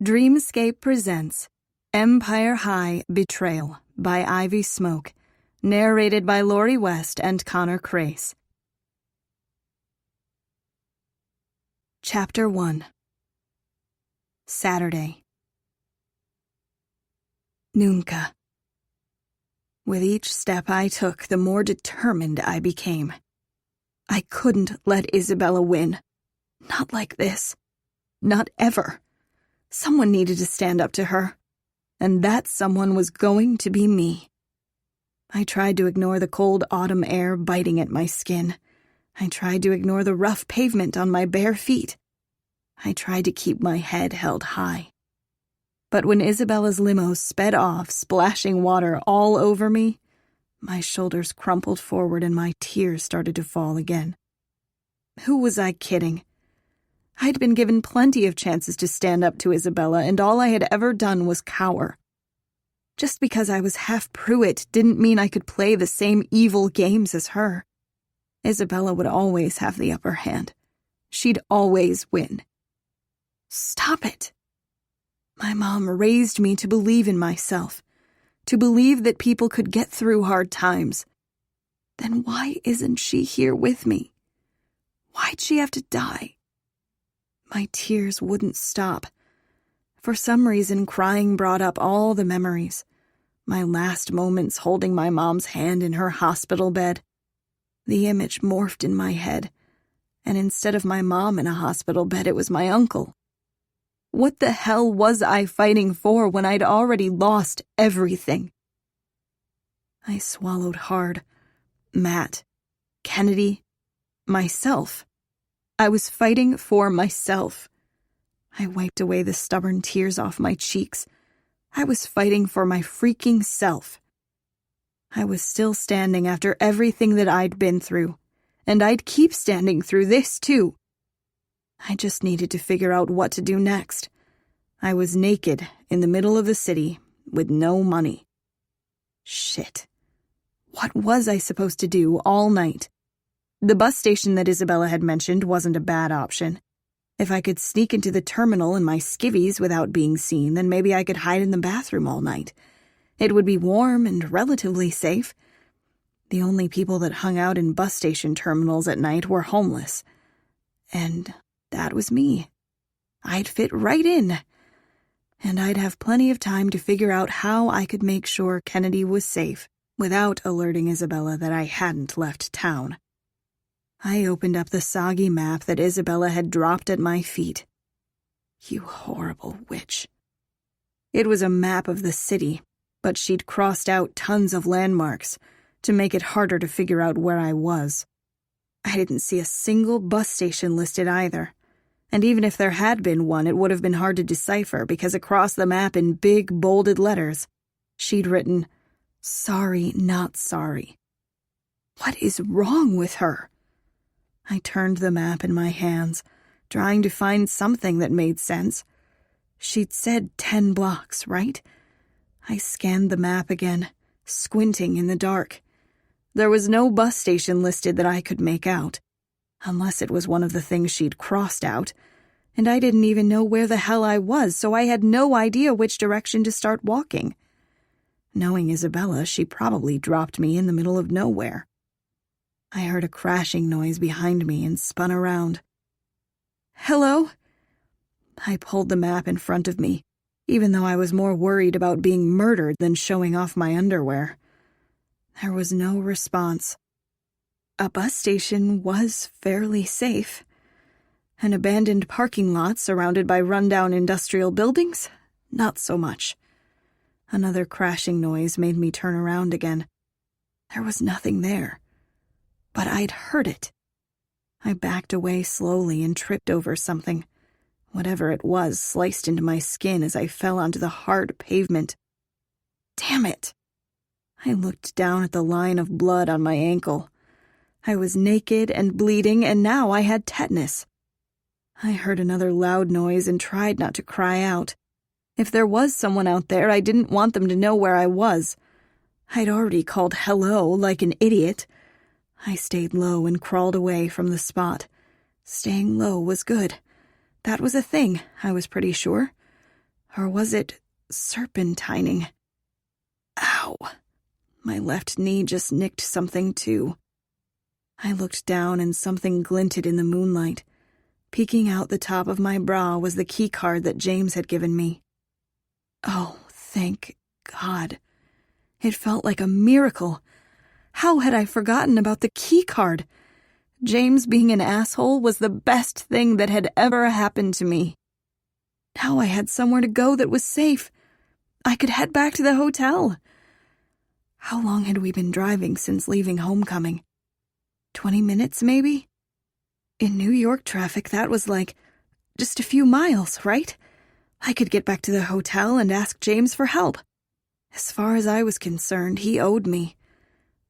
Dreamscape presents Empire High Betrayal by Ivy Smoak, narrated by Lori West and Connor Crace. Chapter 1. Saturday. Nunca. With each step I took, the more determined I became. I couldn't let Isabella win. Not like this. Not ever. Someone needed to stand up to her, and that someone was going to be me. I tried to ignore the cold autumn air biting at my skin. I tried to ignore the rough pavement on my bare feet. I tried to keep my head held high. But when Isabella's limo sped off, splashing water all over me, my shoulders crumpled forward and my tears started to fall again. Who was I kidding? I'd been given plenty of chances to stand up to Isabella, and all I had ever done was cower. Just because I was half Pruitt didn't mean I could play the same evil games as her. Isabella would always have the upper hand. She'd always win. Stop it. My mom raised me to believe in myself, to believe that people could get through hard times. Then why isn't she here with me? Why'd she have to die? My tears wouldn't stop. For some reason, crying brought up all the memories. My last moments holding my mom's hand in her hospital bed. The image morphed in my head, and instead of my mom in a hospital bed, it was my uncle. What the hell was I fighting for when I'd already lost everything? I swallowed hard. Matt, Kennedy, myself. I was fighting for myself. I wiped away the stubborn tears off my cheeks. I was fighting for my freaking self. I was still standing after everything that I'd been through, and I'd keep standing through this too. I just needed to figure out what to do next. I was naked in the middle of the city with no money. Shit. What was I supposed to do all night? The bus station that Isabella had mentioned wasn't a bad option. If I could sneak into the terminal in my skivvies without being seen, then maybe I could hide in the bathroom all night. It would be warm and relatively safe. The only people that hung out in bus station terminals at night were homeless. And that was me. I'd fit right in. And I'd have plenty of time to figure out how I could make sure Kennedy was safe without alerting Isabella that I hadn't left town. I opened up the soggy map that Isabella had dropped at my feet. You horrible witch. It was a map of the city, but she'd crossed out tons of landmarks to make it harder to figure out where I was. I didn't see a single bus station listed either, and even if there had been one, it would have been hard to decipher because across the map in big, bolded letters, she'd written, "Sorry, not sorry." What is wrong with her? I turned the map in my hands, trying to find something that made sense. She'd said 10 blocks, right? I scanned the map again, squinting in the dark. There was no bus station listed that I could make out, unless it was one of the things she'd crossed out, and I didn't even know where the hell I was, so I had no idea which direction to start walking. Knowing Isabella, she probably dropped me in the middle of nowhere. I heard a crashing noise behind me and spun around. Hello? I pulled the map in front of me, even though I was more worried about being murdered than showing off my underwear. There was no response. A bus station was fairly safe. An abandoned parking lot surrounded by rundown industrial buildings? Not so much. Another crashing noise made me turn around again. There was nothing there. But I'd heard it. I backed away slowly and tripped over something. Whatever it was sliced into my skin as I fell onto the hard pavement. Damn it! I looked down at the line of blood on my ankle. I was naked and bleeding, and now I had tetanus. I heard another loud noise and tried not to cry out. If there was someone out there, I didn't want them to know where I was. I'd already called hello like an idiot. I stayed low and crawled away from the spot. Staying low was good. That was a thing, I was pretty sure. Or was it serpentining? Ow! My left knee just nicked something too. I looked down and something glinted in the moonlight. Peeking out the top of my bra was the key card that James had given me. Oh, thank God. It felt like a miracle. How had I forgotten about the key card? James being an asshole was the best thing that had ever happened to me. Now I had somewhere to go that was safe. I could head back to the hotel. How long had we been driving since leaving homecoming? 20 minutes, maybe? In New York traffic, that was like just a few miles, right? I could get back to the hotel and ask James for help. As far as I was concerned, he owed me.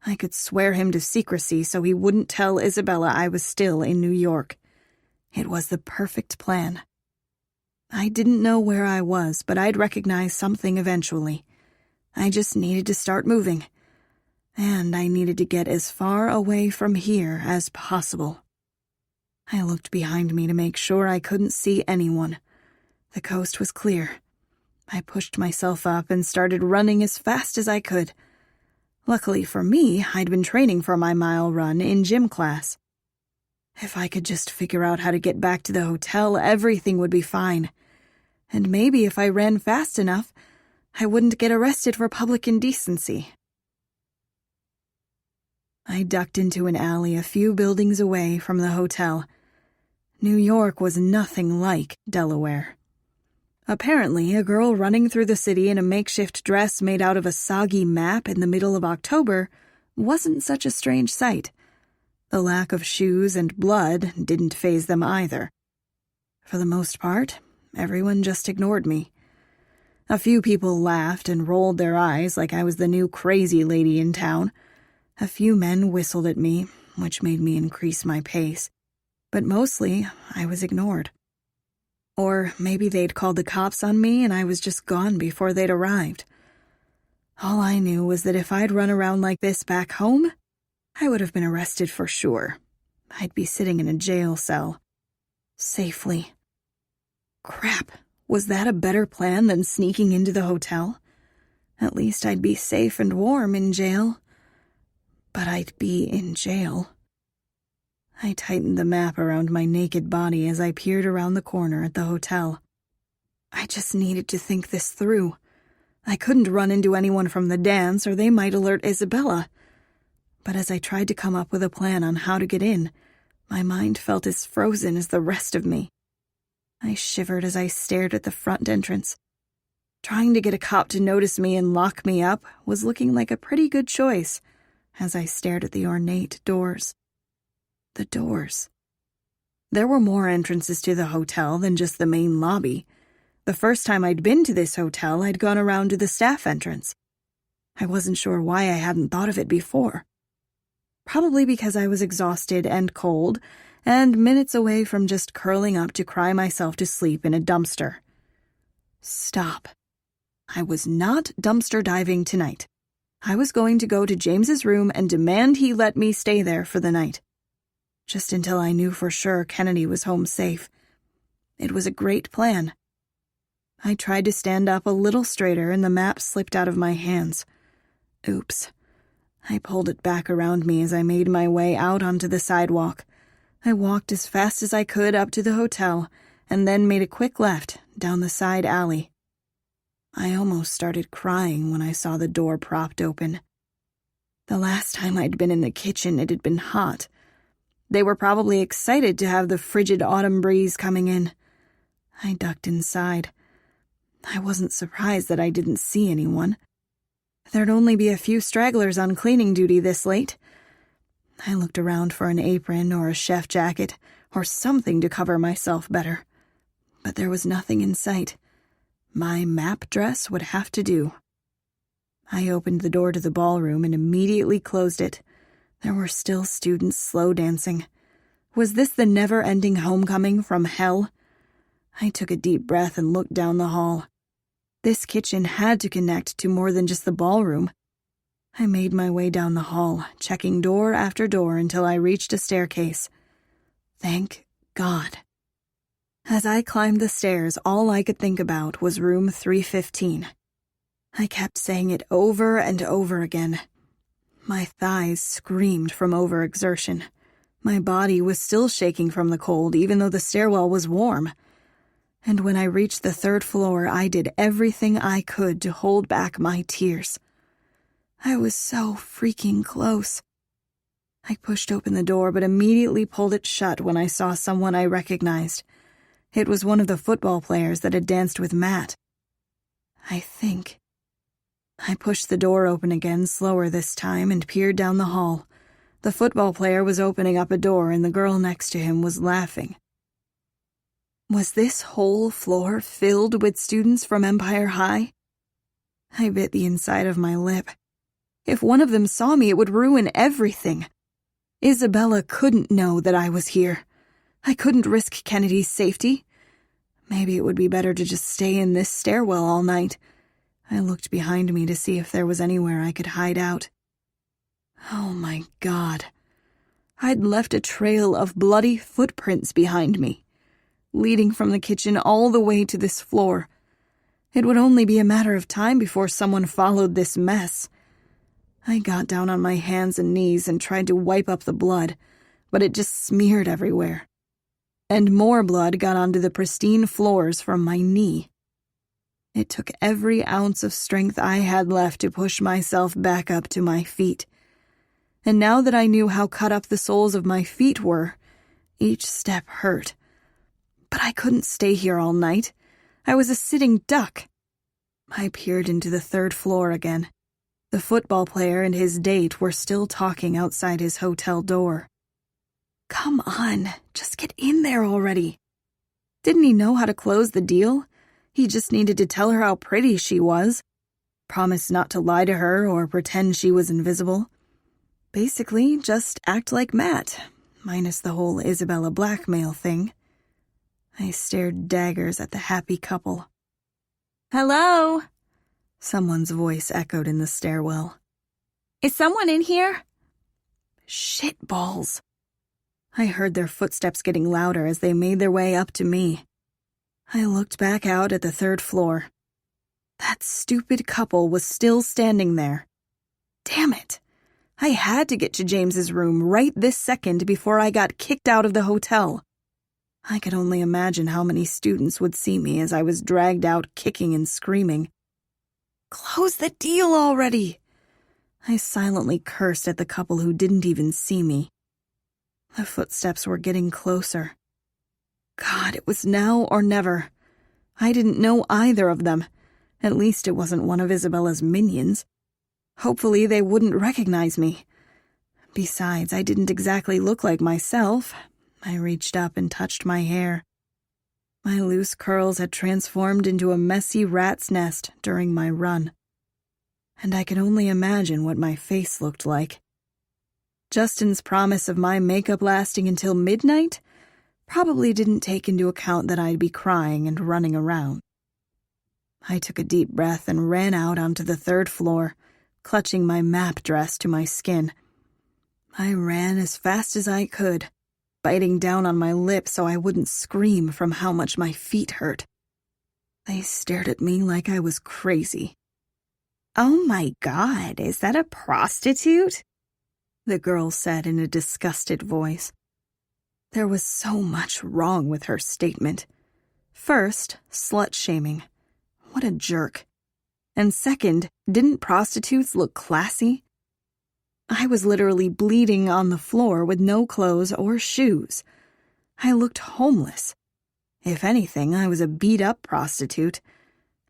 I could swear him to secrecy so he wouldn't tell Isabella I was still in New York. It was the perfect plan. I didn't know where I was, but I'd recognize something eventually. I just needed to start moving. And I needed to get as far away from here as possible. I looked behind me to make sure I couldn't see anyone. The coast was clear. I pushed myself up and started running as fast as I could. Luckily for me, I'd been training for my mile run in gym class. If I could just figure out how to get back to the hotel, everything would be fine. And maybe if I ran fast enough, I wouldn't get arrested for public indecency. I ducked into an alley a few buildings away from the hotel. New York was nothing like Delaware. Apparently, a girl running through the city in a makeshift dress made out of a soggy map in the middle of October wasn't such a strange sight. The lack of shoes and blood didn't faze them either. For the most part, everyone just ignored me. A few people laughed and rolled their eyes like I was the new crazy lady in town. A few men whistled at me, which made me increase my pace. But mostly, I was ignored. Or maybe they'd called the cops on me and I was just gone before they'd arrived. All I knew was that if I'd run around like this back home, I would have been arrested for sure. I'd be sitting in a jail cell. Safely. Crap, was that a better plan than sneaking into the hotel? At least I'd be safe and warm in jail. But I'd be in jail. I tightened the map around my naked body as I peered around the corner at the hotel. I just needed to think this through. I couldn't run into anyone from the dance or they might alert Isabella. But as I tried to come up with a plan on how to get in, my mind felt as frozen as the rest of me. I shivered as I stared at the front entrance. Trying to get a cop to notice me and lock me up was looking like a pretty good choice as I stared at the ornate doors. The doors. There were more entrances to the hotel than just the main lobby. The first time I'd been to this hotel, I'd gone around to the staff entrance. I wasn't sure why I hadn't thought of it before. Probably because I was exhausted and cold, and minutes away from just curling up to cry myself to sleep in a dumpster. Stop. I was not dumpster diving tonight. I was going to go to James's room and demand he let me stay there for the night. Just until I knew for sure Kennedy was home safe. It was a great plan. I tried to stand up a little straighter and the map slipped out of my hands. Oops. I pulled it back around me as I made my way out onto the sidewalk. I walked as fast as I could up to the hotel and then made a quick left down the side alley. I almost started crying when I saw the door propped open. The last time I'd been in the kitchen, it had been hot. They were probably excited to have the frigid autumn breeze coming in. I ducked inside. I wasn't surprised that I didn't see anyone. There'd only be a few stragglers on cleaning duty this late. I looked around for an apron or a chef jacket or something to cover myself better. But there was nothing in sight. My map dress would have to do. I opened the door to the ballroom and immediately closed it. There were still students slow dancing. Was this the never-ending homecoming from hell? I took a deep breath and looked down the hall. This kitchen had to connect to more than just the ballroom. I made my way down the hall, checking door after door until I reached a staircase. Thank God. As I climbed the stairs, all I could think about was room 315. I kept saying it over and over again. My thighs screamed from overexertion. My body was still shaking from the cold, even though the stairwell was warm. And when I reached the 3rd floor, I did everything I could to hold back my tears. I was so freaking close. I pushed open the door, but immediately pulled it shut when I saw someone I recognized. It was one of the football players that had danced with Matt. I think. I pushed the door open again, slower this time, and peered down the hall. The football player was opening up a door, and the girl next to him was laughing. Was this whole floor filled with students from Empire High? I bit the inside of my lip. If one of them saw me, it would ruin everything. Isabella couldn't know that I was here. I couldn't risk Kennedy's safety. Maybe it would be better to just stay in this stairwell all night. I looked behind me to see if there was anywhere I could hide out. Oh my God. I'd left a trail of bloody footprints behind me, leading from the kitchen all the way to this floor. It would only be a matter of time before someone followed this mess. I got down on my hands and knees and tried to wipe up the blood, but it just smeared everywhere. And more blood got onto the pristine floors from my knee. It took every ounce of strength I had left to push myself back up to my feet. And now that I knew how cut up the soles of my feet were, each step hurt. But I couldn't stay here all night. I was a sitting duck. I peered into the 3rd floor again. The football player and his date were still talking outside his hotel door. Come on, just get in there already. Didn't he know how to close the deal? He just needed to tell her how pretty she was. Promise not to lie to her or pretend she was invisible. Basically, just act like Matt, minus the whole Isabella blackmail thing. I stared daggers at the happy couple. Hello? Someone's voice echoed in the stairwell. Is someone in here? Shitballs. I heard their footsteps getting louder as they made their way up to me. I looked back out at the 3rd floor. That stupid couple was still standing there. Damn it. I had to get to James's room right this second before I got kicked out of the hotel. I could only imagine how many students would see me as I was dragged out kicking and screaming. Close the deal already! I silently cursed at the couple who didn't even see me. The footsteps were getting closer. God, it was now or never. I didn't know either of them. At least it wasn't one of Isabella's minions. Hopefully they wouldn't recognize me. Besides, I didn't exactly look like myself. I reached up and touched my hair. My loose curls had transformed into a messy rat's nest during my run. And I could only imagine what my face looked like. Justin's promise of my makeup lasting until midnight probably didn't take into account that I'd be crying and running around. I took a deep breath and ran out onto the 3rd floor, clutching my map dress to my skin. I ran as fast as I could, biting down on my lip so I wouldn't scream from how much my feet hurt. They stared at me like I was crazy. "Oh my God, is that a prostitute?" the girl said in a disgusted voice. There was so much wrong with her statement. First, slut-shaming. What a jerk. And second, didn't prostitutes look classy? I was literally bleeding on the floor with no clothes or shoes. I looked homeless. If anything, I was a beat-up prostitute.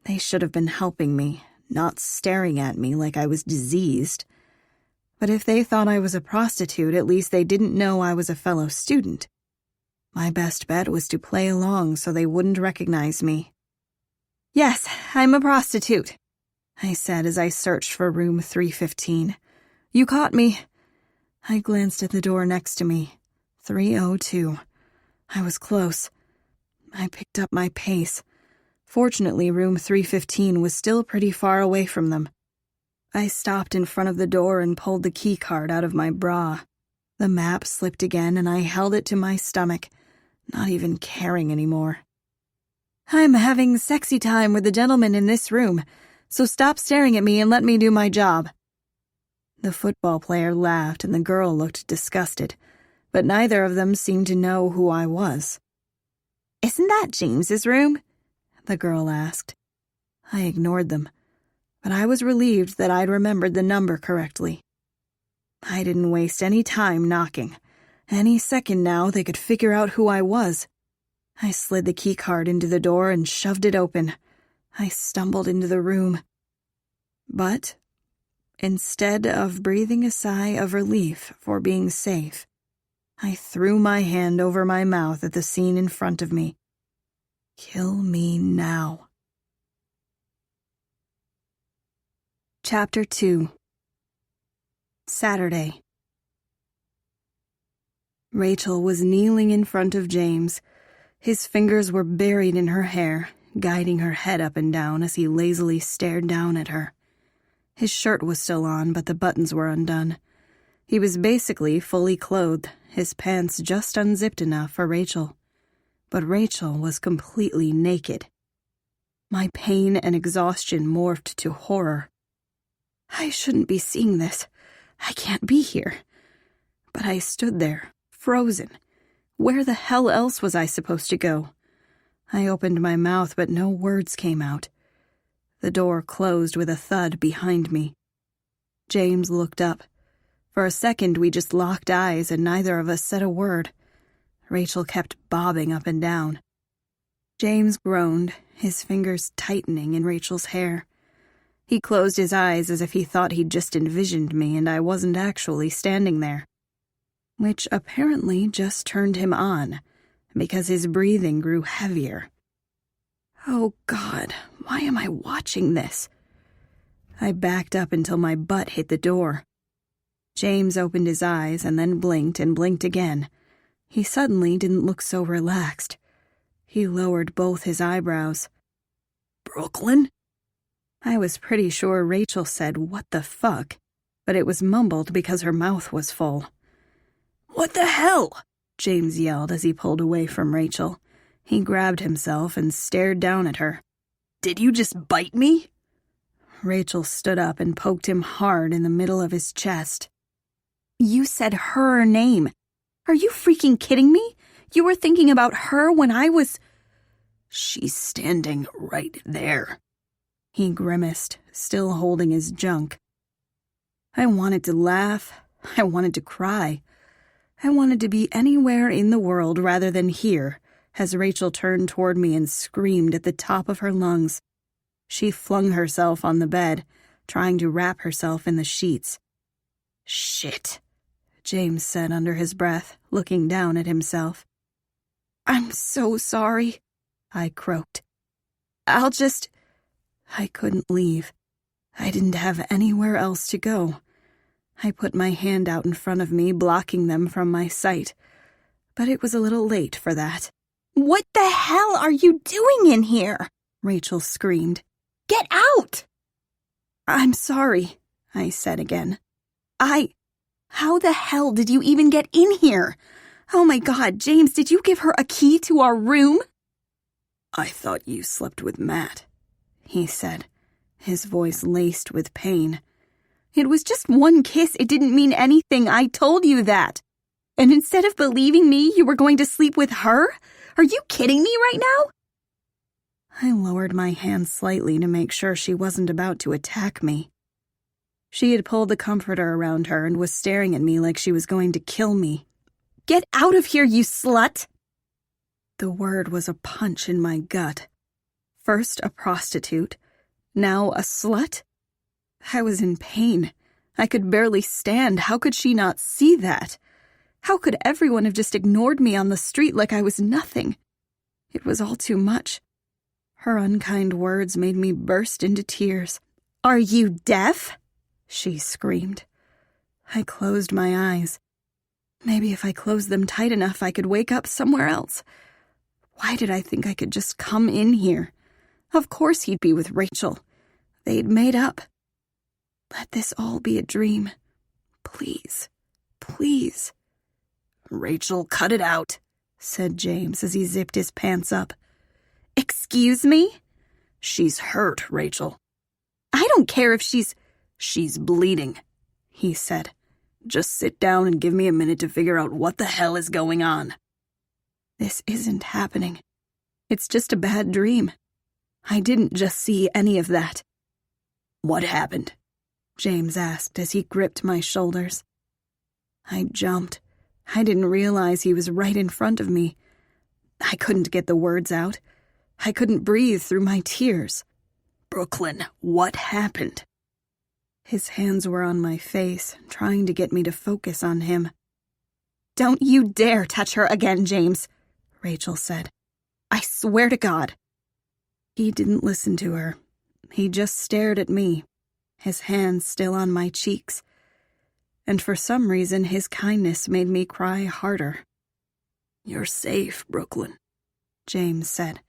They should have been helping me, not staring at me like I was diseased. But if they thought I was a prostitute, at least they didn't know I was a fellow student. My best bet was to play along so they wouldn't recognize me. "Yes, I'm a prostitute," I said as I searched for room 315. "You caught me." I glanced at the door next to me. 302. I was close. I picked up my pace. Fortunately, room 315 was still pretty far away from them. I stopped in front of the door and pulled the key card out of my bra. The map slipped again and I held it to my stomach, not even caring anymore. I'm having sexy time with the gentleman in this room, so stop staring at me and let me do my job. The football player laughed and the girl looked disgusted, but neither of them seemed to know who I was. Isn't that James's room? The girl asked. I ignored them, but I was relieved that I'd remembered the number correctly. I didn't waste any time knocking. Any second now they could figure out who I was. I slid the keycard into the door and shoved it open. I stumbled into the room. But instead of breathing a sigh of relief for being safe, I threw my hand over my mouth at the scene in front of me. Kill me now. Chapter 2. Saturday. Rachel was kneeling in front of James. His fingers were buried in her hair, guiding her head up and down as he lazily stared down at her. His shirt was still on, but the buttons were undone. He was basically fully clothed, his pants just unzipped enough for Rachel. But Rachel was completely naked. My pain and exhaustion morphed to horror. I shouldn't be seeing this. I can't be here. But I stood there, frozen. Where the hell else was I supposed to go? I opened my mouth, but no words came out. The door closed with a thud behind me. James looked up. For a second, we just locked eyes and neither of us said a word. Rachel kept bobbing up and down. James groaned, his fingers tightening in Rachel's hair. He closed his eyes as if he thought he'd just envisioned me and I wasn't actually standing there. Which apparently just turned him on, because his breathing grew heavier. Oh God, why am I watching this? I backed up until my butt hit the door. James opened his eyes and then blinked and blinked again. He suddenly didn't look so relaxed. He lowered both his eyebrows. Brooklyn? I was pretty sure Rachel said, "What the fuck?" but it was mumbled because her mouth was full. What the hell? James yelled as he pulled away from Rachel. He grabbed himself and stared down at her. Did you just bite me? Rachel stood up and poked him hard in the middle of his chest. You said her name. Are you freaking kidding me? You were thinking about her when I was... She's standing right there. He grimaced, still holding his junk. I wanted to laugh. I wanted to cry. I wanted to be anywhere in the world rather than here, as Rachel turned toward me and screamed at the top of her lungs. She flung herself on the bed, trying to wrap herself in the sheets. Shit, James said under his breath, looking down at himself. I'm so sorry, I croaked. I couldn't leave. I didn't have anywhere else to go. I put my hand out in front of me, blocking them from my sight. But it was a little late for that. What the hell are you doing in here? Rachel screamed. Get out! I'm sorry, I said again. How the hell did you even get in here? Oh my God, James, did you give her a key to our room? I thought you slept with Matt, he said, his voice laced with pain. It was just one kiss. It didn't mean anything. I told you that. And instead of believing me, you were going to sleep with her? Are you kidding me right now? I lowered my hand slightly to make sure she wasn't about to attack me. She had pulled the comforter around her and was staring at me like she was going to kill me. Get out of here, you slut! The word was a punch in my gut. First a prostitute, now a slut? I was in pain. I could barely stand. How could she not see that? How could everyone have just ignored me on the street like I was nothing? It was all too much. Her unkind words made me burst into tears. Are you deaf? She screamed. I closed my eyes. Maybe if I closed them tight enough, I could wake up somewhere else. Why did I think I could just come in here? Of course he'd be with Rachel. They'd made up. Let this all be a dream. Please. Please. Rachel, cut it out, said James as he zipped his pants up. Excuse me? She's hurt, Rachel. I don't care if she's bleeding, he said. Just sit down and give me a minute to figure out what the hell is going on. This isn't happening. It's just a bad dream. I didn't just see any of that. What happened? James asked as he gripped my shoulders. I jumped. I didn't realize he was right in front of me. I couldn't get the words out. I couldn't breathe through my tears. Brooklyn, what happened? His hands were on my face, trying to get me to focus on him. Don't you dare touch her again, James, Rachel said. I swear to God. He didn't listen to her. He just stared at me, his hands still on my cheeks. And for some reason, his kindness made me cry harder. You're safe, Brooklyn, James said.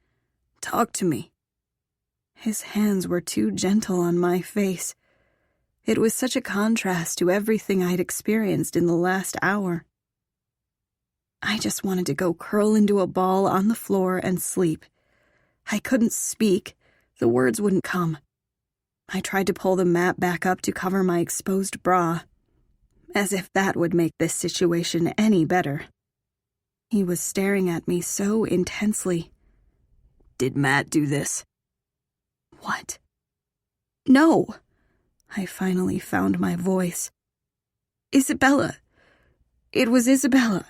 Talk to me. His hands were too gentle on my face. It was such a contrast to everything I'd experienced in the last hour. I just wanted to go curl into a ball on the floor and sleep. I couldn't speak. The words wouldn't come. I tried to pull the mat back up to cover my exposed bra, as if that would make this situation any better. He was staring at me so intensely. Did Matt do this? What? No. I finally found my voice. Isabella. It was Isabella.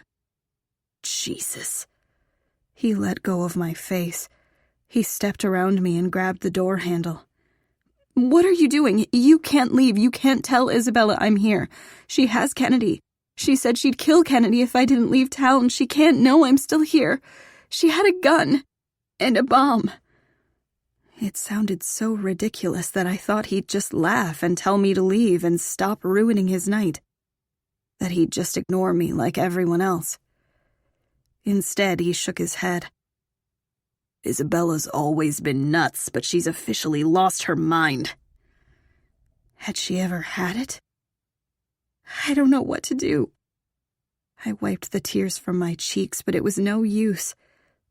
Jesus. He let go of my face. He stepped around me and grabbed the door handle. What are you doing? You can't leave. You can't tell Isabella I'm here. She has Kennedy. She said she'd kill Kennedy if I didn't leave town. She can't know I'm still here. She had a gun and a bomb. It sounded so ridiculous that I thought he'd just laugh and tell me to leave and stop ruining his night. That he'd just ignore me like everyone else. Instead, he shook his head. Isabella's always been nuts, but she's officially lost her mind. Had she ever had it? I don't know what to do. I wiped the tears from my cheeks, but it was no use.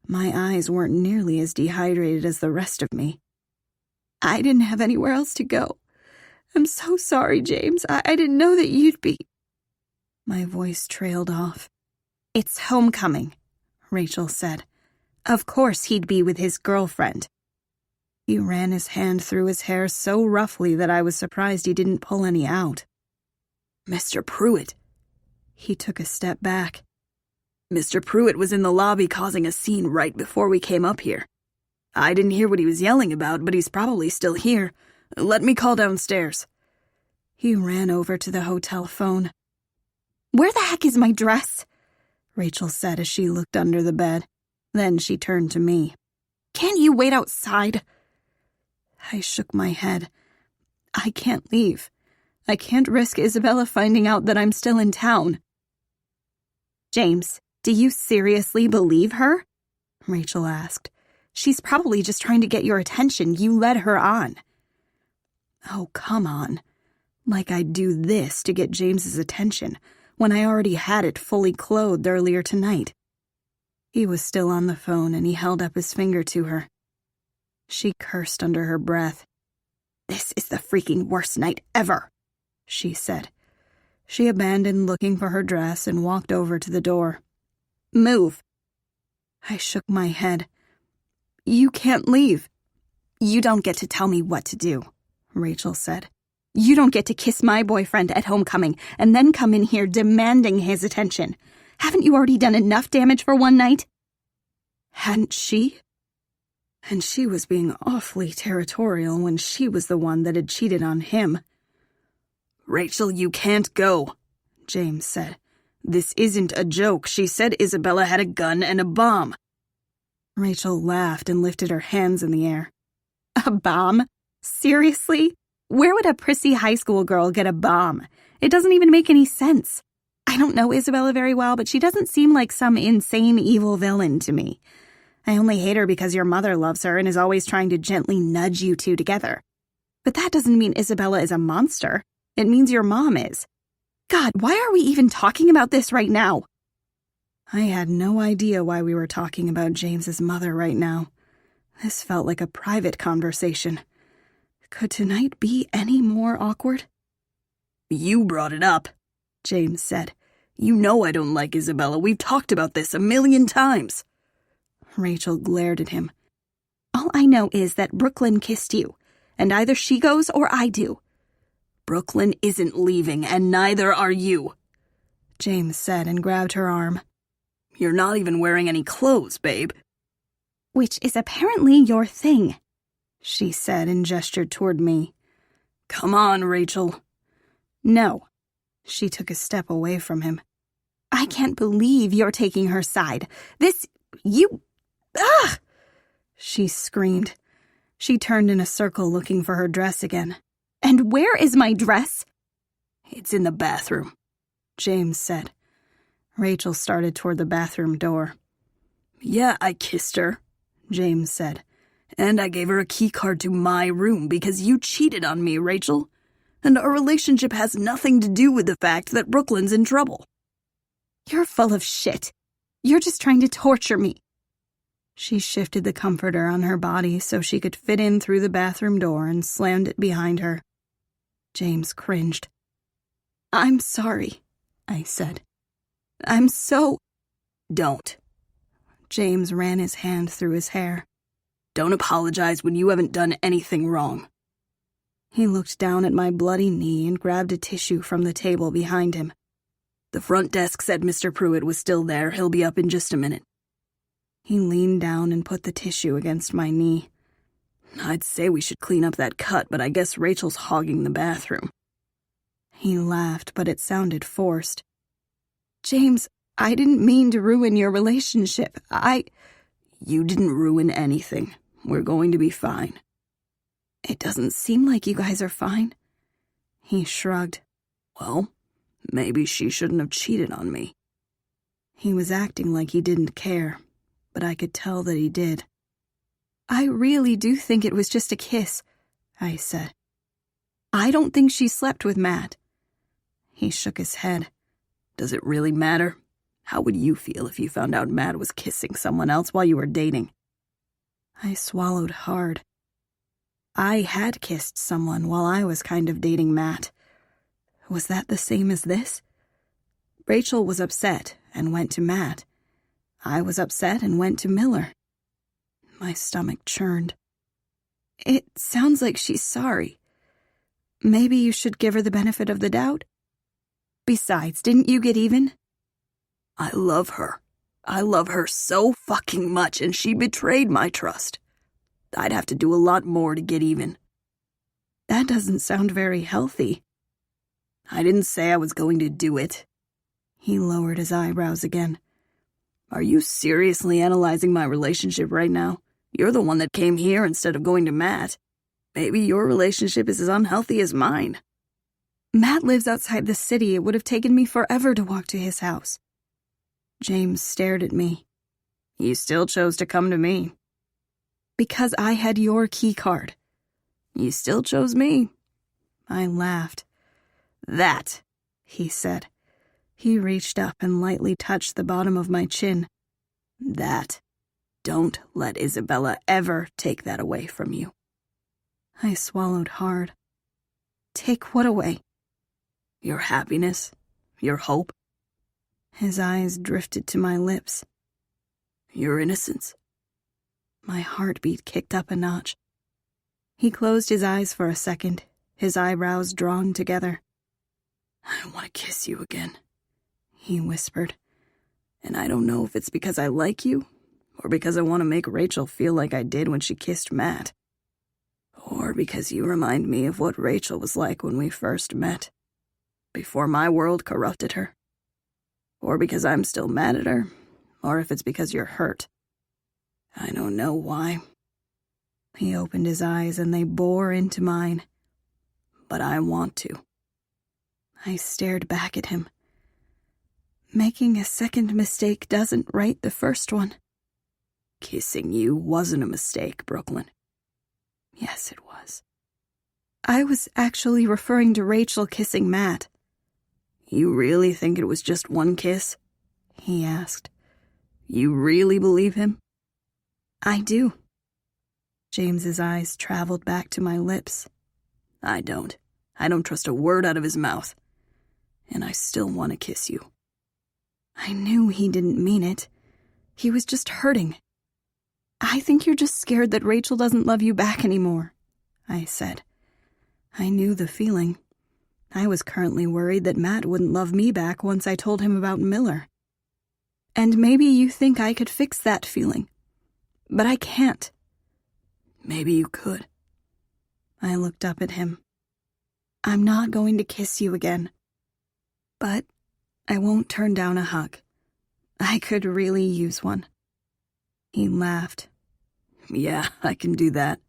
My eyes weren't nearly as dehydrated as the rest of me. I didn't have anywhere else to go. I'm so sorry, James. I didn't know that you'd be... My voice trailed off. It's homecoming, Rachel said. Of course he'd be with his girlfriend. He ran his hand through his hair so roughly that I was surprised he didn't pull any out. Mr. Pruitt. He took a step back. Mr. Pruitt was in the lobby causing a scene right before we came up here. I didn't hear what he was yelling about, but he's probably still here. Let me call downstairs. He ran over to the hotel phone. Where the heck is my dress? Rachel said as she looked under the bed. Then she turned to me. Can't you wait outside? I shook my head. I can't leave. I can't risk Isabella finding out that I'm still in town. James, do you seriously believe her? Rachel asked. She's probably just trying to get your attention. You led her on. Oh, come on. Like I'd do this to get James's attention when I already had it fully clothed earlier tonight. He was still on the phone and he held up his finger to her. She cursed under her breath. This is the freaking worst night ever, she said. She abandoned looking for her dress and walked over to the door. Move. I shook my head. You can't leave. You don't get to tell me what to do, Rachel said. You don't get to kiss my boyfriend at homecoming and then come in here demanding his attention. Haven't you already done enough damage for one night? Hadn't she? And she was being awfully territorial when she was the one that had cheated on him. Rachel, you can't go, James said. This isn't a joke. She said Isabella had a gun and a bomb. Rachel laughed and lifted her hands in the air. A bomb? Seriously? Where would a prissy high school girl get a bomb? It doesn't even make any sense. I don't know Isabella very well, but she doesn't seem like some insane evil villain to me. I only hate her because your mother loves her and is always trying to gently nudge you two together. But that doesn't mean Isabella is a monster. It means your mom is. God, why are we even talking about this right now? I had no idea why we were talking about James's mother right now. This felt like a private conversation. Could tonight be any more awkward? You brought it up, James said. You know I don't like Isabella. We've talked about this 1,000,000 times. Rachel glared at him. All I know is that Brooklyn kissed you, and either she goes or I do. Brooklyn isn't leaving, and neither are you, James said and grabbed her arm. You're not even wearing any clothes, babe. Which is apparently your thing, she said and gestured toward me. Come on, Rachel. No. She took a step away from him. I can't believe you're taking her side. Ah! She screamed. She turned in a circle looking for her dress again. And where is my dress? It's in the bathroom, James said. Rachel started toward the bathroom door. Yeah, I kissed her, James said. And I gave her a key card to my room because you cheated on me, Rachel. And our relationship has nothing to do with the fact that Brooklyn's in trouble. You're full of shit. You're just trying to torture me. She shifted the comforter on her body so she could fit in through the bathroom door and slammed it behind her. James cringed. I'm sorry, I said. I'm so... Don't. James ran his hand through his hair. Don't apologize when you haven't done anything wrong. He looked down at my bloody knee and grabbed a tissue from the table behind him. The front desk said Mr. Pruitt was still there. He'll be up in just a minute. He leaned down and put the tissue against my knee. I'd say we should clean up that cut, but I guess Rachel's hogging the bathroom. He laughed, but it sounded forced. James, I didn't mean to ruin your relationship. You didn't ruin anything. We're going to be fine. It doesn't seem like you guys are fine. He shrugged. Well, maybe she shouldn't have cheated on me. He was acting like he didn't care, but I could tell that he did. I really do think it was just a kiss, I said. I don't think she slept with Matt. He shook his head. Does it really matter? How would you feel if you found out Matt was kissing someone else while you were dating? I swallowed hard. I had kissed someone while I was kind of dating Matt. Was that the same as this? Rachel was upset and went to Matt. I was upset and went to Miller. My stomach churned. It sounds like she's sorry. Maybe you should give her the benefit of the doubt? Besides, didn't you get even? I love her. I love her so fucking much, and she betrayed my trust. I'd have to do a lot more to get even. That doesn't sound very healthy. I didn't say I was going to do it. He lowered his eyebrows again. Are you seriously analyzing my relationship right now? You're the one that came here instead of going to Matt. Maybe your relationship is as unhealthy as mine. Matt lives outside the city. It would have taken me forever to walk to his house. James stared at me. You still chose to come to me. Because I had your key card. You still chose me. I laughed. That, he said. He reached up and lightly touched the bottom of my chin. That. Don't let Isabella ever take that away from you. I swallowed hard. Take what away? Your happiness, your hope. His eyes drifted to my lips. Your innocence. My heartbeat kicked up a notch. He closed his eyes for a second, his eyebrows drawn together. I want to kiss you again, he whispered. And I don't know if it's because I like you, or because I want to make Rachel feel like I did when she kissed Matt. Or because you remind me of what Rachel was like when we first met, before my world corrupted her. Or because I'm still mad at her, or if it's because you're hurt. I don't know why. He opened his eyes and they bore into mine. But I want to. I stared back at him. Making a second mistake doesn't right the first one. Kissing you wasn't a mistake, Brooklyn. Yes, it was. I was actually referring to Rachel kissing Matt. You really think it was just one kiss? He asked. You really believe him? I do. James's eyes traveled back to my lips. I don't trust a word out of his mouth. And I still want to kiss you. I knew he didn't mean it. He was just hurting. I think you're just scared that Rachel doesn't love you back anymore, I said. I knew the feeling. I was currently worried that Matt wouldn't love me back once I told him about Miller. And maybe you think I could fix that feeling. But I can't. Maybe you could. I looked up at him. I'm not going to kiss you again. But I won't turn down a hug. I could really use one. He laughed. Yeah, I can do that.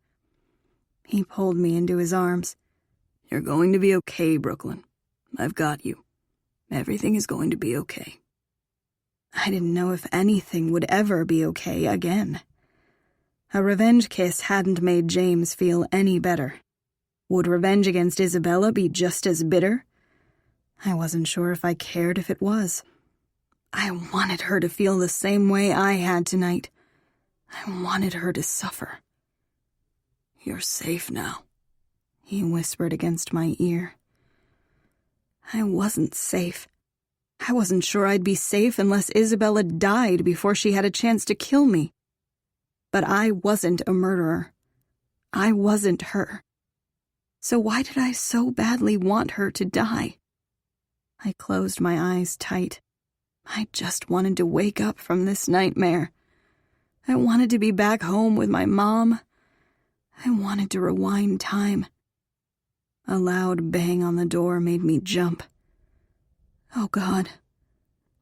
He pulled me into his arms. You're going to be okay, Brooklyn. I've got you. Everything is going to be okay. I didn't know if anything would ever be okay again. A revenge kiss hadn't made James feel any better. Would revenge against Isabella be just as bitter? I wasn't sure if I cared if it was. I wanted her to feel the same way I had tonight. I wanted her to suffer. You're safe now, he whispered against my ear. I wasn't safe. I wasn't sure I'd be safe unless Isabella died before she had a chance to kill me. But I wasn't a murderer. I wasn't her. So why did I so badly want her to die? I closed my eyes tight. I just wanted to wake up from this nightmare. I wanted to be back home with my mom. I wanted to rewind time. A loud bang on the door made me jump. Oh God,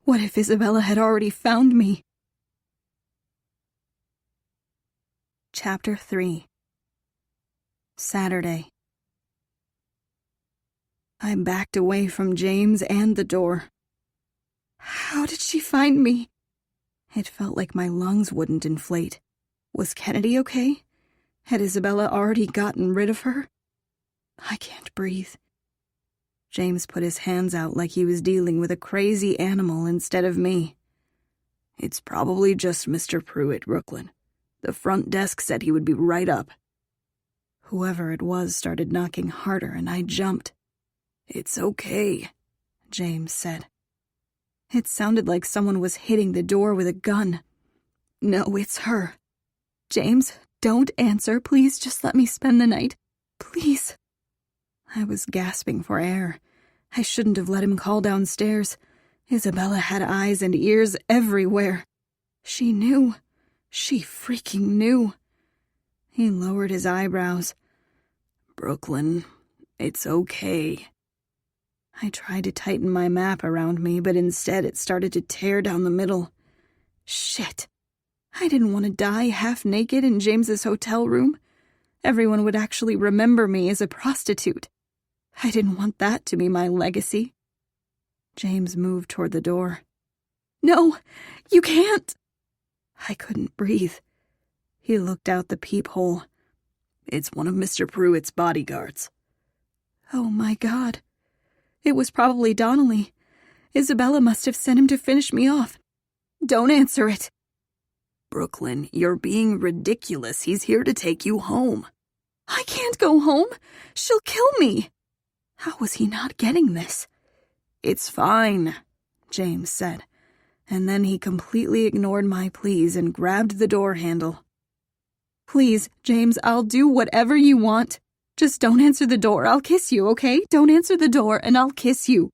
what if Isabella had already found me? Chapter 3. Saturday. I backed away from James and the door. How did she find me? It felt like my lungs wouldn't inflate. Was Kennedy okay? Had Isabella already gotten rid of her? I can't breathe. James put his hands out like he was dealing with a crazy animal instead of me. It's probably just Mr. Pruitt, Brooklyn. The front desk said he would be right up. Whoever it was started knocking harder and I jumped. It's okay, James said. It sounded like someone was hitting the door with a gun. No, it's her. James, don't answer. Please just let me spend the night. Please. I was gasping for air. I shouldn't have let him call downstairs. Isabella had eyes and ears everywhere. She knew. She freaking knew. He lowered his eyebrows. Brooklyn, it's okay. I tried to tighten my map around me, but instead it started to tear down the middle. Shit. I didn't want to die half naked in James's hotel room. Everyone would actually remember me as a prostitute. I didn't want that to be my legacy. James moved toward the door. No, you can't. I couldn't breathe. He looked out the peephole. It's one of Mr. Pruitt's bodyguards. Oh my God. It was probably Donnelly. Isabella must have sent him to finish me off. Don't answer it. Brooklyn, you're being ridiculous. He's here to take you home. I can't go home. She'll kill me. How was he not getting this? It's fine, James said, and then he completely ignored my pleas and grabbed the door handle. Please, James, I'll do whatever you want. Just don't answer the door. I'll kiss you, okay? Don't answer the door and I'll kiss you.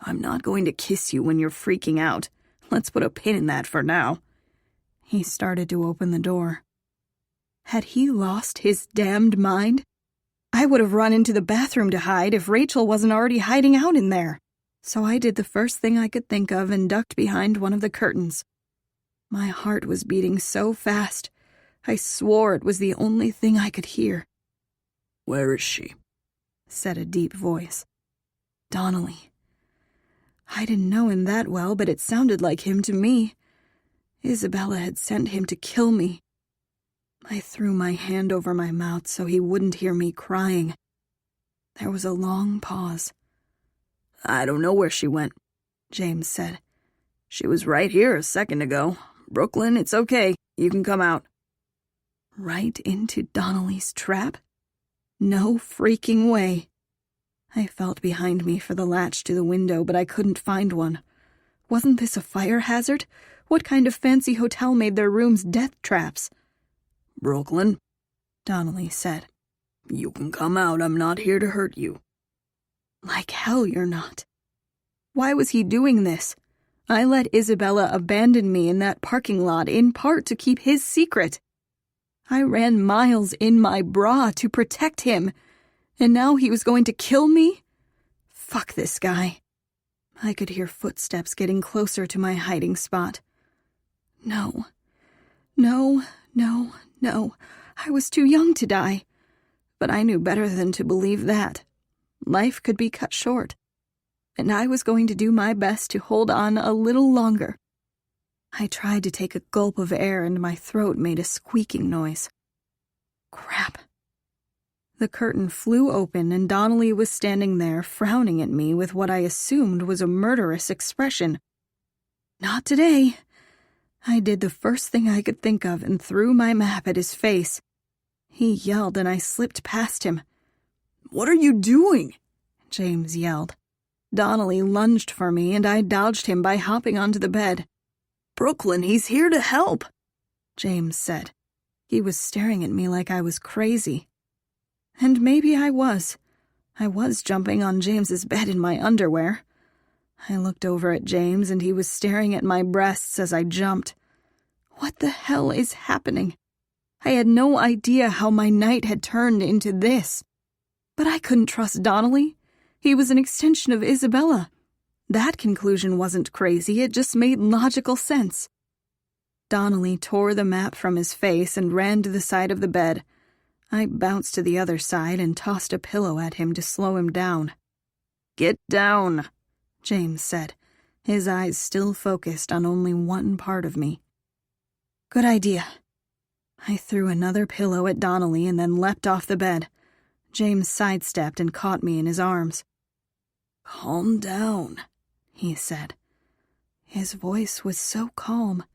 I'm not going to kiss you when you're freaking out. Let's put a pin in that for now. He started to open the door. Had he lost his damned mind? I would have run into the bathroom to hide if Rachel wasn't already hiding out in there. So I did the first thing I could think of and ducked behind one of the curtains. My heart was beating so fast, I swore it was the only thing I could hear. Where is she? Said a deep voice. Donnelly. I didn't know him that well, but it sounded like him to me. Isabella had sent him to kill me. I threw my hand over my mouth so he wouldn't hear me crying. There was a long pause. I don't know where she went, James said. She was right here a second ago. Brooklyn, it's okay. You can come out. Right into Donnelly's trap? No freaking way. I felt behind me for the latch to the window, but I couldn't find one. Wasn't this a fire hazard? What kind of fancy hotel made their rooms death traps? "Brooklyn," Donnelly said. "you can come out. I'm not here to hurt you." Like hell you're not. Why was he doing this? I let Isabella abandon me in that parking lot in part to keep his secret. I ran miles in my bra to protect him, and now he was going to kill me? Fuck this guy. I could hear footsteps getting closer to my hiding spot. No. I was too young to die. But I knew better than to believe that. Life could be cut short. And I was going to do my best to hold on a little longer. I tried to take a gulp of air and my throat made a squeaking noise. Crap. The curtain flew open and Donnelly was standing there frowning at me with what I assumed was a murderous expression. Not today. I did the first thing I could think of and threw my map at his face. He yelled and I slipped past him. "What are you doing?" James yelled. Donnelly lunged for me and I dodged him by hopping onto the bed. "Brooklyn, he's here to help," James said. He was staring at me like I was crazy. And maybe I was. I was jumping on James's bed in my underwear. I looked over at James and he was staring at my breasts as I jumped. What the hell is happening? I had no idea how my night had turned into this. But I couldn't trust Donnelly. He was an extension of Isabella. That conclusion wasn't crazy, it just made logical sense. Donnelly tore the map from his face and ran to the side of the bed. I bounced to the other side and tossed a pillow at him to slow him down. "Get down," James said, his eyes still focused on only one part of me. Good idea. I threw another pillow at Donnelly and then leapt off the bed. James sidestepped and caught me in his arms. "Calm down," he said. His voice was so calm.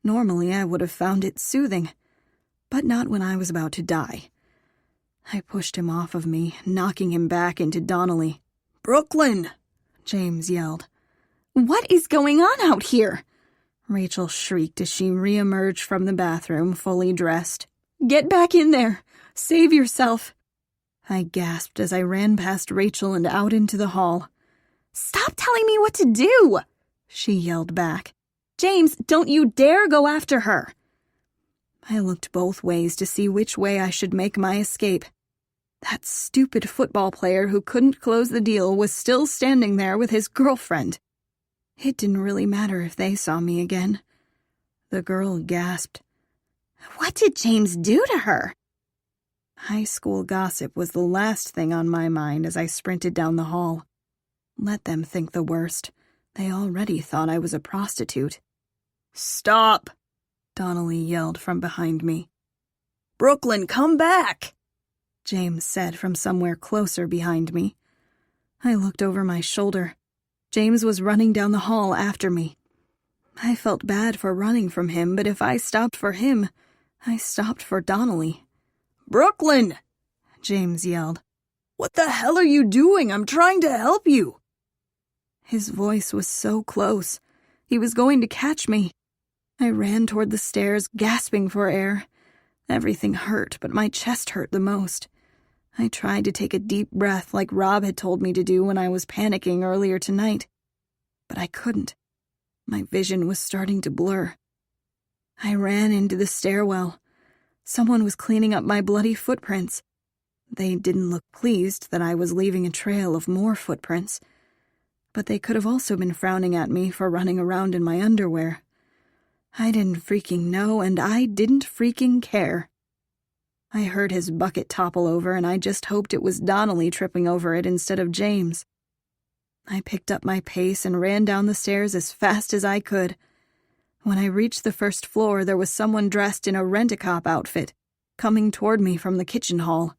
Normally I would have found it soothing, but not when I was about to die. I pushed him off of me, knocking him back into Donnelly. "Brooklyn!" James yelled. What is going on out here? Rachel shrieked as she re-emerged from the bathroom, fully dressed. Get back in there! Save yourself! I gasped as I ran past Rachel and out into the hall. Stop telling me what to do! She yelled back. James, don't you dare go after her! I looked both ways to see which way I should make my escape. That stupid football player who couldn't close the deal was still standing there with his girlfriend. It didn't really matter if they saw me again. The girl gasped. What did James do to her? High school gossip was the last thing on my mind as I sprinted down the hall. Let them think the worst. They already thought I was a prostitute. Stop! Donnelly yelled from behind me. Brooklyn, come back! James said from somewhere closer behind me. I looked over my shoulder. James was running down the hall after me. I felt bad for running from him, but if I stopped for him, I stopped for Donnelly. Brooklyn! James yelled. What the hell are you doing? I'm trying to help you. His voice was so close. He was going to catch me. I ran toward the stairs, gasping for air. Everything hurt, but my chest hurt the most. I tried to take a deep breath like Rob had told me to do when I was panicking earlier tonight. But I couldn't. My vision was starting to blur. I ran into the stairwell. Someone was cleaning up my bloody footprints. They didn't look pleased that I was leaving a trail of more footprints. But they could have also been frowning at me for running around in my underwear. I didn't freaking know, and I didn't freaking care. I heard his bucket topple over, and I just hoped it was Donnelly tripping over it instead of James. I picked up my pace and ran down the stairs as fast as I could. When I reached the first floor, there was someone dressed in a rent-a-cop outfit, coming toward me from the kitchen hall.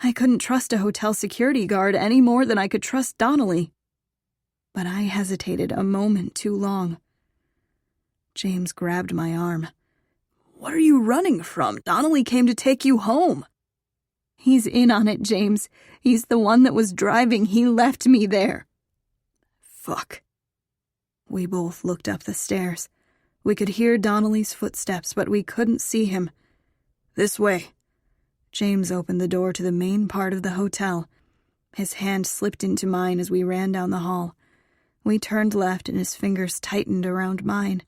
I couldn't trust a hotel security guard any more than I could trust Donnelly. But I hesitated a moment too long. James grabbed my arm. What are you running from? Donnelly came to take you home. He's in on it, James. He's the one that was driving. He left me there. Fuck. We both looked up the stairs. We could hear Donnelly's footsteps, but we couldn't see him. This way. James opened the door to the main part of the hotel. His hand slipped into mine as we ran down the hall. We turned left and his fingers tightened around mine.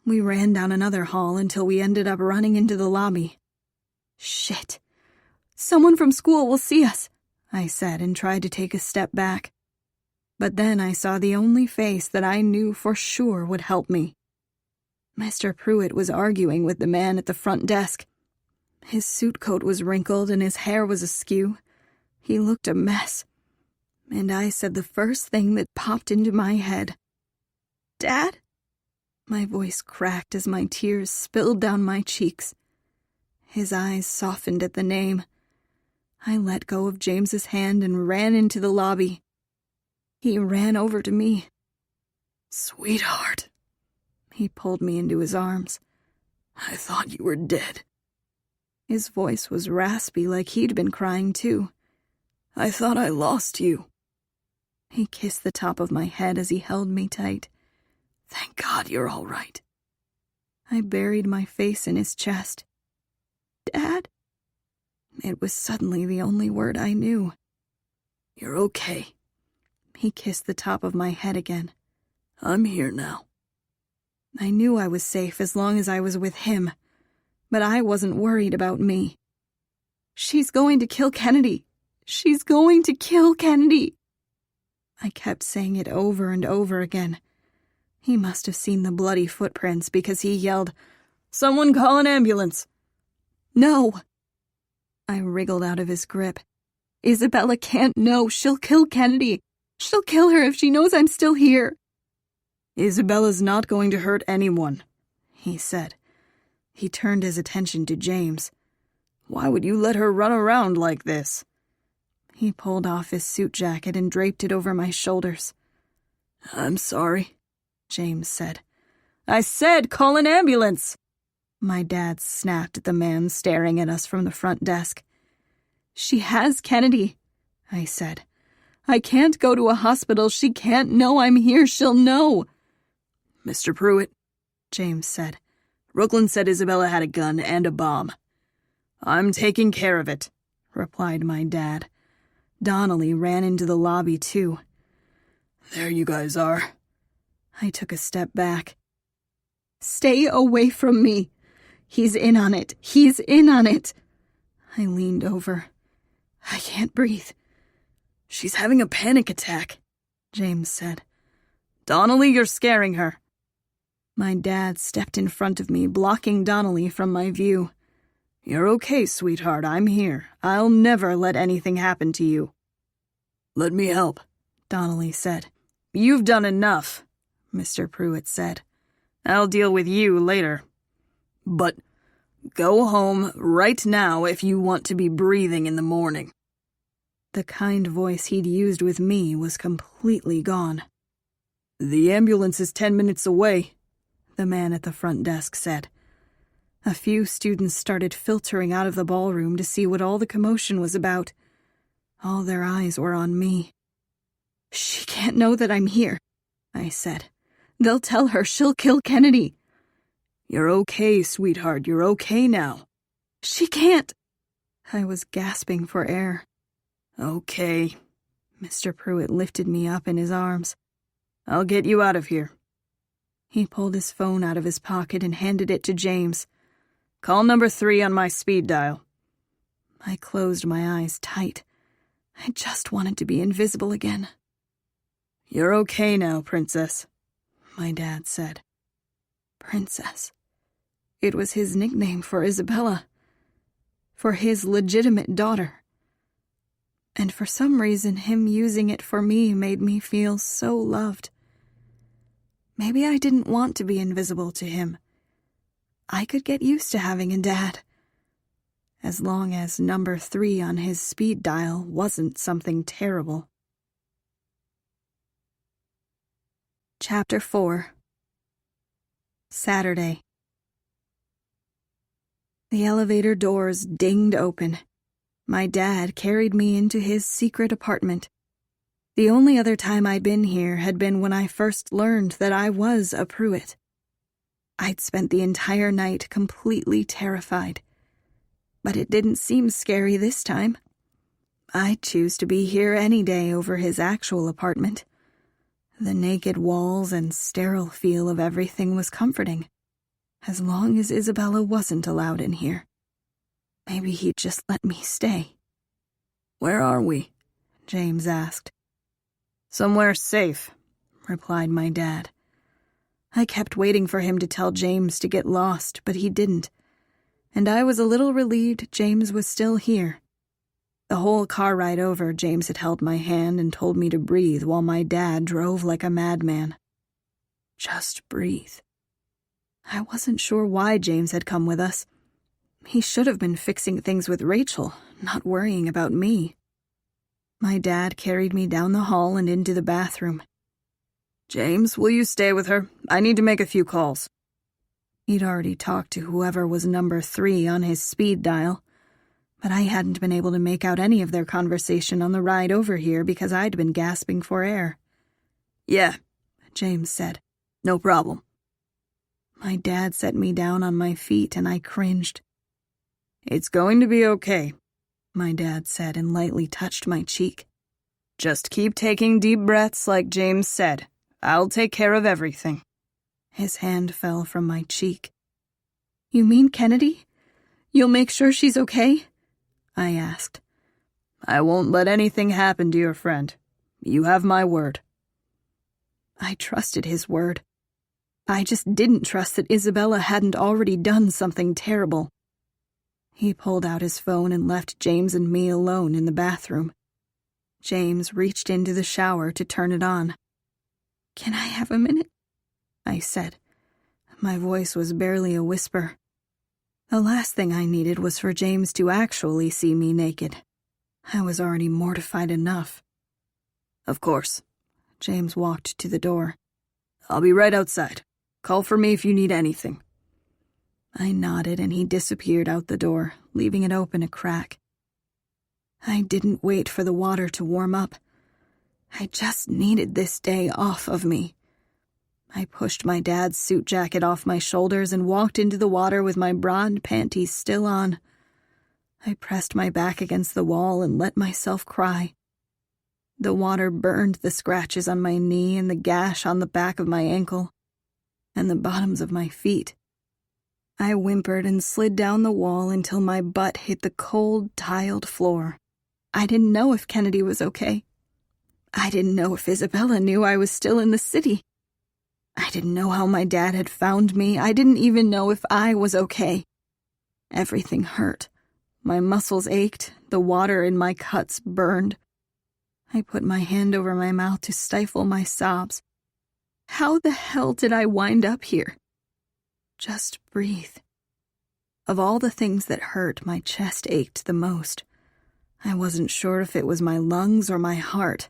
We ran down another hall until we ended up running into the lobby. Shit. Someone from school will see us, I said and tried to take a step back. But then I saw the only face that I knew for sure would help me. Mr. Pruitt was arguing with the man at the front desk. His suit coat was wrinkled and his hair was askew. He looked a mess. And I said the first thing that popped into my head. Dad? My voice cracked as my tears spilled down my cheeks. His eyes softened at the name. I let go of James's hand and ran into the lobby. He ran over to me. Sweetheart. He pulled me into his arms. I thought you were dead. His voice was raspy like he'd been crying too. I thought I lost you. He kissed the top of my head as he held me tight. Thank God you're all right. I buried my face in his chest. Dad? It was suddenly the only word I knew. You're okay. He kissed the top of my head again. I'm here now. I knew I was safe as long as I was with him, but I wasn't worried about me. She's going to kill Kennedy. She's going to kill Kennedy. I kept saying it over and over again. He must have seen the bloody footprints because he yelled, "Someone call an ambulance!" No! I wriggled out of his grip. Isabella can't know. She'll kill Kennedy. She'll kill her if she knows I'm still here. Isabella's not going to hurt anyone, he said. He turned his attention to James. Why would you let her run around like this? He pulled off his suit jacket and draped it over my shoulders. I'm sorry, James said. I said call an ambulance! My dad snapped at the man staring at us from the front desk. She has Kennedy, I said. I can't go to a hospital. She can't know I'm here. She'll know. Mr. Pruitt, James said. Brooklyn said Isabella had a gun and a bomb. I'm taking care of it, replied my dad. Donnelly ran into the lobby, too. There you guys are. I took a step back. Stay away from me. He's in on it. He's in on it. I leaned over. I can't breathe. She's having a panic attack, James said. Donnelly, you're scaring her. My dad stepped in front of me, blocking Donnelly from my view. You're okay, sweetheart. I'm here. I'll never let anything happen to you. Let me help, Donnelly said. You've done enough, Mr. Pruitt said. I'll deal with you later. But go home right now if you want to be breathing in the morning. The kind voice he'd used with me was completely gone. The ambulance is 10 minutes away, the man at the front desk said. A few students started filtering out of the ballroom to see what all the commotion was about. All their eyes were on me. She can't know that I'm here, I said. They'll tell her she'll kill Kennedy. You're okay, sweetheart. You're okay now. She can't. I was gasping for air. Okay. Mr. Pruitt lifted me up in his arms. I'll get you out of here. He pulled his phone out of his pocket and handed it to James. Call number 3 on my speed dial. I closed my eyes tight. I just wanted to be invisible again. You're okay now, Princess, my dad said. Princess. It was his nickname for Isabella. For his legitimate daughter. And for some reason, him using it for me made me feel so loved. Maybe I didn't want to be invisible to him. I could get used to having a dad. As long as number 3 on his speed dial wasn't something terrible. Chapter 4. Saturday. The elevator doors dinged open. My dad carried me into his secret apartment. The only other time I'd been here had been when I first learned that I was a Pruitt. I'd spent the entire night completely terrified. But it didn't seem scary this time. I'd choose to be here any day over his actual apartment. The naked walls and sterile feel of everything was comforting, as long as Isabella wasn't allowed in here. Maybe he'd just let me stay. "Where are we?" James asked. "Somewhere safe," replied my dad. I kept waiting for him to tell James to get lost, but he didn't, and I was a little relieved James was still here. The whole car ride over, James had held my hand and told me to breathe while my dad drove like a madman. Just breathe. I wasn't sure why James had come with us. He should have been fixing things with Rachel, not worrying about me. My dad carried me down the hall and into the bathroom. "James, will you stay with her? I need to make a few calls." He'd already talked to whoever was number 3 on his speed dial, but I hadn't been able to make out any of their conversation on the ride over here because I'd been gasping for air. "Yeah," James said. "No problem." My dad set me down on my feet and I cringed. "It's going to be okay," my dad said and lightly touched my cheek. "Just keep taking deep breaths like James said. I'll take care of everything." His hand fell from my cheek. "You mean Kennedy? You'll make sure she's okay?" I asked. "I won't let anything happen to your friend. You have my word." I trusted his word. I just didn't trust that Isabella hadn't already done something terrible. He pulled out his phone and left James and me alone in the bathroom. James reached into the shower to turn it on. "Can I have a minute?" I said. My voice was barely a whisper. The last thing I needed was for James to actually see me naked. I was already mortified enough. "Of course." James walked to the door. "I'll be right outside. Call for me if you need anything." I nodded and he disappeared out the door, leaving it open a crack. I didn't wait for the water to warm up. I just needed this day off of me. I pushed my dad's suit jacket off my shoulders and walked into the water with my broad panties still on. I pressed my back against the wall and let myself cry. The water burned the scratches on my knee and the gash on the back of my ankle, and the bottoms of my feet. I whimpered and slid down the wall until my butt hit the cold, tiled floor. I didn't know if Kennedy was okay. I didn't know if Isabella knew I was still in the city. I didn't know how my dad had found me. I didn't even know if I was okay. Everything hurt. My muscles ached. The water in my cuts burned. I put my hand over my mouth to stifle my sobs. How the hell did I wind up here? Just breathe. Of all the things that hurt, my chest ached the most. I wasn't sure if it was my lungs or my heart.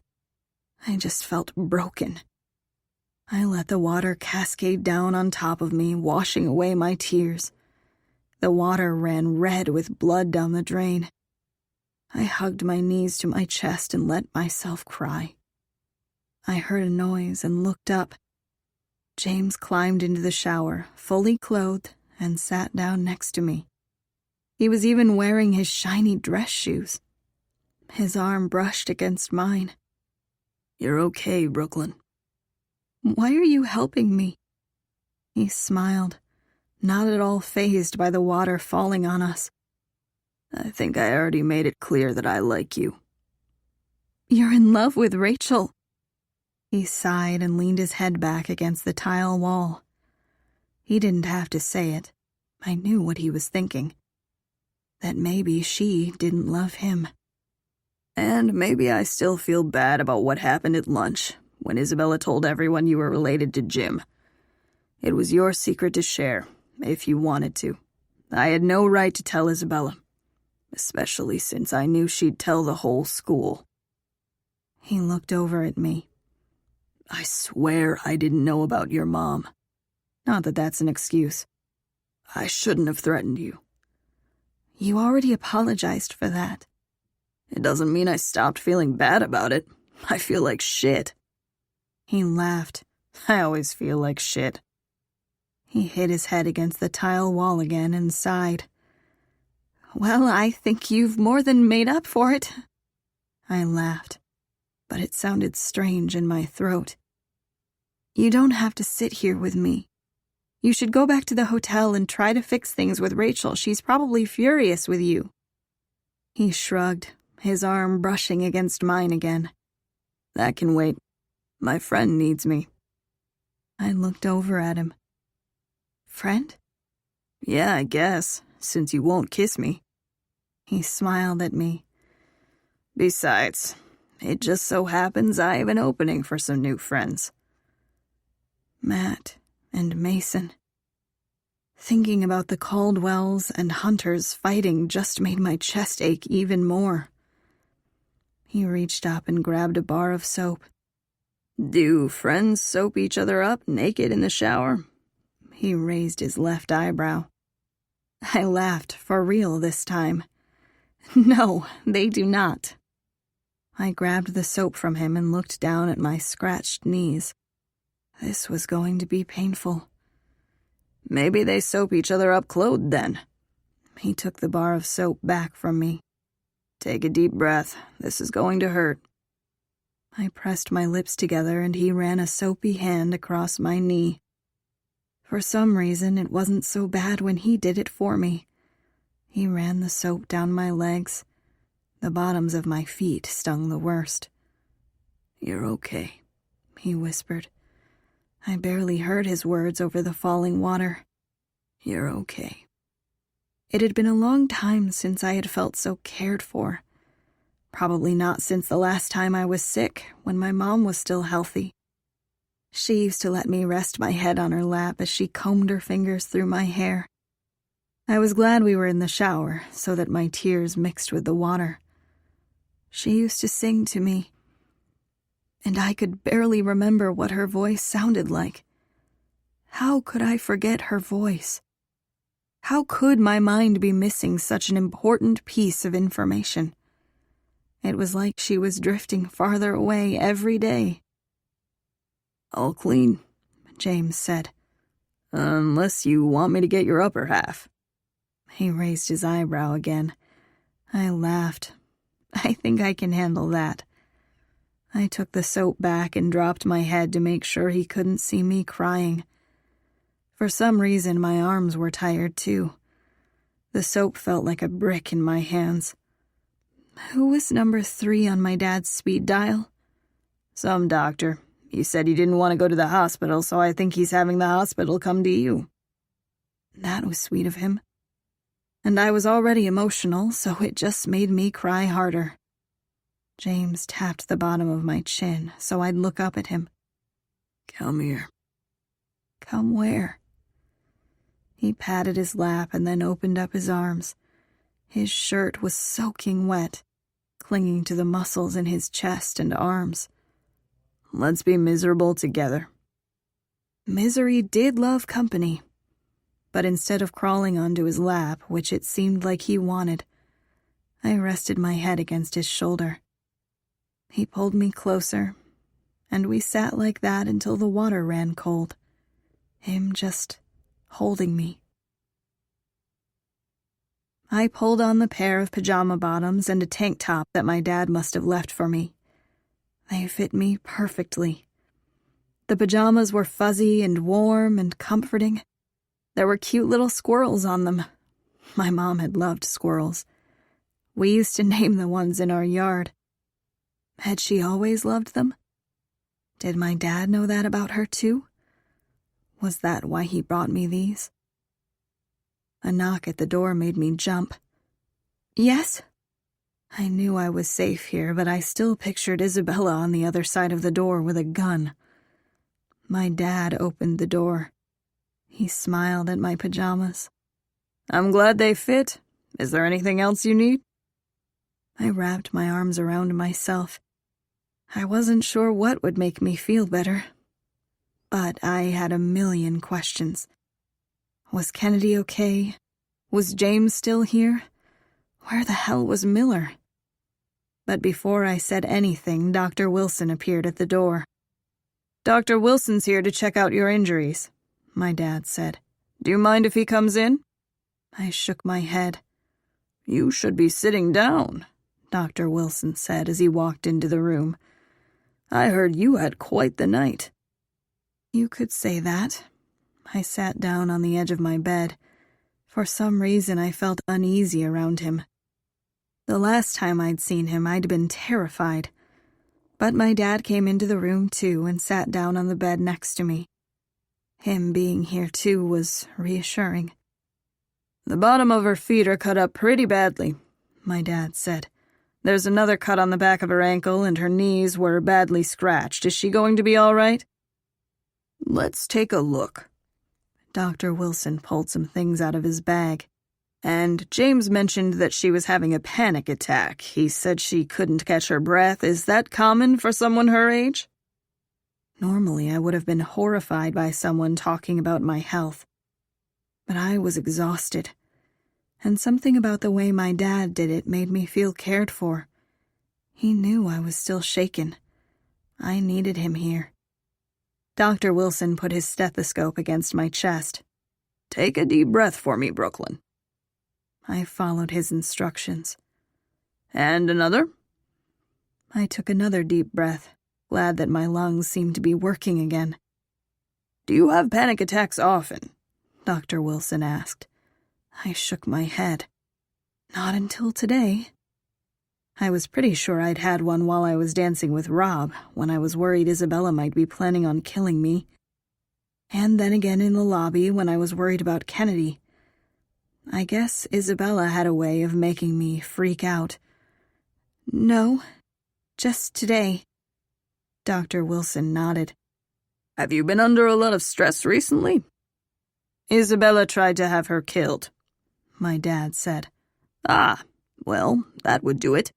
I just felt broken. I let the water cascade down on top of me, washing away my tears. The water ran red with blood down the drain. I hugged my knees to my chest and let myself cry. I heard a noise and looked up. James climbed into the shower, fully clothed, and sat down next to me. He was even wearing his shiny dress shoes. His arm brushed against mine. "You're okay, Brooklyn." "Why are you helping me?" He smiled, not at all fazed by the water falling on us. "I think I already made it clear that I like you." "You're in love with Rachel." He sighed and leaned his head back against the tile wall. He didn't have to say it. I knew what he was thinking. That maybe she didn't love him. "And maybe I still feel bad about what happened at lunch, when Isabella told everyone you were related to Jim. It was your secret to share, if you wanted to. I had no right to tell Isabella, especially since I knew she'd tell the whole school." He looked over at me. "I swear I didn't know about your mom. Not that that's an excuse. I shouldn't have threatened you. You already apologized for that. It doesn't mean I stopped feeling bad about it. I feel like shit. He laughed. I always feel like shit. He hit his head against the tile wall again and sighed. Well, I think you've more than made up for it. I laughed, but it sounded strange in my throat. You don't have to sit here with me. You should go back to the hotel and try to fix things with Rachel. She's probably furious with you. He shrugged, his arm brushing against mine again. That can wait. My friend needs me. I looked over at him. Friend? Yeah, I guess, since you won't kiss me. He smiled at me. Besides, it just so happens I have an opening for some new friends. Matt and Mason. Thinking about the Caldwells and Hunters fighting just made my chest ache even more. He reached up and grabbed a bar of soap. Do friends soap each other up naked in the shower? He raised his left eyebrow. I laughed, for real this time. No, they do not. I grabbed the soap from him and looked down at my scratched knees. This was going to be painful. Maybe they soap each other up clothed then. He took the bar of soap back from me. Take a deep breath. This is going to hurt. I pressed my lips together and he ran a soapy hand across my knee. For some reason, it wasn't so bad when he did it for me. He ran the soap down my legs. The bottoms of my feet stung the worst. You're okay, he whispered. I barely heard his words over the falling water. You're okay. It had been a long time since I had felt so cared for. Probably not since the last time I was sick, when my mom was still healthy. She used to let me rest my head on her lap as she combed her fingers through my hair. I was glad we were in the shower, so that my tears mixed with the water. She used to sing to me, and I could barely remember what her voice sounded like. How could I forget her voice? How could my mind be missing such an important piece of information? It was like she was drifting farther away every day. All clean, James said. Unless you want me to get your upper half. He raised his eyebrow again. I laughed. I think I can handle that. I took the soap back and dropped my head to make sure he couldn't see me crying. For some reason, my arms were tired too. The soap felt like a brick in my hands. Who was number 3 on my dad's speed dial? Some doctor. He said he didn't want to go to the hospital, so I think he's having the hospital come to you. That was sweet of him. And I was already emotional, so it just made me cry harder. James tapped the bottom of my chin so I'd look up at him. Come here. Come where? He patted his lap and then opened up his arms. His shirt was soaking wet, clinging to the muscles in his chest and arms. Let's be miserable together. Misery did love company. But instead of crawling onto his lap, which it seemed like he wanted, I rested my head against his shoulder. He pulled me closer, and we sat like that until the water ran cold. Him just holding me. I pulled on the pair of pajama bottoms and a tank top that my dad must have left for me. They fit me perfectly. The pajamas were fuzzy and warm and comforting. There were cute little squirrels on them. My mom had loved squirrels. We used to name the ones in our yard. Had she always loved them? Did my dad know that about her too? Was that why he brought me these? A knock at the door made me jump. Yes? I knew I was safe here, but I still pictured Isabella on the other side of the door with a gun. My dad opened the door. He smiled at my pajamas. I'm glad they fit. Is there anything else you need? I wrapped my arms around myself. I wasn't sure what would make me feel better. But I had a million questions. Was Kennedy okay? Was James still here? Where the hell was Miller? But before I said anything, Dr. Wilson appeared at the door. "Dr. Wilson's here to check out your injuries," my dad said. "Do you mind if he comes in?" I shook my head. "You should be sitting down," Dr. Wilson said as he walked into the room. "I heard you had quite the night." You could say that. I sat down on the edge of my bed. For some reason, I felt uneasy around him. The last time I'd seen him, I'd been terrified. But my dad came into the room, too, and sat down on the bed next to me. Him being here, too, was reassuring. "The bottom of her feet are cut up pretty badly," my dad said. "There's another cut on the back of her ankle, and her knees were badly scratched. Is she going to be all right?" "Let's take a look." Dr. Wilson pulled some things out of his bag. "And James mentioned that she was having a panic attack. He said she couldn't catch her breath. Is that common for someone her age?" Normally, I would have been horrified by someone talking about my health. But I was exhausted, and something about the way my dad did it made me feel cared for. He knew I was still shaken. I needed him here. Dr. Wilson put his stethoscope against my chest. "Take a deep breath for me, Brooklyn." I followed his instructions. "And another?" I took another deep breath, glad that my lungs seemed to be working again. "Do you have panic attacks often?" Dr. Wilson asked. I shook my head. "Not until today." I was pretty sure I'd had one while I was dancing with Rob, when I was worried Isabella might be planning on killing me. And then again in the lobby when I was worried about Kennedy. I guess Isabella had a way of making me freak out. "No, just today." Dr. Wilson nodded. "Have you been under a lot of stress recently?" "Isabella tried to have her killed," my dad said. "Ah, well, that would do it."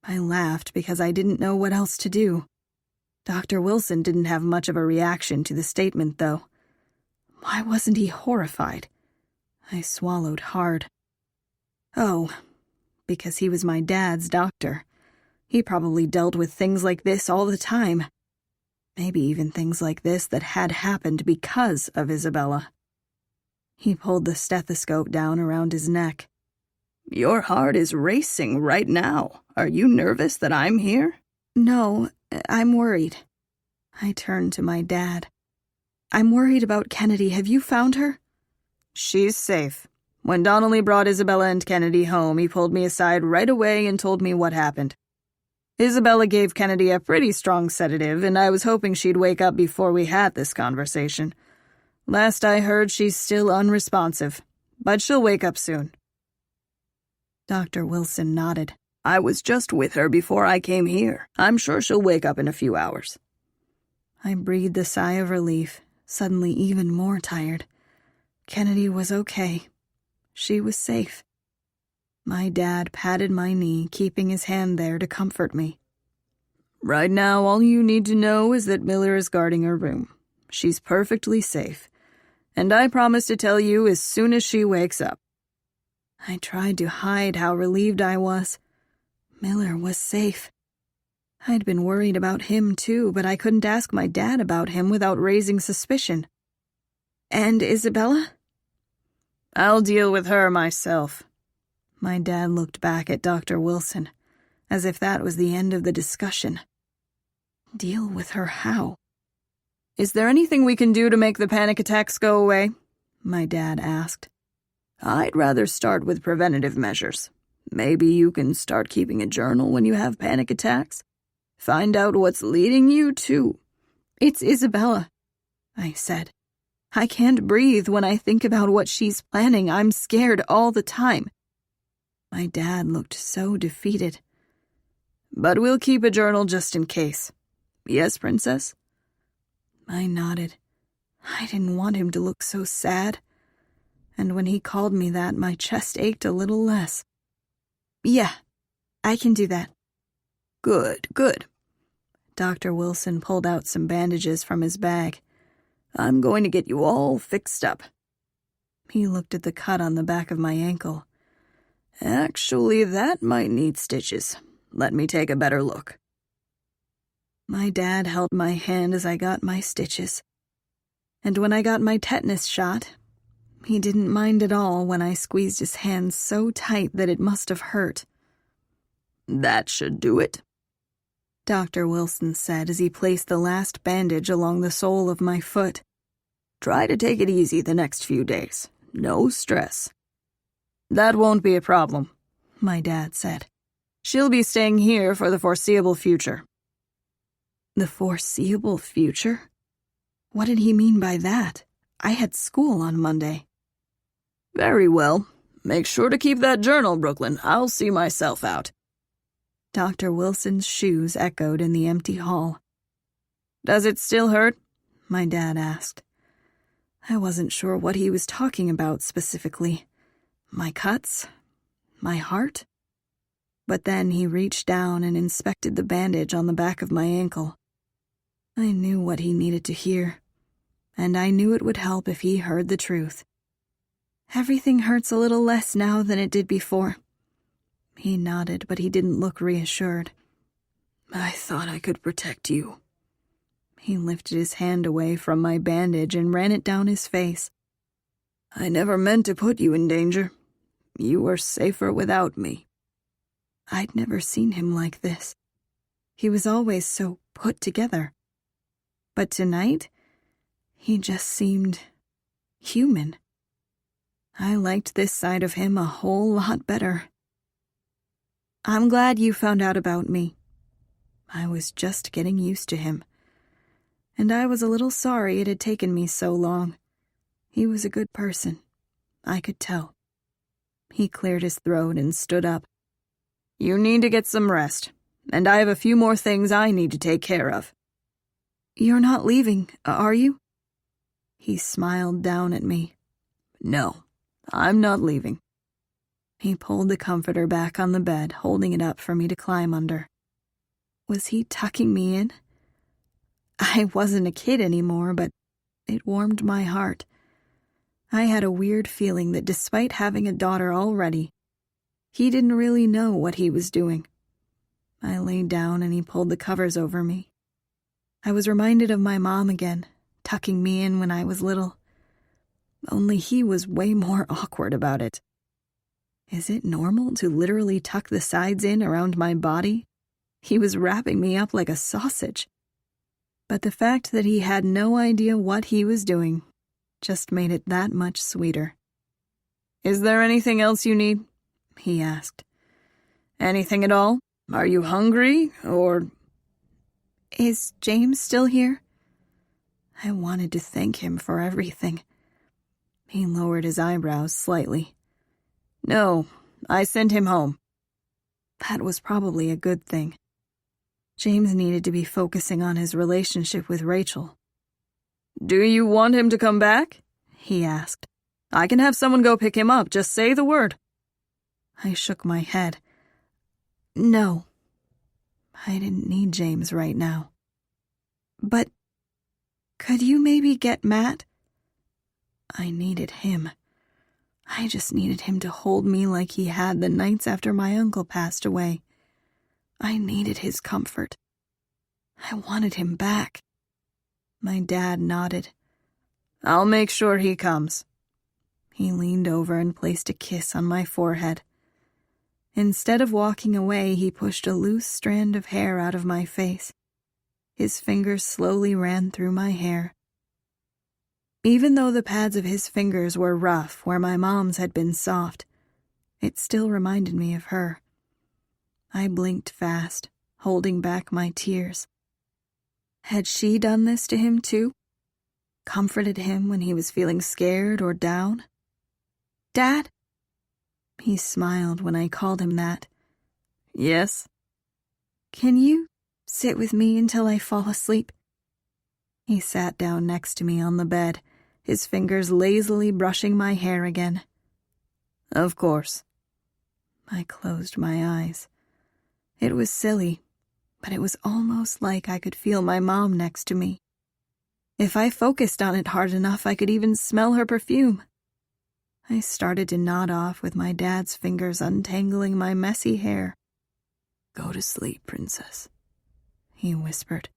I laughed because I didn't know what else to do. Dr. Wilson didn't have much of a reaction to the statement, though. Why wasn't he horrified? I swallowed hard. Oh, because he was my dad's doctor. He probably dealt with things like this all the time. Maybe even things like this that had happened because of Isabella. He pulled the stethoscope down around his neck. "Your heart is racing right now. Are you nervous that I'm here?" "No, I'm worried." I turned to my dad. "I'm worried about Kennedy. Have you found her?" "She's safe. When Donnelly brought Isabella and Kennedy home, he pulled me aside right away and told me what happened. Isabella gave Kennedy a pretty strong sedative, and I was hoping she'd wake up before we had this conversation. Last I heard, she's still unresponsive, but she'll wake up soon." Dr. Wilson nodded. "I was just with her before I came here. I'm sure she'll wake up in a few hours." I breathed a sigh of relief, suddenly even more tired. Kennedy was okay. She was safe. My dad patted my knee, keeping his hand there to comfort me. "Right now, all you need to know is that Miller is guarding her room. She's perfectly safe. And I promise to tell you as soon as she wakes up." I tried to hide how relieved I was. Miller was safe. I'd been worried about him, too, but I couldn't ask my dad about him without raising suspicion. "And Isabella?" "I'll deal with her myself." My dad looked back at Dr. Wilson, as if that was the end of the discussion. Deal with her how? "Is there anything we can do to make the panic attacks go away?" my dad asked. "I'd rather start with preventative measures. Maybe you can start keeping a journal when you have panic attacks. Find out what's leading you to—" "It's Isabella," I said. "I can't breathe when I think about what she's planning. I'm scared all the time." My dad looked so defeated. "But we'll keep a journal just in case. Yes, Princess?" I nodded. I didn't want him to look so sad. And when he called me that, my chest ached a little less. "Yeah, I can do that." Good, good." Dr. Wilson pulled out some bandages from his bag. "I'm going to get you all fixed up." He looked at the cut on the back of my ankle. Actually, that might need stitches. Let me take a better look. My dad held my hand as I got my stitches. And when I got my tetanus shot, he didn't mind at all when I squeezed his hand so tight that it must have hurt. That should do it, Dr. Wilson said as he placed the last bandage along the sole of my foot. Try to take it easy the next few days. No stress. That won't be a problem, my dad said. She'll be staying here for the foreseeable future. The foreseeable future? What did he mean by that? I had school on Monday. Very well. Make sure to keep that journal, Brooklyn. I'll see myself out. Dr. Wilson's shoes echoed in the empty hall. Does it still hurt? My dad asked. I wasn't sure what he was talking about specifically. My cuts? My heart? But then he reached down and inspected the bandage on the back of my ankle. I knew what he needed to hear, and I knew it would help if he heard the truth. Everything hurts a little less now than it did before. He nodded, but he didn't look reassured. I thought I could protect you. He lifted his hand away from my bandage and ran it down his face. I never meant to put you in danger. You were safer without me. I'd never seen him like this. He was always so put together. But tonight, he just seemed human. I liked this side of him a whole lot better. I'm glad you found out about me. I was just getting used to him. And I was a little sorry it had taken me so long. He was a good person. I could tell. He cleared his throat and stood up. You need to get some rest, and I have a few more things I need to take care of. You're not leaving, are you? He smiled down at me. No, I'm not leaving. He pulled the comforter back on the bed, holding it up for me to climb under. Was he tucking me in? I wasn't a kid anymore, but it warmed my heart. I had a weird feeling that despite having a daughter already, he didn't really know what he was doing. I lay down and he pulled the covers over me. I was reminded of my mom again, tucking me in when I was little. Only he was way more awkward about it. Is it normal to literally tuck the sides in around my body? He was wrapping me up like a sausage. But the fact that he had no idea what he was doing just made it that much sweeter. Is there anything else you need? He asked. Anything at all? Are you hungry, or... Is James still here? I wanted to thank him for everything. He lowered his eyebrows slightly. No, I sent him home. That was probably a good thing. James needed to be focusing on his relationship with Rachel. Do you want him to come back? He asked. I can have someone go pick him up. Just say the word. I shook my head. No. I didn't need James right now. But could you maybe get Matt? I needed him. I just needed him to hold me like he had the nights after my uncle passed away. I needed his comfort. I wanted him back. My dad nodded. I'll make sure he comes. He leaned over and placed a kiss on my forehead. Instead of walking away, he pushed a loose strand of hair out of my face. His fingers slowly ran through my hair. Even though the pads of his fingers were rough where my mom's had been soft, it still reminded me of her. I blinked fast, holding back my tears. Had she done this to him too? Comforted him when he was feeling scared or down? Dad? He smiled when I called him that. Yes? Can you sit with me until I fall asleep? He sat down next to me on the bed, his fingers lazily brushing my hair again. Of course. I closed my eyes. It was silly, but it was almost like I could feel my mom next to me. If I focused on it hard enough, I could even smell her perfume. I started to nod off with my dad's fingers untangling my messy hair. "Go to sleep, princess," he whispered.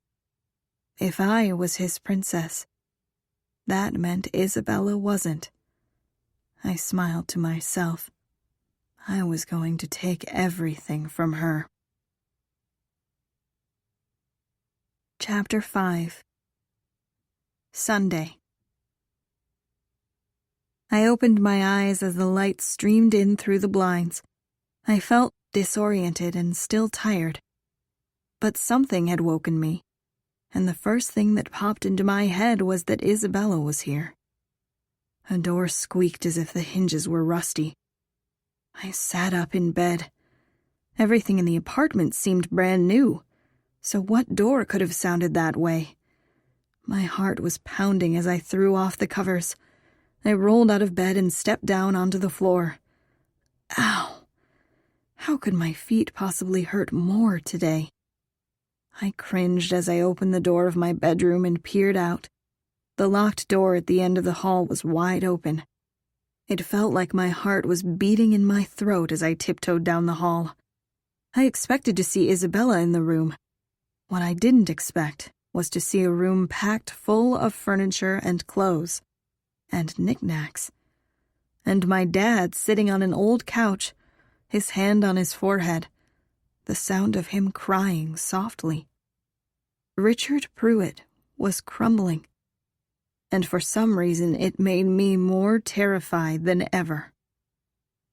If I was his princess, that meant Isabella wasn't. I smiled to myself. I was going to take everything from her. Chapter 5. Sunday. I opened my eyes as the light streamed in through the blinds. I felt disoriented and still tired. But something had woken me, and the first thing that popped into my head was that Isabella was here. A door squeaked as if the hinges were rusty. I sat up in bed. Everything in the apartment seemed brand new, so what door could have sounded that way? My heart was pounding as I threw off the covers. I rolled out of bed and stepped down onto the floor. Ow! How could my feet possibly hurt more today? I cringed as I opened the door of my bedroom and peered out. The locked door at the end of the hall was wide open. It felt like my heart was beating in my throat as I tiptoed down the hall. I expected to see Isabella in the room. What I didn't expect was to see a room packed full of furniture and clothes, and knickknacks. And my dad sitting on an old couch, his hand on his forehead, the sound of him crying softly. Richard Pruitt was crumbling, and for some reason it made me more terrified than ever.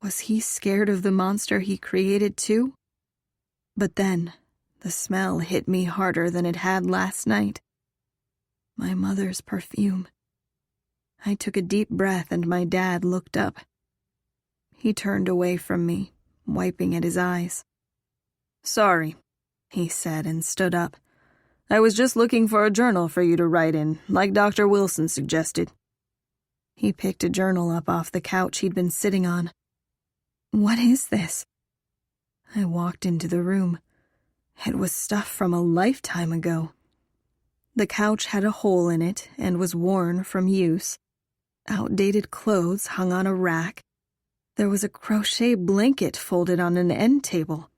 Was he scared of the monster he created too? But then, the smell hit me harder than it had last night. My mother's perfume. I took a deep breath and my dad looked up. He turned away from me, wiping at his eyes. "Sorry," he said and stood up. "I was just looking for a journal for you to write in, like Dr. Wilson suggested." He picked a journal up off the couch he'd been sitting on. "What is this?" I walked into the room. It was stuff from a lifetime ago. The couch had a hole in it and was worn from use. Outdated clothes hung on a rack. There was a crochet blanket folded on an end table.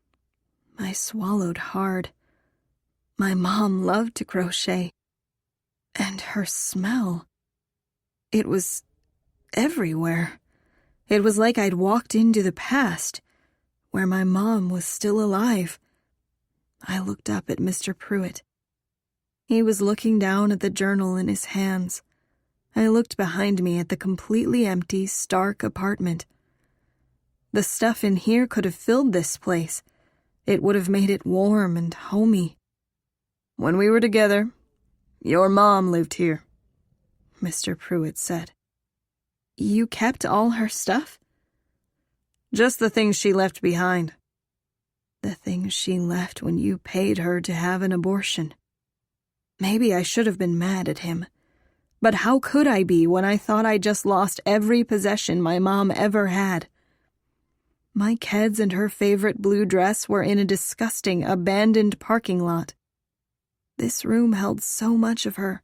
I swallowed hard. My mom loved to crochet. And her smell. It was everywhere. It was like I'd walked into the past, where my mom was still alive. I looked up at Mr. Pruitt. He was looking down at the journal in his hands. I looked behind me at the completely empty, stark apartment. The stuff in here could have filled this place. It would have made it warm and homey. "When we were together, your mom lived here," Mr. Pruitt said. "You kept all her stuff?" "Just the things she left behind." "The things she left when you paid her to have an abortion." Maybe I should have been mad at him. But how could I be when I thought I just lost every possession my mom ever had? My Keds and her favorite blue dress were in a disgusting, abandoned parking lot. This room held so much of her.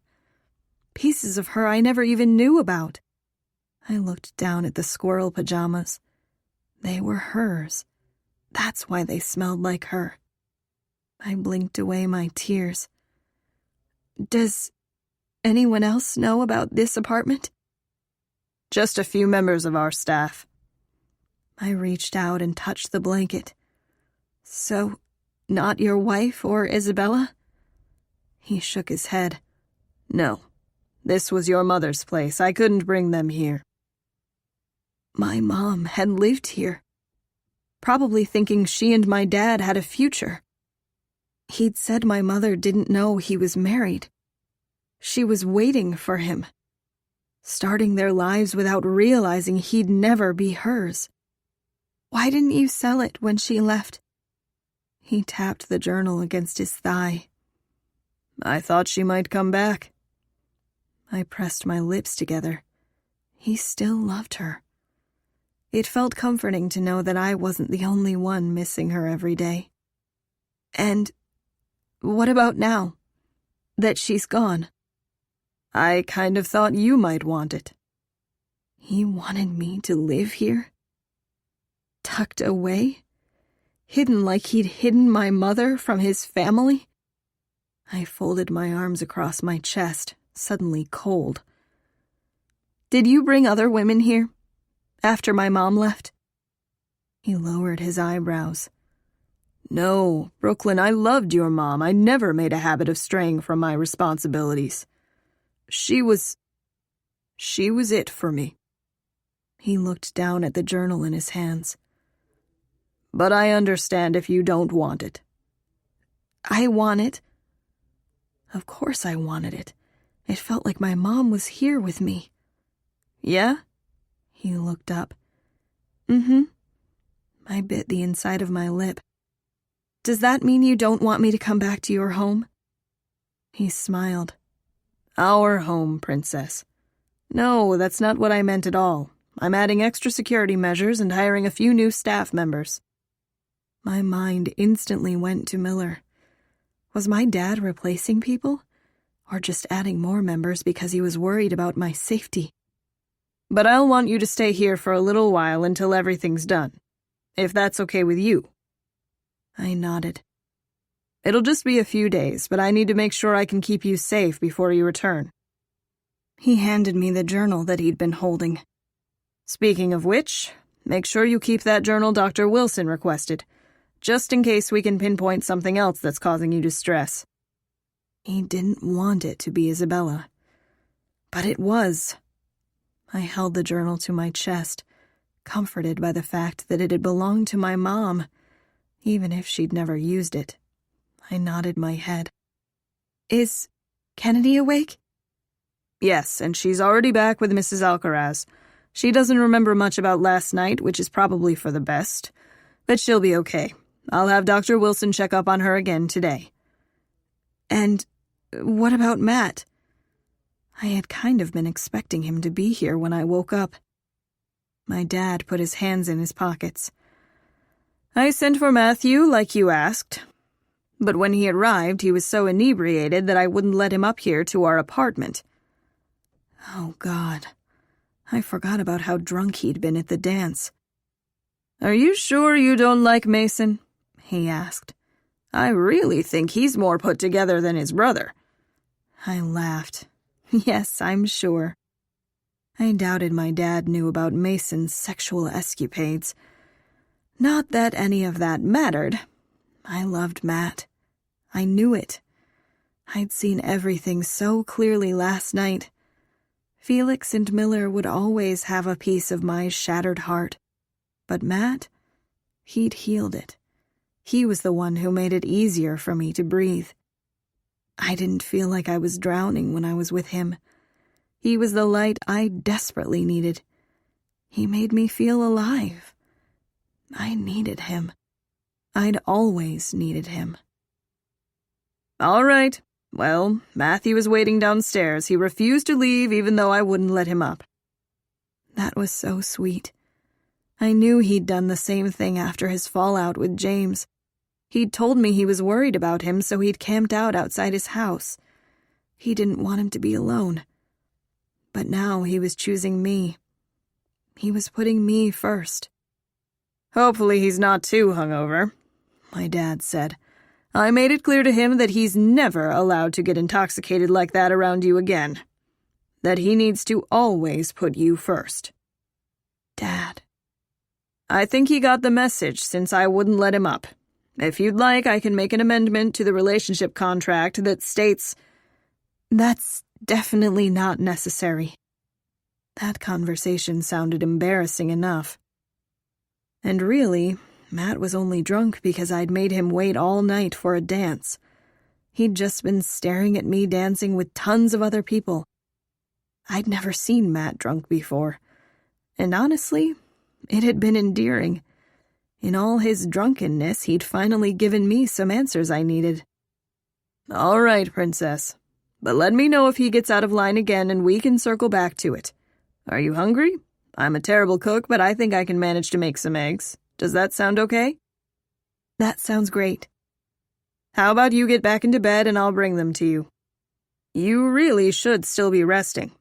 Pieces of her I never even knew about. I looked down at the squirrel pajamas. They were hers. That's why they smelled like her. I blinked away my tears. "Does anyone else know about this apartment?" "Just a few members of our staff." I reached out and touched the blanket. "So, not your wife or Isabella?" He shook his head. "No, this was your mother's place. I couldn't bring them here." My mom had lived here, probably thinking she and my dad had a future. He'd said my mother didn't know he was married. She was waiting for him, starting their lives without realizing he'd never be hers. "Why didn't you sell it when she left?" He tapped the journal against his thigh. "I thought she might come back." I pressed my lips together. He still loved her. It felt comforting to know that I wasn't the only one missing her every day. "And what about now? That she's gone?" "I kind of thought you might want it." He wanted me to live here? Tucked away? Hidden like he'd hidden my mother from his family? I folded my arms across my chest, suddenly cold. Did you bring other women here? After my mom left? He lowered his eyebrows. No, Brooklyn, I loved your mom. I never made a habit of straying from my responsibilities. She was it for me. He looked down at the journal in his hands. But I understand if you don't want it. I want it. Of course I wanted it. It felt like my mom was here with me. Yeah? He looked up. Mm-hmm. I bit the inside of my lip. Does that mean you don't want me to come back to your home? He smiled. Our home, Princess. No, that's not what I meant at all. I'm adding extra security measures and hiring a few new staff members. My mind instantly went to Miller. Was my dad replacing people? Or just adding more members because he was worried about my safety? But I'll want you to stay here for a little while until everything's done. If that's okay with you. I nodded. It'll just be a few days, but I need to make sure I can keep you safe before you return. He handed me the journal that he'd been holding. Speaking of which, make sure you keep that journal Dr. Wilson requested, just in case we can pinpoint something else that's causing you distress. He didn't want it to be Isabella. But it was. I held the journal to my chest, comforted by the fact that it had belonged to my mom, even if she'd never used it. I nodded my head. Is Kennedy awake? Yes, and she's already back with Mrs. Alcaraz. She doesn't remember much about last night, which is probably for the best. But she'll be okay. I'll have Dr. Wilson check up on her again today. And what about Matt? I had kind of been expecting him to be here when I woke up. My dad put his hands in his pockets. I sent for Matthew, like you asked. But when he arrived, he was so inebriated that I wouldn't let him up here to our apartment. Oh, God. I forgot about how drunk he'd been at the dance. Are you sure you don't like Mason? He asked. I really think he's more put together than his brother. I laughed. Yes, I'm sure. I doubted my dad knew about Mason's sexual escapades. Not that any of that mattered. I loved Matt. I knew it. I'd seen everything so clearly last night. Felix and Miller would always have a piece of my shattered heart. But Matt, he'd healed it. He was the one who made it easier for me to breathe. I didn't feel like I was drowning when I was with him. He was the light I desperately needed. He made me feel alive. I needed him. I'd always needed him. All right. Well, Matthew is waiting downstairs. He refused to leave even though I wouldn't let him up. That was so sweet. I knew he'd done the same thing after his fallout with James. He'd told me he was worried about him, so he'd camped out outside his house. He didn't want him to be alone. But now he was choosing me. He was putting me first. Hopefully he's not too hungover, my dad said. I made it clear to him that he's never allowed to get intoxicated like that around you again. That he needs to always put you first. Dad. I think he got the message since I wouldn't let him up. If you'd like, I can make an amendment to the relationship contract that states... That's definitely not necessary. That conversation sounded embarrassing enough. And really, Matt was only drunk because I'd made him wait all night for a dance. He'd just been staring at me dancing with tons of other people. I'd never seen Matt drunk before. And honestly, it had been endearing. In all his drunkenness, he'd finally given me some answers I needed. All right, Princess. But let me know if he gets out of line again and we can circle back to it. Are you hungry? I'm a terrible cook, but I think I can manage to make some eggs. Does that sound okay? That sounds great. How about you get back into bed and I'll bring them to you? You really should still be resting.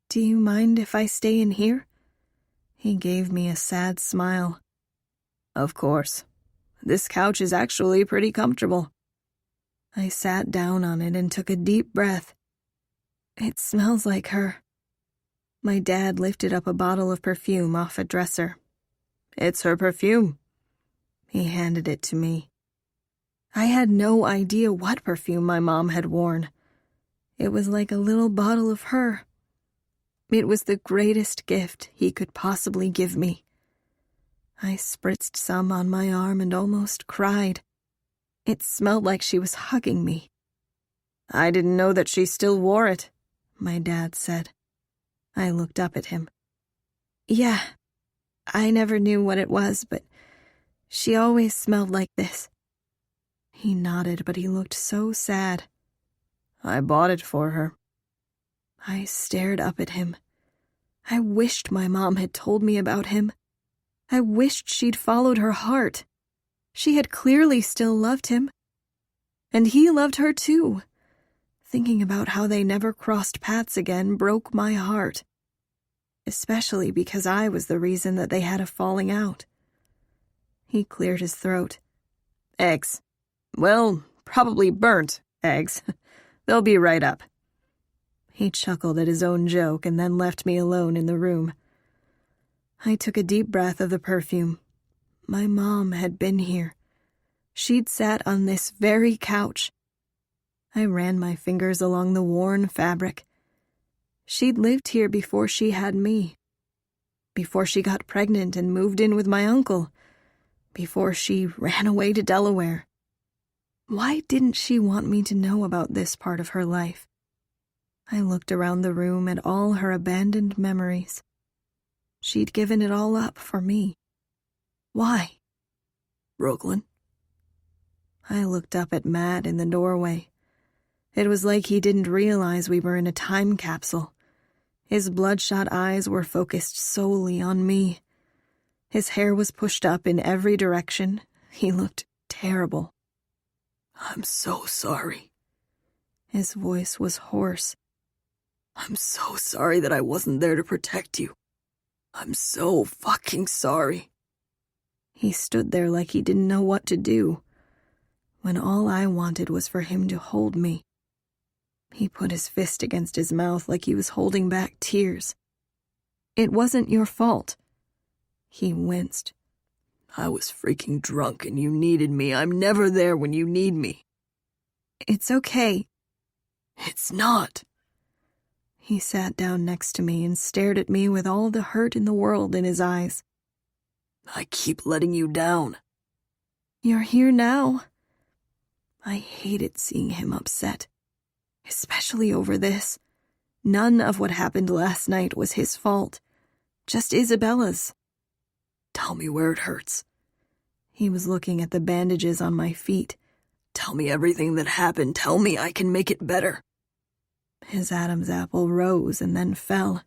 Do you mind if I stay in here? He gave me a sad smile. Of course. This couch is actually pretty comfortable. I sat down on it and took a deep breath. It smells like her. My dad lifted up a bottle of perfume off a dresser. It's her perfume. He handed it to me. I had no idea what perfume my mom had worn. It was like a little bottle of her. It was the greatest gift he could possibly give me. I spritzed some on my arm and almost cried. It smelled like she was hugging me. I didn't know that she still wore it, my dad said. I looked up at him. Yeah, I never knew what it was, but she always smelled like this. He nodded, but he looked so sad. I bought it for her. I stared up at him. I wished my mom had told me about him. I wished she'd followed her heart. She had clearly still loved him. And he loved her too. Thinking about how they never crossed paths again broke my heart. Especially because I was the reason that they had a falling out. He cleared his throat. Eggs. Well, probably burnt eggs. They'll be right up. He chuckled at his own joke and then left me alone in the room. I took a deep breath of the perfume. My mom had been here. She'd sat on this very couch. I ran my fingers along the worn fabric. She'd lived here before she had me. Before she got pregnant and moved in with my uncle. Before she ran away to Delaware. Why didn't she want me to know about this part of her life? I looked around the room at all her abandoned memories. She'd given it all up for me. Why? Brooklyn? I looked up at Matt in the doorway. It was like he didn't realize we were in a time capsule. His bloodshot eyes were focused solely on me. His hair was pushed up in every direction. He looked terrible. I'm so sorry. His voice was hoarse. I'm so sorry that I wasn't there to protect you. I'm so fucking sorry. He stood there like he didn't know what to do, when all I wanted was for him to hold me. He put his fist against his mouth like he was holding back tears. It wasn't your fault. He winced. I was freaking drunk and you needed me. I'm never there when you need me. It's okay. It's not. He sat down next to me and stared at me with all the hurt in the world in his eyes. I keep letting you down. You're here now. I hated seeing him upset, especially over this. None of what happened last night was his fault, just Isabella's. Tell me where it hurts. He was looking at the bandages on my feet. Tell me everything that happened. Tell me I can make it better. His Adam's apple rose and then fell.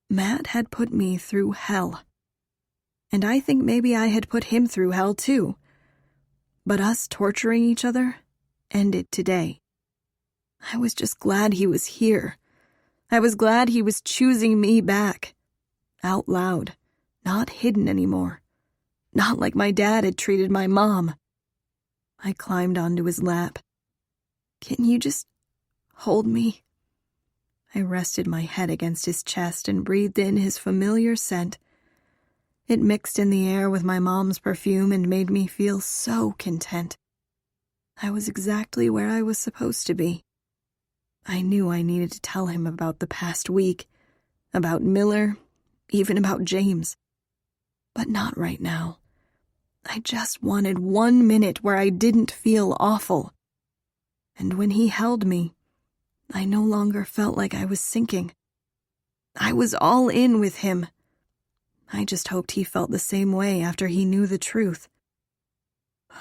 Matt had put me through hell. And I think maybe I had put him through hell too. But us torturing each other ended today. I was just glad he was here. I was glad he was choosing me back. Out loud, not hidden anymore. Not like my dad had treated my mom. I climbed onto his lap. Can you just hold me? I rested my head against his chest and breathed in his familiar scent. It mixed in the air with my mom's perfume and made me feel so content. I was exactly where I was supposed to be. I knew I needed to tell him about the past week, about Miller, even about James. But not right now. I just wanted 1 minute where I didn't feel awful. And when he held me, I no longer felt like I was sinking. I was all in with him. I just hoped he felt the same way after he knew the truth.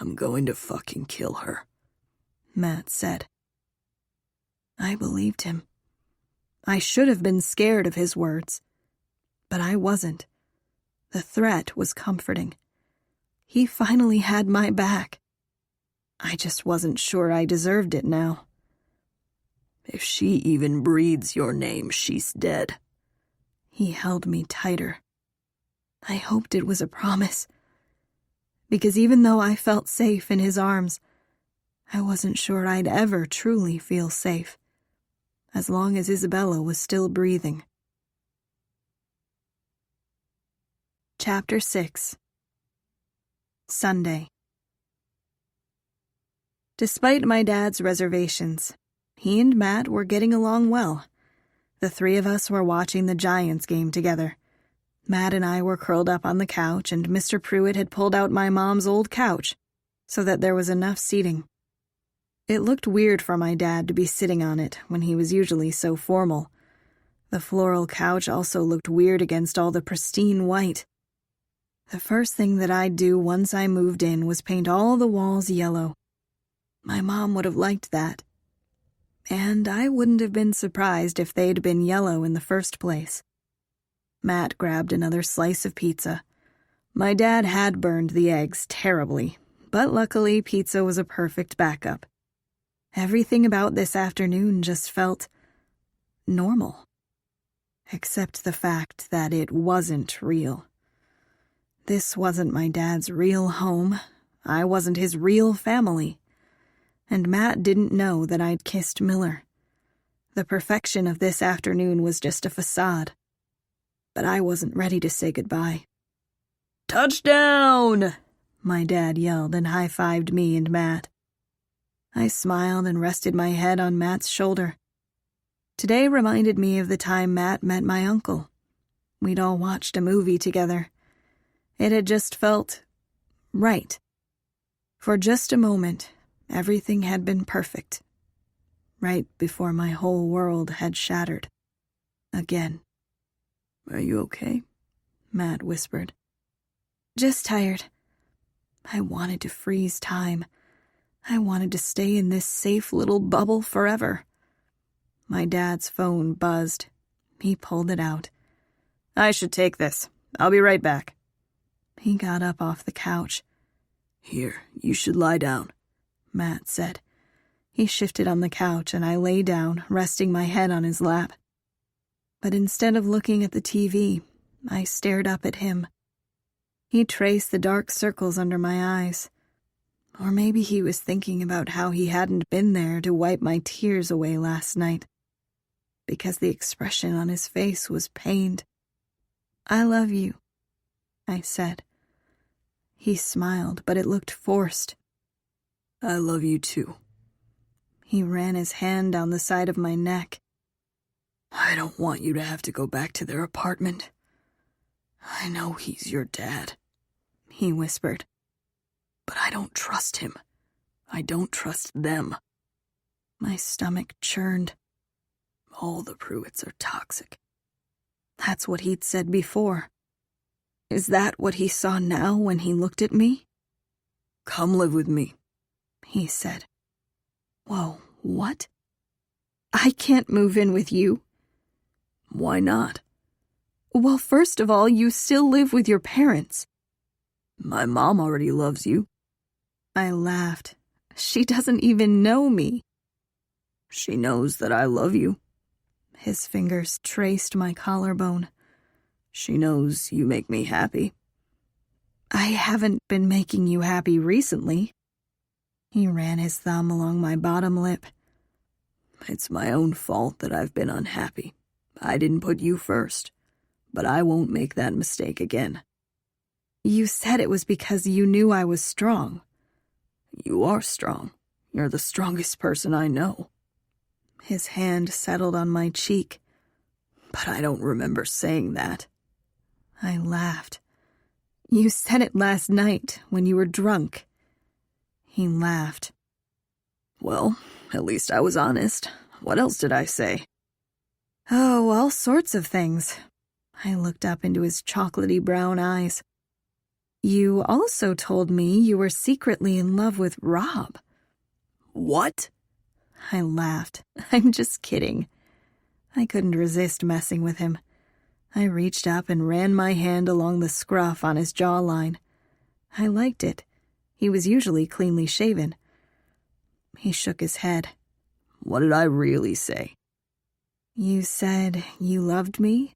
I'm going to fucking kill her, Matt said. I believed him. I should have been scared of his words. But I wasn't. The threat was comforting. He finally had my back. I just wasn't sure I deserved it now. If she even breathes your name, she's dead. He held me tighter. I hoped it was a promise, because even though I felt safe in his arms, I wasn't sure I'd ever truly feel safe, as long as Isabella was still breathing. Chapter 6. Sunday. Despite my dad's reservations, he and Matt were getting along well. The three of us were watching the Giants game together. Matt and I were curled up on the couch, and Mr. Pruitt had pulled out my mom's old couch so that there was enough seating. It looked weird for my dad to be sitting on it when he was usually so formal. The floral couch also looked weird against all the pristine white. The first thing that I'd do once I moved in was paint all the walls yellow. My mom would have liked that. And I wouldn't have been surprised if they'd been yellow in the first place. Matt grabbed another slice of pizza. My dad had burned the eggs terribly, but luckily pizza was a perfect backup. Everything about this afternoon just felt normal. Except the fact that it wasn't real. This wasn't my dad's real home. I wasn't his real family. And Matt didn't know that I'd kissed Miller. The perfection of this afternoon was just a facade. But I wasn't ready to say goodbye. "Touchdown!" my dad yelled and high-fived me and Matt. I smiled and rested my head on Matt's shoulder. Today reminded me of the time Matt met my uncle. We'd all watched a movie together. It had just felt right. For just a moment, everything had been perfect. Right before my whole world had shattered. Again. "Are you okay?" Matt whispered. "Just tired. I wanted to freeze time. I wanted to stay in this safe little bubble forever." My dad's phone buzzed. He pulled it out. "I should take this. I'll be right back." He got up off the couch. "Here, you should lie down," Matt said. He shifted on the couch and I lay down, resting my head on his lap. But instead of looking at the TV, I stared up at him. He traced the dark circles under my eyes. Or maybe he was thinking about how he hadn't been there to wipe my tears away last night. Because the expression on his face was pained. "I love you," I said. He smiled, but it looked forced. "I love you too." He ran his hand down the side of my neck. "I don't want you to have to go back to their apartment. I know he's your dad," he whispered. "But I don't trust him. I don't trust them." My stomach churned. All the Pruitts are toxic. That's what he'd said before. Is that what he saw now when he looked at me? "Come live with me," he said. Whoa, what? I can't move in with you. "Why not?" "Well, first of all, you still live with your parents." "My mom already loves you." I laughed. She doesn't even know me. "She knows that I love you." His fingers traced my collarbone. "She knows you make me happy." "I haven't been making you happy recently." He ran his thumb along my bottom lip. "It's my own fault that I've been unhappy. I didn't put you first, but I won't make that mistake again." "You said it was because you knew I was strong." "You are strong. You're the strongest person I know." His hand settled on my cheek. "But I don't remember saying that." I laughed. "You said it last night when you were drunk." He laughed. "Well, at least I was honest. What else did I say?" "Oh, all sorts of things." I looked up into his chocolatey brown eyes. "You also told me you were secretly in love with Rob." "What?" I laughed. "I'm just kidding." I couldn't resist messing with him. I reached up and ran my hand along the scruff on his jawline. I liked it. He was usually cleanly shaven. He shook his head. What did I really say? You said you loved me.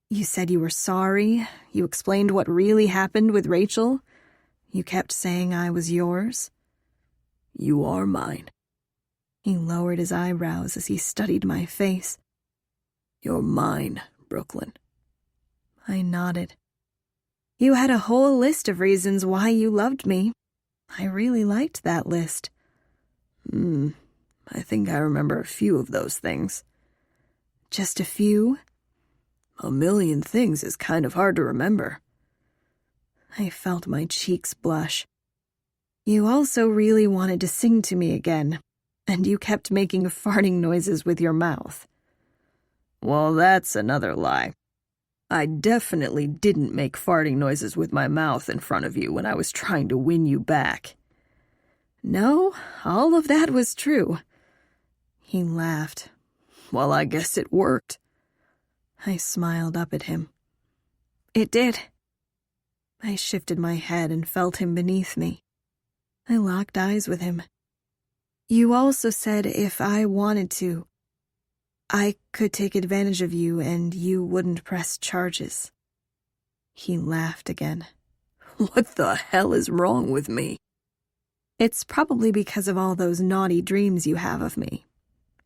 You said you were sorry. You explained what really happened with Rachel. You kept saying I was yours. You are mine. He lowered his eyebrows as he studied my face. You're mine, Brooklyn. I nodded. You had a whole list of reasons why you loved me. I really liked that list. I think I remember a few of those things. Just a few? A million things is kind of hard to remember. I felt my cheeks blush. You also really wanted to sing to me again, and you kept making farting noises with your mouth. Well, that's another lie. I definitely didn't make farting noises with my mouth in front of you when I was trying to win you back. No, all of that was true. He laughed. Well, I guess it worked. I smiled up at him. It did. I shifted my head and felt him beneath me. I locked eyes with him. You also said if I wanted to, I could take advantage of you and you wouldn't press charges. He laughed again. What the hell is wrong with me? It's probably because of all those naughty dreams you have of me,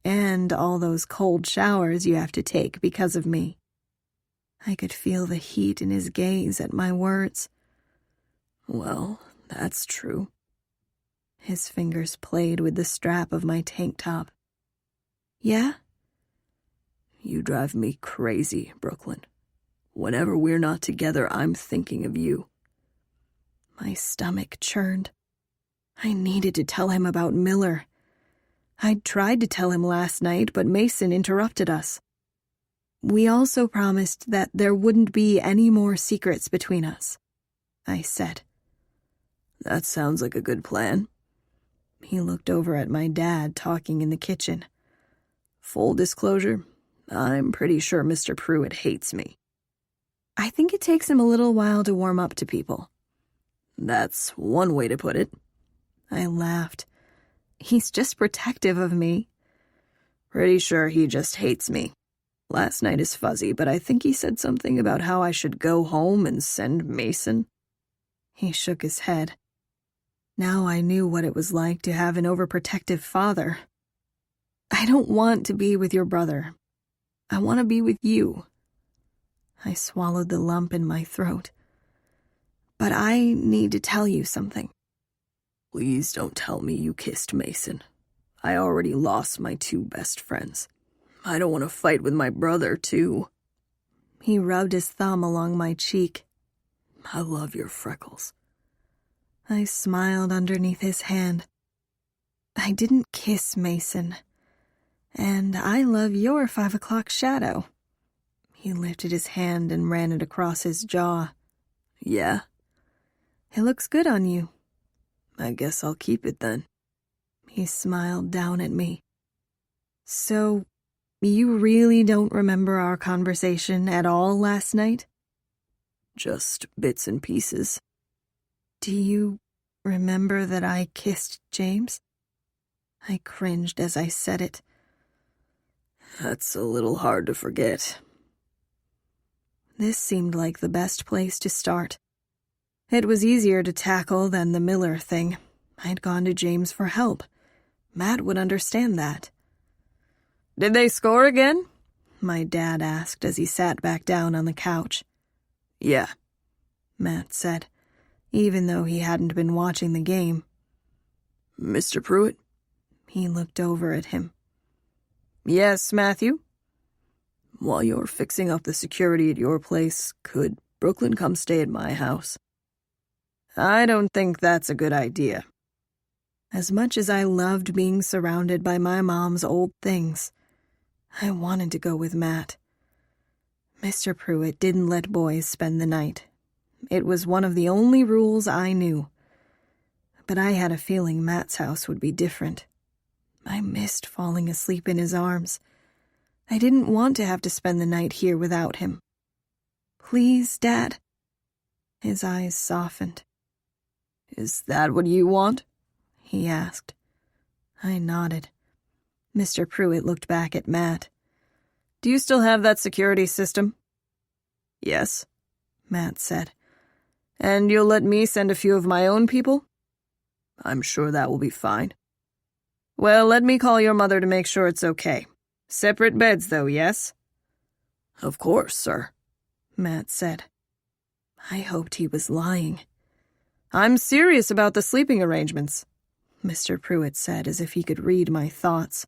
and all those cold showers you have to take because of me. I could feel the heat in his gaze at my words. Well, that's true. His fingers played with the strap of my tank top. Yeah? You drive me crazy, Brooklyn. Whenever we're not together, I'm thinking of you. My stomach churned. I needed to tell him about Miller. I'd tried to tell him last night, but Mason interrupted us. We also promised that there wouldn't be any more secrets between us, I said. That sounds like a good plan. He looked over at my dad talking in the kitchen. Full disclosure, I'm pretty sure Mr. Pruitt hates me. I think it takes him a little while to warm up to people. That's one way to put it. I laughed. He's just protective of me. Pretty sure he just hates me. Last night is fuzzy, but I think he said something about how I should go home and send Mason. He shook his head. Now I knew what it was like to have an overprotective father. I don't want to be with your brother. I want to be with you. I swallowed the lump in my throat. But I need to tell you something. Please don't tell me you kissed Mason. I already lost my two best friends. I don't want to fight with my brother, too. He rubbed his thumb along my cheek. I love your freckles. I smiled underneath his hand. I didn't kiss Mason. And I love your 5 o'clock shadow. He lifted his hand and ran it across his jaw. Yeah? It looks good on you. I guess I'll keep it then. He smiled down at me. So, you really don't remember our conversation at all last night? Just bits and pieces. Do you remember that I kissed James? I cringed as I said it. That's a little hard to forget. This seemed like the best place to start. It was easier to tackle than the Miller thing. I'd gone to James for help. Matt would understand that. Did they score again? My dad asked as he sat back down on the couch. Yeah, Matt said, even though he hadn't been watching the game. Mr. Pruitt? He looked over at him. Yes, Matthew? While you're fixing up the security at your place, could Brooklyn come stay at my house? I don't think that's a good idea. As much as I loved being surrounded by my mom's old things, I wanted to go with Matt. Mr. Pruitt didn't let boys spend the night. It was one of the only rules I knew. But I had a feeling Matt's house would be different. I missed falling asleep in his arms. I didn't want to have to spend the night here without him. Please, Dad. His eyes softened. Is that what you want? He asked. I nodded. Mr. Pruitt looked back at Matt. "Do you still have that security system?" "Yes," Matt said. "And you'll let me send a few of my own people?" "I'm sure that will be fine." "Well, let me call your mother to make sure it's okay. Separate beds, though, yes?" "Of course, sir," Matt said. I hoped he was lying. "I'm serious about the sleeping arrangements," Mr. Pruitt said, as if he could read my thoughts.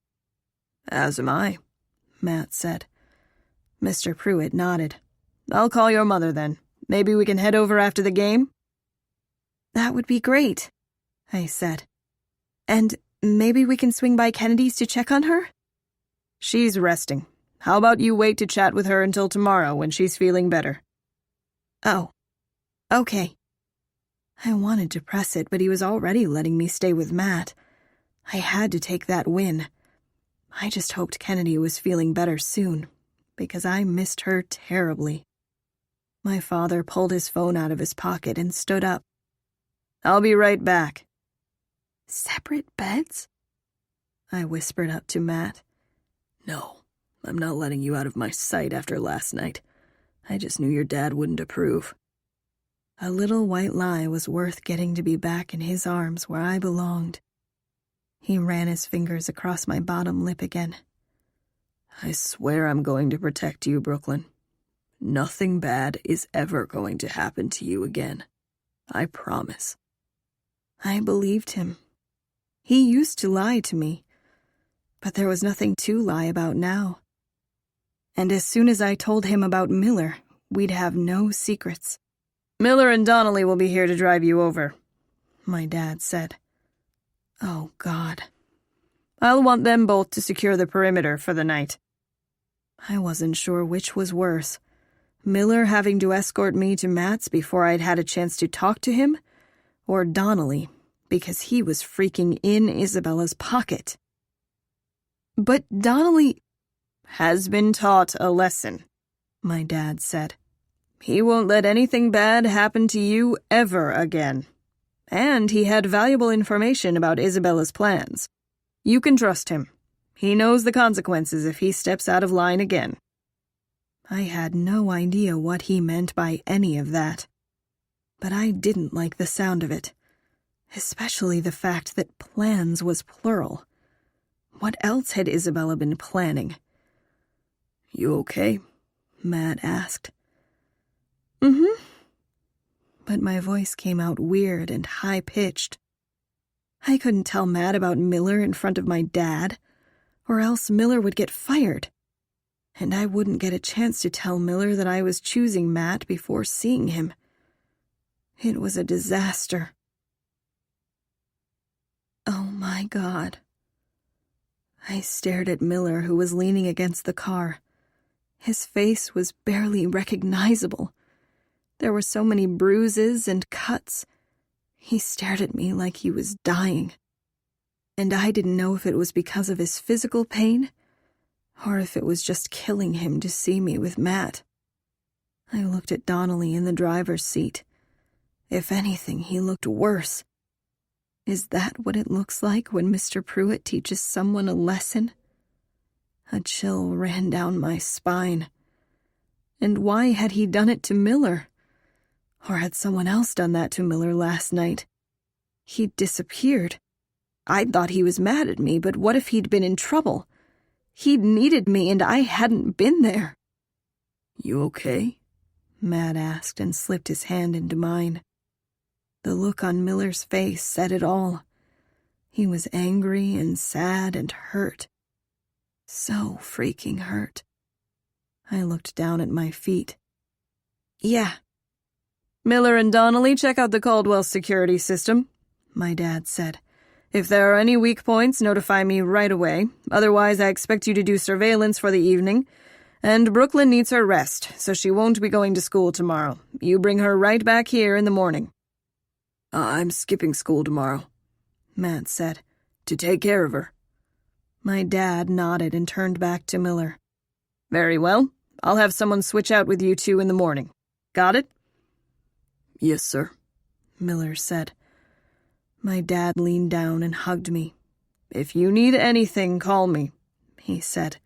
"As am I," Matt said. Mr. Pruitt nodded. "I'll call your mother then. Maybe we can head over after the game?" "That would be great," I said. "And maybe we can swing by Kennedy's to check on her?" "She's resting. How about you wait to chat with her until tomorrow when she's feeling better?" "Oh, okay." I wanted to press it, but he was already letting me stay with Matt. I had to take that win. I just hoped Kennedy was feeling better soon, because I missed her terribly. My father pulled his phone out of his pocket and stood up. "I'll be right back." "Separate beds?" I whispered up to Matt. "No, I'm not letting you out of my sight after last night. I just knew your dad wouldn't approve." A little white lie was worth getting to be back in his arms where I belonged. He ran his fingers across my bottom lip again. "I swear I'm going to protect you, Brooklyn. Nothing bad is ever going to happen to you again. I promise." I believed him. He used to lie to me, but there was nothing to lie about now. And as soon as I told him about Miller, we'd have no secrets. "Miller and Donnelly will be here to drive you over," my dad said. Oh, God. "I'll want them both to secure the perimeter for the night." I wasn't sure which was worse. Miller having to escort me to Matt's before I'd had a chance to talk to him, or Donnelly, because he was freaking in Isabella's pocket. "But Donnelly has been taught a lesson," my dad said. "He won't let anything bad happen to you ever again. And he had valuable information about Isabella's plans. You can trust him. He knows the consequences if he steps out of line again." I had no idea what he meant by any of that. But I didn't like the sound of it, especially the fact that plans was plural. What else had Isabella been planning? "You okay?" Matt asked. "Mm-hmm." But my voice came out weird and high-pitched. I couldn't tell Matt about Miller in front of my dad, or else Miller would get fired. And I wouldn't get a chance to tell Miller that I was choosing Matt before seeing him. It was a disaster. Oh my God. I stared at Miller, who was leaning against the car. His face was barely recognizable. There were so many bruises and cuts. He stared at me like he was dying. And I didn't know if it was because of his physical pain, or if it was just killing him to see me with Matt. I looked at Donnelly in the driver's seat. If anything, he looked worse. Is that what it looks like when Mr. Pruitt teaches someone a lesson? A chill ran down my spine. And why had he done it to Miller? Or had someone else done that to Miller last night? He'd disappeared. I'd thought he was mad at me, but what if he'd been in trouble? He'd needed me and I hadn't been there. "You okay?" Matt asked and slipped his hand into mine. The look on Miller's face said it all. He was angry and sad and hurt. So freaking hurt. I looked down at my feet. "Yeah." "Miller and Donnelly, check out the Caldwell security system," my dad said. "If there are any weak points, notify me right away. Otherwise, I expect you to do surveillance for the evening. And Brooklyn needs her rest, so she won't be going to school tomorrow. You bring her right back here in the morning." "I'm skipping school tomorrow," Matt said. "to take care of her." My dad nodded and turned back to Miller. "Very well. I'll have someone switch out with you two in the morning. Got it?" "Yes, sir," Miller said. My dad leaned down and hugged me. "If you need anything, call me," he said.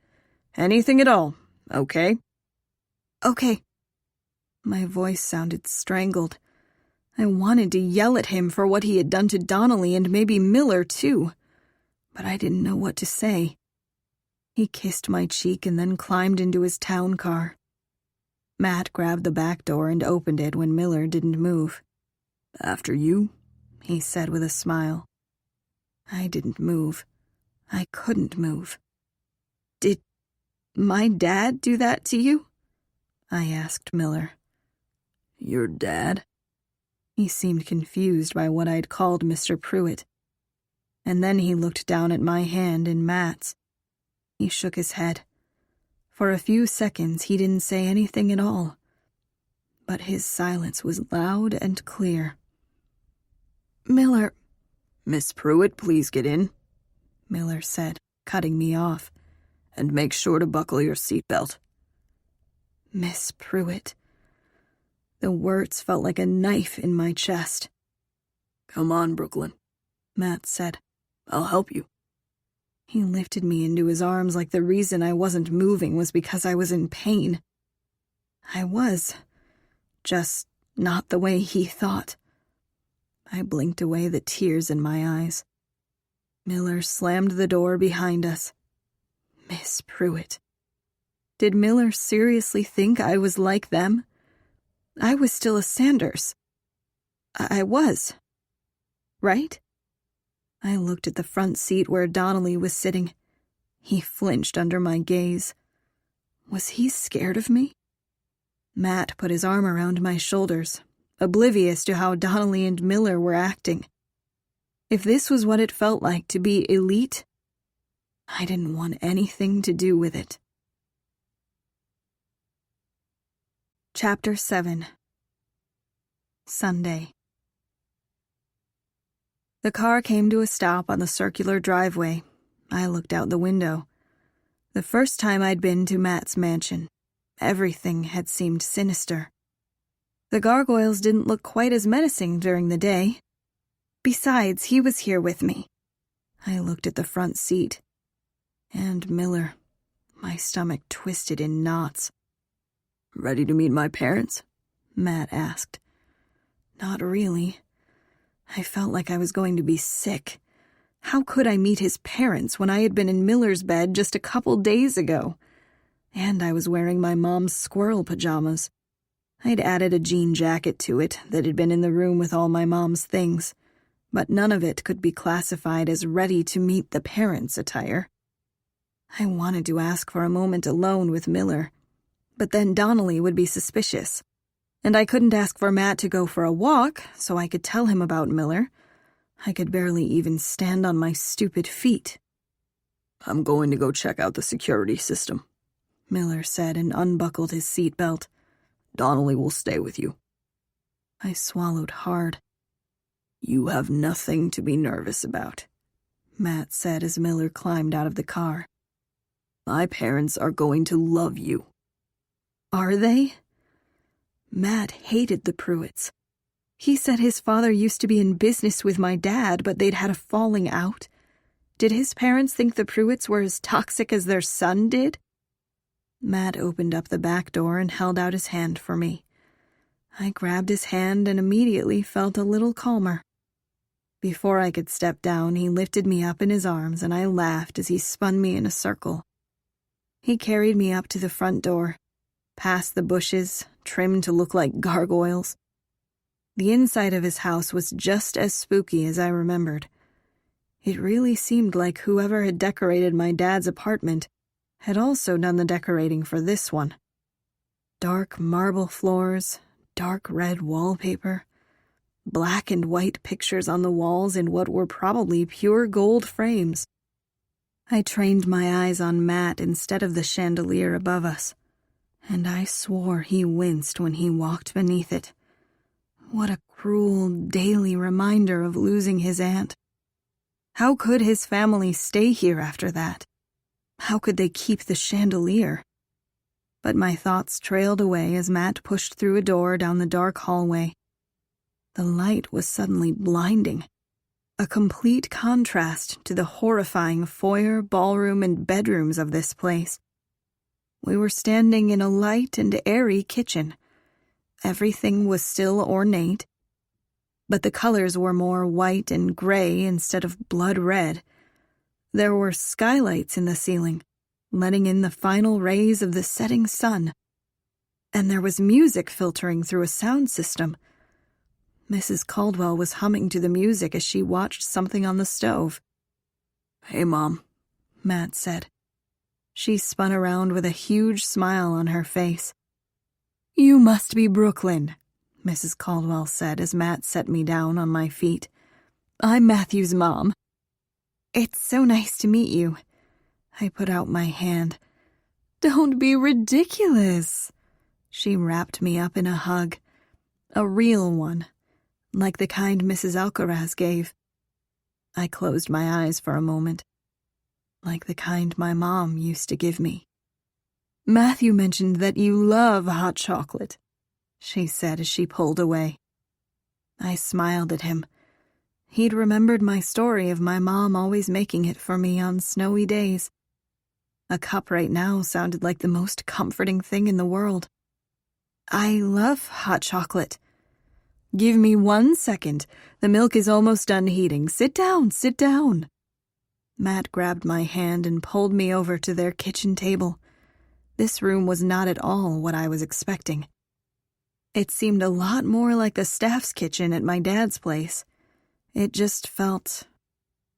"Anything at all, okay?" "Okay." My voice sounded strangled. I wanted to yell at him for what he had done to Donnelly and maybe Miller, too, but I didn't know what to say. He kissed my cheek and then climbed into his town car. Matt grabbed the back door and opened it when Miller didn't move. "After you," he said with a smile. I didn't move. I couldn't move. "Did my dad do that to you?" I asked Miller. "Your dad?" He seemed confused by what I'd called Mr. Pruitt. And then he looked down at my hand in Matt's. He shook his head. For a few seconds he didn't say anything at all. But his silence was loud and clear. "Miller—" "Miss Pruitt, please get in," Miller said, cutting me off. "And make sure to buckle your seatbelt." Miss Pruitt. The words felt like a knife in my chest. "Come on, Brooklyn," Matt said. "I'll help you." He lifted me into his arms like the reason I wasn't moving was because I was in pain. I was. Just not the way he thought. I blinked away the tears in my eyes. Miller slammed the door behind us. Miss Pruitt. Did Miller seriously think I was like them? I was still a Sanders. I was. Right? I looked at the front seat where Donnelly was sitting. He flinched under my gaze. Was he scared of me? Matt put his arm around my shoulders, oblivious to how Donnelly and Miller were acting. If this was what it felt like to be elite, I didn't want anything to do with it. Chapter 7. Sunday. The car came to a stop on the circular driveway. I looked out the window. The first time I'd been to Matt's mansion, everything had seemed sinister. The gargoyles didn't look quite as menacing during the day. Besides, he was here with me. I looked at the front seat. And Miller. My stomach twisted in knots. "Ready to meet my parents?" Matt asked. Not really. I felt like I was going to be sick. How could I meet his parents when I had been in Miller's bed just a couple days ago? And I was wearing my mom's squirrel pajamas. I'd added a jean jacket to it that had been in the room with all my mom's things, but none of it could be classified as ready-to-meet the parents attire. I wanted to ask for a moment alone with Miller, but then Donnelly would be suspicious. And I couldn't ask for Matt to go for a walk so I could tell him about Miller. I could barely even stand on my stupid feet. "I'm going to go check out the security system," Miller said and unbuckled his seatbelt. "Donnelly will stay with you." I swallowed hard. "You have nothing to be nervous about," Matt said as Miller climbed out of the car. "My parents are going to love you." Are they? Matt hated the Pruitts. He said his father used to be in business with my dad, but they'd had a falling out. Did his parents think the Pruitts were as toxic as their son did? Matt opened up the back door and held out his hand for me. I grabbed his hand and immediately felt a little calmer. Before I could step down, he lifted me up in his arms and I laughed as he spun me in a circle. He carried me up to the front door, past the bushes, trimmed to look like gargoyles. The inside of his house was just as spooky as I remembered. It really seemed like whoever had decorated my dad's apartment had also done the decorating for this one. Dark marble floors, dark red wallpaper, black and white pictures on the walls in what were probably pure gold frames. I trained my eyes on Matt instead of the chandelier above us, and I swore he winced when he walked beneath it. What a cruel daily reminder of losing his aunt. How could his family stay here after that? How could they keep the chandelier? But my thoughts trailed away as Matt pushed through a door down the dark hallway. The light was suddenly blinding. a complete contrast to the horrifying foyer, ballroom, and bedrooms of this place. We were standing in a light and airy kitchen. Everything was still ornate, but the colors were more white and gray instead of blood red. There were skylights in the ceiling, letting in the final rays of the setting sun. And there was music filtering through a sound system. Mrs. Caldwell was humming to the music as she watched something on the stove. "Hey, Mom," Matt said. She spun around with a huge smile on her face. "You must be Brooklyn," Mrs. Caldwell said as Matt set me down on my feet. "I'm Matthew's mom." "It's so nice to meet you." I put out my hand. "Don't be ridiculous." She wrapped me up in a hug. A real one, like the kind Mrs. Alcaraz gave. I closed my eyes for a moment, like the kind my mom used to give me. "Matthew mentioned that you love hot chocolate," she said as she pulled away. I smiled at him. He'd remembered my story of my mom always making it for me on snowy days. A cup right now sounded like the most comforting thing in the world. "I love hot chocolate." "Give me 1 second. The milk is almost done heating. Sit down, sit down." Matt grabbed my hand and pulled me over to their kitchen table. This room was not at all what I was expecting. It seemed a lot more like the staff's kitchen at my dad's place. It just felt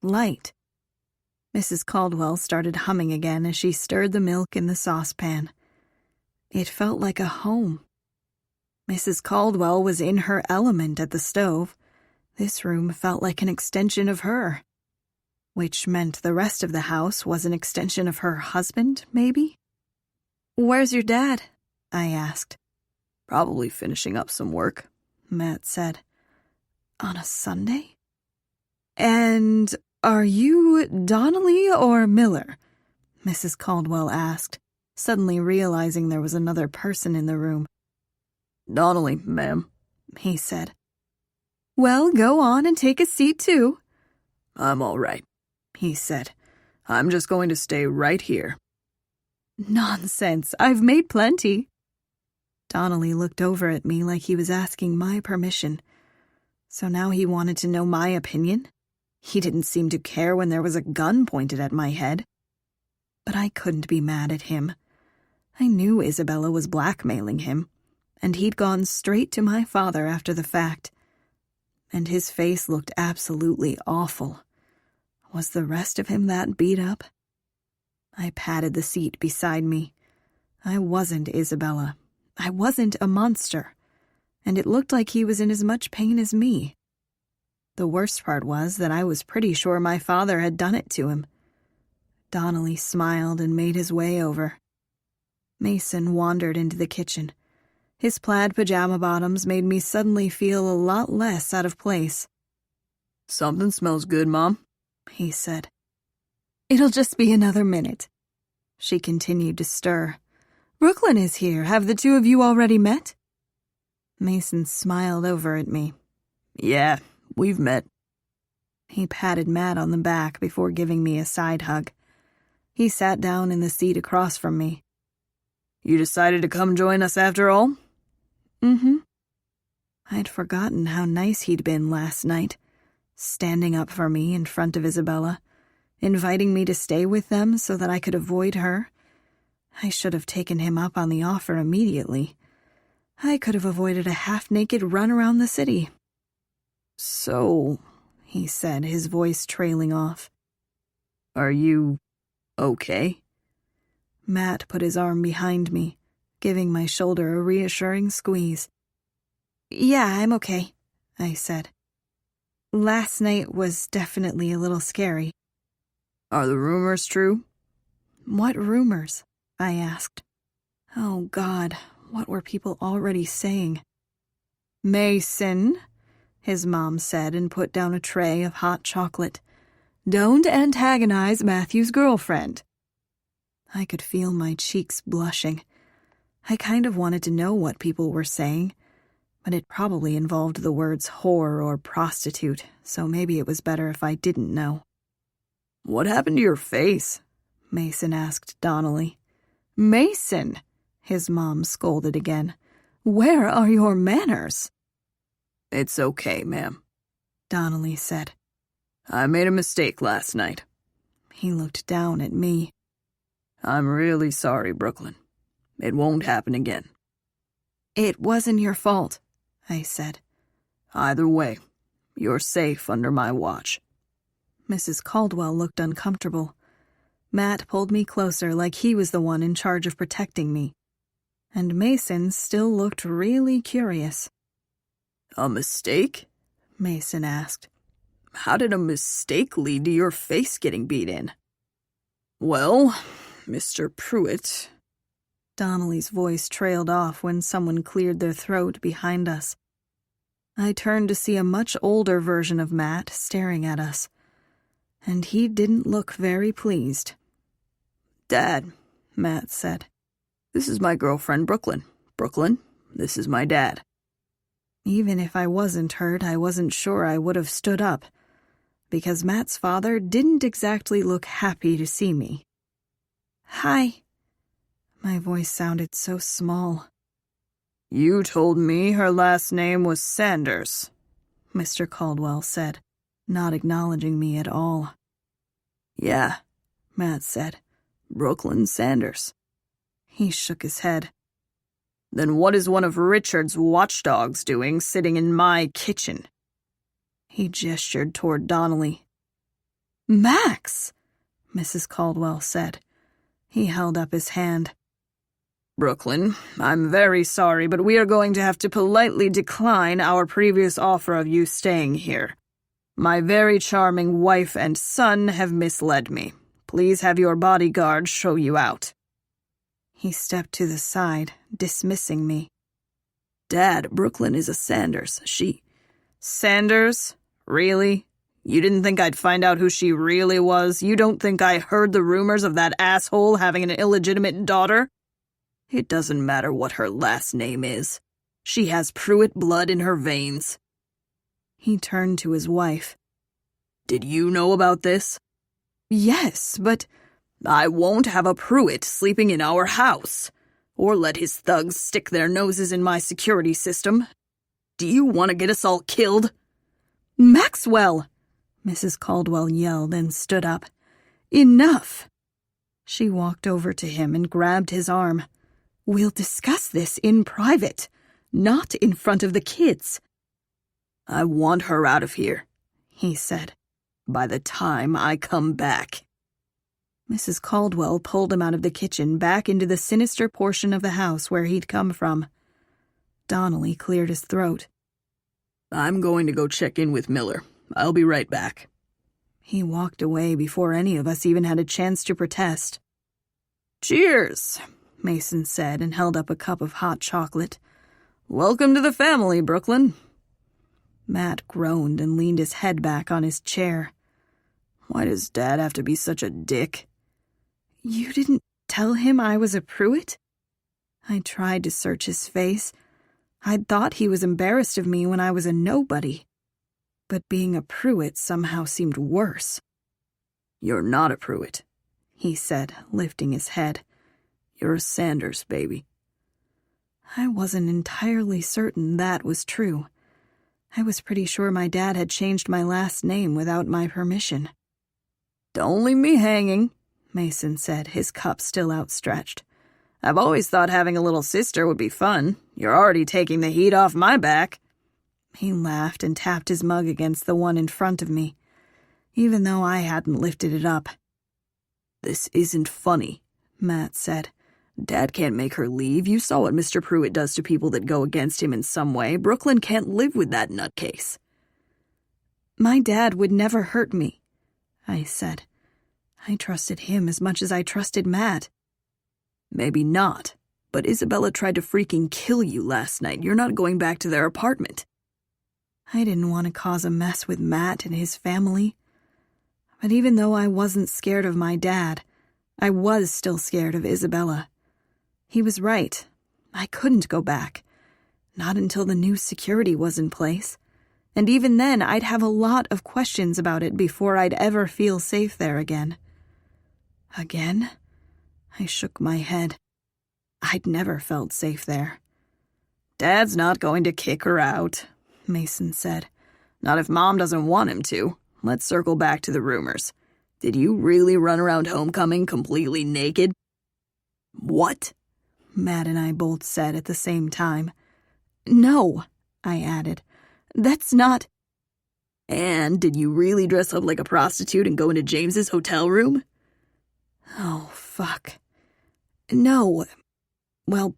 light. Mrs. Caldwell started humming again as she stirred the milk in the saucepan. It felt like a home. Mrs. Caldwell was in her element at the stove. This room felt like an extension of her, which meant the rest of the house was an extension of her husband, maybe? "Where's your dad?" I asked. "Probably finishing up some work," Matt said. "On a Sunday?" "And are you Donnelly or Miller?" Mrs. Caldwell asked, suddenly realizing there was another person in the room. "Donnelly, ma'am," he said. "Well, go on and take a seat, too." "I'm all right," he said. "I'm just going to stay right here." "Nonsense, I've made plenty." Donnelly looked over at me like he was asking my permission. So now he wanted to know my opinion? He didn't seem to care when there was a gun pointed at my head. But I couldn't be mad at him. I knew Isabella was blackmailing him, and he'd gone straight to my father after the fact. And his face looked absolutely awful. Was the rest of him that beat up? I patted the seat beside me. I wasn't Isabella. I wasn't a monster. And it looked like he was in as much pain as me. The worst part was that I was pretty sure my father had done it to him. Donnelly smiled and made his way over. Mason wandered into the kitchen. His plaid pajama bottoms made me suddenly feel a lot less out of place. "Something smells good, Mom," he said. "It'll just be another minute." She continued to stir. "Brooklyn is here. Have the two of you already met?" Mason smiled over at me. "Yeah, we've met." He patted Matt on the back before giving me a side hug. He sat down in the seat across from me. "You decided to come join us after all?" "Mm-hmm." I'd forgotten how nice he'd been last night, standing up for me in front of Isabella, inviting me to stay with them so that I could avoid her. I should have taken him up on the offer immediately. I could have avoided a half-naked run around the city. "So," he said, his voice trailing off. "Are you okay?" Matt put his arm behind me, giving my shoulder a reassuring squeeze. "Yeah, I'm okay," I said. "Last night was definitely a little scary." "Are the rumors true?" "What rumors?" I asked. Oh, God, what were people already saying? "Mason," his mom said and put down a tray of hot chocolate. "Don't antagonize Matthew's girlfriend." I could feel my cheeks blushing. I kind of wanted to know what people were saying, but it probably involved the words whore or prostitute, so maybe it was better if I didn't know. "What happened to your face?" Mason asked Donnelly. "Mason!" his mom scolded again. "Where are your manners?" "It's okay, ma'am," Donnelly said. "I made a mistake last night." He looked down at me. "I'm really sorry, Brooklyn. It won't happen again." "It wasn't your fault," I said. "Either way, you're safe under my watch." Mrs. Caldwell looked uncomfortable. Matt pulled me closer like he was the one in charge of protecting me. And Mason still looked really curious. "A mistake?" Mason asked. "How did a mistake lead to your face getting beat in?" "Well, Mr. Pruitt..." Donnelly's voice trailed off when someone cleared their throat behind us. I turned to see a much older version of Matt staring at us, and he didn't look very pleased. "Dad," Matt said. "This is my girlfriend, Brooklyn. Brooklyn, this is my dad." Even if I wasn't hurt, I wasn't sure I would have stood up, because Matt's father didn't exactly look happy to see me. "Hi." My voice sounded so small. "You told me her last name was Sanders," Mr. Caldwell said, not acknowledging me at all. "Yeah," Matt said. "Brooklyn Sanders." He shook his head. "Then what is one of Richard's watchdogs doing sitting in my kitchen?" He gestured toward Donnelly. "Max!" Mrs. Caldwell said. He held up his hand. "Brooklyn, I'm very sorry, but we are going to have to politely decline our previous offer of you staying here. My very charming wife and son have misled me. Please have your bodyguard show you out." He stepped to the side, dismissing me. "Dad, Brooklyn is a Sanders. She..." "Sanders? Really? You didn't think I'd find out who she really was? You don't think I heard the rumors of that asshole having an illegitimate daughter? It doesn't matter what her last name is. She has Pruitt blood in her veins." He turned to his wife. "Did you know about this?" "Yes, but..." "I won't have a Pruitt sleeping in our house, or let his thugs stick their noses in my security system. Do you want to get us all killed?" "Maxwell!" Mrs. Caldwell yelled and stood up. "Enough!" She walked over to him and grabbed his arm. "We'll discuss this in private, not in front of the kids." "I want her out of here," he said, "by the time I come back." Mrs. Caldwell pulled him out of the kitchen back into the sinister portion of the house where he'd come from. Donnelly cleared his throat. "I'm going to go check in with Miller. I'll be right back." He walked away before any of us even had a chance to protest. "Cheers," Mason said and held up a cup of hot chocolate. "Welcome to the family, Brooklyn." Matt groaned and leaned his head back on his chair. "Why does Dad have to be such a dick?" "You didn't tell him I was a Pruitt?" I tried to search his face. I'd thought he was embarrassed of me when I was a nobody. But being a Pruitt somehow seemed worse. "You're not a Pruitt," he said, lifting his head. "You're a Sanders, baby." I wasn't entirely certain that was true. I was pretty sure my dad had changed my last name without my permission. "Don't leave me hanging," Mason said, his cup still outstretched. "I've always thought having a little sister would be fun. You're already taking the heat off my back." He laughed and tapped his mug against the one in front of me, even though I hadn't lifted it up. "This isn't funny," Matt said. "Dad can't make her leave. You saw what Mr. Pruitt does to people that go against him in some way. Brooklyn can't live with that nutcase." "My dad would never hurt me," I said. I trusted him as much as I trusted Matt. "Maybe not, but Isabella tried to freaking kill you last night. You're not going back to their apartment." I didn't want to cause a mess with Matt and his family. But even though I wasn't scared of my dad, I was still scared of Isabella. He was right. I couldn't go back. Not until the new security was in place. And even then, I'd have a lot of questions about it before I'd ever feel safe there again. Again? I shook my head. I'd never felt safe there. Dad's not going to kick her out, Mason said. Not if Mom doesn't want him to. Let's circle back to the rumors. Did you really run around homecoming completely naked? What? Matt and I both said at the same time. No, I added. That's not... And did you really dress up like a prostitute and go into James's hotel room? Oh, fuck. No. Well,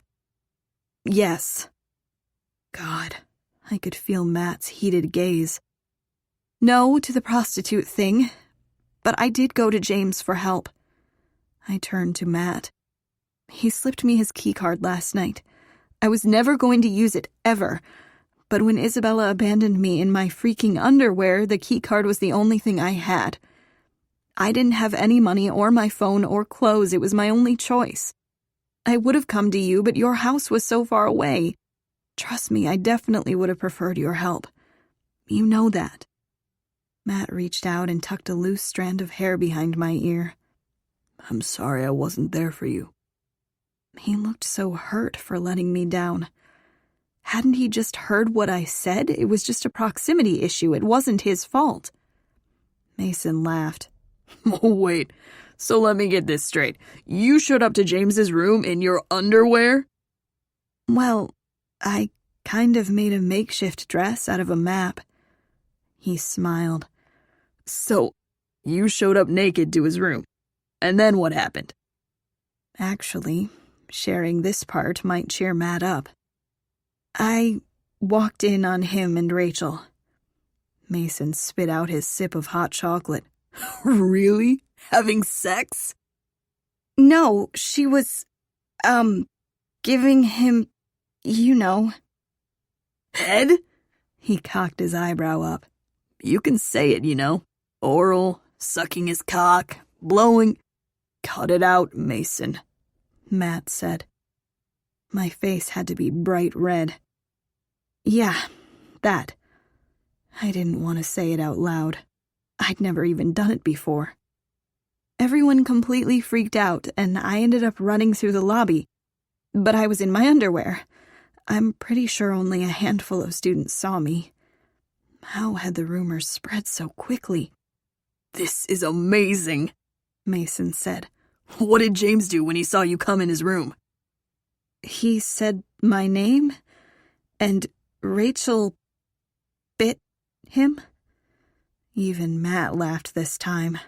yes. God, I could feel Matt's heated gaze. No to the prostitute thing, but I did go to James for help. I turned to Matt. He slipped me his keycard last night. I was never going to use it, ever. But when Isabella abandoned me in my freaking underwear, the keycard was the only thing I had. I didn't have any money or my phone or clothes. It was my only choice. I would have come to you, but your house was so far away. Trust me, I definitely would have preferred your help. You know that. Matt reached out and tucked a loose strand of hair behind my ear. I'm sorry I wasn't there for you. He looked so hurt for letting me down. Hadn't he just heard what I said? It was just a proximity issue. It wasn't his fault. Mason laughed. Oh, wait. So let me get this straight. You showed up to James's room in your underwear? Well, I kind of made a makeshift dress out of a map. He smiled. So, you showed up naked to his room. And then what happened? Actually, sharing this part might cheer Matt up. I walked in on him and Rachel. Mason spit out his sip of hot chocolate. Really? Having sex? No, she was, giving him, you know. Head? He cocked his eyebrow up. You can say it, you know. Oral, sucking his cock, blowing. Cut it out, Mason, Matt said. My face had to be bright red. Yeah, that. I didn't want to say it out loud. I'd never even done it before. Everyone completely freaked out, and I ended up running through the lobby. But I was in my underwear. I'm pretty sure only a handful of students saw me. How had the rumors spread so quickly? This is amazing, Mason said. What did James do when he saw you come in his room? He said my name, and Rachel bit him. Even Matt laughed this time.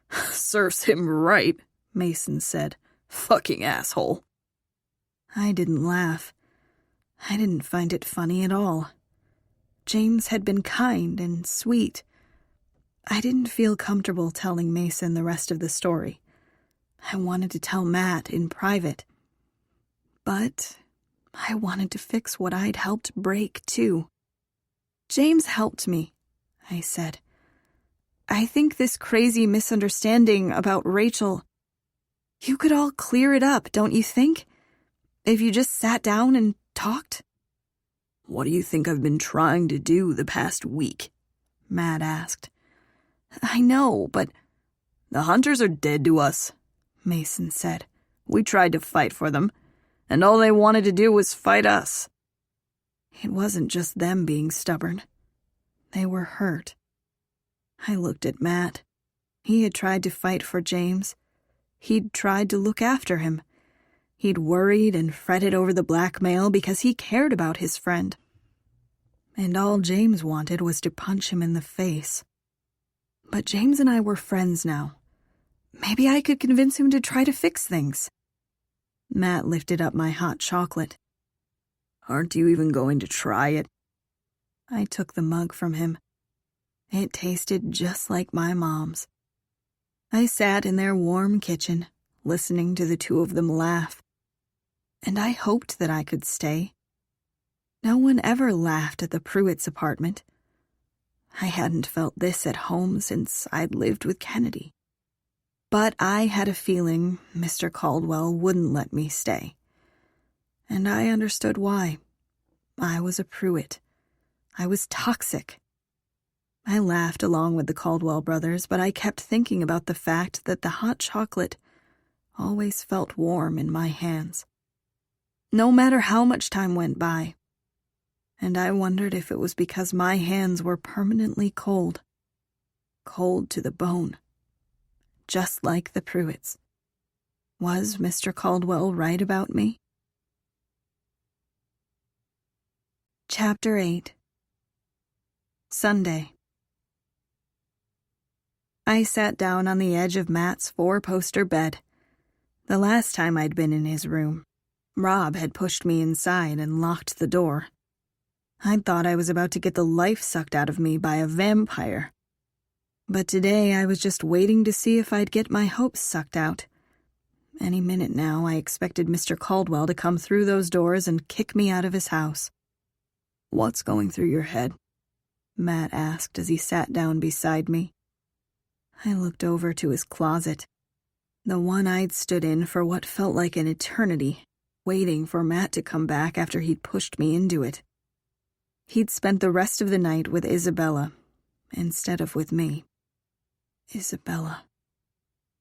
Serves him right, Mason said. Fucking asshole. I didn't laugh. I didn't find it funny at all. James had been kind and sweet. I didn't feel comfortable telling Mason the rest of the story. I wanted to tell Matt in private. But I wanted to fix what I'd helped break, too. James helped me, I said. I think this crazy misunderstanding about Rachel, you could all clear it up, don't you think? If you just sat down and talked? What do you think I've been trying to do the past week? Matt asked. I know, but... The hunters are dead to us, Mason said. We tried to fight for them, and all they wanted to do was fight us. It wasn't just them being stubborn. They were hurt. I looked at Matt. He had tried to fight for James. He'd tried to look after him. He'd worried and fretted over the blackmail because he cared about his friend. And all James wanted was to punch him in the face. But James and I were friends now. Maybe I could convince him to try to fix things. Matt lifted up my hot chocolate. Aren't you even going to try it? I took the mug from him. It tasted just like my mom's. I sat in their warm kitchen, listening to the two of them laugh. And I hoped that I could stay. No one ever laughed at the Pruitts' apartment. I hadn't felt this at home since I'd lived with Kennedy. But I had a feeling Mr. Caldwell wouldn't let me stay. And I understood why. I was a Pruitt. I was toxic. I laughed along with the Caldwell brothers, but I kept thinking about the fact that the hot chocolate always felt warm in my hands, no matter how much time went by. And I wondered if it was because my hands were permanently cold to the bone, just like the Pruitts. Was Mr. Caldwell right about me? Chapter 8. Sunday. I sat down on the edge of Matt's 4-poster bed. The last time I'd been in his room, Rob had pushed me inside and locked the door. I'd thought I was about to get the life sucked out of me by a vampire. But today I was just waiting to see if I'd get my hopes sucked out. Any minute now, I expected Mr. Caldwell to come through those doors and kick me out of his house. "What's going through your head?" Matt asked as he sat down beside me. I looked over to his closet, the one I'd stood in for what felt like an eternity, waiting for Matt to come back after he'd pushed me into it. He'd spent the rest of the night with Isabella, instead of with me. Isabella.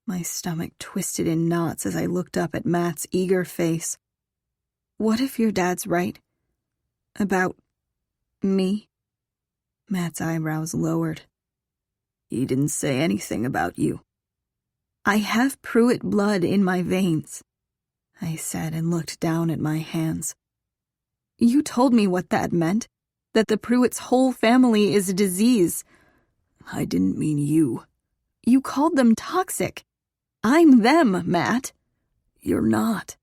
My stomach twisted in knots as I looked up at Matt's eager face. What if your dad's right? About me? Matt's eyebrows lowered. "He didn't say anything about you." I have Pruitt blood in my veins, I said and looked down at my hands. You told me what that meant, that the Pruitt's whole family is a disease. "I didn't mean you." You called them toxic. I'm them, Matt. "You're not."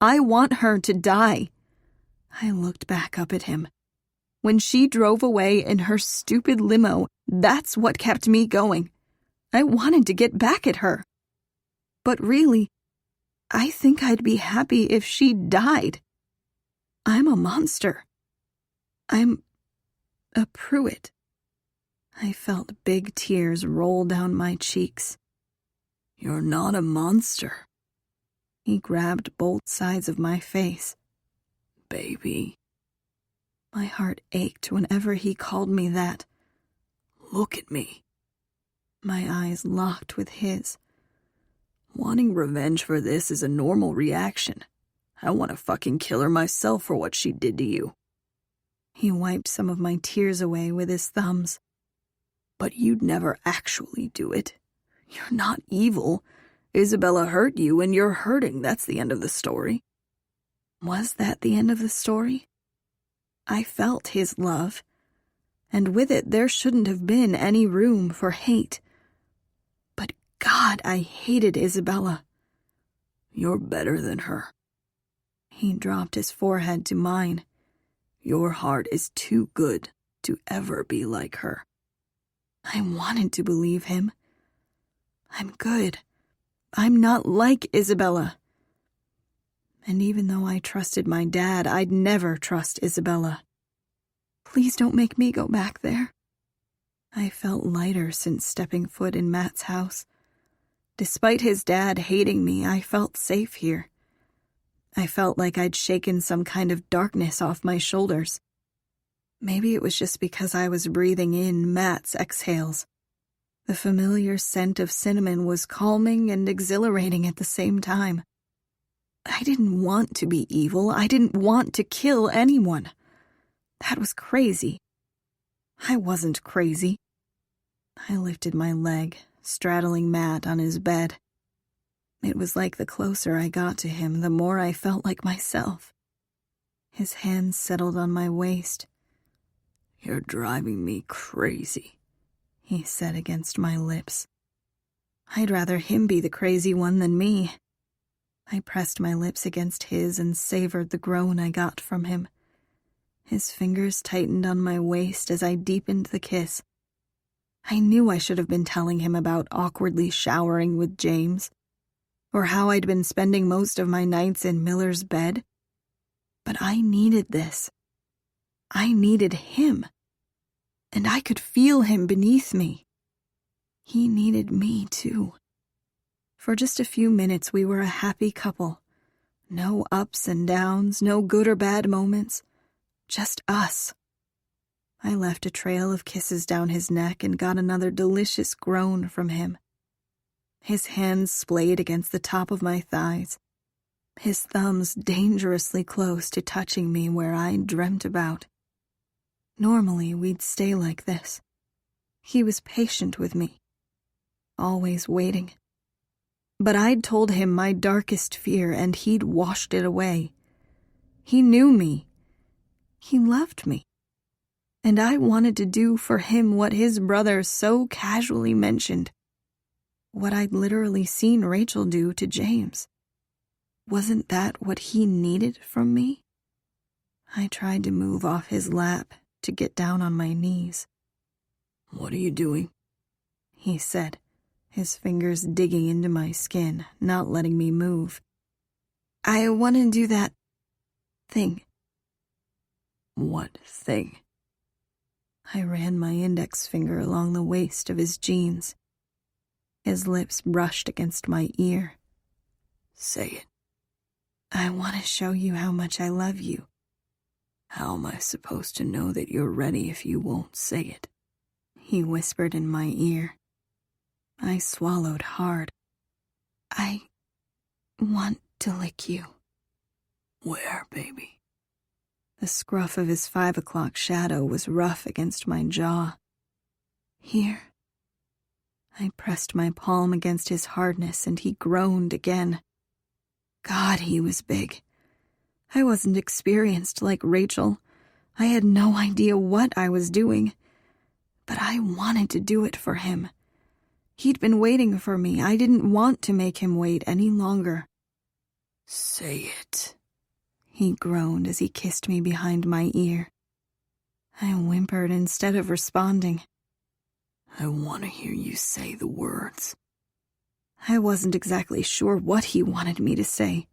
I want her to die. I looked back up at him. When she drove away in her stupid limo, that's what kept me going. I wanted to get back at her. But really, I think I'd be happy if she died. I'm a monster. I'm a Pruitt. I felt big tears roll down my cheeks. "You're not a monster." He grabbed both sides of my face. "Baby." My heart ached whenever he called me that. "Look at me." My eyes locked with his. "Wanting revenge for this is a normal reaction. I want to fucking kill her myself for what she did to you." He wiped some of my tears away with his thumbs. "But you'd never actually do it. You're not evil. Isabella hurt you and you're hurting. That's the end of the story." Was that the end of the story? I felt his love, and with it there shouldn't have been any room for hate. But God, I hated Isabella. "You're better than her." He dropped his forehead to mine. "Your heart is too good to ever be like her." I wanted to believe him. I'm good. I'm not like Isabella. And even though I trusted my dad, I'd never trust Isabella. Please don't make me go back there. I felt lighter since stepping foot in Matt's house. Despite his dad hating me, I felt safe here. I felt like I'd shaken some kind of darkness off my shoulders. Maybe it was just because I was breathing in Matt's exhales. The familiar scent of cinnamon was calming and exhilarating at the same time. I didn't want to be evil. I didn't want to kill anyone. That was crazy. I wasn't crazy. I lifted my leg, straddling Matt on his bed. It was like the closer I got to him, the more I felt like myself. His hands settled on my waist. "You're driving me crazy," he said against my lips. I'd rather him be the crazy one than me. I pressed my lips against his and savored the groan I got from him. His fingers tightened on my waist as I deepened the kiss. I knew I should have been telling him about awkwardly showering with James, or how I'd been spending most of my nights in Miller's bed. But I needed this. I needed him. And I could feel him beneath me. He needed me, too. For just a few minutes, we were a happy couple. No ups and downs, no good or bad moments. Just us. I left a trail of kisses down his neck and got another delicious groan from him. His hands splayed against the top of my thighs, his thumbs dangerously close to touching me where I'd dreamt about. Normally, we'd stay like this. He was patient with me, always waiting. But I'd told him my darkest fear, and he'd washed it away. He knew me. He loved me. And I wanted to do for him what his brother so casually mentioned, what I'd literally seen Rachel do to James. Wasn't that what he needed from me? I tried to move off his lap, to get down on my knees. "What are you doing?" he said, his fingers digging into my skin, not letting me move. "I want to do that thing." "What thing?" I ran my index finger along the waist of his jeans. His lips brushed against my ear. "Say it." "I want to show you how much I love you." "How am I supposed to know that you're ready if you won't say it?" he whispered in my ear. I swallowed hard. "I want to lick you." "Where, baby?" The scruff of his 5 o'clock shadow was rough against my jaw. "Here." I pressed my palm against his hardness, and he groaned again. God, he was big. I wasn't experienced like Rachel. I had no idea what I was doing. But I wanted to do it for him. He'd been waiting for me. I didn't want to make him wait any longer. "Say it," he groaned as he kissed me behind my ear. I whimpered instead of responding. "I want to hear you say the words." I wasn't exactly sure what he wanted me to say.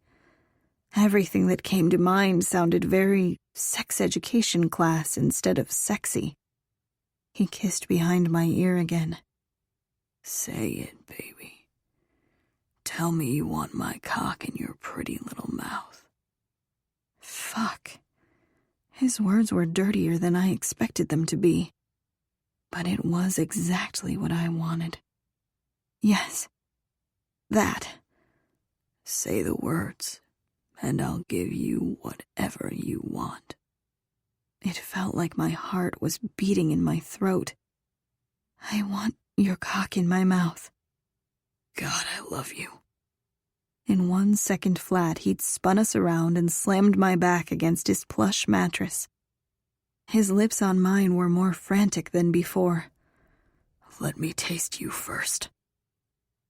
Everything that came to mind sounded very sex education class instead of sexy. He kissed behind my ear again. "Say it, baby. Tell me you want my cock in your pretty little mouth." Fuck. His words were dirtier than I expected them to be. But it was exactly what I wanted. Yes. That. "Say the words, and I'll give you whatever you want." It felt like my heart was beating in my throat. "I want your cock in my mouth." "God, I love you." In 1 second flat, he'd spun us around and slammed my back against his plush mattress. His lips on mine were more frantic than before. "Let me taste you first."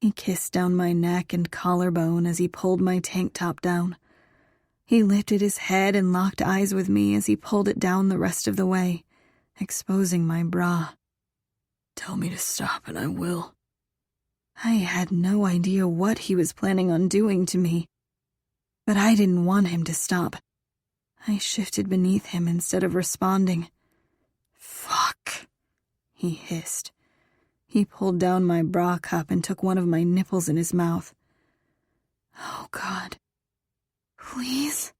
He kissed down my neck and collarbone as he pulled my tank top down. He lifted his head and locked eyes with me as he pulled it down the rest of the way, exposing my bra. "Tell me to stop and I will." I had no idea what he was planning on doing to me, but I didn't want him to stop. I shifted beneath him instead of responding. "Fuck," he hissed. He pulled down my bra cup and took one of my nipples in his mouth. "Oh, God. Please?"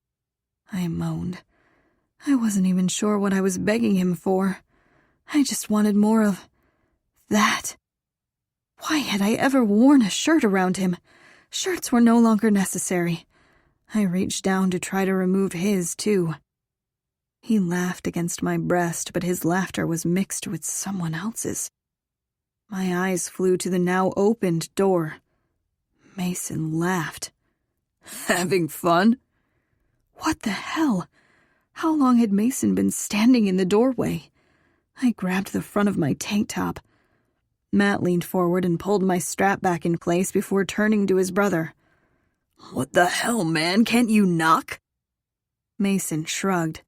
I moaned. I wasn't even sure what I was begging him for. I just wanted more of that. Why had I ever worn a shirt around him? Shirts were no longer necessary. I reached down to try to remove his, too. He laughed against my breast, but his laughter was mixed with someone else's. My eyes flew to the now opened door. Mason laughed. "Having fun?" What the hell? How long had Mason been standing in the doorway? I grabbed the front of my tank top. Matt leaned forward and pulled my strap back in place before turning to his brother. "What the hell, man? Can't you knock?" Mason shrugged.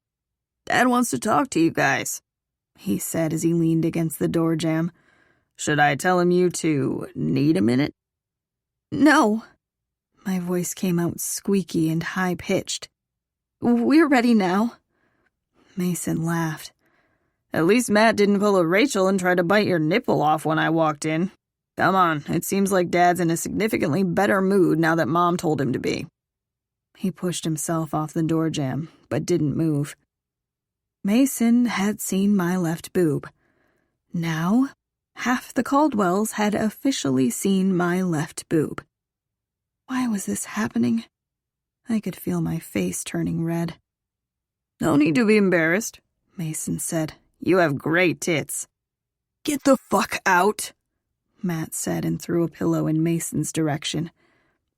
"Dad wants to talk to you guys," he said as he leaned against the door jamb. "Should I tell him you two need a minute?" "No." My voice came out squeaky and high-pitched. "We're ready now." Mason laughed. "At least Matt didn't pull a Rachel and try to bite your nipple off when I walked in. Come on, it seems like Dad's in a significantly better mood now that Mom told him to be." He pushed himself off the door jamb, but didn't move. Mason had seen my left boob. Now, half the Caldwells had officially seen my left boob. Why was this happening? I could feel my face turning red. "No need to be embarrassed," Mason said. "You have great tits." "Get the fuck out," Matt said and threw a pillow in Mason's direction.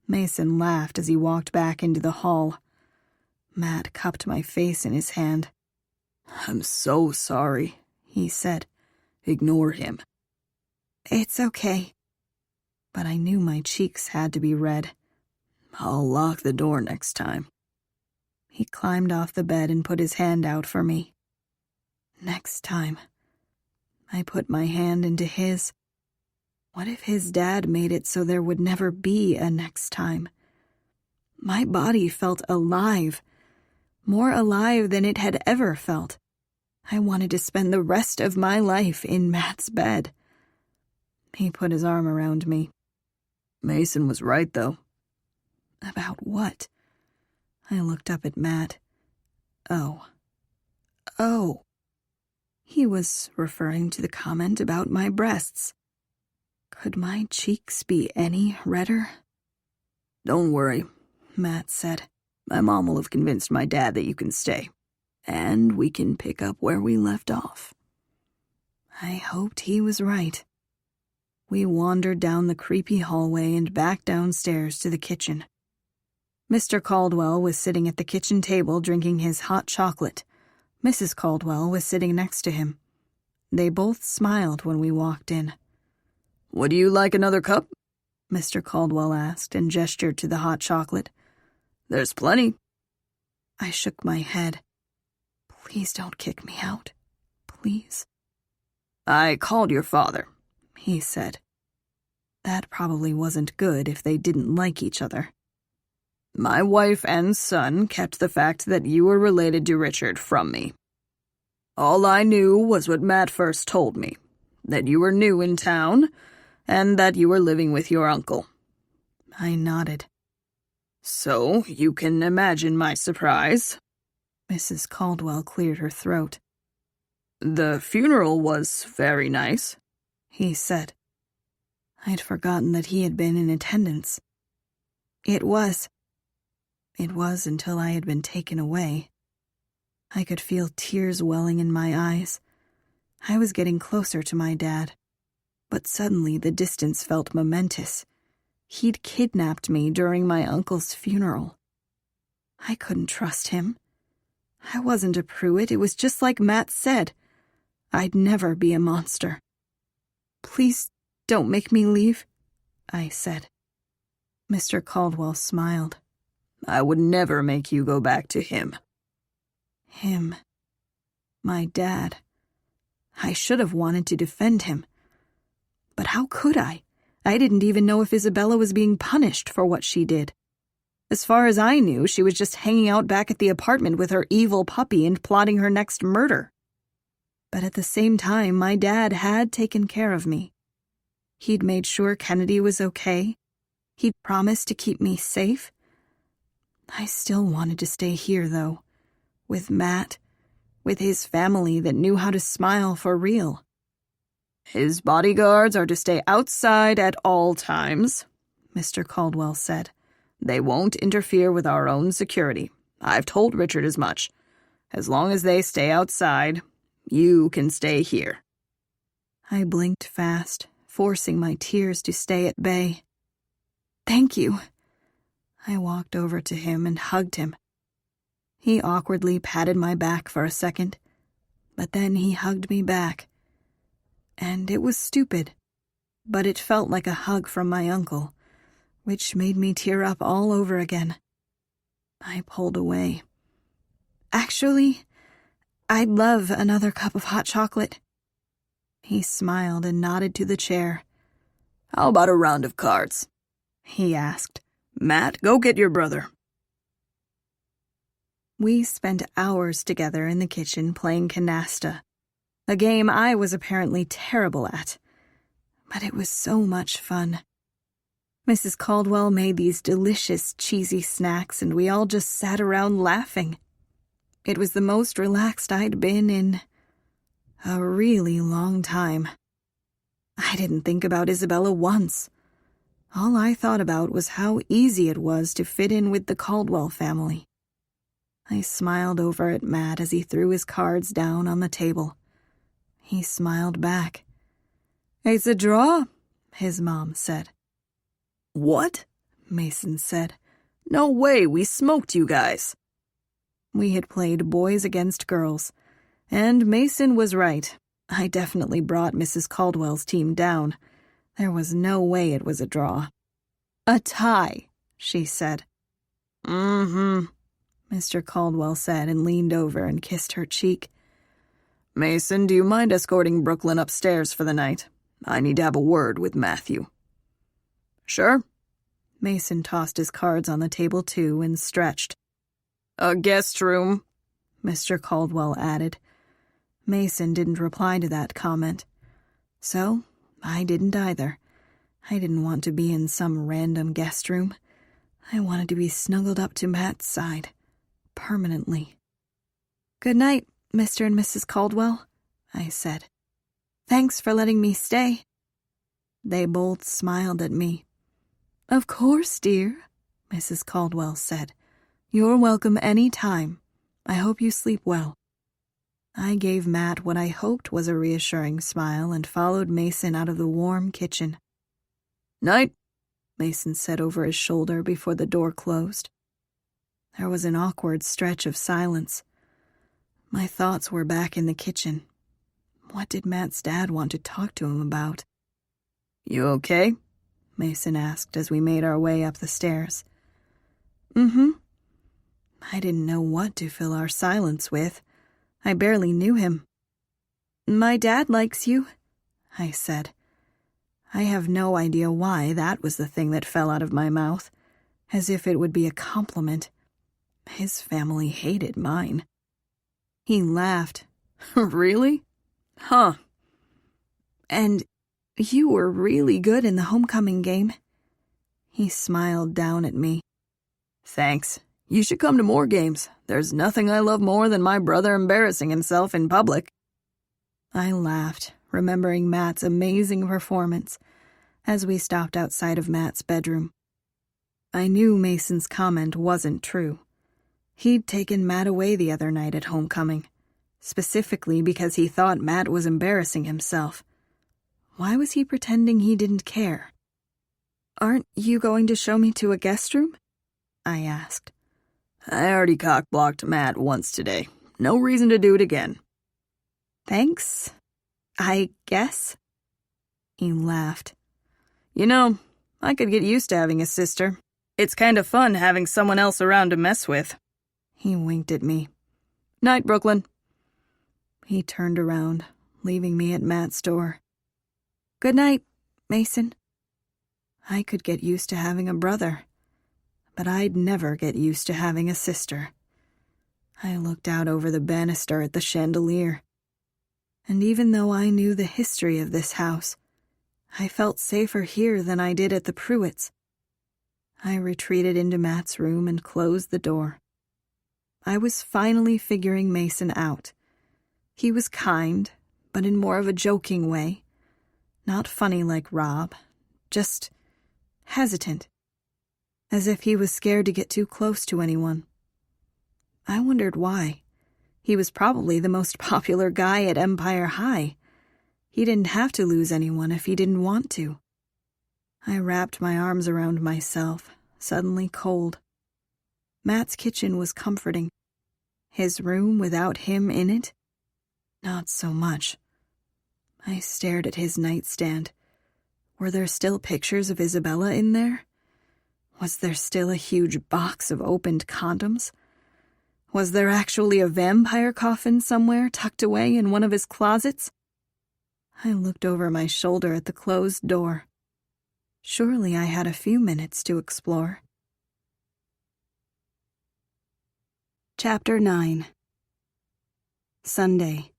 Mason laughed as he walked back into the hall. Matt cupped my face in his hand. "I'm so sorry," he said. "Ignore him." "It's okay." But I knew my cheeks had to be red. "I'll lock the door next time." He climbed off the bed and put his hand out for me. Next time. I put my hand into his. What if his dad made it so there would never be a next time? My body felt alive, more alive than it had ever felt. I wanted to spend the rest of my life in Matt's bed. He put his arm around me. "Mason was right, though." About what? I looked up at Matt. Oh. He was referring to the comment about my breasts. Could my cheeks be any redder? "Don't worry," Matt said. "My mom will have convinced my dad that you can stay. And we can pick up where we left off." I hoped he was right. We wandered down the creepy hallway and back downstairs to the kitchen. Mr. Caldwell was sitting at the kitchen table drinking his hot chocolate. Mrs. Caldwell was sitting next to him. They both smiled when we walked in. "Would you like another cup?" Mr. Caldwell asked and gestured to the hot chocolate. "There's plenty." I shook my head. Please don't kick me out. Please. "I called your father," he said. That probably wasn't good if they didn't like each other. "My wife and son kept the fact that you were related to Richard from me. All I knew was what Matt first told me, that you were new in town, and that you were living with your uncle." I nodded. "So you can imagine my surprise." Mrs. Caldwell cleared her throat. "The funeral was very nice," he said. I'd forgotten that he had been in attendance. It was. It was until I had been taken away. I could feel tears welling in my eyes. I was getting closer to my dad, but suddenly the distance felt momentous. He'd kidnapped me during my uncle's funeral. I couldn't trust him. I wasn't a pruitt, it was just like Matt said. I'd never be a monster. "Please don't make me leave," I said. Mr. Caldwell smiled. "I would never make you go back to him." Him. My dad. I should have wanted to defend him. But how could I? I didn't even know if Isabella was being punished for what she did. As far as I knew, she was just hanging out back at the apartment with her evil puppy and plotting her next murder. But at the same time, my dad had taken care of me. He'd made sure Kennedy was okay. He'd promised to keep me safe. I still wanted to stay here, though, with Matt, with his family that knew how to smile for real. "His bodyguards are to stay outside at all times," Mr. Caldwell said. "They won't interfere with our own security. I've told Richard as much. As long as they stay outside, you can stay here." I blinked fast, forcing my tears to stay at bay. "Thank you." I walked over to him and hugged him. He awkwardly patted my back for a second, but then he hugged me back. And it was stupid, but it felt like a hug from my uncle, which made me tear up all over again. I pulled away. "Actually, I'd love another cup of hot chocolate." He smiled and nodded to the chair. "How about a round of cards?" he asked. "Matt, go get your brother." We spent hours together in the kitchen playing canasta, a game I was apparently terrible at, but it was so much fun. Mrs. Caldwell made these delicious cheesy snacks and we all just sat around laughing. It was the most relaxed I'd been in a really long time. I didn't think about Isabella once. All I thought about was how easy it was to fit in with the Caldwell family. I smiled over at Matt as he threw his cards down on the table. He smiled back. "It's a draw," his mom said. "What?" Mason said. "No way, we smoked you guys." We had played boys against girls, and Mason was right. I definitely brought Mrs. Caldwell's team down. There was no way it was a draw. "A tie," she said. "Mm-hmm," Mr. Caldwell said and leaned over and kissed her cheek. "Mason, do you mind escorting Brooklyn upstairs for the night? I need to have a word with Matthew." "Sure." Mason tossed his cards on the table too and stretched. "A guest room," Mr. Caldwell added. Mason didn't reply to that comment. So, I didn't either. I didn't want to be in some random guest room. I wanted to be snuggled up to Matt's side. Permanently. "Good night, Mr. and Mrs. Caldwell," I said. "Thanks for letting me stay." They both smiled at me. "Of course, dear," Mrs. Caldwell said. "You're welcome any time. I hope you sleep well." I gave Matt what I hoped was a reassuring smile and followed Mason out of the warm kitchen. "Night," Mason said over his shoulder before the door closed. There was an awkward stretch of silence. My thoughts were back in the kitchen. What did Matt's dad want to talk to him about? "You okay?" Mason asked as we made our way up the stairs. "Mm-hmm." I didn't know what to fill our silence with. I barely knew him. "My dad likes you," I said. I have no idea why that was the thing that fell out of my mouth, as if it would be a compliment. His family hated mine. He laughed. "Really? Huh." "And you were really good in the homecoming game." He smiled down at me. "Thanks. You should come to more games. There's nothing I love more than my brother embarrassing himself in public." I laughed, remembering Matt's amazing performance, as we stopped outside of Matt's bedroom. I knew Mason's comment wasn't true. He'd taken Matt away the other night at homecoming, specifically because he thought Matt was embarrassing himself. Why was he pretending he didn't care? "Aren't you going to show me to a guest room?" I asked. "I already cock-blocked Matt once today. No reason to do it again." "Thanks, I guess." He laughed. "You know, I could get used to having a sister. It's kind of fun having someone else around to mess with." He winked at me. "Night, Brooklyn." He turned around, leaving me at Matt's door. "Good night, Mason." I could get used to having a brother, but I'd never get used to having a sister. I looked out over the banister at the chandelier, and even though I knew the history of this house, I felt safer here than I did at the Pruitts. I retreated into Matt's room and closed the door. I was finally figuring Mason out. He was kind, but in more of a joking way. Not funny like Rob, just hesitant, as if he was scared to get too close to anyone. I wondered why. He was probably the most popular guy at Empire High. He didn't have to lose anyone if he didn't want to. I wrapped my arms around myself, suddenly cold. Matt's kitchen was comforting. His room without him in it? Not so much. I stared at his nightstand. Were there still pictures of Isabella in there? Was there still a huge box of opened condoms? Was there actually a vampire coffin somewhere tucked away in one of his closets? I looked over my shoulder at the closed door. Surely I had a few minutes to explore. Chapter 9. Sunday.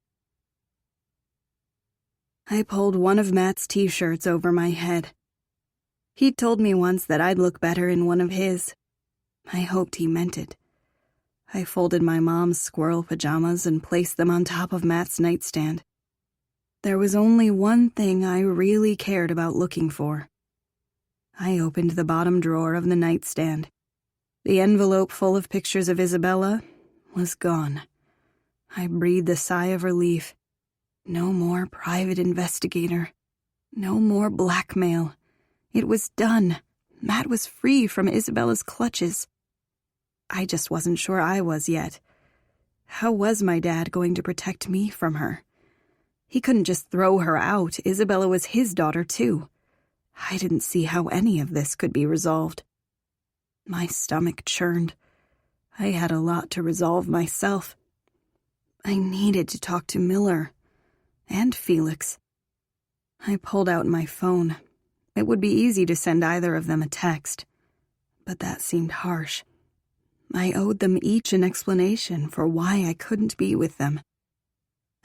I pulled one of Matt's t-shirts over my head. He'd told me once that I'd look better in one of his. I hoped he meant it. I folded my mom's squirrel pajamas and placed them on top of Matt's nightstand. There was only one thing I really cared about looking for. I opened the bottom drawer of the nightstand. The envelope full of pictures of Isabella was gone. I breathed a sigh of relief. No more private investigator. No more blackmail. It was done. Matt was free from Isabella's clutches. I just wasn't sure I was yet. How was my dad going to protect me from her? He couldn't just throw her out. Isabella was his daughter, too. I didn't see how any of this could be resolved. My stomach churned. I had a lot to resolve myself. I needed to talk to Miller and Felix. I pulled out my phone. It would be easy to send either of them a text, but that seemed harsh. I owed them each an explanation for why I couldn't be with them.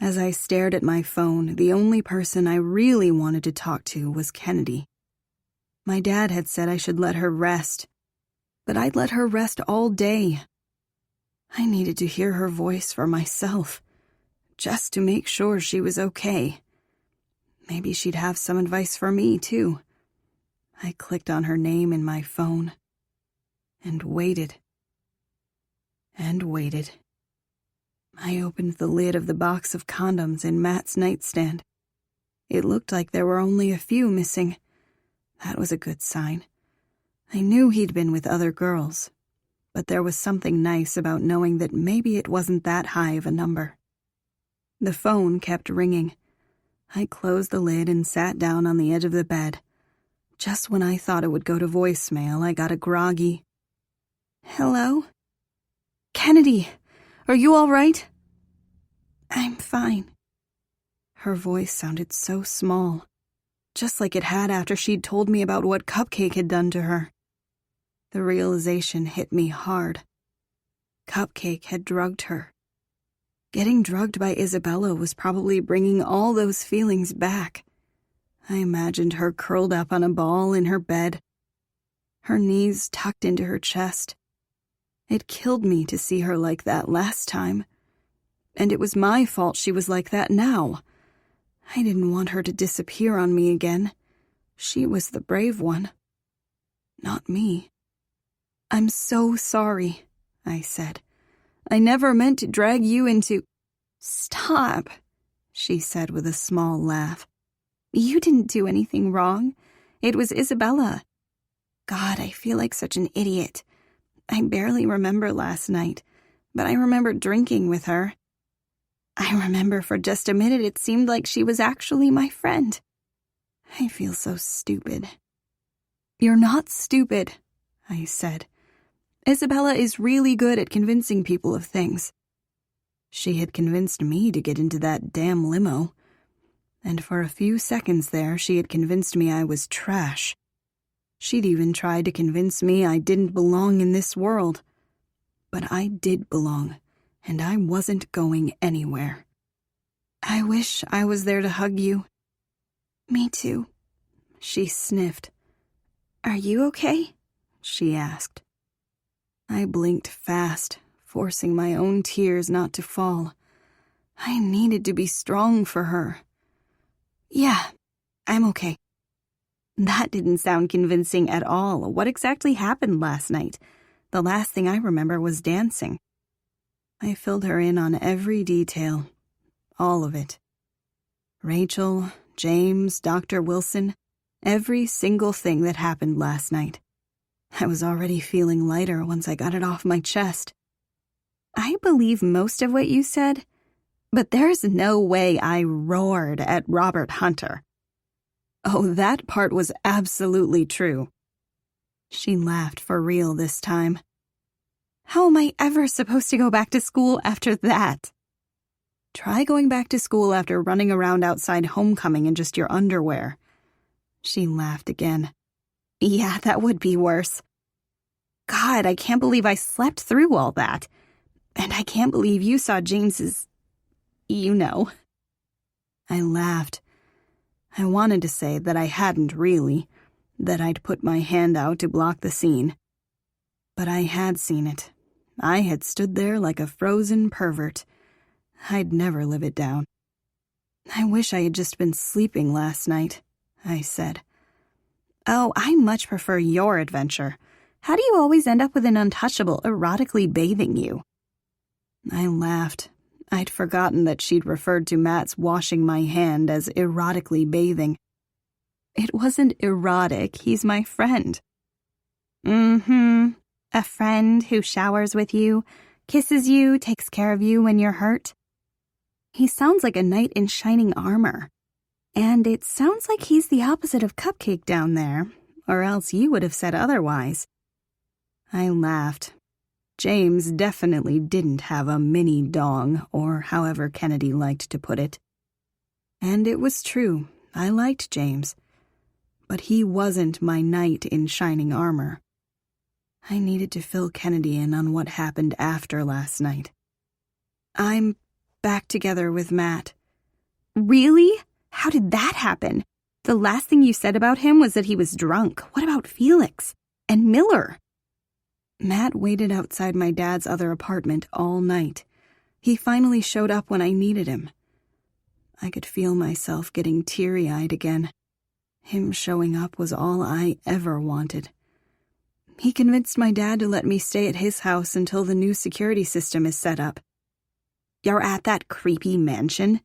As I stared at my phone, the only person I really wanted to talk to was Kennedy. My dad had said I should let her rest, but I'd let her rest all day. I needed to hear her voice for myself, just to make sure she was okay. Maybe she'd have some advice for me, too. I clicked on her name in my phone and waited. And waited. I opened the lid of the box of condoms in Matt's nightstand. It looked like there were only a few missing. That was a good sign. I knew he'd been with other girls, but there was something nice about knowing that maybe it wasn't that high of a number. The phone kept ringing. I closed the lid and sat down on the edge of the bed. Just when I thought it would go to voicemail, I got a groggy, "Hello? Kennedy, are you all right?" "I'm fine." Her voice sounded so small, just like it had after she'd told me about what Cupcake had done to her. The realization hit me hard. Cupcake had drugged her. Getting drugged by Isabella was probably bringing all those feelings back. I imagined her curled up on a ball in her bed, her knees tucked into her chest. It killed me to see her like that last time, and it was my fault she was like that now. I didn't want her to disappear on me again. She was the brave one, not me. "I'm so sorry," I said. "I never meant to drag you into—" "Stop," she said with a small laugh. "You didn't do anything wrong. It was Isabella. God, I feel like such an idiot. I barely remember last night, but I remember drinking with her. I remember for just a minute it seemed like she was actually my friend. I feel so stupid." "You're not stupid," I said. "Isabella is really good at convincing people of things." She had convinced me to get into that damn limo. And for a few seconds there, she had convinced me I was trash. She'd even tried to convince me I didn't belong in this world. But I did belong, and I wasn't going anywhere. "I wish I was there to hug you." "Me too," she sniffed. "Are you okay?" she asked. I blinked fast, forcing my own tears not to fall. I needed to be strong for her. "Yeah, I'm okay." That didn't sound convincing at all. What exactly happened last night? The last thing I remember was dancing. I filled her in on every detail. All of it. Rachel, James, Dr. Wilson, every single thing that happened last night. I was already feeling lighter once I got it off my chest. "I believe most of what you said, but there's no way I roared at Robert Hunter." "Oh, that part was absolutely true." She laughed for real this time. "How am I ever supposed to go back to school after that?" "Try going back to school after running around outside homecoming in just your underwear." She laughed again. "Yeah, that would be worse. God, I can't believe I slept through all that. And I can't believe you saw James's... you know." I laughed. I wanted to say that I hadn't really, that I'd put my hand out to block the scene. But I had seen it, I had stood there like a frozen pervert. I'd never live it down. I wish I had just been sleeping last night, I said. Oh, I much prefer your adventure. How do you always end up with an untouchable erotically bathing you? I laughed. I'd forgotten that she'd referred to Matt's washing my hand as erotically bathing. It wasn't erotic, he's my friend. A friend who showers with you, kisses you, takes care of you when you're hurt. He sounds like a knight in shining armor. And it sounds like he's the opposite of Cupcake down there, or else you would have said otherwise. I laughed. James definitely didn't have a mini dong, or however Kennedy liked to put it. And it was true, I liked James. But he wasn't my knight in shining armor. I needed to fill Kennedy in on what happened after last night. I'm back together with Matt. Really? How did that happen? The last thing you said about him was that he was drunk. What about Felix? And Miller? Matt waited outside my dad's other apartment all night. He finally showed up when I needed him. I could feel myself getting teary-eyed again. Him showing up was all I ever wanted. He convinced my dad to let me stay at his house until the new security system is set up. You're at that creepy mansion?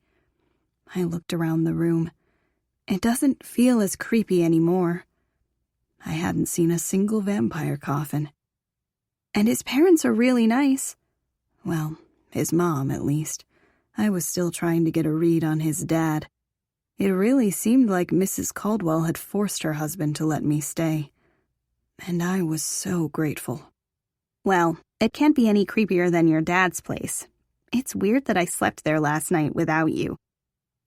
I looked around the room. It doesn't feel as creepy anymore. I hadn't seen a single vampire coffin. And his parents are really nice. Well, his mom, at least. I was still trying to get a read on his dad. It really seemed like Mrs. Caldwell had forced her husband to let me stay. And I was so grateful. Well, it can't be any creepier than your dad's place. It's weird that I slept there last night without you.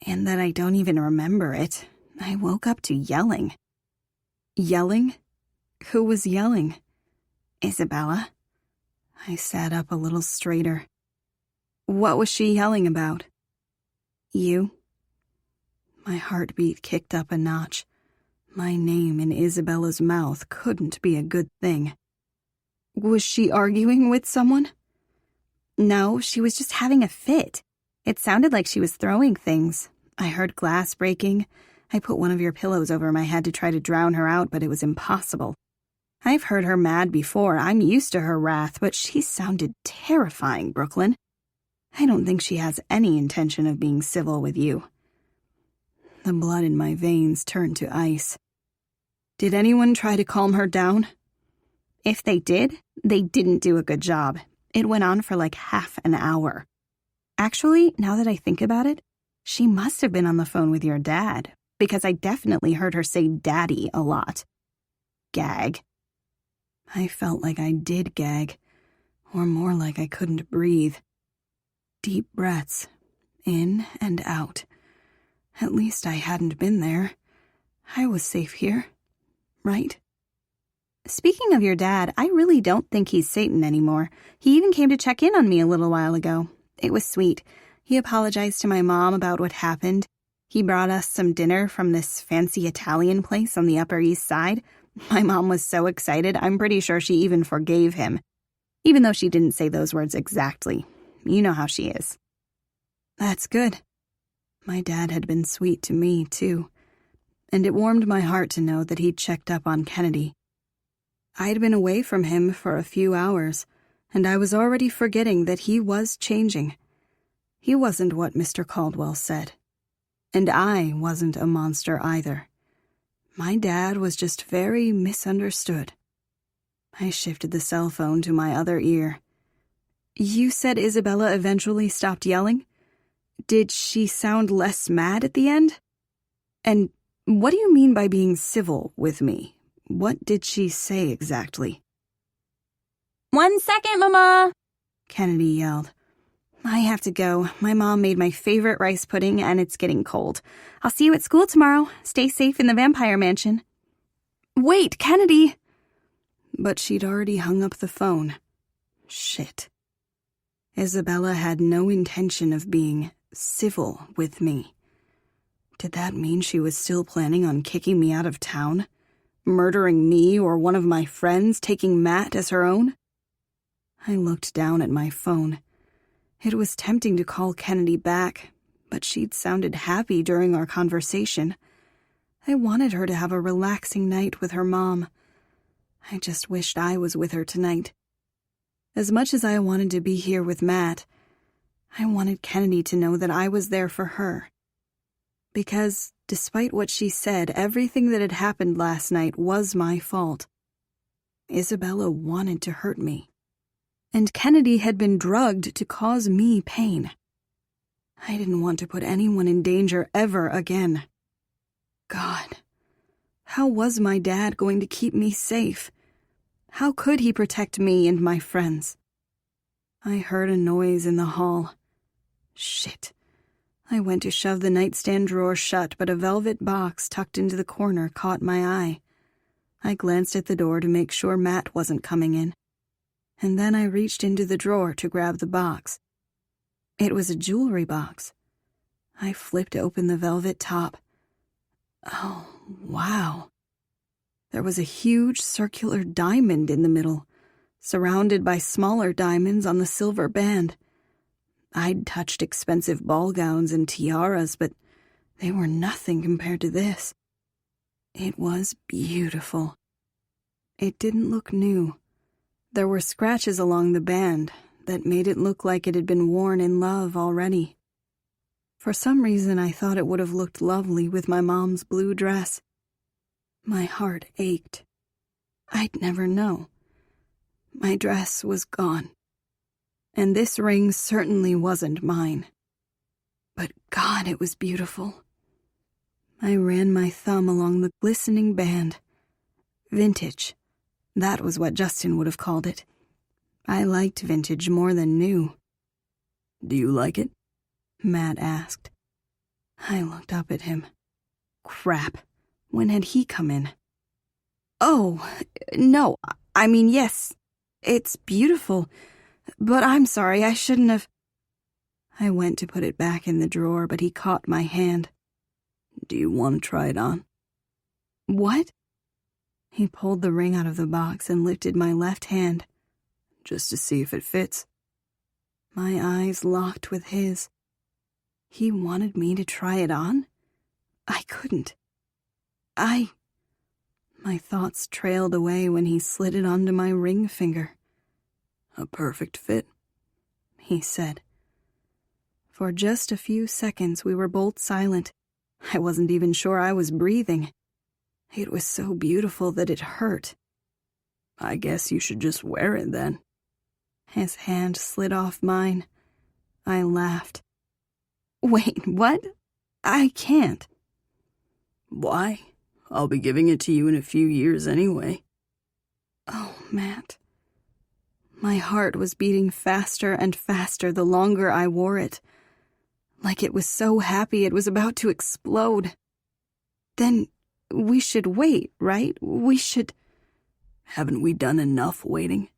And that I don't even remember it. I woke up to yelling. Yelling? Who was yelling? Isabella. I sat up a little straighter. What was she yelling about? You. My heartbeat kicked up a notch. My name in Isabella's mouth couldn't be a good thing. Was she arguing with someone? No, she was just having a fit. It sounded like she was throwing things. I heard glass breaking. I put one of your pillows over my head to try to drown her out, but it was impossible. I've heard her mad before. I'm used to her wrath, but she sounded terrifying, Brooklyn. I don't think she has any intention of being civil with you. The blood in my veins turned to ice. Did anyone try to calm her down? If they did, they didn't do a good job. It went on for like half an hour. Actually, now that I think about it, she must have been on the phone with your dad, because I definitely heard her say daddy a lot. Gag. I felt like I did gag, or more like I couldn't breathe. Deep breaths, in and out. At least I hadn't been there. I was safe here, right? Speaking of your dad, I really don't think he's Satan anymore. He even came to check in on me a little while ago. It was sweet. He apologized to my mom about what happened. He brought us some dinner from this fancy Italian place on the Upper East Side. My mom was so excited, I'm pretty sure she even forgave him. Even though she didn't say those words exactly. You know how she is. That's good. My dad had been sweet to me, too. And it warmed my heart to know that he'd checked up on Kennedy. I'd been away from him for a few hours, and I was already forgetting that he was changing. He wasn't what Mr. Caldwell said. And I wasn't a monster either. My dad was just very misunderstood. I shifted the cell phone to my other ear. You said Isabella eventually stopped yelling? Did she sound less mad at the end? And what do you mean by being civil with me? What did she say exactly? 1 second, Mama! Kennedy yelled. I have to go. My mom made my favorite rice pudding, and it's getting cold. I'll see you at school tomorrow. Stay safe in the vampire mansion. Wait, Kennedy! But she'd already hung up the phone. Shit. Isabella had no intention of being civil with me. Did that mean she was still planning on kicking me out of town? Murdering me or one of my friends, taking Matt as her own? I looked down at my phone. It was tempting to call Kennedy back, but she'd sounded happy during our conversation. I wanted her to have a relaxing night with her mom. I just wished I was with her tonight. As much as I wanted to be here with Matt, I wanted Kennedy to know that I was there for her. Because, despite what she said, everything that had happened last night was my fault. Isabella wanted to hurt me. And Kennedy had been drugged to cause me pain. I didn't want to put anyone in danger ever again. God, how was my dad going to keep me safe? How could he protect me and my friends? I heard a noise in the hall. Shit. I went to shove the nightstand drawer shut, but a velvet box tucked into the corner caught my eye. I glanced at the door to make sure Matt wasn't coming in, and then I reached into the drawer to grab the box. It was a jewelry box. I flipped open the velvet top. Oh, wow. There was a huge circular diamond in the middle, surrounded by smaller diamonds on the silver band. I'd touched expensive ball gowns and tiaras, but they were nothing compared to this. It was beautiful. It didn't look new. There were scratches along the band that made it look like it had been worn in love already. For some reason, I thought it would have looked lovely with my mom's blue dress. My heart ached. I'd never know. My dress was gone. And this ring certainly wasn't mine. But God, it was beautiful. I ran my thumb along the glistening band. Vintage. That was what Justin would have called it. I liked vintage more than new. Do you like it? Matt asked. I looked up at him. Crap. When had he come in? Oh, no. I mean, yes. It's beautiful. But I'm sorry, I shouldn't have. I went to put it back in the drawer, but he caught my hand. Do you want to try it on? What? He pulled the ring out of the box and lifted my left hand. Just to see if it fits. My eyes locked with his. He wanted me to try it on? I couldn't. My thoughts trailed away when he slid it onto my ring finger. A perfect fit, he said. For just a few seconds we were both silent. I wasn't even sure I was breathing. It was so beautiful that it hurt. I guess you should just wear it then. His hand slid off mine. I laughed. Wait, what? I can't. Why? I'll be giving it to you in a few years anyway. Oh, Matt. My heart was beating faster and faster the longer I wore it. Like it was so happy it was about to explode. Then we should wait, right? We should... Haven't we done enough waiting?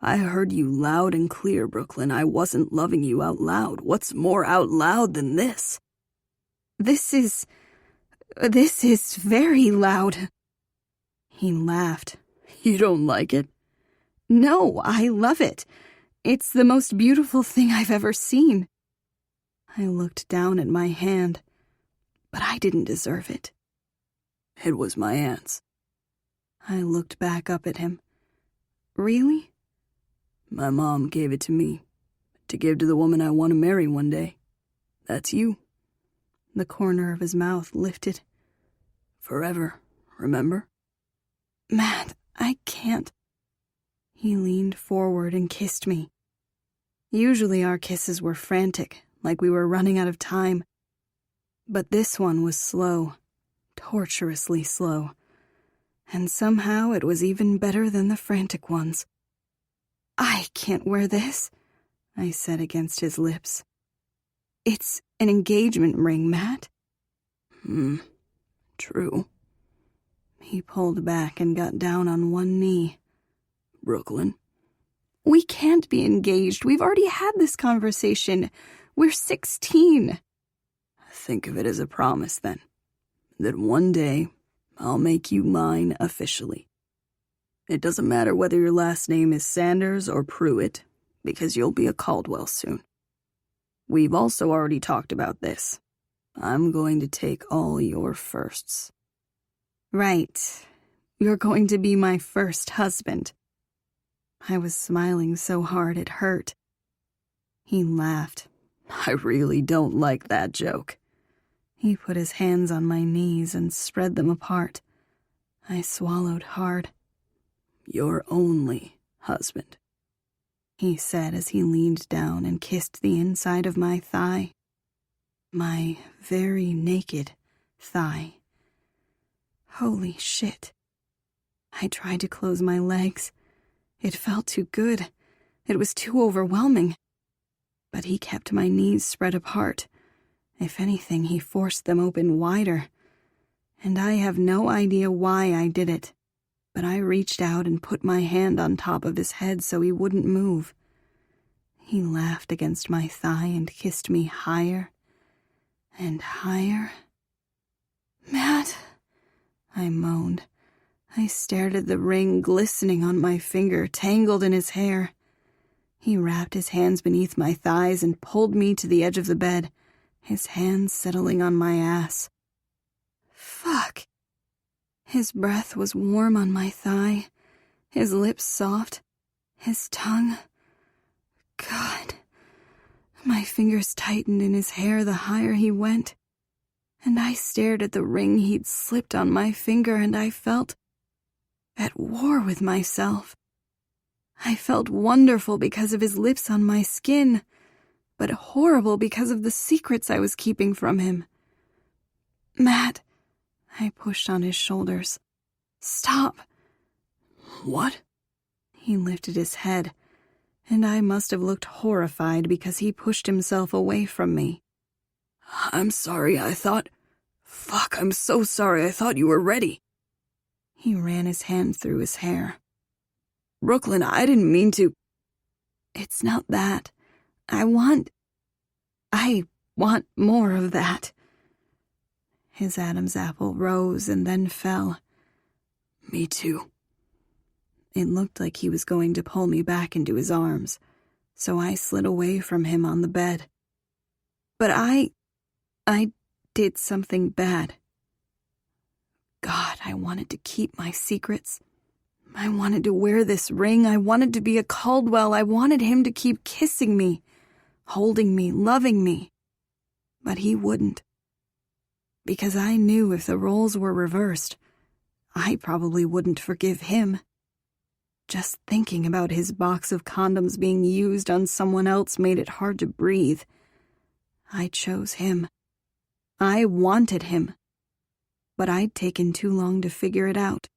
I heard you loud and clear, Brooklyn. I wasn't loving you out loud. What's more out loud than this? This is very loud. He laughed. You don't like it? No, I love it. It's the most beautiful thing I've ever seen. I looked down at my hand, but I didn't deserve it. It was my aunt's. I looked back up at him. Really? My mom gave it to me, to give to the woman I want to marry one day. That's you. The corner of his mouth lifted. Forever, remember? Matt, I can't. He leaned forward and kissed me. Usually our kisses were frantic, like we were running out of time. But this one was slow, torturously slow. And somehow it was even better than the frantic ones. I can't wear this, I said against his lips. It's an engagement ring, Matt. True. He pulled back and got down on one knee. Brooklyn. We can't be engaged. We've already had this conversation. We're 16. Think of it as a promise, then. That one day, I'll make you mine officially. It doesn't matter whether your last name is Sanders or Pruitt, because you'll be a Caldwell soon. We've also already talked about this. I'm going to take all your firsts. Right. You're going to be my first husband. I was smiling so hard it hurt. He laughed. I really don't like that joke. He put his hands on my knees and spread them apart. I swallowed hard. Your only husband, he said as he leaned down and kissed the inside of my thigh. My very naked thigh. Holy shit. I tried to close my legs. It felt too good. It was too overwhelming. But he kept my knees spread apart. If anything, he forced them open wider. And I have no idea why I did it. But I reached out and put my hand on top of his head so he wouldn't move. He laughed against my thigh and kissed me higher and higher. Matt, I moaned. I stared at the ring glistening on my finger, tangled in his hair. He wrapped his hands beneath my thighs and pulled me to the edge of the bed, his hands settling on my ass. Fuck. His breath was warm on my thigh, his lips soft, his tongue. God. My fingers tightened in his hair the higher he went, and I stared at the ring he'd slipped on my finger, and I felt at war with myself. I felt wonderful because of his lips on my skin, but horrible because of the secrets I was keeping from him. Matt, I pushed on his shoulders. Stop. What? He lifted his head, and I must have looked horrified because he pushed himself away from me. I'm sorry, Fuck, I'm so sorry, I thought you were ready. He ran his hand through his hair. Brooklyn, I didn't mean to. It's not that. I want more of that. His Adam's apple rose and then fell. Me too. It looked like he was going to pull me back into his arms, so I slid away from him on the bed. But I did something bad. God, I wanted to keep my secrets. I wanted to wear this ring. I wanted to be a Caldwell. I wanted him to keep kissing me, holding me, loving me. But he wouldn't. Because I knew if the roles were reversed, I probably wouldn't forgive him. Just thinking about his box of condoms being used on someone else made it hard to breathe. I chose him. I wanted him. But I'd taken too long to figure it out.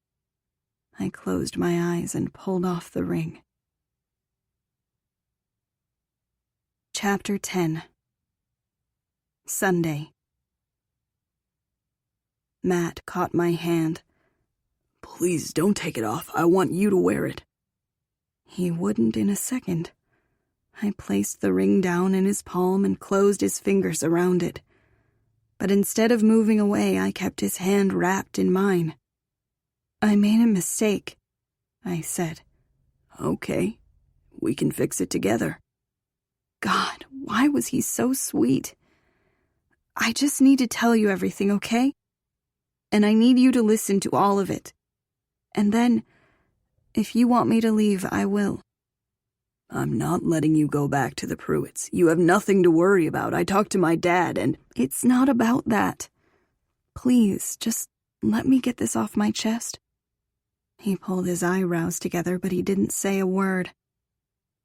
I closed my eyes and pulled off the ring. Chapter 10. Sunday. Matt caught my hand. Please don't take it off. I want you to wear it. He wouldn't in a second. I placed the ring down in his palm and closed his fingers around it. But instead of moving away, I kept his hand wrapped in mine. I made a mistake, I said. Okay, we can fix it together. God, why was he so sweet? I just need to tell you everything, okay? And I need you to listen to all of it. And then, if you want me to leave, I will. I'm not letting you go back to the Pruitts. You have nothing to worry about. I talked to my dad and... It's not about that. Please, just let me get this off my chest. He pulled his eyebrows together, but he didn't say a word.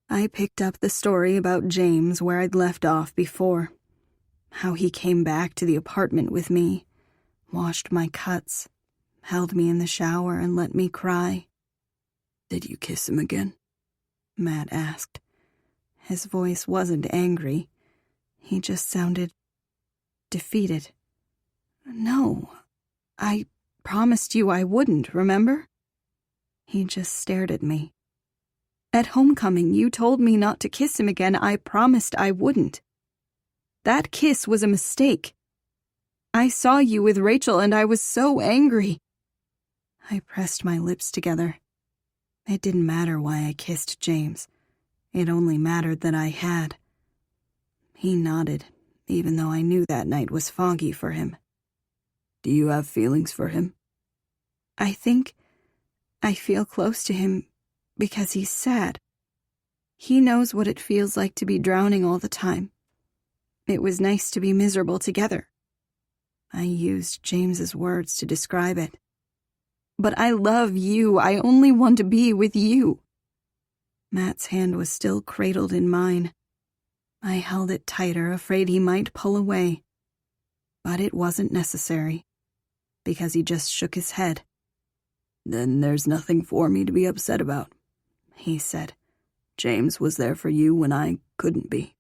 I picked up the story about James where I'd left off before. How he came back to the apartment with me, washed my cuts, held me in the shower and let me cry. Did you kiss him again? Matt asked. His voice wasn't angry. He just sounded defeated. No, I promised you I wouldn't, remember? He just stared at me. At homecoming, you told me not to kiss him again. I promised I wouldn't. That kiss was a mistake. I saw you with Rachel and I was so angry. I pressed my lips together. It didn't matter why I kissed James. It only mattered that I had. He nodded, even though I knew that night was foggy for him. Do you have feelings for him? I think I feel close to him because he's sad. He knows what it feels like to be drowning all the time. It was nice to be miserable together. I used James's words to describe it. But I love you. I only want to be with you. Matt's hand was still cradled in mine. I held it tighter, afraid he might pull away. But it wasn't necessary, because he just shook his head. Then there's nothing for me to be upset about, he said. James was there for you when I couldn't be.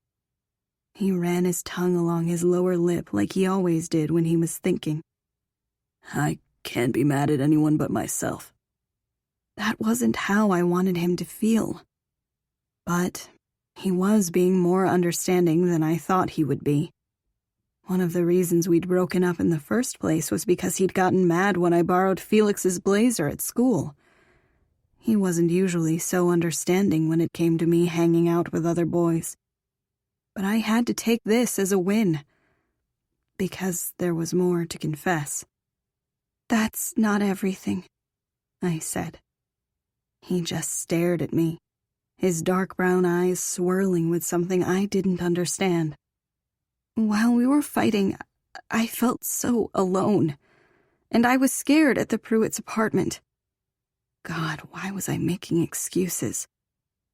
He ran his tongue along his lower lip like he always did when he was thinking. I can't be mad at anyone but myself. That wasn't how I wanted him to feel. But he was being more understanding than I thought he would be. One of the reasons we'd broken up in the first place was because he'd gotten mad when I borrowed Felix's blazer at school. He wasn't usually so understanding when it came to me hanging out with other boys. But I had to take this as a win, because there was more to confess. That's not everything, I said. He just stared at me, his dark brown eyes swirling with something I didn't understand. While we were fighting, I felt so alone, and I was scared at the Pruitts' apartment. God, why was I making excuses?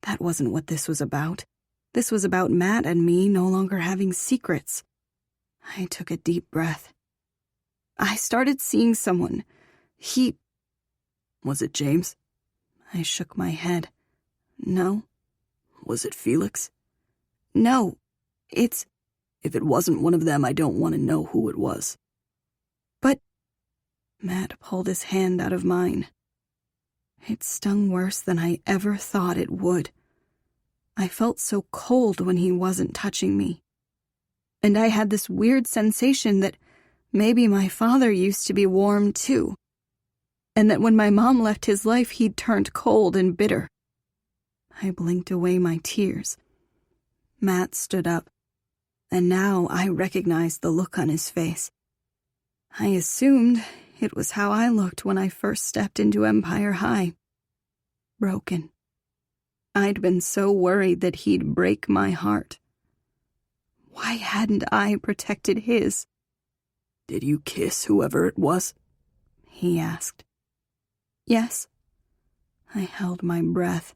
That wasn't what this was about. This was about Matt and me no longer having secrets. I took a deep breath. I started seeing someone. Was it James? I shook my head. No. Was it Felix? No, it's... If it wasn't one of them, I don't want to know who it was. But... Matt pulled his hand out of mine. It stung worse than I ever thought it would. I felt so cold when he wasn't touching me. And I had this weird sensation that maybe my father used to be warm too, and that when my mom left his life, he'd turned cold and bitter. I blinked away my tears. Matt stood up, and now I recognized the look on his face. I assumed it was how I looked when I first stepped into Empire High. Broken. I'd been so worried that he'd break my heart. Why hadn't I protected his? Did you kiss whoever it was? He asked. Yes. I held my breath.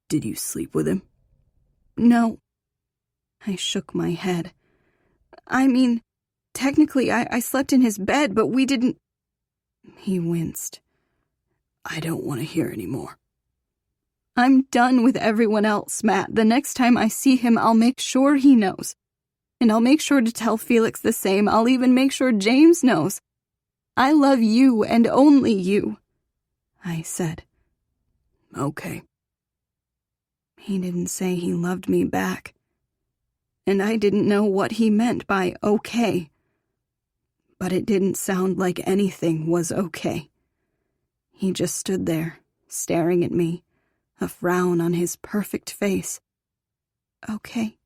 Did you sleep with him? No. I shook my head. I mean, technically I slept in his bed, but we didn't... He winced. I don't want to hear any more. I'm done with everyone else, Matt. The next time I see him, I'll make sure he knows. And I'll make sure to tell Felix the same. I'll even make sure James knows. I love you and only you, I said. Okay. He didn't say he loved me back. And I didn't know what he meant by okay. But it didn't sound like anything was okay. He just stood there, staring at me, a frown on his perfect face. Okay.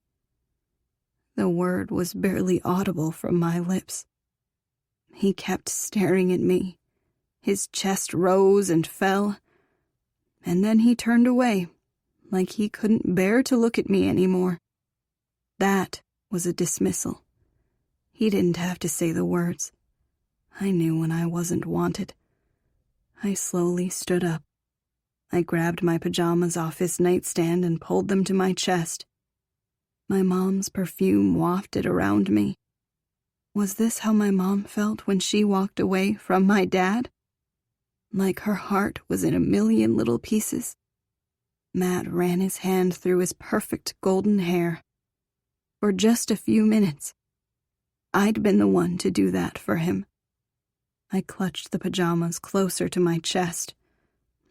The word was barely audible from my lips. He kept staring at me. His chest rose and fell, and then he turned away, like he couldn't bear to look at me anymore. That was a dismissal. He didn't have to say the words. I knew when I wasn't wanted. I slowly stood up. I grabbed my pajamas off his nightstand and pulled them to my chest. My mom's perfume wafted around me. Was this how my mom felt when she walked away from my dad? Like her heart was in a million little pieces. Matt ran his hand through his perfect golden hair. For just a few minutes, I'd been the one to do that for him. I clutched the pajamas closer to my chest.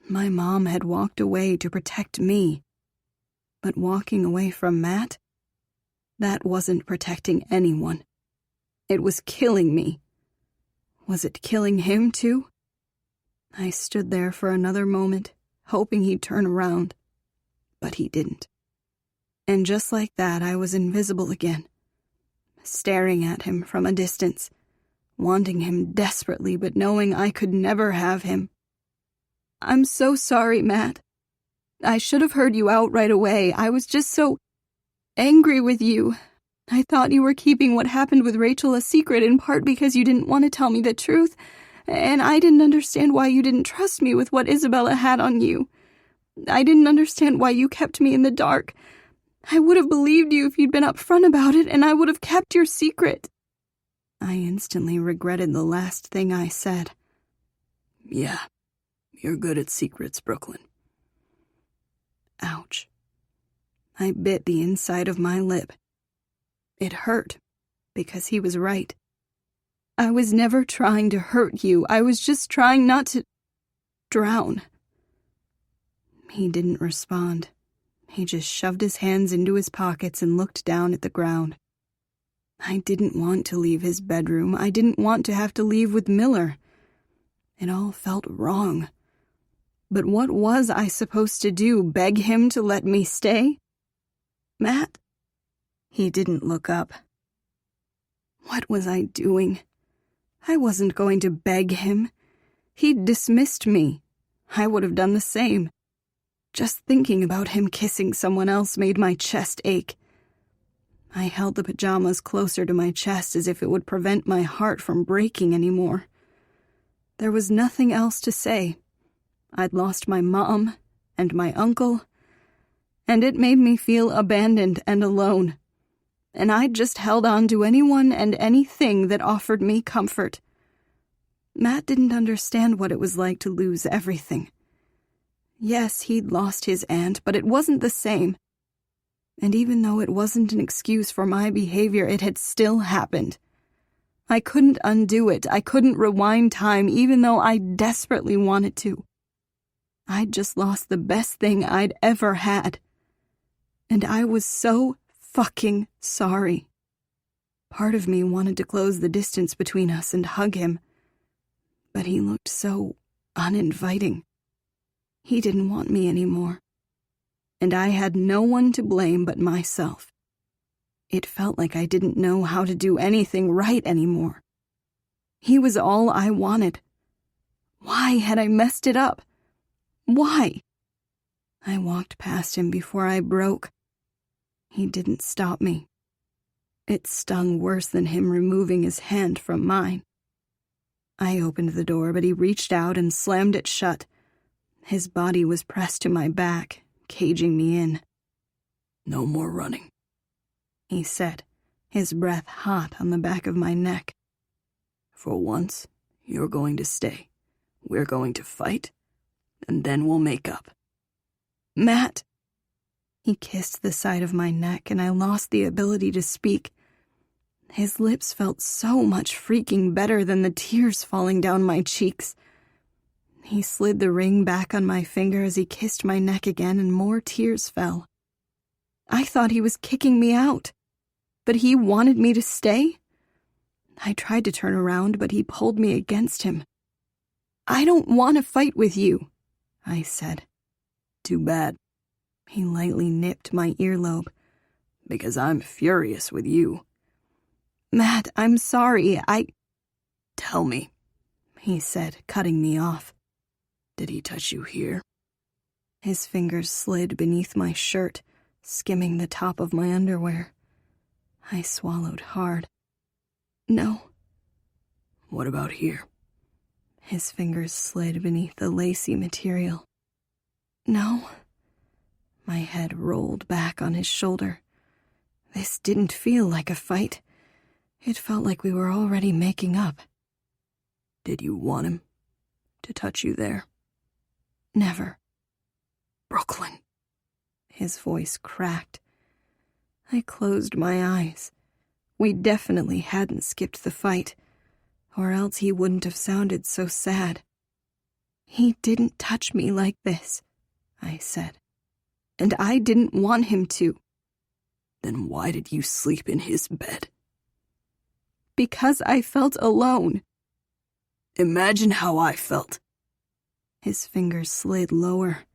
My mom had walked away to protect me. But walking away from Matt? That wasn't protecting anyone. It was killing me. Was it killing him too? I stood there for another moment, hoping he'd turn around. But he didn't. And just like that, I was invisible again, staring at him from a distance, wanting him desperately, but knowing I could never have him. "I'm so sorry, Matt. I should have heard you out right away. I was just so angry with you. I thought you were keeping what happened with Rachel a secret, in part because you didn't want to tell me the truth, and I didn't understand why you didn't trust me with what Isabella had on you. I didn't understand why you kept me in the dark. I would have believed you if you'd been upfront about it, and I would have kept your secret." I instantly regretted the last thing I said. "Yeah, you're good at secrets, Brooklyn." Ouch. I bit the inside of my lip. It hurt, because he was right. I was never trying to hurt you. I was just trying not to drown. He didn't respond. He just shoved his hands into his pockets and looked down at the ground. I didn't want to leave his bedroom. I didn't want to have to leave with Miller. It all felt wrong. But what was I supposed to do, beg him to let me stay? "Matt?" He didn't look up. What was I doing? I wasn't going to beg him. He'd dismissed me. I would have done the same. Just thinking about him kissing someone else made my chest ache. I held the pajamas closer to my chest as if it would prevent my heart from breaking anymore. There was nothing else to say. I'd lost my mom and my uncle, and it made me feel abandoned and alone. And I'd just held on to anyone and anything that offered me comfort. Matt didn't understand what it was like to lose everything. Yes, he'd lost his aunt, but it wasn't the same. And even though it wasn't an excuse for my behavior, it had still happened. I couldn't undo it. I couldn't rewind time, even though I desperately wanted to. I'd just lost the best thing I'd ever had. And I was so fucking sorry. Part of me wanted to close the distance between us and hug him. But he looked so uninviting. He didn't want me anymore. And I had no one to blame but myself. It felt like I didn't know how to do anything right anymore. He was all I wanted. Why had I messed it up? Why? I walked past him before I broke. He didn't stop me. It stung worse than him removing his hand from mine. I opened the door, but he reached out and slammed it shut. His body was pressed to my back, caging me in. "No more running," he said, his breath hot on the back of my neck. "For once, you're going to stay. We're going to fight, and then we'll make up." "Matt!" He kissed the side of my neck, and I lost the ability to speak. His lips felt so much freaking better than the tears falling down my cheeks. He slid the ring back on my finger as he kissed my neck again, and more tears fell. I thought he was kicking me out, but he wanted me to stay? I tried to turn around, but he pulled me against him. "I don't want to fight with you," I said. "Too bad." He lightly nipped my earlobe. "Because I'm furious with you." "Matt, I'm sorry, "Tell me," he said, cutting me off. "Did he touch you here?" His fingers slid beneath my shirt, skimming the top of my underwear. I swallowed hard. "No." "What about here?" His fingers slid beneath the lacy material. "No." My head rolled back on his shoulder. This didn't feel like a fight. It felt like we were already making up. "Did you want him to touch you there?" "Never." "Brooklyn." His voice cracked. I closed my eyes. We definitely hadn't skipped the fight, or else he wouldn't have sounded so sad. "He didn't touch me like this," I said. "And I didn't want him to." "Then why did you sleep in his bed?" "Because I felt alone." "Imagine how I felt." His fingers slid lower,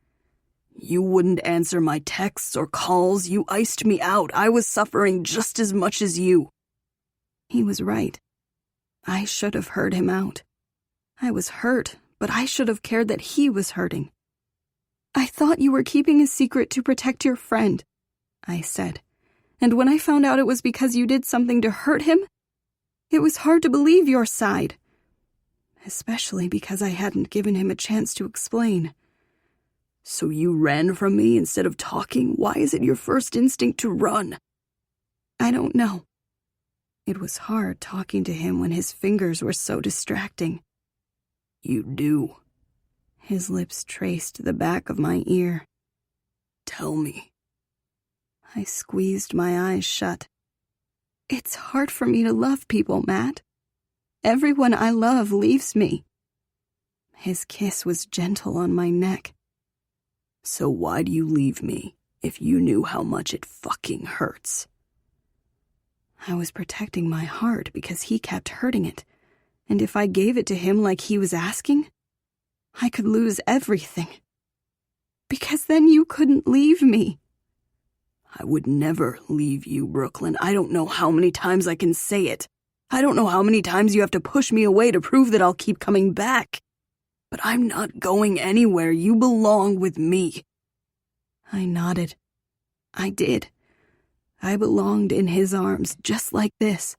You wouldn't answer my texts or calls. You iced me out. I was suffering just as much as you. He was right. I should have heard him out. I was hurt, but I should have cared that he was hurting. I thought you were keeping a secret to protect your friend, I said. And when I found out it was because you did something to hurt him, it was hard to believe your side. Especially because I hadn't given him a chance to explain. So you ran from me instead of talking? Why is it your first instinct to run? I don't know. It was hard talking to him when his fingers were so distracting. You do. His lips traced the back of my ear. Tell me. I squeezed my eyes shut. It's hard for me to love people, Matt. Everyone I love leaves me. His kiss was gentle on my neck. So why do you leave me if you knew how much it fucking hurts? I was protecting my heart because he kept hurting it, and if I gave it to him like he was asking, I could lose everything. Because then you couldn't leave me. I would never leave you, Brooklyn. I don't know how many times I can say it. I don't know how many times you have to push me away to prove that I'll keep coming back. But I'm not going anywhere. You belong with me. I nodded. I did. I belonged in his arms, just like this.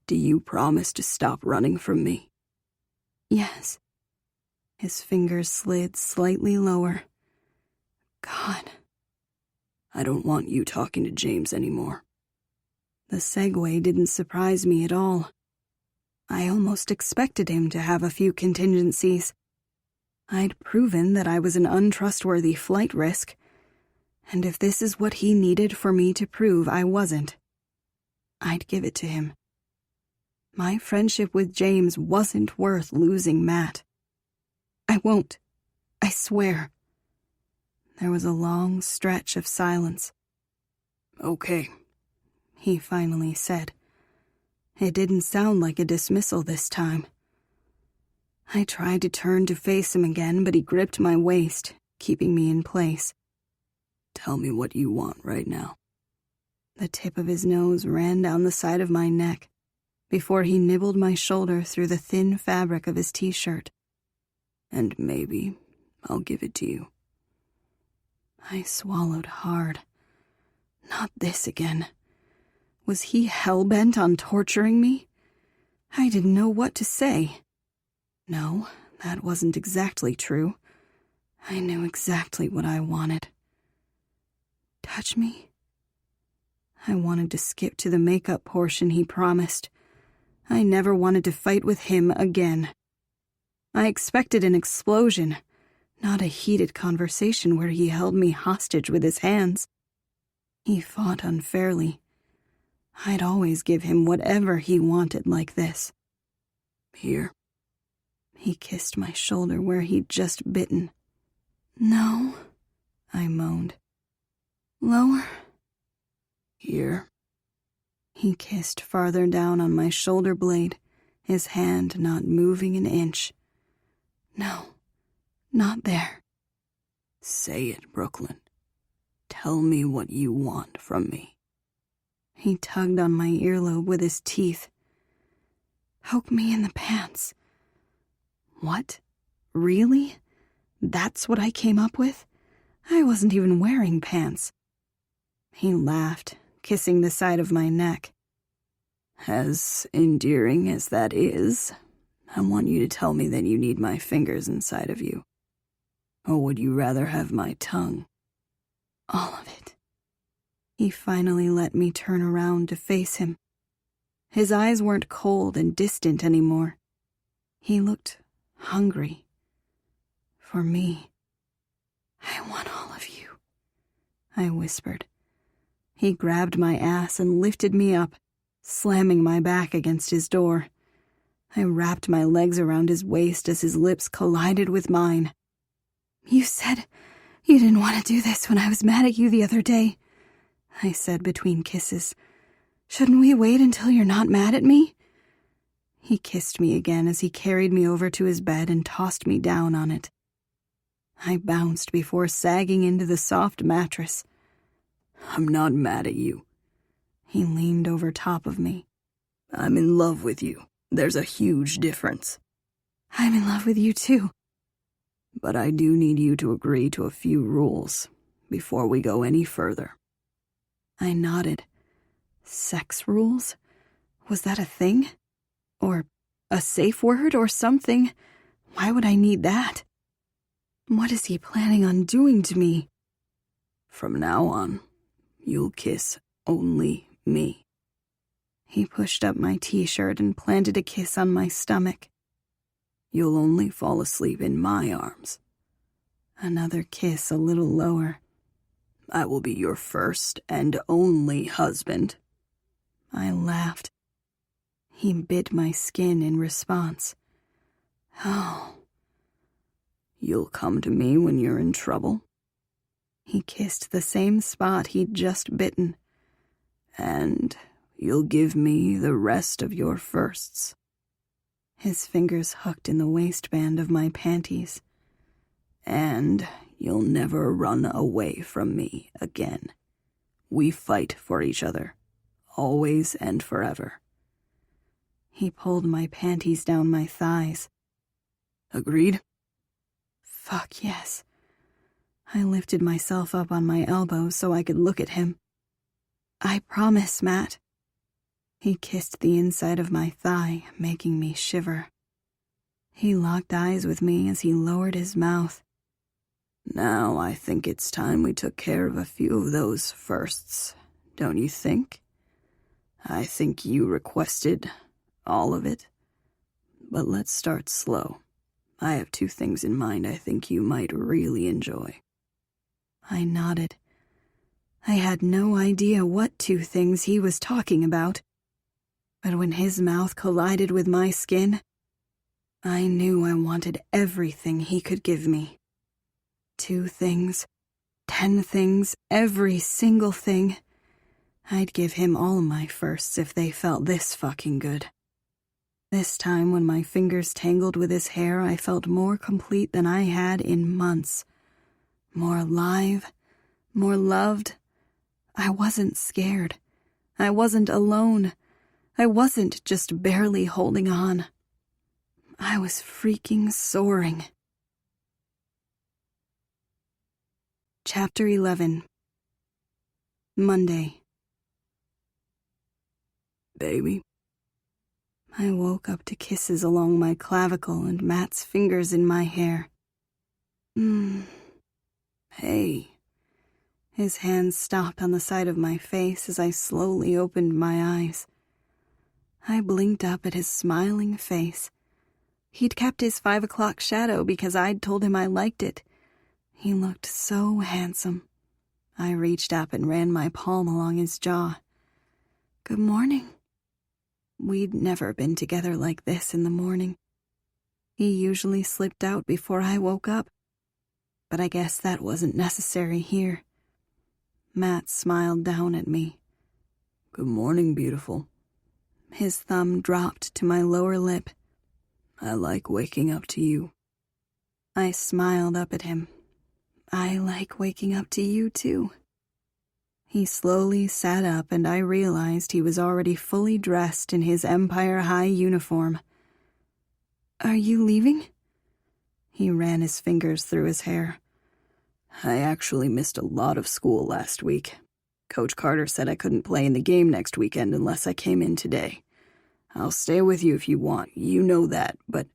Do you promise to stop running from me? Yes. His fingers slid slightly lower. God. I don't want you talking to James anymore. The segue didn't surprise me at all. I almost expected him to have a few contingencies. I'd proven that I was an untrustworthy flight risk, and if this is what he needed for me to prove I wasn't, I'd give it to him. My friendship with James wasn't worth losing Matt. I won't. I swear. There was a long stretch of silence. Okay, he finally said. It didn't sound like a dismissal this time. I tried to turn to face him again, but he gripped my waist, keeping me in place. Tell me what you want right now. The tip of his nose ran down the side of my neck before he nibbled my shoulder through the thin fabric of his t-shirt. And maybe I'll give it to you. I swallowed hard. Not this again. Was he hell-bent on torturing me? I didn't know what to say. No, that wasn't exactly true. I knew exactly what I wanted. Touch me? I wanted to skip to the makeup portion he promised. I never wanted to fight with him again. I expected an explosion, not a heated conversation where he held me hostage with his hands. He fought unfairly. I'd always give him whatever he wanted like this. Here. He kissed my shoulder where he'd just bitten. No, I moaned. Lower. Here. He kissed farther down on my shoulder blade, his hand not moving an inch. No, not there. Say it, Brooklyn. Tell me what you want from me. He tugged on my earlobe with his teeth. Poke me in the pants. What? Really? That's what I came up with? I wasn't even wearing pants. He laughed, kissing the side of my neck. As endearing as that is, I want you to tell me that you need my fingers inside of you. Or would you rather have my tongue? All of it. He finally let me turn around to face him. His eyes weren't cold and distant anymore. He looked hungry. For me. I want all of you, I whispered. He grabbed my ass and lifted me up, slamming my back against his door. I wrapped my legs around his waist as his lips collided with mine. You said you didn't want to do this when I was mad at you the other day, I said between kisses. Shouldn't we wait until you're not mad at me? He kissed me again as he carried me over to his bed and tossed me down on it. I bounced before sagging into the soft mattress. I'm not mad at you. He leaned over top of me. I'm in love with you. There's a huge difference. I'm in love with you too. But I do need you to agree to a few rules before we go any further. I nodded. Sex rules? Was that a thing? Or a safe word or something? Why would I need that? What is he planning on doing to me? From now on, you'll kiss only me. He pushed up my t-shirt and planted a kiss on my stomach. You'll only fall asleep in my arms. Another kiss a little lower. I will be your first and only husband. I laughed. He bit my skin in response. Oh. You'll come to me when you're in trouble. He kissed the same spot he'd just bitten. And you'll give me the rest of your firsts. His fingers hooked in the waistband of my panties. And you'll never run away from me again. We fight for each other, always and forever. He pulled my panties down my thighs. Agreed? Fuck yes. I lifted myself up on my elbows so I could look at him. I promise, Matt. He kissed the inside of my thigh, making me shiver. He locked eyes with me as he lowered his mouth. Now I think it's time we took care of a few of those firsts, don't you think? I think you requested all of it. But let's start slow. I have 2 things in mind I think you might really enjoy. I nodded. I had no idea what 2 things he was talking about. But when his mouth collided with my skin, I knew I wanted everything he could give me. 2 things, 10 things, every single thing. I'd give him all my firsts if they felt this fucking good. This time, when my fingers tangled with his hair, I felt more complete than I had in months. More alive, more loved. I wasn't scared. I wasn't alone. I wasn't just barely holding on. I was freaking soaring. Chapter 11. Monday. Baby. I woke up to kisses along my clavicle and Matt's fingers in my hair. Hey. His hands stopped on the side of my face as I slowly opened my eyes. I blinked up at his smiling face. He'd kept his 5 o'clock shadow because I'd told him I liked it. He looked so handsome. I reached up and ran my palm along his jaw. Good morning. We'd never been together like this in the morning. He usually slipped out before I woke up, but I guess that wasn't necessary here. Matt smiled down at me. Good morning, beautiful. His thumb dropped to my lower lip. I like waking up to you. I smiled up at him. I like waking up to you, too. He slowly sat up, and I realized he was already fully dressed in his Empire High uniform. Are you leaving? He ran his fingers through his hair. I actually missed a lot of school last week. Coach Carter said I couldn't play in the game next weekend unless I came in today. I'll stay with you if you want, you know that, but...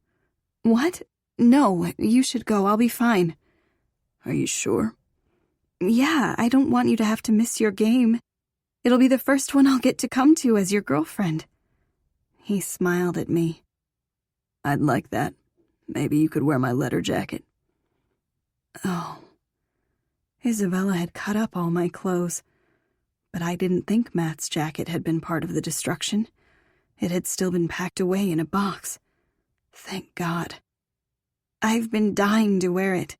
What? No, you should go, I'll be fine. Are you sure? Yeah, I don't want you to have to miss your game. It'll be the first one I'll get to come to as your girlfriend. He smiled at me. I'd like that. Maybe you could wear my letter jacket. Oh. Isabella had cut up all my clothes, but I didn't think Matt's jacket had been part of the destruction. It had still been packed away in a box. Thank God. I've been dying to wear it.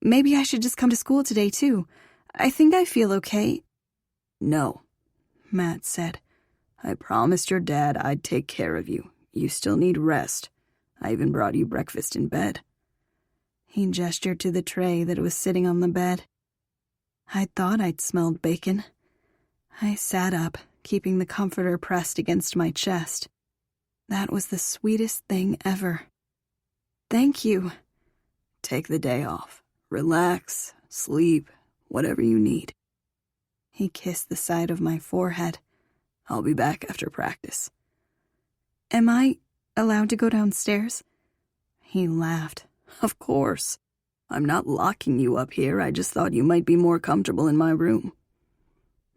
Maybe I should just come to school today, too. I think I feel okay. No, Matt said. I promised your dad I'd take care of you. You still need rest. I even brought you breakfast in bed. He gestured to the tray that was sitting on the bed. I thought I'd smelled bacon. I sat up, keeping the comforter pressed against my chest. That was the sweetest thing ever. Thank you. Take the day off. Relax, sleep, whatever you need. He kissed the side of my forehead. I'll be back after practice. Am I allowed to go downstairs? He laughed. Of course. I'm not locking you up here. I just thought you might be more comfortable in my room.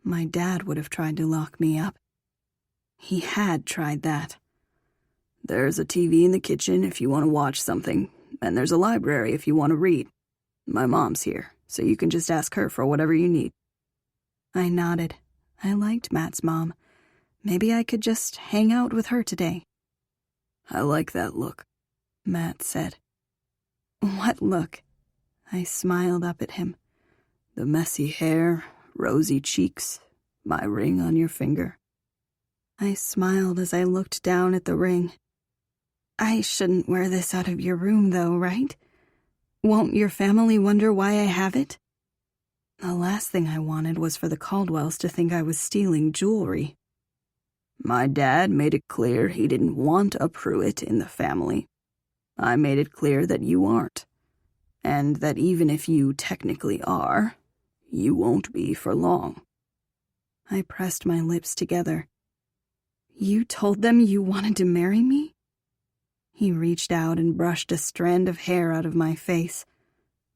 My dad would have tried to lock me up. He had tried that. There's a TV in the kitchen if you want to watch something, and there's a library if you want to read. My mom's here, so you can just ask her for whatever you need. I nodded. I liked Matt's mom. Maybe I could just hang out with her today. I like that look, Matt said. What look? I smiled up at him. The messy hair, rosy cheeks, my ring on your finger. I smiled as I looked down at the ring. I shouldn't wear this out of your room, though, right? Won't your family wonder why I have it? The last thing I wanted was for the Caldwells to think I was stealing jewelry. My dad made it clear he didn't want a Pruitt in the family. I made it clear that you aren't, and that even if you technically are, you won't be for long. I pressed my lips together. You told them you wanted to marry me? He reached out and brushed a strand of hair out of my face.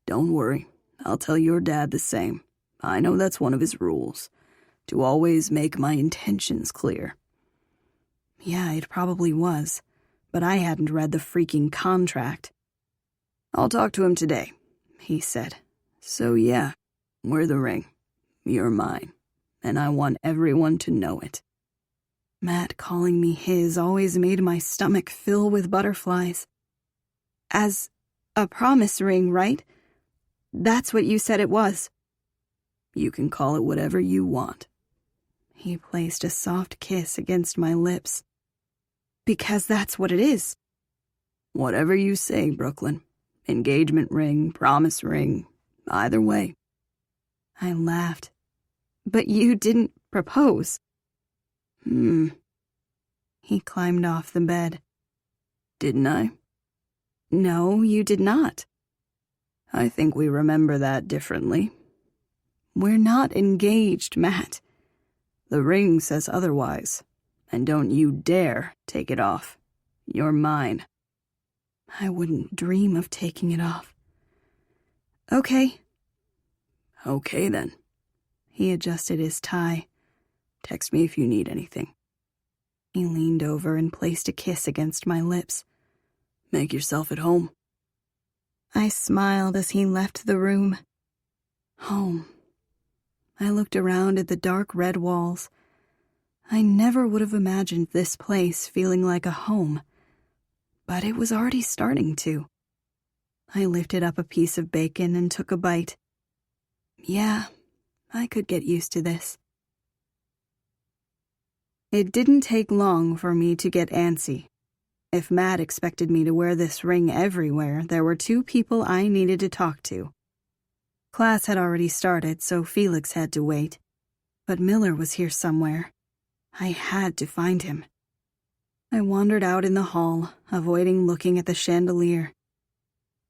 Don't worry, I'll tell your dad the same. I know that's one of his rules, to always make my intentions clear. Yeah, it probably was, but I hadn't read the freaking contract. I'll talk to him today, he said. So yeah, wear the ring. You're mine, and I want everyone to know it. Matt calling me his always made my stomach fill with butterflies. As a promise ring, right? That's what you said it was. You can call it whatever you want. He placed a soft kiss against my lips. Because that's what it is. Whatever you say, Brooklyn. Engagement ring, promise ring, either way. I laughed. But you didn't propose. He climbed off the bed. Didn't I? No, you did not. I think we remember that differently. We're not engaged, Matt. The ring says otherwise, and don't you dare take it off. You're mine. I wouldn't dream of taking it off. Okay. Okay, then. He adjusted his tie. Text me if you need anything. He leaned over and placed a kiss against my lips. Make yourself at home. I smiled as he left the room. Home. I looked around at the dark red walls. I never would have imagined this place feeling like a home, but it was already starting to. I lifted up a piece of bacon and took a bite. Yeah, I could get used to this. It didn't take long for me to get antsy. If Matt expected me to wear this ring everywhere, there were two people I needed to talk to. Class had already started, so Felix had to wait. But Miller was here somewhere. I had to find him. I wandered out in the hall, avoiding looking at the chandelier.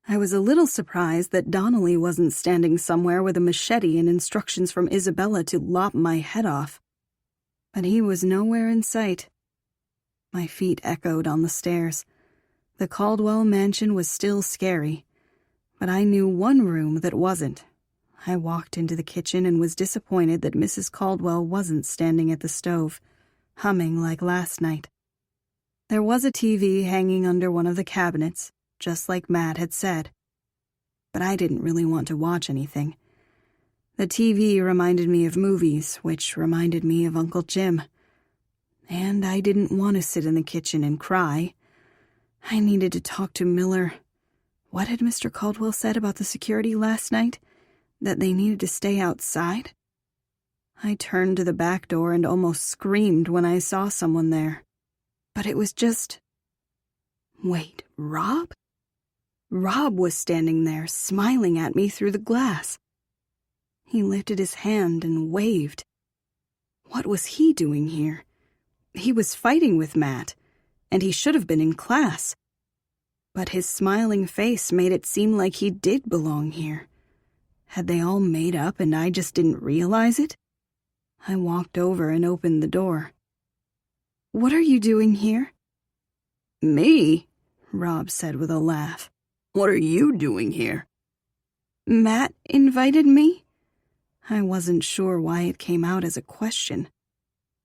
I was a little surprised that Donnelly wasn't standing somewhere with a machete and instructions from Isabella to lop my head off. But he was nowhere in sight. My feet echoed on the stairs. The Caldwell mansion was still scary, but I knew one room that wasn't. I walked into the kitchen and was disappointed that Mrs. Caldwell wasn't standing at the stove, humming like last night. There was a TV hanging under one of the cabinets, just like Matt had said. But I didn't really want to watch anything. The TV reminded me of movies, which reminded me of Uncle Jim. And I didn't want to sit in the kitchen and cry. I needed to talk to Miller. What had Mr. Caldwell said about the security last night? That they needed to stay outside? I turned to the back door and almost screamed when I saw someone there. But it was just... Wait, Rob? Rob was standing there, smiling at me through the glass. He lifted his hand and waved. What was he doing here? He was fighting with Matt, and he should have been in class. But his smiling face made it seem like he did belong here. Had they all made up and I just didn't realize it? I walked over and opened the door. "What are you doing here?" "Me?" Rob said with a laugh. "What are you doing here?" "Matt invited me?" I wasn't sure why it came out as a question.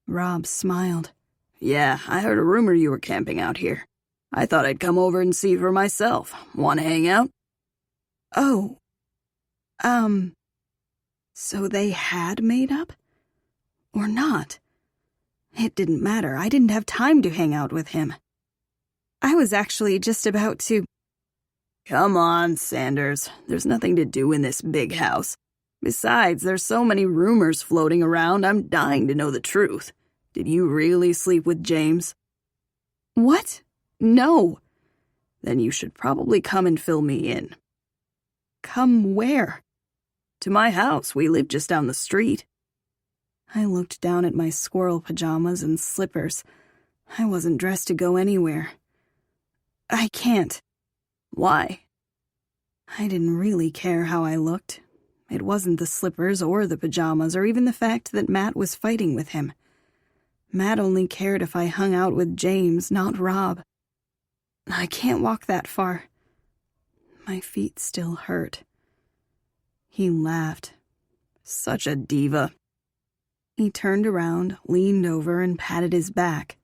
Rob smiled. "Yeah, I heard a rumor you were camping out here. I thought I'd come over and see for myself. Want to hang out?" "Oh, so they had made up? Or not? It didn't matter. I didn't have time to hang out with him. I was actually just about to—" "Come on, Sanders. There's nothing to do in this big house. Besides, there's so many rumors floating around, I'm dying to know the truth. Did you really sleep with James?" "What? No." "Then you should probably come and fill me in." "Come where?" "To my house. We live just down the street." I looked down at my squirrel pajamas and slippers. I wasn't dressed to go anywhere. "I can't." "Why?" I didn't really care how I looked. It wasn't the slippers or the pajamas or even the fact that Matt was fighting with him. Matt only cared if I hung out with James, not Rob. "I can't walk that far." My feet still hurt. He laughed. "Such a diva." He turned around, leaned over, and patted his back.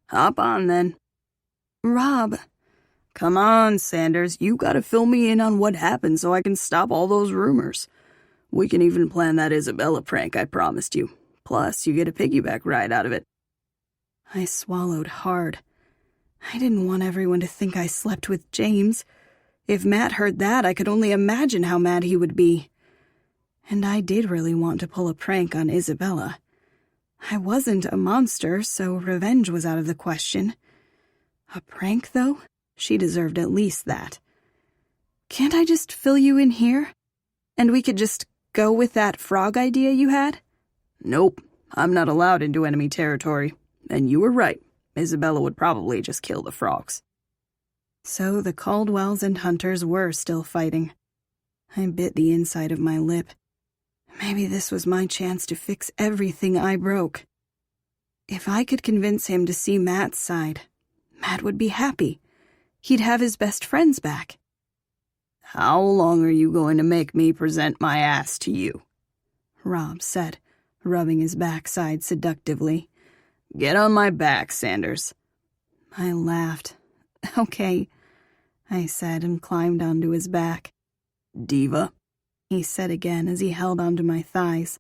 "Hop on, then." "Rob." "Come on, Sanders. You gotta fill me in on what happened so I can stop all those rumors. We can even plan that Isabella prank I promised you. Plus, you get a piggyback ride out of it." I swallowed hard. I didn't want everyone to think I slept with James. If Matt heard that, I could only imagine how mad he would be. And I did really want to pull a prank on Isabella. I wasn't a monster, so revenge was out of the question. A prank, though? She deserved at least that. "Can't I just fill you in here? And we could just go with that frog idea you had?" "Nope. I'm not allowed into enemy territory. And you were right. Isabella would probably just kill the frogs." So the Caldwells and Hunters were still fighting. I bit the inside of my lip. Maybe this was my chance to fix everything I broke. If I could convince him to see Matt's side, Matt would be happy. He'd have his best friends back. "How long are you going to make me present my ass to you?" Rob said, rubbing his backside seductively. "Get on my back, Sanders." I laughed. "Okay," I said and climbed onto his back. "Diva," he said again as he held onto my thighs.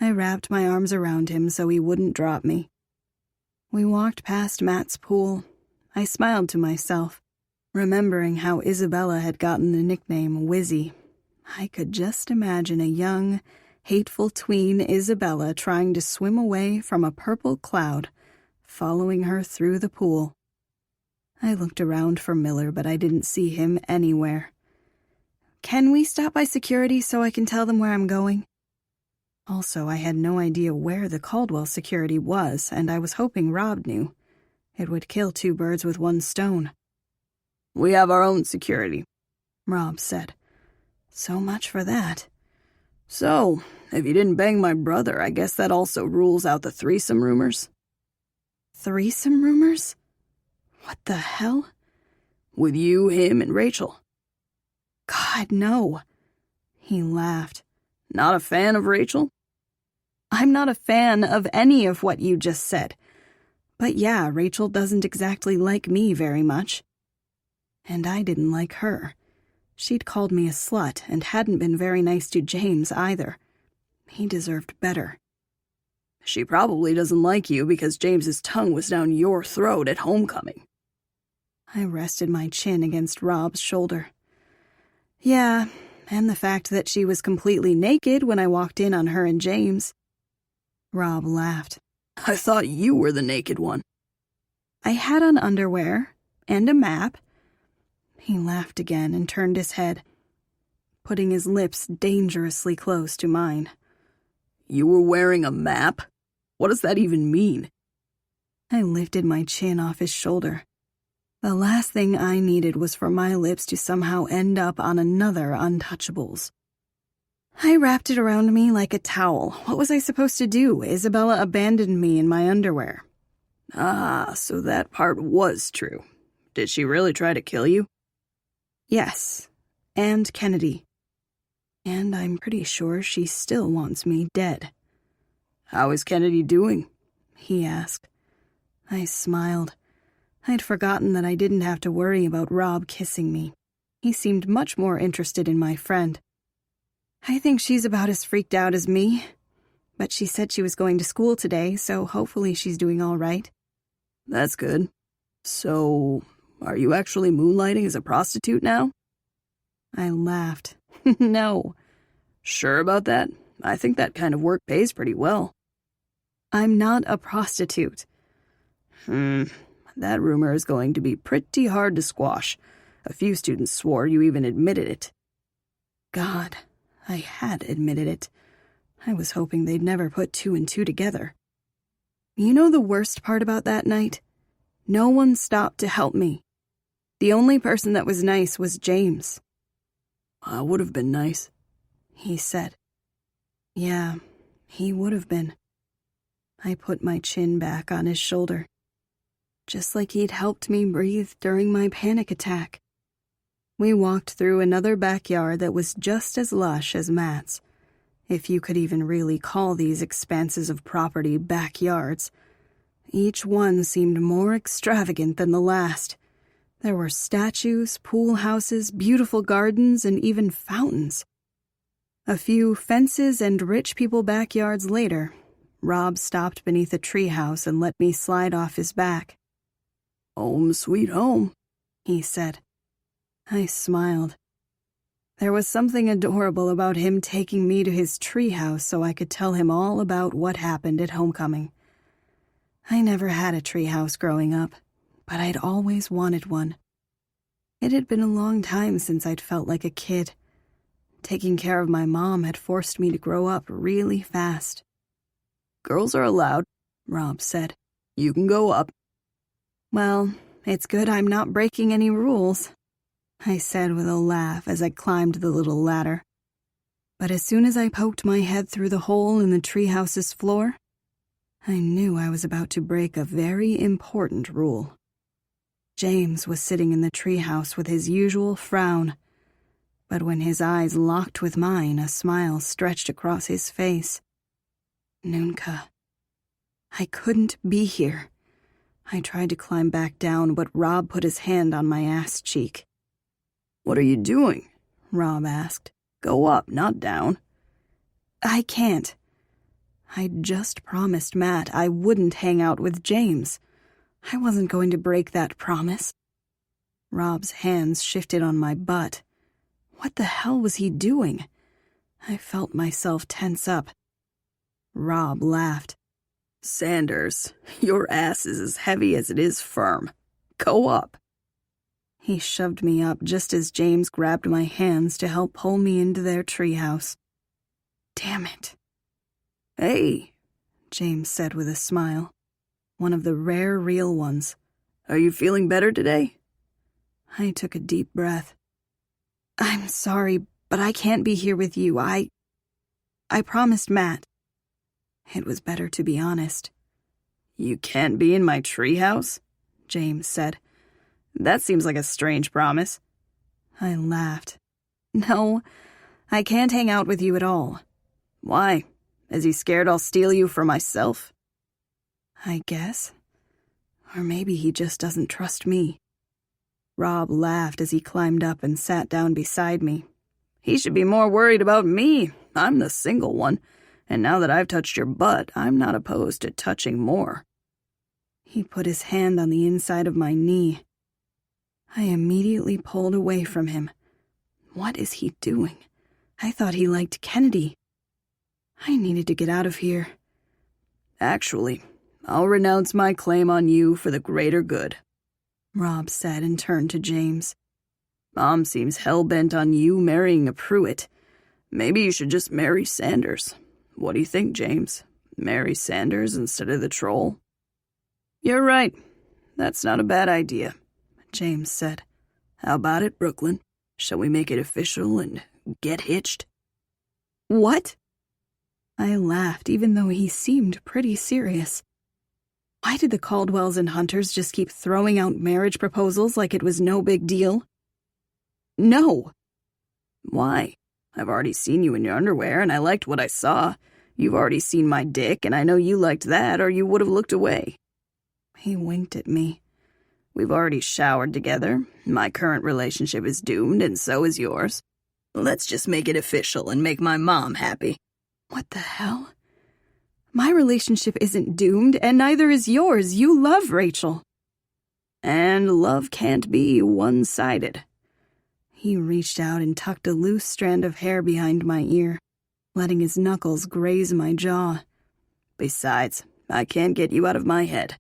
I wrapped my arms around him so he wouldn't drop me. We walked past Matt's pool. I smiled to myself, remembering how Isabella had gotten the nickname Wizzy. I could just imagine a young, hateful tween Isabella trying to swim away from a purple cloud, following her through the pool. I looked around for Miller, but I didn't see him anywhere. "Can we stop by security so I can tell them where I'm going?" Also, I had no idea where the Caldwell security was, and I was hoping Rob knew. It would kill two birds with one stone. "We have our own security," Rob said. So much for that. "So, if you didn't bang my brother, I guess that also rules out the threesome rumors." Threesome rumors? What the hell? "With you, him, and Rachel." God, no. He laughed. "Not a fan of Rachel?" "I'm not a fan of any of what you just said. But yeah, Rachel doesn't exactly like me very much. And I didn't like her. She'd called me a slut and hadn't been very nice to James either. He deserved better." "She probably doesn't like you because James's tongue was down your throat at homecoming." I rested my chin against Rob's shoulder. "Yeah, and the fact that she was completely naked when I walked in on her and James." Rob laughed. "I thought you were the naked one." "I had on underwear and a map." He laughed again and turned his head, putting his lips dangerously close to mine. You were wearing a map? What does that even mean? I lifted my chin off his shoulder. The last thing I needed was for my lips to somehow end up on another Untouchables. I wrapped it around me like a towel. What was I supposed to do? Isabella abandoned me in my underwear. Ah, so that part was true. Did she really try to kill you? Yes, and Kennedy. And I'm pretty sure she still wants me dead. How is Kennedy doing? He asked. I smiled. I'd forgotten that I didn't have to worry about Rob kissing me. He seemed much more interested in my friend. I think she's about as freaked out as me, but she said she was going to school today, so hopefully she's doing all right. That's good. So, are you actually moonlighting as a prostitute now? I laughed. No. Sure about that? I think that kind of work pays pretty well. I'm not a prostitute. That rumor is going to be pretty hard to squash. A few students swore you even admitted it. God, I had admitted it. I was hoping they'd never put 2 and 2 together. You know the worst part about that night? No one stopped to help me. The only person that was nice was James. I would have been nice, he said. Yeah, he would have been. I put my chin back on his shoulder, just like he'd helped me breathe during my panic attack. We walked through another backyard that was just as lush as Matt's, if you could even really call these expanses of property backyards. Each one seemed more extravagant than the last. There were statues, pool houses, beautiful gardens, and even fountains. A few fences and rich people backyards later, Rob stopped beneath a treehouse and let me slide off his back. Home sweet home, he said. I smiled. There was something adorable about him taking me to his treehouse so I could tell him all about what happened at homecoming. I never had a treehouse growing up, but I'd always wanted one. It had been a long time since I'd felt like a kid. Taking care of my mom had forced me to grow up really fast. Girls are allowed, Rob said. You can go up. Well, it's good I'm not breaking any rules, I said with a laugh as I climbed the little ladder. But as soon as I poked my head through the hole in the treehouse's floor, I knew I was about to break a very important rule. James was sitting in the treehouse with his usual frown, but when his eyes locked with mine, a smile stretched across his face. Noonka. I couldn't be here. I tried to climb back down, but Rob put his hand on my ass cheek. What are you doing? Rob asked. Go up, not down. I can't. I'd just promised Matt I wouldn't hang out with James. I wasn't going to break that promise. Rob's hands shifted on my butt. What the hell was he doing? I felt myself tense up. Rob laughed. Sanders, your ass is as heavy as it is firm. Go up. He shoved me up just as James grabbed my hands to help pull me into their treehouse. Damn it. Hey, James said with a smile. One of the rare real ones. Are you feeling better today? I took a deep breath. I'm sorry, but I can't be here with you. I promised Matt. It was better to be honest. You can't be in my treehouse? James said. That seems like a strange promise. I laughed. No, I can't hang out with you at all. Why? Is he scared I'll steal you for myself? I guess. Or maybe he just doesn't trust me. Rob laughed as he climbed up and sat down beside me. He should be more worried about me. I'm the single one. And now that I've touched your butt, I'm not opposed to touching more. He put his hand on the inside of my knee. I immediately pulled away from him. What is he doing? I thought he liked Kennedy. I needed to get out of here. Actually, I'll renounce my claim on you for the greater good, Rob said and turned to James. Mom seems hell-bent on you marrying a Pruitt. Maybe you should just marry Sanders. What do you think, James? Marry Sanders instead of the troll?" "You're right. That's not a bad idea," James said. "How about it, Brooklyn? Shall we make it official and get hitched?" "What?" I laughed, even though he seemed pretty serious. Why did the Caldwells and Hunters just keep throwing out marriage proposals like it was no big deal? No. "Why? I've already seen you in your underwear, and I liked what I saw. You've already seen my dick, and I know you liked that, or you would have looked away." He winked at me. "We've already showered together. My current relationship is doomed, and so is yours. Let's just make it official and make my mom happy." What the hell? My relationship isn't doomed, and neither is yours. You love Rachel. And love can't be one-sided. He reached out and tucked a loose strand of hair behind my ear, letting his knuckles graze my jaw. "Besides, I can't get you out of my head.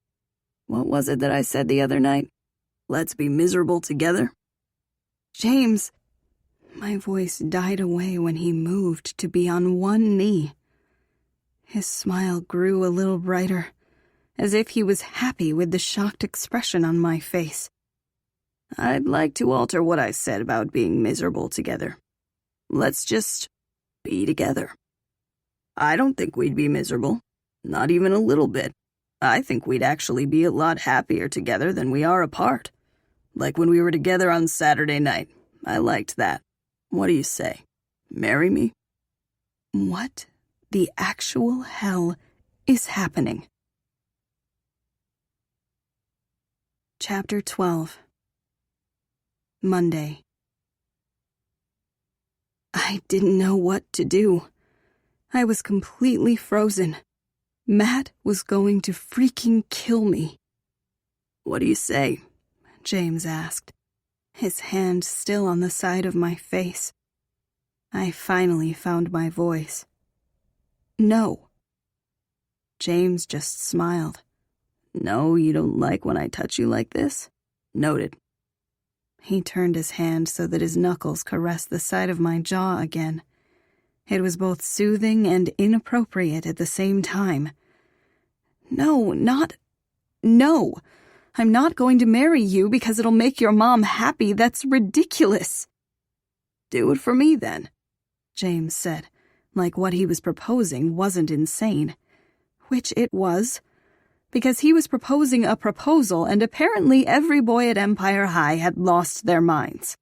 What was it that I said the other night? Let's be miserable together?" "James." My voice died away when he moved to be on one knee. His smile grew a little brighter, as if he was happy with the shocked expression on my face. "I'd like to alter what I said about being miserable together. Let's just be together. I don't think we'd be miserable, not even a little bit. I think we'd actually be a lot happier together than we are apart. Like when we were together on Saturday night. I liked that. What do you say? Marry me?" What the actual hell is happening? Chapter 12. Monday. I didn't know what to do. I was completely frozen. Matt was going to freaking kill me. "What do you say?" James asked, his hand still on the side of my face. I finally found my voice. "No." James just smiled. "No, you don't like when I touch you like this? Noted." He turned his hand so that his knuckles caressed the side of my jaw again. It was both soothing and inappropriate at the same time. No. I'm not going to marry you because it'll make your mom happy. That's ridiculous. "Do it for me, then," James said, like what he was proposing wasn't insane. Which it was, because he was proposing a proposal, and apparently every boy at Empire High had lost their minds.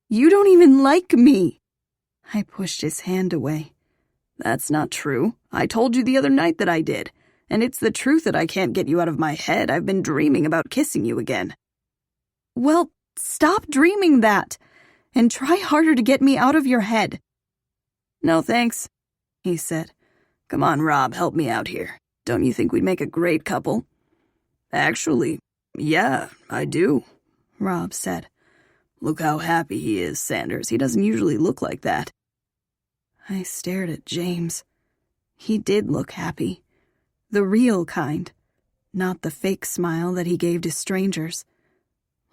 "You don't even like me." I pushed his hand away. "That's not true. I told you the other night that I did. And it's the truth that I can't get you out of my head. I've been dreaming about kissing you again." "Well, stop dreaming that, and try harder to get me out of your head." "No thanks," he said. "Come on, Rob, help me out here. Don't you think we'd make a great couple?" "Actually, yeah, I do," Rob said. "Look how happy he is, Sanders. He doesn't usually look like that." I stared at James. He did look happy. The real kind, not the fake smile that he gave to strangers.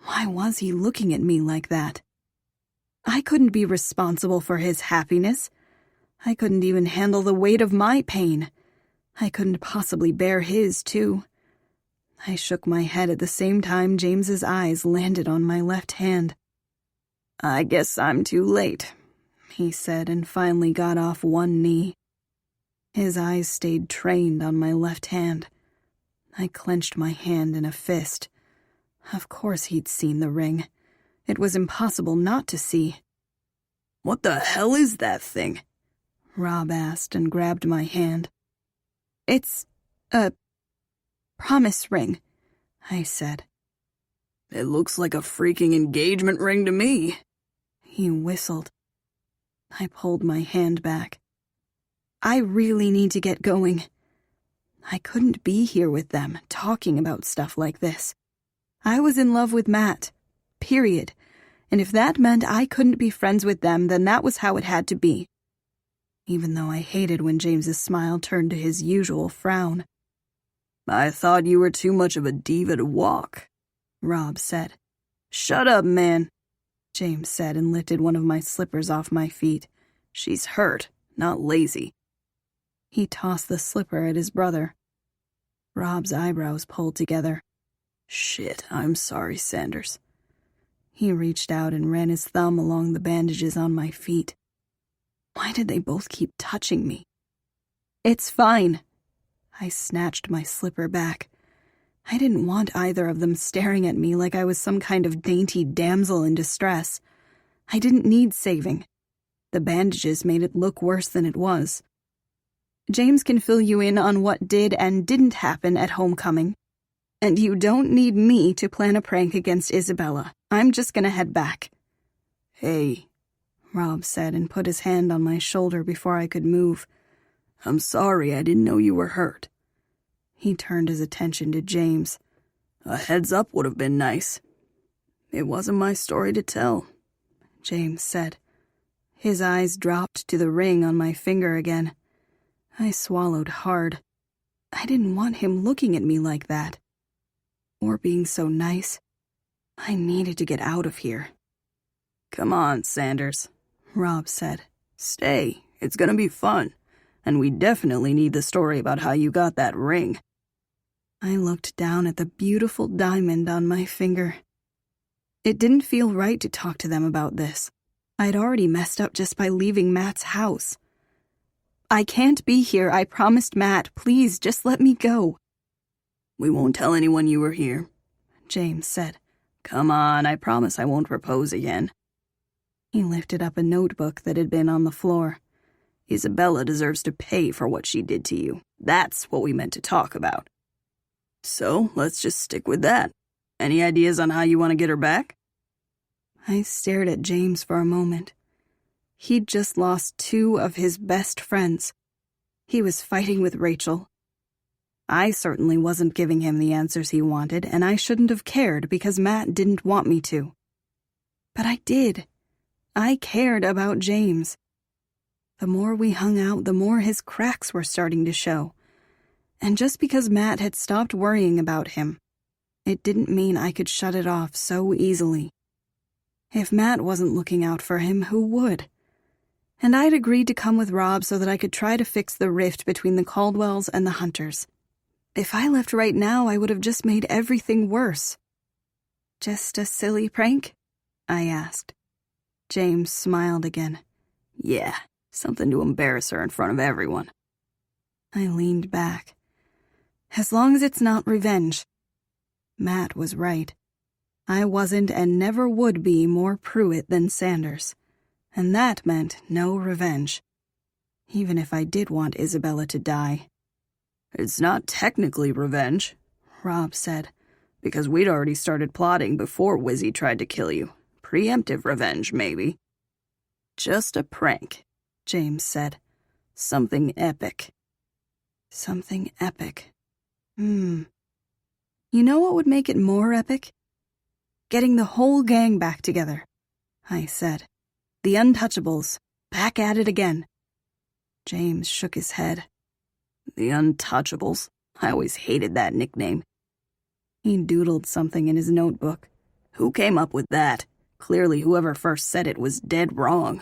Why was he looking at me like that? I couldn't be responsible for his happiness. I couldn't even handle the weight of my pain. I couldn't possibly bear his, too. I shook my head at the same time James's eyes landed on my left hand. "I guess I'm too late," he said, and finally got off one knee. His eyes stayed trained on my left hand. I clenched my hand in a fist. Of course he'd seen the ring. It was impossible not to see. "What the hell is that thing?" Rob asked and grabbed my hand. "It's a promise ring," I said. "It looks like a freaking engagement ring to me." He whistled. I pulled my hand back. I really need to get going. I couldn't be here with them, talking about stuff like this. I was in love with Matt, period. And if that meant I couldn't be friends with them, then that was how it had to be. Even though I hated when James's smile turned to his usual frown. "I thought you were too much of a diva to walk," Rob said. "Shut up, man." James said and lifted one of my slippers off my feet. She's hurt, not lazy. He tossed the slipper at his brother. Rob's eyebrows pulled together. Shit, I'm sorry, Sanders. He reached out and ran his thumb along the bandages on my feet. Why did they both keep touching me? It's fine. I snatched my slipper back. I didn't want either of them staring at me like I was some kind of dainty damsel in distress. I didn't need saving. The bandages made it look worse than it was. James can fill you in on what did and didn't happen at homecoming. And you don't need me to plan a prank against Isabella. I'm just gonna head back. Hey, Rob said and put his hand on my shoulder before I could move. I'm sorry, I didn't know you were hurt. He turned his attention to James. A heads up would have been nice. It wasn't my story to tell, James said. His eyes dropped to the ring on my finger again. I swallowed hard. I didn't want him looking at me like that. Or being so nice. I needed to get out of here. Come on, Sanders, Rob said. Stay, it's gonna be fun. And we definitely need the story about how you got that ring. I looked down at the beautiful diamond on my finger. It didn't feel right to talk to them about this. I'd already messed up just by leaving Matt's house. I can't be here, I promised Matt. Please, just let me go. We won't tell anyone you were here, James said. Come on, I promise I won't propose again. He lifted up a notebook that had been on the floor. Isabella deserves to pay for what she did to you. That's what we meant to talk about. So, let's just stick with that. Any ideas on how you want to get her back? I stared at James for a moment. He'd just lost 2 of his best friends. He was fighting with Rachel. I certainly wasn't giving him the answers he wanted, and I shouldn't have cared because Matt didn't want me to. But I did. I cared about James. The more we hung out, the more his cracks were starting to show. And just because Matt had stopped worrying about him, it didn't mean I could shut it off so easily. If Matt wasn't looking out for him, who would? And I'd agreed to come with Rob so that I could try to fix the rift between the Caldwells and the Hunters. If I left right now, I would have just made everything worse. Just a silly prank? I asked. James smiled again. Yeah, something to embarrass her in front of everyone. I leaned back. As long as it's not revenge. Matt was right. I wasn't and never would be more Pruitt than Sanders. And that meant no revenge. Even if I did want Isabella to die. It's not technically revenge, Rob said, because we'd already started plotting before Wizzy tried to kill you. Preemptive revenge, maybe. Just a prank, James said. Something epic. Something epic. You know what would make it more epic? Getting the whole gang back together, I said. The Untouchables, back at it again. James shook his head. The Untouchables? I always hated that nickname. He doodled something in his notebook. Who came up with that? Clearly whoever first said it was dead wrong.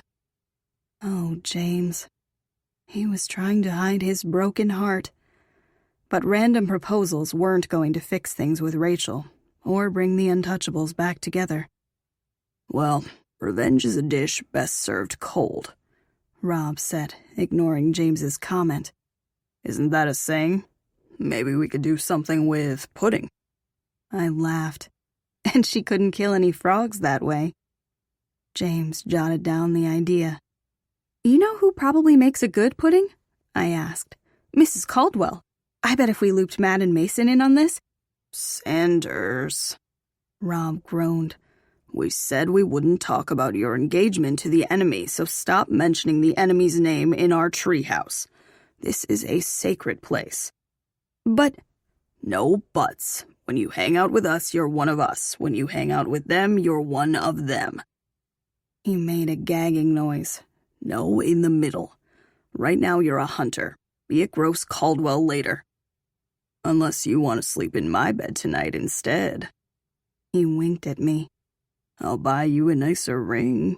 Oh, James. He was trying to hide his broken heart. But random proposals weren't going to fix things with Rachel, or bring the Untouchables back together. Well, revenge is a dish best served cold, Rob said, ignoring James's comment. Isn't that a saying? Maybe we could do something with pudding. I laughed. And she couldn't kill any frogs that way. James jotted down the idea. You know who probably makes a good pudding? I asked. Mrs. Caldwell. I bet if we looped Matt and Mason in on this... Sanders, Rob groaned. We said we wouldn't talk about your engagement to the enemy, so stop mentioning the enemy's name in our treehouse. This is a sacred place. But... No buts. When you hang out with us, you're one of us. When you hang out with them, you're one of them. He made a gagging noise. No in the middle. Right now you're a hunter. Be a gross Caldwell later. Unless you want to sleep in my bed tonight instead. He winked at me. I'll buy you a nicer ring."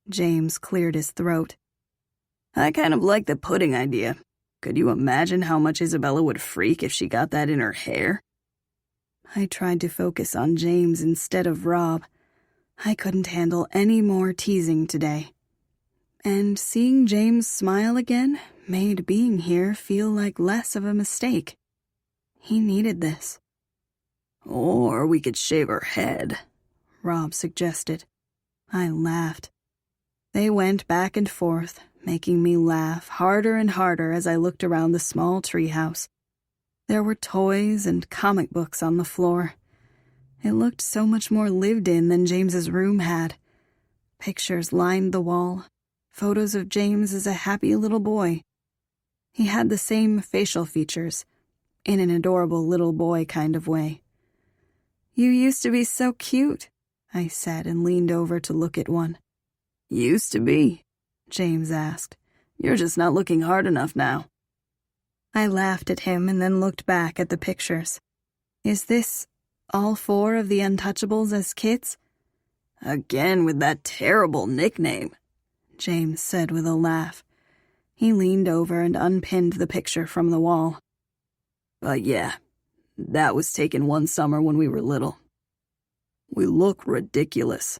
James cleared his throat. "I kind of like the pudding idea. Could you imagine how much Isabella would freak if she got that in her hair?" I tried to focus on James instead of Rob. I couldn't handle any more teasing today. And seeing James smile again made being here feel like less of a mistake. He needed this. "Or we could shave her head," Rob suggested. I laughed. They went back and forth, making me laugh harder and harder as I looked around the small treehouse. There were toys and comic books on the floor. It looked so much more lived in than James's room had. Pictures lined the wall, photos of James as a happy little boy. He had the same facial features, in an adorable little boy kind of way. "You used to be so cute," I said and leaned over to look at one. "Used to be?" James asked. "You're just not looking hard enough now." I laughed at him and then looked back at the pictures. Is this all four of the Untouchables as kids? "Again with that terrible nickname," James said with a laugh. He leaned over and unpinned the picture from the wall. "But yeah, that was taken one summer when we were little." "We look ridiculous,"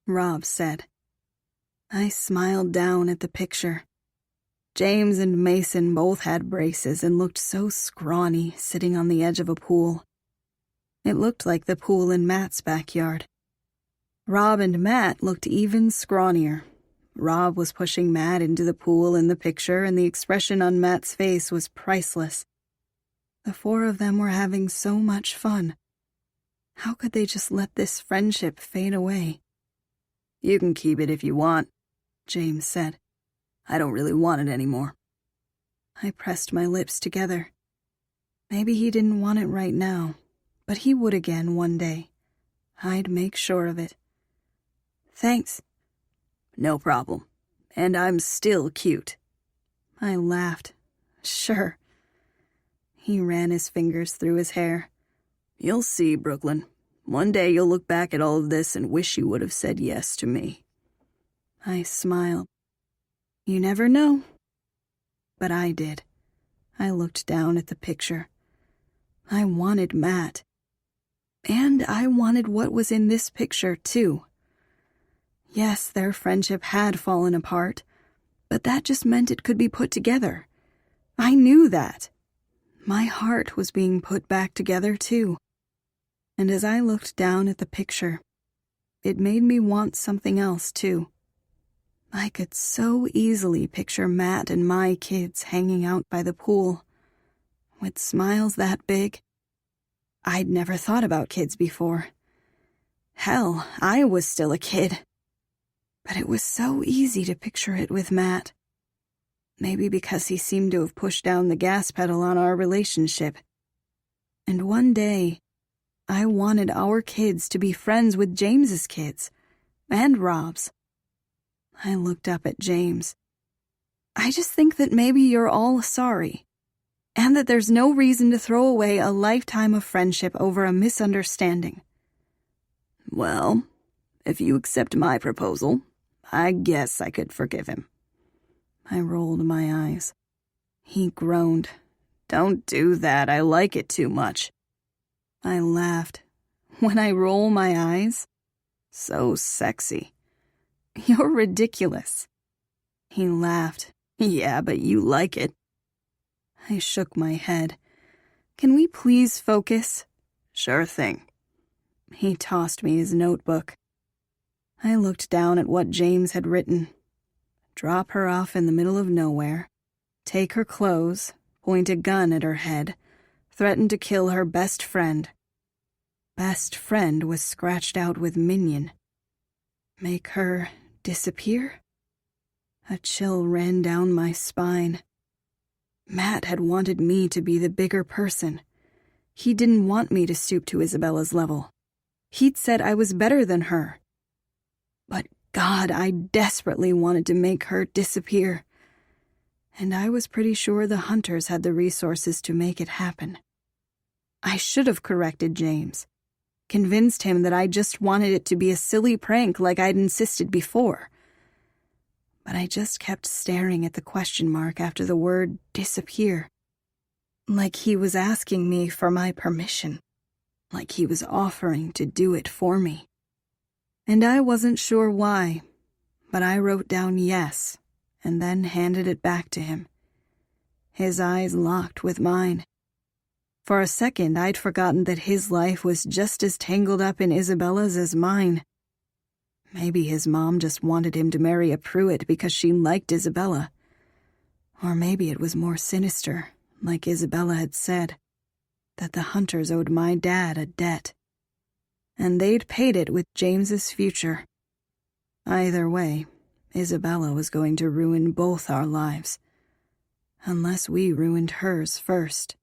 Rob said. I smiled down at the picture. James and Mason both had braces and looked so scrawny sitting on the edge of a pool. It looked like the pool in Matt's backyard. Rob and Matt looked even scrawnier. Rob was pushing Matt into the pool in the picture, and the expression on Matt's face was priceless. The four of them were having so much fun. How could they just let this friendship fade away? "You can keep it if you want," James said. "I don't really want it anymore." I pressed my lips together. Maybe he didn't want it right now, but he would again one day. I'd make sure of it. "Thanks." "No problem. And I'm still cute." I laughed. "Sure." He ran his fingers through his hair. "You'll see, Brooklyn. One day you'll look back at all of this and wish you would have said yes to me." I smiled. You never know. But I did. I looked down at the picture. I wanted Matt. And I wanted what was in this picture, too. Yes, their friendship had fallen apart, but that just meant it could be put together. I knew that. My heart was being put back together, too. And as I looked down at the picture, it made me want something else, too. I could so easily picture Matt and my kids hanging out by the pool, with smiles that big. I'd never thought about kids before. Hell, I was still a kid. But it was so easy to picture it with Matt. Maybe because he seemed to have pushed down the gas pedal on our relationship. And one day, I wanted our kids to be friends with James's kids, and Rob's. I looked up at James. I just think that maybe you're all sorry, and that there's no reason to throw away a lifetime of friendship over a misunderstanding. Well, if you accept my proposal, I guess I could forgive him. I rolled my eyes. He groaned. Don't do that, I like it too much. I laughed. When I roll my eyes? So sexy. You're ridiculous. He laughed. Yeah, but you like it. I shook my head. Can we please focus? Sure thing. He tossed me his notebook. I looked down at what James had written. Drop her off in the middle of nowhere, take her clothes, point a gun at her head, threaten to kill her best friend. Best friend was scratched out with minion. Make her disappear? A chill ran down my spine. Matt had wanted me to be the bigger person. He didn't want me to stoop to Isabella's level. He'd said I was better than her. But God, I desperately wanted to make her disappear. And I was pretty sure the hunters had the resources to make it happen. I should have corrected James. convinced him that I just wanted it to be a silly prank like I'd insisted before. But I just kept staring at the question mark after the word disappear. Like he was asking me for my permission. Like he was offering to do it for me. And I wasn't sure why, but I wrote down yes, and then handed it back to him. His eyes locked with mine. For a second, I'd forgotten that his life was just as tangled up in Isabella's as mine. Maybe his mom just wanted him to marry a Pruitt because she liked Isabella. Or maybe it was more sinister, like Isabella had said, that the Hunters owed my dad a debt. And they'd paid it with James's future. Either way, Isabella was going to ruin both our lives. Unless we ruined hers first.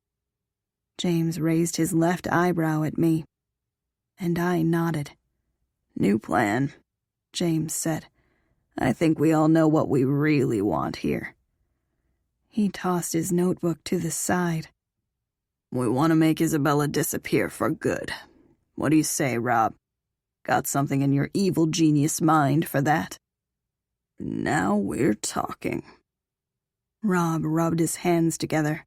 James raised his left eyebrow at me, and I nodded. "New plan," James said. "I think we all know what we really want here." He tossed his notebook to the side. "We want to make Isabella disappear for good. What do you say, Rob? Got something in your evil genius mind for that?" "Now we're talking." Rob rubbed his hands together.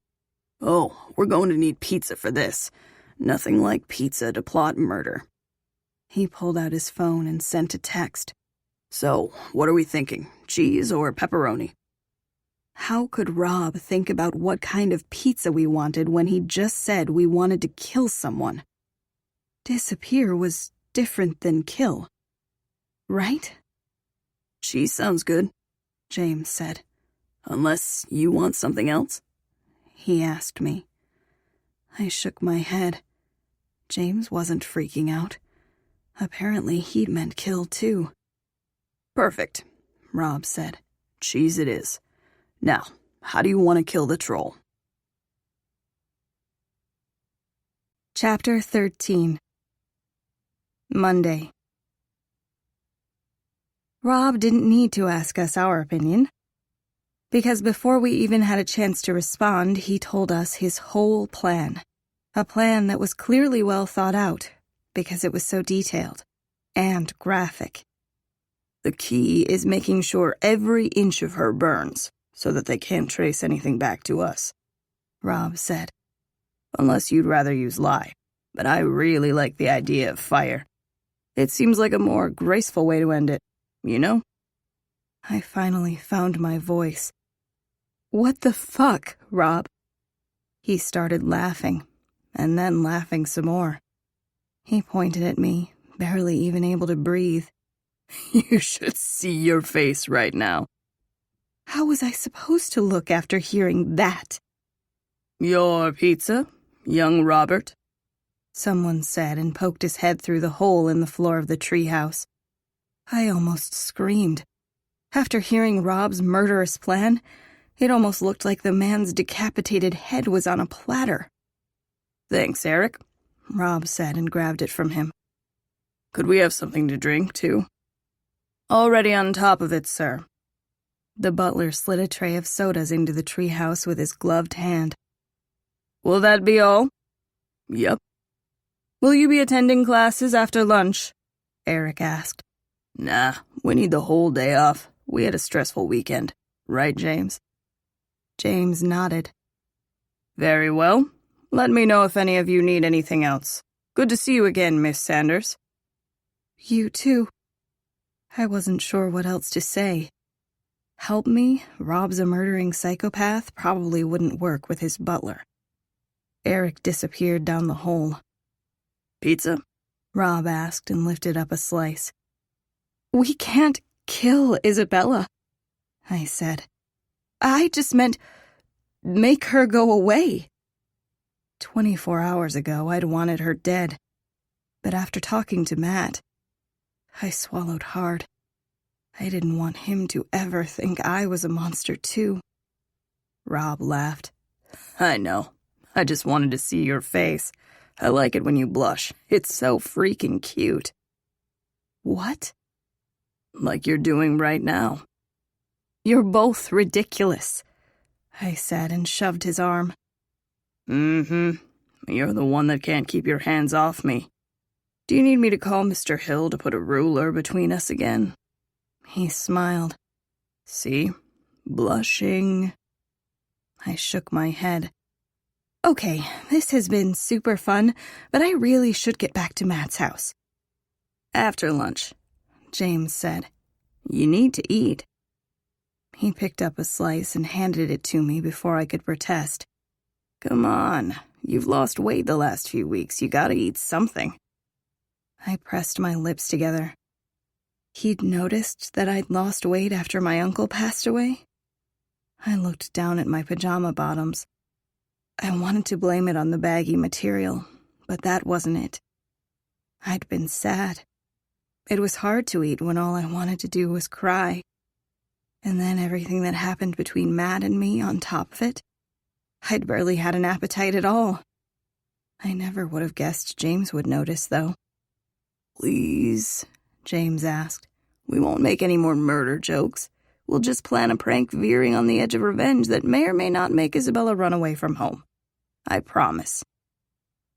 "Oh, we're going to need pizza for this. Nothing like pizza to plot murder." He pulled out his phone and sent a text. "So, what are we thinking? Cheese or pepperoni?" How could Rob think about what kind of pizza we wanted when he just said we wanted to kill someone? Disappear was different than kill. Right? "Cheese sounds good," James said. "Unless you want something else?" he asked me. I shook my head. James wasn't freaking out. Apparently he'd meant kill too. "Perfect," Rob said. "Cheese it is. Now, how do you want to kill the troll?" Chapter 13. Monday. Rob didn't need to ask us our opinion. Because before we even had a chance to respond, he told us his whole plan. A plan that was clearly well thought out, because it was so detailed and graphic. "The key is making sure every inch of her burns, so that they can't trace anything back to us," Rob said. "Unless you'd rather use lye, but I really like the idea of fire. It seems like a more graceful way to end it, you know?" I finally found my voice. "What the fuck, Rob?" He started laughing, and then laughing some more. He pointed at me, barely even able to breathe. "You should see your face right now." How was I supposed to look after hearing that? "Your pizza, young Robert," someone said and poked his head through the hole in the floor of the treehouse. I almost screamed. After hearing Rob's murderous plan, it almost looked like the man's decapitated head was on a platter. "Thanks, Eric," Rob said and grabbed it from him. "Could we have something to drink, too?" "Already on top of it, sir." The butler slid a tray of sodas into the treehouse with his gloved hand. "Will that be all?" "Yep." "Will you be attending classes after lunch?" Eric asked. "Nah, we need the whole day off. We had a stressful weekend. Right, James?" James nodded. "Very well. Let me know if any of you need anything else. Good to see you again, Miss Sanders." "You too." I wasn't sure what else to say. Help me, Rob's a murdering psychopath probably wouldn't work with his butler. Eric disappeared down the hole. "Pizza?" Rob asked and lifted up a slice. "We can't kill Isabella," I said. "I just meant make her go away." 24 hours ago, I'd wanted her dead. But after talking to Matt, I swallowed hard. I didn't want him to ever think I was a monster, too. Rob laughed. "I know. I just wanted to see your face. I like it when you blush. It's so freaking cute." "What?" "Like you're doing right now." "You're both ridiculous," I said and shoved his arm. "Mm-hmm. You're the one that can't keep your hands off me. Do you need me to call Mr. Hill to put a ruler between us again? He smiled. See? Blushing. I shook my head. Okay, this has been super fun, but I really should get back to Matt's house. After lunch, James said. You need to eat. He picked up a slice and handed it to me before I could protest. Come on, you've lost weight the last few weeks. You gotta eat something. I pressed my lips together. He'd noticed that I'd lost weight after my uncle passed away? I looked down at my pajama bottoms. I wanted to blame it on the baggy material, but that wasn't it. I'd been sad. It was hard to eat when all I wanted to do was cry. And then everything that happened between Matt and me on top of it. I'd barely had an appetite at all. I never would have guessed James would notice, though. Please, James asked. We won't make any more murder jokes. We'll just plan a prank veering on the edge of revenge that may or may not make Isabella run away from home. I promise.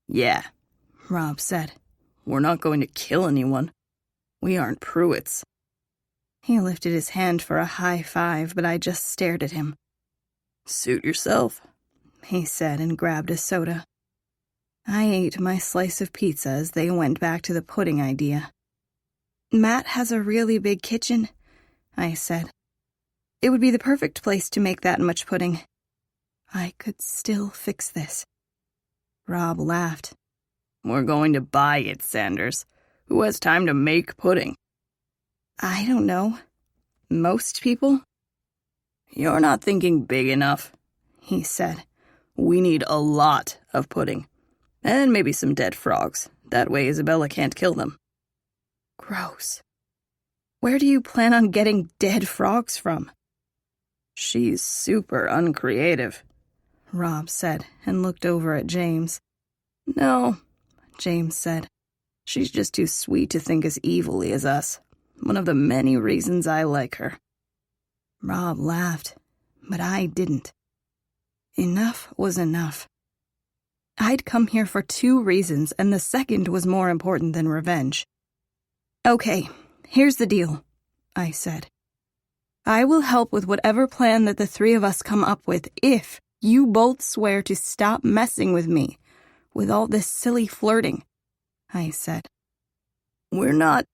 Yeah, Rob said. We're not going to kill anyone. We aren't Pruitts. He lifted his hand for a high five, but I just stared at him. Suit yourself, he said and grabbed a soda. I ate my slice of pizza as they went back to the pudding idea. Matt has a really big kitchen, I said. It would be the perfect place to make that much pudding. I could still fix this. Rob laughed. We're going to buy it, Sanders. Who has time to make pudding? I don't know. Most people? You're not thinking big enough, he said. We need a lot of pudding. And maybe some dead frogs. That way Isabella can't kill them. Gross. Where do you plan on getting dead frogs from? She's super uncreative, Rob said and looked over at James. No, James said. She's just too sweet to think as evilly as us. One of the many reasons I like her. Rob laughed, but I didn't. Enough was enough. I'd come here for 2 reasons, and the second was more important than revenge. Okay, here's the deal, I said. I will help with whatever plan that the 3 of us come up with if you both swear to stop messing with me with all this silly flirting, I said. We're not,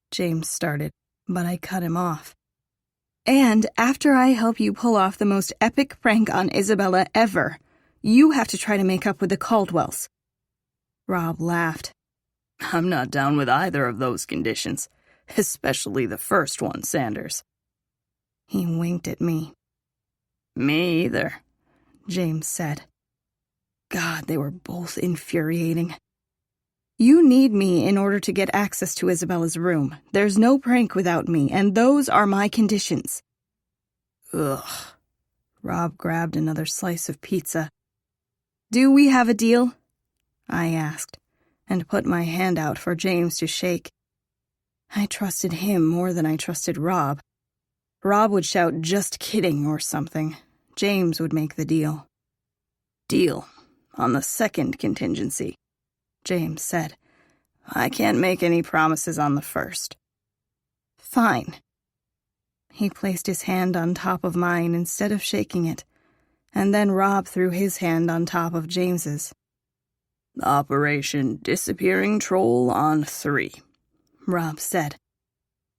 James started, but I cut him off. And after I help you pull off the most epic prank on Isabella ever, you have to try to make up with the Caldwells. Rob laughed. I'm not down with either of those conditions, especially the first one, Sanders. He winked at me. Me either, James said. God, they were both infuriating. You need me in order to get access to Isabella's room. There's no prank without me, and those are my conditions. Ugh. Rob grabbed another slice of pizza. Do we have a deal? I asked, and put my hand out for James to shake. I trusted him more than I trusted Rob. Rob would shout, "Just kidding," or something. James would make the deal. Deal. On the second contingency, James said. I can't make any promises on the first. Fine. He placed his hand on top of mine instead of shaking it, and then Rob threw his hand on top of James's. Operation Disappearing Troll on 3, Rob said.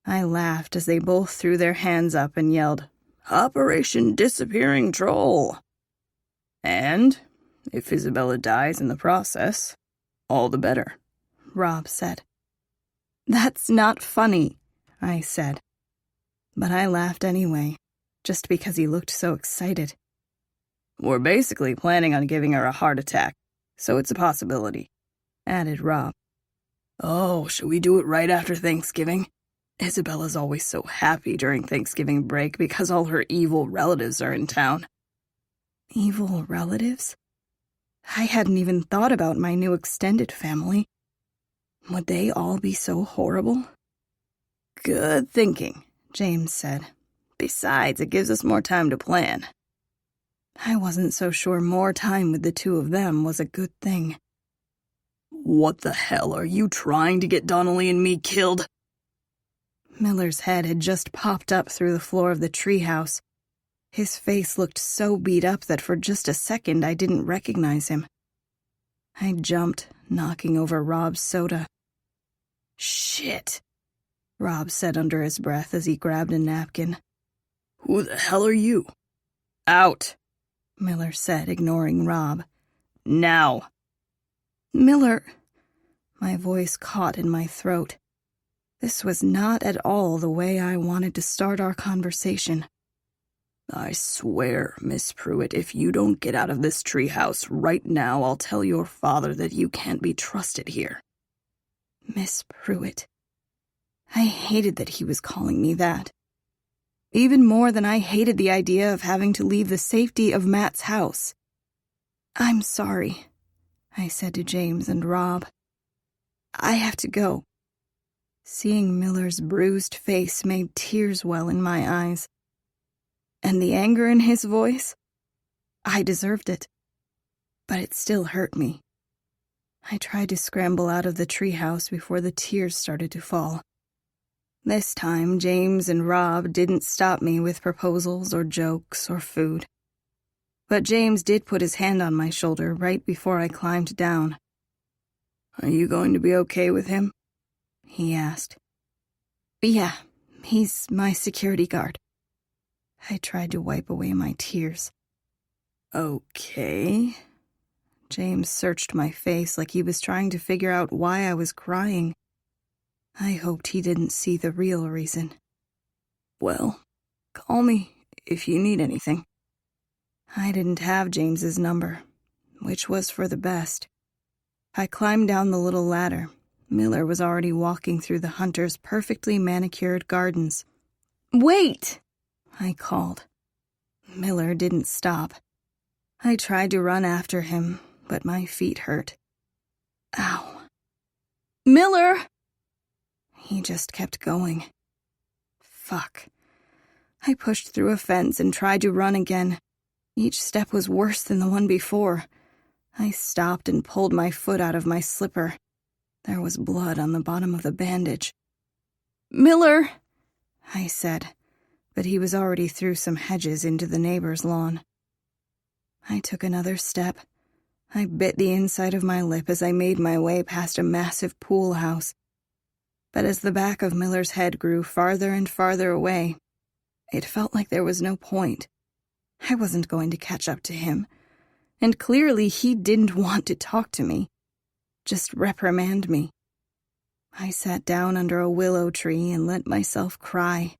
I laughed as they both threw their hands up and yelled, Operation Disappearing Troll. And if Isabella dies in the process, all the better, Rob said. That's not funny, I said. But I laughed anyway, just because he looked so excited. We're basically planning on giving her a heart attack, so it's a possibility, added Rob. Oh, should we do it right after Thanksgiving? Isabella's always so happy during Thanksgiving break because all her evil relatives are in town. Evil relatives? I hadn't even thought about my new extended family. Would they all be so horrible? Good thinking, James said. Besides, it gives us more time to plan. I wasn't so sure more time with the 2 of them was a good thing. What the hell, are you trying to get Donnelly and me killed? Miller's head had just popped up through the floor of the treehouse. His face looked so beat up that for just a second I didn't recognize him. I jumped, knocking over Rob's soda. Shit, Rob said under his breath as he grabbed a napkin. Who the hell are you? Out, Miller said, ignoring Rob. Now. Miller. My voice caught in my throat. This was not at all the way I wanted to start our conversation. I swear, Miss Pruitt, if you don't get out of this treehouse right now, I'll tell your father that you can't be trusted here. Miss Pruitt. I hated that he was calling me that. Even more than I hated the idea of having to leave the safety of Matt's house. I'm sorry, I said to James and Rob. I have to go. Seeing Miller's bruised face made tears well in my eyes. And the anger in his voice? I deserved it. But it still hurt me. I tried to scramble out of the treehouse before the tears started to fall. This time, James and Rob didn't stop me with proposals or jokes or food. But James did put his hand on my shoulder right before I climbed down. Are you going to be okay with him? He asked. Yeah, he's my security guard. I tried to wipe away my tears. Okay. James searched my face like he was trying to figure out why I was crying. I hoped he didn't see the real reason. Well, call me if you need anything. I didn't have James's number, which was for the best. I climbed down the little ladder. Miller was already walking through the hunter's perfectly manicured gardens. Wait! I called. Miller didn't stop. I tried to run after him, but my feet hurt. Ow. Miller! He just kept going. Fuck. I pushed through a fence and tried to run again. Each step was worse than the one before. I stopped and pulled my foot out of my slipper. There was blood on the bottom of the bandage. Miller! I said, but he was already through some hedges into the neighbor's lawn. I took another step. I bit the inside of my lip as I made my way past a massive pool house. But as the back of Miller's head grew farther and farther away, it felt like there was no point. I wasn't going to catch up to him, and clearly he didn't want to talk to me, just reprimand me. I sat down under a willow tree and let myself cry,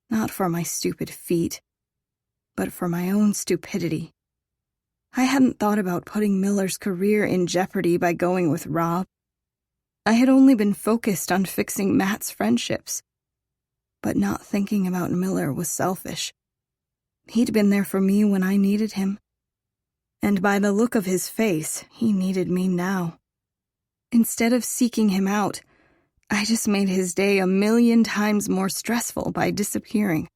not for my stupid feet, but for my own stupidity. I hadn't thought about putting Miller's career in jeopardy by going with Rob. I had only been focused on fixing Matt's friendships. But not thinking about Miller was selfish. He'd been there for me when I needed him. And by the look of his face, he needed me now. Instead of seeking him out, I just made his day 1,000,000 times more stressful by disappearing.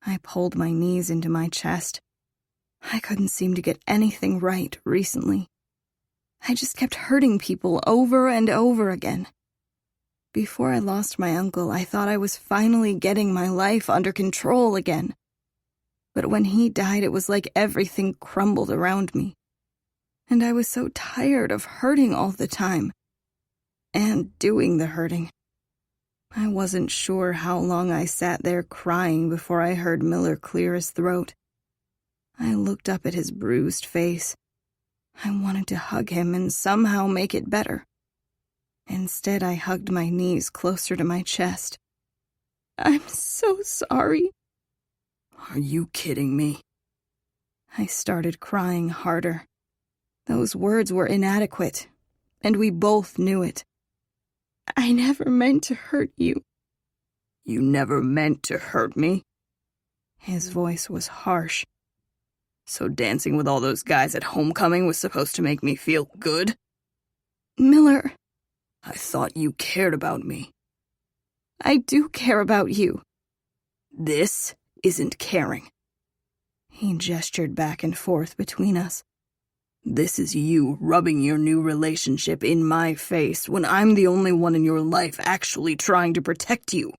I pulled my knees into my chest. I couldn't seem to get anything right recently. I just kept hurting people over and over again. Before I lost my uncle, I thought I was finally getting my life under control again. But when he died, it was like everything crumbled around me. And I was so tired of hurting all the time. And doing the hurting. I wasn't sure how long I sat there crying before I heard Miller clear his throat. I looked up at his bruised face. I wanted to hug him and somehow make it better. Instead, I hugged my knees closer to my chest. I'm so sorry. Are you kidding me? I started crying harder. Those words were inadequate, and we both knew it. I never meant to hurt you. You never meant to hurt me? His voice was harsh. So dancing with all those guys at homecoming was supposed to make me feel good? Miller. I thought you cared about me. I do care about you. This isn't caring. He gestured back and forth between us. This is you rubbing your new relationship in my face when I'm the only one in your life actually trying to protect you.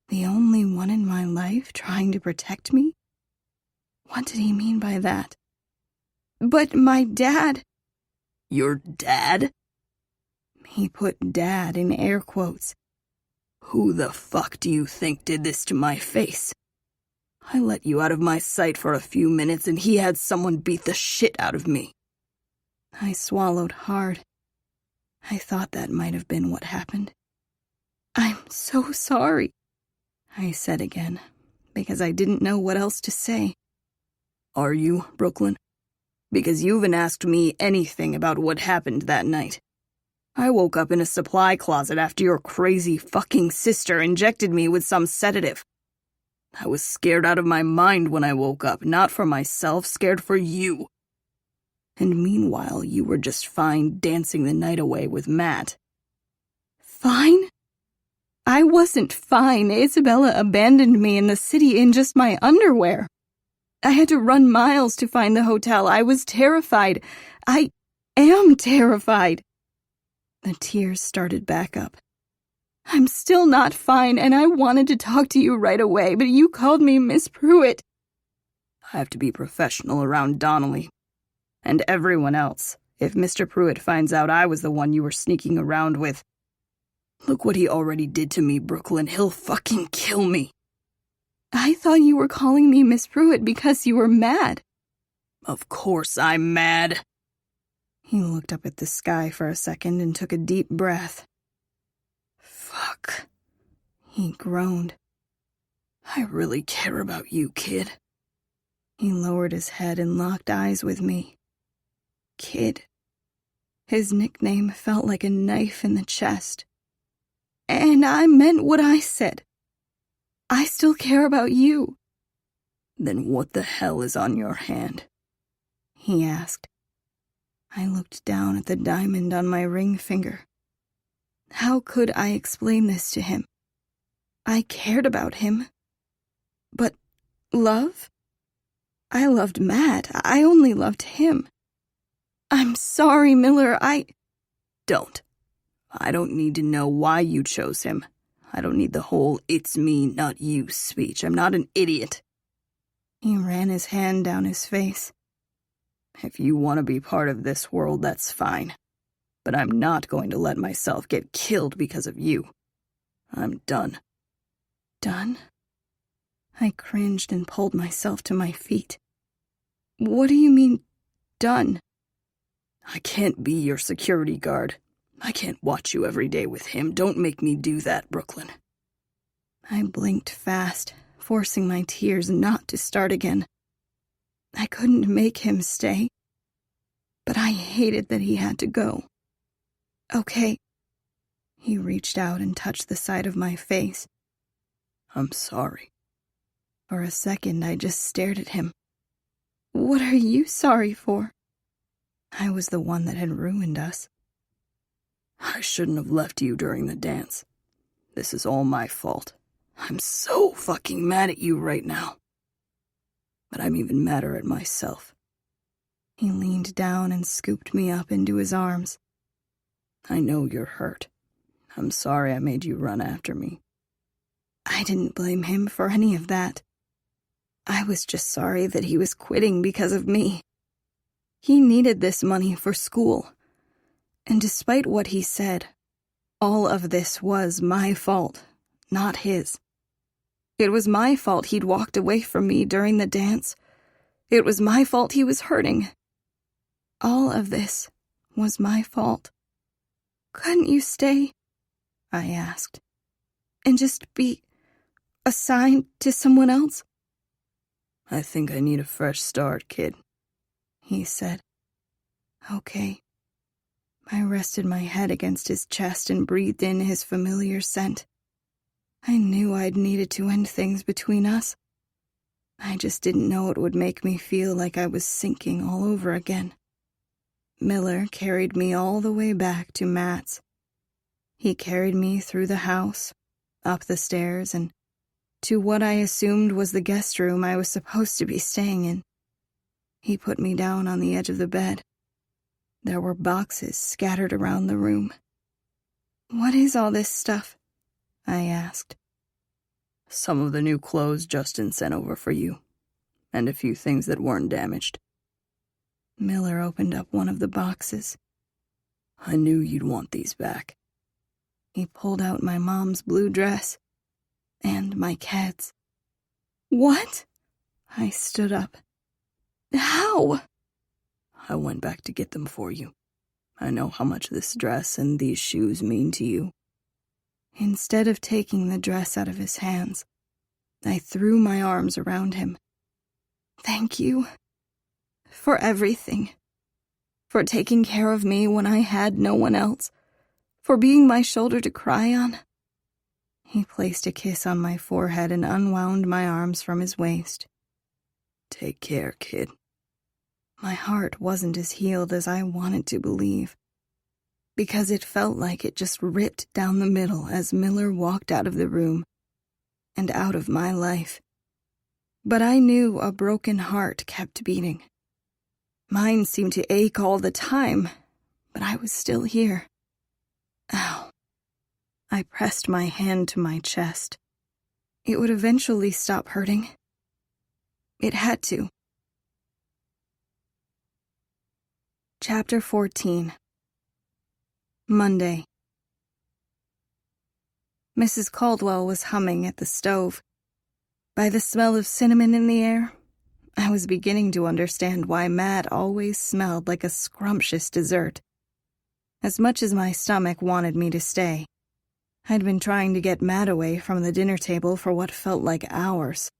The only one in my life trying to protect me? What did he mean by that? But my dad... Your dad? He put dad in air quotes. Who the fuck do you think did this to my face? I let you out of my sight for a few minutes and he had someone beat the shit out of me. I swallowed hard. I thought that might have been what happened. I'm so sorry, I said again, because I didn't know what else to say. Are you, Brooklyn? Because you haven't asked me anything about what happened that night. I woke up in a supply closet after your crazy fucking sister injected me with some sedative. I was scared out of my mind when I woke up, not for myself, scared for you. And meanwhile, you were just fine dancing the night away with Matt. Fine? I wasn't fine. Isabella abandoned me in the city in just my underwear. I had to run miles to find the hotel. I was terrified. I am terrified. The tears started back up. I'm still not fine, and I wanted to talk to you right away, but you called me Miss Pruitt. I have to be professional around Donnelly. And everyone else. If Mr. Pruitt finds out I was the one you were sneaking around with. Look what he already did to me, Brooklyn. He'll fucking kill me. I thought you were calling me Miss Pruitt because you were mad. Of course I'm mad. He looked up at the sky for a second and took a deep breath. Fuck. He groaned. I really care about you, kid. He lowered his head and locked eyes with me. Kid. His nickname felt like a knife in the chest. And I meant what I said. I still care about you. Then what the hell is on your hand? He asked. I looked down at the diamond on my ring finger. How could I explain this to him? I cared about him. But love? I loved Matt. I only loved him. I'm sorry, Miller. Don't. I don't need to know why you chose him. I don't need the whole "it's me, not you" speech. I'm not an idiot. He ran his hand down his face. If you want to be part of this world, that's fine. But I'm not going to let myself get killed because of you. I'm done. Done? I cringed and pulled myself to my feet. What do you mean, done? I can't be your security guard. I can't watch you every day with him. Don't make me do that, Brooklyn. I blinked fast, forcing my tears not to start again. I couldn't make him stay, but I hated that he had to go. Okay. He reached out and touched the side of my face. I'm sorry. For a second, I just stared at him. What are you sorry for? I was the one that had ruined us. I shouldn't have left you during the dance. This is all my fault. I'm so fucking mad at you right now. But I'm even madder at myself. He leaned down and scooped me up into his arms. I know you're hurt. I'm sorry I made you run after me. I didn't blame him for any of that. I was just sorry that he was quitting because of me. He needed this money for school. And despite what he said, all of this was my fault, not his. It was my fault he'd walked away from me during the dance. It was my fault he was hurting. All of this was my fault. Couldn't you stay? I asked. And just be assigned to someone else? I think I need a fresh start, kid. He said. Okay. I rested my head against his chest and breathed in his familiar scent. I knew I'd needed to end things between us. I just didn't know it would make me feel like I was sinking all over again. Miller carried me all the way back to Matt's. He carried me through the house, up the stairs, and to what I assumed was the guest room I was supposed to be staying in. He put me down on the edge of the bed. There were boxes scattered around the room. "What is all this stuff?" I asked. "Some of the new clothes Justin sent over for you, and a few things that weren't damaged." Miller opened up one of the boxes. "I knew you'd want these back." He pulled out my mom's blue dress and my Ked's. "What?" I stood up. "How?" "I went back to get them for you. I know how much this dress and these shoes mean to you." Instead of taking the dress out of his hands, I threw my arms around him. "Thank you. For everything. For taking care of me when I had no one else. For being my shoulder to cry on." He placed a kiss on my forehead and unwound my arms from his waist. "Take care, kid." My heart wasn't as healed as I wanted to believe, because it felt like it just ripped down the middle as Miller walked out of the room and out of my life. But I knew a broken heart kept beating. Mine seemed to ache all the time, but I was still here. Ow. I pressed my hand to my chest. It would eventually stop hurting. It had to. Chapter 14. Monday. Mrs. Caldwell was humming at the stove. By the smell of cinnamon in the air, I was beginning to understand why Matt always smelled like a scrumptious dessert. As much as my stomach wanted me to stay, I'd been trying to get Matt away from the dinner table for what felt like hours.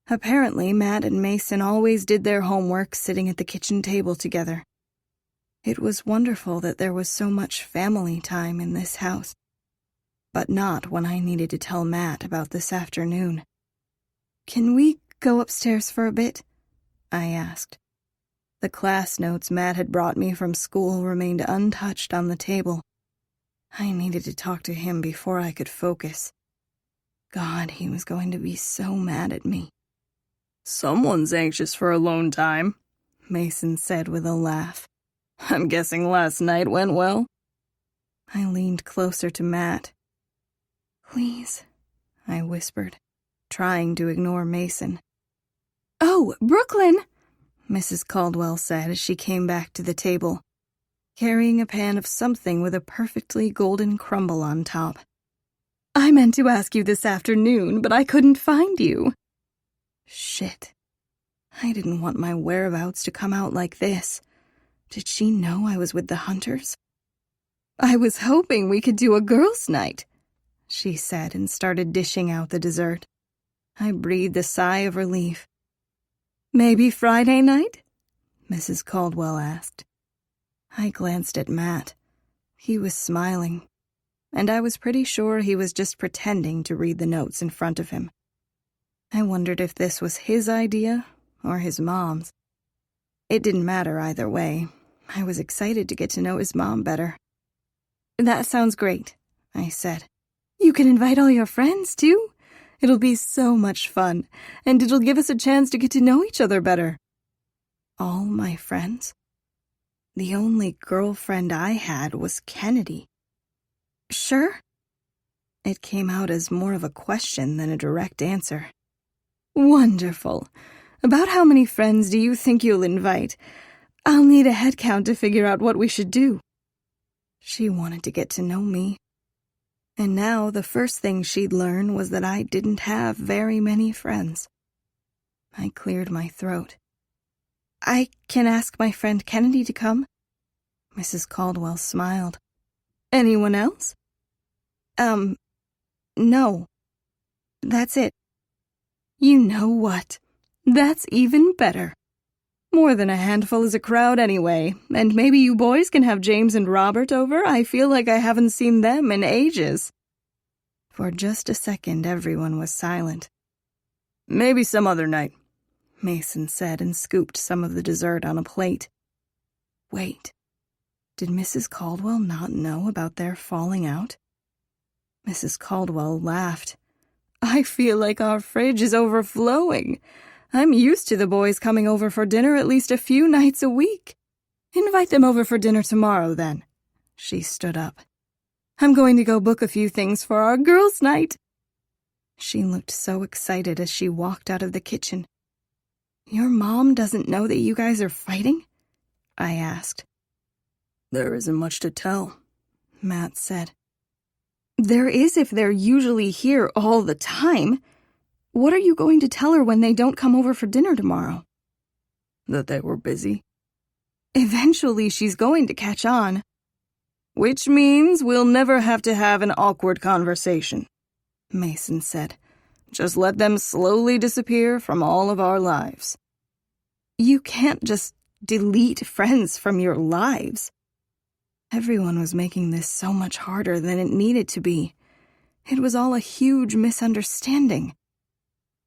Apparently, Matt and Mason always did their homework sitting at the kitchen table together. It was wonderful that there was so much family time in this house, but not when I needed to tell Matt about this afternoon. "Can we go upstairs for a bit?" I asked. The class notes Matt had brought me from school remained untouched on the table. I needed to talk to him before I could focus. God, he was going to be so mad at me. "Someone's anxious for alone time," Mason said with a laugh. "I'm guessing last night went well?" I leaned closer to Matt. "Please," I whispered, trying to ignore Mason. "Oh, Brooklyn," Mrs. Caldwell said as she came back to the table, carrying a pan of something with a perfectly golden crumble on top. "I meant to ask you this afternoon, but I couldn't find you." Shit. I didn't want my whereabouts to come out like this. Did she know I was with the Hunters? "I was hoping we could do a girls' night," she said and started dishing out the dessert. I breathed a sigh of relief. "Maybe Friday night?" Mrs. Caldwell asked. I glanced at Matt. He was smiling, and I was pretty sure he was just pretending to read the notes in front of him. I wondered if this was his idea or his mom's. It didn't matter either way. I was excited to get to know his mom better. "That sounds great," I said. "You can invite all your friends, too. It'll be so much fun, and it'll give us a chance to get to know each other better." All my friends? The only girlfriend I had was Kennedy. "Sure?" It came out as more of a question than a direct answer. "Wonderful. About how many friends do you think you'll invite? I'll need a head count to figure out what we should do." She wanted to get to know me. And now the first thing she'd learn was that I didn't have very many friends. I cleared my throat. "I can ask my friend Kennedy to come." Mrs. Caldwell smiled. "Anyone else?" No. That's it." "You know what? That's even better. More than a handful is a crowd anyway, and maybe you boys can have James and Robert over. I feel like I haven't seen them in ages." For just a second, everyone was silent. "Maybe some other night," Mason said and scooped some of the dessert on a plate. Wait, did Mrs. Caldwell not know about their falling out? Mrs. Caldwell laughed. "I feel like our fridge is overflowing. I'm used to the boys coming over for dinner at least a few nights a week. Invite them over for dinner tomorrow, then." She stood up. "I'm going to go book a few things for our girls' night." She looked so excited as she walked out of the kitchen. "Your mom doesn't know that you guys are fighting?" I asked. "There isn't much to tell," Matt said. "There is if they're usually here all the time. What are you going to tell her when they don't come over for dinner tomorrow?" "That they were busy." "Eventually she's going to catch on." "Which means we'll never have to have an awkward conversation," Mason said. "Just let them slowly disappear from all of our lives." "You can't just delete friends from your lives." Everyone was making this so much harder than it needed to be. It was all a huge misunderstanding.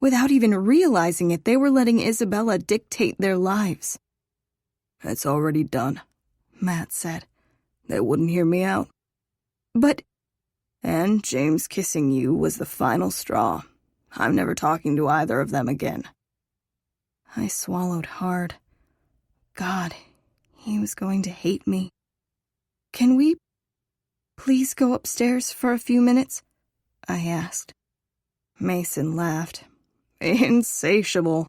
Without even realizing it, they were letting Isabella dictate their lives. "It's already done," Matt said. "They wouldn't hear me out." "But—" "And James kissing you was the final straw. I'm never talking to either of them again." I swallowed hard. God, he was going to hate me. "Can we please go upstairs for a few minutes?" I asked. Mason laughed. "Insatiable."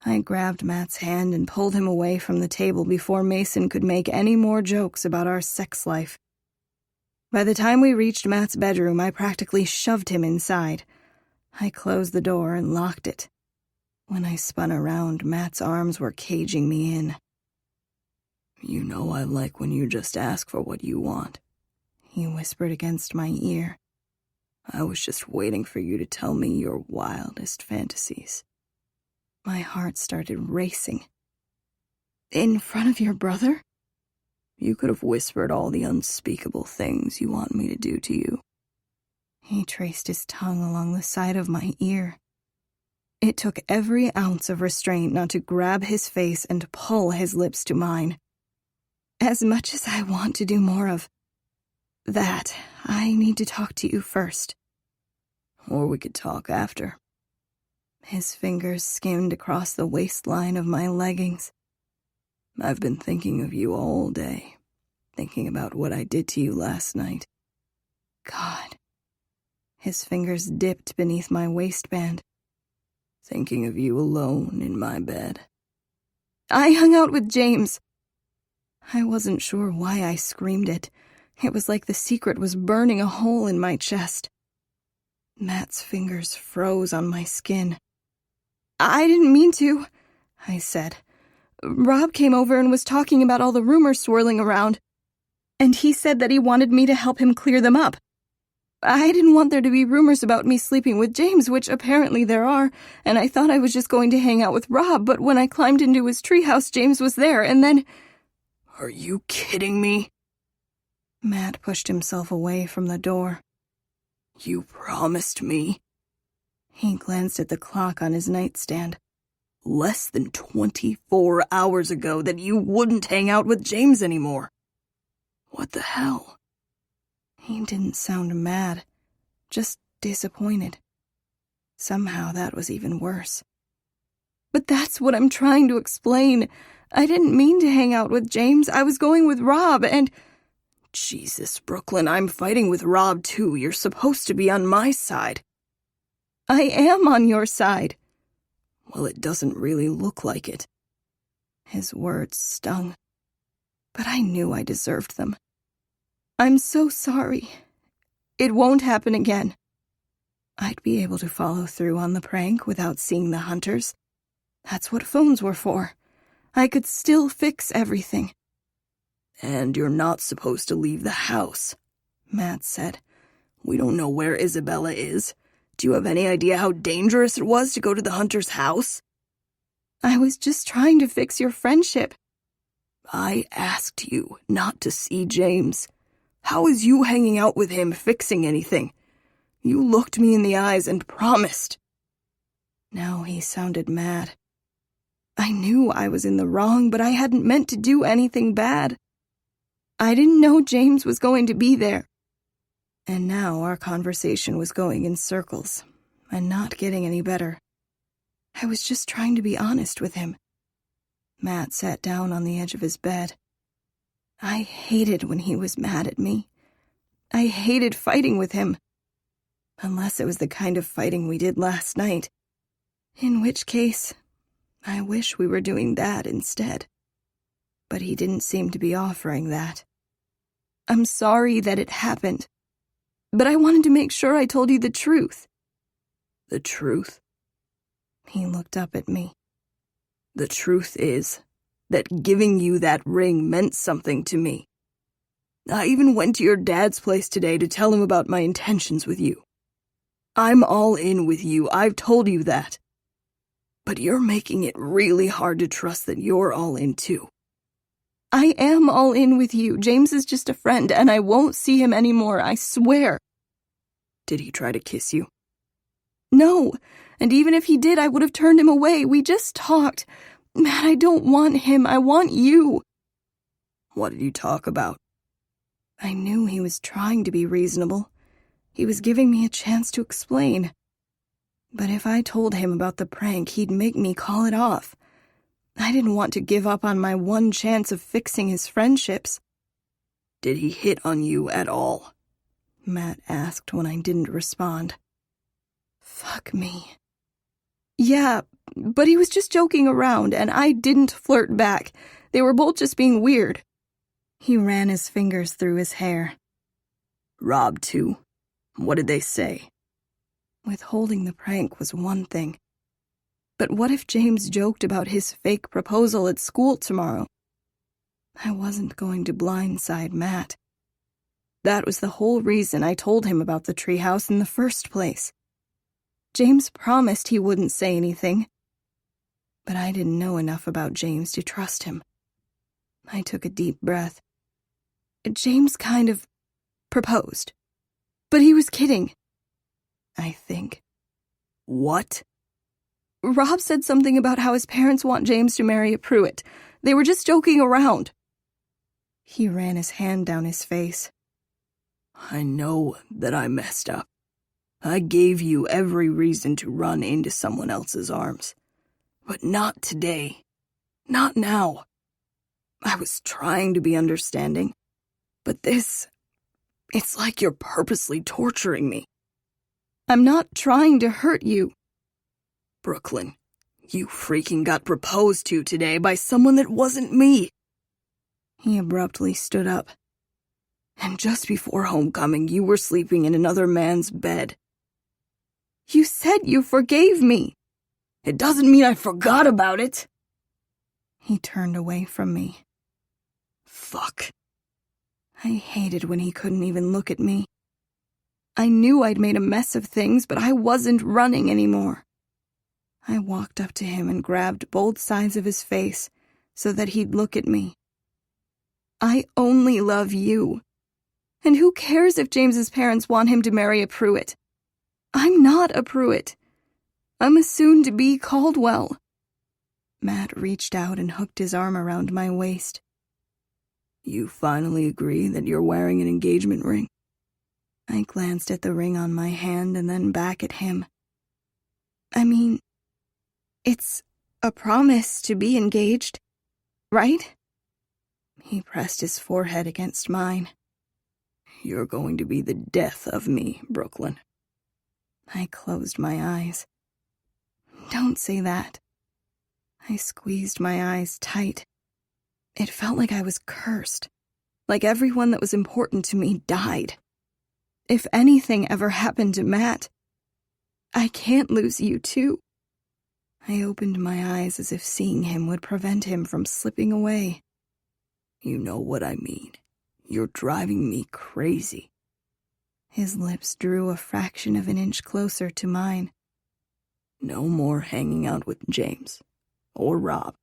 I grabbed Matt's hand and pulled him away from the table before Mason could make any more jokes about our sex life. By the time we reached Matt's bedroom, I practically shoved him inside. I closed the door and locked it. When I spun around, Matt's arms were caging me in. "You know I like when you just ask for what you want," he whispered against my ear. "I was just waiting for you to tell me your wildest fantasies." My heart started racing. "In front of your brother?" "You could have whispered all the unspeakable things you want me to do to you." He traced his tongue along the side of my ear. It took every ounce of restraint not to grab his face and pull his lips to mine. As much as I want to do more of that, I need to talk to you first. Or we could talk after. His fingers skimmed across the waistline of my leggings. "I've been thinking of you all day, thinking about what I did to you last night." God. His fingers dipped beneath my waistband. "Thinking of you alone in my bed." "I hung out with James." I wasn't sure why I screamed it. It was like the secret was burning a hole in my chest. Matt's fingers froze on my skin. "I didn't mean to," I said. "Rob came over and was talking about all the rumors swirling around, and he said that he wanted me to help him clear them up. I didn't want there to be rumors about me sleeping with James, which apparently there are, and I thought I was just going to hang out with Rob, but when I climbed into his treehouse, James was there, and then—" "Are you kidding me?" Matt pushed himself away from the door. "You promised me." He glanced at the clock on his nightstand. "Less than 24 hours ago that you wouldn't hang out with James anymore. What the hell?" He didn't sound mad, just disappointed. Somehow that was even worse. "But that's what I'm trying to explain. I didn't mean to hang out with James. I was going with Rob, and—" "Jesus, Brooklyn, I'm fighting with Rob too. You're supposed to be on my side." "I am on your side." "Well, it doesn't really look like it." His words stung, but I knew I deserved them. "I'm so sorry. It won't happen again." I'd be able to follow through on the prank without seeing the hunters. That's what phones were for. I could still fix everything. "And you're not supposed to leave the house," Matt said. "We don't know where Isabella is. Do you have any idea how dangerous it was to go to the hunter's house?" "I was just trying to fix your friendship." "I asked you not to see James. How is you hanging out with him fixing anything? You looked me in the eyes and promised." Now he sounded mad. I knew I was in the wrong, but I hadn't meant to do anything bad. I didn't know James was going to be there. And now our conversation was going in circles, and not getting any better. I was just trying to be honest with him. Matt sat down on the edge of his bed. I hated when he was mad at me. I hated fighting with him. Unless it was the kind of fighting we did last night. In which case, I wish we were doing that instead. But he didn't seem to be offering that. I'm sorry that it happened. But I wanted to make sure I told you the truth. The truth? He looked up at me. The truth is that giving you that ring meant something to me. I even went to your dad's place today to tell him about my intentions with you. I'm all in with you, I've told you that. But you're making it really hard to trust that you're all in too. I am all in with you. James is just a friend, and I won't see him anymore, I swear. Did he try to kiss you? No, and even if he did, I would have turned him away. We just talked. Matt, I don't want him. I want you. What did you talk about? I knew he was trying to be reasonable. He was giving me a chance to explain. But if I told him about the prank, he'd make me call it off. I didn't want to give up on my one chance of fixing his friendships. Did he hit on you at all? Matt asked when I didn't respond. Fuck me. Yeah, but he was just joking around, and I didn't flirt back. They were both just being weird. He ran his fingers through his hair. Rob, too. What did they say? Withholding the prank was one thing. But what if James joked about his fake proposal at school tomorrow? I wasn't going to blindside Matt. That was the whole reason I told him about the treehouse in the first place. James promised he wouldn't say anything. But I didn't know enough about James to trust him. I took a deep breath. James kind of proposed. But he was kidding. I think. What? Rob said something about how his parents want James to marry a Pruitt. They were just joking around. He ran his hand down his face. I know that I messed up. I gave you every reason to run into someone else's arms. But not today. Not now. I was trying to be understanding. But this... it's like you're purposely torturing me. I'm not trying to hurt you. Brooklyn, you freaking got proposed to today by someone that wasn't me. He abruptly stood up. And just before homecoming, you were sleeping in another man's bed. You said you forgave me. It doesn't mean I forgot about it. He turned away from me. Fuck. I hated when he couldn't even look at me. I knew I'd made a mess of things, but I wasn't running anymore. I walked up to him and grabbed both sides of his face so that he'd look at me. I only love you. And who cares if James's parents want him to marry a Pruitt? I'm not a Pruitt. I'm a soon-to-be Caldwell. Matt reached out and hooked his arm around my waist. You finally agree that you're wearing an engagement ring? I glanced at the ring on my hand and then back at him. I mean, it's a promise to be engaged, right? He pressed his forehead against mine. You're going to be the death of me, Brooklyn. I closed my eyes. Don't say that. I squeezed my eyes tight. It felt like I was cursed, like everyone that was important to me died. If anything ever happened to Matt, I can't lose you too. I opened my eyes as if seeing him would prevent him from slipping away. You know what I mean. You're driving me crazy. His lips drew a fraction of an inch closer to mine. No more hanging out with James. Or Rob.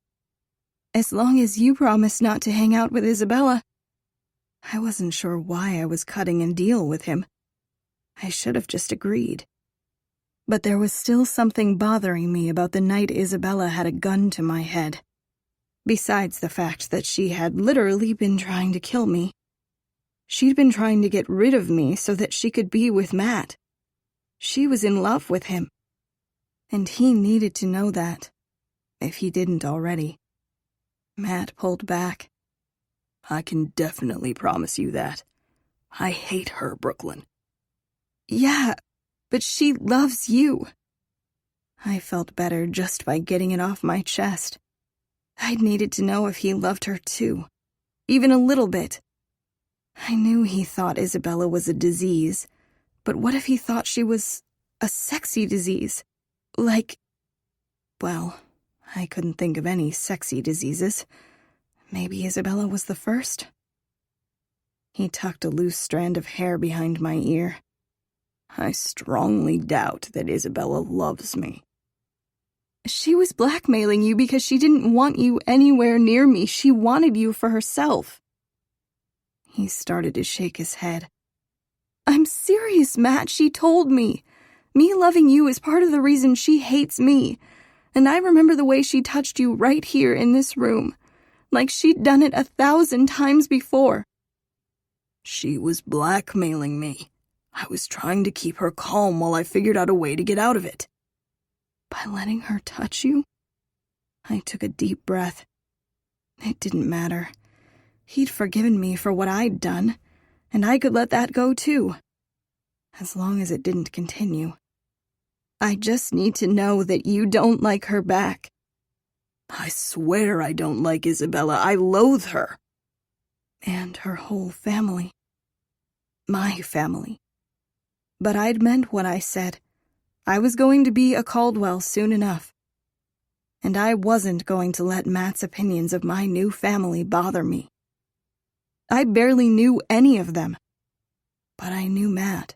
As long as you promise not to hang out with Isabella. I wasn't sure why I was cutting a deal with him. I should have just agreed. But there was still something bothering me about the night Isabella had a gun to my head. Besides the fact that she had literally been trying to kill me. She'd been trying to get rid of me so that she could be with Matt. She was in love with him. And he needed to know that, if he didn't already. Matt pulled back. I can definitely promise you that. I hate her, Brooklyn. Yeah, but she loves you. I felt better just by getting it off my chest. I'd needed to know if he loved her too, even a little bit. I knew he thought Isabella was a disease, but what if he thought she was a sexy disease? Well, I couldn't think of any sexy diseases. Maybe Isabella was the first? He tucked a loose strand of hair behind my ear. I strongly doubt that Isabella loves me. She was blackmailing you because she didn't want you anywhere near me. She wanted you for herself. He started to shake his head. I'm serious, Matt. She told me. Me loving you is part of the reason she hates me. And I remember the way she touched you right here in this room. Like she'd done it 1,000 times before. She was blackmailing me. I was trying to keep her calm while I figured out a way to get out of it. By letting her touch you? I took a deep breath. It didn't matter. He'd forgiven me for what I'd done, and I could let that go too. As long as it didn't continue. I just need to know that you don't like her back. I swear I don't like Isabella. I loathe her. And her whole family. My family. But I'd meant what I said. I was going to be a Caldwell soon enough. And I wasn't going to let Matt's opinions of my new family bother me. I barely knew any of them. But I knew Matt.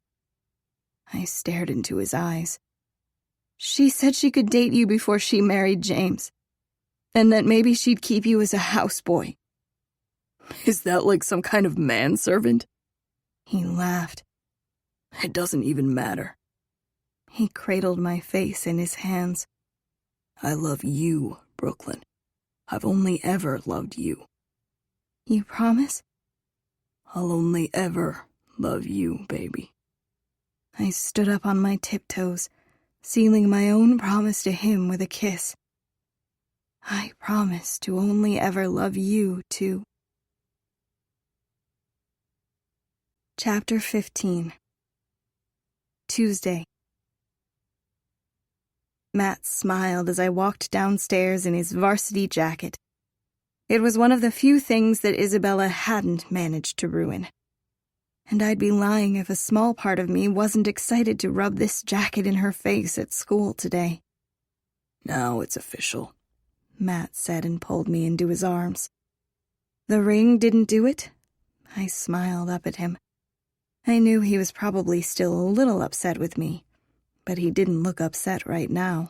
I stared into his eyes. She said she could date you before she married James. And that maybe she'd keep you as a houseboy. Is that like some kind of manservant? He laughed. It doesn't even matter. He cradled my face in his hands. I love you, Brooklyn. I've only ever loved you. You promise? I'll only ever love you, baby. I stood up on my tiptoes, sealing my own promise to him with a kiss. I promise to only ever love you, too. Chapter 15. Tuesday. Matt smiled as I walked downstairs in his varsity jacket. It was one of the few things that Isabella hadn't managed to ruin. And I'd be lying if a small part of me wasn't excited to rub this jacket in her face at school today. Now it's official, Matt said and pulled me into his arms. The ring didn't do it? I smiled up at him. I knew he was probably still a little upset with me, but he didn't look upset right now.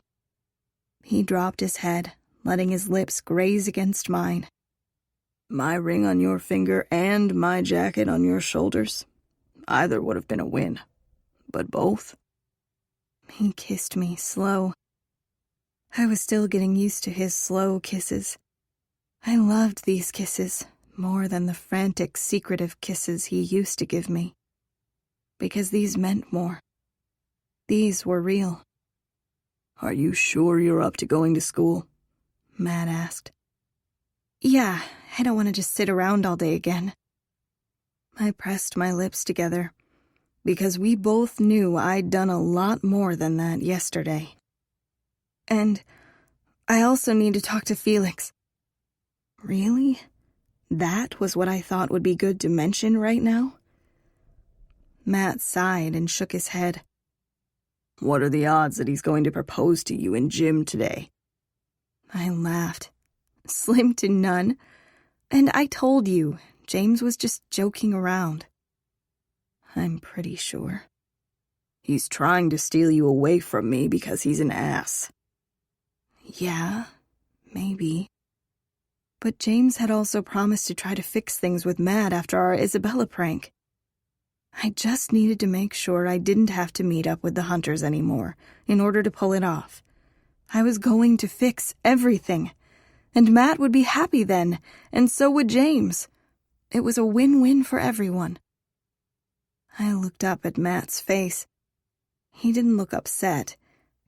He dropped his head, letting his lips graze against mine. My ring on your finger and my jacket on your shoulders. Either would have been a win, but both? He kissed me slow. I was still getting used to his slow kisses. I loved these kisses more than the frantic, secretive kisses he used to give me. Because these meant more. These were real. Are you sure you're up to going to school? Matt asked. Yeah, I don't want to just sit around all day again. I pressed my lips together, because we both knew I'd done a lot more than that yesterday. And I also need to talk to Felix. Really? That was what I thought would be good to mention right now? Matt sighed and shook his head. What are the odds that he's going to propose to you in gym today? I laughed. Slim to none. And I told you, James was just joking around. I'm pretty sure. He's trying to steal you away from me because he's an ass. Yeah, maybe. But James had also promised to try to fix things with Matt after our Isabella prank. I just needed to make sure I didn't have to meet up with the Hunters anymore in order to pull it off. I was going to fix everything. And Matt would be happy then, and so would James. It was a win-win for everyone. I looked up at Matt's face. He didn't look upset.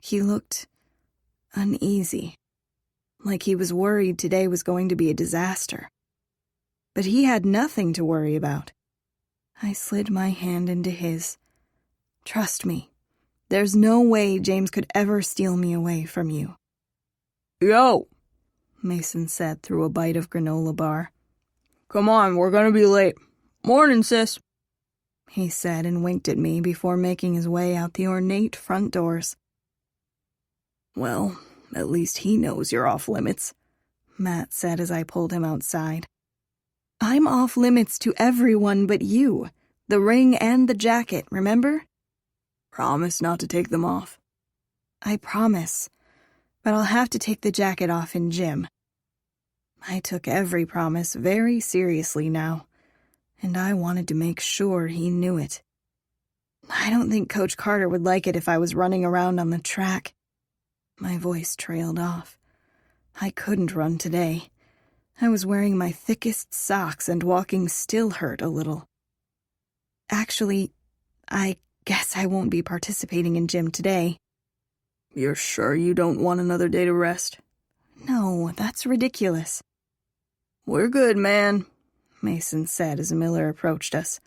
He looked uneasy, like he was worried today was going to be a disaster. But he had nothing to worry about. I slid my hand into his. Trust me, there's no way James could ever steal me away from you. Yo, Mason said through a bite of granola bar. Come on, we're gonna be late. Morning, sis, he said and winked at me before making his way out the ornate front doors. Well, at least he knows you're off limits, Matt said as I pulled him outside. I'm off limits to everyone but you. The ring and the jacket, remember? Promise not to take them off. I promise, but I'll have to take the jacket off in gym. I took every promise very seriously now, and I wanted to make sure he knew it. I don't think Coach Carter would like it if I was running around on the track. My voice trailed off. I couldn't run today. I was wearing my thickest socks and walking still hurt a little. Actually, I guess I won't be participating in gym today. You're sure you don't want another day to rest? No, that's ridiculous. We're good, man, Mason said as Miller approached us.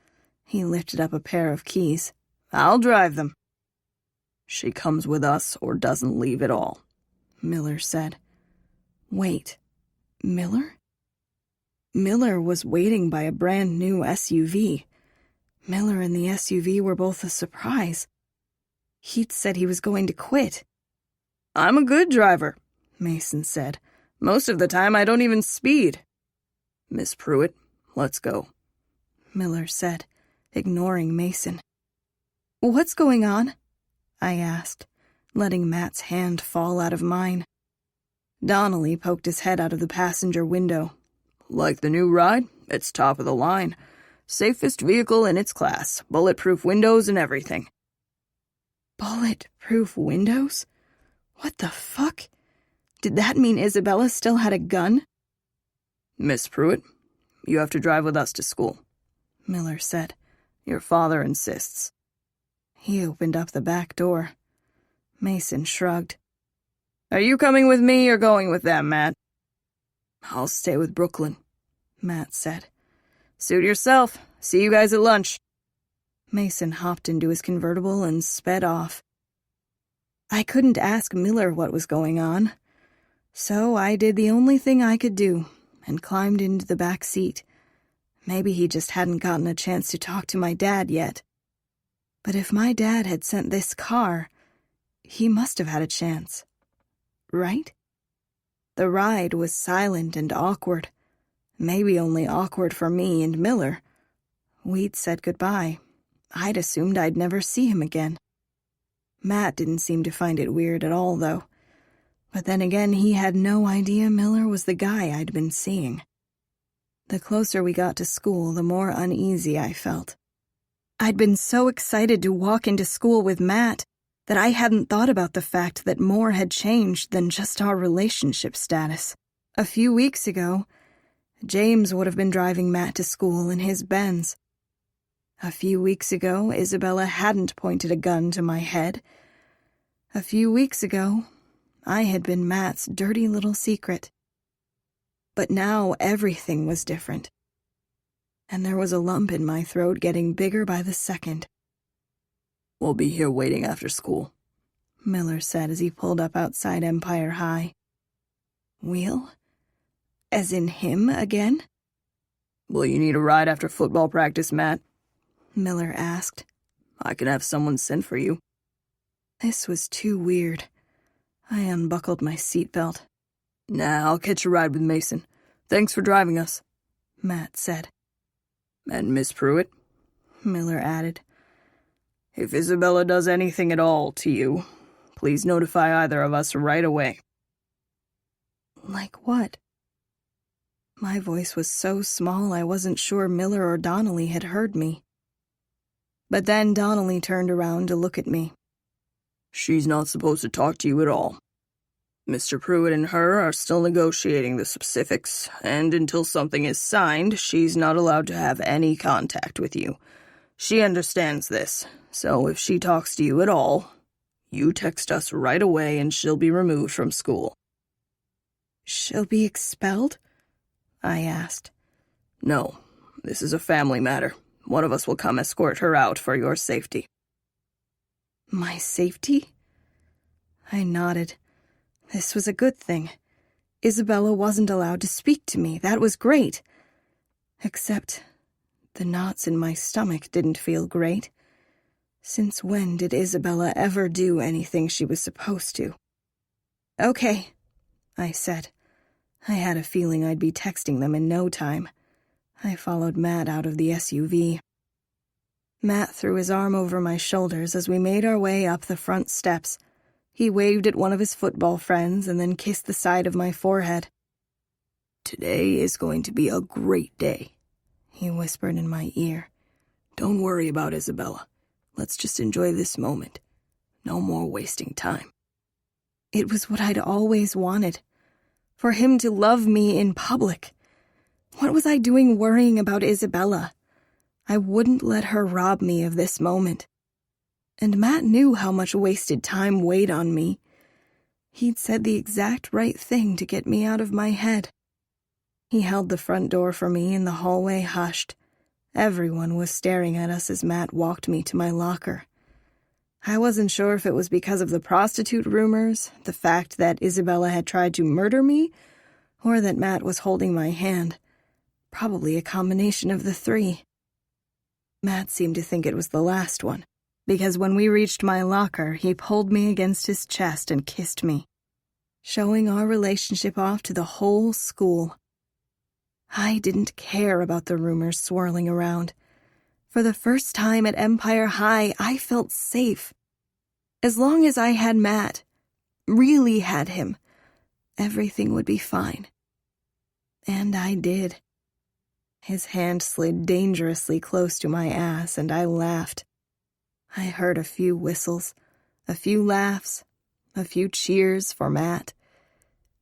He lifted up a pair of keys. I'll drive them. She comes with us or doesn't leave at all, Miller said. Wait, Miller? Miller was waiting by a brand new SUV. Miller and the SUV were both a surprise. He'd said he was going to quit. I'm a good driver, Mason said. Most of the time I don't even speed. Miss Pruitt, let's go, Miller said, ignoring Mason. What's going on? I asked, letting Matt's hand fall out of mine. Donnelly poked his head out of the passenger window. Like the new ride? It's top of the line. Safest vehicle in its class. Bulletproof windows and everything. Bulletproof windows? What the fuck? Did that mean Isabella still had a gun? Miss Pruitt, you have to drive with us to school, Miller said. Your father insists. He opened up the back door. Mason shrugged. Are you coming with me or going with them, Matt? I'll stay with Brooklyn, Matt said. Suit yourself. See you guys at lunch. Mason hopped into his convertible and sped off. I couldn't ask Miller what was going on, so I did the only thing I could do and climbed into the back seat. Maybe he just hadn't gotten a chance to talk to my dad yet. But if my dad had sent this car, he must have had a chance. Right? The ride was silent and awkward. Maybe only awkward for me and Miller. We'd said goodbye. I'd assumed I'd never see him again. Matt didn't seem to find it weird at all, though. But then again, he had no idea Miller was the guy I'd been seeing. The closer we got to school, the more uneasy I felt. I'd been so excited to walk into school with Matt that I hadn't thought about the fact that more had changed than just our relationship status. A few weeks ago, James would have been driving Matt to school in his Benz. A few weeks ago, Isabella hadn't pointed a gun to my head. A few weeks ago, I had been Matt's dirty little secret. But now everything was different. And there was a lump in my throat getting bigger by the second. We'll be here waiting after school, Miller said as he pulled up outside Empire High. We'll? As in him again? Will you need a ride after football practice, Matt? Miller asked. I can have someone sent for you. This was too weird. I unbuckled my seatbelt. Nah, I'll catch a ride with Mason. Thanks for driving us, Matt said. And Miss Pruitt? Miller added. If Isabella does anything at all to you, please notify either of us right away. Like what? My voice was so small I wasn't sure Miller or Donnelly had heard me. But then Donnelly turned around to look at me. She's not supposed to talk to you at all. Mr. Pruitt and her are still negotiating the specifics, and until something is signed, she's not allowed to have any contact with you. She understands this, so if she talks to you at all, You text us right away and she'll be removed from school." "She'll be expelled?" I asked. "No, this is a family matter. One of us will come escort her out for your safety." My safety? I nodded. This was a good thing. Isabella wasn't allowed to speak to me. That was great. Except the knots in my stomach didn't feel great. Since when did Isabella ever do anything she was supposed to? "Okay," I said. I had a feeling I'd be texting them in no time. I followed Matt out of the SUV. Matt threw his arm over my shoulders as we made our way up the front steps. He waved at one of his football friends and then kissed the side of my forehead. "Today is going to be a great day," he whispered in my ear. "Don't worry about Isabella. Let's just enjoy this moment. No more wasting time." It was what I'd always wanted. For him to love me in public. What was I doing worrying about Isabella? I wouldn't let her rob me of this moment. And Matt knew how much wasted time weighed on me. He'd said the exact right thing to get me out of my head. He held the front door for me and the hallway hushed. Everyone was staring at us as Matt walked me to my locker. I wasn't sure if it was because of the prostitute rumors, the fact that Isabella had tried to murder me, or that Matt was holding my hand. Probably a combination of the three. Matt seemed to think it was the last one, because when we reached my locker, he pulled me against his chest and kissed me, showing our relationship off to the whole school. I didn't care about the rumors swirling around. For the first time at Empire High, I felt safe. As long as I had Matt, really had him, everything would be fine. And I did. His hand slid dangerously close to my ass, and I laughed. I heard a few whistles, a few laughs, a few cheers for Matt,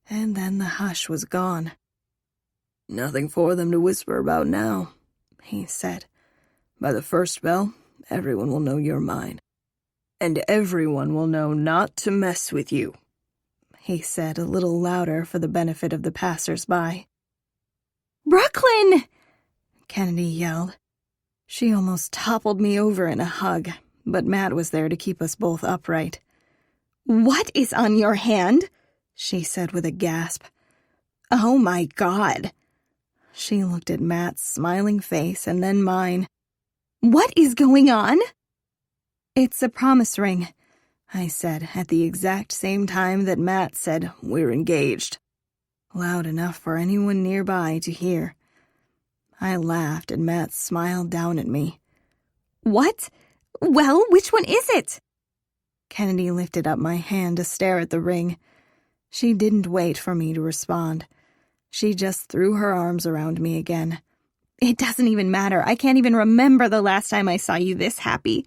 and then the hush was gone. "Nothing for them to whisper about now," he said. "By the first bell, everyone will know you're mine. And everyone will know not to mess with you," he said a little louder for the benefit of the passers-by. "Brooklyn!" Kennedy yelled. She almost toppled me over in a hug, but Matt was there to keep us both upright. "What is on your hand?" she said with a gasp. "Oh my God." She looked at Matt's smiling face and then mine. "What is going on?" "It's a promise ring," I said at the exact same time that Matt said, "We're engaged," loud enough for anyone nearby to hear. I laughed and Matt smiled down at me. "What? Well, which one is it?" Kennedy lifted up my hand to stare at the ring. She didn't wait for me to respond. She just threw her arms around me again. "It doesn't even matter. I can't even remember the last time I saw you this happy.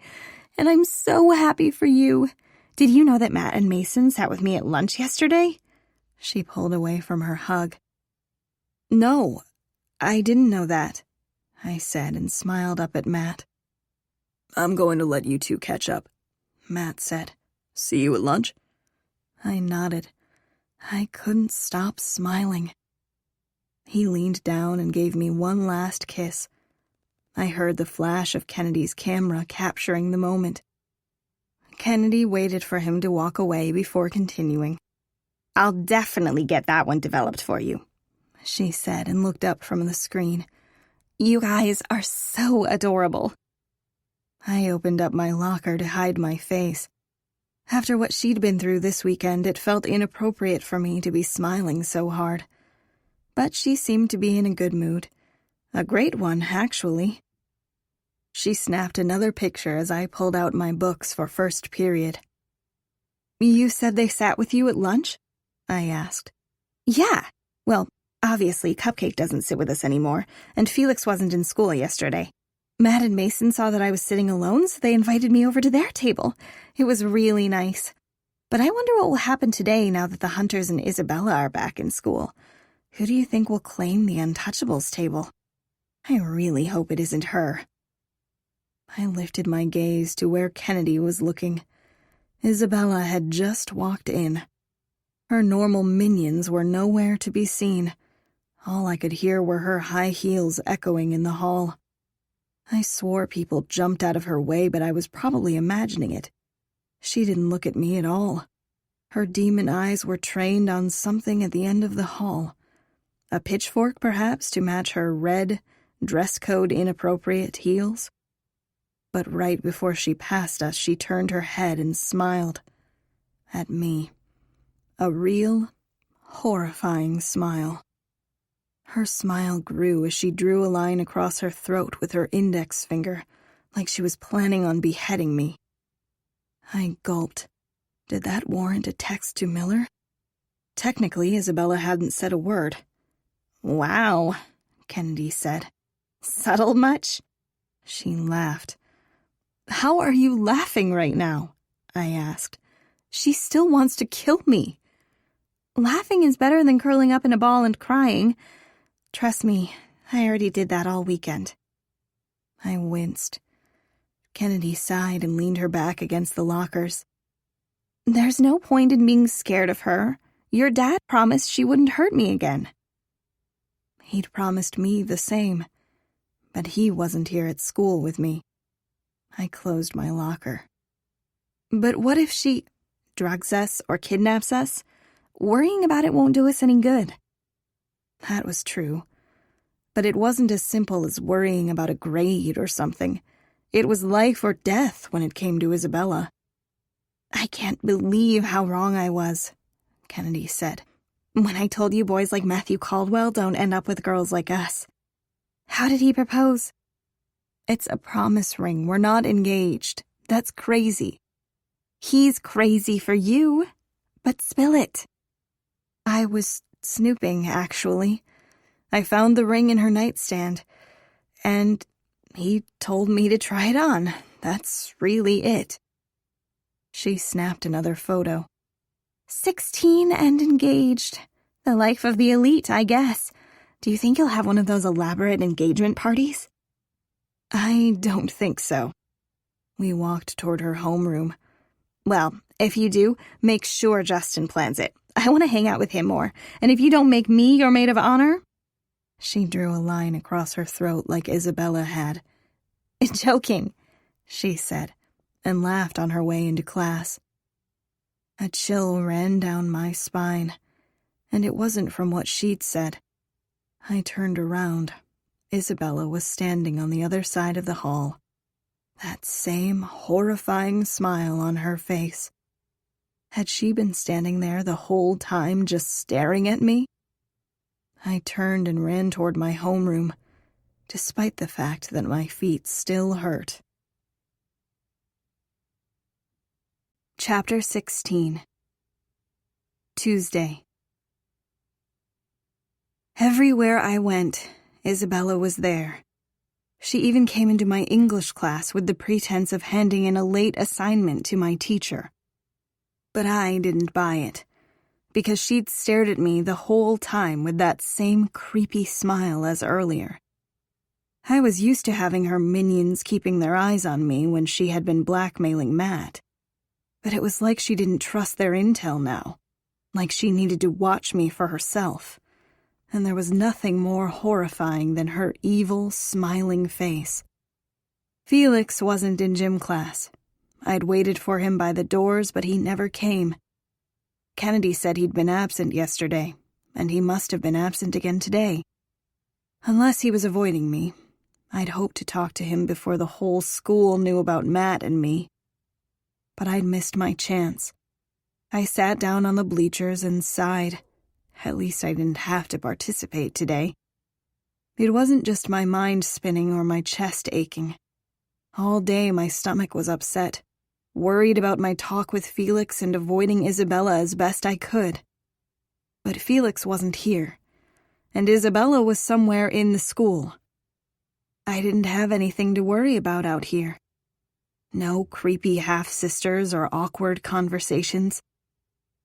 And I'm so happy for you. Did you know that Matt and Mason sat with me at lunch yesterday?" She pulled away from her hug. "No, I didn't know that," I said and smiled up at Matt. "I'm going to let you two catch up," Matt said. "See you at lunch?" I nodded. I couldn't stop smiling. He leaned down and gave me one last kiss. I heard the flash of Kennedy's camera capturing the moment. Kennedy waited for him to walk away before continuing. "I'll definitely get that one developed for you," she said and looked up from the screen. "You guys are so adorable." I opened up my locker to hide my face. After what she'd been through this weekend, it felt inappropriate for me to be smiling so hard. But she seemed to be in a good mood. A great one, actually. She snapped another picture as I pulled out my books for first period. "You said they sat with you at lunch?" I asked. "Yeah. Well, obviously Cupcake doesn't sit with us anymore, and Felix wasn't in school yesterday. Matt and Mason saw that I was sitting alone, so they invited me over to their table. It was really nice. But I wonder what will happen today now that the Hunters and Isabella are back in school. Who do you think will claim the Untouchables table? I really hope it isn't her." I lifted my gaze to where Kennedy was looking. Isabella had just walked in. Her normal minions were nowhere to be seen. All I could hear were her high heels echoing in the hall. I swore people jumped out of her way, but I was probably imagining it. She didn't look at me at all. Her demon eyes were trained on something at the end of the hall. A pitchfork, perhaps, to match her red, dress code inappropriate heels. But right before she passed us, she turned her head and smiled. At me. A real, horrifying smile. Her smile grew as she drew a line across her throat with her index finger, like she was planning on beheading me. I gulped. Did that warrant a text to Miller? Technically, Isabella hadn't said a word. "Wow," Kennedy said. "Subtle much?" She laughed. "How are you laughing right now?" I asked. "She still wants to kill me." "Laughing is better than curling up in a ball and crying. Trust me, I already did that all weekend." I winced. Kennedy sighed and leaned her back against the lockers. "There's no point in being scared of her. Your dad promised she wouldn't hurt me again." He'd promised me the same, but he wasn't here at school with me. I closed my locker. "But what if she drugs us or kidnaps us? Worrying about it won't do us any good." That was true. But it wasn't as simple as worrying about a grade or something. It was life or death when it came to Isabella. "I can't believe how wrong I was," Kennedy said, "when I told you boys like Matthew Caldwell don't end up with girls like us." "How did he propose?" "It's a promise ring. We're not engaged. That's crazy." "He's crazy for you. But spill it." "I was snooping, actually. I found the ring in her nightstand, and he told me to try it on. That's really it." She snapped another photo. 16 and engaged. The life of the elite, I guess. Do you think you'll have one of those elaborate engagement parties?" "I don't think so." We walked toward her homeroom. "Well, if you do, make sure Justin plans it. I want to hang out with him more, and if you don't make me your maid of honor..." She drew a line across her throat like Isabella had. "Joking," she said, and laughed on her way into class. A chill ran down my spine, and it wasn't from what she'd said. I turned around. Isabella was standing on the other side of the hall. That same horrifying smile on her face. Had she been standing there the whole time just staring at me? I turned and ran toward my homeroom, despite the fact that my feet still hurt. Chapter 16. Tuesday. Everywhere I went, Isabella was there. She even came into my English class with the pretense of handing in a late assignment to my teacher. But I didn't buy it, because she'd stared at me the whole time with that same creepy smile as earlier. I was used to having her minions keeping their eyes on me when she had been blackmailing Matt. But it was like she didn't trust their intel now, like she needed to watch me for herself. And there was nothing more horrifying than her evil, smiling face. Felix wasn't in gym class. I'd waited for him by the doors, but he never came. Kennedy said he'd been absent yesterday, and he must have been absent again today. Unless he was avoiding me, I'd hoped to talk to him before the whole school knew about Matt and me. But I'd missed my chance. I sat down on the bleachers and sighed. At least I didn't have to participate today. It wasn't just my mind spinning or my chest aching. All day my stomach was upset, worried about my talk with Felix and avoiding Isabella as best I could. But Felix wasn't here, and Isabella was somewhere in the school. I didn't have anything to worry about out here. No creepy half-sisters or awkward conversations.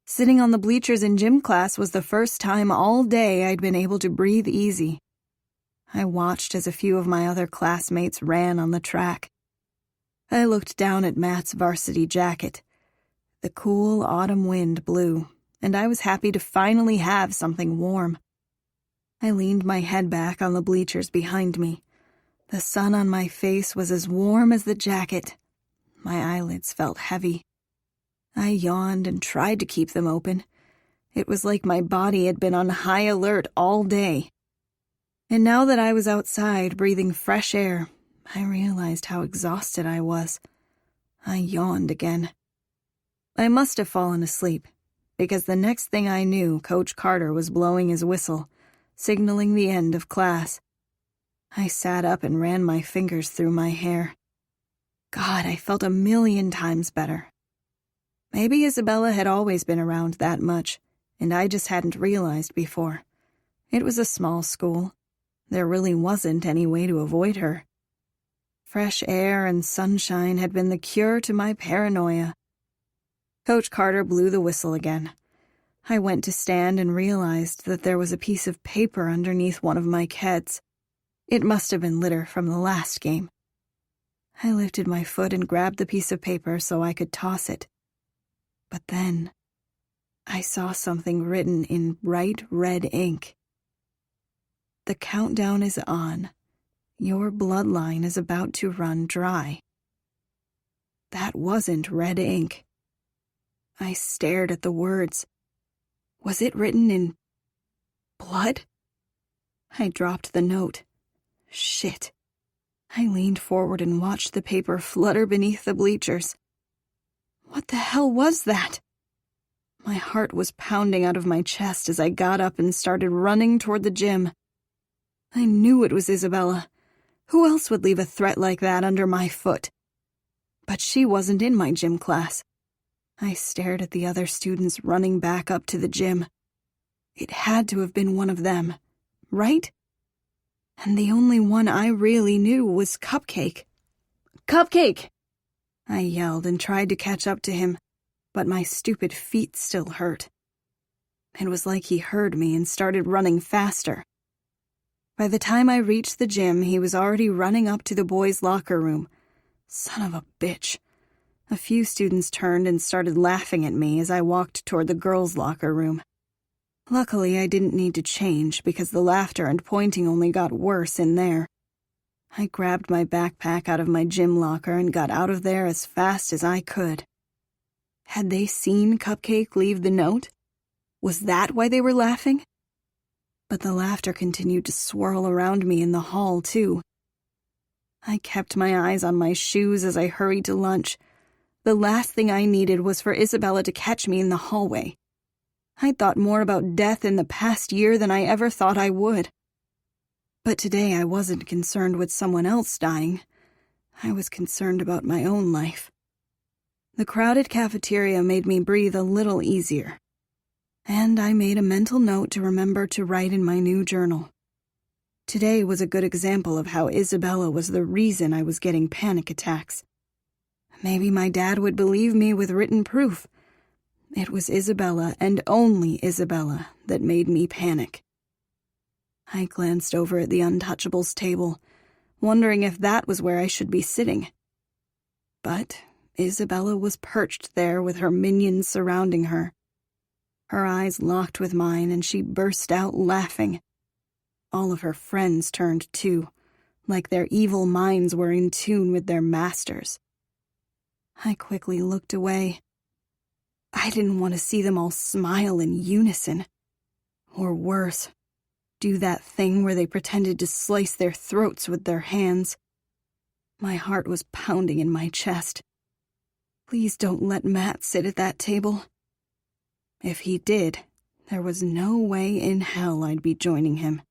Sitting on the bleachers in gym class was the first time all day I'd been able to breathe easy. I watched as a few of my other classmates ran on the track. I looked down at Matt's varsity jacket. The cool autumn wind blew, and I was happy to finally have something warm. I leaned my head back on the bleachers behind me. The sun on my face was as warm as the jacket. My eyelids felt heavy. I yawned and tried to keep them open. It was like my body had been on high alert all day. And now that I was outside breathing fresh air, I realized how exhausted I was. I yawned again. I must have fallen asleep, because the next thing I knew, Coach Carter was blowing his whistle, signaling the end of class. I sat up and ran my fingers through my hair. God, I felt 1,000,000 times better. Maybe Isabella had always been around that much, and I just hadn't realized before. It was a small school. There really wasn't any way to avoid her. Fresh air and sunshine had been the cure to my paranoia. Coach Carter blew the whistle again. I went to stand and realized that there was a piece of paper underneath one of my keds. It must have been litter from the last game. I lifted my foot and grabbed the piece of paper so I could toss it. But then, I saw something written in bright red ink. The countdown is on. Your bloodline is about to run dry. That wasn't red ink. I stared at the words. Was it written in blood? I dropped the note. Shit. I leaned forward and watched the paper flutter beneath the bleachers. What the hell was that? My heart was pounding out of my chest as I got up and started running toward the gym. I knew it was Isabella. Who else would leave a threat like that under my foot? But she wasn't in my gym class. I stared at the other students running back up to the gym. It had to have been one of them, right? And the only one I really knew was Cupcake. Cupcake! I yelled and tried to catch up to him, but my stupid feet still hurt. It was like he heard me and started running faster. By the time I reached the gym, he was already running up to the boys' locker room. Son of a bitch. A few students turned and started laughing at me as I walked toward the girls' locker room. Luckily, I didn't need to change because the laughter and pointing only got worse in there. I grabbed my backpack out of my gym locker and got out of there as fast as I could. Had they seen Cupcake leave the note? Was that why they were laughing? But the laughter continued to swirl around me in the hall, too. I kept my eyes on my shoes as I hurried to lunch. The last thing I needed was for Isabella to catch me in the hallway. I'd thought more about death in the past year than I ever thought I would. But today I wasn't concerned with someone else dying. I was concerned about my own life. The crowded cafeteria made me breathe a little easier. And I made a mental note to remember to write in my new journal. Today was a good example of how Isabella was the reason I was getting panic attacks. Maybe my dad would believe me with written proof. It was Isabella, and only Isabella, that made me panic. I glanced over at the Untouchables table, wondering if that was where I should be sitting. But Isabella was perched there with her minions surrounding her. Her eyes locked with mine, and she burst out laughing. All of her friends turned too, like their evil minds were in tune with their masters. I quickly looked away. I didn't want to see them all smile in unison. Or worse, do that thing where they pretended to slice their throats with their hands. My heart was pounding in my chest. Please don't let Matt sit at that table. If he did, there was no way in hell I'd be joining him.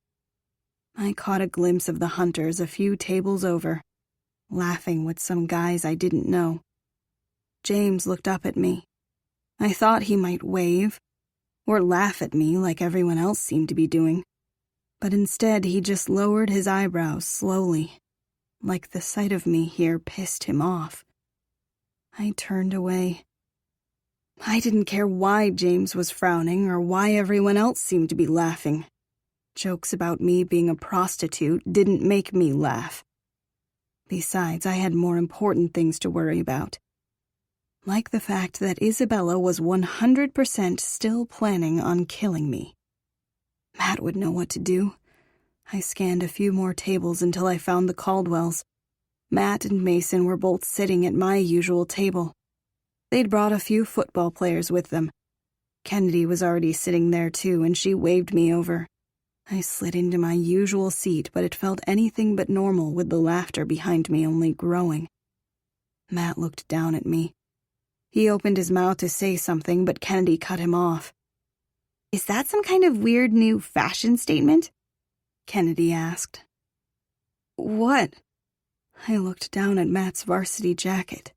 I caught a glimpse of the hunters a few tables over, laughing with some guys I didn't know. James looked up at me. I thought he might wave, or laugh at me like everyone else seemed to be doing, but instead he just lowered his eyebrows slowly, like the sight of me here pissed him off. I turned away. I didn't care why James was frowning or why everyone else seemed to be laughing. Jokes about me being a prostitute didn't make me laugh. Besides, I had more important things to worry about. like the fact that Isabella was 100% still planning on killing me. Matt would know what to do. I scanned a few more tables until I found the Caldwells. Matt and Mason were both sitting at my usual table. They'd brought a few football players with them. Kennedy was already sitting there too, and she waved me over. I slid into my usual seat, but it felt anything but normal with the laughter behind me only growing. Matt looked down at me. He opened his mouth to say something, but Kennedy cut him off. "Is that some kind of weird new fashion statement?" Kennedy asked. "What?" I looked down at Matt's varsity jacket.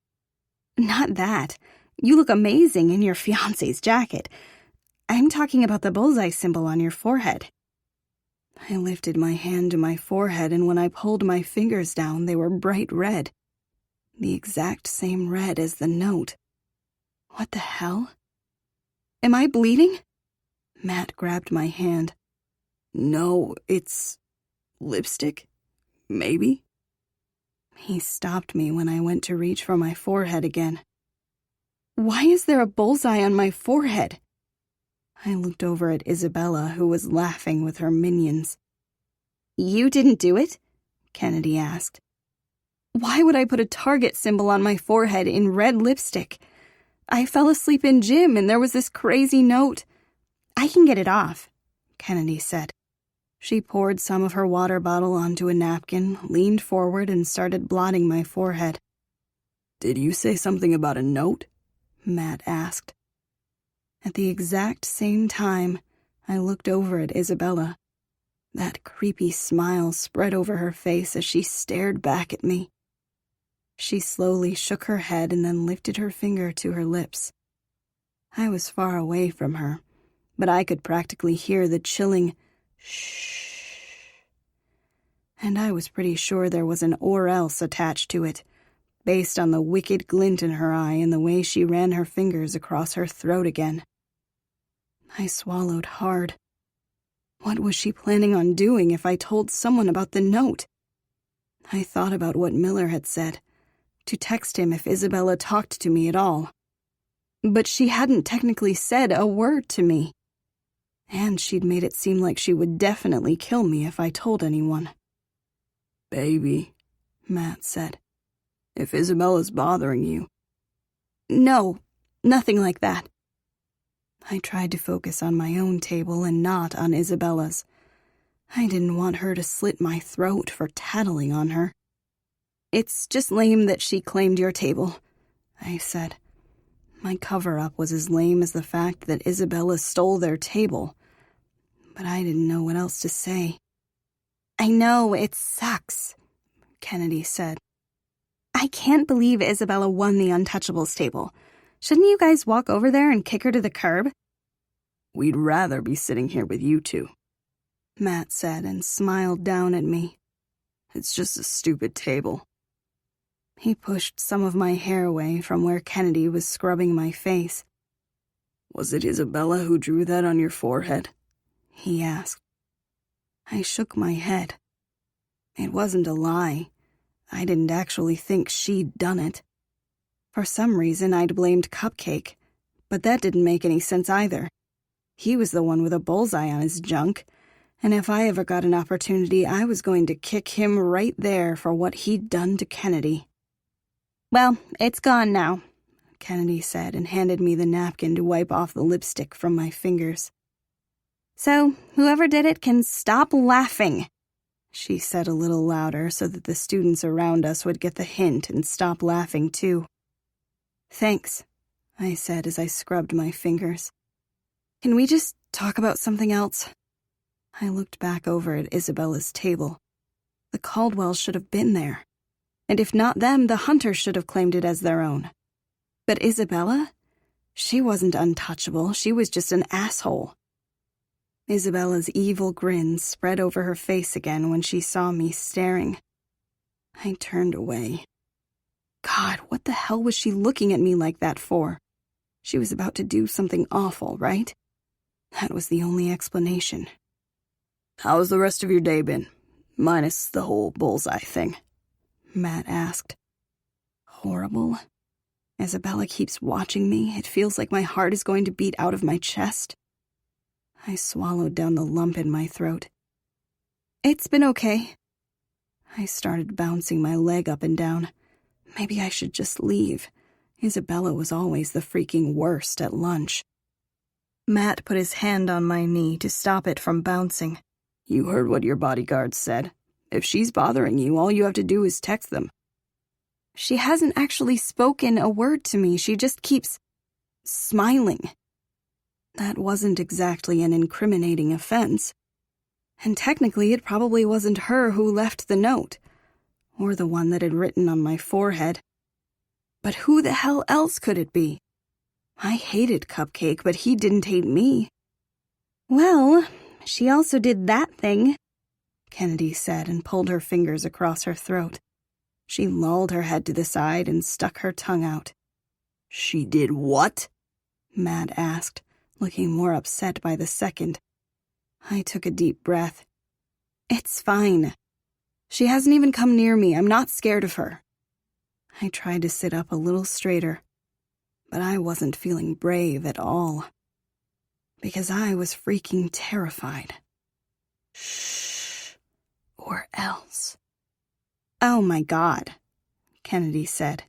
"Not that. You look amazing in your fiancé's jacket. I'm talking about the bullseye symbol on your forehead." I lifted my hand to my forehead, and when I pulled my fingers down, they were bright red. The exact same red as the note. What the hell? Am I bleeding? Matt grabbed my hand. "No, it's lipstick, maybe?" He stopped me when I went to reach for my forehead again. "Why is there a bullseye on my forehead?" I looked over at Isabella, who was laughing with her minions. "You didn't do it?" Kennedy asked. "Why would I put a target symbol on my forehead in red lipstick? I fell asleep in gym and there was this crazy note." "I can get it off," Kennedy said. She poured some of her water bottle onto a napkin, leaned forward, and started blotting my forehead. "Did you say something about a note?" Matt asked. At the exact same time, I looked over at Isabella. That creepy smile spread over her face as she stared back at me. She slowly shook her head and then lifted her finger to her lips. I was far away from her, but I could practically hear the chilling shh. And I was pretty sure there was an "or else" attached to it, based on the wicked glint in her eye and the way she ran her fingers across her throat again. I swallowed hard. What was she planning on doing if I told someone about the note? I thought about what Miller had said, to text him if Isabella talked to me at all. But she hadn't technically said a word to me. And she'd made it seem like she would definitely kill me if I told anyone. "Baby," Matt said, "if Isabella's bothering you." "No, nothing like that." I tried to focus on my own table and not on Isabella's. I didn't want her to slit my throat for tattling on her. "It's just lame that she claimed your table," I said. My cover-up was as lame as the fact that Isabella stole their table. But I didn't know what else to say. "I know, it sucks," Kennedy said. "I can't believe Isabella won the Untouchables table. Shouldn't you guys walk over there and kick her to the curb?" "We'd rather be sitting here with you two," Matt said and smiled down at me. "It's just a stupid table." He pushed some of my hair away from where Kennedy was scrubbing my face. "Was it Isabella who drew that on your forehead?" he asked. I shook my head. It wasn't a lie. I didn't actually think she'd done it. For some reason, I'd blamed Cupcake, but that didn't make any sense either. He was the one with a bullseye on his junk, and if I ever got an opportunity, I was going to kick him right there for what he'd done to Kennedy. "Well, it's gone now," Kennedy said and handed me the napkin to wipe off the lipstick from my fingers. "So, whoever did it can stop laughing," she said a little louder so that the students around us would get the hint and stop laughing too. "Thanks," I said as I scrubbed my fingers. "Can we just talk about something else?" I looked back over at Isabella's table. The Caldwells should have been there. And if not them, the Hunters should have claimed it as their own. But Isabella? She wasn't untouchable, she was just an asshole. Isabella's evil grin spread over her face again when she saw me staring. I turned away. God, what the hell was she looking at me like that for? She was about to do something awful, right? That was the only explanation. "How's the rest of your day been? Minus the whole bullseye thing," Matt asked. Horrible. Isabella keeps watching me. It feels like my heart is going to beat out of my chest. I swallowed down the lump in my throat. It's been okay. I started bouncing my leg up and down. Maybe I should just leave. Isabella was always the freaking worst at lunch. Matt put his hand on my knee to stop it from bouncing. You heard what your bodyguard said. If she's bothering you, all you have to do is text them. She hasn't actually spoken a word to me. She just keeps smiling. That wasn't exactly an incriminating offense. And technically, it probably wasn't her who left the note, or the one that had written on my forehead. But who the hell else could it be? I hated Cupcake, but he didn't hate me. Well, she also did that thing, Kennedy said and pulled her fingers across her throat. She lolled her head to the side and stuck her tongue out. She did what? Matt asked, looking more upset by the second. I took a deep breath. It's fine. She hasn't even come near me. I'm not scared of her. I tried to sit up a little straighter, but I wasn't feeling brave at all, because I was freaking terrified. Shh, or else. Oh my God, Kennedy said.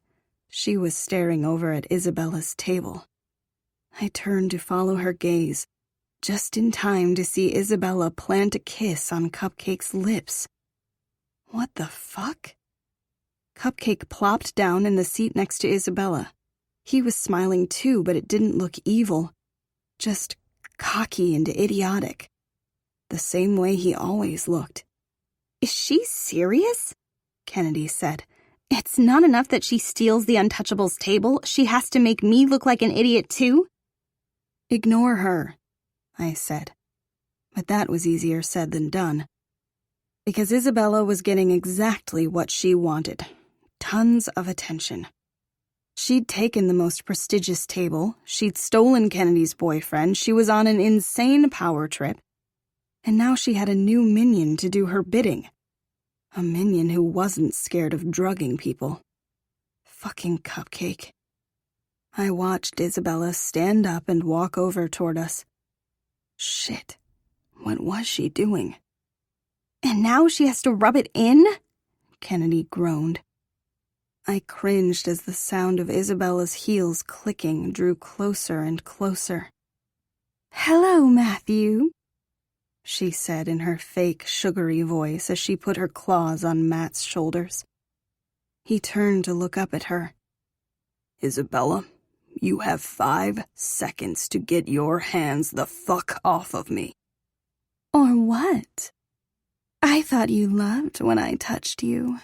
She was staring over at Isabella's table. I turned to follow her gaze, just in time to see Isabella plant a kiss on Cupcake's lips. What the fuck? Cupcake plopped down in the seat next to Isabella. He was smiling too, but it didn't look evil, just cocky and idiotic, the same way he always looked. Is she serious? Kennedy said. It's not enough that she steals the Untouchables' table. She has to make me look like an idiot too? Ignore her, I said. But that was easier said than done. Because Isabella was getting exactly what she wanted. Tons of attention. She'd taken the most prestigious table, she'd stolen Kennedy's boyfriend, she was on an insane power trip, and now she had a new minion to do her bidding. A minion who wasn't scared of drugging people. Fucking Cupcake. I watched Isabella stand up and walk over toward us. Shit, what was she doing? And now she has to rub it in? Kennedy groaned. I cringed as the sound of Isabella's heels clicking drew closer and closer. Hello, Matthew, she said in her fake, sugary voice as she put her claws on Matt's shoulders. He turned to look up at her. Isabella, you have 5 seconds to get your hands the fuck off of me. Or what? I thought you loved when I touched you.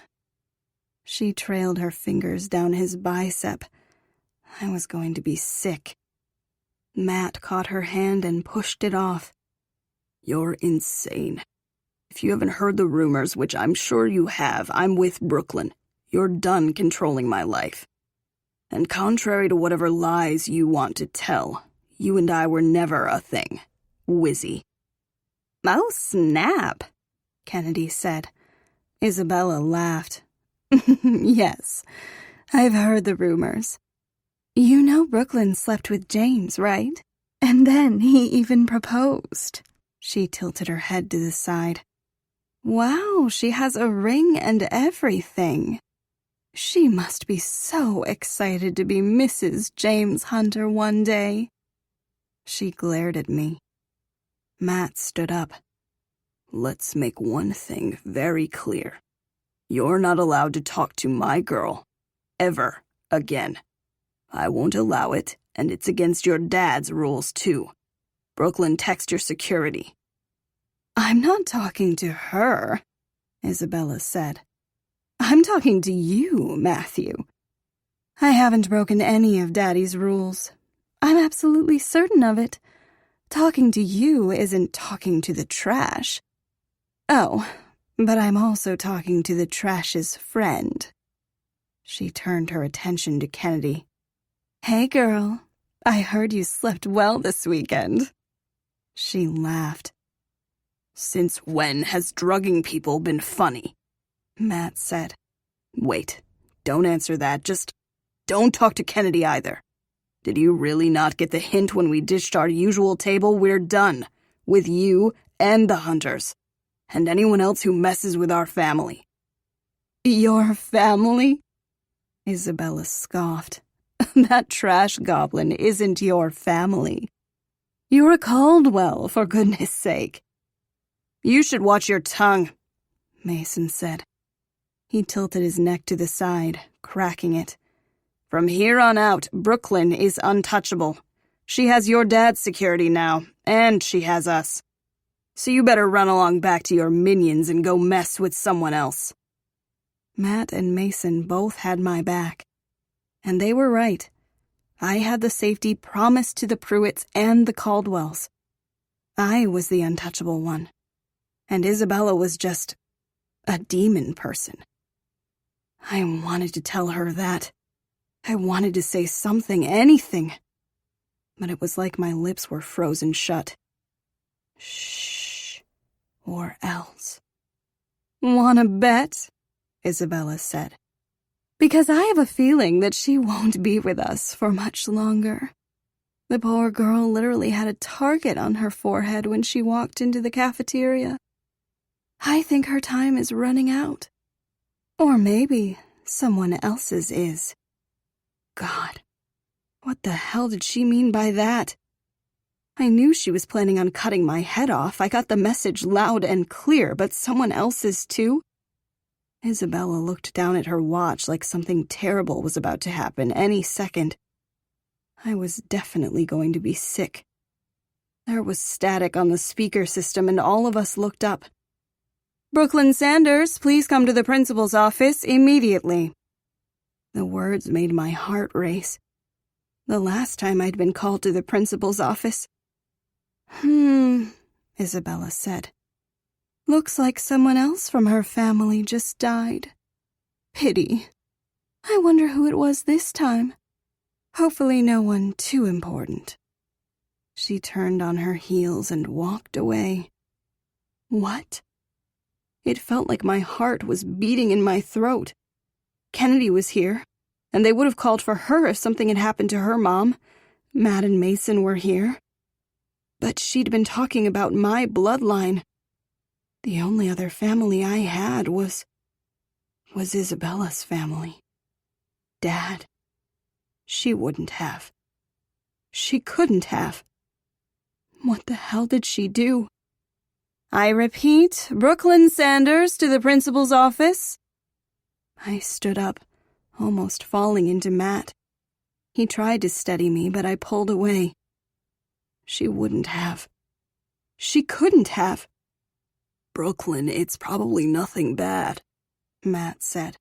She trailed her fingers down his bicep. I was going to be sick. Matt caught her hand and pushed it off. You're insane. If you haven't heard the rumors, which I'm sure you have, I'm with Brooklyn. You're done controlling my life. And contrary to whatever lies you want to tell, you and I were never a thing. Wizzy. Oh, snap, Kennedy said. Isabella laughed. Yes, I've heard the rumors. You know Brooklyn slept with James, right? And then he even proposed. She tilted her head to the side. Wow, she has a ring and everything. She must be so excited to be Mrs. James Hunter one day. She glared at me. Matt stood up. Let's make one thing very clear. You're not allowed to talk to my girl, ever again. I won't allow it, and it's against your dad's rules, too. Brooklyn, text your security. I'm not talking to her, Isabella said. I'm talking to you, Matthew. I haven't broken any of Daddy's rules. I'm absolutely certain of it. Talking to you isn't talking to the trash. Oh, but I'm also talking to the trash's friend. She turned her attention to Kennedy. Hey, girl, I heard you slept well this weekend. She laughed. Since when has drugging people been funny? Matt said. Wait, don't answer that, just Don't talk to Kennedy either. Did you really not get the hint when we ditched our usual table? We're done. With you and the hunters. And anyone else who messes with our family. Your family? Isabella scoffed. That trash goblin isn't your family. You're a Caldwell, for goodness sake. You should watch your tongue, Mason said. He tilted his neck to the side, cracking it. From here on out, Brooklyn is untouchable. She has your dad's security now, and she has us. So you better run along back to your minions and go mess with someone else. Matt and Mason both had my back. And they were right. I had the safety promised to the Pruitts and the Caldwells. I was the untouchable one. And Isabella was just a demon person. I wanted to tell her that. I wanted to say something, anything. But it was like my lips were frozen shut. Shh. Or else. "Wanna bet?" Isabella said. Because I have a feeling that she won't be with us for much longer. The poor girl literally had a target on her forehead when she walked into the cafeteria. I think her time is running out. Or maybe someone else's is. God, what the hell did she mean by that? I knew she was planning on cutting my head off. I got the message loud and clear, but someone else's too? Isabella looked down at her watch like something terrible was about to happen any second. I was definitely going to be sick. There was static on the speaker system and all of us looked up. "Brooklyn Sanders, please come to the principal's office immediately." The words made my heart race. The last time I'd been called to the principal's office. Isabella said. Looks like someone else from her family just died. Pity. I wonder who it was this time. Hopefully no one too important. She turned on her heels and walked away. What? It felt like my heart was beating in my throat. Kennedy was here, and they would have called for her if something had happened to her mom. Matt and Mason were here. But she'd been talking about my bloodline. The only other family I had was Isabella's family. Dad. She wouldn't have. She couldn't have. What the hell did she do? I repeat, Brooklyn Sanders to the principal's office. I stood up, almost falling into Matt. He tried to steady me, but I pulled away. She wouldn't have. She couldn't have. "Brooklyn, it's probably nothing bad," Matt said.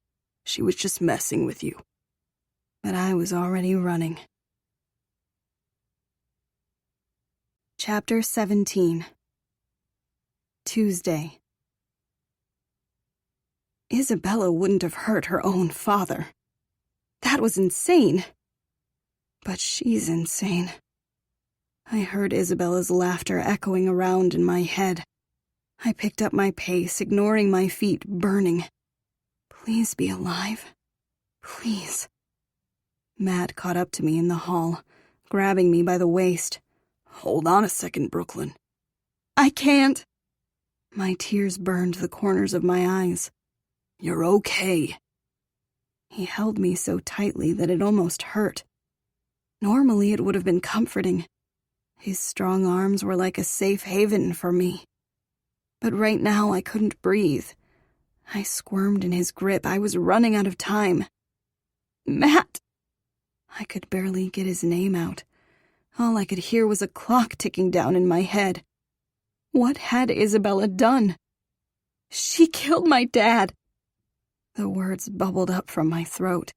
"She was just messing with you." But I was already running. Chapter 17. Tuesday. Isabella wouldn't have hurt her own father. That was insane. But she's insane. I heard Isabella's laughter echoing around in my head. I picked up my pace, ignoring my feet burning. Please be alive. Please. Matt caught up to me in the hall, grabbing me by the waist. "Hold on a second, Brooklyn." I can't. My tears burned the corners of my eyes. "You're okay." He held me so tightly that it almost hurt. Normally it would have been comforting. His strong arms were like a safe haven for me. But right now I couldn't breathe. I squirmed in his grip. I was running out of time. Matt! I could barely get his name out. All I could hear was a clock ticking down in my head. What had Isabella done? She killed my dad. The words bubbled up from my throat,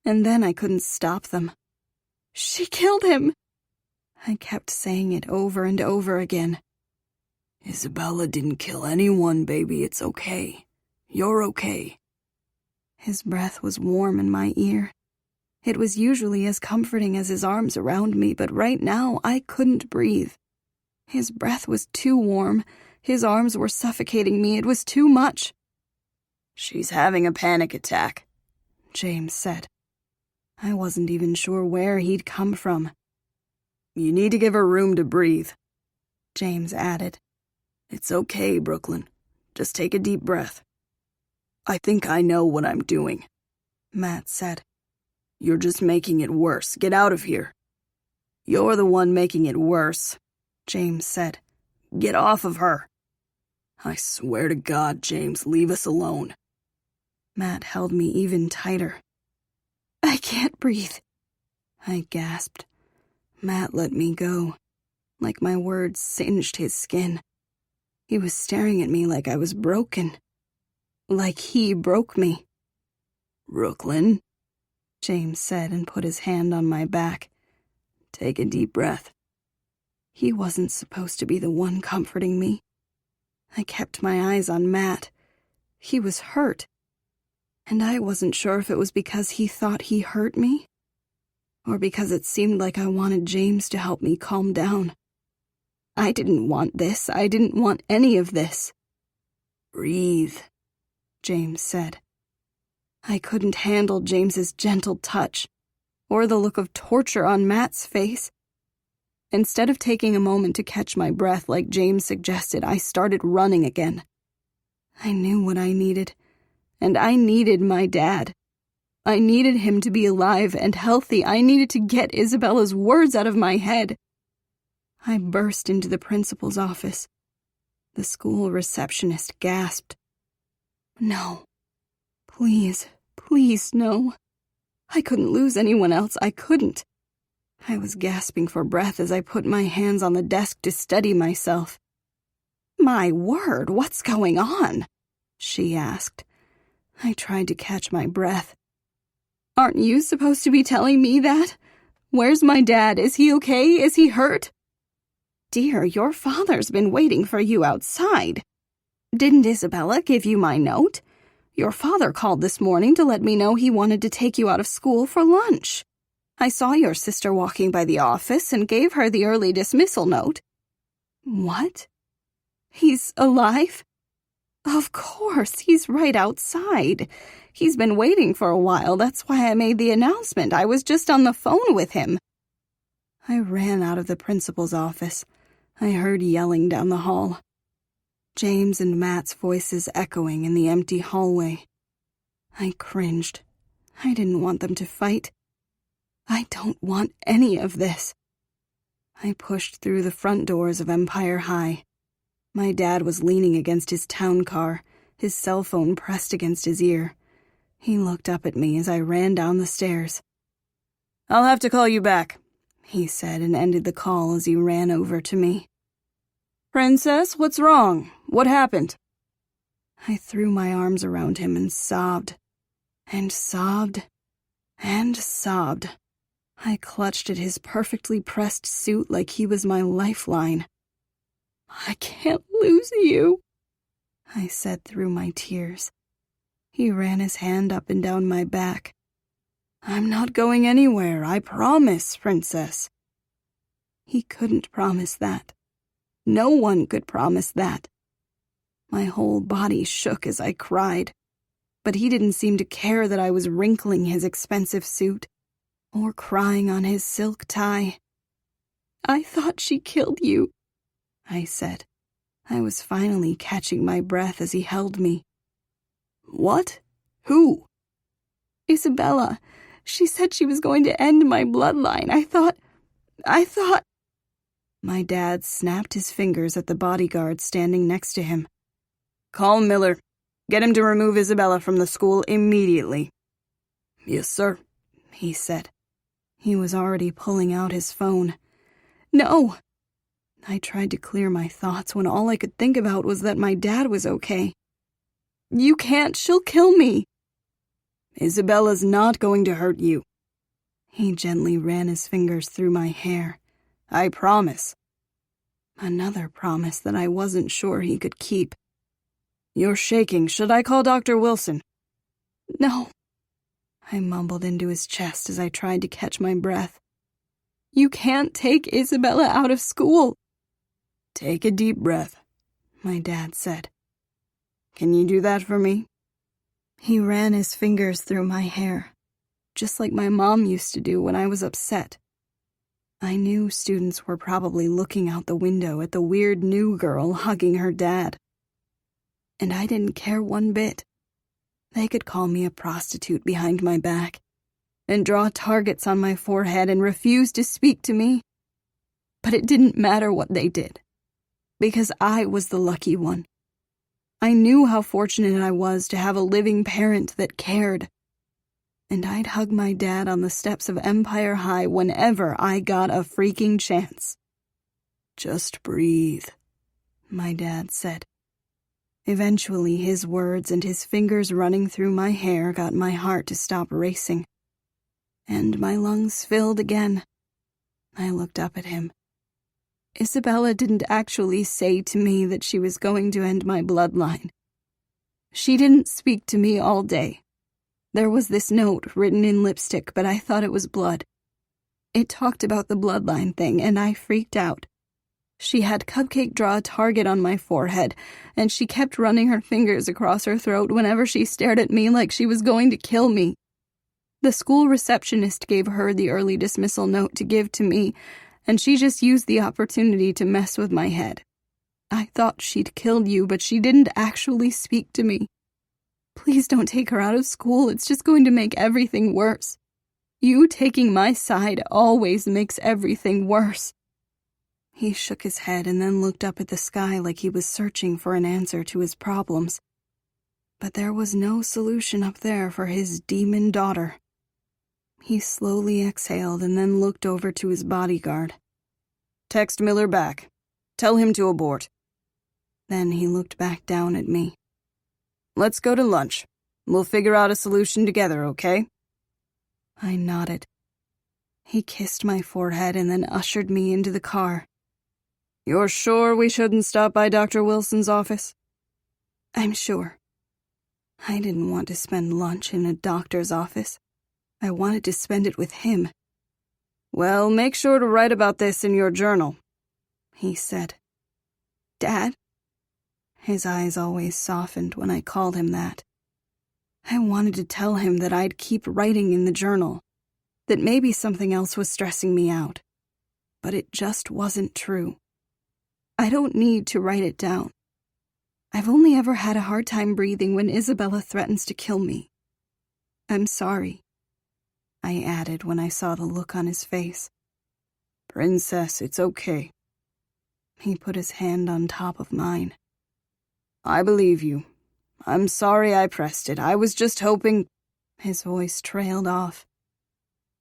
and then I couldn't stop them. She killed him. I kept saying it over and over again. "Isabella didn't kill anyone, baby. It's okay. You're okay." His breath was warm in my ear. It was usually as comforting as his arms around me, but right now I couldn't breathe. His breath was too warm. His arms were suffocating me. It was too much. "She's having a panic attack," James said. I wasn't even sure where he'd come from. "You need to give her room to breathe," James added. "It's okay, Brooklyn. Just take a deep breath." "I think I know what I'm doing," Matt said. "You're just making it worse. Get out of here." "You're the one making it worse," James said. "Get off of her." "I swear to God, James, leave us alone." Matt held me even tighter. "I can't breathe," I gasped. Matt let me go, like my words singed his skin. He was staring at me like I was broken. Like he broke me. "Brooklyn," James said and put his hand on my back. "Take a deep breath." He wasn't supposed to be the one comforting me. I kept my eyes on Matt. He was hurt. And I wasn't sure if it was because he thought he hurt me, or because it seemed like I wanted James to help me calm down. I didn't want this. I didn't want any of this. "Breathe," James said. I couldn't handle James's gentle touch, or the look of torture on Matt's face. Instead of taking a moment to catch my breath like James suggested, I started running again. I knew what I needed, and I needed my dad. I needed him to be alive and healthy. I needed to get Isabella's words out of my head. I burst into the principal's office. The school receptionist gasped. "No. Please, please, no. I couldn't lose anyone else. I couldn't." I was gasping for breath as I put my hands on the desk to steady myself. "My word, what's going on?" she asked. I tried to catch my breath. "Aren't you supposed to be telling me that? Where's my dad? Is he okay? Is he hurt?" "Dear, your father's been waiting for you outside. Didn't Isabella give you my note? Your father called this morning to let me know he wanted to take you out of school for lunch. I saw your sister walking by the office and gave her the early dismissal note." "What? He's alive?" "Of course, he's right outside. He's been waiting for a while. That's why I made the announcement. I was just on the phone with him." I ran out of the principal's office. I heard yelling down the hall. James and Matt's voices echoing in the empty hallway. I cringed. I didn't want them to fight. I don't want any of this. I pushed through the front doors of Empire High. My dad was leaning against his town car, his cell phone pressed against his ear. He looked up at me as I ran down the stairs. "I'll have to call you back," he said and ended the call as he ran over to me. "Princess, what's wrong? What happened?" I threw my arms around him and sobbed, and sobbed, and sobbed. I clutched at his perfectly pressed suit like he was my lifeline. "I can't lose you," I said through my tears. He ran his hand up and down my back. "I'm not going anywhere, I promise, Princess." He couldn't promise that. No one could promise that. My whole body shook as I cried, but he didn't seem to care that I was wrinkling his expensive suit or crying on his silk tie. "I thought she killed you," I said. I was finally catching my breath as he held me. "What? Who?" "Isabella. She said she was going to end my bloodline. I thought... My dad snapped his fingers at the bodyguard standing next to him. "Call Miller. Get him to remove Isabella from the school immediately." "Yes, sir," he said. He was already pulling out his phone. "No!" I tried to clear my thoughts when all I could think about was that my dad was okay. "You can't. She'll kill me." "Isabella's not going to hurt you." He gently ran his fingers through my hair. "I promise." Another promise that I wasn't sure he could keep. "You're shaking. Should I call Dr. Wilson?" "No," I mumbled into his chest as I tried to catch my breath. "You can't take Isabella out of school." "Take a deep breath," my dad said. "Can you do that for me?" He ran his fingers through my hair. just like my mom used to do when I was upset. I knew students were probably looking out the window at the weird new girl hugging her dad. And I didn't care one bit. They could call me a prostitute behind my back, and draw targets on my forehead and refuse to speak to me. But it didn't matter what they did, because I was the lucky one. I knew how fortunate I was to have a living parent that cared. And I'd hug my dad on the steps of Empire High whenever I got a freaking chance. "Just breathe," my dad said. Eventually, his words and his fingers running through my hair got my heart to stop racing. And my lungs filled again. I looked up at him. Isabella didn't actually say to me that she was going to end my bloodline. She didn't speak to me all day. There was this note written in lipstick, but I thought it was blood. It talked about the bloodline thing, and I freaked out. She had Cupcake draw a target on my forehead, and she kept running her fingers across her throat whenever she stared at me like she was going to kill me. The school receptionist gave her the early dismissal note to give to me, and she just used the opportunity to mess with my head. I thought she'd killed you, but she didn't actually speak to me. Please don't take her out of school. It's just going to make everything worse. You taking my side always makes everything worse." He shook his head and then looked up at the sky like he was searching for an answer to his problems. But there was no solution up there for his demon daughter. He slowly exhaled and then looked over to his bodyguard. "Text Miller back. Tell him to abort." Then he looked back down at me. "Let's go to lunch. We'll figure out a solution together, okay?" I nodded. He kissed my forehead and then ushered me into the car. "You're sure we shouldn't stop by Dr. Wilson's office?" "I'm sure." I didn't want to spend lunch in a doctor's office. I wanted to spend it with him. "Well, make sure to write about this in your journal," he said. "Dad?" His eyes always softened when I called him that. I wanted to tell him that I'd keep writing in the journal, that maybe something else was stressing me out. But it just wasn't true. I don't need to write it down. I've only ever had a hard time breathing when Isabella threatens to kill me. "I'm sorry," I added when I saw the look on his face. "Princess, it's okay." He put his hand on top of mine. "I believe you. I'm sorry I pressed it. I was just hoping—" His voice trailed off.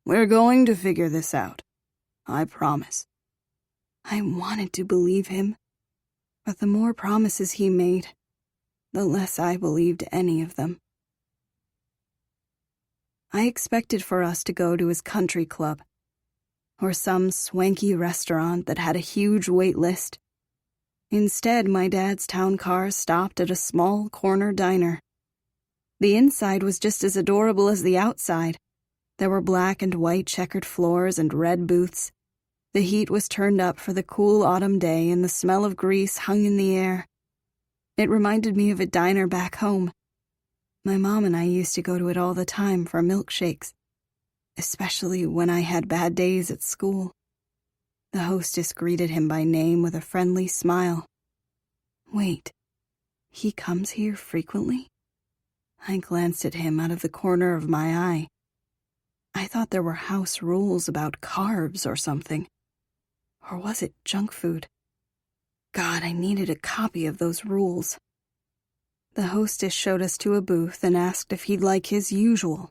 "We're going to figure this out. I promise." I wanted to believe him, but the more promises he made, the less I believed any of them. I expected for us to go to his country club, or some swanky restaurant that had a huge wait list. Instead, my dad's town car stopped at a small corner diner. The inside was just as adorable as the outside. There were black and white checkered floors and red booths. The heat was turned up for the cool autumn day, and the smell of grease hung in the air. It reminded me of a diner back home. My mom and I used to go to it all the time for milkshakes, especially when I had bad days at school. The hostess greeted him by name with a friendly smile. Wait, he comes here frequently? I glanced at him out of the corner of my eye. I thought there were house rules about carbs or something. Or was it junk food? God, I needed a copy of those rules. The hostess showed us to a booth and asked if he'd like his usual.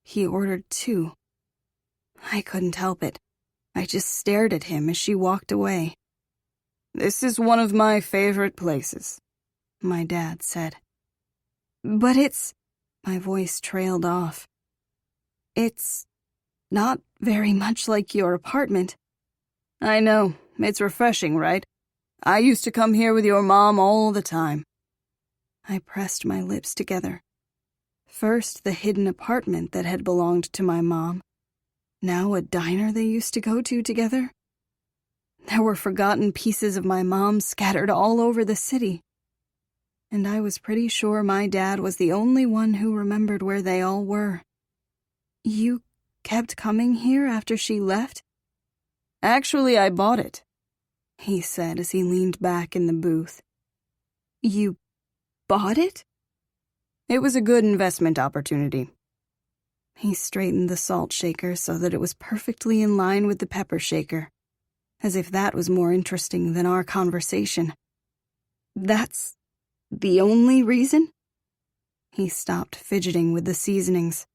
He ordered 2. I couldn't help it. I just stared at him as she walked away. "This is one of my favorite places," my dad said. "But it's—" My voice trailed off. "It's not very much like your apartment." "I know. It's refreshing, right? I used to come here with your mom all the time." I pressed my lips together. First, the hidden apartment that had belonged to my mom. Now a diner they used to go to together. There were forgotten pieces of my mom scattered all over the city. And I was pretty sure my dad was the only one who remembered where they all were. You kept coming here after she left? Actually, I bought it, he said as he leaned back in the booth. You bought it? It was a good investment opportunity. He straightened the salt shaker so that it was perfectly in line with the pepper shaker, as if that was more interesting than our conversation. That's the only reason? He stopped fidgeting with the seasonings.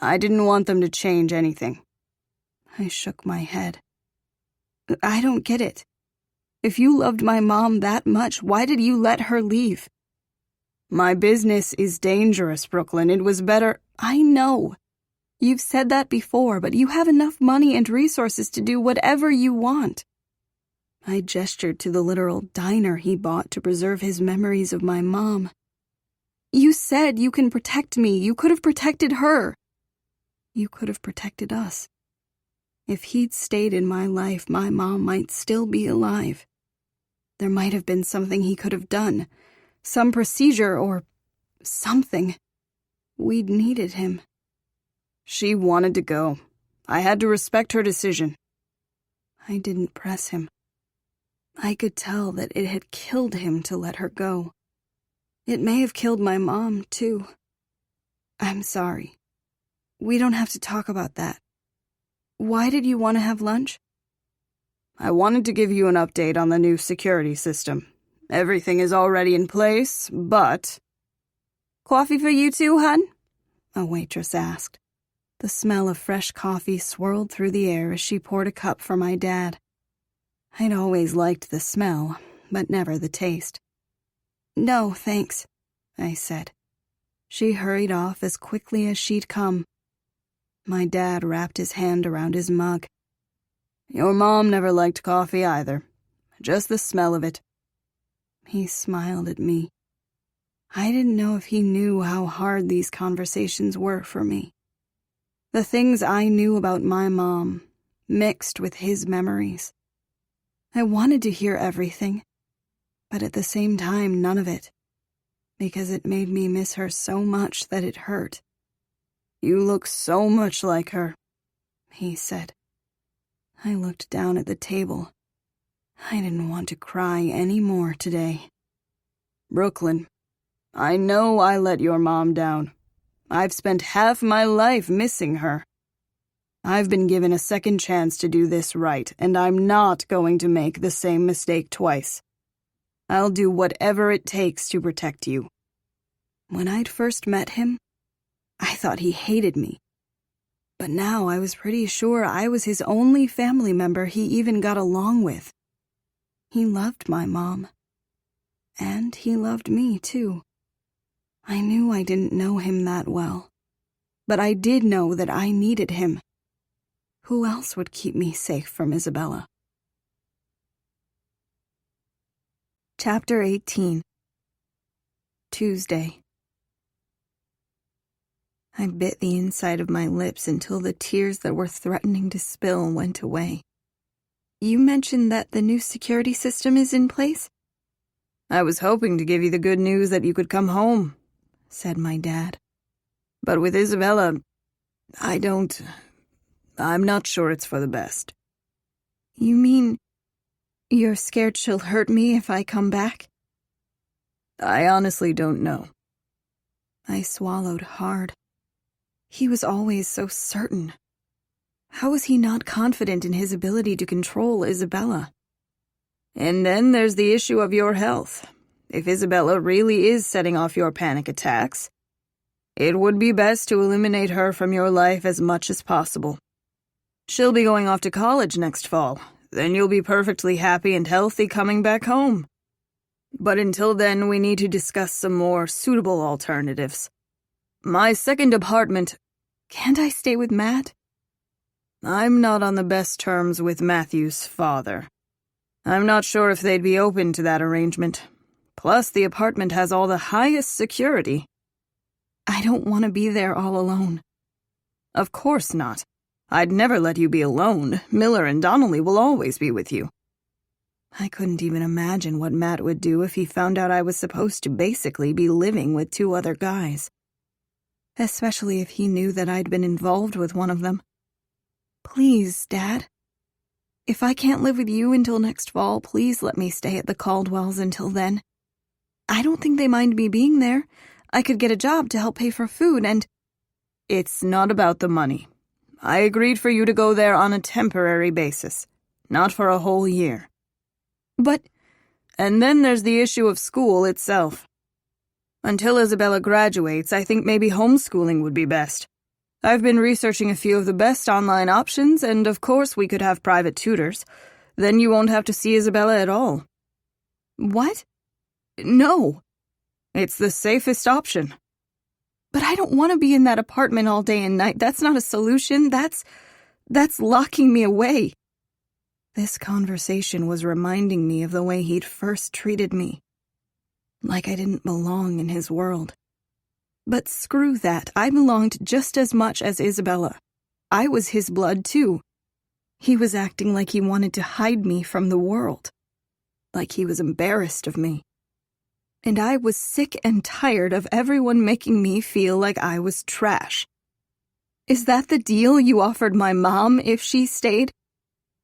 I didn't want them to change anything. I shook my head. I don't get it. If you loved my mom that much, why did you let her leave? My business is dangerous, Brooklyn. It was better. I know. You've said that before, but you have enough money and resources to do whatever you want. I gestured to the literal diner he bought to preserve his memories of my mom. You said you can protect me. You could have protected her. You could have protected us. If he'd stayed in my life, my mom might still be alive. There might have been something he could have done, some procedure or something. We'd needed him. She wanted to go. I had to respect her decision. I didn't press him. I could tell that it had killed him to let her go. It may have killed my mom, too. I'm sorry. We don't have to talk about that. Why did you want to have lunch? I wanted to give you an update on the new security system. Everything is already in place, but... Coffee for you too, hun? A waitress asked. The smell of fresh coffee swirled through the air as she poured a cup for my dad. I'd always liked the smell, but never the taste. No, thanks, I said. She hurried off as quickly as she'd come. My dad wrapped his hand around his mug. Your mom never liked coffee either. Just the smell of it. He smiled at me. I didn't know if he knew how hard these conversations were for me. The things I knew about my mom, mixed with his memories. I wanted to hear everything, but at the same time none of it, because it made me miss her so much that it hurt. You look so much like her, he said. I looked down at the table. I didn't want to cry any more today. Brooklyn, I know I let your mom down. I've spent half my life missing her. I've been given a second chance to do this right, and I'm not going to make the same mistake twice. I'll do whatever it takes to protect you. When I'd first met him, I thought he hated me. But now I was pretty sure I was his only family member he even got along with. He loved my mom. And he loved me, too. I knew I didn't know him that well. But I did know that I needed him. Who else would keep me safe from Isabella? Chapter 18. Tuesday. I bit the inside of my lips until the tears that were threatening to spill went away. You mentioned that the new security system is in place? I was hoping to give you the good news that you could come home, said my dad. But with Isabella, I'm not sure it's for the best. You mean you're scared she'll hurt me if I come back? I honestly don't know. I swallowed hard. He was always so certain. How was he not confident in his ability to control Isabella? And then there's the issue of your health. If Isabella really is setting off your panic attacks, it would be best to eliminate her from your life as much as possible. She'll be going off to college next fall. Then you'll be perfectly happy and healthy coming back home. But until then, we need to discuss some more suitable alternatives. My second apartment... Can't I stay with Matt? I'm not on the best terms with Matthew's father. I'm not sure if they'd be open to that arrangement. Plus, the apartment has all the highest security. I don't want to be there all alone. Of course not. I'd never let you be alone. Miller and Donnelly will always be with you. I couldn't even imagine what Matt would do if he found out I was supposed to basically be living with 2 other guys. especially if he knew that I'd been involved with one of them. Please, Dad. If I can't live with you until next fall, please let me stay at the Caldwells until then. I don't think they mind me being there. I could get a job to help pay for food and— It's not about the money. I agreed for you to go there on a temporary basis, not for a whole year. But— And then there's the issue of school itself. Until Isabella graduates, I think maybe homeschooling would be best. I've been researching a few of the best online options, and of course we could have private tutors. Then you won't have to see Isabella at all. What? No. It's the safest option. But I don't want to be in that apartment all day and night. That's not a solution. That's locking me away. This conversation was reminding me of the way he'd first treated me. Like I didn't belong in his world. But screw that. I belonged just as much as Isabella. I was his blood, too. He was acting like he wanted to hide me from the world. Like he was embarrassed of me. And I was sick and tired of everyone making me feel like I was trash. Is that the deal you offered my mom if she stayed?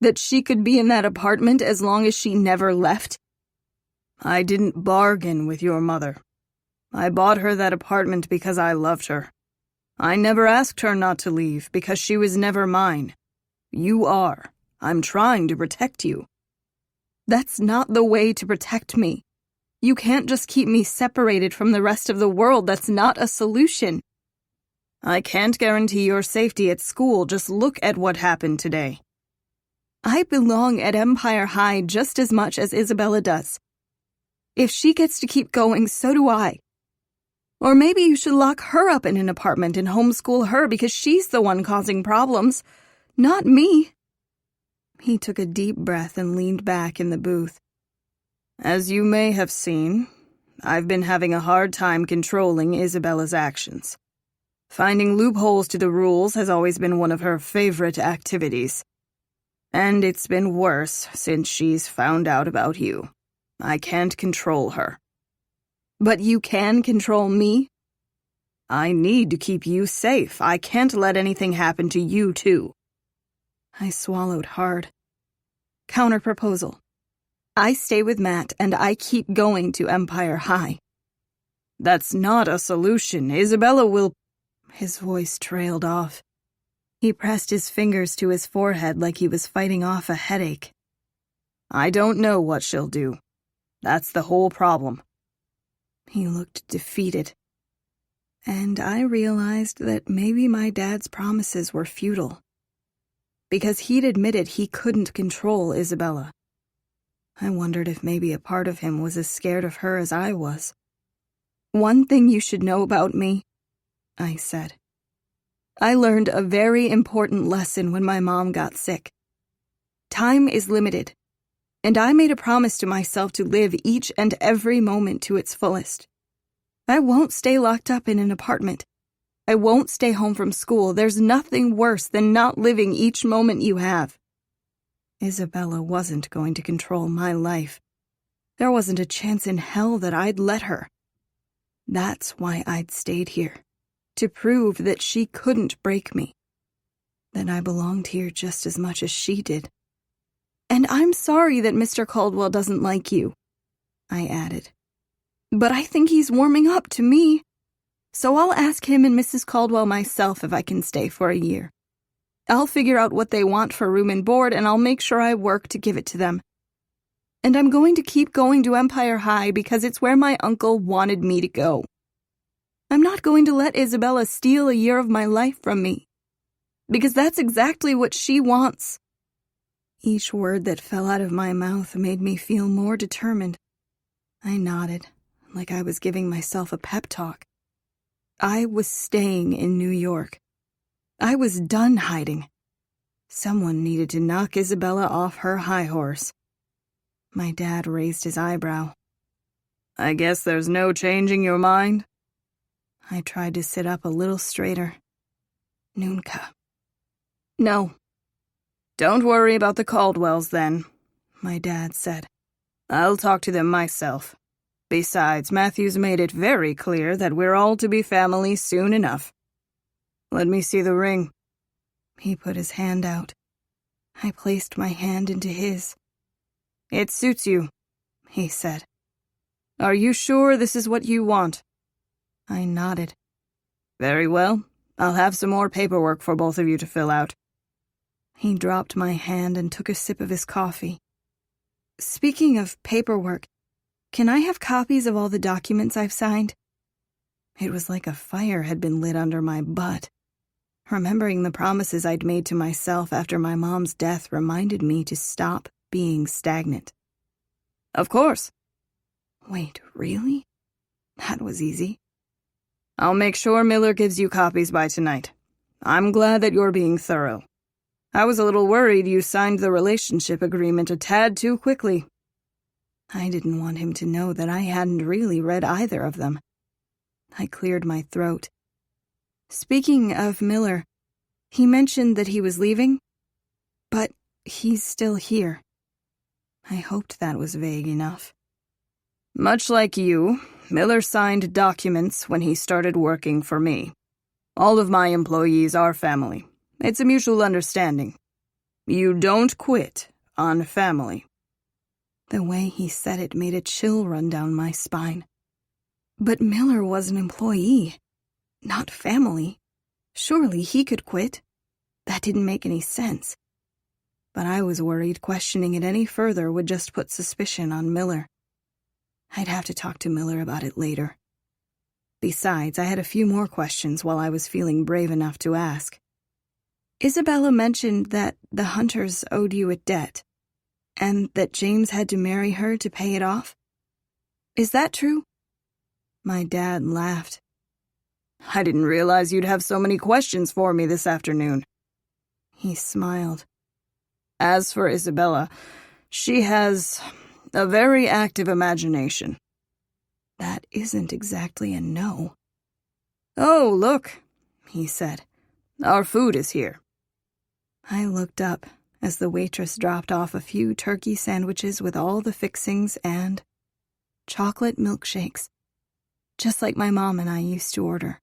That she could be in that apartment as long as she never left? I didn't bargain with your mother. I bought her that apartment because I loved her. I never asked her not to leave because she was never mine. You are. I'm trying to protect you. That's not the way to protect me. You can't just keep me separated from the rest of the world. That's not a solution. I can't guarantee your safety at school. Just look at what happened today. I belong at Empire High just as much as Isabella does. If she gets to keep going, so do I. Or maybe you should lock her up in an apartment and homeschool her because she's the one causing problems, not me. He took a deep breath and leaned back in the booth. As you may have seen, I've been having a hard time controlling Isabella's actions. Finding loopholes to the rules has always been one of her favorite activities. And it's been worse since she's found out about you. I can't control her. But you can control me? I need to keep you safe. I can't let anything happen to you, too. I swallowed hard. Counterproposal. I stay with Matt, and I keep going to Empire High. That's not a solution. Isabella will— His voice trailed off. He pressed his fingers to his forehead like he was fighting off a headache. I don't know what she'll do. That's the whole problem. He looked defeated. And I realized that maybe my dad's promises were futile. Because he'd admitted he couldn't control Isabella. I wondered if maybe a part of him was as scared of her as I was. One thing you should know about me, I said. I learned a very important lesson when my mom got sick. Time is limited, and I made a promise to myself to live each and every moment to its fullest. I won't stay locked up in an apartment. I won't stay home from school. There's nothing worse than not living each moment you have. Isabella wasn't going to control my life. There wasn't a chance in hell that I'd let her. That's why I'd stayed here, to prove that she couldn't break me, that I belonged here just as much as she did. And I'm sorry that Mr. Caldwell doesn't like you, I added. But I think he's warming up to me. So I'll ask him and Mrs. Caldwell myself if I can stay for a year. I'll figure out what they want for room and board, and I'll make sure I work to give it to them. And I'm going to keep going to Empire High because it's where my uncle wanted me to go. I'm not going to let Isabella steal a year of my life from me, because that's exactly what she wants. Each word that fell out of my mouth made me feel more determined. I nodded, like I was giving myself a pep talk. I was staying in New York. I was done hiding. Someone needed to knock Isabella off her high horse. My dad raised his eyebrow. I guess there's no changing your mind? I tried to sit up a little straighter. Nunca. No. Don't worry about the Caldwells then, my dad said. I'll talk to them myself. Besides, Matthew's made it very clear that we're all to be family soon enough. Let me see the ring. He put his hand out. I placed my hand into his. It suits you, he said. Are you sure this is what you want? I nodded. Very well. I'll have some more paperwork for both of you to fill out. He dropped my hand and took a sip of his coffee. Speaking of paperwork, can I have copies of all the documents I've signed? It was like a fire had been lit under my butt. Remembering the promises I'd made to myself after my mom's death reminded me to stop being stagnant. Of course. Wait, really? That was easy. I'll make sure Miller gives you copies by tonight. I'm glad that you're being thorough. I was a little worried you signed the relationship agreement a tad too quickly. I didn't want him to know that I hadn't really read either of them. I cleared my throat. Speaking of Miller, he mentioned that he was leaving, but he's still here. I hoped that was vague enough. Much like you, Miller signed documents when he started working for me. All of my employees are family. It's a mutual understanding. You don't quit on family. The way he said it made a chill run down my spine. But Miller was an employee, not family. Surely he could quit. That didn't make any sense. But I was worried questioning it any further would just put suspicion on Miller. I'd have to talk to Miller about it later. Besides, I had a few more questions while I was feeling brave enough to ask. Isabella mentioned that the Hunters owed you a debt, and that James had to marry her to pay it off. Is that true? My dad laughed. I didn't realize you'd have so many questions for me this afternoon. He smiled. As for Isabella, she has a very active imagination. That isn't exactly a no. Oh, look, he said. Our food is here. I looked up as the waitress dropped off a few turkey sandwiches with all the fixings and chocolate milkshakes, just like my mom and I used to order.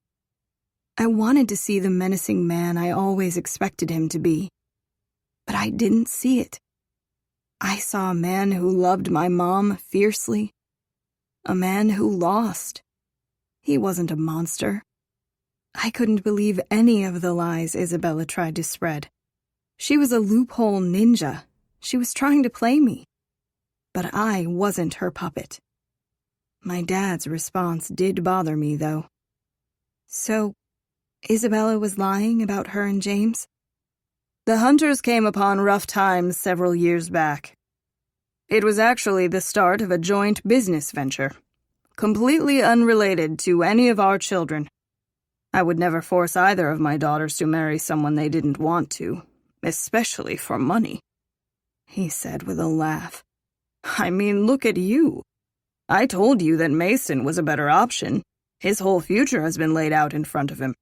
I wanted to see the menacing man I always expected him to be, but I didn't see it. I saw a man who loved my mom fiercely, a man who lost. He wasn't a monster. I couldn't believe any of the lies Isabella tried to spread. She was a loophole ninja. She was trying to play me. But I wasn't her puppet. My dad's response did bother me, though. So, Isabella was lying about her and James? The Hunters came upon rough times several years back. It was actually the start of a joint business venture, completely unrelated to any of our children. I would never force either of my daughters to marry someone they didn't want to, especially for money, he said with a laugh. I mean, look at you. I told you that Mason was a better option. His whole future has been laid out in front of him.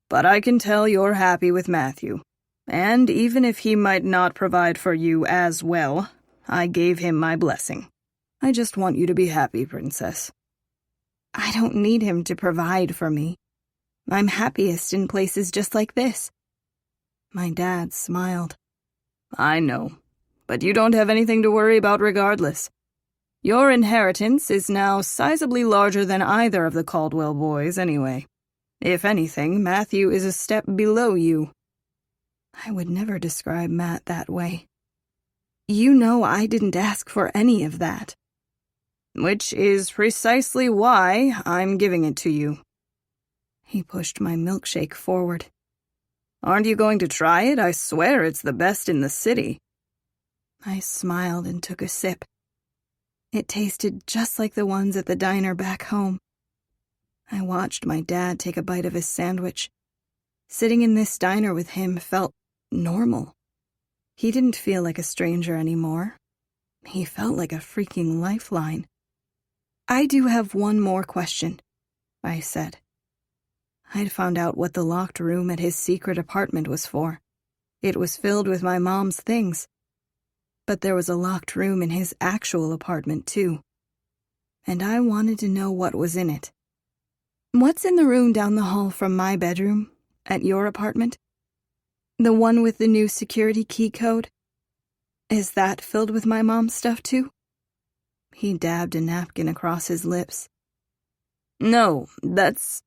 But I can tell you're happy with Matthew. And even if he might not provide for you as well, I gave him my blessing. I just want you to be happy, Princess. I don't need him to provide for me. I'm happiest in places just like this. My dad smiled. I know, but you don't have anything to worry about regardless. Your inheritance is now sizably larger than either of the Caldwell boys anyway. If anything, Matthew is a step below you. I would never describe Matt that way. You know I didn't ask for any of that. Which is precisely why I'm giving it to you. He pushed my milkshake forward. Aren't you going to try it? I swear it's the best in the city. I smiled and took a sip. It tasted just like the ones at the diner back home. I watched my dad take a bite of his sandwich. Sitting in this diner with him felt normal. He didn't feel like a stranger anymore. He felt like a freaking lifeline. I do have one more question, I said. I'd found out what the locked room at his secret apartment was for. It was filled with my mom's things. But there was a locked room in his actual apartment, too. and I wanted to know what was in it. What's in the room down the hall from my bedroom, at your apartment? The one with the new security key code? Is that filled with my mom's stuff too? He dabbed a napkin across his lips. No, that's...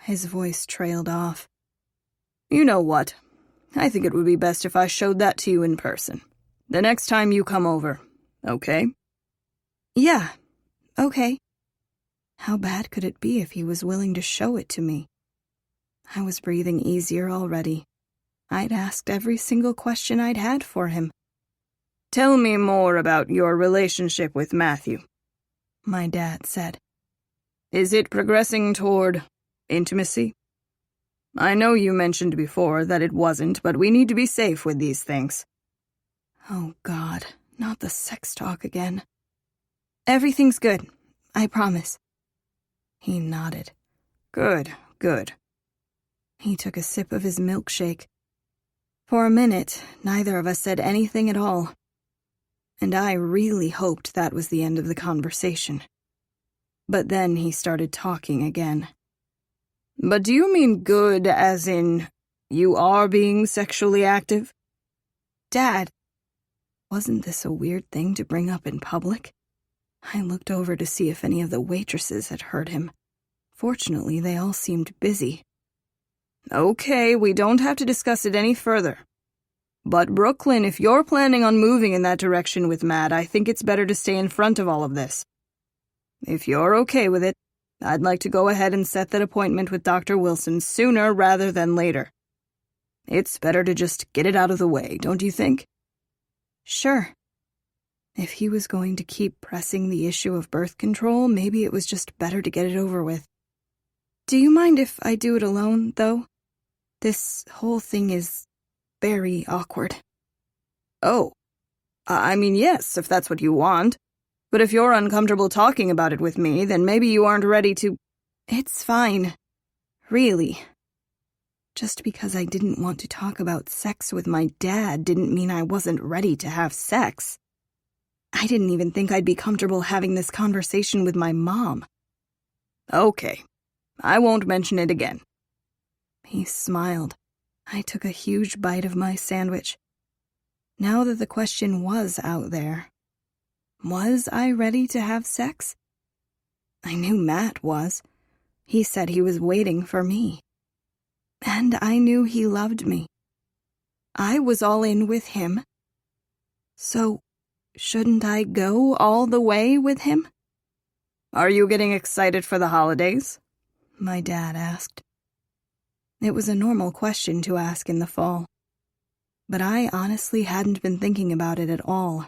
His voice trailed off. You know what? I think it would be best if I showed that to you in person. The next time you come over, okay? Yeah, okay. How bad could it be if he was willing to show it to me? I was breathing easier already. I'd asked every single question I'd had for him. Tell me more about your relationship with Matthew, my dad said. Is it progressing toward intimacy? I know you mentioned before that it wasn't, but we need to be safe with these things. Oh, God, not the sex talk again. Everything's good, I promise. He nodded. Good, good. He took a sip of his milkshake. For a minute, neither of us said anything at all. And I really hoped that was the end of the conversation. But then he started talking again. But do you mean good as in you are being sexually active? Dad, wasn't this a weird thing to bring up in public? I looked over to see if any of the waitresses had heard him. Fortunately, they all seemed busy. Okay, we don't have to discuss it any further. But Brooklyn, if you're planning on moving in that direction with Matt, I think it's better to stay in front of all of this. If you're okay with it, I'd like to go ahead and set that appointment with Dr. Wilson sooner rather than later. It's better to just get it out of the way, don't you think? Sure. If he was going to keep pressing the issue of birth control, maybe it was just better to get it over with. Do you mind if I do it alone, though? This whole thing is very awkward. Oh, I mean, yes, if that's what you want. But if you're uncomfortable talking about it with me, then maybe you aren't ready to... It's fine. Really. Just because I didn't want to talk about sex with my dad didn't mean I wasn't ready to have sex. I didn't even think I'd be comfortable having this conversation with my mom. Okay, I won't mention it again. He smiled. I took a huge bite of my sandwich. Now that the question was out there, was I ready to have sex? I knew Matt was. He said he was waiting for me. And I knew he loved me. I was all in with him. So, shouldn't I go all the way with him? Are you getting excited for the holidays? My dad asked. It was a normal question to ask in the fall. But I honestly hadn't been thinking about it at all.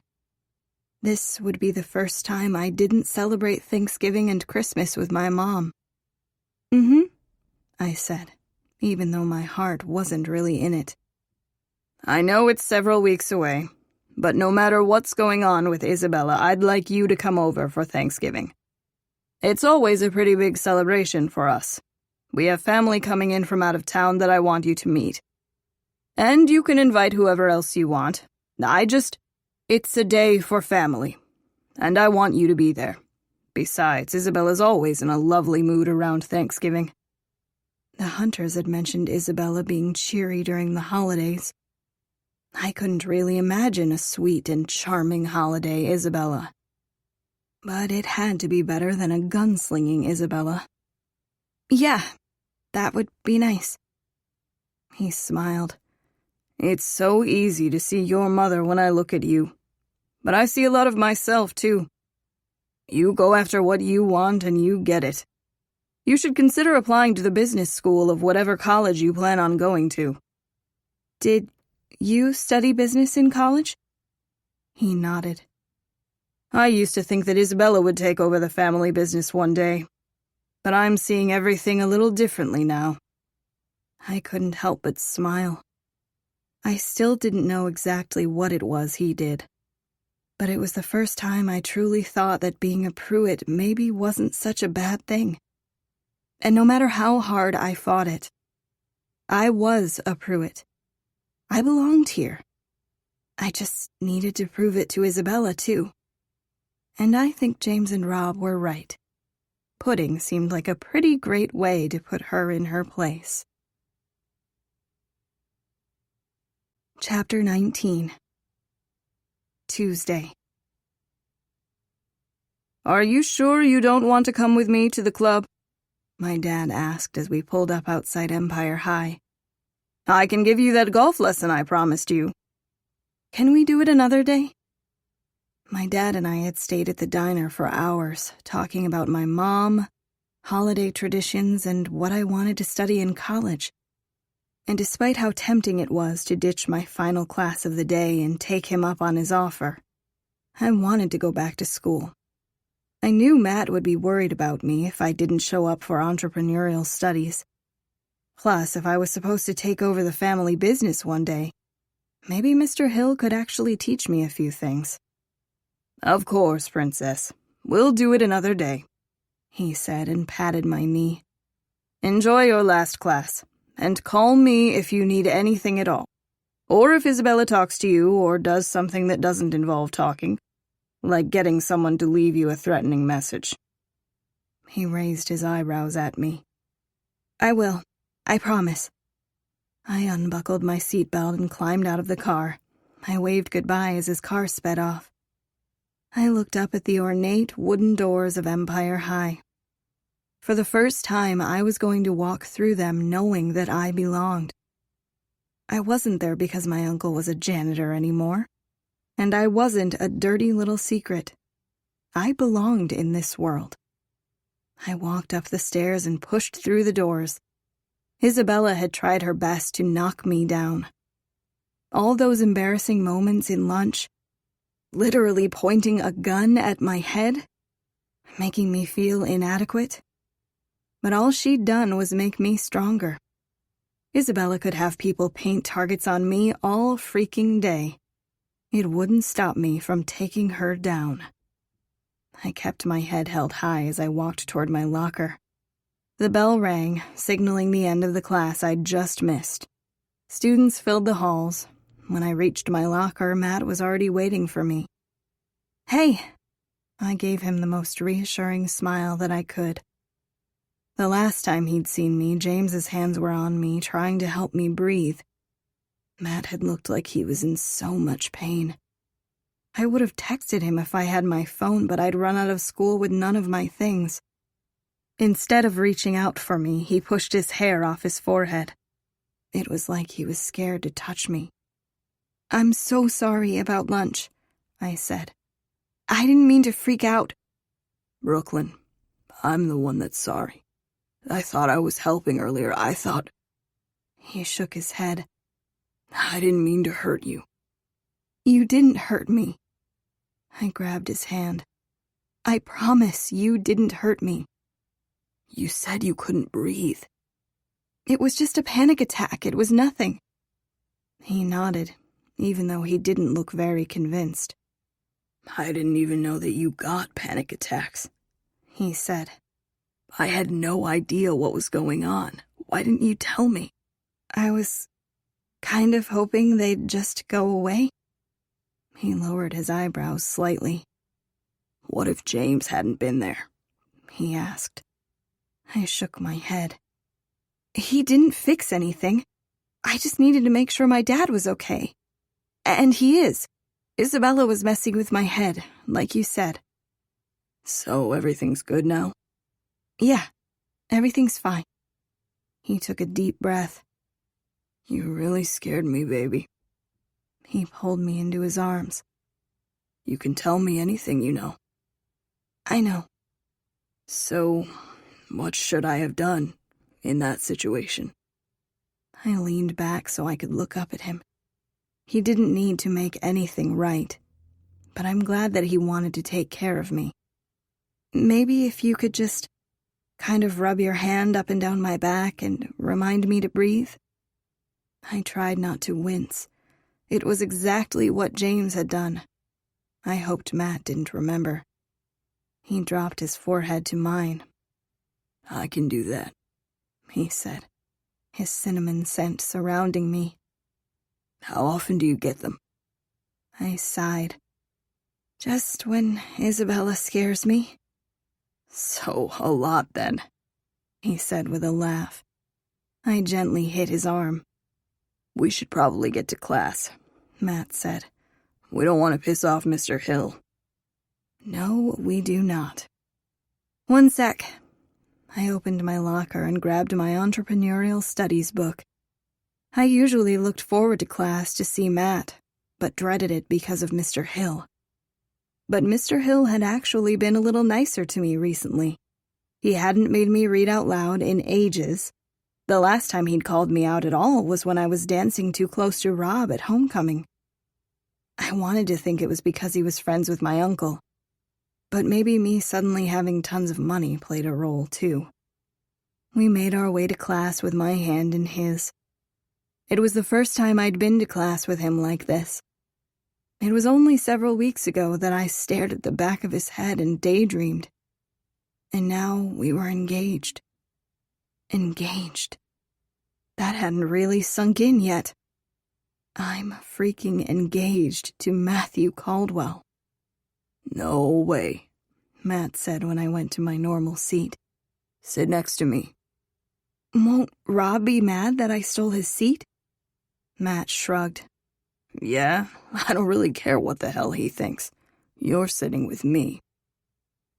This would be the first time I didn't celebrate Thanksgiving and Christmas with my mom. I said, even though my heart wasn't really in it. I know it's several weeks away, but no matter what's going on with Isabella, I'd like you to come over for Thanksgiving. It's always a pretty big celebration for us. We have family coming in from out of town that I want you to meet. And you can invite whoever else you want. It's a day for family, and I want you to be there. Besides, Isabella's always in a lovely mood around Thanksgiving. The Hunters had mentioned Isabella being cheery during the holidays. I couldn't really imagine a sweet and charming holiday Isabella. But it had to be better than a gunslinging Isabella. Yeah, that would be nice. He smiled. It's so easy to see your mother when I look at you. But I see a lot of myself, too. You go after what you want and you get it. You should consider applying to the business school of whatever college you plan on going to. Did you study business in college? He nodded. I used to think that Isabella would take over the family business one day, but I'm seeing everything a little differently now. I couldn't help but smile. I still didn't know exactly what it was he did, but it was the first time I truly thought that being a Pruitt maybe wasn't such a bad thing. And no matter how hard I fought it, I was a Pruitt. I belonged here. I just needed to prove it to Isabella, too. And I think James and Rob were right. Pudding seemed like a pretty great way to put her in her place. Chapter 19. Tuesday. "Are you sure you don't want to come with me to the club?" my dad asked as we pulled up outside Empire High. "I can give you that golf lesson I promised you." Can we do it another day? My dad and I had stayed at the diner for hours, talking about my mom, holiday traditions, and what I wanted to study in college. And despite how tempting it was to ditch my final class of the day and take him up on his offer, I wanted to go back to school. I knew Matt would be worried about me if I didn't show up for entrepreneurial studies. Plus, if I was supposed to take over the family business one day, maybe Mr. Hill could actually teach me a few things. "Of course, Princess. We'll do it another day," he said and patted my knee. "Enjoy your last class, and call me if you need anything at all. Or if Isabella talks to you or does something that doesn't involve talking, like getting someone to leave you a threatening message." He raised his eyebrows at me. "I will. I promise." I unbuckled my seatbelt and climbed out of the car. I waved goodbye as his car sped off. I looked up at the ornate wooden doors of Empire High. For the first time, I was going to walk through them knowing that I belonged. I wasn't there because my uncle was a janitor anymore, and I wasn't a dirty little secret. I belonged in this world. I walked up the stairs and pushed through the doors. Isabella had tried her best to knock me down. All those embarrassing moments in lunch, literally pointing a gun at my head, making me feel inadequate. But all she'd done was make me stronger. Isabella could have people paint targets on me all freaking day. It wouldn't stop me from taking her down. I kept my head held high as I walked toward my locker. The bell rang, signaling the end of the class I'd just missed. Students filled the halls. When I reached my locker, Matt was already waiting for me. "Hey!" I gave him the most reassuring smile that I could. The last time he'd seen me, James's hands were on me, trying to help me breathe. Matt had looked like he was in so much pain. I would have texted him if I had my phone, but I'd run out of school with none of my things. Instead of reaching out for me, he pushed his hair off his forehead. It was like he was scared to touch me. "I'm so sorry about lunch," I said. "I didn't mean to freak out." "Brooklyn, I'm the one that's sorry. I thought I was helping earlier. I thought—" He shook his head. "I didn't mean to hurt you." "You didn't hurt me." I grabbed his hand. "I promise you didn't hurt me." "You said you couldn't breathe." "It was just a panic attack. It was nothing." He nodded, even though he didn't look very convinced. "I didn't even know that you got panic attacks," he said. "I had no idea what was going on. Why didn't you tell me?" "I was kind of hoping they'd just go away." He lowered his eyebrows slightly. "What if James hadn't been there?" he asked. I shook my head. "He didn't fix anything. I just needed to make sure my dad was okay. And he is. Isabella was messing with my head, like you said." "So everything's good now?" "Yeah, everything's fine." He took a deep breath. "You really scared me, baby." He pulled me into his arms. "You can tell me anything you know." "I know." "So, what should I have done in that situation?" I leaned back so I could look up at him. He didn't need to make anything right, but I'm glad that he wanted to take care of me. "Maybe if you could just kind of rub your hand up and down my back and remind me to breathe." I tried not to wince. It was exactly what James had done. I hoped Matt didn't remember. He dropped his forehead to mine. "I can do that," he said, his cinnamon scent surrounding me. "How often do you get them?" I sighed. Just when Isabella scares me. So, a lot then, he said with a laugh. I gently hit his arm. We should probably get to class, Matt said. We don't want to piss off Mr. Hill. No, we do not. One sec. I opened my locker and grabbed my entrepreneurial studies book. I usually looked forward to class to see Matt, but dreaded it because of Mr. Hill. But Mr. Hill had actually been a little nicer to me recently. He hadn't made me read out loud in ages. The last time he'd called me out at all was when I was dancing too close to Rob at homecoming. I wanted to think it was because he was friends with my uncle. But maybe me suddenly having tons of money played a role, too. We made our way to class with my hand in his. It was the first time I'd been to class with him like this. It was only several weeks ago that I stared at the back of his head and daydreamed. And now we were engaged. Engaged. That hadn't really sunk in yet. I'm freaking engaged to Matthew Caldwell. No way, Matt said when I went to my normal seat. Sit next to me. Won't Rob be mad that I stole his seat? Matt shrugged. Yeah, I don't really care what the hell he thinks. You're sitting with me.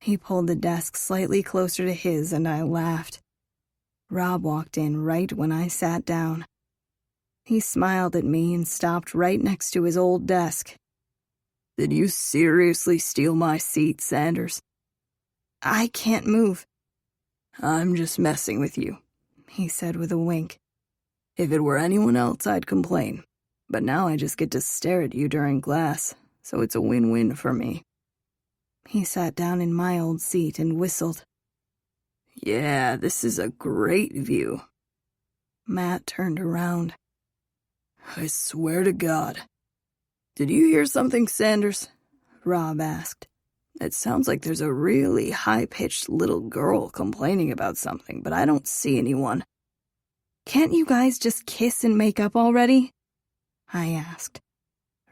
He pulled the desk slightly closer to his and I laughed. Rob walked in right when I sat down. He smiled at me and stopped right next to his old desk. Did you seriously steal my seat, Sanders? I can't move. I'm just messing with you, he said with a wink. If it were anyone else, I'd complain. But now I just get to stare at you during class, so it's a win-win for me. He sat down in my old seat and whistled. Yeah, this is a great view. Matt turned around. I swear to God. Did you hear something, Sanders? Rob asked. It sounds like there's a really high-pitched little girl complaining about something, but I don't see anyone. Can't you guys just kiss and make up already? I asked.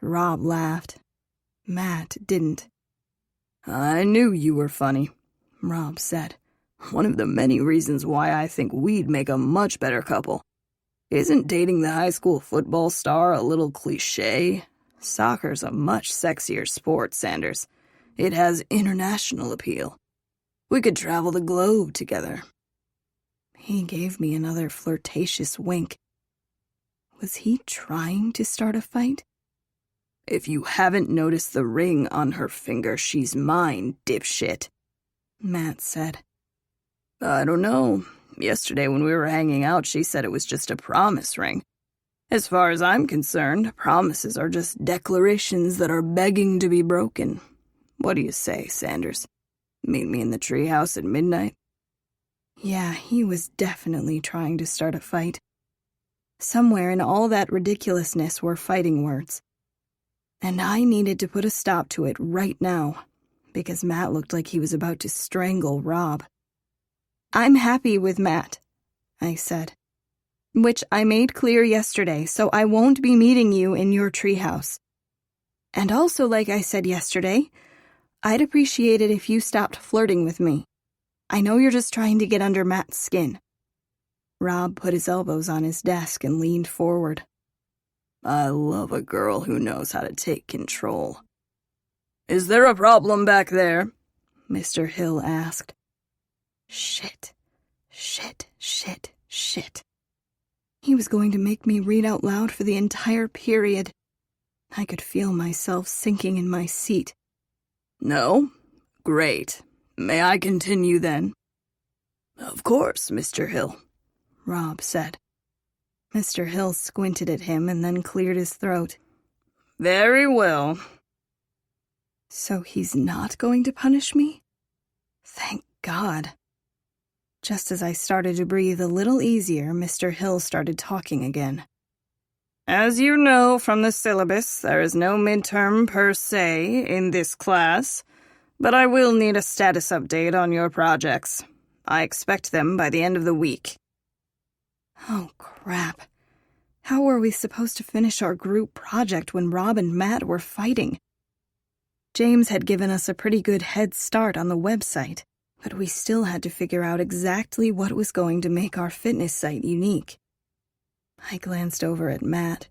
Rob laughed. Matt didn't. I knew you were funny, Rob said. One of the many reasons why I think we'd make a much better couple. Isn't dating the high school football star a little cliché? Soccer's a much sexier sport, Sanders. It has international appeal. We could travel the globe together. He gave me another flirtatious wink. Was he trying to start a fight? If you haven't noticed the ring on her finger, she's mine, dipshit, Matt said. I don't know. Yesterday when we were hanging out, she said it was just a promise ring. As far as I'm concerned, promises are just declarations that are begging to be broken. What do you say, Sanders? Meet me in the treehouse at midnight? Yeah, he was definitely trying to start a fight. Somewhere in all that ridiculousness were fighting words. And I needed to put a stop to it right now, because Matt looked like he was about to strangle Rob. I'm happy with Matt, I said, which I made clear yesterday, so I won't be meeting you in your treehouse. And also, like I said yesterday, I'd appreciate it if you stopped flirting with me. I know you're just trying to get under Matt's skin. Rob put his elbows on his desk and leaned forward. I love a girl who knows how to take control. Is there a problem back there? Mr. Hill asked. Shit. He was going to make me read out loud for the entire period. I could feel myself sinking in my seat. No? Great. May I continue then? Of course, Mr. Hill, Rob said. Mr. Hill squinted at him and then cleared his throat. Very well. So he's not going to punish me? Thank God. Just as I started to breathe a little easier, Mr. Hill started talking again. As you know from the syllabus, there is no midterm per se in this class, but I will need a status update on your projects. I expect them by the end of the week. Oh, crap. How were we supposed to finish our group project when Rob and Matt were fighting? James had given us a pretty good head start on the website, but we still had to figure out exactly what was going to make our fitness site unique. I glanced over at Matt.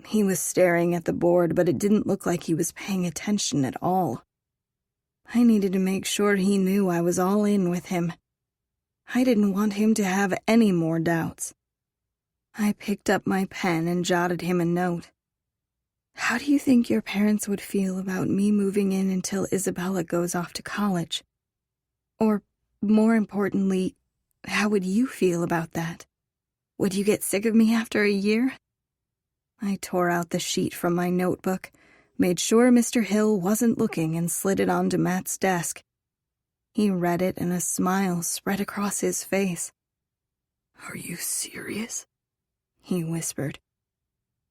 He was staring at the board, but it didn't look like he was paying attention at all. I needed to make sure he knew I was all in with him. I didn't want him to have any more doubts. I picked up my pen and jotted him a note. How do you think your parents would feel about me moving in until Isabella goes off to college? Or, more importantly, how would you feel about that? Would you get sick of me after a year? I tore out the sheet from my notebook, made sure Mr. Hill wasn't looking, and slid it onto Matt's desk. He read it and a smile spread across his face. Are you serious? He whispered.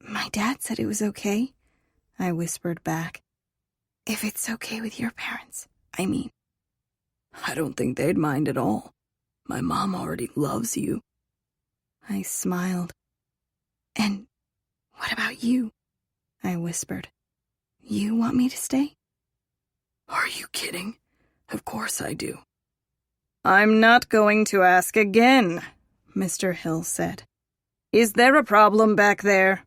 My dad said it was okay, I whispered back. If it's okay with your parents, I mean. I don't think they'd mind at all. My mom already loves you. I smiled. And what about you? I whispered. You want me to stay? Are you kidding? Of course I do. I'm not going to ask again, Mr. Hill said. Is there a problem back there?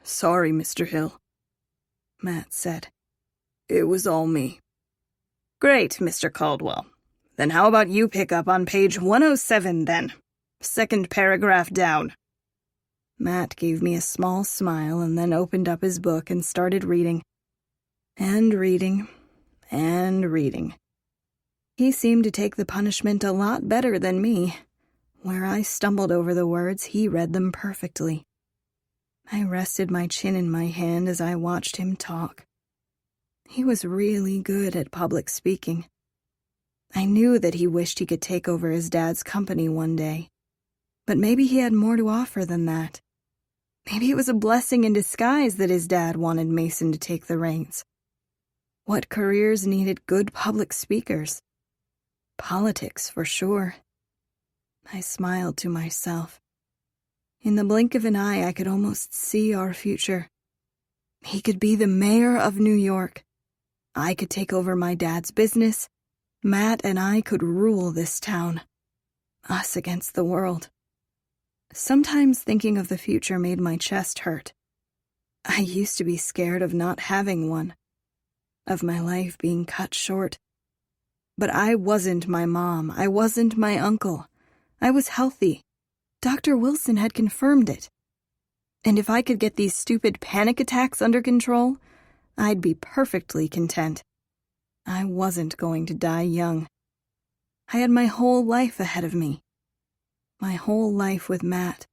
Sorry, Mr. Hill, Matt said. It was all me. Great, Mr. Caldwell. Then how about you pick up on page 107 then? Second paragraph down. Matt gave me a small smile and then opened up his book and started reading. And reading. And reading. He seemed to take the punishment a lot better than me. Where I stumbled over the words, he read them perfectly. I rested my chin in my hand as I watched him talk. He was really good at public speaking. I knew that he wished he could take over his dad's company one day. But maybe he had more to offer than that. Maybe it was a blessing in disguise that his dad wanted Mason to take the reins. What careers needed good public speakers? Politics, for sure. I smiled to myself. In the blink of an eye, I could almost see our future. He could be the mayor of New York. I could take over my dad's business. Matt and I could rule this town. Us against the world. Sometimes thinking of the future made my chest hurt. I used to be scared of not having one, of my life being cut short. But I wasn't my mom. I wasn't my uncle. I was healthy. Dr. Wilson had confirmed it. And if I could get these stupid panic attacks under control, I'd be perfectly content. I wasn't going to die young. I had my whole life ahead of me. My whole life with Matt.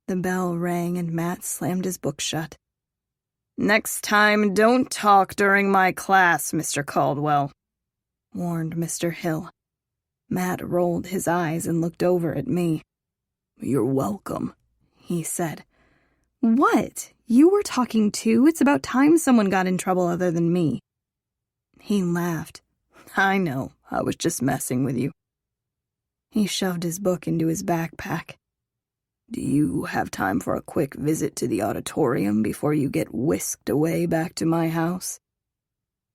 The bell rang and Matt slammed his book shut. Next time, don't talk during my class, Mr. Caldwell, warned Mr. Hill. Matt rolled his eyes and looked over at me. You're welcome, he said. What? You were talking too? It's about time someone got in trouble other than me. He laughed. I know, I was just messing with you. He shoved his book into his backpack. Do you have time for a quick visit to the auditorium before you get whisked away back to my house?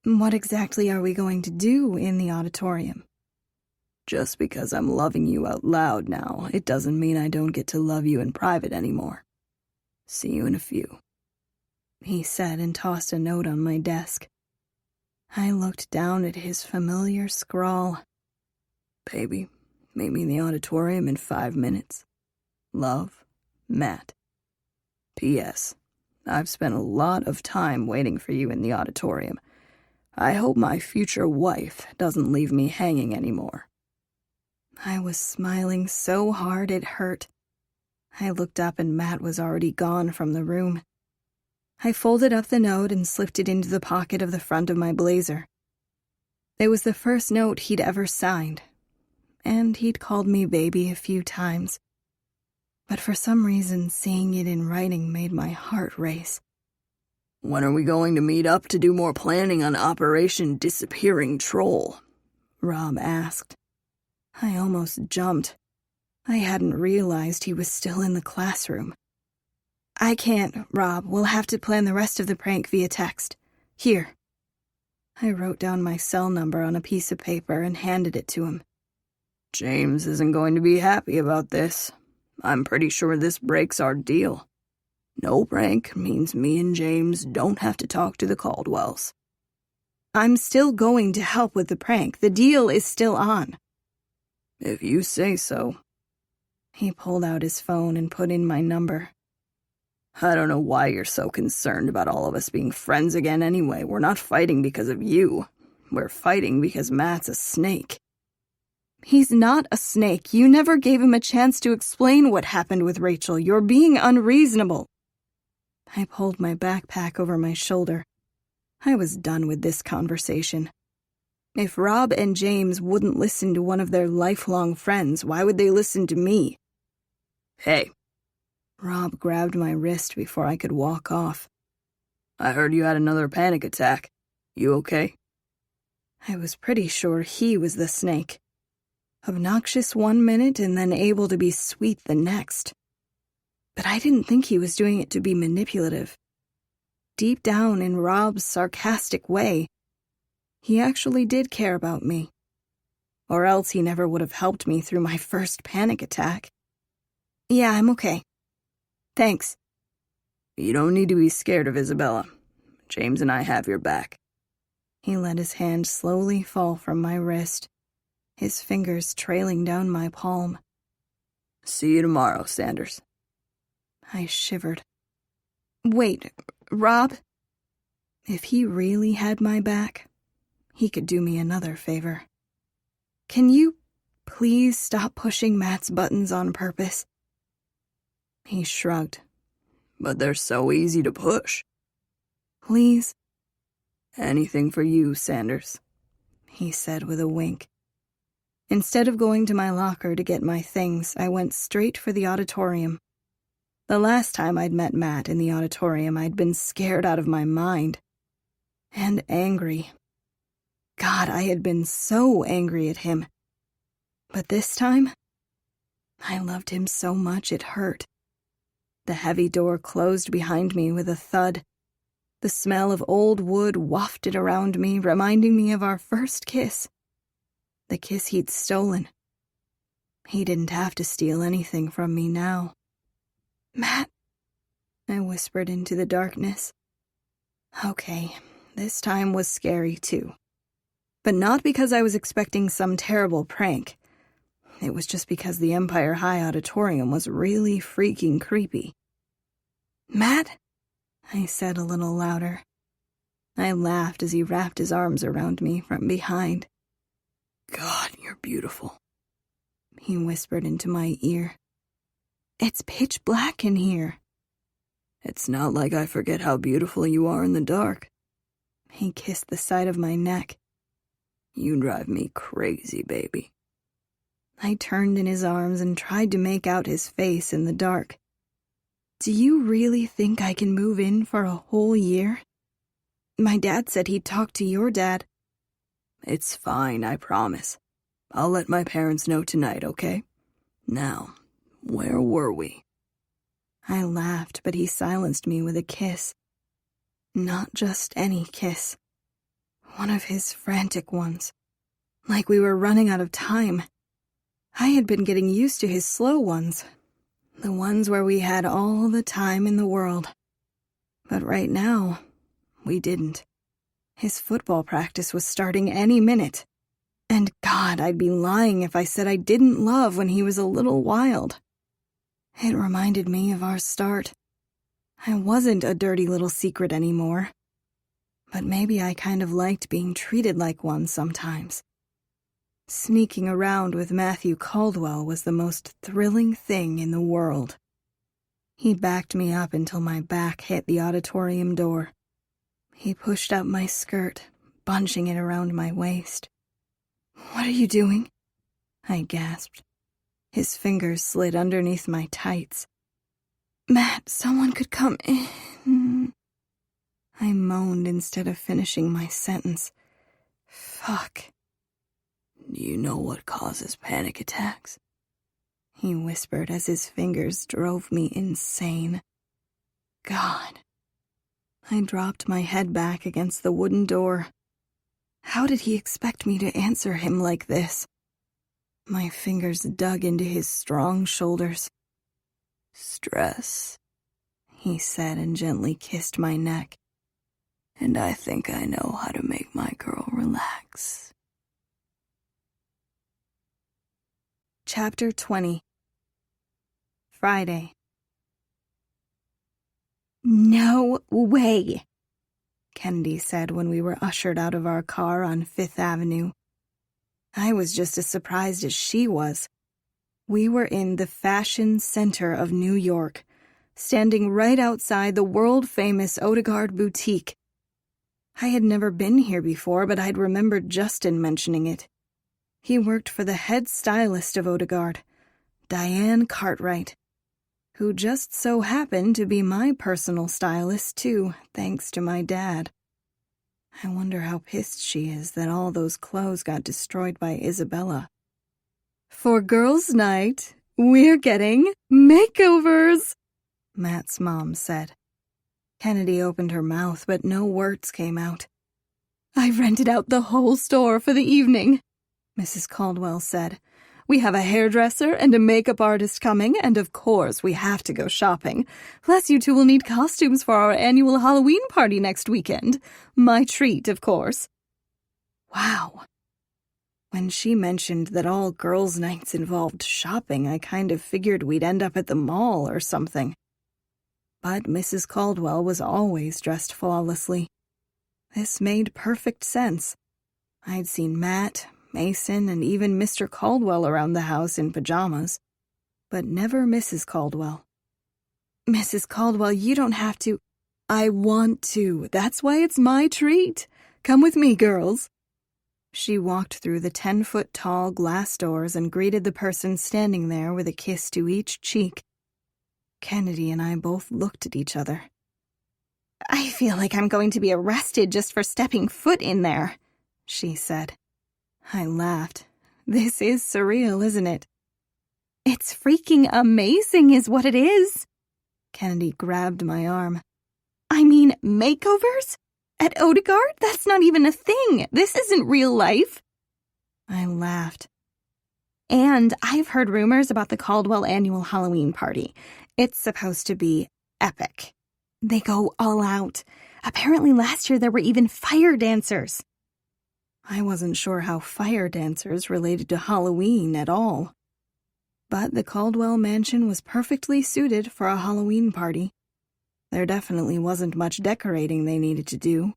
What exactly are we going to do in the auditorium? Just because I'm loving you out loud now, it doesn't mean I don't get to love you in private anymore. See you in a few, he said and tossed a note on my desk. I looked down at his familiar scrawl. Baby, meet me in the auditorium in 5 minutes. Love, Matt. P.S. I've spent a lot of time waiting for you in the auditorium. I hope my future wife doesn't leave me hanging anymore. I was smiling so hard it hurt. I looked up and Matt was already gone from the room. I folded up the note and slipped it into the pocket of the front of my blazer. It was the first note he'd ever signed, and he'd called me baby a few times. But for some reason, seeing it in writing made my heart race. When are we going to meet up to do more planning on Operation Disappearing Troll? Rob asked. I almost jumped. I hadn't realized he was still in the classroom. I can't, Rob. We'll have to plan the rest of the prank via text. Here. I wrote down my cell number on a piece of paper and handed it to him. James isn't going to be happy about this. I'm pretty sure this breaks our deal. No prank means me and James don't have to talk to the Caldwells. I'm still going to help with the prank. The deal is still on. If you say so. He pulled out his phone and put in my number. I don't know why you're so concerned about all of us being friends again anyway. We're not fighting because of you. We're fighting because Matt's a snake. He's not a snake. You never gave him a chance to explain what happened with Rachel. You're being unreasonable. I pulled my backpack over my shoulder. I was done with this conversation. If Rob and James wouldn't listen to one of their lifelong friends, why would they listen to me? Hey. Rob grabbed my wrist before I could walk off. I heard you had another panic attack. You okay? I was pretty sure he was the snake. Obnoxious one minute and then able to be sweet the next. But I didn't think he was doing it to be manipulative. Deep down in Rob's sarcastic way, he actually did care about me. Or else he never would have helped me through my first panic attack. Yeah, I'm okay. Thanks. You don't need to be scared of Isabella. James and I have your back. He let his hand slowly fall from my wrist, his fingers trailing down my palm. See you tomorrow, Sanders. I shivered. Wait, Rob? If he really had my back, he could do me another favor. Can you please stop pushing Matt's buttons on purpose? He shrugged. But they're so easy to push. Please? Anything for you, Sanders, he said with a wink. Instead of going to my locker to get my things, I went straight for the auditorium. The last time I'd met Matt in the auditorium, I'd been scared out of my mind. And angry. God, I had been so angry at him. But this time, I loved him so much it hurt. The heavy door closed behind me with a thud. The smell of old wood wafted around me, reminding me of our first kiss. The kiss he'd stolen. He didn't have to steal anything from me now. Matt, I whispered into the darkness. Okay, this time was scary too. But not because I was expecting some terrible prank. It was just because the Empire High Auditorium was really freaking creepy. Matt, I said a little louder. I laughed as he wrapped his arms around me from behind. God, you're beautiful, he whispered into my ear. It's pitch black in here. It's not like I forget how beautiful you are in the dark. He kissed the side of my neck. You drive me crazy, baby. I turned in his arms and tried to make out his face in the dark. Do you really think I can move in for a whole year? My dad said he'd talk to your dad. It's fine, I promise. I'll let my parents know tonight, okay? Now, where were we? I laughed, but he silenced me with a kiss. Not just any kiss. One of his frantic ones. Like we were running out of time. I had been getting used to his slow ones. The ones where we had all the time in the world. But right now, we didn't. His football practice was starting any minute. And God, I'd be lying if I said I didn't love when he was a little wild. It reminded me of our start. I wasn't a dirty little secret anymore. But maybe I kind of liked being treated like one sometimes. Sneaking around with Matthew Caldwell was the most thrilling thing in the world. He backed me up until my back hit the auditorium door. He pushed up my skirt, bunching it around my waist. What are you doing? I gasped. His fingers slid underneath my tights. Matt, someone could come in. I moaned instead of finishing my sentence. Fuck. Do you know what causes panic attacks? He whispered as his fingers drove me insane. God. I dropped my head back against the wooden door. How did he expect me to answer him like this? My fingers dug into his strong shoulders. "Stress," he said and gently kissed my neck. "And I think I know how to make my girl relax." Chapter 20. Friday. "No way," Kennedy said when we were ushered out of our car on Fifth Avenue. I was just as surprised as she was. We were in the fashion center of New York, standing right outside the world-famous Odegaard boutique. I had never been here before, but I'd remembered Justin mentioning it. He worked for the head stylist of Odegaard, Diane Cartwright, who just so happened to be my personal stylist too, thanks to my dad. I wonder how pissed she is that all those clothes got destroyed by Isabella. "For girls' night, we're getting makeovers," Matt's mom said. Kennedy opened her mouth, but no words came out. "I rented out the whole store for the evening," Mrs. Caldwell said. "We have a hairdresser and a makeup artist coming, and of course we have to go shopping. Plus you two will need costumes for our annual Halloween party next weekend. My treat, of course." Wow. When she mentioned that all girls' nights involved shopping, I kind of figured we'd end up at the mall or something. But Mrs. Caldwell was always dressed flawlessly. This made perfect sense. I'd seen Matt, Mason, and even Mr. Caldwell around the house in pajamas, but never Mrs. Caldwell. "Mrs. Caldwell, you don't have to." "I want to. That's why it's my treat. Come with me, girls." She walked through the 10-foot-tall glass doors and greeted the person standing there with a kiss to each cheek. Kennedy and I both looked at each other. "I feel like I'm going to be arrested just for stepping foot in there," she said. I laughed. This is surreal, isn't it? "It's freaking amazing is what it is." Kennedy grabbed my arm. "I mean, makeovers? At Odegaard? That's not even a thing. This isn't real life." I laughed. "And I've heard rumors about the Caldwell annual Halloween party. It's supposed to be epic. They go all out. Apparently last year there were even fire dancers." I wasn't sure how fire dancers related to Halloween at all. But the Caldwell mansion was perfectly suited for a Halloween party. There definitely wasn't much decorating they needed to do.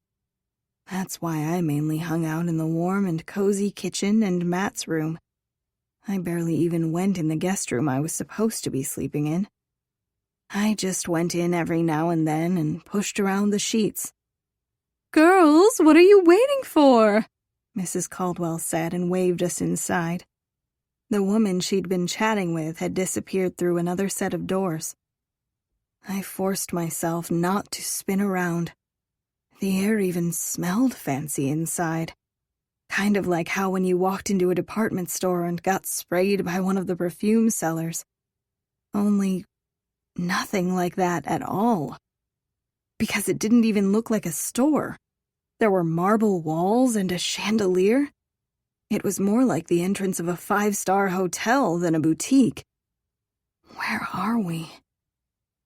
That's why I mainly hung out in the warm and cozy kitchen and Matt's room. I barely even went in the guest room I was supposed to be sleeping in. I just went in every now and then and pushed around the sheets. "Girls, what are you waiting for?" Mrs. Caldwell said and waved us inside. The woman she'd been chatting with had disappeared through another set of doors. I forced myself not to spin around. The air even smelled fancy inside. Kind of like how when you walked into a department store and got sprayed by one of the perfume sellers. Only nothing like that at all. Because it didn't even look like a store. There were marble walls and a chandelier. It was more like the entrance of a 5-star hotel than a boutique. Where are we?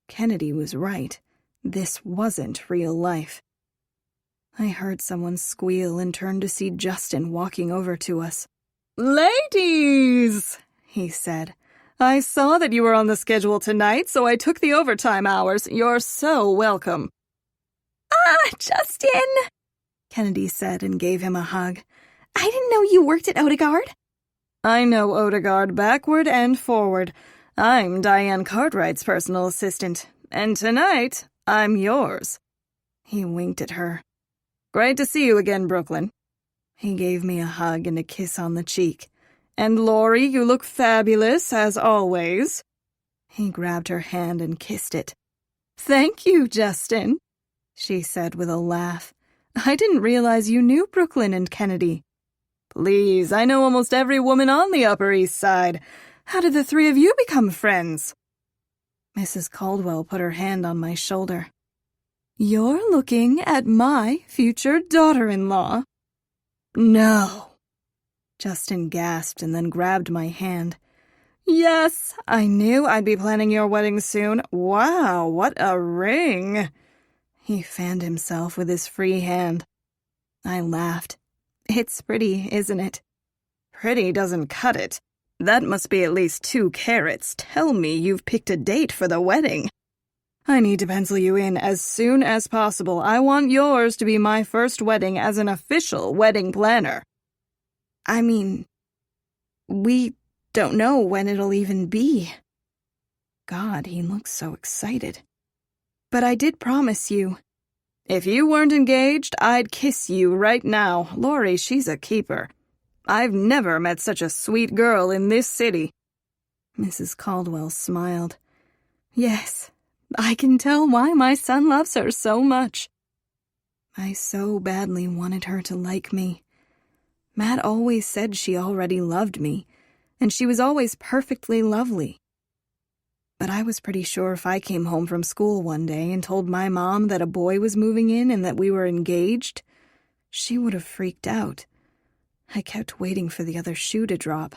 Kennedy was right. This wasn't real life. I heard someone squeal and turned to see Justin walking over to us. "Ladies," he said. "I saw that you were on the schedule tonight, so I took the overtime hours. You're so welcome." "Ah, Justin," Kennedy said and gave him a hug. "I didn't know you worked at Odegaard." "I know Odegaard backward and forward. I'm Diane Cartwright's personal assistant, and tonight I'm yours." He winked at her. "Great to see you again, Brooklyn." He gave me a hug and a kiss on the cheek. "And Lori, you look fabulous, as always." He grabbed her hand and kissed it. "Thank you, Justin," she said with a laugh. "I didn't realize you knew Brooklyn and Kennedy." "Please, I know almost every woman on the Upper East Side. How did the three of you become friends?" Mrs. Caldwell put her hand on my shoulder. "You're looking at my future daughter-in-law." No. Justin gasped and then grabbed my hand. Yes, I knew I'd be planning your wedding soon. Wow, what a ring. He fanned himself with his free hand. I laughed. It's pretty, isn't it? Pretty doesn't cut it. That must be at least 2 carats. Tell me you've picked a date for the wedding. I need to pencil you in as soon as possible. I want yours to be my first wedding as an official wedding planner. I mean, we don't know when it'll even be. God, he looks so excited. But I did promise you. If you weren't engaged, I'd kiss you right now. Lori, she's a keeper. I've never met such a sweet girl in this city. Mrs. Caldwell smiled. Yes, I can tell why my son loves her so much. I so badly wanted her to like me. Matt always said she already loved me, and she was always perfectly lovely. But I was pretty sure if I came home from school one day and told my mom that a boy was moving in and that we were engaged, she would have freaked out. I kept waiting for the other shoe to drop.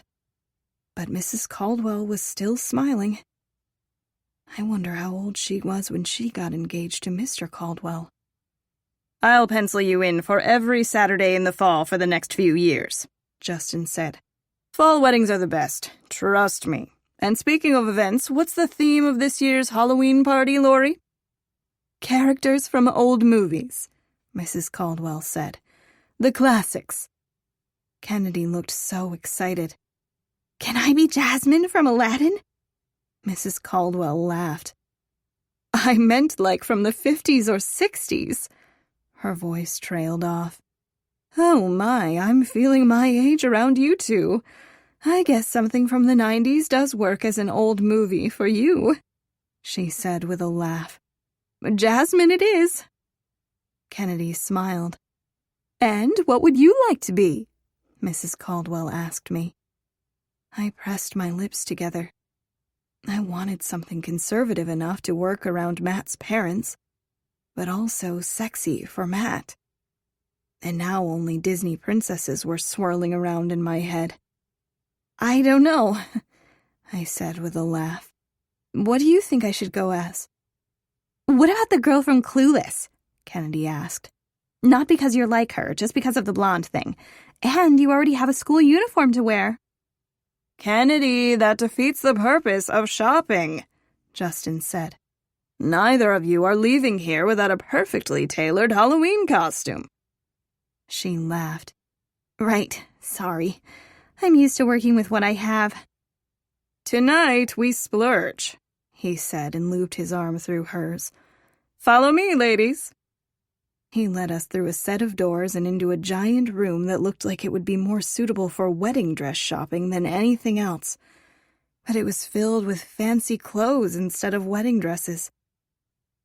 But Mrs. Caldwell was still smiling. I wonder how old she was when she got engaged to Mr. Caldwell. I'll pencil you in for every Saturday in the fall for the next few years, Justin said. Fall weddings are the best, trust me. And speaking of events, what's the theme of this year's Halloween party, Lori? Characters from old movies, Mrs. Caldwell said. The classics. Kennedy looked so excited. Can I be Jasmine from Aladdin? Mrs. Caldwell laughed. I meant like from the 50s or 60s. Her voice trailed off. Oh my, I'm feeling my age around you two. I guess something from the 90s does work as an old movie for you, she said with a laugh. Jasmine it is. Kennedy smiled. And what would you like to be? Mrs. Caldwell asked me. I pressed my lips together. I wanted something conservative enough to work around Matt's parents, but also sexy for Matt. And now only Disney princesses were swirling around in my head. I don't know, I said with a laugh. What do you think I should go as? What about the girl from Clueless? Kennedy asked. Not because you're like her, just because of the blonde thing. And you already have a school uniform to wear. Kennedy, that defeats the purpose of shopping, Justin said. Neither of you are leaving here without a perfectly tailored Halloween costume. She laughed. Right, sorry. I'm used to working with what I have. Tonight we splurge, he said and looped his arm through hers. Follow me, ladies. He led us through a set of doors and into a giant room that looked like it would be more suitable for wedding dress shopping than anything else. But it was filled with fancy clothes instead of wedding dresses.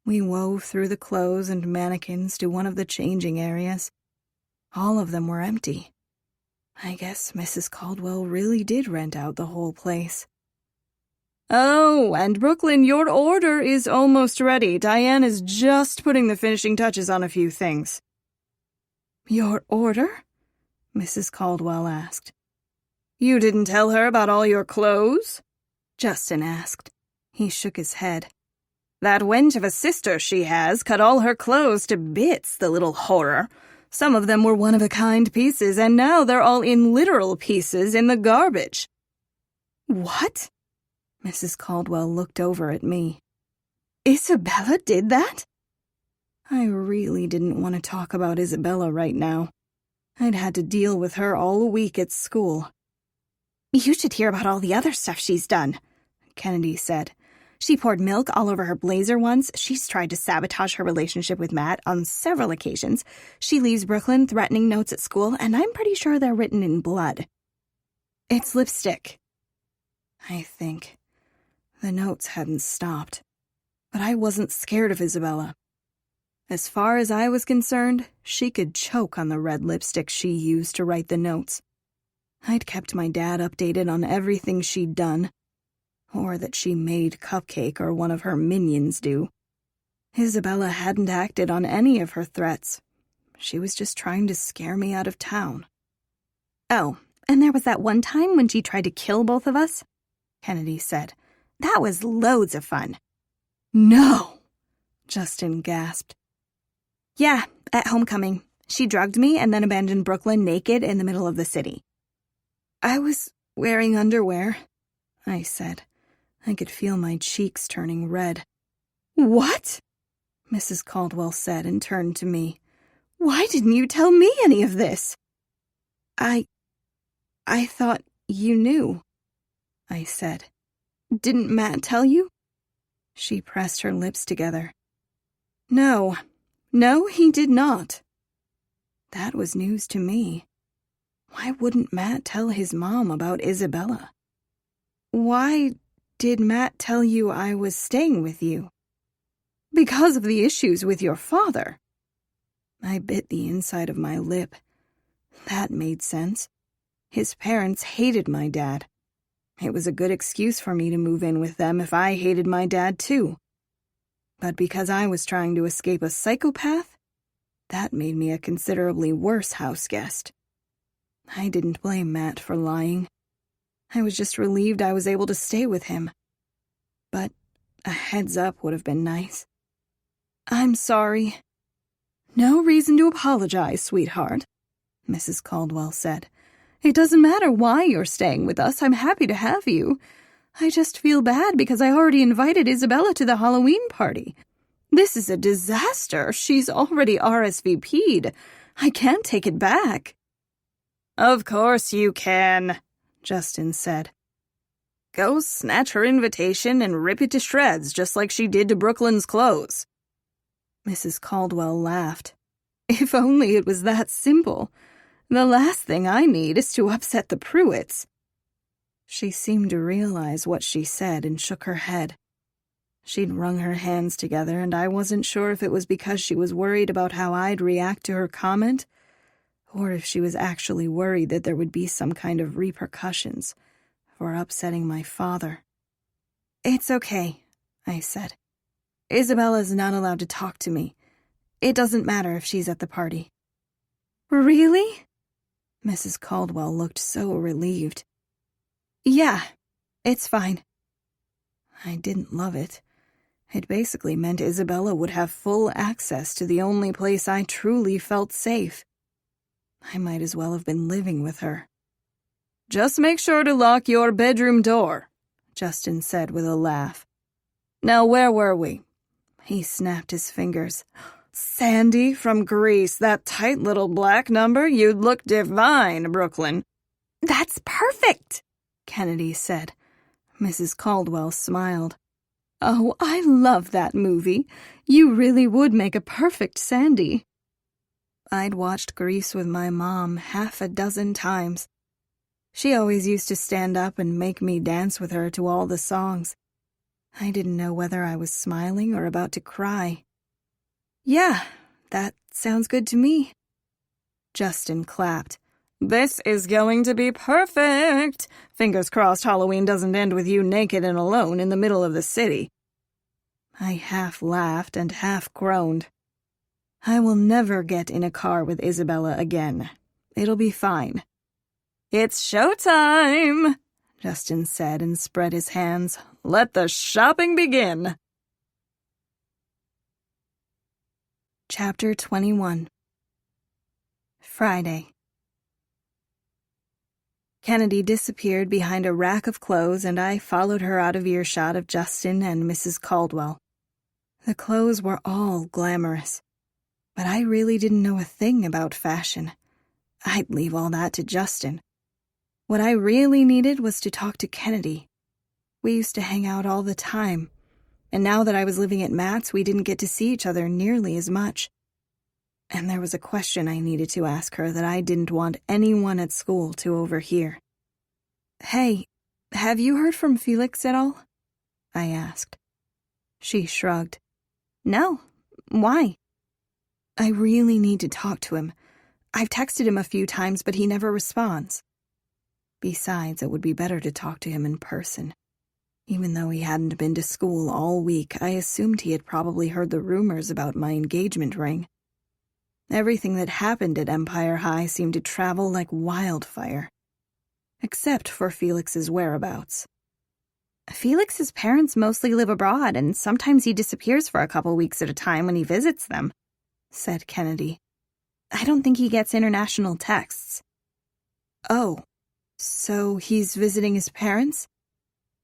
We wove through the clothes and mannequins to one of the changing areas. All of them were empty. I guess Mrs. Caldwell really did rent out the whole place. Oh, and Brooklyn, your order is almost ready. Diane is just putting the finishing touches on a few things. Your order? Mrs. Caldwell asked. You didn't tell her about all your clothes? Justin asked. He shook his head. That wench of a sister she has cut all her clothes to bits, the little horror. Some of them were one-of-a-kind pieces, and now they're all in literal pieces in the garbage. What? Mrs. Caldwell looked over at me. Isabella did that? I really didn't want to talk about Isabella right now. I'd had to deal with her all week at school. You should hear about all the other stuff she's done, Kennedy said. She poured milk all over her blazer once. She's tried to sabotage her relationship with Matt on several occasions. She leaves Brooklyn threatening notes at school, and I'm pretty sure they're written in blood. It's lipstick, I think. The notes hadn't stopped. But I wasn't scared of Isabella. As far as I was concerned, she could choke on the red lipstick she used to write the notes. I'd kept my dad updated on everything she'd done. Or that she made Cupcake or one of her minions do. Isabella hadn't acted on any of her threats. She was just trying to scare me out of town. Oh, and there was that one time when she tried to kill both of us? Kennedy said. That was loads of fun. No! Justin gasped. Yeah, at homecoming. She drugged me and then abandoned Brooklyn naked in the middle of the city. I was wearing underwear, I said. I could feel my cheeks turning red. What? Mrs. Caldwell said and turned to me. Why didn't you tell me any of this? I thought you knew, I said. Didn't Matt tell you? She pressed her lips together. No, he did not. That was news to me. Why wouldn't Matt tell his mom about Isabella? Why did Matt tell you I was staying with you? Because of the issues with your father. I bit the inside of my lip. That made sense. His parents hated my dad. It was a good excuse for me to move in with them if I hated my dad too. But because I was trying to escape a psychopath, that made me a considerably worse house guest. I didn't blame Matt for lying. I was just relieved I was able to stay with him. But a heads up would have been nice. I'm sorry. No reason to apologize, sweetheart, Mrs. Caldwell said. It doesn't matter why you're staying with us. I'm happy to have you. I just feel bad because I already invited Isabella to the Halloween party. This is a disaster. She's already RSVP'd. I can't take it back. Of course you can, Justin said. Go snatch her invitation and rip it to shreds just like she did to Brooklyn's clothes. Mrs. Caldwell laughed. If only it was that simple. The last thing I need is to upset the Pruitts. She seemed to realize what she said and shook her head. She'd wrung her hands together, and I wasn't sure if it was because she was worried about how I'd react to her comment, or if she was actually worried that there would be some kind of repercussions for upsetting my father. It's okay, I said. Isabella's not allowed to talk to me. It doesn't matter if she's at the party. Really? Mrs. Caldwell looked so relieved. Yeah, it's fine. I didn't love it. It basically meant Isabella would have full access to the only place I truly felt safe. I might as well have been living with her. Just make sure to lock your bedroom door, Justin said with a laugh. Now, where were we? He snapped his fingers. Sandy from Greece, that tight little black number. You'd look divine, Brooklyn. That's perfect, Kennedy said. Mrs. Caldwell smiled. Oh, I love that movie. You really would make a perfect Sandy. I'd watched Grease with my mom 6 times. She always used to stand up and make me dance with her to all the songs. I didn't know whether I was smiling or about to cry. Yeah, that sounds good to me. Justin clapped. This is going to be perfect. Fingers crossed Halloween doesn't end with you naked and alone in the middle of the city. I half laughed and half groaned. I will never get in a car with Isabella again. It'll be fine. It's showtime, Justin said and spread his hands. Let the shopping begin. Chapter 21. Friday. Kennedy disappeared behind a rack of clothes, and I followed her out of earshot of Justin and Mrs. Caldwell. The clothes were all glamorous, but I really didn't know a thing about fashion. I'd leave all that to Justin. What I really needed was to talk to Kennedy. We used to hang out all the time, and now that I was living at Matt's, we didn't get to see each other nearly as much. And there was a question I needed to ask her that I didn't want anyone at school to overhear. Hey, have you heard from Felix at all? I asked. She shrugged. No. Why? I really need to talk to him. I've texted him a few times, but he never responds. Besides, it would be better to talk to him in person. Even though he hadn't been to school all week, I assumed he had probably heard the rumors about my engagement ring. Everything that happened at Empire High seemed to travel like wildfire. Except for Felix's whereabouts. Felix's parents mostly live abroad, and sometimes he disappears for a couple weeks at a time when he visits them, said Kennedy. I don't think he gets international texts. Oh, so he's visiting his parents?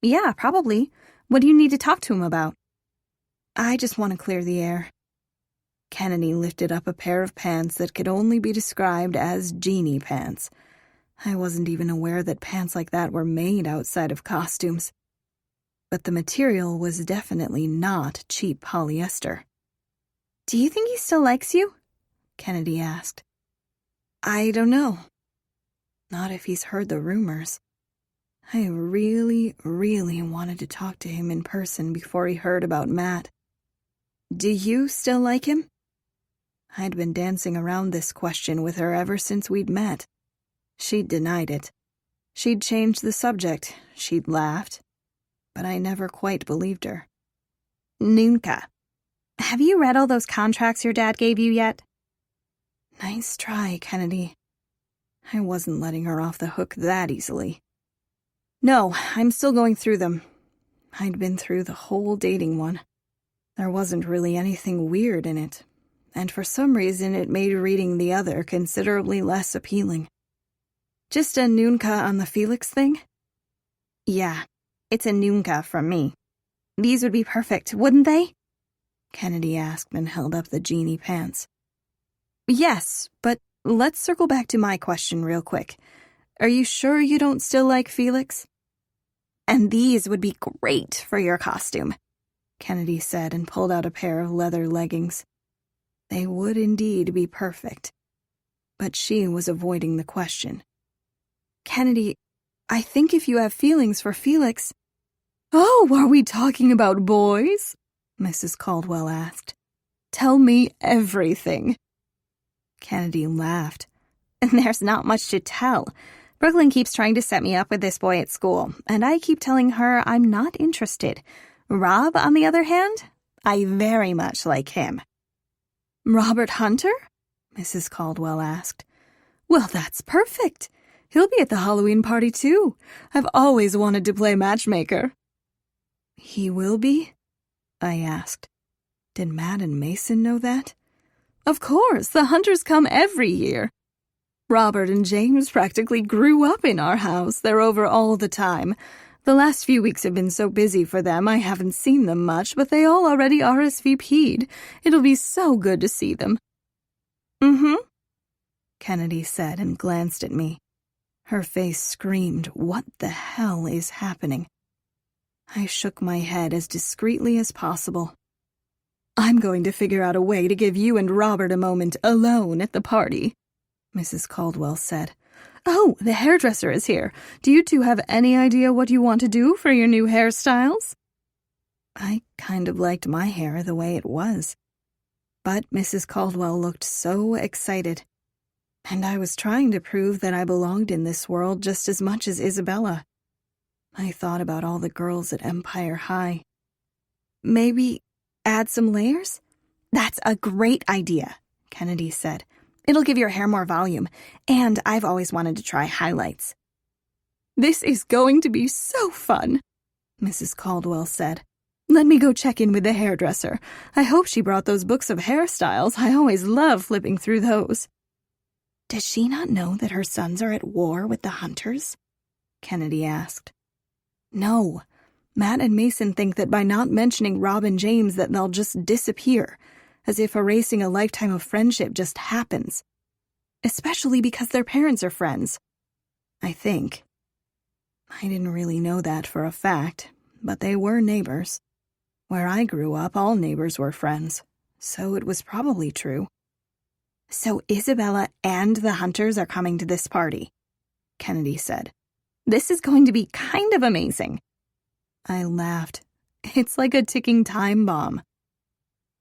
Yeah, probably. What do you need to talk to him about? I just want to clear the air. Kennedy lifted up a pair of pants that could only be described as genie pants. I wasn't even aware that pants like that were made outside of costumes. But the material was definitely not cheap polyester. Do you think he still likes you? Kennedy asked. I don't know. Not if he's heard the rumors. I really, really wanted to talk to him in person before he heard about Matt. Do you still like him? I'd been dancing around this question with her ever since we'd met. She'd denied it. She'd changed the subject. She'd laughed. But I never quite believed her. Nunca. Have you read all those contracts your dad gave you yet? Nice try, Kennedy. I wasn't letting her off the hook that easily. No, I'm still going through them. I'd been through the whole dating one. There wasn't really anything weird in it, and for some reason it made reading the other considerably less appealing. Just a nunca on the Felix thing? Yeah, it's a nunca from me. These would be perfect, wouldn't they? Kennedy asked and held up the genie pants. Yes, but let's circle back to my question real quick. Are you sure you don't still like Felix? And these would be great for your costume, Kennedy said and pulled out a pair of leather leggings. They would indeed be perfect. But she was avoiding the question. Kennedy, I think if you have feelings for Felix... Oh, are we talking about boys? Mrs. Caldwell asked. Tell me everything. Kennedy laughed. There's not much to tell. Brooklyn keeps trying to set me up with this boy at school, and I keep telling her I'm not interested. Rob, on the other hand, I very much like him. Robert Hunter? Mrs. Caldwell asked. Well, that's perfect. He'll be at the Halloween party, too. I've always wanted to play matchmaker. He will be? I asked. Did Matt and Mason know that? Of course, the Hunters come every year. Robert and James practically grew up in our house. They're over all the time. The last few weeks have been so busy for them, I haven't seen them much, but they all already RSVP'd. It'll be so good to see them. Mm-hmm, Kennedy said and glanced at me. Her face screamed, what the hell is happening? I shook my head as discreetly as possible. I'm going to figure out a way to give you and Robert a moment alone at the party, Mrs. Caldwell said. Oh, the hairdresser is here. Do you two have any idea what you want to do for your new hairstyles? I kind of liked my hair the way it was. But Mrs. Caldwell looked so excited. And I was trying to prove that I belonged in this world just as much as Isabella. I thought about all the girls at Empire High. Maybe add some layers? That's a great idea, Kennedy said. It'll give your hair more volume, and I've always wanted to try highlights. This is going to be so fun, Mrs. Caldwell said. Let me go check in with the hairdresser. I hope she brought those books of hairstyles. I always love flipping through those. Does she not know that her sons are at war with the Hunters? Kennedy asked. No. Matt and Mason think that by not mentioning Rob and James that they'll just disappear, as if erasing a lifetime of friendship just happens. Especially because their parents are friends. I think. I didn't really know that for a fact, but they were neighbors. Where I grew up, all neighbors were friends, so it was probably true. So Isabella and the Hunters are coming to this party, Kennedy said. This is going to be kind of amazing. I laughed. It's like a ticking time bomb.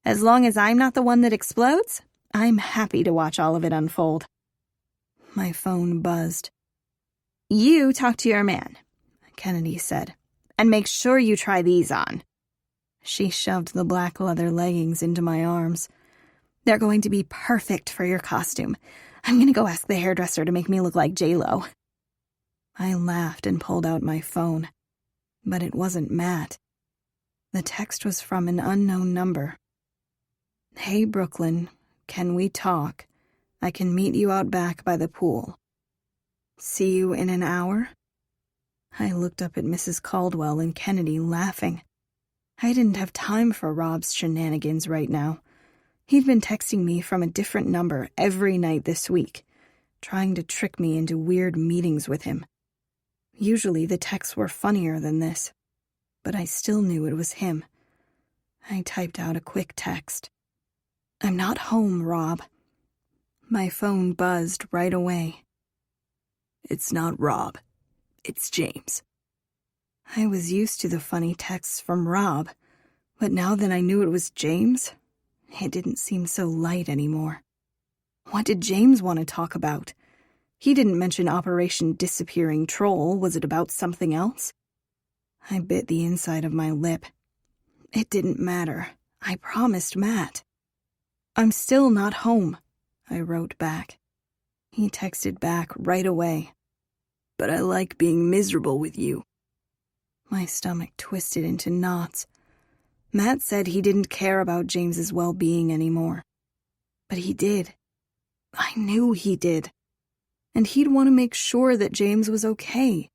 As long as I'm not the one that explodes, I'm happy to watch all of it unfold. My phone buzzed. You talk to your man, Kennedy said, and make sure you try these on. She shoved the black leather leggings into my arms. They're going to be perfect for your costume. I'm gonna go ask the hairdresser to make me look like J-Lo. I laughed and pulled out my phone. But it wasn't Matt. The text was from an unknown number. Hey, Brooklyn, can we talk? I can meet you out back by the pool. See you in an hour? I looked up at Mrs. Caldwell and Kennedy laughing. I didn't have time for Rob's shenanigans right now. He'd been texting me from a different number every night this week, trying to trick me into weird meetings with him. Usually the texts were funnier than this, but I still knew it was him. I typed out a quick text. I'm not home, Rob. My phone buzzed right away. It's not Rob. It's James. I was used to the funny texts from Rob, but now that I knew it was James, it didn't seem so light anymore. What did James want to talk about? He didn't mention Operation Disappearing Troll. Was it about something else? I bit the inside of my lip. It didn't matter. I promised Matt. I'm still not home, I wrote back. He texted back right away. But I like being miserable with you. My stomach twisted into knots. Matt said he didn't care about James's well-being anymore. But he did. I knew he did. And he'd want to make sure that James was okay,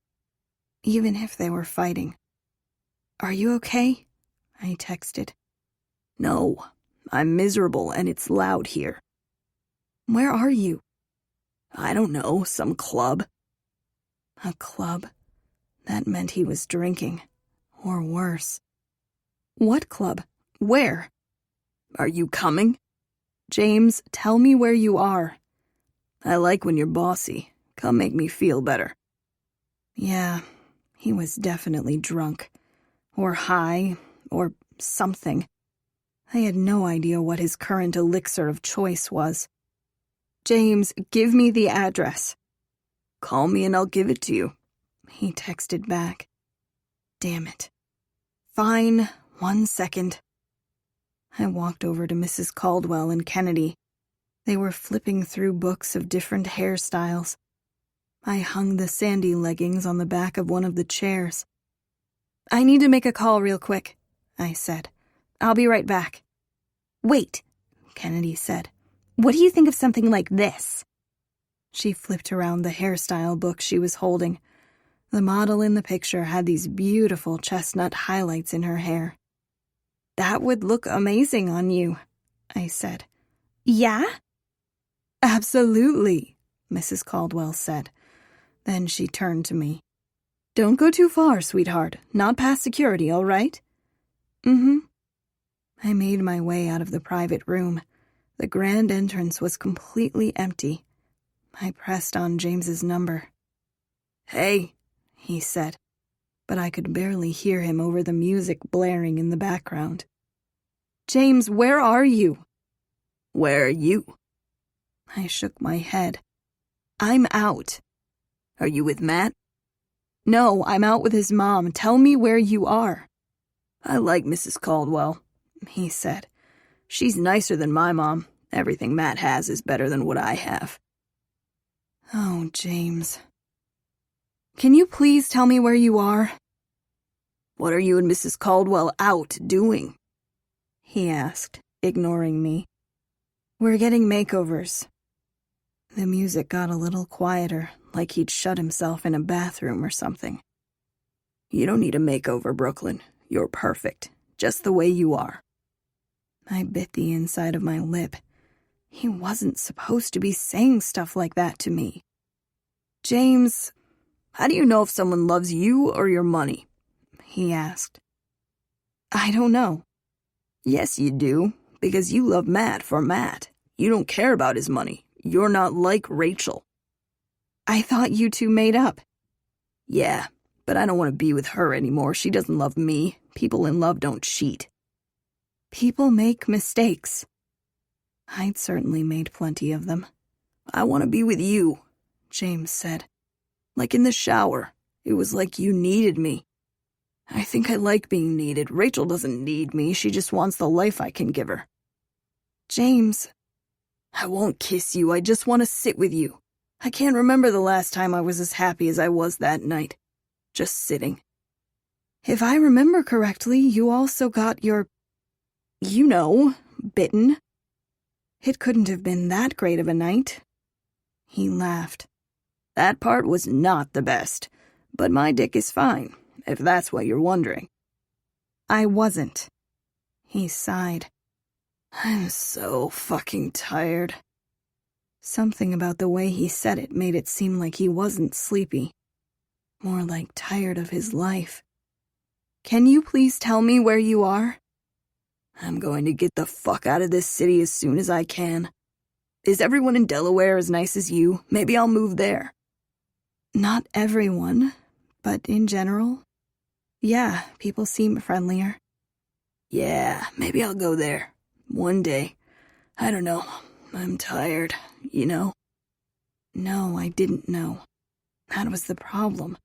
even if they were fighting. Are you okay? I texted. No, I'm miserable and it's loud here. Where are you? I don't know, some club. A club? That meant he was drinking. Or worse. What club? Where? Are you coming? James, tell me where you are. I like when you're bossy. Come make me feel better. Yeah, he was definitely drunk. Or high, or something. I had no idea what his current elixir of choice was. James, give me the address. Call me and I'll give it to you. He texted back. Damn it. Fine, 1 second. I walked over to Mrs. Caldwell and Kennedy. They were flipping through books of different hairstyles. I hung the sandy leggings on the back of one of the chairs. I need to make a call real quick, I said. I'll be right back. Wait, Kennedy said. What do you think of something like this? She flipped around the hairstyle book she was holding. The model in the picture had these beautiful chestnut highlights in her hair. That would look amazing on you, I said. Yeah? Absolutely, Mrs. Caldwell said. Then she turned to me. Don't go too far, sweetheart. Not past security, all right? Mm-hmm. I made my way out of the private room. The grand entrance was completely empty. I pressed on James's number. Hey, he said, but I could barely hear him over the music blaring in the background. James, where are you? Where are you? I shook my head. I'm out. Are you with Matt? No, I'm out with his mom. Tell me where you are. I like Mrs. Caldwell, he said. She's nicer than my mom. Everything Matt has is better than what I have. Oh, James. Can you please tell me where you are? What are you and Mrs. Caldwell out doing? He asked, ignoring me. We're getting makeovers. The music got a little quieter, like he'd shut himself in a bathroom or something. You don't need a makeover, Brooklyn. You're perfect, just the way you are. I bit the inside of my lip. He wasn't supposed to be saying stuff like that to me. James, how do you know if someone loves you or your money? He asked. I don't know. Yes, you do, because you love Matt for Matt. You don't care about his money. You're not like Rachel. I thought you two made up. Yeah, but I don't want to be with her anymore. She doesn't love me. People in love don't cheat. People make mistakes. I'd certainly made plenty of them. I want to be with you, James said. Like in the shower. It was like you needed me. I think I like being needed. Rachel doesn't need me. She just wants the life I can give her. James, I won't kiss you, I just want to sit with you. I can't remember the last time I was as happy as I was that night. Just sitting. If I remember correctly, you also got your, bitten. It couldn't have been that great of a night. He laughed. That part was not the best, but my dick is fine, if that's what you're wondering. I wasn't. He sighed. I'm so fucking tired. Something about the way he said it made it seem like he wasn't sleepy. More like tired of his life. Can you please tell me where you are? I'm going to get the fuck out of this city as soon as I can. Is everyone in Delaware as nice as you? Maybe I'll move there. Not everyone, but in general. Yeah, people seem friendlier. Yeah, maybe I'll go there. One day. I don't know. I'm tired, you know? No, I didn't know. That was the problem.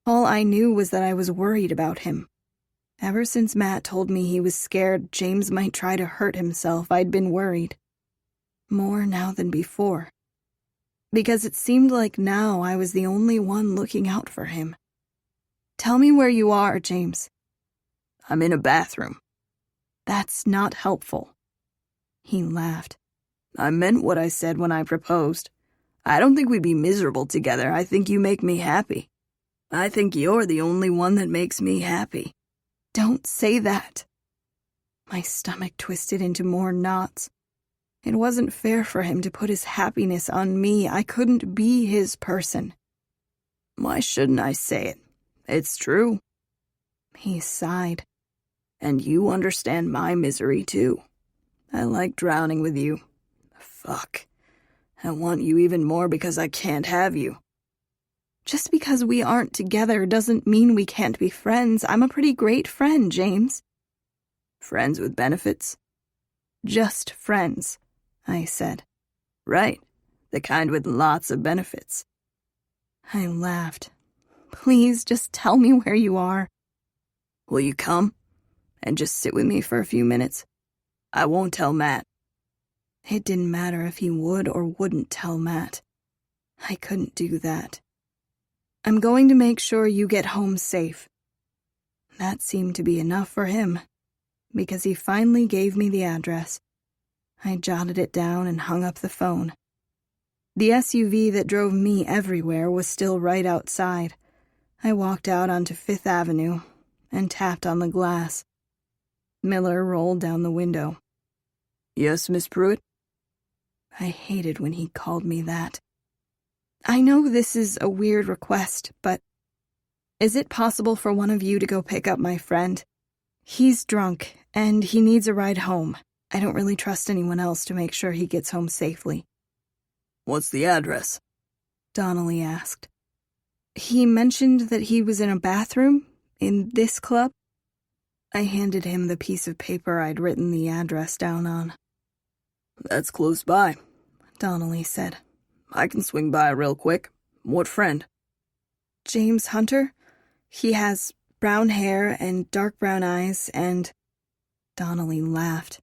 All I knew was that I was worried about him. Ever since Matt told me he was scared James might try to hurt himself, I'd been worried. More now than before. Because it seemed like now I was the only one looking out for him. Tell me where you are, James. I'm in a bathroom. That's not helpful. He laughed. I meant what I said when I proposed. I don't think we'd be miserable together. I think you make me happy. I think you're the only one that makes me happy. Don't say that. My stomach twisted into more knots. It wasn't fair for him to put his happiness on me. I couldn't be his person. Why shouldn't I say it? It's true. He sighed. And you understand my misery, too. I like drowning with you. Fuck. I want you even more because I can't have you. Just because we aren't together doesn't mean we can't be friends. I'm a pretty great friend, James. Friends with benefits? Just friends, I said. Right. The kind with lots of benefits. I laughed. Please, just tell me where you are. Will you come? And just sit with me for a few minutes? I won't tell Matt. It didn't matter if he would or wouldn't tell Matt. I couldn't do that. I'm going to make sure you get home safe. That seemed to be enough for him, because he finally gave me the address. I jotted it down and hung up the phone. The SUV that drove me everywhere was still right outside. I walked out onto Fifth Avenue and tapped on the glass. Miller rolled down the window. Yes, Miss Pruitt? I hated when he called me that. I know this is a weird request, but is it possible for one of you to go pick up my friend? He's drunk, and he needs a ride home. I don't really trust anyone else to make sure he gets home safely. What's the address? Donnelly asked. He mentioned that he was in a bathroom in this club. I handed him the piece of paper I'd written the address down on. That's close by, Donnelly said. I can swing by real quick. What friend? James Hunter. He has brown hair and dark brown eyes and... Donnelly laughed.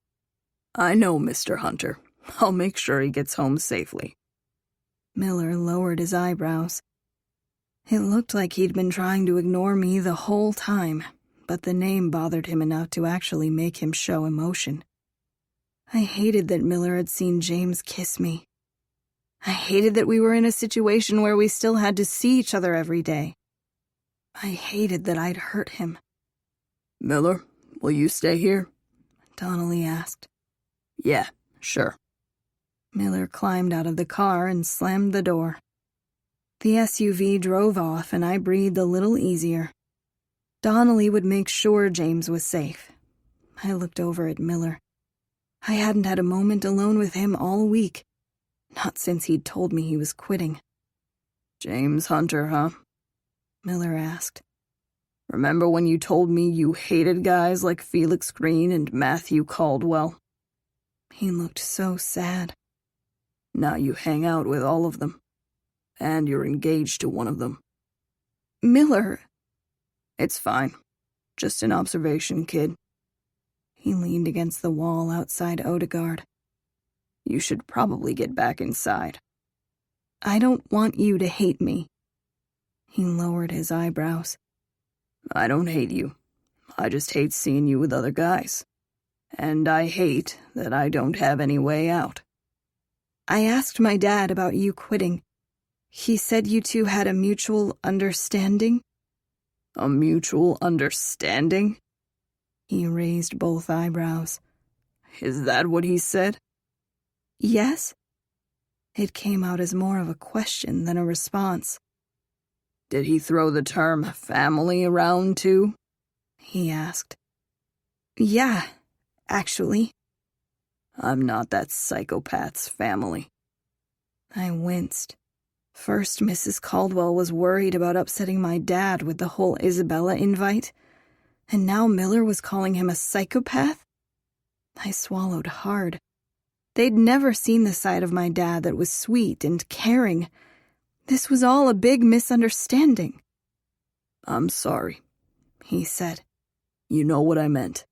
I know Mr. Hunter. I'll make sure he gets home safely. Miller lowered his eyebrows. It looked like he'd been trying to ignore me the whole time, but the name bothered him enough to actually make him show emotion. I hated that Miller had seen James kiss me. I hated that we were in a situation where we still had to see each other every day. I hated that I'd hurt him. Miller, will you stay here? Donnelly asked. Yeah, sure. Miller climbed out of the car and slammed the door. The SUV drove off and I breathed a little easier. Donnelly would make sure James was safe. I looked over at Miller. I hadn't had a moment alone with him all week. Not since he'd told me he was quitting. James Hunter, huh? Miller asked. Remember when you told me you hated guys like Felix Green and Matthew Caldwell? He looked so sad. Now you hang out with all of them. And you're engaged to one of them. Miller! It's fine. Just an observation, kid. He leaned against the wall outside Odegaard. You should probably get back inside. I don't want you to hate me. He lowered his eyebrows. I don't hate you. I just hate seeing you with other guys. And I hate that I don't have any way out. I asked my dad about you quitting. He said you two had a mutual understanding. A mutual understanding? He raised both eyebrows. Is that what he said? Yes. It came out as more of a question than a response. Did he throw the term family around too? He asked. Yeah, actually. I'm not that psychopath's family. I winced. First, Mrs. Caldwell was worried about upsetting my dad with the whole Isabella invite, and now Miller was calling him a psychopath? I swallowed hard. They'd never seen the side of my dad that was sweet and caring. This was all a big misunderstanding. I'm sorry, he said. You know what I meant.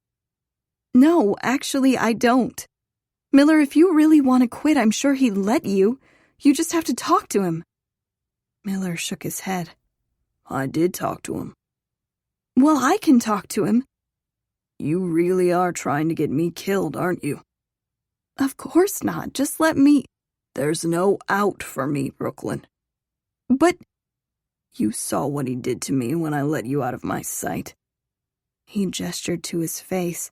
No, actually, I don't. Miller, if you really want to quit, I'm sure he'd let you. You just have to talk to him. Miller shook his head. I did talk to him. Well, I can talk to him. You really are trying to get me killed, aren't you? Of course not. Just let me... There's no out for me, Brooklyn. But... You saw what he did to me when I let you out of my sight. He gestured to his face.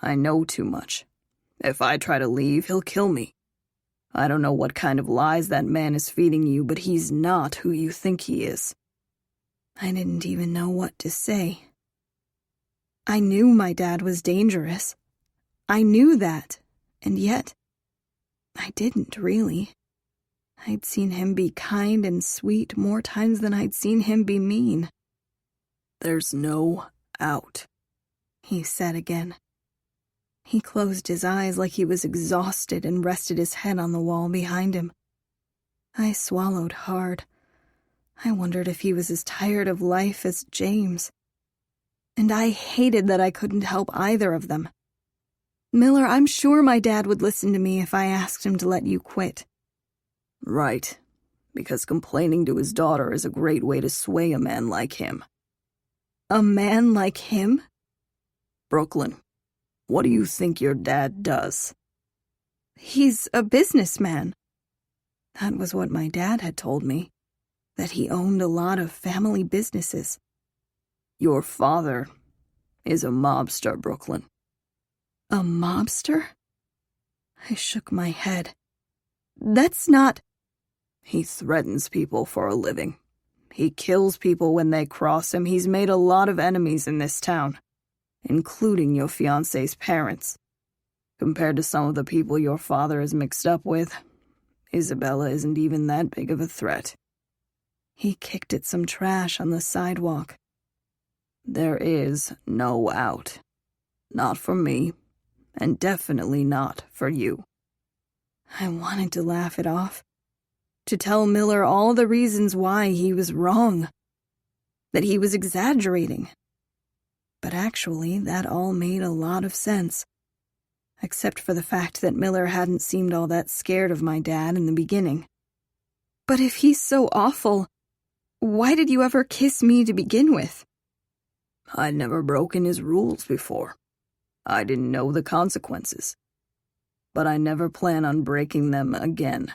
I know too much. If I try to leave, he'll kill me. I don't know what kind of lies that man is feeding you, but he's not who you think he is. I didn't even know what to say. I knew my dad was dangerous. I knew that, and yet, I didn't really. I'd seen him be kind and sweet more times than I'd seen him be mean. There's no out, he said again. He closed his eyes like he was exhausted and rested his head on the wall behind him. I swallowed hard. I wondered if he was as tired of life as James. And I hated that I couldn't help either of them. Miller, I'm sure my dad would listen to me if I asked him to let you quit. Right, because complaining to his daughter is a great way to sway a man like him. A man like him? Brooklyn, what do you think your dad does? He's a businessman. That was what my dad had told me, that he owned a lot of family businesses. Your father is a mobster, Brooklyn. A mobster? I shook my head. That's not... He threatens people for a living. He kills people when they cross him. He's made a lot of enemies in this town, including your fiancé's parents. Compared to some of the people your father is mixed up with, Isabella isn't even that big of a threat. He kicked at some trash on the sidewalk. There is no out. Not for me, and definitely not for you. I wanted to laugh it off, to tell Miller all the reasons why he was wrong, that he was exaggerating. But actually, that all made a lot of sense, except for the fact that Miller hadn't seemed all that scared of my dad in the beginning. But if he's so awful, why did you ever kiss me to begin with? I'd never broken his rules before. I didn't know the consequences. But I never plan on breaking them again.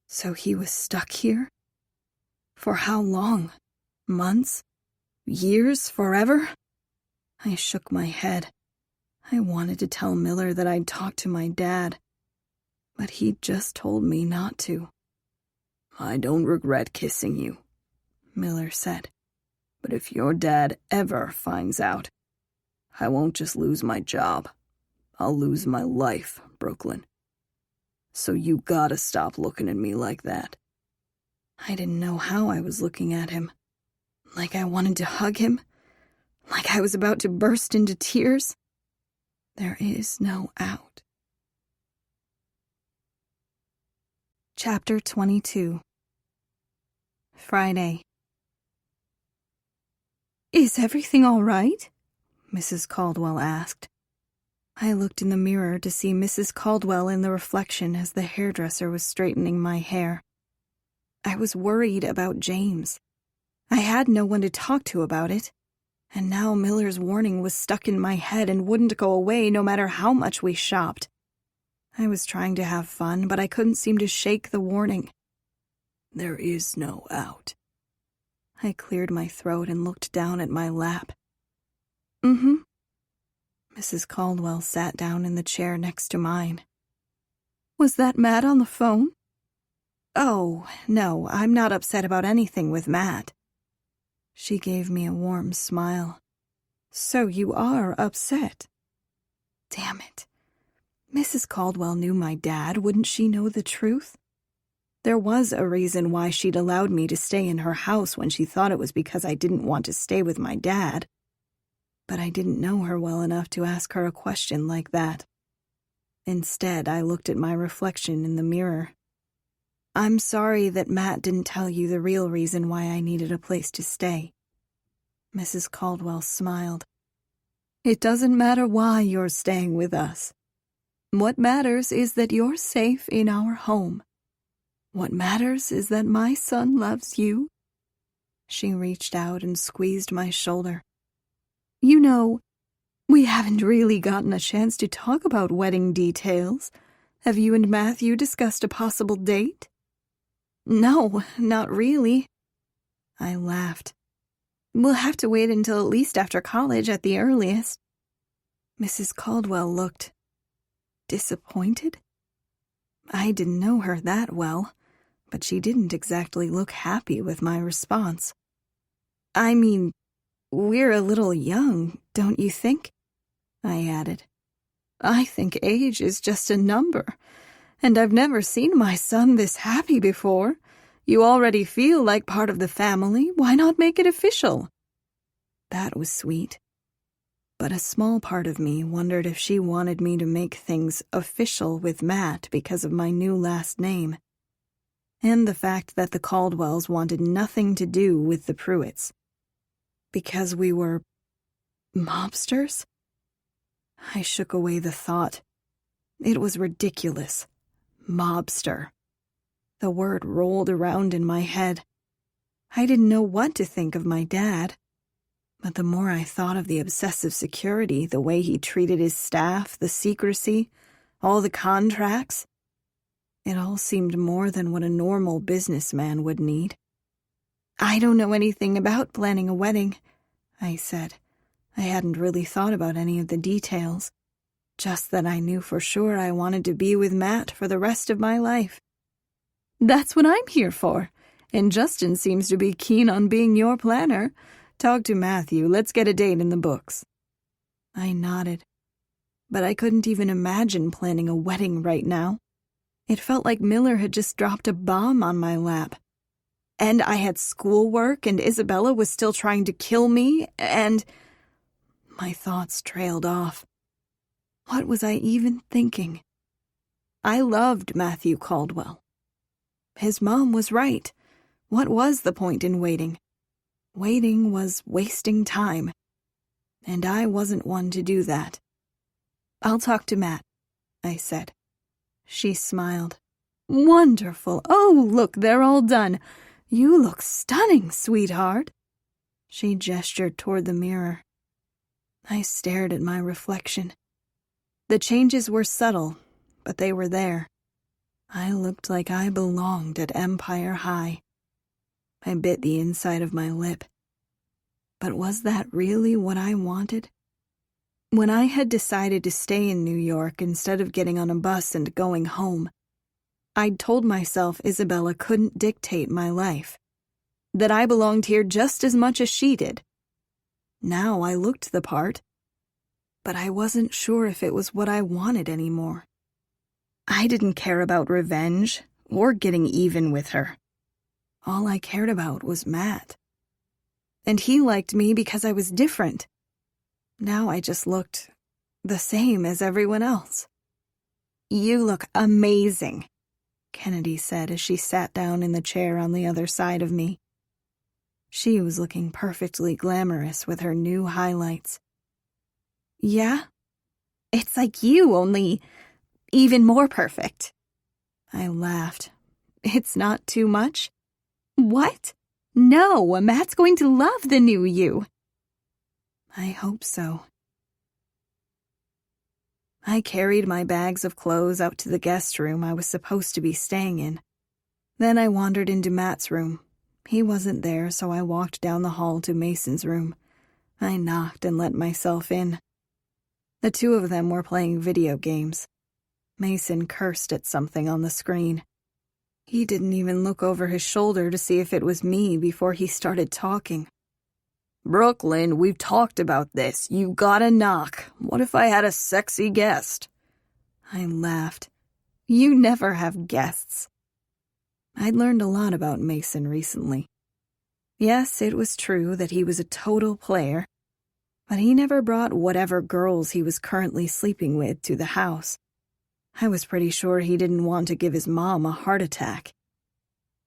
So he was stuck here? For how long? Months? Years? Forever? I shook my head. I wanted to tell Miller that I'd talked to my dad, but he just told me not to. I don't regret kissing you, Miller said. But if your dad ever finds out, I won't just lose my job. I'll lose my life, Brooklyn. So you gotta stop looking at me like that. I didn't know how I was looking at him. Like I wanted to hug him? Like I was about to burst into tears? There is no out. Chapter 22. Friday. Is everything all right? Mrs. Caldwell asked. I looked in the mirror to see Mrs. Caldwell in the reflection as the hairdresser was straightening my hair. I was worried about James. I had no one to talk to about it, and now Miller's warning was stuck in my head and wouldn't go away no matter how much we shopped. I was trying to have fun, but I couldn't seem to shake the warning. There is no out. I cleared my throat and looked down at my lap. Mm-hmm. Mrs. Caldwell sat down in the chair next to mine. Was that Matt on the phone? Oh, no, I'm not upset about anything with Matt. She gave me a warm smile. So you are upset? Damn it. Mrs. Caldwell knew my dad, wouldn't she know the truth? There was a reason why she'd allowed me to stay in her house when she thought it was because I didn't want to stay with my dad. But I didn't know her well enough to ask her a question like that. Instead, I looked at my reflection in the mirror. I'm sorry that Matt didn't tell you the real reason why I needed a place to stay. Mrs. Caldwell smiled. It doesn't matter why you're staying with us. What matters is that you're safe in our home. What matters is that my son loves you. She reached out and squeezed my shoulder. You know, we haven't really gotten a chance to talk about wedding details. Have you and Matthew discussed a possible date? No, not really. I laughed. We'll have to wait until at least after college at the earliest. Mrs. Caldwell looked disappointed. I didn't know her that well, but she didn't exactly look happy with my response. I mean, we're a little young, don't you think? I added. I think age is just a number, and I've never seen my son this happy before. You already feel like part of the family. Why not make it official? That was sweet. But a small part of me wondered if she wanted me to make things official with Matt because of my new last name, and the fact that the Caldwells wanted nothing to do with the Pruitts. Because we were mobsters? I shook away the thought. It was ridiculous. Mobster. The word rolled around in my head. I didn't know what to think of my dad. But the more I thought of the obsessive security, the way he treated his staff, the secrecy, all the contracts, it all seemed more than what a normal businessman would need. I don't know anything about planning a wedding, I said. I hadn't really thought about any of the details, just that I knew for sure I wanted to be with Matt for the rest of my life. That's what I'm here for, and Justin seems to be keen on being your planner. Talk to Matthew, let's get a date in the books. I nodded, but I couldn't even imagine planning a wedding right now. It felt like Miller had just dropped a bomb on my lap. And I had schoolwork, and Isabella was still trying to kill me, and my thoughts trailed off. What was I even thinking? I loved Matthew Caldwell. His mom was right. What was the point in waiting? Waiting was wasting time, and I wasn't one to do that. I'll talk to Matt, I said. She smiled. Wonderful. Oh, look, they're all done. You look stunning, sweetheart. She gestured toward the mirror. I stared at my reflection. The changes were subtle, but they were there. I looked like I belonged at Empire High. I bit the inside of my lip. But was that really what I wanted? When I had decided to stay in New York instead of getting on a bus and going home, I'd told myself Isabella couldn't dictate my life, that I belonged here just as much as she did. Now I looked the part, but I wasn't sure if it was what I wanted anymore. I didn't care about revenge or getting even with her. All I cared about was Matt. And he liked me because I was different. Now I just looked the same as everyone else. You look amazing, Kennedy said as she sat down in the chair on the other side of me. She was looking perfectly glamorous with her new highlights. Yeah? It's like you, only even more perfect. I laughed. It's not too much? What? No, Matt's going to love the new you. I hope so. I carried my bags of clothes out to the guest room I was supposed to be staying in. Then I wandered into Matt's room. He wasn't there, so I walked down the hall to Mason's room. I knocked and let myself in. The two of them were playing video games. Mason cursed at something on the screen. He didn't even look over his shoulder to see if it was me before he started talking. Brooklyn, we've talked about this. You gotta knock. What if I had a sexy guest? I laughed. You never have guests. I'd learned a lot about Mason recently. Yes, it was true that he was a total player, but he never brought whatever girls he was currently sleeping with to the house. I was pretty sure he didn't want to give his mom a heart attack.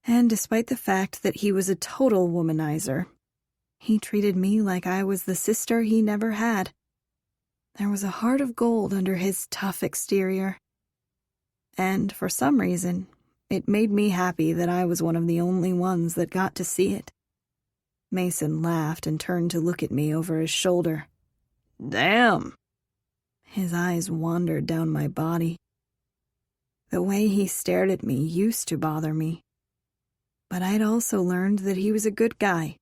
And despite the fact that he was a total womanizer, he treated me like I was the sister he never had. There was a heart of gold under his tough exterior. And for some reason, it made me happy that I was one of the only ones that got to see it. Mason laughed and turned to look at me over his shoulder. Damn. His eyes wandered down my body. The way he stared at me used to bother me. But I'd also learned that he was a good guy,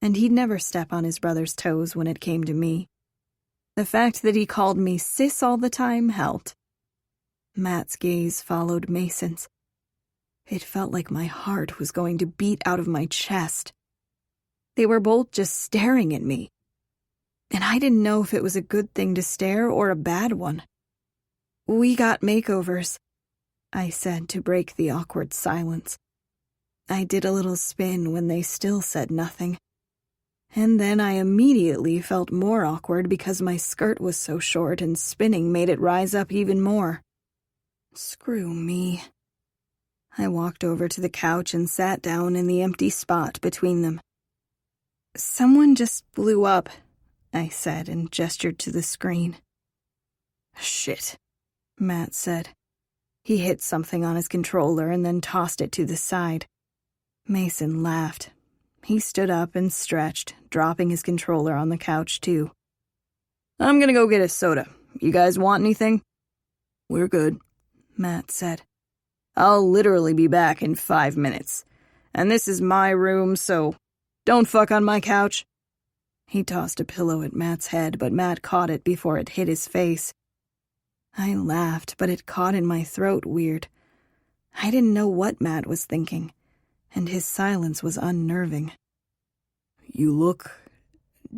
and he'd never step on his brother's toes when it came to me. The fact that he called me sis all the time helped. Matt's gaze followed Mason's. It felt like my heart was going to beat out of my chest. They were both just staring at me, and I didn't know if it was a good thing to stare or a bad one. We got makeovers, I said to break the awkward silence. I did a little spin when they still said nothing. And then I immediately felt more awkward because my skirt was so short and spinning made it rise up even more. Screw me. I walked over to the couch and sat down in the empty spot between them. Someone just blew up, I said and gestured to the screen. Shit, Matt said. He hit something on his controller and then tossed it to the side. Mason laughed. He stood up and stretched, dropping his controller on the couch, too. I'm gonna go get a soda. You guys want anything? We're good, Matt said. I'll literally be back in 5 minutes. And this is my room, so don't fuck on my couch. He tossed a pillow at Matt's head, but Matt caught it before it hit his face. I laughed, but it caught in my throat weird. I didn't know what Matt was thinking, and his silence was unnerving. You look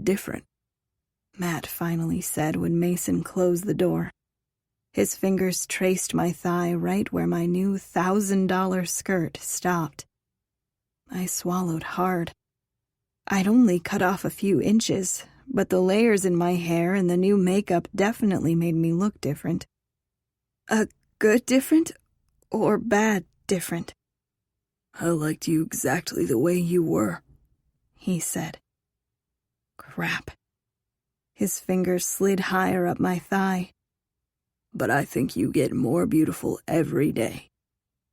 different, Matt finally said when Mason closed the door. His fingers traced my thigh right where my new $1,000 skirt stopped. I swallowed hard. I'd only cut off a few inches, but the layers in my hair and the new makeup definitely made me look different. A good different or bad different? I liked you exactly the way you were, he said. Crap. His fingers slid higher up my thigh. But I think you get more beautiful every day,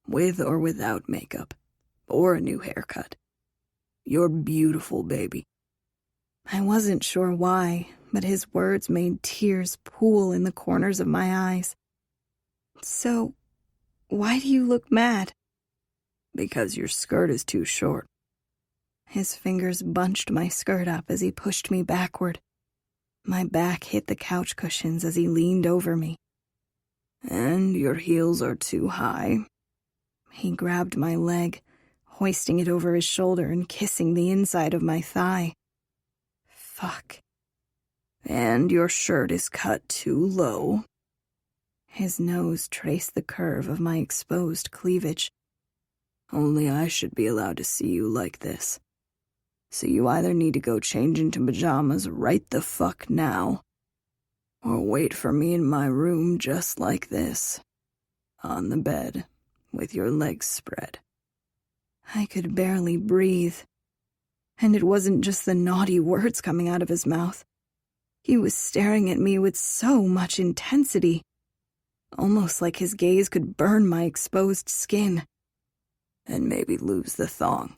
with or without makeup, or a new haircut. You're beautiful, baby. I wasn't sure why, but his words made tears pool in the corners of my eyes. So, why do you look mad? Because your skirt is too short. His fingers bunched my skirt up as he pushed me backward. My back hit the couch cushions as he leaned over me. And your heels are too high. He grabbed my leg, hoisting it over his shoulder and kissing the inside of my thigh. Fuck. And your shirt is cut too low. His nose traced the curve of my exposed cleavage. Only I should be allowed to see you like this. So you either need to go change into pajamas right the fuck now, or wait for me in my room just like this, on the bed, with your legs spread. I could barely breathe. And it wasn't just the naughty words coming out of his mouth. He was staring at me with so much intensity, almost like his gaze could burn my exposed skin. And maybe lose the thong.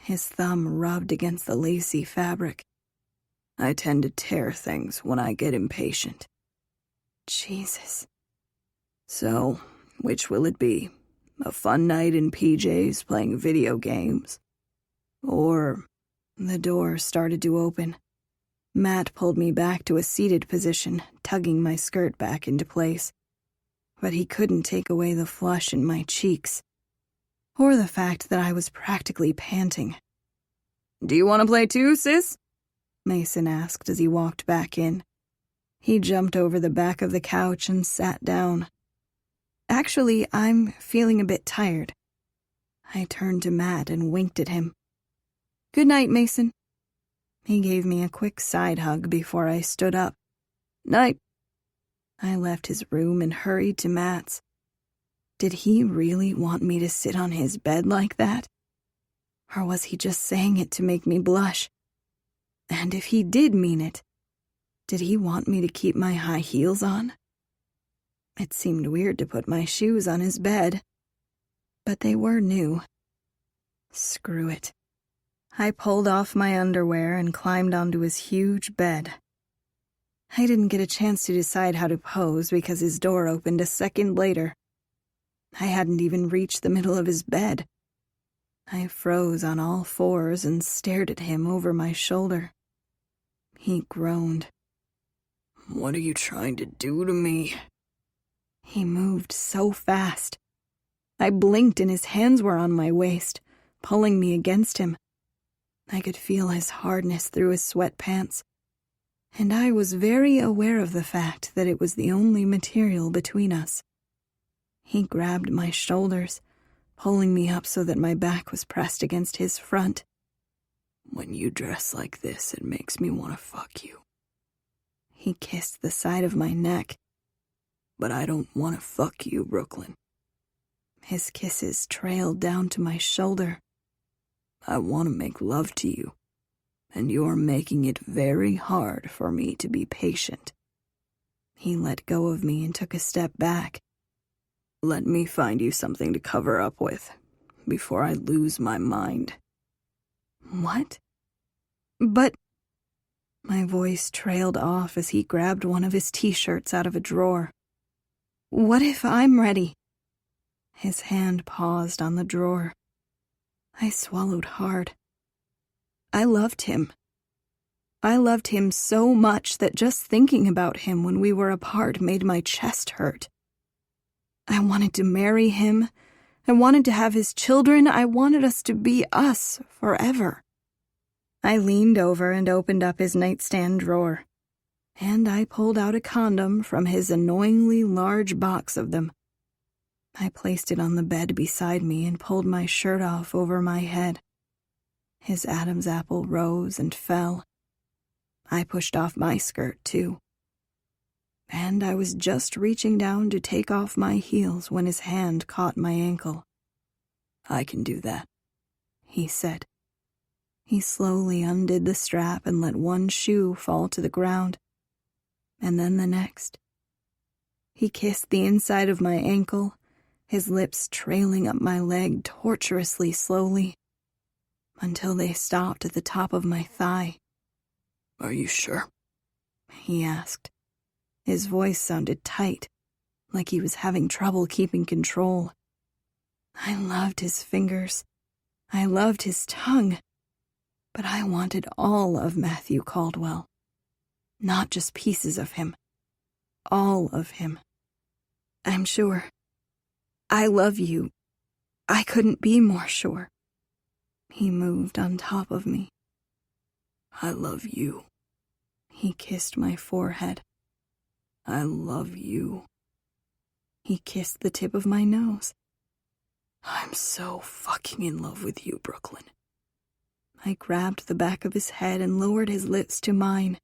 His thumb rubbed against the lacy fabric. I tend to tear things when I get impatient. Jesus. So, which will it be? A fun night in PJs playing video games? Or... The door started to open. Matt pulled me back to a seated position, tugging my skirt back into place. But he couldn't take away the flush in my cheeks, or the fact that I was practically panting. "Do you want to play too, sis?" Mason asked as he walked back in. He jumped over the back of the couch and sat down. "Actually, I'm feeling a bit tired." I turned to Matt and winked at him. "Good night, Mason." He gave me a quick side hug before I stood up. "Night." I left his room and hurried to Matt's. Did he really want me to sit on his bed like that? Or was he just saying it to make me blush? And if he did mean it, did he want me to keep my high heels on? It seemed weird to put my shoes on his bed, but they were new. Screw it. I pulled off my underwear and climbed onto his huge bed. I didn't get a chance to decide how to pose because his door opened a second later. I hadn't even reached the middle of his bed. I froze on all fours and stared at him over my shoulder. He groaned. "What are you trying to do to me?" He moved so fast. I blinked and his hands were on my waist, pulling me against him. I could feel his hardness through his sweatpants, and I was very aware of the fact that it was the only material between us. He grabbed my shoulders, pulling me up so that my back was pressed against his front. "When you dress like this, it makes me want to fuck you." He kissed the side of my neck. "But I don't want to fuck you, Brooklyn." His kisses trailed down to my shoulder. "I want to make love to you, and you're making it very hard for me to be patient." He let go of me and took a step back. "Let me find you something to cover up with, before I lose my mind." "What?" "But..." My voice trailed off as he grabbed one of his t-shirts out of a drawer. "What if I'm ready?" His hand paused on the drawer. I swallowed hard. I loved him. I loved him so much that just thinking about him when we were apart made my chest hurt. I wanted to marry him. I wanted to have his children. I wanted us to be us forever. I leaned over and opened up his nightstand drawer, and I pulled out a condom from his annoyingly large box of them. I placed it on the bed beside me and pulled my shirt off over my head. His Adam's apple rose and fell. I pushed off my skirt, too. And I was just reaching down to take off my heels when his hand caught my ankle. "I can do that," he said. He slowly undid the strap and let one shoe fall to the ground, and then the next. He kissed the inside of my ankle, his lips trailing up my leg torturously slowly, until they stopped at the top of my thigh. "Are you sure?" he asked. His voice sounded tight, like he was having trouble keeping control. I loved his fingers. I loved his tongue. But I wanted all of Matthew Caldwell. Not just pieces of him. All of him. I'm sure. I love you. I couldn't be more sure. He moved on top of me. "I love you." He kissed my forehead. "I love you." He kissed the tip of my nose. "I'm so fucking in love with you, Brooklyn." I grabbed the back of his head and lowered his lips to mine.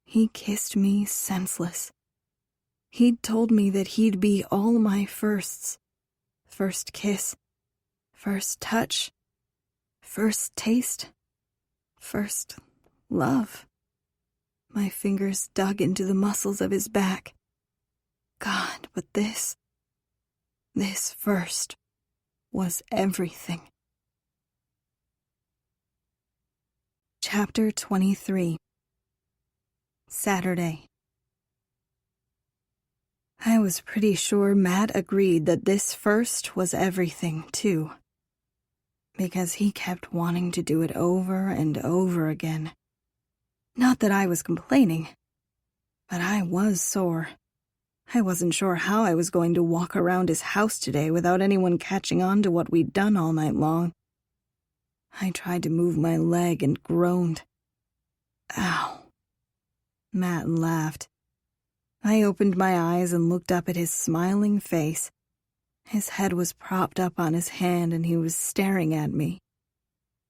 He kissed me senseless. He'd told me that he'd be all my firsts. First kiss, first touch, first taste, first love. My fingers dug into the muscles of his back. God, but this first was everything. Chapter 23. Saturday. I was pretty sure Matt agreed that this first was everything, too, because he kept wanting to do it over and over again. Not that I was complaining, but I was sore. I wasn't sure how I was going to walk around his house today without anyone catching on to what we'd done all night long. I tried to move my leg and groaned. Ow. Matt laughed. I opened my eyes and looked up at his smiling face. His head was propped up on his hand and he was staring at me.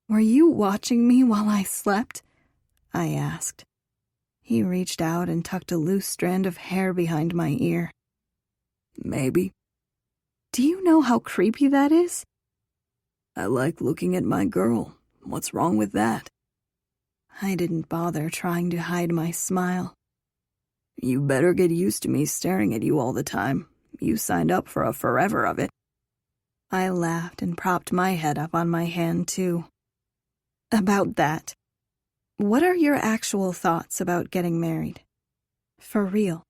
"Were you watching me while I slept?" I asked. He reached out and tucked a loose strand of hair behind my ear. "Maybe." "Do you know how creepy that is?" "I like looking at my girl. What's wrong with that?" I didn't bother trying to hide my smile. "You better get used to me staring at you all the time. You signed up for a forever of it." I laughed and propped my head up on my hand, too. "About that, what are your actual thoughts about getting married? For real?"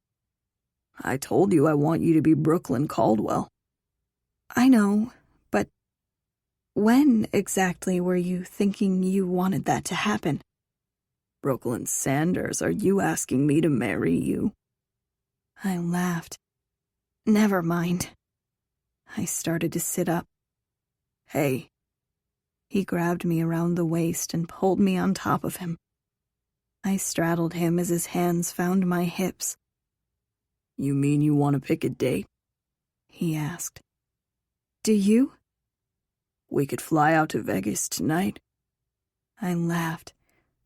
"I told you I want you to be Brooklyn Caldwell." "I know, but when exactly were you thinking you wanted that to happen?" "Brooklyn Sanders, are you asking me to marry you?" I laughed. "Never mind." I started to sit up. "Hey." He grabbed me around the waist and pulled me on top of him. I straddled him as his hands found my hips. "You mean you want to pick a date?" he asked. "Do you?" "We could fly out to Vegas tonight." I laughed.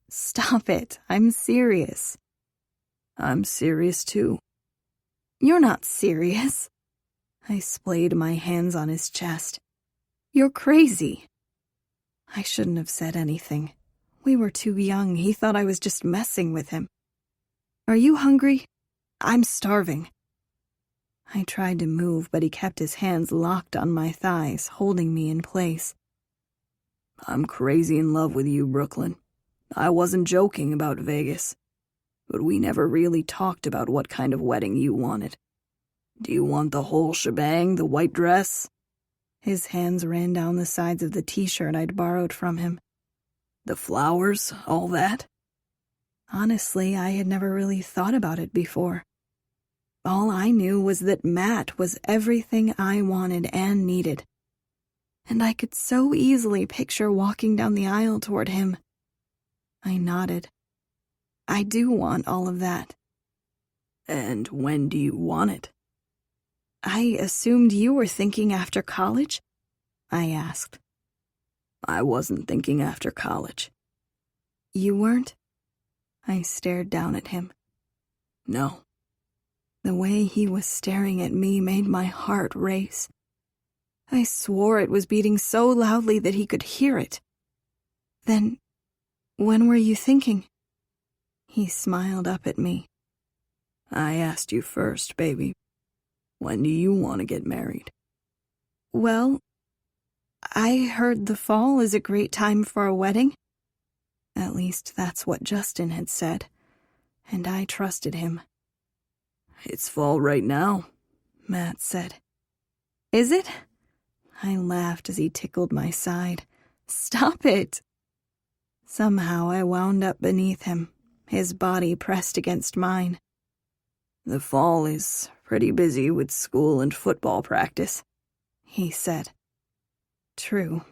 "Stop it. I'm serious." "I'm serious too." "You're not serious." I splayed my hands on his chest. "You're crazy." I shouldn't have said anything. We were too young. He thought I was just messing with him. "Are you hungry? I'm starving." I tried to move, but he kept his hands locked on my thighs, holding me in place. "I'm crazy in love with you, Brooklyn. I wasn't joking about Vegas. But we never really talked about what kind of wedding you wanted. Do you want the whole shebang, the white dress?" His hands ran down the sides of the t-shirt I'd borrowed from him. "The flowers, all that?" Honestly, I had never really thought about it before. All I knew was that Matt was everything I wanted and needed. And I could so easily picture walking down the aisle toward him. I nodded. "I do want all of that." "And when do you want it?" "I assumed you were thinking after college?" I asked. "I wasn't thinking after college." "You weren't?" I stared down at him. "No." The way he was staring at me made my heart race. I swore it was beating so loudly that he could hear it. "Then, when were you thinking?" He smiled up at me. "I asked you first, baby. When do you want to get married?" "Well, I heard the fall is a great time for a wedding. At least that's what Justin had said, and I trusted him." "It's fall right now," Matt said. "Is it?" I laughed as he tickled my side. "Stop it." Somehow I wound up beneath him, his body pressed against mine. "The fall is pretty busy with school and football practice," he said. True.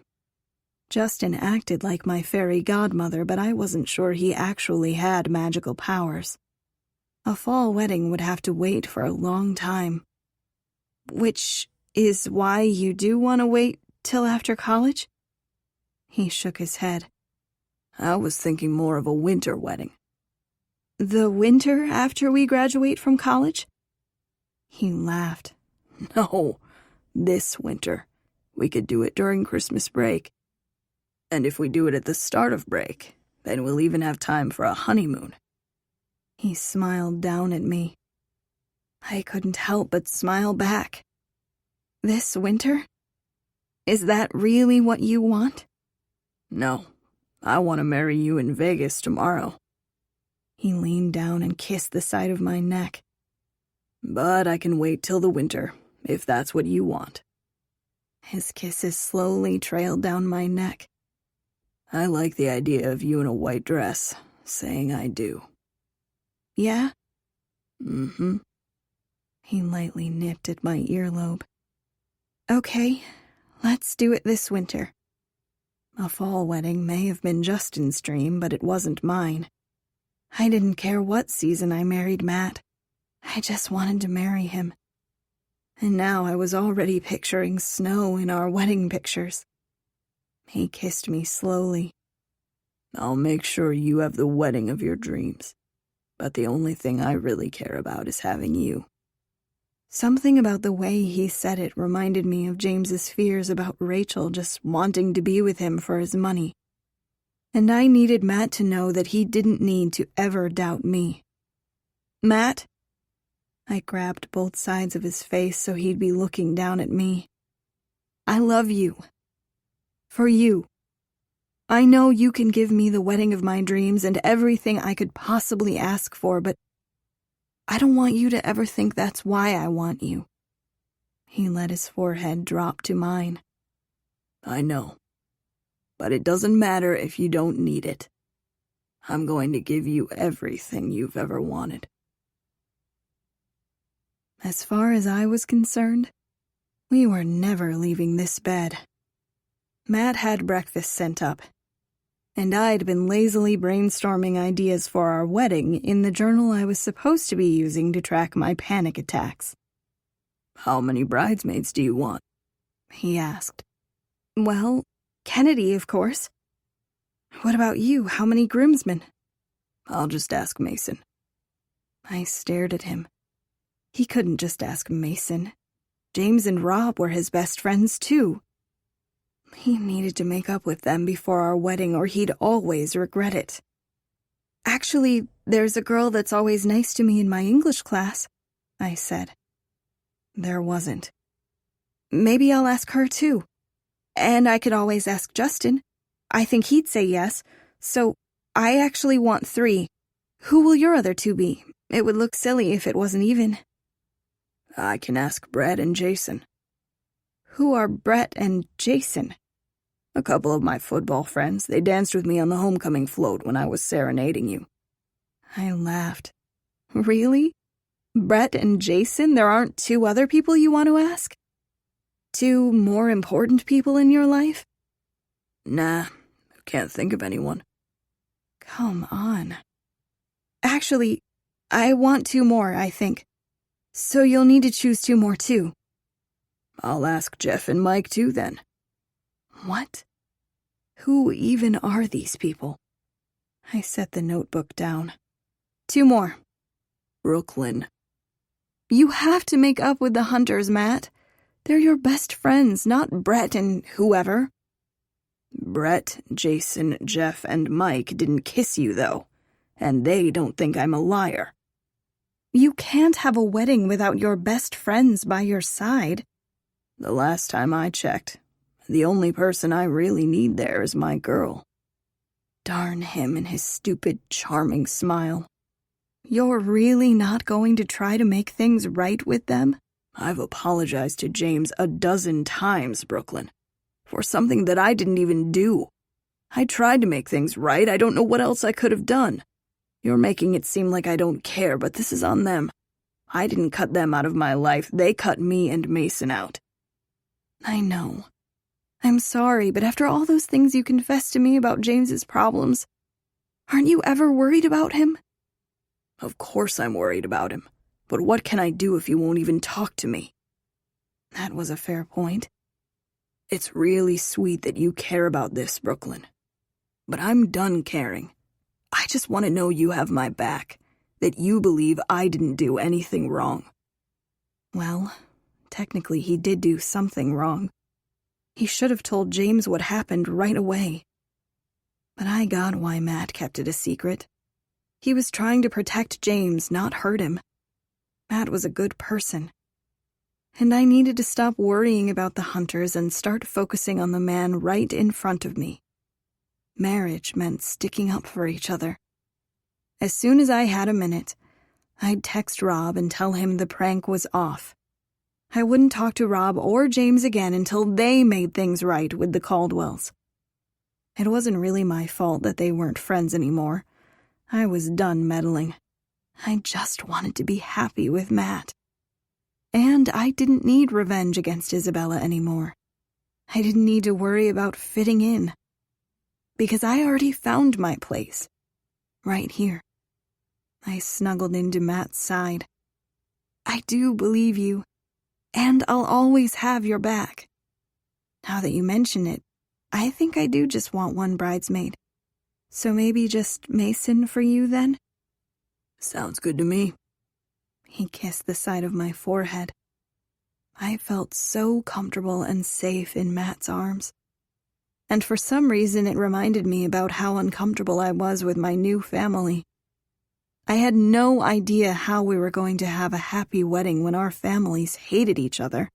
Justin acted like my fairy godmother, but I wasn't sure he actually had magical powers. A fall wedding would have to wait for a long time. "Which is why you do want to wait till after college?" He shook his head. "I was thinking more of a winter wedding." "The winter after we graduate from college?" He laughed. "No, this winter. We could do it during Christmas break. And if we do it at the start of break, then we'll even have time for a honeymoon." He smiled down at me. I couldn't help but smile back. This winter? Is that really what you want? No, I want to marry you in Vegas tomorrow. He leaned down and kissed the side of my neck. But I can wait till the winter, if that's what you want. His kisses slowly trailed down my neck. I like the idea of you in a white dress, saying I do. Yeah? Mm-hmm. He lightly nipped at my earlobe. Okay, let's do it this winter. A fall wedding may have been Justin's dream, but it wasn't mine. I didn't care what season I married Matt. I just wanted to marry him. And now I was already picturing snow in our wedding pictures. He kissed me slowly. I'll make sure you have the wedding of your dreams. But the only thing I really care about is having you. Something about the way he said it reminded me of James's fears about Rachel just wanting to be with him for his money. And I needed Matt to know that he didn't need to ever doubt me. Matt? I grabbed both sides of his face so he'd be looking down at me. I love you. For you. I know you can give me the wedding of my dreams and everything I could possibly ask for, but I don't want you to ever think that's why I want you. He let his forehead drop to mine. I know. But it doesn't matter if you don't need it. I'm going to give you everything you've ever wanted. As far as I was concerned, we were never leaving this bed. Matt had breakfast sent up, and I'd been lazily brainstorming ideas for our wedding in the journal I was supposed to be using to track my panic attacks. How many bridesmaids do you want? He asked. Well, Kennedy, of course. What about you? How many groomsmen? I'll just ask Mason. I stared at him. He couldn't just ask Mason. James and Rob were his best friends, too. He needed to make up with them before our wedding or he'd always regret it. Actually, there's a girl that's always nice to me in my English class, I said. There wasn't. Maybe I'll ask her, too. And I could always ask Justin. I think he'd say yes. So I actually want 3. Who will your other 2 be? It would look silly if it wasn't even. I can ask Brett and Jason. Who are Brett and Jason? A couple of my football friends. They danced with me on the homecoming float when I was serenading you. I laughed. Really? Brett and Jason? There aren't 2 other people you want to ask? 2 more important people in your life? Nah, can't think of anyone. Come on. Actually, I want 2 more, I think. So you'll need to choose 2 more, too. I'll ask Jeff and Mike, too, then. What? Who even are these people? I set the notebook down. 2 more. Brooklyn. You have to make up with the Hunters, Matt. They're your best friends, not Brett and whoever. Brett, Jason, Jeff, and Mike didn't kiss you, though. And they don't think I'm a liar. You can't have a wedding without your best friends by your side. The last time I checked, the only person I really need there is my girl. Darn him and his stupid, charming smile. You're really not going to try to make things right with them? I've apologized to James a dozen times, Brooklyn, for something that I didn't even do. I tried to make things right. I don't know what else I could have done. You're making it seem like I don't care, but this is on them. I didn't cut them out of my life. They cut me and Mason out. I know. I'm sorry, but after all those things you confessed to me about James's problems, aren't you ever worried about him? Of course I'm worried about him. But what can I do if he won't even talk to me? That was a fair point. It's really sweet that you care about this, Brooklyn. But I'm done caring. I just want to know you have my back, that you believe I didn't do anything wrong. Well, technically he did do something wrong. He should have told James what happened right away. But I got why Matt kept it a secret. He was trying to protect James, not hurt him. Matt was a good person. And I needed to stop worrying about the hunters and start focusing on the man right in front of me. Marriage meant sticking up for each other. As soon as I had a minute, I'd text Rob and tell him the prank was off. I wouldn't talk to Rob or James again until they made things right with the Caldwells. It wasn't really my fault that they weren't friends anymore. I was done meddling. I just wanted to be happy with Matt. And I didn't need revenge against Isabella anymore. I didn't need to worry about fitting in. Because I already found my place. Right here. I snuggled into Matt's side. I do believe you, and I'll always have your back. Now that you mention it, I think I do just want one bridesmaid. So maybe just Mason for you then? Sounds good to me. He kissed the side of my forehead. I felt so comfortable and safe in Matt's arms. And for some reason it reminded me about how uncomfortable I was with my new family. I had no idea how we were going to have a happy wedding when our families hated each other.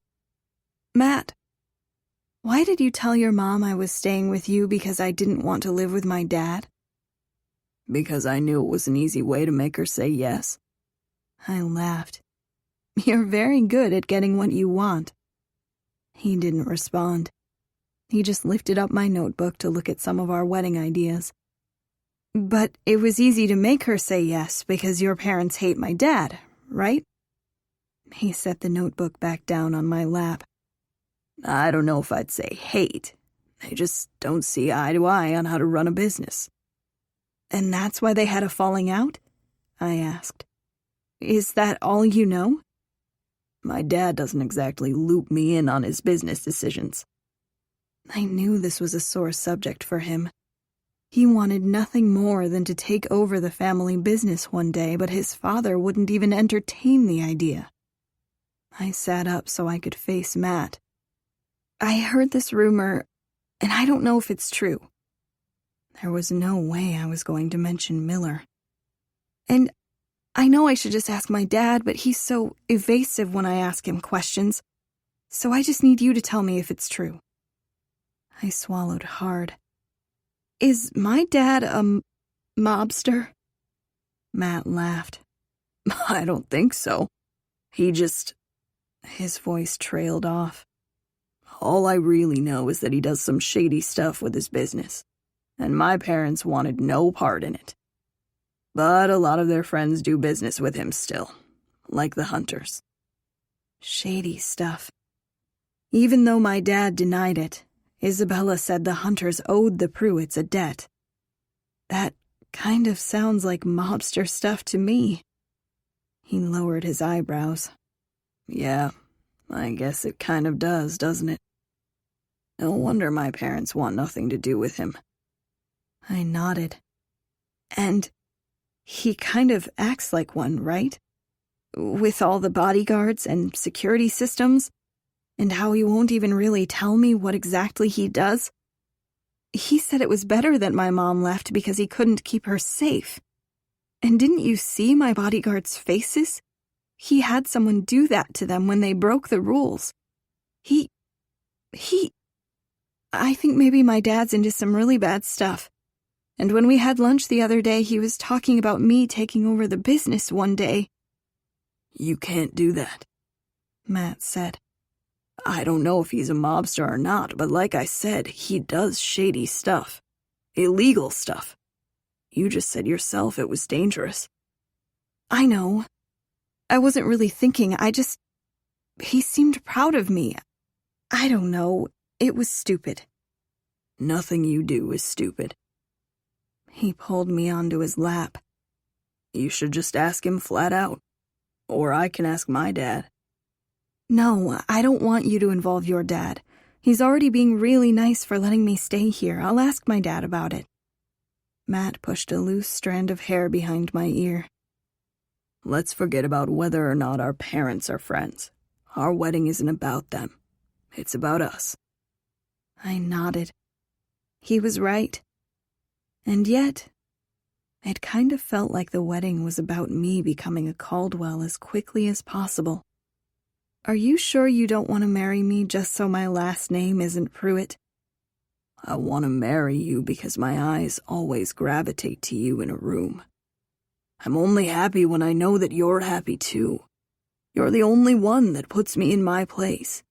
Matt, why did you tell your mom I was staying with you because I didn't want to live with my dad? Because I knew it was an easy way to make her say yes. I laughed. You're very good at getting what you want. He didn't respond. He just lifted up my notebook to look at some of our wedding ideas. But it was easy to make her say yes because your parents hate my dad, right? He set the notebook back down on my lap. I don't know if I'd say hate. They just don't see eye to eye on how to run a business. And that's why they had a falling out? I asked. Is that all you know? My dad doesn't exactly loop me in on his business decisions. I knew this was a sore subject for him. He wanted nothing more than to take over the family business one day, but his father wouldn't even entertain the idea. I sat up so I could face Matt. I heard this rumor, and I don't know if it's true. There was no way I was going to mention Miller. And I know I should just ask my dad, but he's so evasive when I ask him questions, so I just need you to tell me if it's true. I swallowed hard. Is my dad a mobster? Matt laughed. I don't think so. His voice trailed off. All I really know is that he does some shady stuff with his business, and my parents wanted no part in it. But a lot of their friends do business with him still, like the hunters. Shady stuff. Even though my dad denied it, Isabella said the hunters owed the Pruitts a debt. That kind of sounds like mobster stuff to me. He lowered his eyebrows. Yeah, I guess it kind of does, doesn't it? No wonder my parents want nothing to do with him. I nodded. And he kind of acts like one, right? With all the bodyguards and security systems, and how he won't even really tell me what exactly he does. He said it was better that my mom left because he couldn't keep her safe. And didn't you see my bodyguards' faces? He had someone do that to them when they broke the rules. I think maybe my dad's into some really bad stuff. And when we had lunch the other day, he was talking about me taking over the business one day. You can't do that, Matt said. I don't know if he's a mobster or not, but like I said, he does shady stuff. Illegal stuff. You just said yourself it was dangerous. I know. I wasn't really thinking, he seemed proud of me. I don't know, it was stupid. Nothing you do is stupid. He pulled me onto his lap. You should just ask him flat out. Or I can ask my dad. No, I don't want you to involve your dad. He's already being really nice for letting me stay here. I'll ask my dad about it. Matt pushed a loose strand of hair behind my ear. Let's forget about whether or not our parents are friends. Our wedding isn't about them. It's about us. I nodded. He was right. And yet, It kind of felt like the wedding was about me becoming a Caldwell as quickly as possible. Are you sure you don't want to marry me just so my last name isn't Pruitt? I want to marry you because my eyes always gravitate to you in a room. I'm only happy when I know that you're happy too. You're the only one that puts me in my place.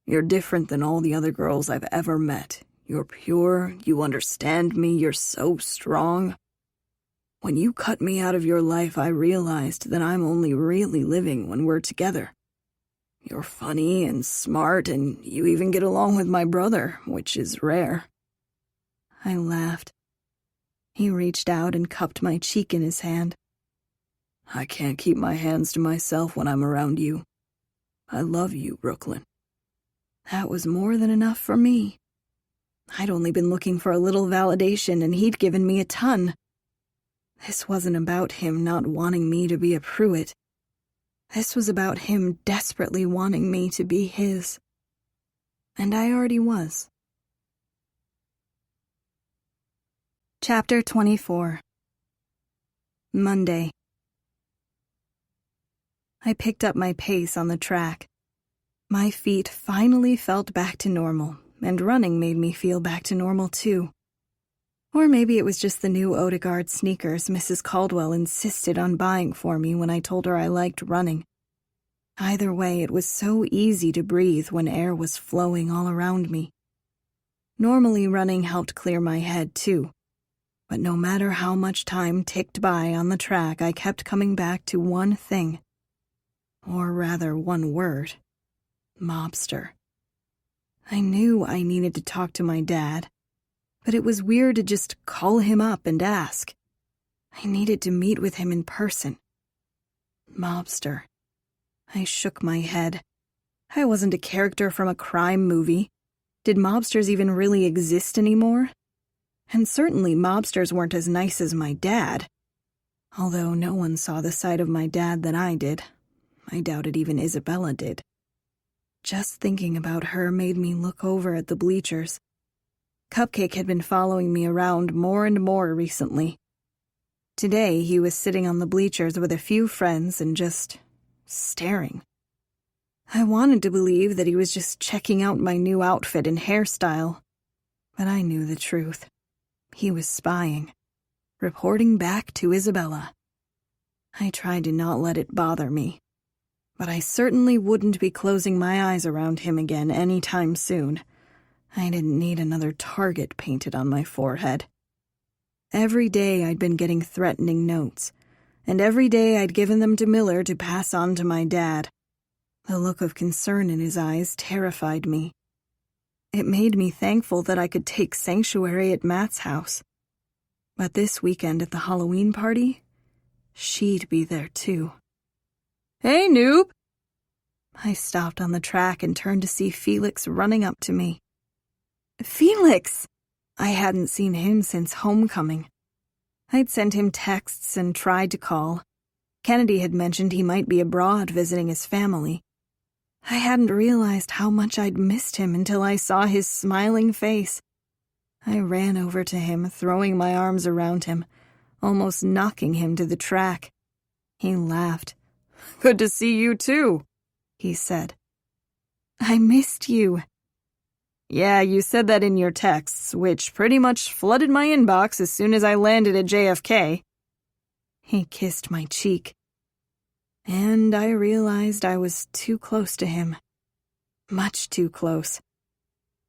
You're different than all the other girls I've ever met. You're pure, you understand me, you're so strong. When you cut me out of your life, I realized that I'm only really living when we're together. You're funny and smart, and you even get along with my brother, which is rare. I laughed. He reached out and cupped my cheek in his hand. I can't keep my hands to myself when I'm around you. I love you, Brooklyn. That was more than enough for me. I'd only been looking for a little validation, and he'd given me a ton. This wasn't about him not wanting me to be a Pruitt. This was about him desperately wanting me to be his. And I already was. Chapter 24. Monday. I picked up my pace on the track. My feet finally felt back to normal, and running made me feel back to normal too. Or maybe it was just the new Odegaard sneakers Mrs. Caldwell insisted on buying for me when I told her I liked running. Either way, it was so easy to breathe when air was flowing all around me. Normally, running helped clear my head too. But no matter how much time ticked by on the track, I kept coming back to one thing. Or rather, one word. Mobster. I knew I needed to talk to my dad, but it was weird to just call him up and ask. I needed to meet with him in person. Mobster. I shook my head. I wasn't a character from a crime movie. Did mobsters even really exist anymore? And certainly mobsters weren't as nice as my dad. Although no one saw the side of my dad that I did. I doubted even Isabella did. Just thinking about her made me look over at the bleachers. Cupcake had been following me around more and more recently. Today he was sitting on the bleachers with a few friends and just staring. I wanted to believe that he was just checking out my new outfit and hairstyle, but I knew the truth. He was spying, reporting back to Isabella. I tried to not let it bother me, but I certainly wouldn't be closing my eyes around him again anytime soon. I didn't need another target painted on my forehead. Every day I'd been getting threatening notes, and every day I'd given them to Miller to pass on to my dad. The look of concern in his eyes terrified me. It made me thankful that I could take sanctuary at Matt's house. But this weekend at the Halloween party, she'd be there too. "Hey, noob!" I stopped on the track and turned to see Felix running up to me. Felix! I hadn't seen him since homecoming. I'd sent him texts and tried to call. Kennedy had mentioned he might be abroad visiting his family. I hadn't realized how much I'd missed him until I saw his smiling face. I ran over to him, throwing my arms around him, almost knocking him to the track. He laughed. "Good to see you too," he said. "I missed you." "Yeah, you said that in your texts, which pretty much flooded my inbox as soon as I landed at JFK. He kissed my cheek. And I realized I was too close to him. Much too close.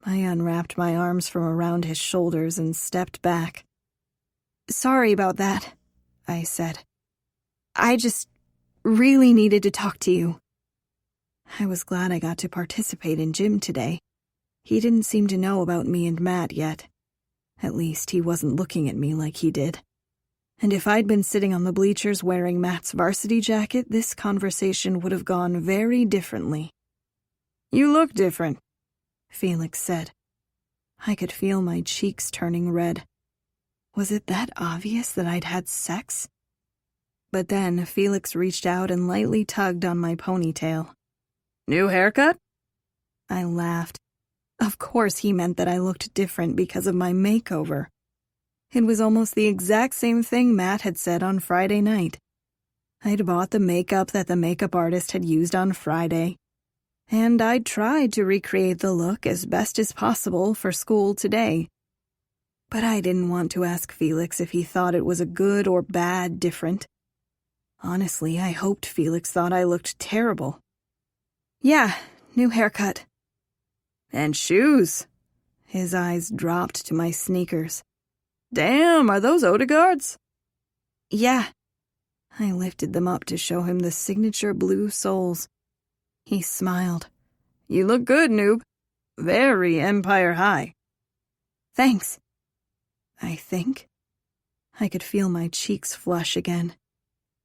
I unwrapped my arms from around his shoulders and stepped back. "Sorry about that," I said. "I just really needed to talk to you." I was glad I got to participate in gym today. He didn't seem to know about me and Matt yet. At least he wasn't looking at me like he did. And if I'd been sitting on the bleachers wearing Matt's varsity jacket, this conversation would have gone very differently. "You look different," Felix said. I could feel my cheeks turning red. Was it that obvious that I'd had sex? But then Felix reached out and lightly tugged on my ponytail. "New haircut?" I laughed. Of course he meant that I looked different because of my makeover. It was almost the exact same thing Matt had said on Friday night. I'd bought the makeup that the makeup artist had used on Friday, and I'd tried to recreate the look as best as possible for school today. But I didn't want to ask Felix if he thought it was a good or bad different. Honestly, I hoped Felix thought I looked terrible. Yeah, new haircut. And shoes. His eyes dropped to my sneakers. Damn, are those Odegaards? Yeah. I lifted them up to show him the signature blue soles. He smiled. You look good, noob. Very Empire High. Thanks. I think. I could feel my cheeks flush again.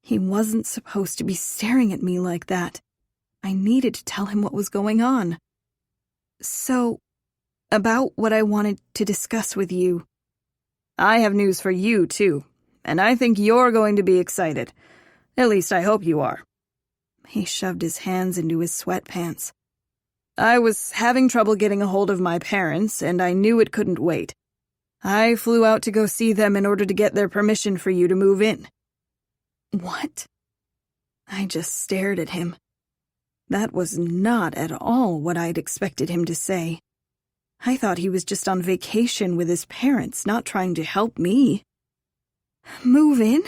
He wasn't supposed to be staring at me like that. I needed to tell him what was going on. So, about what I wanted to discuss with you. I have news for you, too, and I think you're going to be excited. At least I hope you are. He shoved his hands into his sweatpants. I was having trouble getting a hold of my parents, and I knew it couldn't wait. I flew out to go see them in order to get their permission for you to move in. What? I just stared at him. That was not at all what I'd expected him to say. I thought he was just on vacation with his parents, not trying to help me. Move in?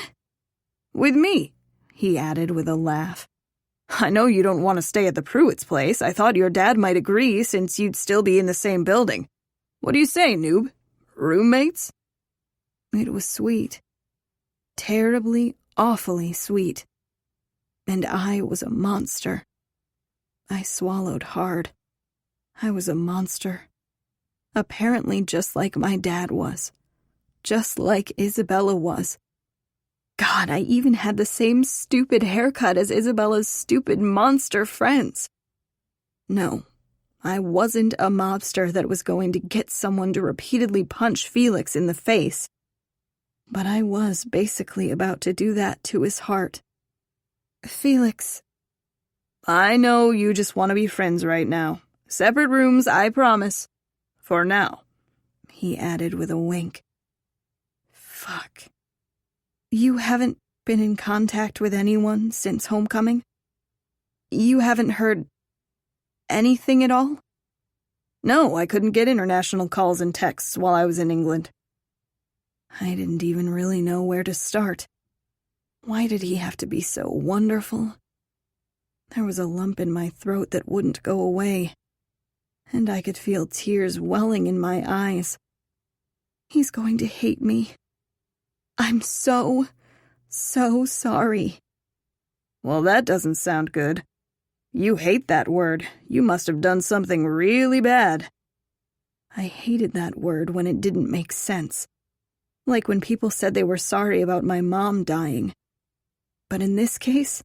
With me, he added with a laugh. I know you don't want to stay at the Pruitt's place. I thought your dad might agree since you'd still be in the same building. What do you say, noob? Roommates? It was sweet. Terribly, awfully sweet. And I was a monster. I swallowed hard. I was a monster. Apparently just like my dad was. Just like Isabella was. God, I even had the same stupid haircut as Isabella's stupid monster friends. No, I wasn't a mobster that was going to get someone to repeatedly punch Felix in the face. But I was basically about to do that to his heart. Felix. I know you just want to be friends right now. Separate rooms, I promise. For now, he added with a wink. Fuck. You haven't been in contact with anyone since homecoming? You haven't heard anything at all? No, I couldn't get international calls and texts while I was in England. I didn't even really know where to start. Why did he have to be so wonderful? There was a lump in my throat that wouldn't go away, and I could feel tears welling in my eyes. He's going to hate me. I'm so sorry. Well, that doesn't sound good. You hate that word. You must have done something really bad. I hated that word when it didn't make sense. Like when people said they were sorry about my mom dying. But in this case,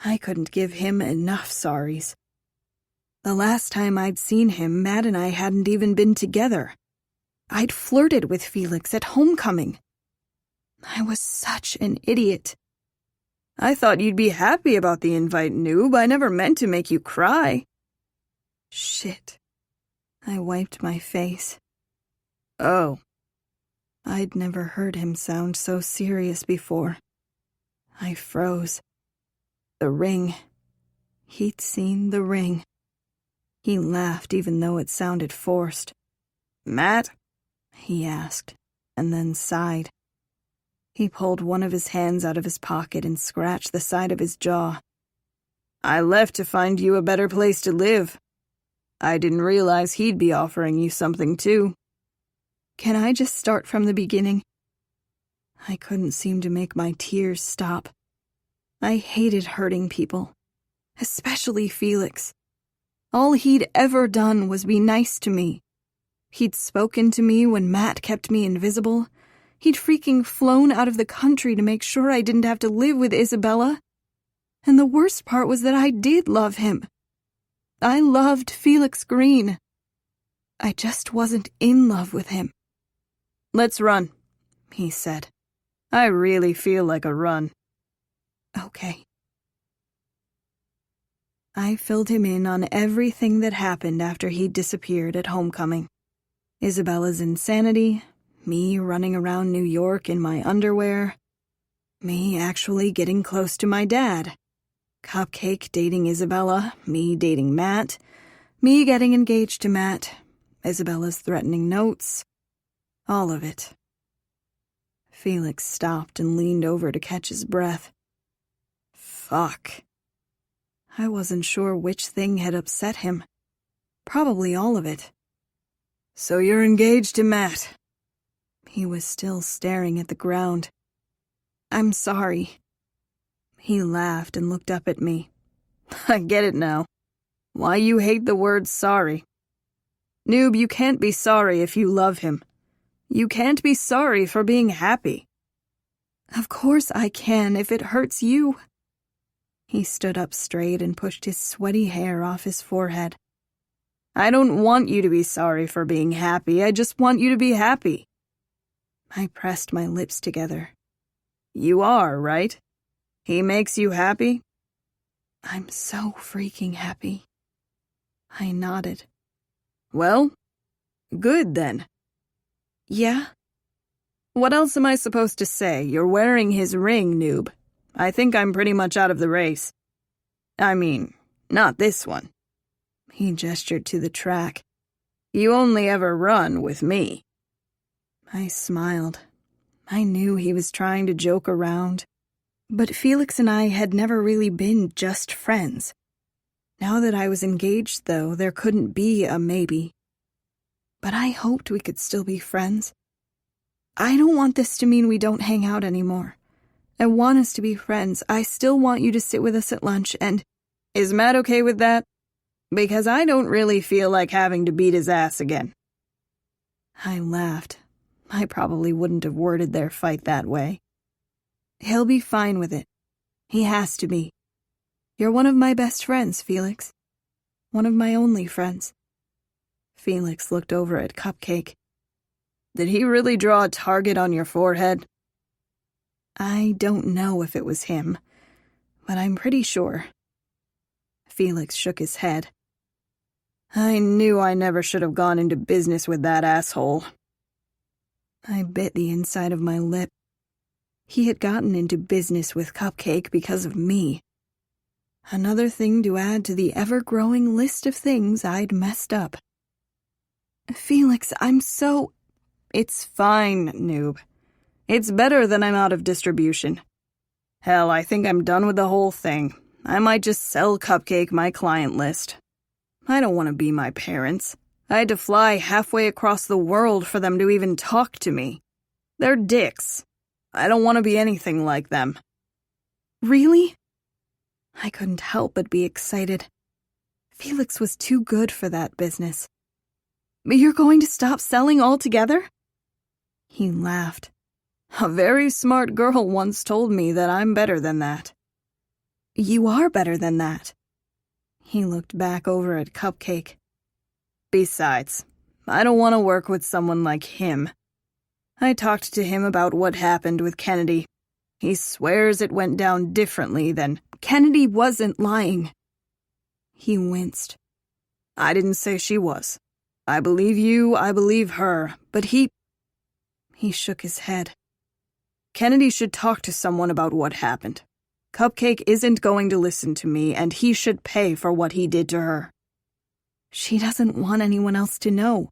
I couldn't give him enough sorries. The last time I'd seen him, Matt and I hadn't even been together. I'd flirted with Felix at homecoming. I was such an idiot. I thought you'd be happy about the invite, noob. I never meant to make you cry. Shit. I wiped my face. Oh. I'd never heard him sound so serious before. I froze. The ring. He'd seen the ring. He laughed even though it sounded forced. Matt? He asked, and then sighed. He pulled one of his hands out of his pocket and scratched the side of his jaw. I left to find you a better place to live. I didn't realize he'd be offering you something too. Can I just start from the beginning? I couldn't seem to make my tears stop. I hated hurting people, especially Felix. All he'd ever done was be nice to me. He'd spoken to me when Matt kept me invisible. He'd freaking flown out of the country to make sure I didn't have to live with Isabella. And the worst part was that I did love him. I loved Felix Green. I just wasn't in love with him. Let's run, he said. I really feel like a run. Okay. I filled him in on everything that happened after he'd disappeared at homecoming. Isabella's insanity, Me running around New York in my underwear. Me actually getting close to my dad. Cupcake dating Isabella, me dating Matt. Me getting engaged to Matt. Isabella's threatening notes. All of it. Felix stopped and leaned over to catch his breath. Fuck. I wasn't sure which thing had upset him. Probably all of it. So you're engaged to Matt. He was still staring at the ground. I'm sorry. He laughed and looked up at me. I get it now. Why you hate the word sorry. Noob, you can't be sorry if you love him. You can't be sorry for being happy. Of course I can if it hurts you. He stood up straight and pushed his sweaty hair off his forehead. I don't want you to be sorry for being happy. I just want you to be happy. I pressed my lips together. You are, right? He makes you happy? I'm so freaking happy. I nodded. Well, good then. Yeah? What else am I supposed to say? You're wearing his ring, noob. I think I'm pretty much out of the race. I mean, not this one. He gestured to the track. You only ever run with me. I smiled. I knew he was trying to joke around. But Felix and I had never really been just friends. Now that I was engaged, though, there couldn't be a maybe. But I hoped we could still be friends. I don't want this to mean we don't hang out anymore. I want us to be friends. I still want you to sit with us at lunch and... Is Matt okay with that? Because I don't really feel like having to beat his ass again. I laughed. I probably wouldn't have worded their fight that way. He'll be fine with it. He has to be. You're one of my best friends, Felix. One of my only friends. Felix looked over at Cupcake. Did he really draw a target on your forehead? I don't know if it was him, but I'm pretty sure. Felix shook his head. I knew I never should have gone into business with that asshole. I bit the inside of my lip. He had gotten into business with Cupcake because of me. Another thing to add to the ever-growing list of things I'd messed up. Felix, I'm so... It's fine, noob. It's better than I'm out of distribution. Hell, I think I'm done with the whole thing. I might just sell Cupcake my client list. I don't want to be my parents. I had to fly halfway across the world for them to even talk to me. They're dicks. I don't want to be anything like them. Really? I couldn't help but be excited. Felix was too good for that business. But you're going to stop selling altogether? He laughed. A very smart girl once told me that I'm better than that. You are better than that. He looked back over at Cupcake. Besides, I don't want to work with someone like him. I talked to him about what happened with Kennedy. He swears it went down differently than... Kennedy wasn't lying. He winced. I didn't say she was. I believe you, I believe her, but he shook his head. Kennedy should talk to someone about what happened. Cupcake isn't going to listen to me, and he should pay for what he did to her. She doesn't want anyone else to know.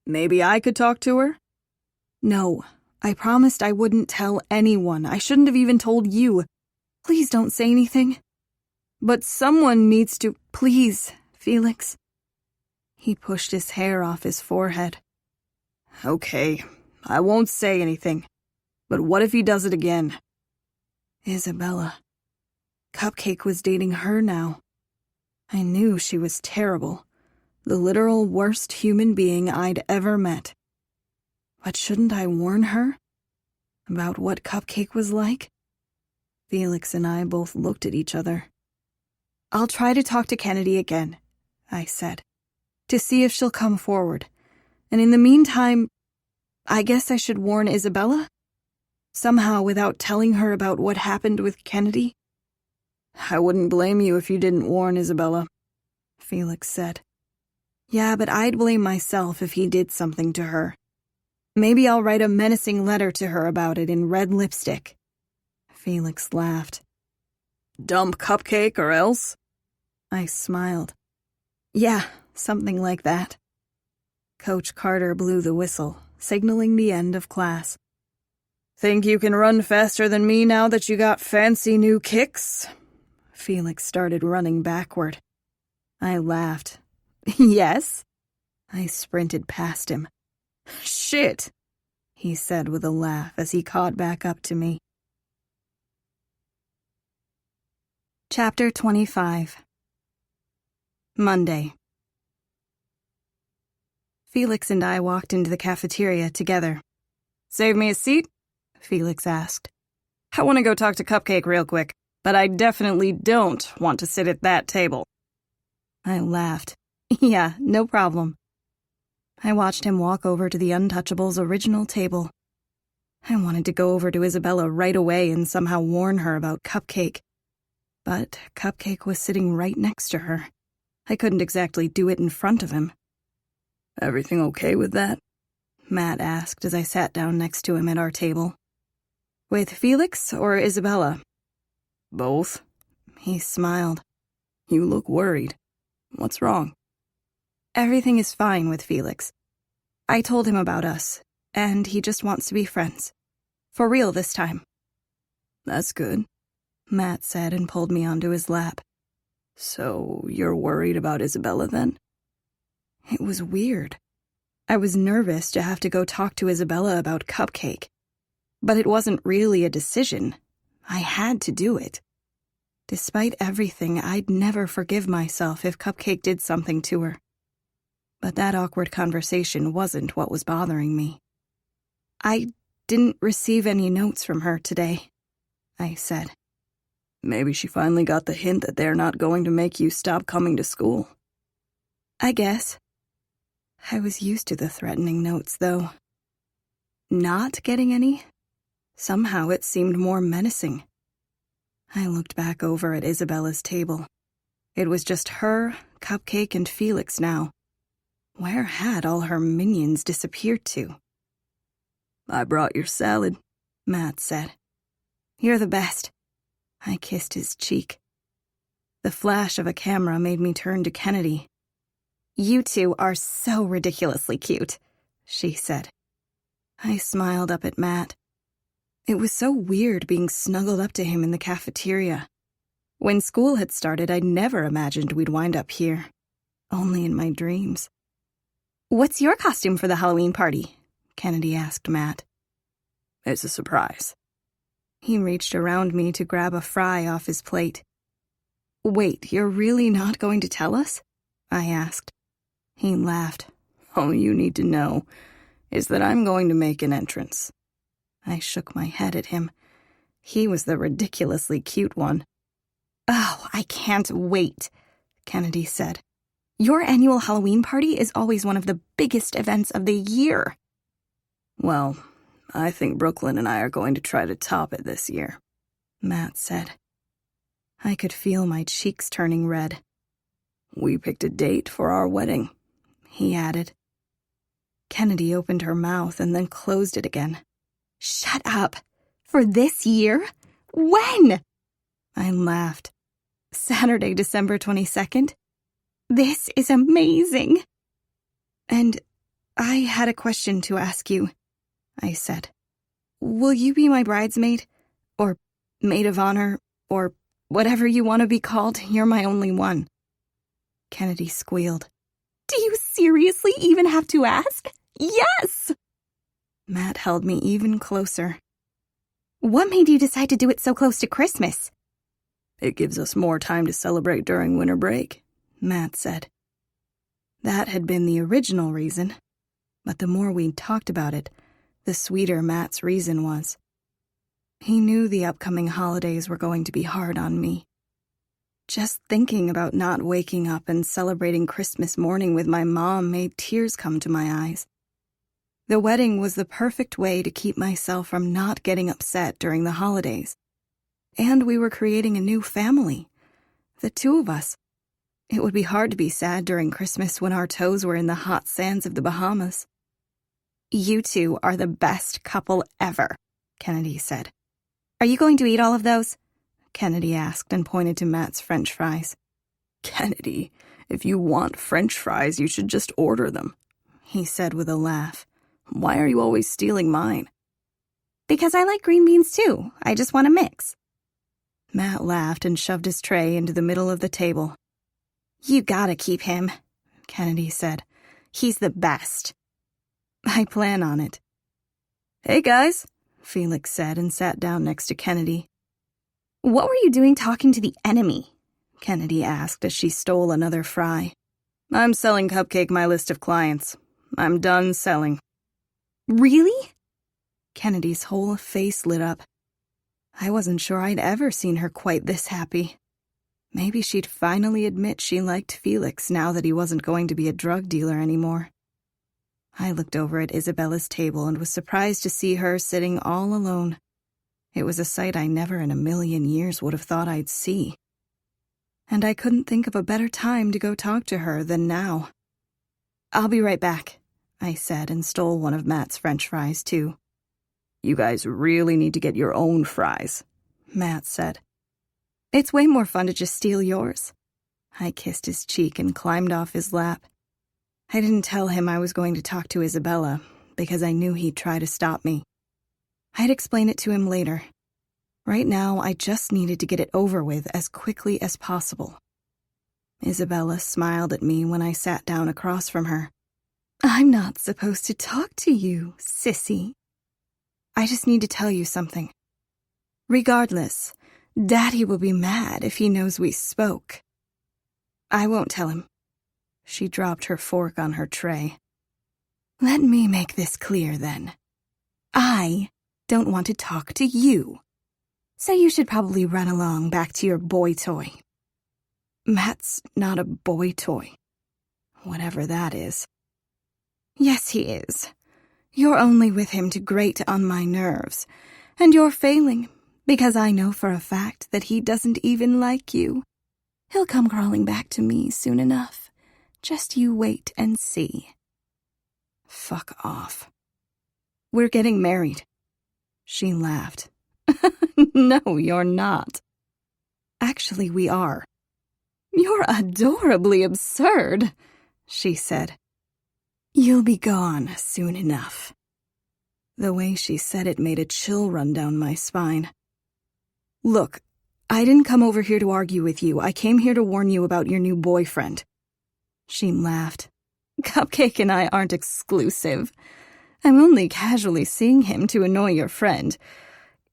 Maybe I could talk to her? No, I promised I wouldn't tell anyone. I shouldn't have even told you. Please don't say anything. But someone needs to... Please, Felix. He pushed his hair off his forehead. Okay, I won't say anything. But what if he does it again? Isabella. Cupcake was dating her now. I knew she was terrible. The literal worst human being I'd ever met. But shouldn't I warn her? About what Cupcake was like? Felix and I both looked at each other. I'll try to talk to Kennedy again, I said, to see if she'll come forward. And in the meantime, I guess I should warn Isabella? Somehow without telling her about what happened with Kennedy? I wouldn't blame you if you didn't warn Isabella, Felix said. Yeah, but I'd blame myself if he did something to her. Maybe I'll write a menacing letter to her about it in red lipstick. Felix laughed. Dump Cupcake or else? I smiled. Yeah, something like that. Coach Carter blew the whistle, signaling the end of class. Think you can run faster than me now that you got fancy new kicks? Felix started running backward. I laughed. Yes? I sprinted past him. Shit, he said with a laugh as he caught back up to me. Chapter 25. Monday. Felix and I walked into the cafeteria together. Save me a seat? Felix asked. I want to go talk to Cupcake real quick, but I definitely don't want to sit at that table. I laughed. Yeah, no problem. I watched him walk over to the Untouchables' original table. I wanted to go over to Isabella right away and somehow warn her about Cupcake. But Cupcake was sitting right next to her. I couldn't exactly do it in front of him. Everything okay with that? Matt asked as I sat down next to him at our table. With Felix or Isabella? Both. He smiled. You look worried. What's wrong? Everything is fine with Felix. I told him about us, and he just wants to be friends. For real this time. That's good, Matt said and pulled me onto his lap. So you're worried about Isabella then? It was weird. I was nervous to have to go talk to Isabella about Cupcake. But it wasn't really a decision. I had to do it. Despite everything, I'd never forgive myself if Cupcake did something to her. But that awkward conversation wasn't what was bothering me. I didn't receive any notes from her today, I said. Maybe she finally got the hint that they're not going to make you stop coming to school. I guess. I was used to the threatening notes, though. Not getting any? Somehow it seemed more menacing. I looked back over at Isabella's table. It was just her, Cupcake, and Felix now. Where had all her minions disappeared to? I brought your salad, Matt said. You're the best. I kissed his cheek. The flash of a camera made me turn to Kennedy. You two are so ridiculously cute, she said. I smiled up at Matt. It was so weird being snuggled up to him in the cafeteria. When school had started, I'd never imagined we'd wind up here. Only in my dreams. What's your costume for the Halloween party? Kennedy asked Matt. It's a surprise. He reached around me to grab a fry off his plate. Wait, you're really not going to tell us? I asked. He laughed. All you need to know is that I'm going to make an entrance. I shook my head at him. He was the ridiculously cute one. Oh, I can't wait, Kennedy said. Your annual Halloween party is always one of the biggest events of the year. Well, I think Brooklyn and I are going to try to top it this year, Matt said. I could feel my cheeks turning red. We picked a date for our wedding, he added. Kennedy opened her mouth and then closed it again. Shut up. For this year? When? I laughed. Saturday, December 22nd? This is amazing. And I had a question to ask you, I said. Will you be my bridesmaid? Or maid of honor? Or whatever you want to be called? You're my only one. Kennedy squealed. Do you seriously even have to ask? Yes! Matt held me even closer. What made you decide to do it so close to Christmas? It gives us more time to celebrate during winter break, Matt said. That had been the original reason, but the more we talked about it, the sweeter Matt's reason was. He knew the upcoming holidays were going to be hard on me. Just thinking about not waking up and celebrating Christmas morning with my mom made tears come to my eyes. The wedding was the perfect way to keep myself from not getting upset during the holidays. And we were creating a new family. The two of us. It would be hard to be sad during Christmas when our toes were in the hot sands of the Bahamas. You two are the best couple ever, Kennedy said. Are you going to eat all of those? Kennedy asked and pointed to Matt's French fries. Kennedy, if you want French fries, you should just order them, he said with a laugh. Why are you always stealing mine? Because I like green beans too. I just want a mix. Matt laughed and shoved his tray into the middle of the table. You gotta keep him, Kennedy said. He's the best. I plan on it. Hey, guys, Felix said and sat down next to Kennedy. What were you doing talking to the enemy? Kennedy asked as she stole another fry. I'm selling Cupcake my list of clients. I'm done selling. Really? Kennedy's whole face lit up. I wasn't sure I'd ever seen her quite this happy. Maybe she'd finally admit she liked Felix now that he wasn't going to be a drug dealer anymore. I looked over at Isabella's table and was surprised to see her sitting all alone. It was a sight I never in a million years would have thought I'd see. And I couldn't think of a better time to go talk to her than now. I'll be right back, I said and stole one of Matt's French fries too. You guys really need to get your own fries, Matt said. It's way more fun to just steal yours. I kissed his cheek and climbed off his lap. I didn't tell him I was going to talk to Isabella because I knew he'd try to stop me. I'd explain it to him later. Right now, I just needed to get it over with as quickly as possible. Isabella smiled at me when I sat down across from her. I'm not supposed to talk to you, sissy. I just need to tell you something. Regardless, Daddy will be mad if he knows we spoke. I won't tell him. She dropped her fork on her tray. Let me make this clear, then. I don't want to talk to you. So you should probably run along back to your boy toy. Matt's not a boy toy. Whatever that is. Yes, he is. You're only with him to grate on my nerves. And you're failing, because I know for a fact that he doesn't even like you. He'll come crawling back to me soon enough. Just you wait and see. Fuck off. We're getting married. She laughed. No, you're not. Actually, we are. You're adorably absurd, she said. You'll be gone soon enough. The way she said it made a chill run down my spine. Look, I didn't come over here to argue with you. I came here to warn you about your new boyfriend. She laughed. Cupcake and I aren't exclusive. I'm only casually seeing him to annoy your friend.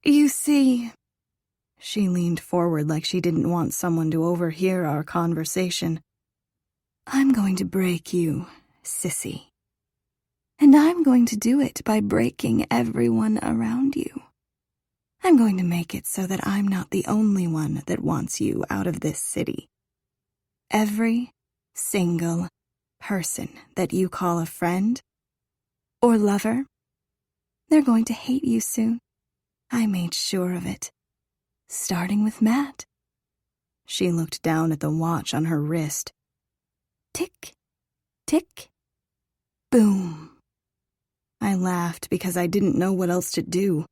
You see... She leaned forward like she didn't want someone to overhear our conversation. I'm going to break you, sissy. And I'm going to do it by breaking everyone around you. I'm going to make it so that I'm not the only one that wants you out of this city. Every single person that you call a friend or lover, they're going to hate you soon. I made sure of it. Starting with Matt. She looked down at the watch on her wrist. Tick, tick, boom. I laughed because I didn't know what else to do.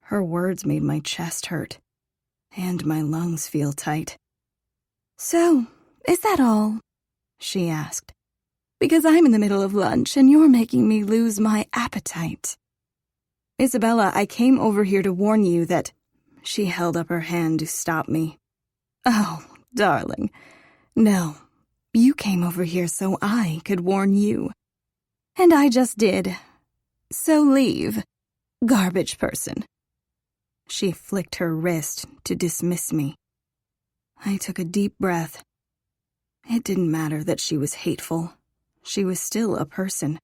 Her words made my chest hurt, and my lungs feel tight. So, is that all? She asked. Because I'm in the middle of lunch and you're making me lose my appetite. Isabella, I came over here to warn you that... She held up her hand to stop me. Oh, darling. No, you came over here so I could warn you. And I just did. So leave, garbage person. She flicked her wrist to dismiss me. I took a deep breath. It didn't matter that she was hateful. She was still a person.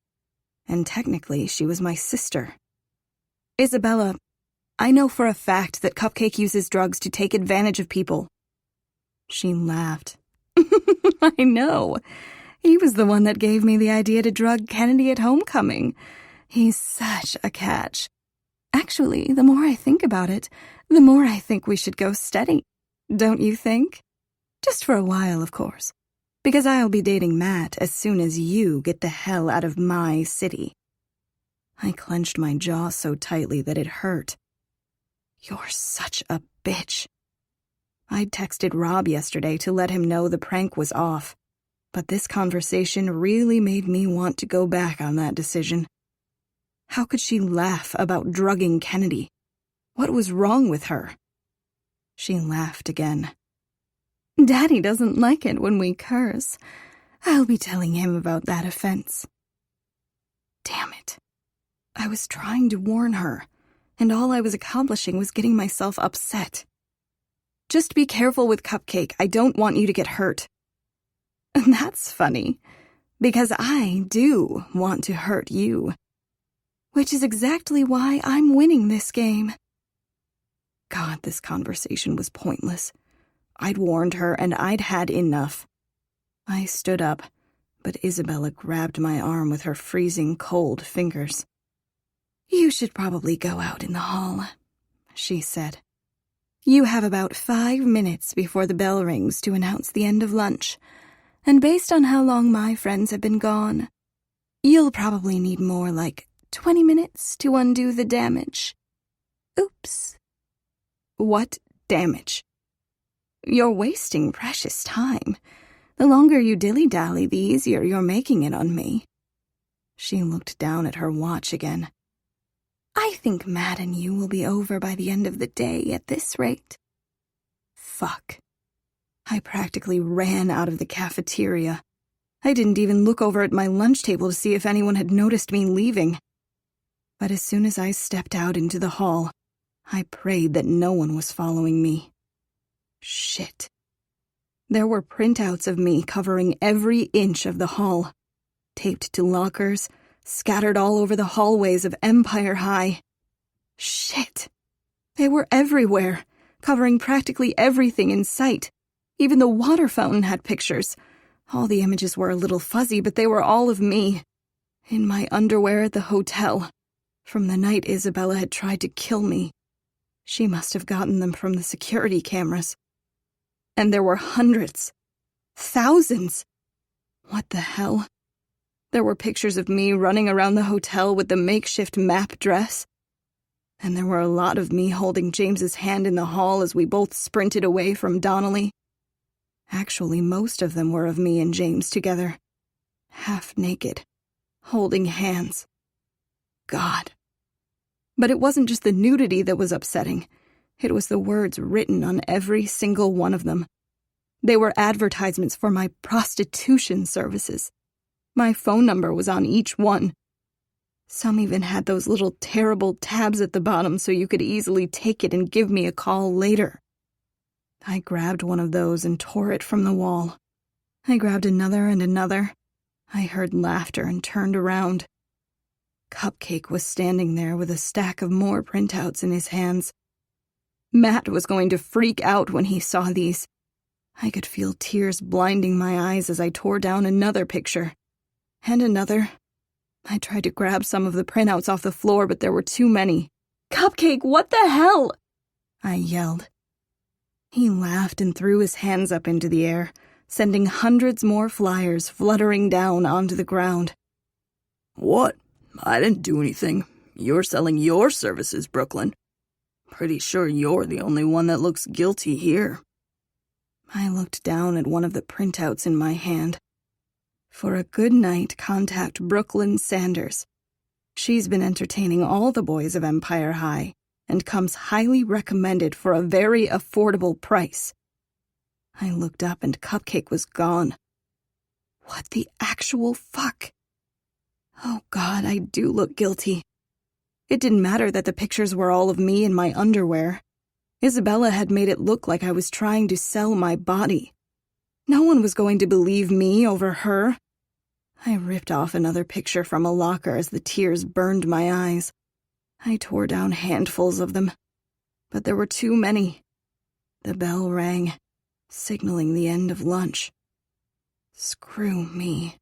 And technically, she was my sister. Isabella, I know for a fact that Cupcake uses drugs to take advantage of people. She laughed. I know. He was the one that gave me the idea to drug Kennedy at homecoming. He's such a catch. Actually, the more I think about it, the more I think we should go steady. Don't you think? Just for a while, of course. Because I'll be dating Matt as soon as you get the hell out of my city. I clenched my jaw so tightly that it hurt. You're such a bitch. I'd texted Rob yesterday to let him know the prank was off, but this conversation really made me want to go back on that decision. How could she laugh about drugging Kennedy? What was wrong with her? She laughed again. Daddy doesn't like it when we curse. I'll be telling him about that offense. Damn it. I was trying to warn her, and all I was accomplishing was getting myself upset. Just be careful with Cupcake. I don't want you to get hurt. And that's funny, because I do want to hurt you, which is exactly why I'm winning this game. God, this conversation was pointless. I'd warned her, and I'd had enough. I stood up, but Isabella grabbed my arm with her freezing cold fingers. You should probably go out in the hall, she said. You have about 5 minutes before the bell rings to announce the end of lunch, and based on how long my friends have been gone, you'll probably need more like 20 minutes to undo the damage. Oops. What damage? You're wasting precious time. The longer you dilly-dally, the easier you're making it on me. She looked down at her watch again. I think Matt and you will be over by the end of the day at this rate. Fuck. I practically ran out of the cafeteria. I didn't even look over at my lunch table to see if anyone had noticed me leaving. But as soon as I stepped out into the hall, I prayed that no one was following me. Shit. There were printouts of me covering every inch of the hall, taped to lockers, scattered all over the hallways of Empire High. Shit. They were everywhere, covering practically everything in sight. Even the water fountain had pictures. All the images were a little fuzzy, but they were all of me. In my underwear at the hotel, from the night Isabella had tried to kill me. She must have gotten them from the security cameras. And there were hundreds. Thousands. What the hell? There were pictures of me running around the hotel with the makeshift map dress. And there were a lot of me holding James's hand in the hall as we both sprinted away from Donnelly. Actually, most of them were of me and James together. Half naked. Holding hands. God. But it wasn't just the nudity that was upsetting. It was the words written on every single one of them. They were advertisements for my prostitution services. My phone number was on each one. Some even had those little terrible tabs at the bottom so you could easily take it and give me a call later. I grabbed one of those and tore it from the wall. I grabbed another and another. I heard laughter and turned around. Cupcake was standing there with a stack of more printouts in his hands. Matt was going to freak out when he saw these. I could feel tears blinding my eyes as I tore down another picture. And another. I tried to grab some of the printouts off the floor, but there were too many. Cupcake, what the hell? I yelled. He laughed and threw his hands up into the air, sending hundreds more flyers fluttering down onto the ground. What? I didn't do anything. You're selling your services, Brooklyn. Pretty sure you're the only one that looks guilty here. I looked down at one of the printouts in my hand. For a good night, contact Brooklyn Sanders. She's been entertaining all the boys of Empire High and comes highly recommended for a very affordable price. I looked up and Cupcake was gone. What the actual fuck? Oh God, I do look guilty. It didn't matter that the pictures were all of me in my underwear. Isabella had made it look like I was trying to sell my body. No one was going to believe me over her. I ripped off another picture from a locker as the tears burned my eyes. I tore down handfuls of them, but there were too many. The bell rang, signaling the end of lunch. Screw me.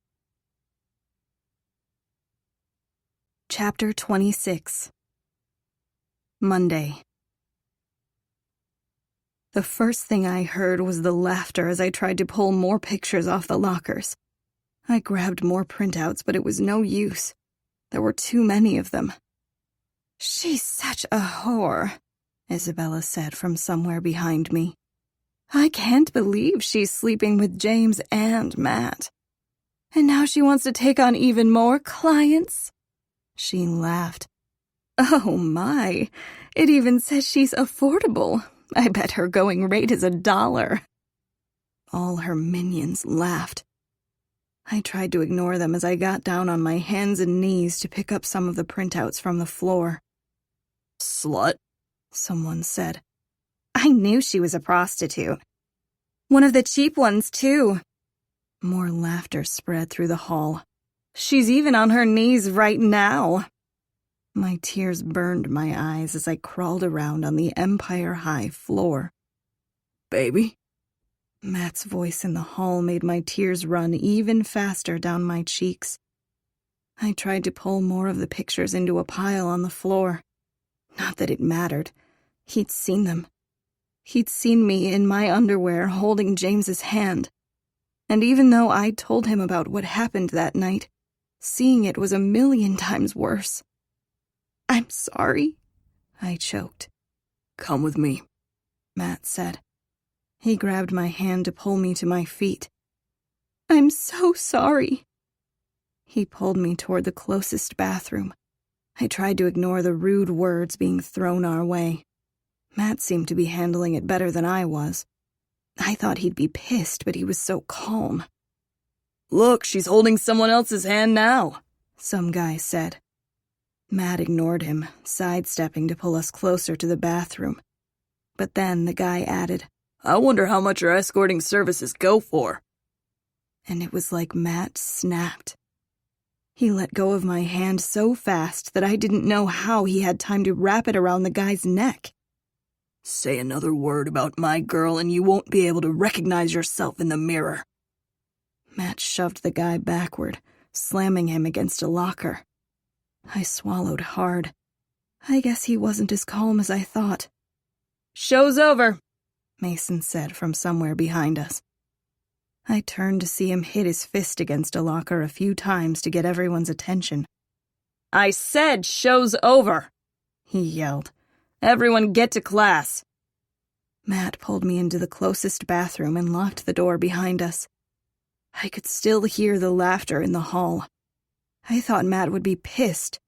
Chapter 26. Monday. The first thing I heard was the laughter as I tried to pull more pictures off the lockers. I grabbed more printouts, but it was no use. There were too many of them. "She's such a whore," Isabella said from somewhere behind me. "I can't believe she's sleeping with James and Matt. And now she wants to take on even more clients." She laughed. "Oh my, it even says she's affordable. I bet her going rate is $1. All her minions laughed. I tried to ignore them as I got down on my hands and knees to pick up some of the printouts from the floor. "Slut," someone said. "I knew she was a prostitute. One of the cheap ones, too." More laughter spread through the hall. "She's even on her knees right now." My tears burned my eyes as I crawled around on the Empire High floor. "Baby?" Matt's voice in the hall made my tears run even faster down my cheeks. I tried to pull more of the pictures into a pile on the floor. Not that it mattered. He'd seen them. He'd seen me in my underwear holding James's hand. And even though I'd told him about what happened that night, seeing it was 1,000,000 times worse. "I'm sorry," I choked. "Come with me," Matt said. He grabbed my hand to pull me to my feet. "I'm so sorry." He pulled me toward the closest bathroom. I tried to ignore the rude words being thrown our way. Matt seemed to be handling it better than I was. I thought he'd be pissed, but he was so calm. "Look, she's holding someone else's hand now," some guy said. Matt ignored him, sidestepping to pull us closer to the bathroom. But then the guy added, "I wonder how much our escorting services go for." And it was like Matt snapped. He let go of my hand so fast that I didn't know how he had time to wrap it around the guy's neck. "Say another word about my girl and you won't be able to recognize yourself in the mirror." Matt shoved the guy backward, slamming him against a locker. I swallowed hard. I guess he wasn't as calm as I thought. "Show's over," Mason said from somewhere behind us. I turned to see him hit his fist against a locker a few times to get everyone's attention. "I said show's over," he yelled. "Everyone get to class." Matt pulled me into the closest bathroom and locked the door behind us. I could still hear the laughter in the hall. I thought Matt would be pissed.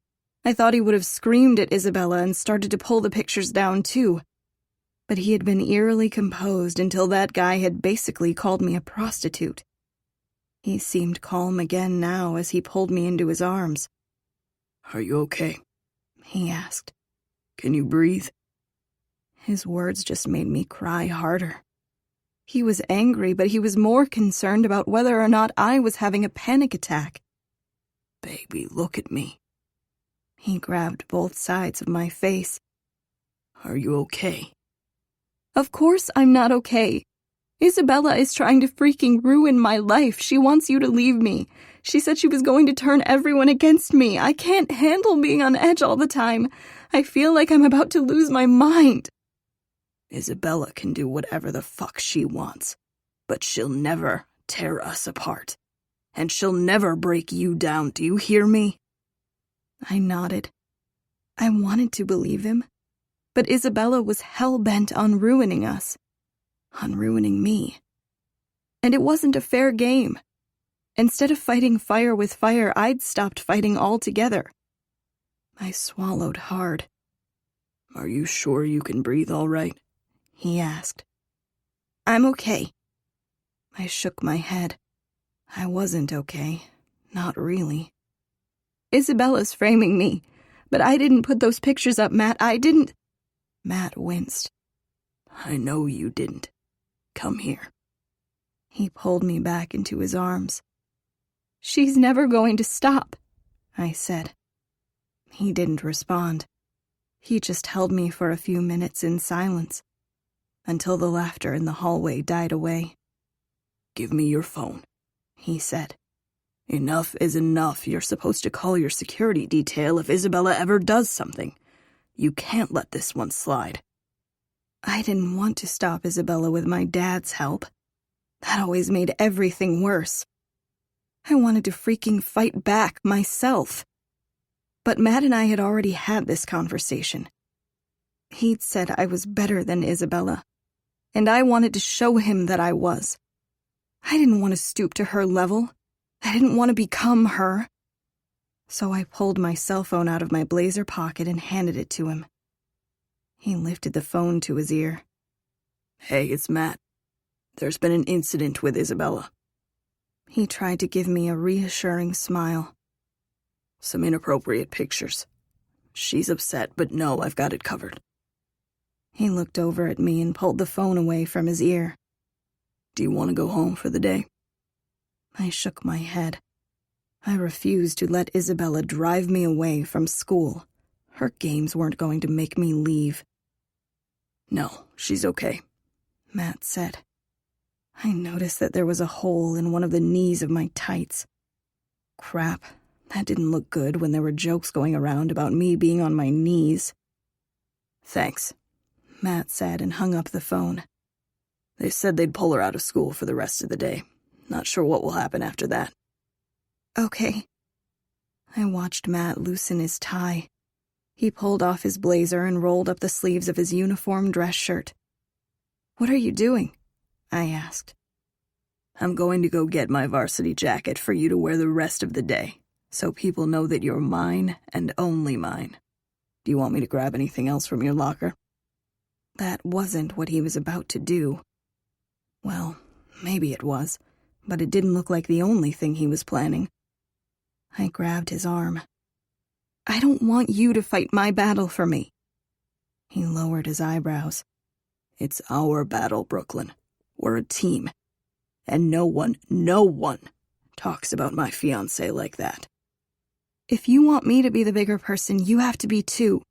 I thought he would have screamed at Isabella and started to pull the pictures down too. But he had been eerily composed until that guy had basically called me a prostitute. He seemed calm again now as he pulled me into his arms. "Are you okay?" he asked. "Can you breathe?" His words just made me cry harder. He was angry, but he was more concerned about whether or not I was having a panic attack. "Baby, look at me." He grabbed both sides of my face. "Are you okay?" Of course I'm not okay. Isabella is trying to freaking ruin my life. She wants you to leave me. She said she was going to turn everyone against me. I can't handle being on edge all the time. I feel like I'm about to lose my mind. Isabella can do whatever the fuck she wants, but she'll never tear us apart. And she'll never break you down, do you hear me? I nodded. I wanted to believe him. But Isabella was hell-bent on ruining us. On ruining me. And it wasn't a fair game. Instead of fighting fire with fire, I'd stopped fighting altogether. I swallowed hard. "Are you sure you can breathe all right?" he asked. "I'm okay." I shook my head. I wasn't okay. Not really. Isabella's framing me. But I didn't put those pictures up, Matt. I didn't. Matt winced. "I know you didn't. Come here." He pulled me back into his arms. "She's never going to stop," I said. He didn't respond. He just held me for a few minutes in silence, until the laughter in the hallway died away. "Give me your phone," he said. "Enough is enough. You're supposed to call your security detail if Isabella ever does something. You can't let this one slide." I didn't want to stop Isabella with my dad's help. That always made everything worse. I wanted to freaking fight back myself. But Matt and I had already had this conversation. He'd said I was better than Isabella, and I wanted to show him that I was. I didn't want to stoop to her level. I didn't want to become her. So I pulled my cell phone out of my blazer pocket and handed it to him. He lifted the phone to his ear. "Hey, it's Matt. There's been an incident with Isabella." He tried to give me a reassuring smile. "Some inappropriate pictures. She's upset, but no, I've got it covered." He looked over at me and pulled the phone away from his ear. "Do you want to go home for the day?" I shook my head. I refused to let Isabella drive me away from school. Her games weren't going to make me leave. "No, she's okay," Matt said. I noticed that there was a hole in one of the knees of my tights. Crap, that didn't look good when there were jokes going around about me being on my knees. "Thanks," Matt said and hung up the phone. "They said they'd pull her out of school for the rest of the day. Not sure what will happen after that." Okay. I watched Matt loosen his tie. He pulled off his blazer and rolled up the sleeves of his uniform dress shirt. "What are you doing?" I asked. "I'm going to go get my varsity jacket for you to wear the rest of the day, so people know that you're mine and only mine. Do you want me to grab anything else from your locker?" That wasn't what he was about to do. Well, maybe it was, but it didn't look like the only thing he was planning. I grabbed his arm. "I don't want you to fight my battle for me." He lowered his eyebrows. "It's our battle, Brooklyn. We're a team. And no one talks about my fiancé like that." "If you want me to be the bigger person, you have to be too."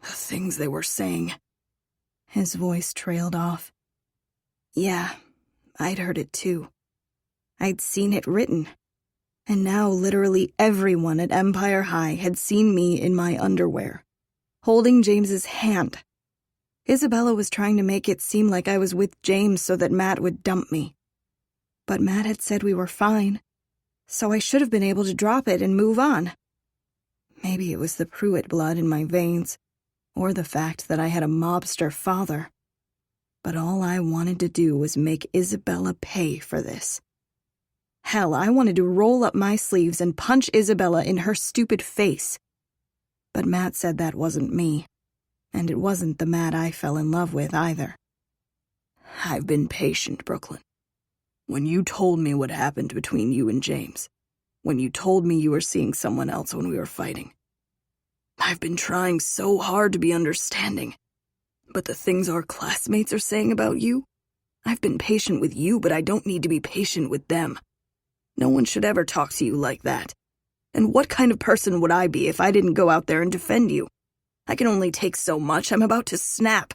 The things they were saying. His voice trailed off. Yeah, I'd heard it too. I'd seen it written. And now literally everyone at Empire High had seen me in my underwear, holding James's hand. Isabella was trying to make it seem like I was with James so that Matt would dump me. But Matt had said we were fine, so I should have been able to drop it and move on. Maybe it was the Pruitt blood in my veins, or the fact that I had a mobster father. But all I wanted to do was make Isabella pay for this. Hell, I wanted to roll up my sleeves and punch Isabella in her stupid face. But Matt said that wasn't me, and it wasn't the Matt I fell in love with either. "I've been patient, Brooklyn. When you told me what happened between you and James, when you told me you were seeing someone else when we were fighting, I've been trying so hard to be understanding. But the things our classmates are saying about you, I've been patient with you, but I don't need to be patient with them. No one should ever talk to you like that. And what kind of person would I be if I didn't go out there and defend you? I can only take so much. I'm about to snap."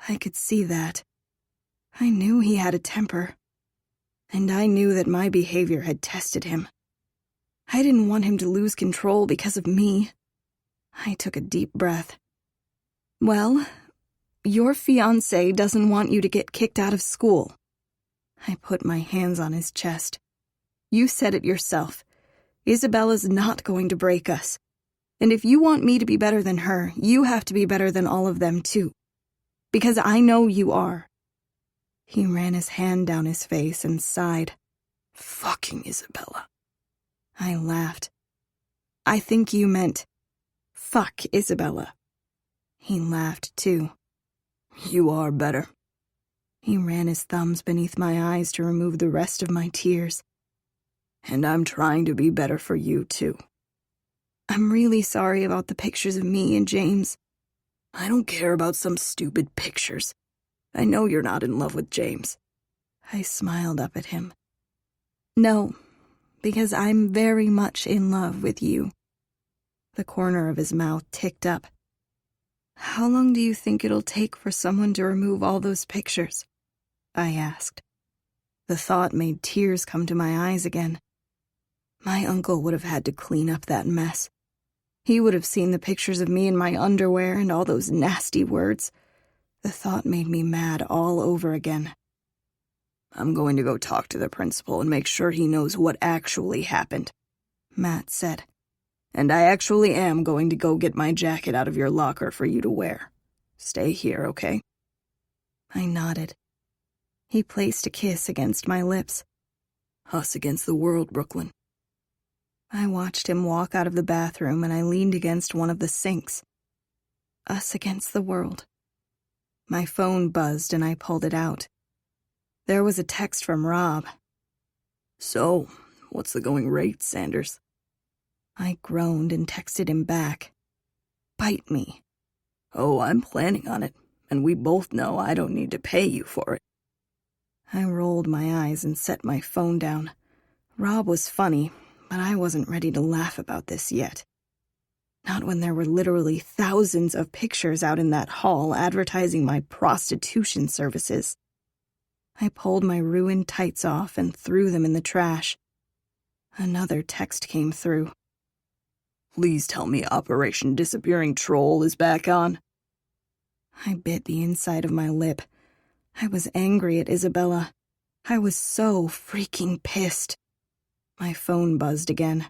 I could see that. I knew he had a temper. And I knew that my behavior had tested him. I didn't want him to lose control because of me. I took a deep breath. "Well, your fiancé doesn't want you to get kicked out of school." I put my hands on his chest. "You said it yourself. Isabella's not going to break us. And if you want me to be better than her, you have to be better than all of them too. Because I know you are." He ran his hand down his face and sighed. "Fucking Isabella." I laughed. "I think you meant, fuck Isabella." He laughed too. "You are better." He ran his thumbs beneath my eyes to remove the rest of my tears. "And I'm trying to be better for you too." "I'm really sorry about the pictures of me and James." "I don't care about some stupid pictures. I know you're not in love with James." I smiled up at him. "No, because I'm very much in love with you." The corner of his mouth ticked up. "How long do you think it'll take for someone to remove all those pictures?" I asked. The thought made tears come to my eyes again. My uncle would have had to clean up that mess. He would have seen the pictures of me in my underwear and all those nasty words. The thought made me mad all over again. "I'm going to go talk to the principal and make sure he knows what actually happened," Matt said. And I actually am going to go get my jacket out of your locker for you to wear. Stay here, okay? I nodded. He placed a kiss against my lips. Us against the world, Brooklyn. I watched him walk out of the bathroom and I leaned against one of the sinks. Us against the world. My phone buzzed and I pulled it out. There was a text from Rob. So, what's the going rate, Sanders? I groaned and texted him back. Bite me. Oh, I'm planning on it, and we both know I don't need to pay you for it. I rolled my eyes and set my phone down. Rob was funny, but I wasn't ready to laugh about this yet. Not when there were literally thousands of pictures out in that hall advertising my prostitution services. I pulled my ruined tights off and threw them in the trash. Another text came through. Please tell me Operation Disappearing Troll is back on. I bit the inside of my lip. I was angry at Isabella. I was so freaking pissed. My phone buzzed again.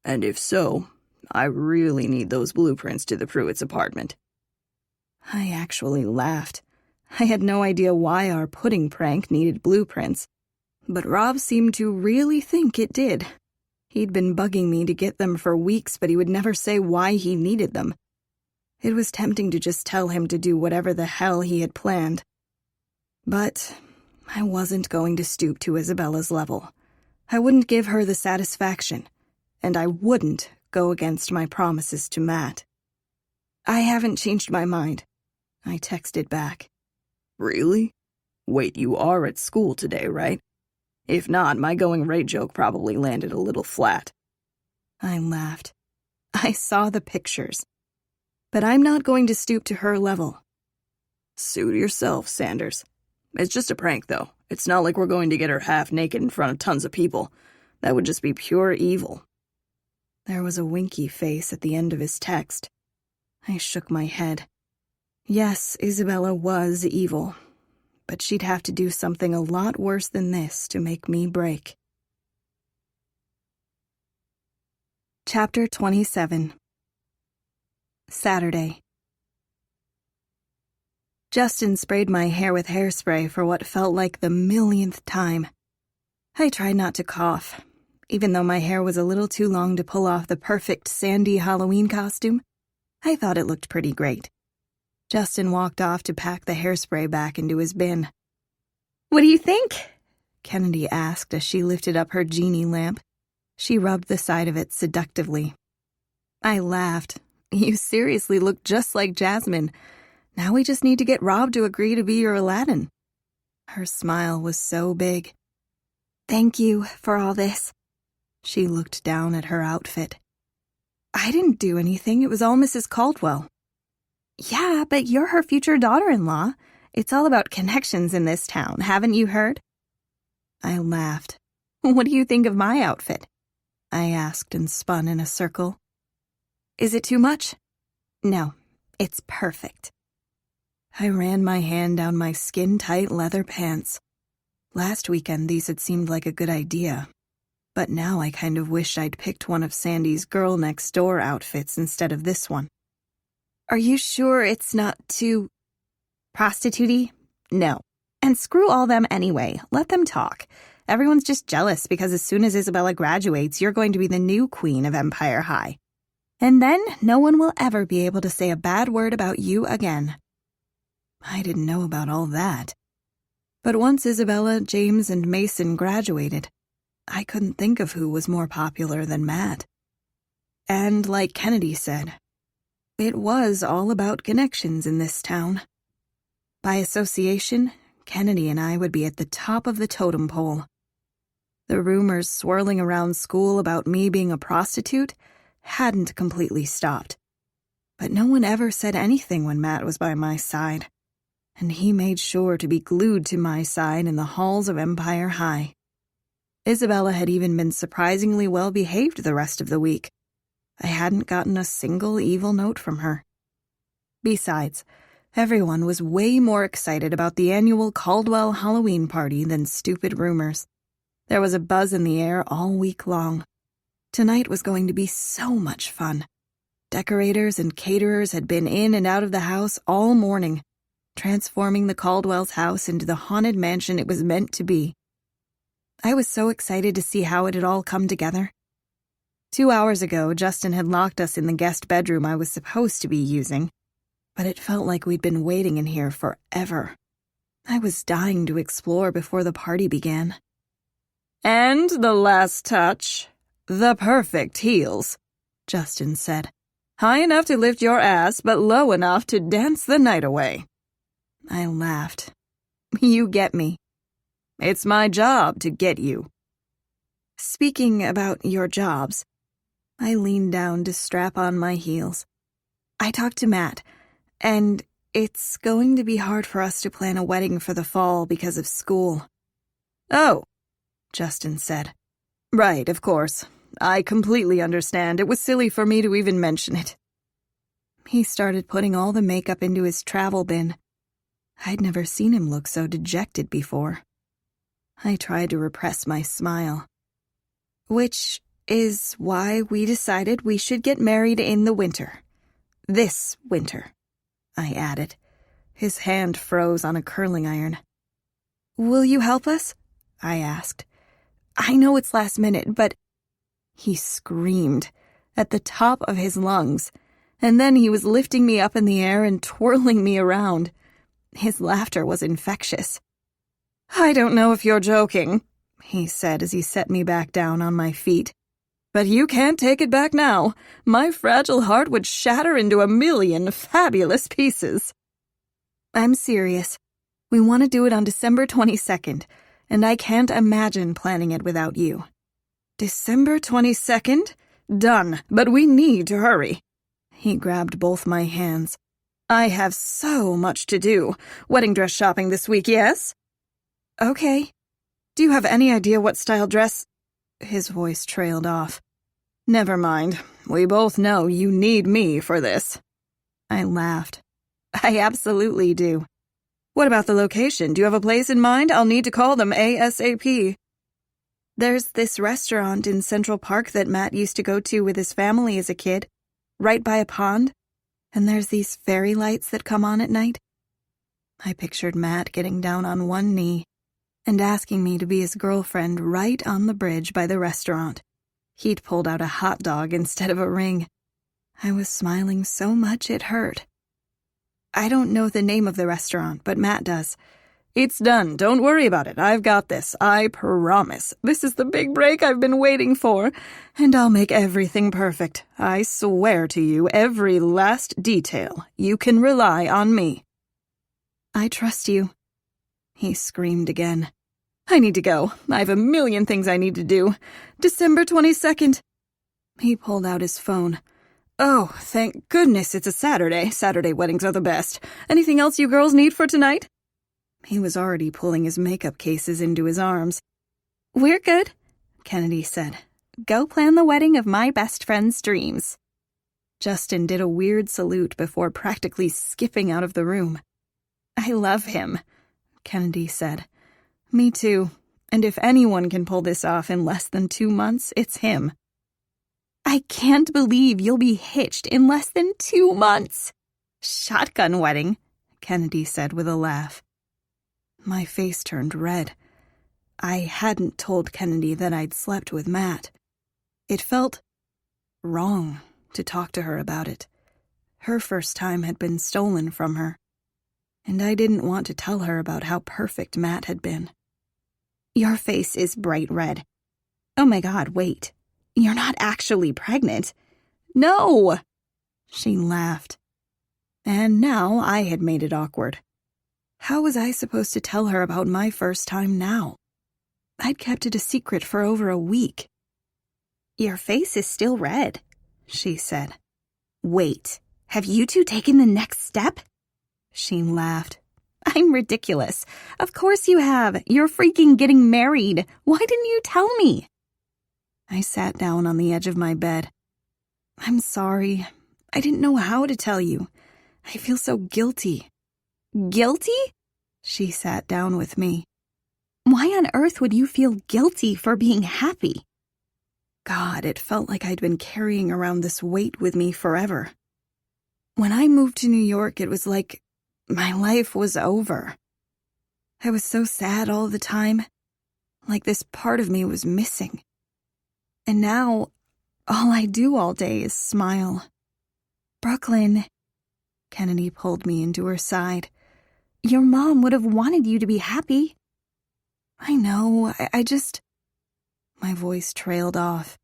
And if so, I really need those blueprints to the Pruitt's apartment. I actually laughed. I had no idea why our pudding prank needed blueprints, but Rob seemed to really think it did. He'd been bugging me to get them for weeks, but he would never say why he needed them. It was tempting to just tell him to do whatever the hell he had planned. But I wasn't going to stoop to Isabella's level. I wouldn't give her the satisfaction, and I wouldn't go against my promises to Matt. I haven't changed my mind, I texted back. Really? Wait, you are at school today, right? If not, my going rate joke probably landed a little flat. I laughed. I saw the pictures. But I'm not going to stoop to her level. Suit yourself, Sanders. It's just a prank, though. It's not like we're going to get her half naked in front of tons of people. That would just be pure evil. There was a winky face at the end of his text. I shook my head. Yes, Isabella was evil, but she'd have to do something a lot worse than this to make me break. Chapter 27. Saturday. Justin sprayed my hair with hairspray for what felt like the millionth time. I tried not to cough. Even though my hair was a little too long to pull off the perfect sandy Halloween costume, I thought it looked pretty great. Justin walked off to pack the hairspray back into his bin. "What do you think?" Kennedy asked as she lifted up her genie lamp. She rubbed the side of it seductively. I laughed. "You seriously look just like Jasmine. Now we just need to get Rob to agree to be your Aladdin." Her smile was so big. "Thank you for all this." She looked down at her outfit. "I didn't do anything. It was all Mrs. Caldwell." "Yeah, but you're her future daughter-in-law. It's all about connections in this town, haven't you heard?" I laughed. "What do you think of my outfit?" I asked and spun in a circle. "Is it too much?" "No, it's perfect." I ran my hand down my skin-tight leather pants. Last weekend these had seemed like a good idea, but now I kind of wished I'd picked one of Sandy's girl-next-door outfits instead of this one. "Are you sure it's not too prostitute-y?" "No. And screw all them anyway. Let them talk. Everyone's just jealous because as soon as Isabella graduates, you're going to be the new queen of Empire High. And then no one will ever be able to say a bad word about you again." I didn't know about all that. But once Isabella, James, and Mason graduated, I couldn't think of who was more popular than Matt. And like Kennedy said, it was all about connections in this town. By association, Kennedy and I would be at the top of the totem pole. The rumors swirling around school about me being a prostitute hadn't completely stopped. But no one ever said anything when Matt was by my side, and he made sure to be glued to my side in the halls of Empire High. Isabella had even been surprisingly well behaved the rest of the week. I hadn't gotten a single evil note from her. Besides, everyone was way more excited about the annual Caldwell Halloween party than stupid rumors. There was a buzz in the air all week long. Tonight was going to be so much fun. Decorators and caterers had been in and out of the house all morning, transforming the Caldwell's house into the haunted mansion it was meant to be. I was so excited to see how it had all come together. 2 hours ago, Justin had locked us in the guest bedroom I was supposed to be using, but it felt like we'd been waiting in here forever. I was dying to explore before the party began. "And the last touch, the perfect heels," Justin said. "High enough to lift your ass, but low enough to dance the night away." I laughed. "You get me. It's my job to get you." Speaking about your jobs, I leaned down to strap on my heels. I talked to Matt, and it's going to be hard for us to plan a wedding for the fall because of school. "Oh," Justin said. "Right, of course. I completely understand. It was silly for me to even mention it." He started putting all the makeup into his travel bin. I'd never seen him look so dejected before. I tried to repress my smile. "Which is why we decided we should get married in the winter. This winter," I added. His hand froze on a curling iron. "Will you help us?" I asked. "I know it's last minute, but—" He screamed at the top of his lungs, and then he was lifting me up in the air and twirling me around. His laughter was infectious. "I don't know if you're joking," he said as he set me back down on my feet. "But you can't take it back now. My fragile heart would shatter into a million fabulous pieces." "I'm serious. We want to do it on December 22nd, and I can't imagine planning it without you." "December 22nd? Done, but we need to hurry." He grabbed both my hands. "I have so much to do. Wedding dress shopping this week, yes?" "Okay. Do you have any idea what style dress—" His voice trailed off. "Never mind. We both know you need me for this." I laughed. "I absolutely do. What about the location? Do you have a place in mind? I'll need to call them ASAP. There's this restaurant in Central Park that Matt used to go to with his family as a kid, right by a pond, and there's these fairy lights that come on at night." I pictured Matt getting down on one knee and asking me to be his girlfriend right on the bridge by the restaurant. He'd pulled out a hot dog instead of a ring. I was smiling so much it hurt. "I don't know the name of the restaurant, but Matt does." "It's done. Don't worry about it. I've got this. I promise. This is the big break I've been waiting for, and I'll make everything perfect. I swear to you, every last detail. You can rely on me." "I trust you." He screamed again. "I need to go. I have a million things I need to do. December 22nd. He pulled out his phone. "Oh, thank goodness it's a Saturday. Saturday weddings are the best. Anything else you girls need for tonight?" He was already pulling his makeup cases into his arms. "We're good," Kennedy said. "Go plan the wedding of my best friend's dreams." Justin did a weird salute before practically skipping out of the room. "I love him," Kennedy said. "Me too. And if anyone can pull this off in less than 2 months, it's him." "I can't believe you'll be hitched in less than 2 months." "Shotgun wedding," Kennedy said with a laugh. My face turned red. I hadn't told Kennedy that I'd slept with Matt. It felt wrong to talk to her about it. Her first time had been stolen from her, and I didn't want to tell her about how perfect Matt had been. "Your face is bright red. Oh my God, wait. You're not actually pregnant." "No!" She laughed. And now I had made it awkward. How was I supposed to tell her about my first time now? I'd kept it a secret for over a week. "Your face is still red," she said. "Wait, have you two taken the next step?" She laughed. "I'm ridiculous. Of course you have. You're freaking getting married. Why didn't you tell me?" I sat down on the edge of my bed. "I'm sorry. I didn't know how to tell you. I feel so guilty." "Guilty?" She sat down with me. "Why on earth would you feel guilty for being happy?" God, it felt like I'd been carrying around this weight with me forever. When I moved to New York, it was like my life was over. I was so sad all the time, like this part of me was missing. And now, all I do all day is smile. Brooklyn, Kennedy pulled me into her side. Your mom would have wanted you to be happy. I know, I just... My voice trailed off.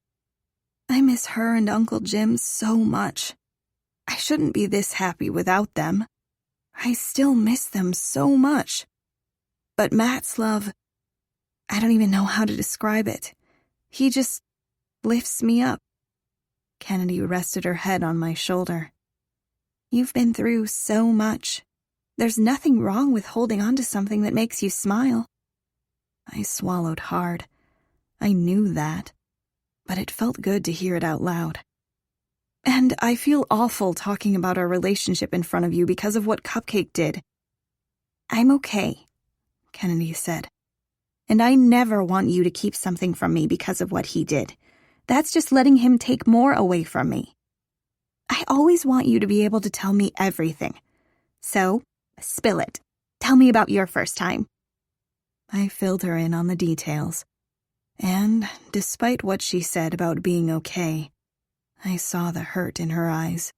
I miss her and Uncle Jim so much. I shouldn't be this happy without them. I still miss them so much. But Matt's love, I don't even know how to describe it. He just lifts me up. Kennedy rested her head on my shoulder. You've been through so much. There's nothing wrong with holding on to something that makes you smile. I swallowed hard. I knew that, but it felt good to hear it out loud. And I feel awful talking about our relationship in front of you because of what Cupcake did. I'm okay, Kennedy said. And I never want you to keep something from me because of what he did. That's just letting him take more away from me. I always want you to be able to tell me everything. So, spill it. Tell me about your first time. I filled her in on the details. And, despite what she said about being okay, I saw the hurt in her eyes.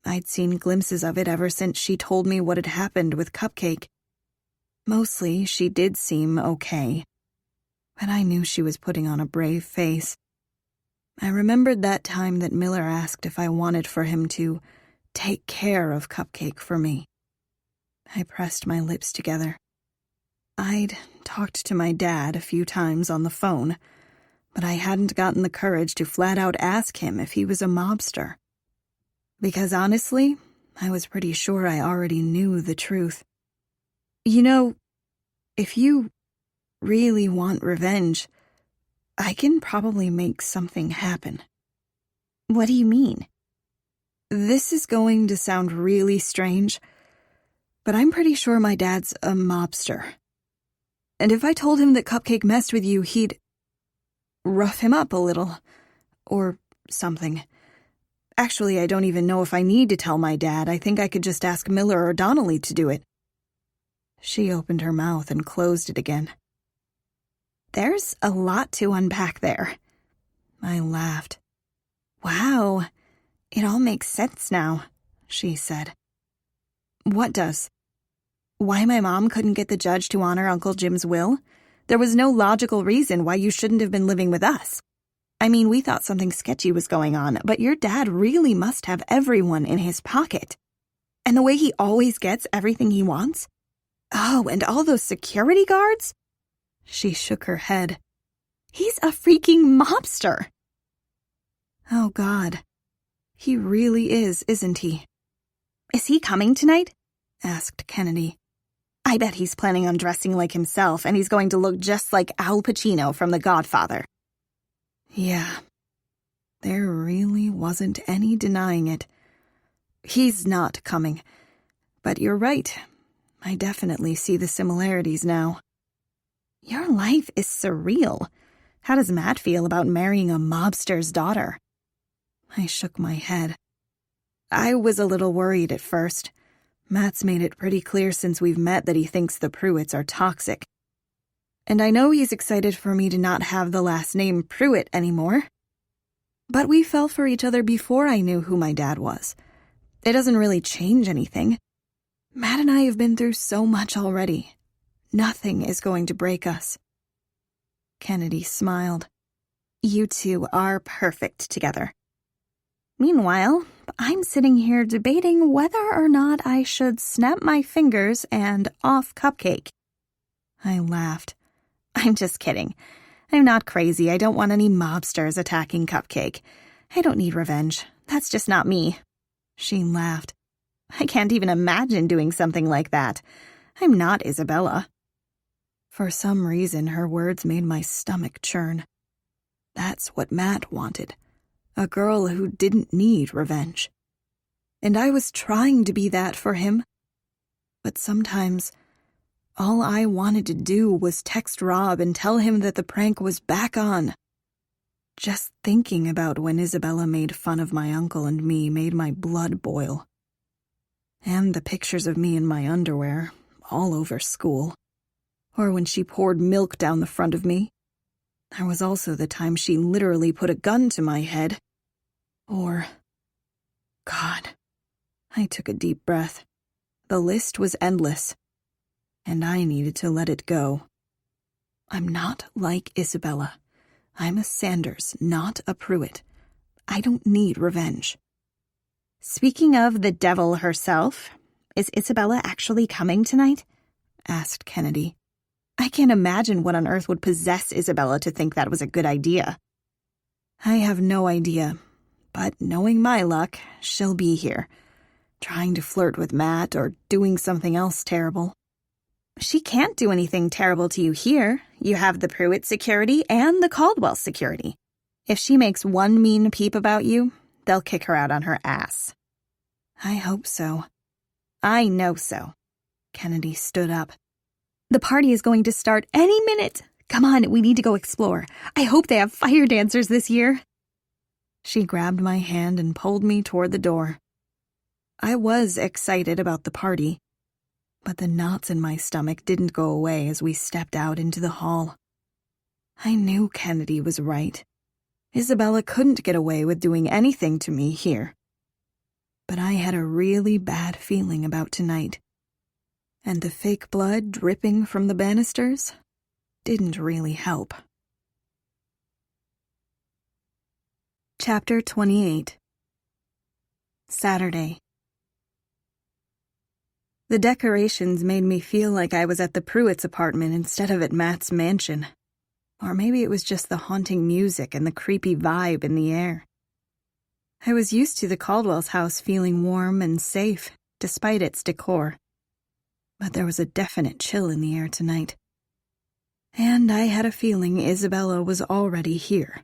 I'd seen glimpses of it ever since she told me what had happened with Cupcake. Mostly, she did seem okay, but I knew she was putting on a brave face. I remembered that time that Miller asked if I wanted for him to take care of Cupcake for me. I pressed my lips together. I'd talked to my dad a few times on the phone, but I hadn't gotten the courage to flat out ask him if he was a mobster. Because honestly, I was pretty sure I already knew the truth. You know, if you really want revenge, I can probably make something happen. What do you mean? This is going to sound really strange, but I'm pretty sure my dad's a mobster. And if I told him that Cupcake messed with you, he'd rough him up a little, or something. Actually, I don't even know if I need to tell my dad. I think I could just ask Miller or Donnelly to do it. She opened her mouth and closed it again. There's a lot to unpack there. I laughed. Wow, it all makes sense now, she said. What does? Why my mom couldn't get the judge to honor Uncle Jim's will? There was no logical reason why you shouldn't have been living with us. I mean, we thought something sketchy was going on, but your dad really must have everyone in his pocket. And the way he always gets everything he wants? Oh, and all those security guards? She shook her head. He's a freaking mobster. Oh, God. He really is, isn't he? Is he coming tonight? Asked Kennedy. I bet he's planning on dressing like himself, and he's going to look just like Al Pacino from The Godfather. Yeah, there really wasn't any denying it. He's not coming. But you're right. I definitely see the similarities now. Your life is surreal. How does Matt feel about marrying a mobster's daughter? I shook my head. I was a little worried at first. Matt's made it pretty clear since we've met that he thinks the Pruitts are toxic. And I know he's excited for me to not have the last name Pruitt anymore. But we fell for each other before I knew who my dad was. It doesn't really change anything. Matt and I have been through so much already. Nothing is going to break us. Kennedy smiled. You two are perfect together. Meanwhile, I'm sitting here debating whether or not I should snap my fingers and off Cupcake. I laughed. I'm just kidding. I'm not crazy. I don't want any mobsters attacking Cupcake. I don't need revenge. That's just not me. She laughed. I can't even imagine doing something like that. I'm not Isabella. For some reason, her words made my stomach churn. That's what Matt wanted. A girl who didn't need revenge. And I was trying to be that for him. But sometimes, all I wanted to do was text Rob and tell him that the prank was back on. Just thinking about when Isabella made fun of my uncle and me made my blood boil. And the pictures of me in my underwear, all over school. Or when she poured milk down the front of me. There was also the time she literally put a gun to my head. Or... God. I took a deep breath. The list was endless. And I needed to let it go. I'm not like Isabella. I'm a Sanders, not a Pruitt. I don't need revenge. Speaking of the devil herself, is Isabella actually coming tonight? Asked Kennedy. I can't imagine what on earth would possess Isabella to think that was a good idea. I have no idea, but knowing my luck, she'll be here, trying to flirt with Matt or doing something else terrible. She can't do anything terrible to you here. You have the Pruitt security and the Caldwell security. If she makes one mean peep about you, they'll kick her out on her ass. I hope so. I know so. Kennedy stood up. The party is going to start any minute. Come on, we need to go explore. I hope they have fire dancers this year. She grabbed my hand and pulled me toward the door. I was excited about the party, but the knots in my stomach didn't go away as we stepped out into the hall. I knew Kennedy was right. Isabella couldn't get away with doing anything to me here. But I had a really bad feeling about tonight. And the fake blood dripping from the banisters didn't really help. Chapter 28. Saturday. The decorations made me feel like I was at the Pruitt's apartment instead of at Matt's mansion. Or maybe it was just the haunting music and the creepy vibe in the air. I was used to the Caldwell's house feeling warm and safe, despite its decor. But there was a definite chill in the air tonight. And I had a feeling Isabella was already here.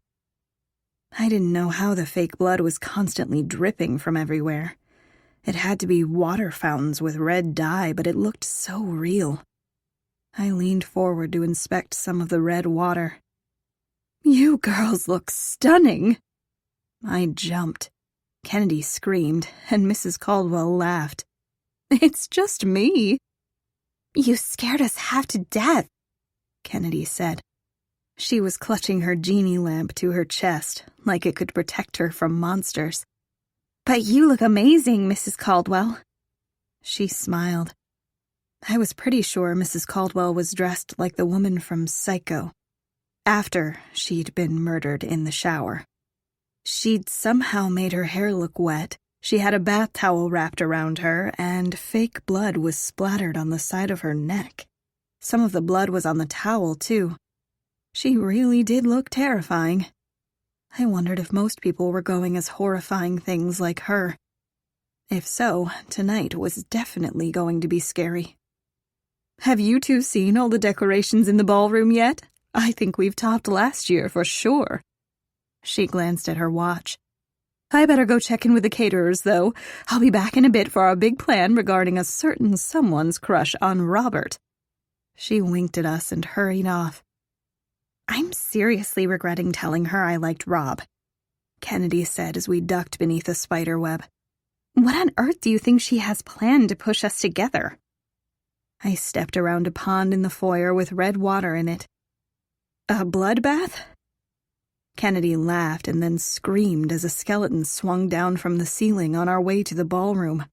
I didn't know how the fake blood was constantly dripping from everywhere. It had to be water fountains with red dye, but it looked so real. I leaned forward to inspect some of the red water. "You girls look stunning!" I jumped. Kennedy screamed, and Mrs. Caldwell laughed. "It's just me." "You scared us half to death," Kennedy said. She was clutching her genie lamp to her chest, like it could protect her from monsters. "But you look amazing, Mrs. Caldwell." She smiled. I was pretty sure Mrs. Caldwell was dressed like the woman from Psycho, after she'd been murdered in the shower. She'd somehow made her hair look wet, she had a bath towel wrapped around her, and fake blood was splattered on the side of her neck. Some of the blood was on the towel, too. She really did look terrifying. I wondered if most people were going as horrifying things like her. If so, tonight was definitely going to be scary. "Have you two seen all the decorations in the ballroom yet? I think we've topped last year for sure." She glanced at her watch. "I better go check in with the caterers, though. I'll be back in a bit for our big plan regarding a certain someone's crush on Robert." She winked at us and hurried off. "I'm seriously regretting telling her I liked Rob," Kennedy said as we ducked beneath a spider web. "What on earth do you think she has planned to push us together?" I stepped around a pond in the foyer with red water in it. "A bloodbath?" Kennedy laughed and then screamed as a skeleton swung down from the ceiling on our way to the ballroom.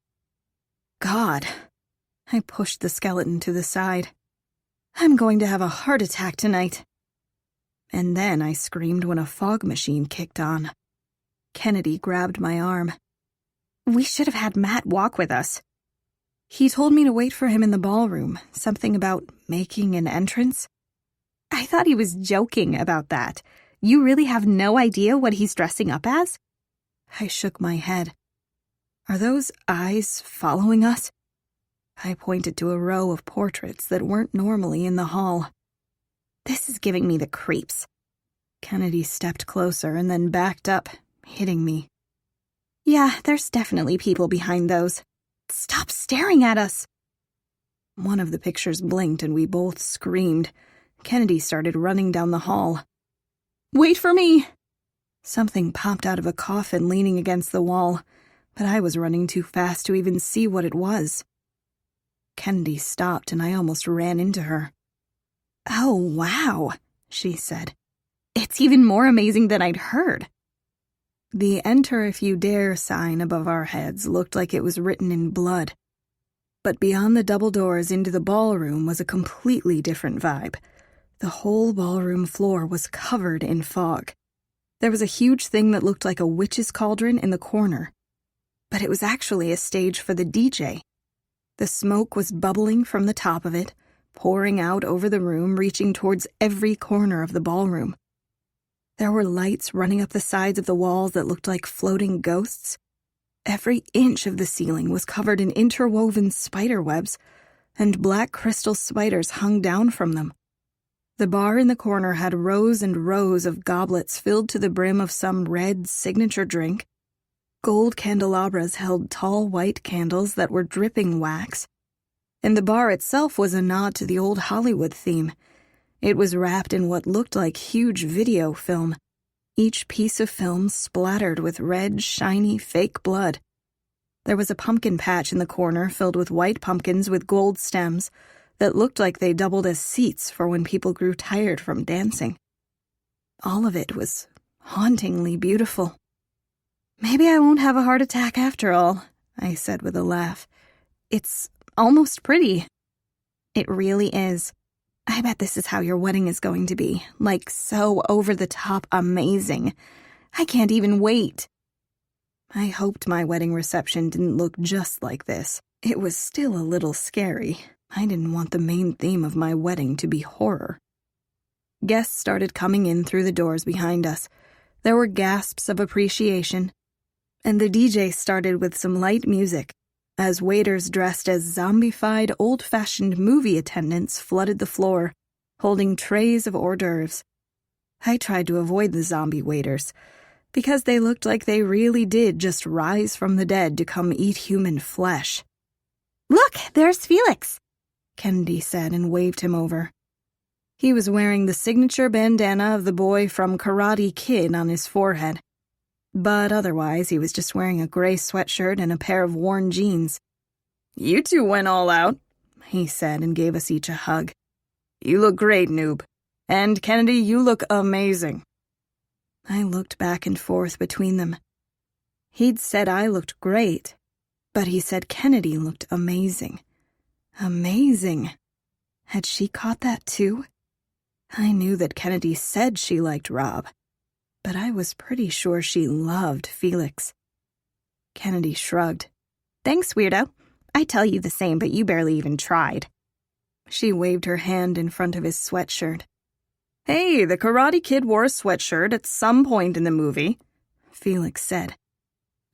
God! I pushed the skeleton to the side. "I'm going to have a heart attack tonight." And then I screamed when a fog machine kicked on. Kennedy grabbed my arm. "We should have had Matt walk with us." "He told me to wait for him in the ballroom, something about making an entrance." "I thought he was joking about that. You really have no idea what he's dressing up as?" I shook my head. "Are those eyes following us?" I pointed to a row of portraits that weren't normally in the hall. "This is giving me the creeps." Kennedy stepped closer and then backed up, hitting me. "Yeah, there's definitely people behind those. Stop staring at us." One of the pictures blinked and we both screamed. Kennedy started running down the hall. "Wait for me!" Something popped out of a coffin leaning against the wall, but I was running too fast to even see what it was. Kennedy stopped and I almost ran into her. "Oh, wow," she said. "It's even more amazing than I'd heard." The "Enter if you dare" sign above our heads looked like it was written in blood. But beyond the double doors into the ballroom was a completely different vibe. The whole ballroom floor was covered in fog. There was a huge thing that looked like a witch's cauldron in the corner. But it was actually a stage for the DJ. The smoke was bubbling from the top of it, pouring out over the room, reaching towards every corner of the ballroom. There were lights running up the sides of the walls that looked like floating ghosts. Every inch of the ceiling was covered in interwoven spider webs, and black crystal spiders hung down from them. The bar in the corner had rows and rows of goblets filled to the brim of some red signature drink. Gold candelabras held tall white candles that were dripping wax. And the bar itself was a nod to the old Hollywood theme. It was wrapped in what looked like huge video film, each piece of film splattered with red, shiny, fake blood. There was a pumpkin patch in the corner filled with white pumpkins with gold stems that looked like they doubled as seats for when people grew tired from dancing. All of it was hauntingly beautiful. "Maybe I won't have a heart attack after all," I said with a laugh. "It's almost pretty." "It really is. I bet this is how your wedding is going to be, like so over-the-top amazing. I can't even wait." I hoped my wedding reception didn't look just like this. It was still a little scary. I didn't want the main theme of my wedding to be horror. Guests started coming in through the doors behind us. There were gasps of appreciation, and the DJ started with some light music as waiters dressed as zombified, old-fashioned movie attendants flooded the floor, holding trays of hors d'oeuvres. I tried to avoid the zombie waiters, because they looked like they really did just rise from the dead to come eat human flesh. "Look, there's Felix," Kennedy said and waved him over. He was wearing the signature bandana of the boy from Karate Kid on his forehead. But otherwise, he was just wearing a gray sweatshirt and a pair of worn jeans. "You two went all out," he said and gave us each a hug. "You look great, noob. And Kennedy, you look amazing." I looked back and forth between them. He'd said I looked great, but he said Kennedy looked amazing. Amazing. Had she caught that too? I knew that Kennedy said she liked Rob, but I was pretty sure she loved Felix. Kennedy shrugged. "Thanks, weirdo. I tell you the same, but you barely even tried." She waved her hand in front of his sweatshirt. "Hey, the Karate Kid wore a sweatshirt at some point in the movie," Felix said.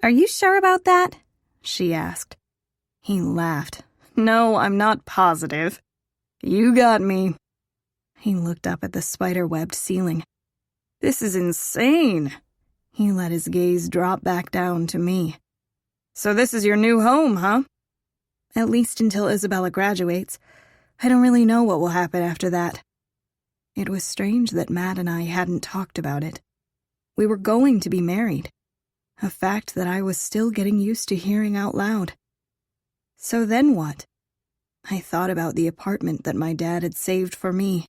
"Are you sure about that?" she asked. He laughed. "No, I'm not positive. You got me." He looked up at the spider-webbed ceiling. "This is insane." He let his gaze drop back down to me. "So this is your new home, huh?" "At least until Isabella graduates. I don't really know what will happen after that." It was strange that Matt and I hadn't talked about it. We were going to be married, a fact that I was still getting used to hearing out loud. So then what? I thought about the apartment that my dad had saved for me.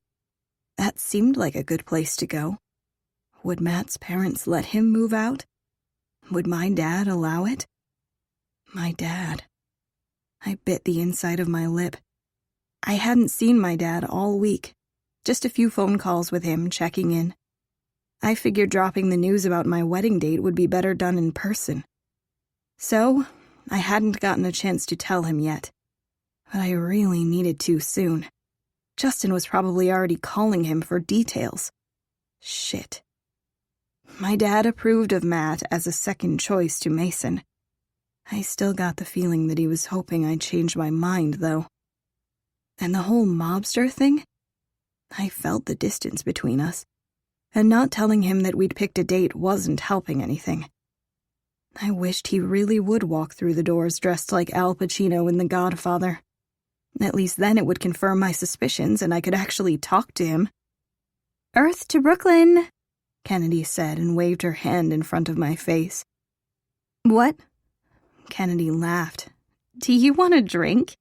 That seemed like a good place to go. Would Matt's parents let him move out? Would my dad allow it? My dad. I bit the inside of my lip. I hadn't seen my dad all week. Just a few phone calls with him checking in. I figured dropping the news about my wedding date would be better done in person. So, I hadn't gotten a chance to tell him yet. But I really needed to soon. Justin was probably already calling him for details. Shit. My dad approved of Matt as a second choice to Mason. I still got the feeling that he was hoping I'd change my mind, though. And the whole mobster thing? I felt the distance between us, and not telling him that we'd picked a date wasn't helping anything. I wished he really would walk through the doors dressed like Al Pacino in The Godfather. At least then it would confirm my suspicions and I could actually talk to him. "Earth to Brooklyn," Kennedy said and waved her hand in front of my face. What? Kennedy laughed. Do you want a drink?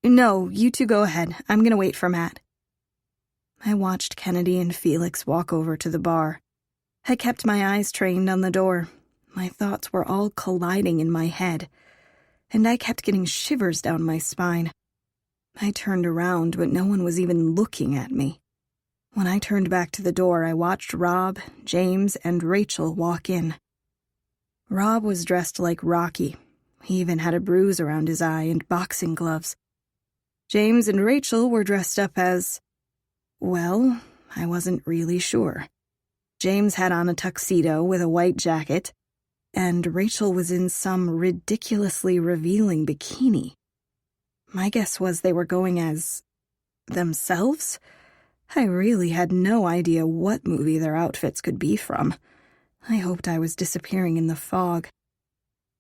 No, you two go ahead. I'm gonna wait for Matt. I watched Kennedy and Felix walk over to the bar. I kept my eyes trained on the door. My thoughts were all colliding in my head, and I kept getting shivers down my spine. I turned around, but no one was even looking at me. When I turned back to the door, I watched Rob, James, and Rachel walk in. Rob was dressed like Rocky. He even had a bruise around his eye and boxing gloves. James and Rachel were dressed up as... well, I wasn't really sure. James had on a tuxedo with a white jacket, and Rachel was in some ridiculously revealing bikini. My guess was they were going as... themselves? I really had no idea what movie their outfits could be from. I hoped I was disappearing in the fog.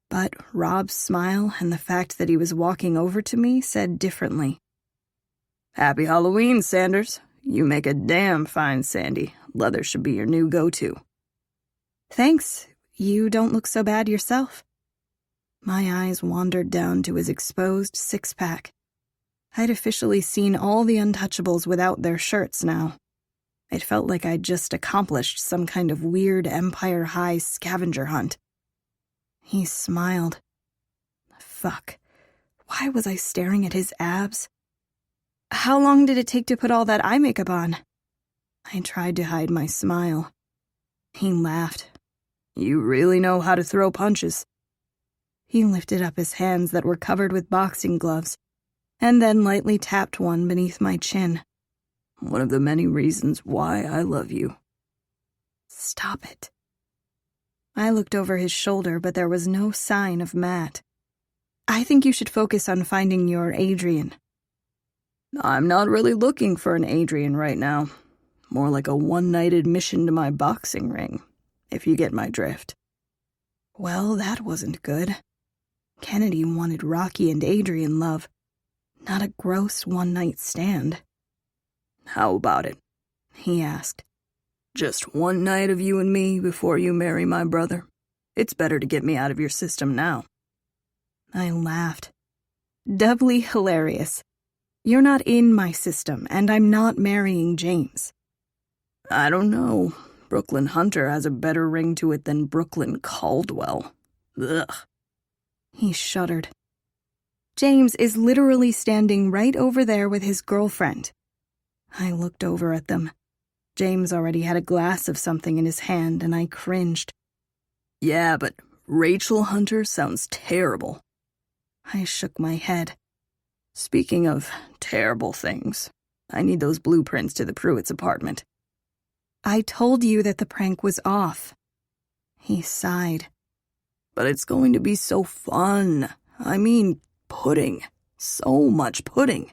But Rob's smile and the fact that he was walking over to me said differently. "Happy Halloween, Sanders. You make a damn fine Sandy. Leather should be your new go-to." "Thanks. You don't look so bad yourself." My eyes wandered down to his exposed six-pack. I'd officially seen all the untouchables without their shirts now. It felt like I'd just accomplished some kind of weird Empire High scavenger hunt. He smiled. Fuck. Why was I staring at his abs? "How long did it take to put all that eye makeup on?" I tried to hide my smile. He laughed. "You really know how to throw punches." He lifted up his hands that were covered with boxing gloves, and then lightly tapped one beneath my chin. "One of the many reasons why I love you." Stop it. I looked over his shoulder, but there was no sign of Matt. "I think you should focus on finding your Adrian." "I'm not really looking for an Adrian right now. More like a one-night admission to my boxing ring, if you get my drift." Well, that wasn't good. Kennedy wanted Rocky and Adrian love, not a gross one-night stand. "How about it?" he asked. "Just one night of you and me before you marry my brother. It's better to get me out of your system now." I laughed. "Doubly hilarious. You're not in my system, and I'm not marrying James." "I don't know. Brooklyn Hunter has a better ring to it than Brooklyn Caldwell. Ugh." He shuddered. "James is literally standing right over there with his girlfriend." I looked over at them. James already had a glass of something in his hand, and I cringed. "Yeah, but Rachel Hunter sounds terrible." I shook my head. "Speaking of terrible things, I need those blueprints to the Pruitts' apartment." "I told you that the prank was off." He sighed. "But it's going to be so fun. I mean, pudding. So much pudding."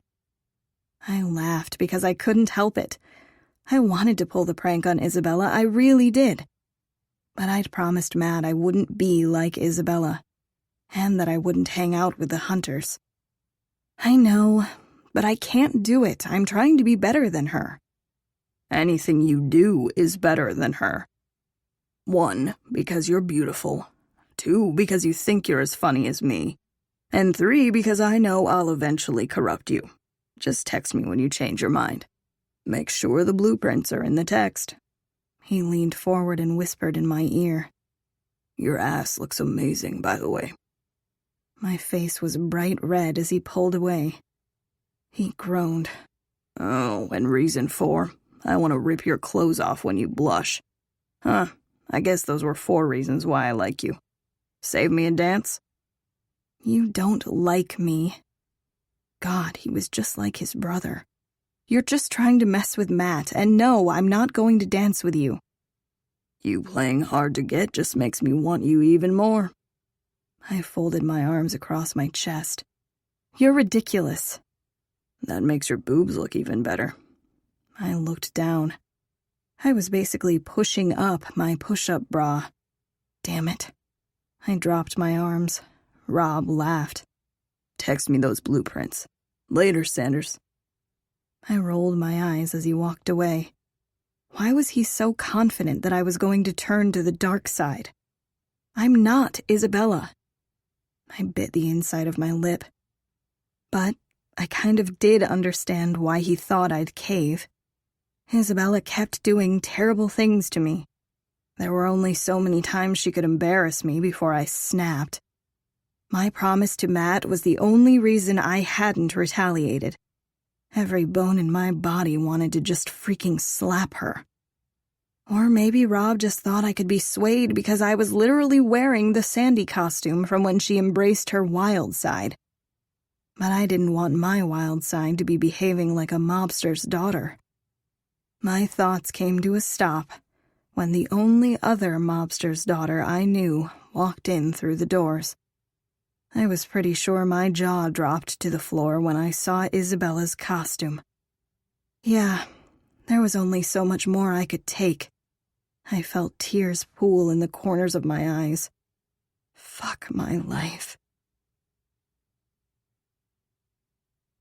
I laughed because I couldn't help it. I wanted to pull the prank on Isabella, I really did. But I'd promised Matt I wouldn't be like Isabella, and that I wouldn't hang out with the Hunters. I know, but I can't do it. I'm trying to be better than her. Anything you do is better than her. 1, because you're beautiful. 2, because you think you're as funny as me. And 3, because I know I'll eventually corrupt you. Just text me when you change your mind. Make sure the blueprints are in the text." He leaned forward and whispered in my ear. "Your ass looks amazing, by the way." My face was bright red as he pulled away. He groaned. "Oh, and reason 4, I want to rip your clothes off when you blush." Huh, I guess those were 4 reasons why I like you. Save me a dance? You don't like me. God, he was just like his brother. You're just trying to mess with Matt, and no, I'm not going to dance with you. You playing hard to get just makes me want you even more. I folded my arms across my chest. You're ridiculous. That makes your boobs look even better. I looked down. I was basically pushing up my push-up bra. Damn it. I dropped my arms. Rob laughed. Text me those blueprints. Later, Sanders. I rolled my eyes as he walked away. Why was he so confident that I was going to turn to the dark side? I'm not Isabella. I bit the inside of my lip. But I kind of did understand why he thought I'd cave. Isabella kept doing terrible things to me. There were only so many times she could embarrass me before I snapped. My promise to Matt was the only reason I hadn't retaliated. Every bone in my body wanted to just freaking slap her. Or maybe Rob just thought I could be swayed because I was literally wearing the Sandy costume from when she embraced her wild side. But I didn't want my wild side to be behaving like a mobster's daughter. My thoughts came to a stop when the only other mobster's daughter I knew walked in through the doors. I was pretty sure my jaw dropped to the floor when I saw Isabella's costume. Yeah, there was only so much more I could take. I felt tears pool in the corners of my eyes. Fuck my life.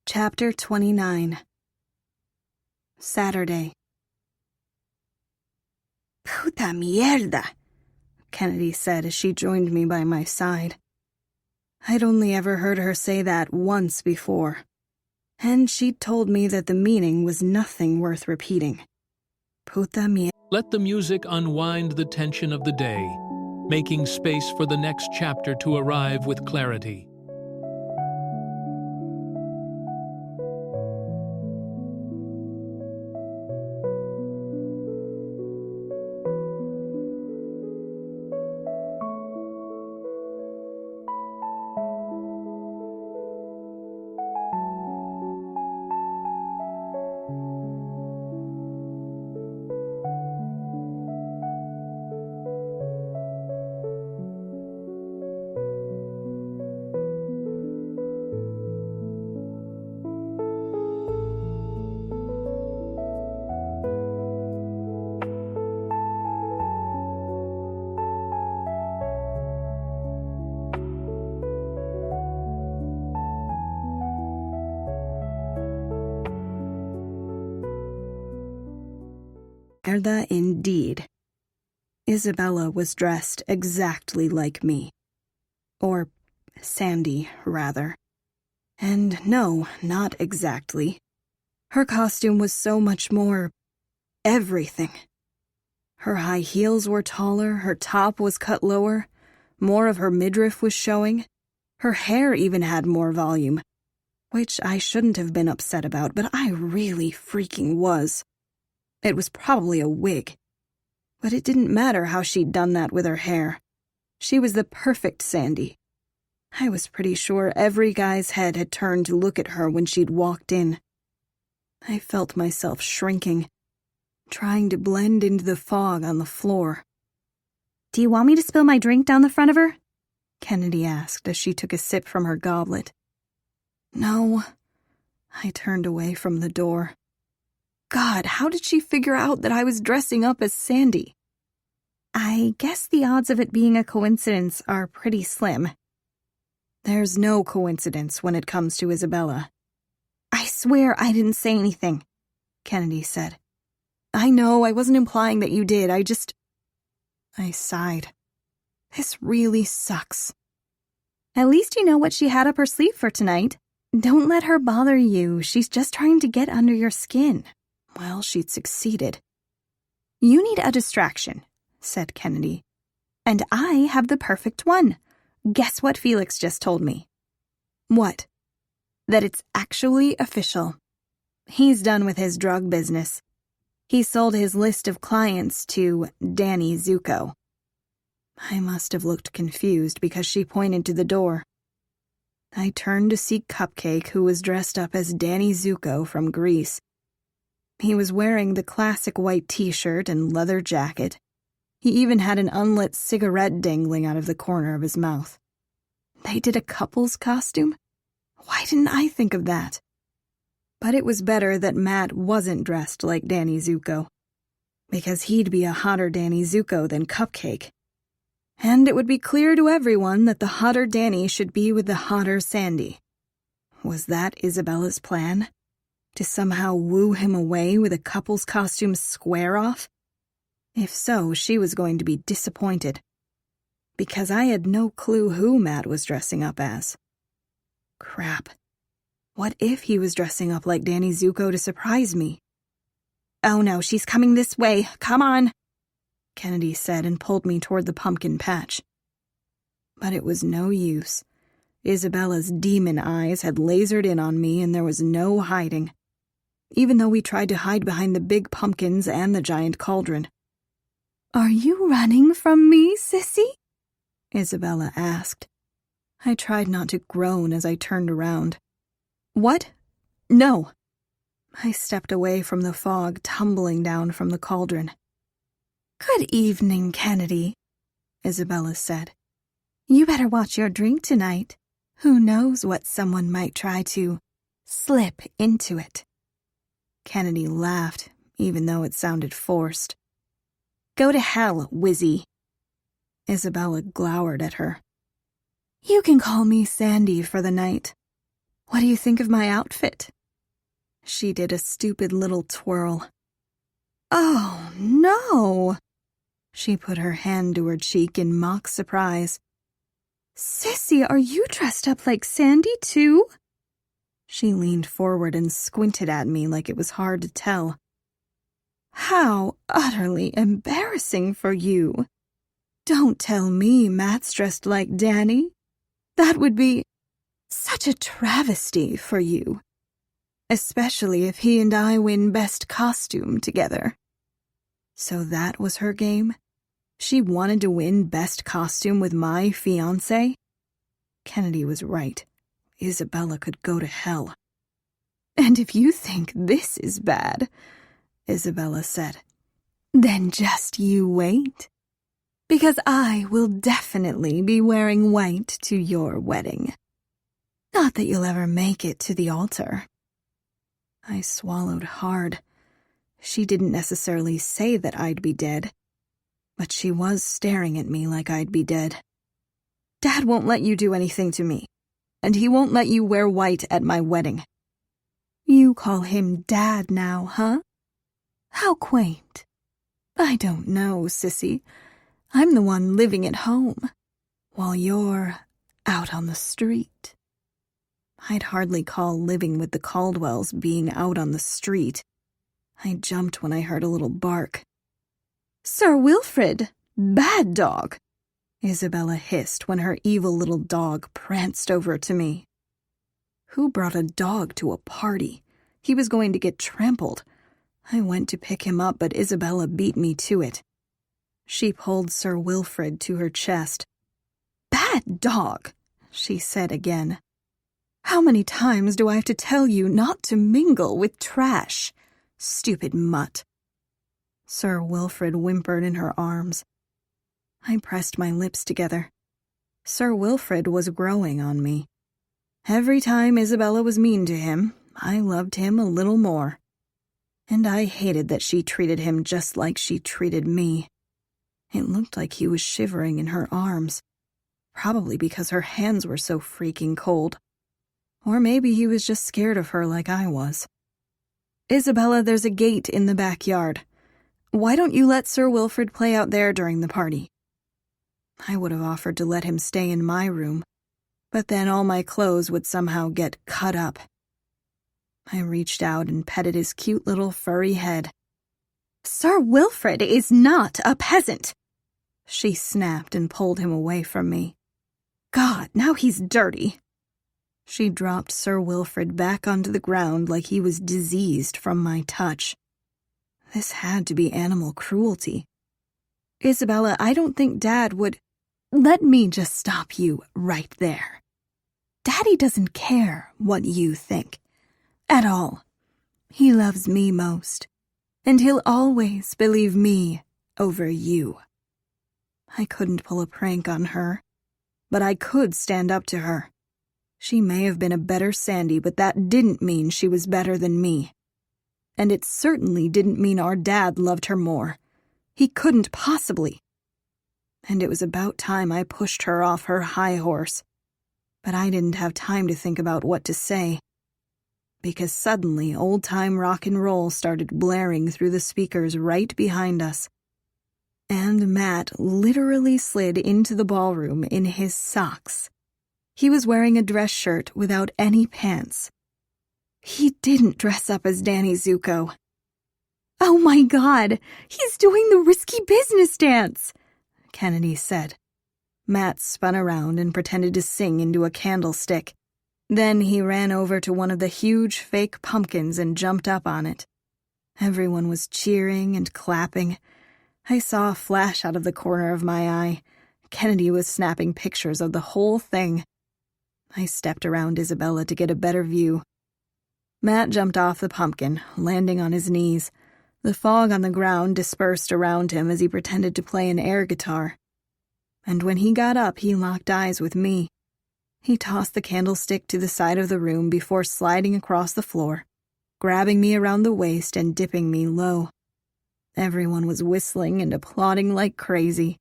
Chapter 29. Saturday. Puta mierda, Kennedy said as she joined me by my side. I'd only ever heard her say that once before, and she'd told me that the meaning was nothing worth repeating. Puta mierda. Let the music unwind the tension of the day, making space for the next chapter to arrive with clarity. Mierda indeed. Isabella was dressed exactly like me. Or Sandy, rather. And no, not exactly. Her costume was so much more everything. Her high heels were taller, her top was cut lower, more of her midriff was showing. Her hair even had more volume, which I shouldn't have been upset about, but I really freaking was. It was probably a wig. But it didn't matter how she'd done that with her hair. She was the perfect Sandy. I was pretty sure every guy's head had turned to look at her when she'd walked in. I felt myself shrinking, trying to blend into the fog on the floor. Do you want me to spill my drink down the front of her? Kennedy asked as she took a sip from her goblet. No. I turned away from the door. God, how did she figure out that I was dressing up as Sandy? I guess the odds of it being a coincidence are pretty slim. There's no coincidence when it comes to Isabella. I swear I didn't say anything, Kennedy said. I know, I wasn't implying that you did, I sighed. This really sucks. At least you know what she had up her sleeve for tonight. Don't let her bother you, she's just trying to get under your skin. Well, she'd succeeded. You need a distraction, said Kennedy. And I have the perfect one. Guess what Felix just told me? What? That it's actually official. He's done with his drug business. He sold his list of clients to Danny Zuko. I must have looked confused because she pointed to the door. I turned to see Cupcake, who was dressed up as Danny Zuko from Grease. He was wearing the classic white t-shirt and leather jacket. He even had an unlit cigarette dangling out of the corner of his mouth. They did a couple's costume? Why didn't I think of that? But it was better that Matt wasn't dressed like Danny Zuko, because he'd be a hotter Danny Zuko than Cupcake. And it would be clear to everyone that the hotter Danny should be with the hotter Sandy. Was that Isabella's plan? To somehow woo him away with a couple's costume square off? If so, she was going to be disappointed. Because I had no clue who Matt was dressing up as. Crap. What if he was dressing up like Danny Zuko to surprise me? "Oh no, she's coming this way. Come on," Kennedy said and pulled me toward the pumpkin patch. But it was no use. Isabella's demon eyes had lasered in on me and there was no hiding, even though we tried to hide behind the big pumpkins and the giant cauldron. "Are you running from me, sissy?" Isabella asked. I tried not to groan as I turned around. "What? No." I stepped away from the fog tumbling down from the cauldron. "Good evening, Kennedy," Isabella said. "You better watch your drink tonight. Who knows what someone might try to slip into it." Kennedy laughed, even though it sounded forced. "Go to hell, Wizzy." Isabella glowered at her. "You can call me Sandy for the night. What do you think of my outfit?" She did a stupid little twirl. "Oh, no!" She put her hand to her cheek in mock surprise. "Sissy, are you dressed up like Sandy, too?" She leaned forward and squinted at me like it was hard to tell. "How utterly embarrassing for you. Don't tell me Matt's dressed like Danny. That would be such a travesty for you. Especially if he and I win Best Costume together." So that was her game? She wanted to win Best Costume with my fiancé? Kennedy was right. Isabella could go to hell. "And if you think this is bad," Isabella said, "then just you wait. Because I will definitely be wearing white to your wedding. Not that you'll ever make it to the altar." I swallowed hard. She didn't necessarily say that I'd be dead, but she was staring at me like I'd be dead. "Dad won't let you do anything to me, and he won't let you wear white at my wedding." "You call him Dad now, huh? How quaint." "I don't know, sissy. I'm the one living at home, while you're out on the street." I'd hardly call living with the Caldwells being out on the street. I jumped when I heard a little bark. "Sir Wilfrid, bad dog," Isabella hissed when her evil little dog pranced over to me. Who brought a dog to a party? He was going to get trampled. I went to pick him up, but Isabella beat me to it. She pulled Sir Wilfrid to her chest. "Bad dog," she said again. "How many times do I have to tell you not to mingle with trash? Stupid mutt." Sir Wilfrid whimpered in her arms. I pressed my lips together. Sir Wilfrid was growing on me. Every time Isabella was mean to him, I loved him a little more. And I hated that she treated him just like she treated me. It looked like he was shivering in her arms, probably because her hands were so freaking cold. Or maybe he was just scared of her like I was. "Isabella, there's a gate in the backyard. Why don't you let Sir Wilfrid play out there during the party?" I would have offered to let him stay in my room, but then all my clothes would somehow get cut up. I reached out and petted his cute little furry head. "Sir Wilfrid is not a peasant," she snapped and pulled him away from me. "God, now he's dirty." She dropped Sir Wilfrid back onto the ground like he was diseased from my touch. This had to be animal cruelty. "Isabella, I don't think Dad would—" "Let me just stop you right there. Daddy doesn't care what you think. At all. He loves me most. And he'll always believe me over you." I couldn't pull a prank on her, but I could stand up to her. She may have been a better Sandy, but that didn't mean she was better than me. And it certainly didn't mean our dad loved her more. He couldn't possibly. And it was about time I pushed her off her high horse. But I didn't have time to think about what to say. because suddenly old-time rock and roll started blaring through the speakers right behind us. And Matt literally slid into the ballroom in his socks. He was wearing a dress shirt without any pants. He didn't dress up as Danny Zuko. "Oh my God, he's doing the risky business dance," Kennedy said. Matt spun around and pretended to sing into a candlestick. Then he ran over to one of the huge fake pumpkins and jumped up on it. Everyone was cheering and clapping. I saw a flash out of the corner of my eye. Kennedy was snapping pictures of the whole thing. I stepped around Isabella to get a better view. Matt jumped off the pumpkin, landing on his knees. The fog on the ground dispersed around him as he pretended to play an air guitar. And when he got up, he locked eyes with me. He tossed the candlestick to the side of the room before sliding across the floor, grabbing me around the waist and dipping me low. Everyone was whistling and applauding like crazy,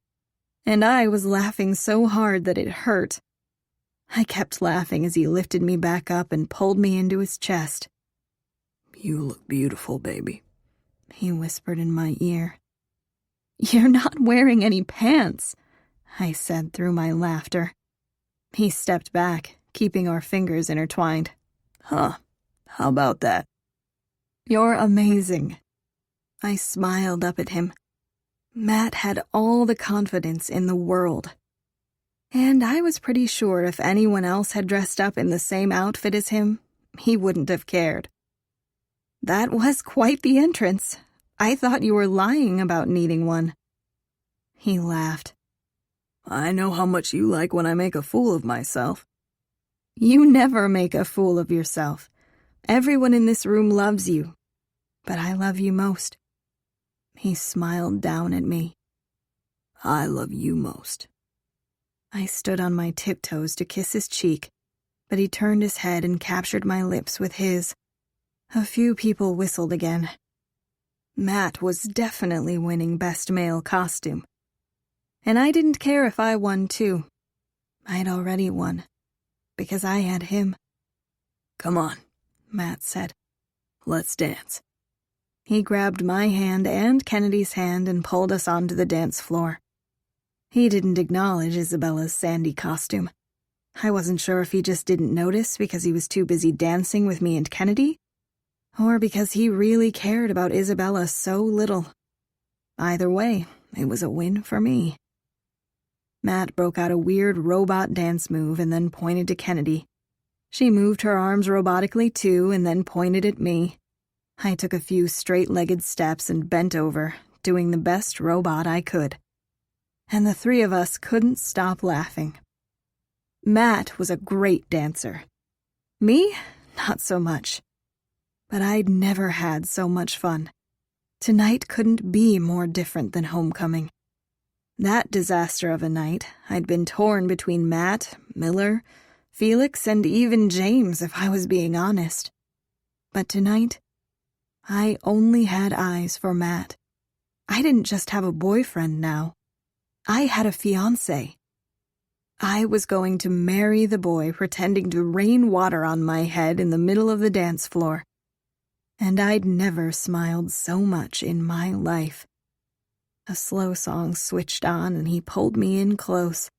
and I was laughing so hard that it hurt. I kept laughing as he lifted me back up and pulled me into his chest. "You look beautiful, baby," he whispered in my ear. "You're not wearing any pants," I said through my laughter. He stepped back, keeping our fingers intertwined. "Huh, how about that?" "You're amazing." I smiled up at him. Matt had all the confidence in the world. And I was pretty sure if anyone else had dressed up in the same outfit as him, he wouldn't have cared. "That was quite the entrance. I thought you were lying about needing one." He laughed. "I know how much you like when I make a fool of myself." "You never make a fool of yourself. Everyone in this room loves you. But I love you most." He smiled down at me. "I love you most." I stood on my tiptoes to kiss his cheek, but he turned his head and captured my lips with his. A few people whistled again. Matt was definitely winning Best Male Costume. And I didn't care if I won too. I'd already won, because I had him. "Come on," Matt said. "Let's dance." He grabbed my hand and Kennedy's hand and pulled us onto the dance floor. He didn't acknowledge Isabella's sandy costume. I wasn't sure if he just didn't notice because he was too busy dancing with me and Kennedy, or because he really cared about Isabella so little. Either way, it was a win for me. Matt broke out a weird robot dance move and then pointed to Kennedy. She moved her arms robotically too and then pointed at me. I took a few straight-legged steps and bent over, doing the best robot I could. And the three of us couldn't stop laughing. Matt was a great dancer. Me, not so much. But I'd never had so much fun. Tonight couldn't be more different than homecoming. That disaster of a night, I'd been torn between Matt, Miller, Felix, and even James, if I was being honest. But tonight, I only had eyes for Matt. I didn't just have a boyfriend now. I had a fiancé. I was going to marry the boy pretending to rain water on my head in the middle of the dance floor. And I'd never smiled so much in my life. A slow song switched on and he pulled me in close.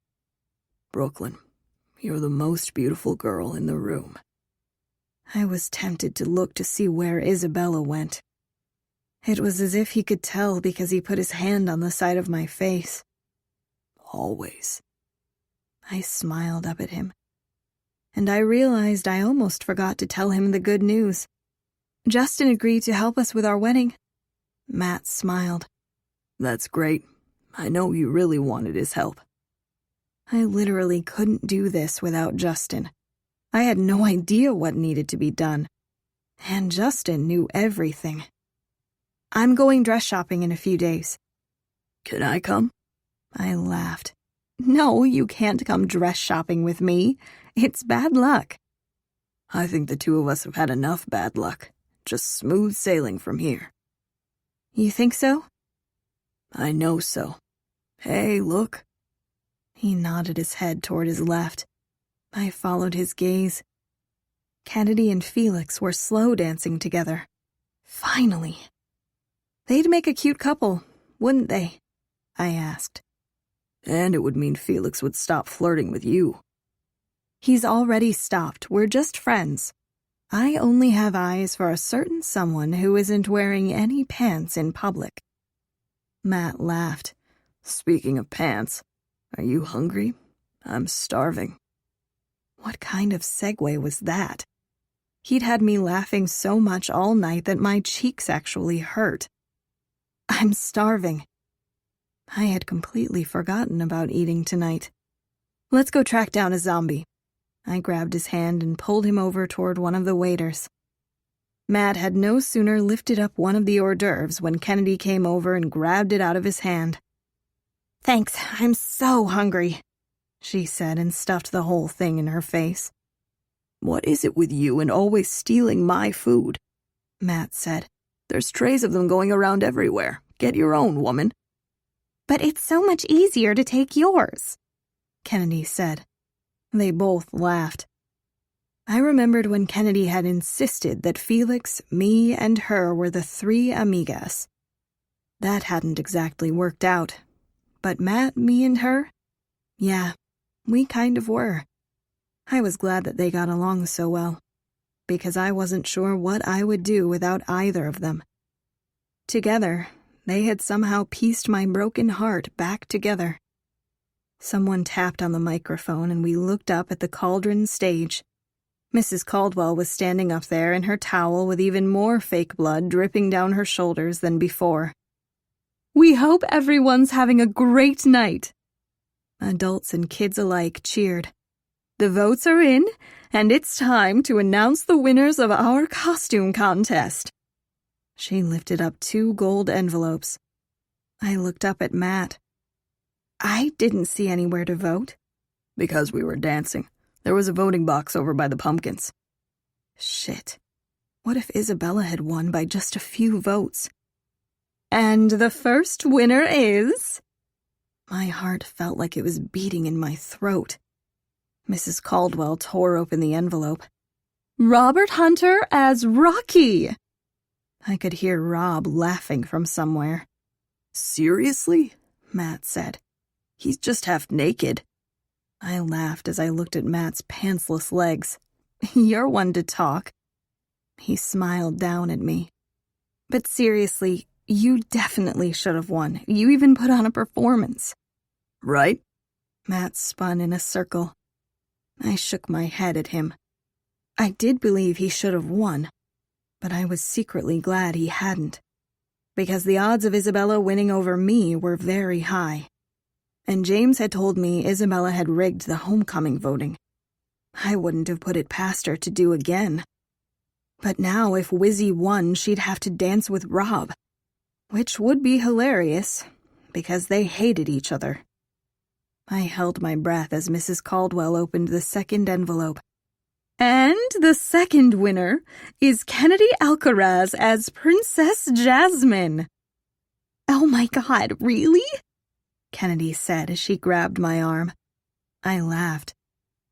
"Brooklyn, you're the most beautiful girl in the room." I was tempted to look to see where Isabella went. It was as if he could tell because he put his hand on the side of my face. "Always." I smiled up at him. And I realized I almost forgot to tell him the good news. Justin agreed to help us with our wedding. Matt smiled. "That's great. I know you really wanted his help." I literally couldn't do this without Justin. I had no idea what needed to be done. And Justin knew everything. "I'm going dress shopping in a few days." "Can I come?" I laughed. "No, you can't come dress shopping with me. It's bad luck." "I think the two of us have had enough bad luck. Just smooth sailing from here." "You think so?" "I know so. Hey, look." He nodded his head toward his left. I followed his gaze. Kennedy and Felix were slow dancing together. Finally. They'd make a cute couple, wouldn't they? I asked. And it would mean Felix would stop flirting with you. He's already stopped. We're just friends. I only have eyes for a certain someone who isn't wearing any pants in public. Matt laughed. Speaking of pants, are you hungry? I'm starving. What kind of segue was that? He'd had me laughing so much all night that my cheeks actually hurt. I'm starving. I had completely forgotten about eating tonight. Let's go track down a zombie. I grabbed his hand and pulled him over toward one of the waiters. Matt had no sooner lifted up one of the hors d'oeuvres when Kennedy came over and grabbed it out of his hand. Thanks, I'm so hungry, she said and stuffed the whole thing in her face. What is it with you and always stealing my food? Matt said. There's trays of them going around everywhere. Get your own, woman. But it's so much easier to take yours, Kennedy said. They both laughed. I remembered when Kennedy had insisted that Felix, me, and her were the three amigas. That hadn't exactly worked out. But Matt, me, and her? Yeah, we kind of were. I was glad that they got along so well, because I wasn't sure what I would do without either of them. Together, they had somehow pieced my broken heart back together. Someone tapped on the microphone and we looked up at the cauldron stage. Mrs. Caldwell was standing up there in her towel with even more fake blood dripping down her shoulders than before. We hope everyone's having a great night. Adults and kids alike cheered. The votes are in, and it's time to announce the winners of our costume contest. She lifted up 2 gold envelopes. I looked up at Matt. I didn't see anywhere to vote. Because we were dancing. There was a voting box over by the pumpkins. Shit. What if Isabella had won by just a few votes? And the first winner is... My heart felt like it was beating in my throat. Mrs. Caldwell tore open the envelope. Robert Hunter as Rocky! I could hear Rob laughing from somewhere. Seriously? Matt said. He's just half naked. I laughed as I looked at Matt's pantsless legs. You're one to talk. He smiled down at me. But seriously, you definitely should have won. You even put on a performance. Right? Matt spun in a circle. I shook my head at him. I did believe he should have won, but I was secretly glad he hadn't, because the odds of Isabella winning over me were very high. And James had told me Isabella had rigged the homecoming voting. I wouldn't have put it past her to do again. But now if Wizzy won, she'd have to dance with Rob, which would be hilarious, because they hated each other. I held my breath as Mrs. Caldwell opened the second envelope. And the second winner is Kennedy Alcaraz as Princess Jasmine. Oh my God, really? Kennedy said as she grabbed my arm. I laughed.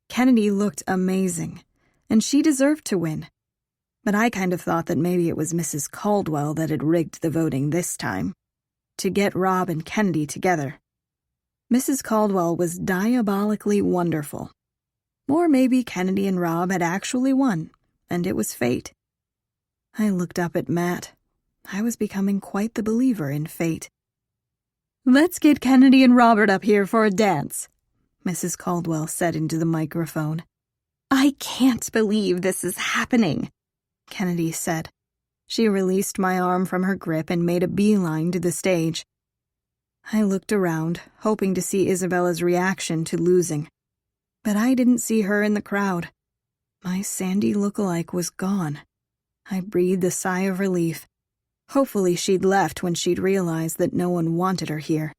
Kennedy looked amazing, and she deserved to win. But I kind of thought that maybe it was Mrs. Caldwell that had rigged the voting this time, to get Rob and Kennedy together. Mrs. Caldwell was diabolically wonderful. Or maybe Kennedy and Rob had actually won, and it was fate. I looked up at Matt. I was becoming quite the believer in fate. Let's get Kennedy and Robert up here for a dance, Mrs. Caldwell said into the microphone. I can't believe this is happening, Kennedy said. She released my arm from her grip and made a beeline to the stage. I looked around, hoping to see Isabella's reaction to losing. But I didn't see her in the crowd. My Sandy look-alike was gone. I breathed a sigh of relief. Hopefully she'd left when she'd realized that no one wanted her here.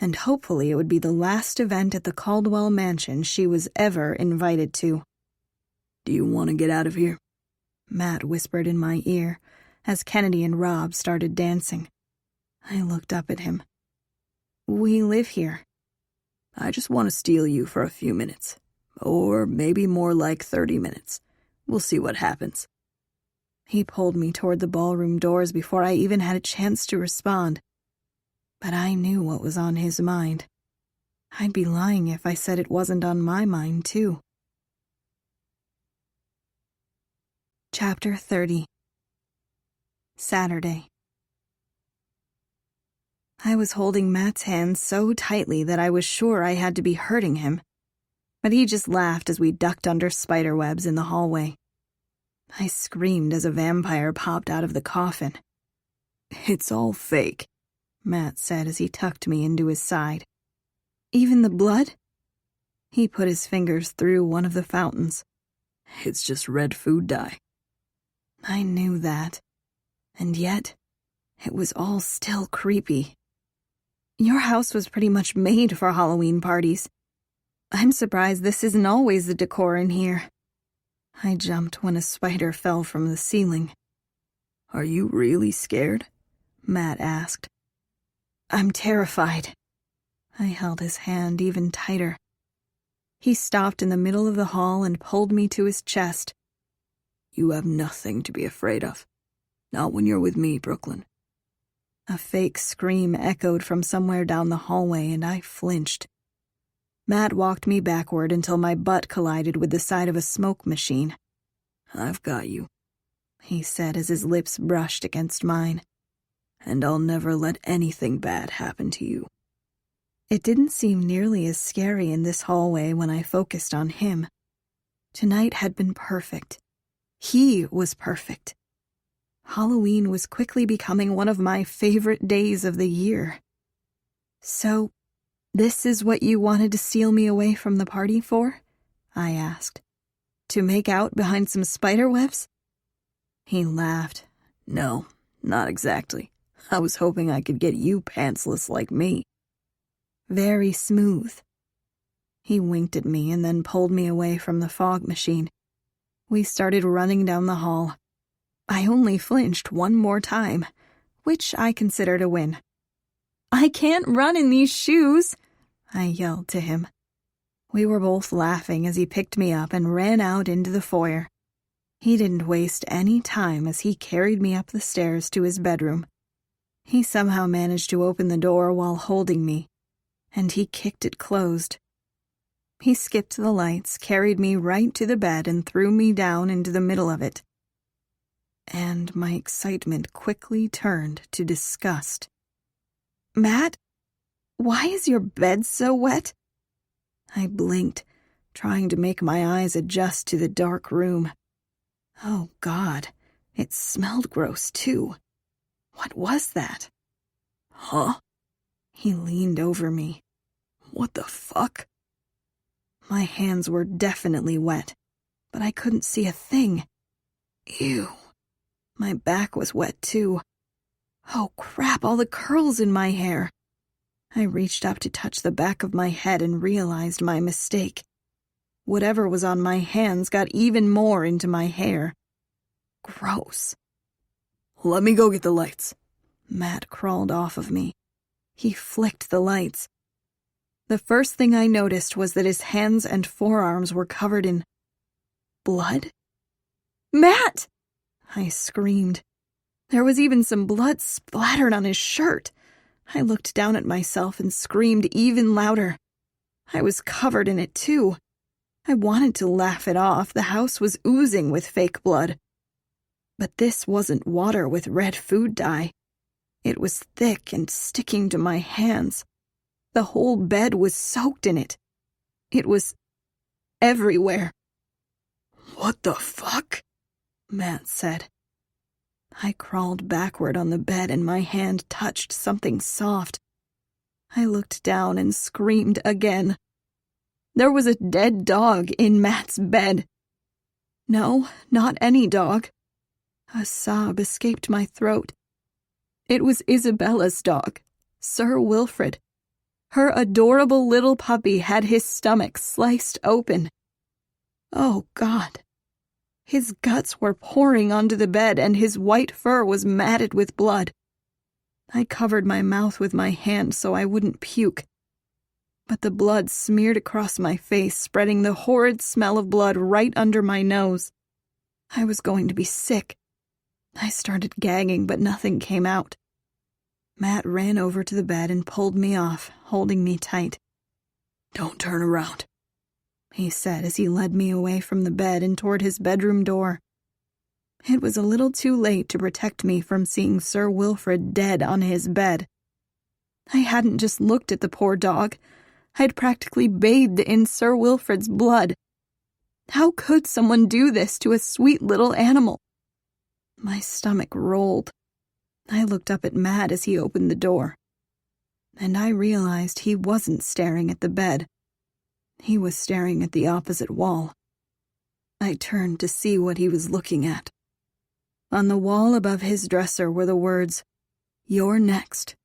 And hopefully it would be the last event at the Caldwell mansion she was ever invited to. Do you want to get out of here? Matt whispered in my ear as Kennedy and Rob started dancing. I looked up at him. We live here. I just want to steal you for a few minutes. Or maybe more like 30 minutes. We'll see what happens. He pulled me toward the ballroom doors before I even had a chance to respond. But I knew what was on his mind. I'd be lying if I said it wasn't on my mind, too. Chapter 30. Saturday. I was holding Matt's hand so tightly that I was sure I had to be hurting him, but he just laughed as we ducked under spiderwebs in the hallway. I screamed as a vampire popped out of the coffin. It's all fake, Matt said as he tucked me into his side. Even the blood? He put his fingers through one of the fountains. It's just red food dye. I knew that, and yet it was all still creepy. Your house was pretty much made for Halloween parties. I'm surprised this isn't always the decor in here. I jumped when a spider fell from the ceiling. Are you really scared? Matt asked. I'm terrified. I held his hand even tighter. He stopped in the middle of the hall and pulled me to his chest. You have nothing to be afraid of. Not when you're with me, Brooklyn. A fake scream echoed from somewhere down the hallway, and I flinched. Matt walked me backward until my butt collided with the side of a smoke machine. I've got you, he said as his lips brushed against mine. And I'll never let anything bad happen to you. It didn't seem nearly as scary in this hallway when I focused on him. Tonight had been perfect. He was perfect. Halloween was quickly becoming one of my favorite days of the year. So, this is what you wanted to steal me away from the party for? I asked. To make out behind some spiderwebs? He laughed. No, not exactly. I was hoping I could get you pantsless like me. Very smooth. He winked at me and then pulled me away from the fog machine. We started running down the hall. I only flinched one more time, which I considered a win. I can't run in these shoes, I yelled to him. We were both laughing as he picked me up and ran out into the foyer. He didn't waste any time as he carried me up the stairs to his bedroom. He somehow managed to open the door while holding me, and he kicked it closed. He skipped the lights, carried me right to the bed, and threw me down into the middle of it. And my excitement quickly turned to disgust. Matt, why is your bed so wet? I blinked, trying to make my eyes adjust to the dark room. Oh, God, it smelled gross, too. What was that? Huh? He leaned over me. What the fuck? My hands were definitely wet, but I couldn't see a thing. Ew. My back was wet, too. Oh, crap, all the curls in my hair. I reached up to touch the back of my head and realized my mistake. Whatever was on my hands got even more into my hair. Gross. Let me go get the lights. Matt crawled off of me. He flicked the lights. The first thing I noticed was that his hands and forearms were covered in blood. Matt! I screamed. There was even some blood splattered on his shirt. I looked down at myself and screamed even louder. I was covered in it, too. I wanted to laugh it off. The house was oozing with fake blood. But this wasn't water with red food dye. It was thick and sticking to my hands. The whole bed was soaked in it. It was everywhere. What the fuck? Matt said. I crawled backward on the bed and my hand touched something soft. I looked down and screamed again. There was a dead dog in Matt's bed. No, not any dog. A sob escaped my throat. It was Isabella's dog, Sir Wilfred. Her adorable little puppy had his stomach sliced open. Oh, God. His guts were pouring onto the bed, and his white fur was matted with blood. I covered my mouth with my hand so I wouldn't puke. But the blood smeared across my face, spreading the horrid smell of blood right under my nose. I was going to be sick. I started gagging, but nothing came out. Matt ran over to the bed and pulled me off, holding me tight. "Don't turn around," he said as he led me away from the bed and toward his bedroom door. It was a little too late to protect me from seeing Sir Wilfrid dead on his bed. I hadn't just looked at the poor dog. I'd practically bathed in Sir Wilfrid's blood. How could someone do this to a sweet little animal? My stomach rolled. I looked up at Matt as he opened the door, and I realized he wasn't staring at the bed. He was staring at the opposite wall. I turned to see what he was looking at. On the wall above his dresser were the words, "You're next,"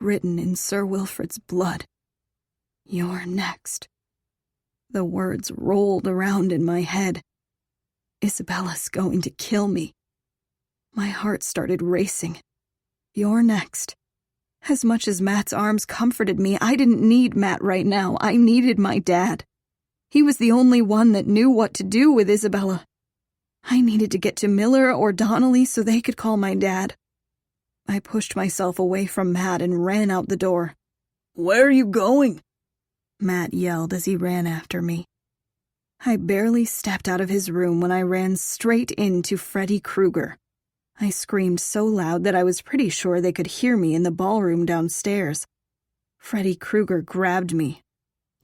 written in Sir Wilfrid's blood. "You're next." The words rolled around in my head. Isabella's going to kill me. My heart started racing. "You're next." As much as Matt's arms comforted me, I didn't need Matt right now. I needed my dad. He was the only one that knew what to do with Isabella. I needed to get to Miller or Donnelly so they could call my dad. I pushed myself away from Matt and ran out the door. "Where are you going?" Matt yelled as he ran after me. I barely stepped out of his room when I ran straight into Freddy Krueger. I screamed so loud that I was pretty sure they could hear me in the ballroom downstairs. Freddy Krueger grabbed me.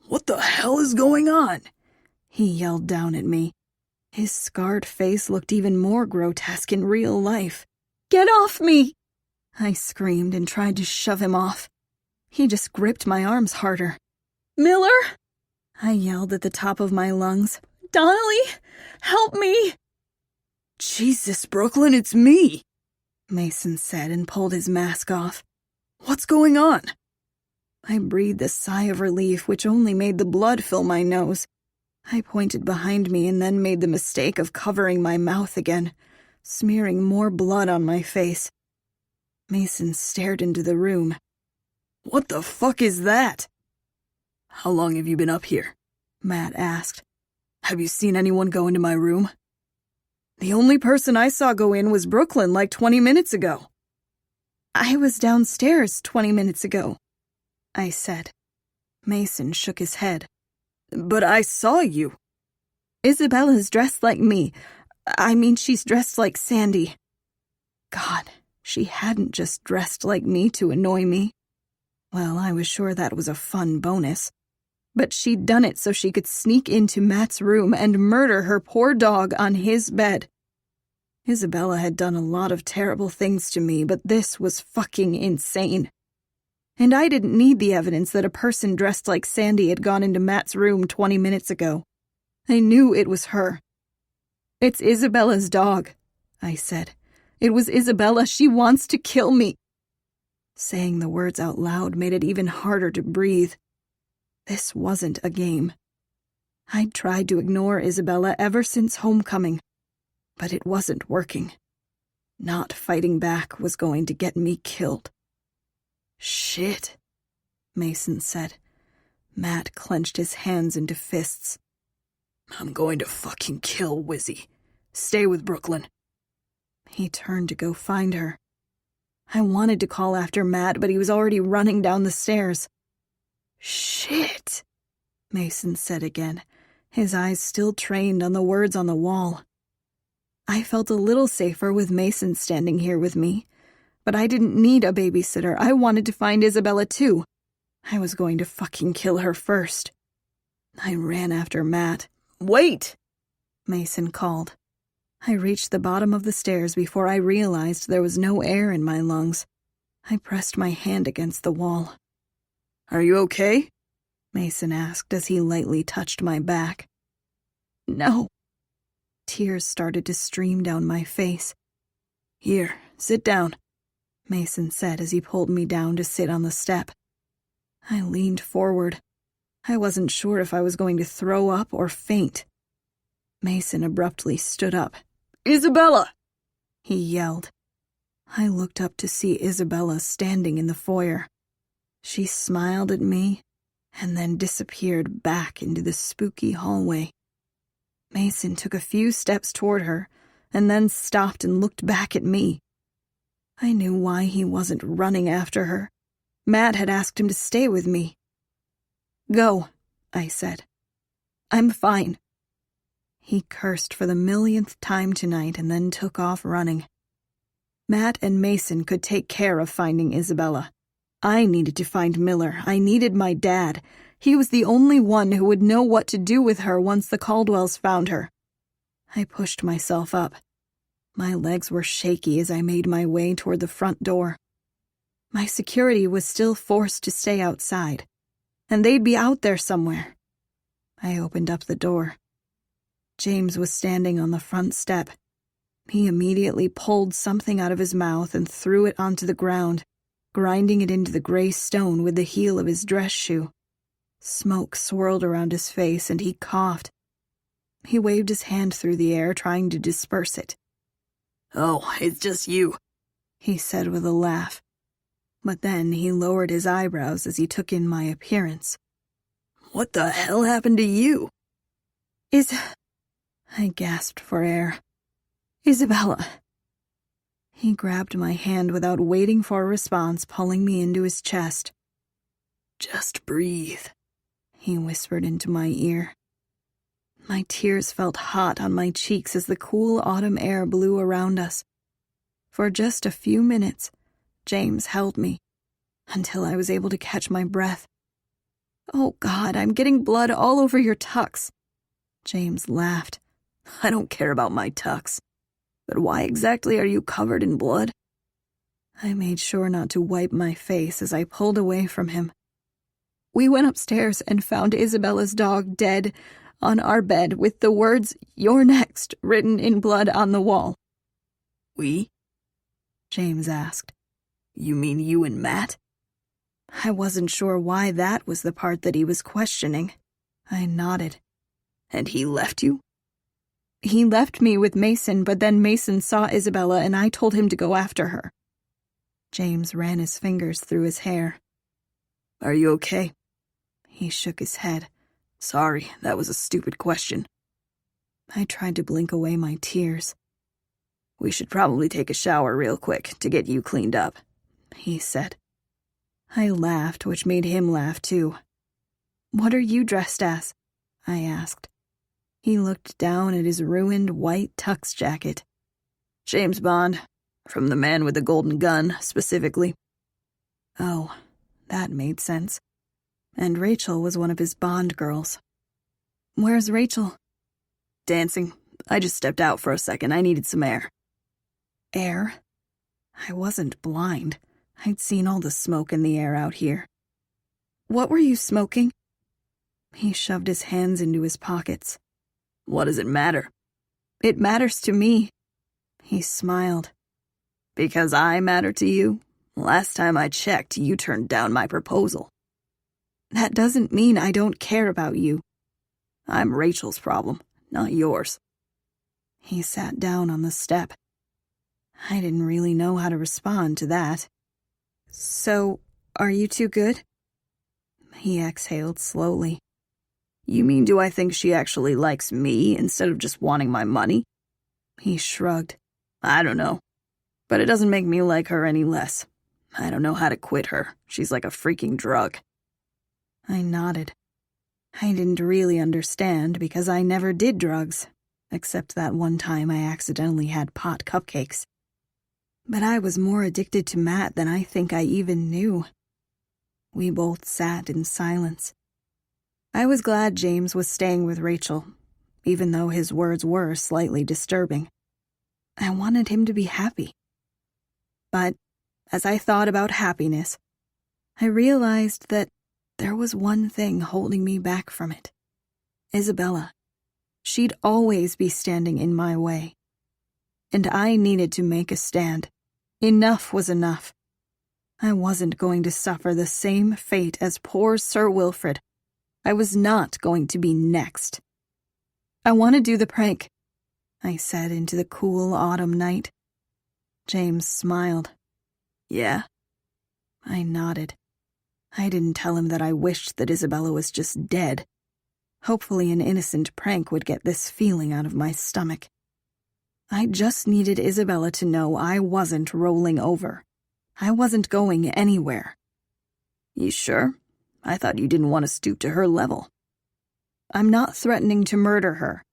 "What the hell is going on?" He yelled down at me. His scarred face looked even more grotesque in real life. "Get off me!" I screamed and tried to shove him off. He just gripped my arms harder. "Miller!" I yelled at the top of my lungs. "Donnelly, help me!" "Jesus, Brooklyn, it's me," Mason said and pulled his mask off. "What's going on?" I breathed a sigh of relief, which only made the blood fill my nose. I pointed behind me and then made the mistake of covering my mouth again, smearing more blood on my face. Mason stared into the room. "What the fuck is that?" "How long have you been up here?" Matt asked. "Have you seen anyone go into my room?" "The only person I saw go in was Brooklyn like 20 minutes ago." "I was downstairs 20 minutes ago," I said. Mason shook his head. "But I saw you." "Isabella's dressed like me. I mean, she's dressed like Sandy." God, she hadn't just dressed like me to annoy me. Well, I was sure that was a fun bonus. But she'd done it so she could sneak into Matt's room and murder her poor dog on his bed. Isabella had done a lot of terrible things to me, but this was fucking insane. And I didn't need the evidence that a person dressed like Sandy had gone into Matt's room 20 minutes ago. I knew it was her. "It's Isabella's dog," I said. "It was Isabella. She wants to kill me." Saying the words out loud made it even harder to breathe. This wasn't a game. I'd tried to ignore Isabella ever since homecoming, but it wasn't working. Not fighting back was going to get me killed. "Shit," Mason said. Matt clenched his hands into fists. "I'm going to fucking kill Wizzy. Stay with Brooklyn." He turned to go find her. I wanted to call after Matt, but he was already running down the stairs. "Shit," Mason said again, his eyes still trained on the words on the wall. I felt a little safer with Mason standing here with me, but I didn't need a babysitter. I wanted to find Isabella too. I was going to fucking kill her first. I ran after Matt. "Wait!" Mason called. I reached the bottom of the stairs before I realized there was no air in my lungs. I pressed my hand against the wall. "Are you okay?" Mason asked as he lightly touched my back. "No." Tears started to stream down my face. "Here, sit down," Mason said as he pulled me down to sit on the step. I leaned forward. I wasn't sure if I was going to throw up or faint. Mason abruptly stood up. "Isabella!" he yelled. I looked up to see Isabella standing in the foyer. She smiled at me and then disappeared back into the spooky hallway. Mason took a few steps toward her, and then stopped and looked back at me. I knew why he wasn't running after her. Matt had asked him to stay with me. "Go," I said. "I'm fine." He cursed for the millionth time tonight and then took off running. Matt and Mason could take care of finding Isabella. I needed to find Miller. I needed my dad. He was the only one who would know what to do with her once the Caldwells found her. I pushed myself up. My legs were shaky as I made my way toward the front door. My security was still forced to stay outside, and they'd be out there somewhere. I opened up the door. James was standing on the front step. He immediately pulled something out of his mouth and threw it onto the ground, grinding it into the gray stone with the heel of his dress shoe. Smoke swirled around his face and he coughed. He waved his hand through the air, trying to disperse it. "Oh, it's just you," he said with a laugh. But then he lowered his eyebrows as he took in my appearance. "What the hell happened to you?" I gasped for air. "Isabella." He grabbed my hand without waiting for a response, pulling me into his chest. "Just breathe," he whispered into my ear. My tears felt hot on my cheeks as the cool autumn air blew around us. For just a few minutes, James held me, until I was able to catch my breath. "Oh God, I'm getting blood all over your tux." James laughed. "I don't care about my tux. But why exactly are you covered in blood?" I made sure not to wipe my face as I pulled away from him. "We went upstairs and found Isabella's dog dead on our bed with the words, 'You're next,' written in blood on the wall." "We?" James asked. "You mean you and Matt?" I wasn't sure why that was the part that he was questioning. I nodded. "And he left you?" "He left me with Mason, but then Mason saw Isabella and I told him to go after her." James ran his fingers through his hair. "Are you okay?" He shook his head. "Sorry, that was a stupid question." I tried to blink away my tears. "We should probably take a shower real quick to get you cleaned up," he said. I laughed, which made him laugh too. "What are you dressed as?" I asked. He looked down at his ruined white tux jacket. "James Bond, from The Man with the Golden Gun, specifically." Oh, that made sense. And Rachel was one of his Bond girls. "Where's Rachel?" "Dancing. I just stepped out for a second. I needed some air." Air? I wasn't blind. I'd seen all the smoke in the air out here. "What were you smoking?" He shoved his hands into his pockets. "What does it matter?" "It matters to me." He smiled. "Because I matter to you? Last time I checked, you turned down my proposal." "That doesn't mean I don't care about you." "I'm Rachel's problem, not yours." He sat down on the step. I didn't really know how to respond to that. "So, are you two good?" He exhaled slowly. "You mean do I think she actually likes me instead of just wanting my money?" He shrugged. "I don't know. But it doesn't make me like her any less. I don't know how to quit her. She's like a freaking drug." I nodded. I didn't really understand because I never did drugs, except that one time I accidentally had pot cupcakes. But I was more addicted to Matt than I think I even knew. We both sat in silence. I was glad James was staying with Rachel, even though his words were slightly disturbing. I wanted him to be happy. But as I thought about happiness, I realized that there was one thing holding me back from it. Isabella. She'd always be standing in my way. And I needed to make a stand. Enough was enough. I wasn't going to suffer the same fate as poor Sir Wilfrid. I was not going to be next. "I want to do the prank," I said into the cool autumn night. James smiled. "Yeah?" I nodded. I didn't tell him that I wished that Isabella was just dead. Hopefully an innocent prank would get this feeling out of my stomach. I just needed Isabella to know I wasn't rolling over. I wasn't going anywhere. You sure? I thought you didn't want to stoop to her level. I'm not threatening to murder her.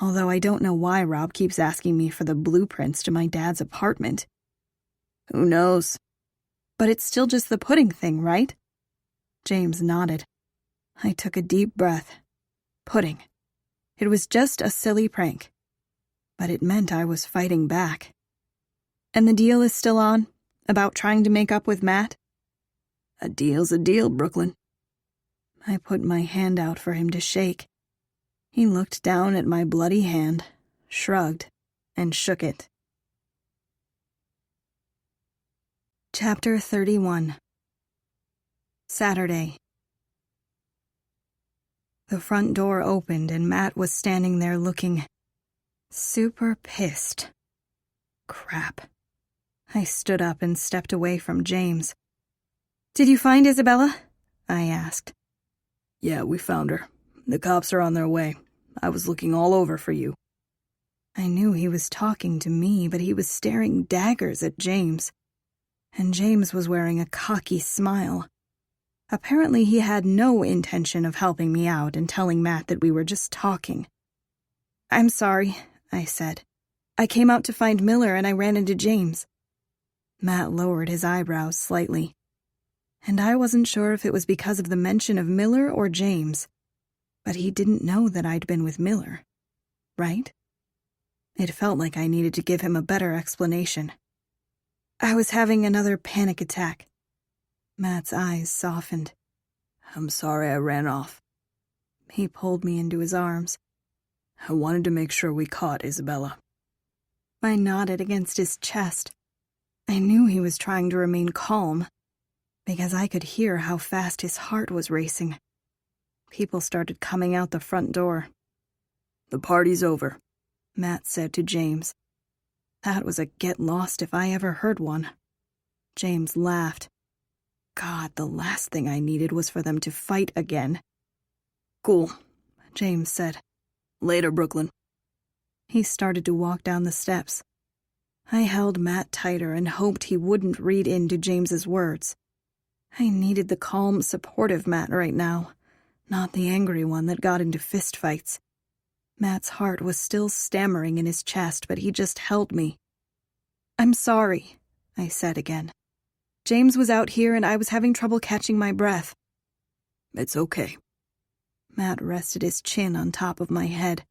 Although I don't know why Rob keeps asking me for the blueprints to my dad's apartment. Who knows? But it's still just the pudding thing, right? James nodded. I took a deep breath. Pudding. It was just a silly prank. But it meant I was fighting back. And the deal is still on? About trying to make up with Matt? A deal's a deal, Brooklyn. I put my hand out for him to shake. He looked down at my bloody hand, shrugged, and shook it. Chapter 31. Saturday. The front door opened and Matt was standing there looking super pissed. Crap. I stood up and stepped away from James. "Did you find Isabella?" I asked. "Yeah, we found her. The cops are on their way. I was looking all over for you." I knew he was talking to me, but he was staring daggers at James. And James was wearing a cocky smile. Apparently he had no intention of helping me out and telling Matt that we were just talking. "I'm sorry," I said. "I came out to find Miller and I ran into James." Matt lowered his eyebrows slightly. And I wasn't sure if it was because of the mention of Miller or James, but he didn't know that I'd been with Miller, right? It felt like I needed to give him a better explanation. "I was having another panic attack." Matt's eyes softened. "I'm sorry I ran off." He pulled me into his arms. "I wanted to make sure we caught Isabella." I nodded against his chest. I knew he was trying to remain calm, because I could hear how fast his heart was racing. People started coming out the front door. "The party's over," Matt said to James. That was a get lost if I ever heard one. James laughed. God, the last thing I needed was for them to fight again. "Cool," James said. "Later, Brooklyn." He started to walk down the steps. I held Matt tighter and hoped he wouldn't read into James's words. I needed the calm, supportive Matt right now, not the angry one that got into fistfights. Matt's heart was still stammering in his chest, but he just held me. "I'm sorry," I said again. "James was out here and I was having trouble catching my breath." "It's okay." Matt rested his chin on top of my head.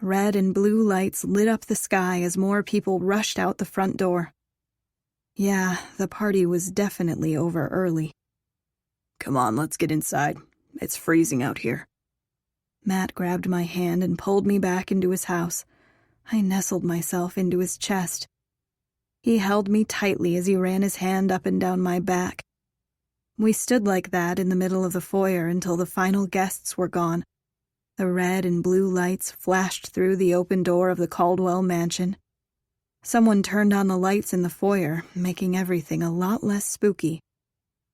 Red and blue lights lit up the sky as more people rushed out the front door. Yeah, the party was definitely over early. "Come on, let's get inside. It's freezing out here." Matt grabbed my hand and pulled me back into his house. I nestled myself into his chest. He held me tightly as he ran his hand up and down my back. We stood like that in the middle of the foyer until the final guests were gone. The red and blue lights flashed through the open door of the Caldwell mansion. Someone turned on the lights in the foyer, making everything a lot less spooky,